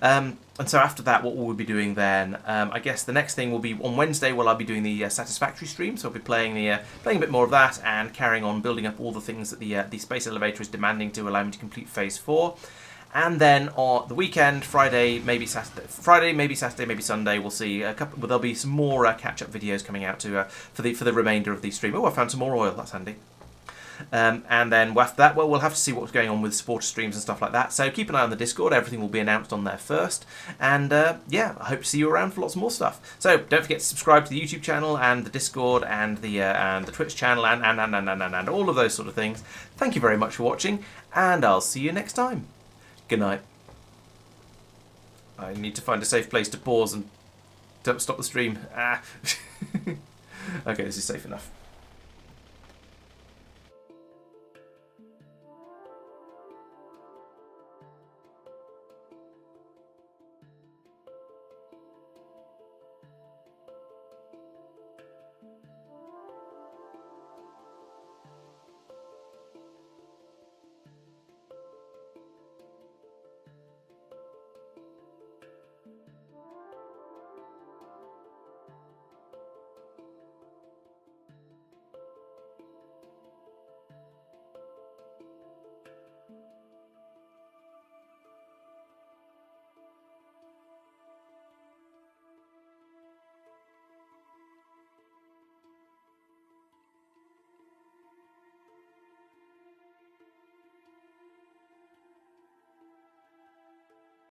And so after that, what we'll be doing then, I guess the next thing will be on Wednesday. I'll be doing the Satisfactory stream, so I'll be playing a bit more of that and carrying on building up all the things that the space elevator is demanding to allow me to complete Phase 4. And then on the weekend, Friday, maybe Saturday, maybe Sunday, we'll see there'll be some more catch-up videos coming out for the remainder of the stream. Oh, I found some more oil. That's handy. And then after that, we'll have to see what's going on with supporter streams and stuff like that. So keep an eye on the Discord. Everything will be announced on there first. And I hope to see you around for lots more stuff. So don't forget to subscribe to the YouTube channel and the Discord and the Twitch channel and all of those sort of things. Thank you very much for watching, and I'll see you next time. Good night. I need to find a safe place to pause and don't stop the stream. Okay, this is safe enough.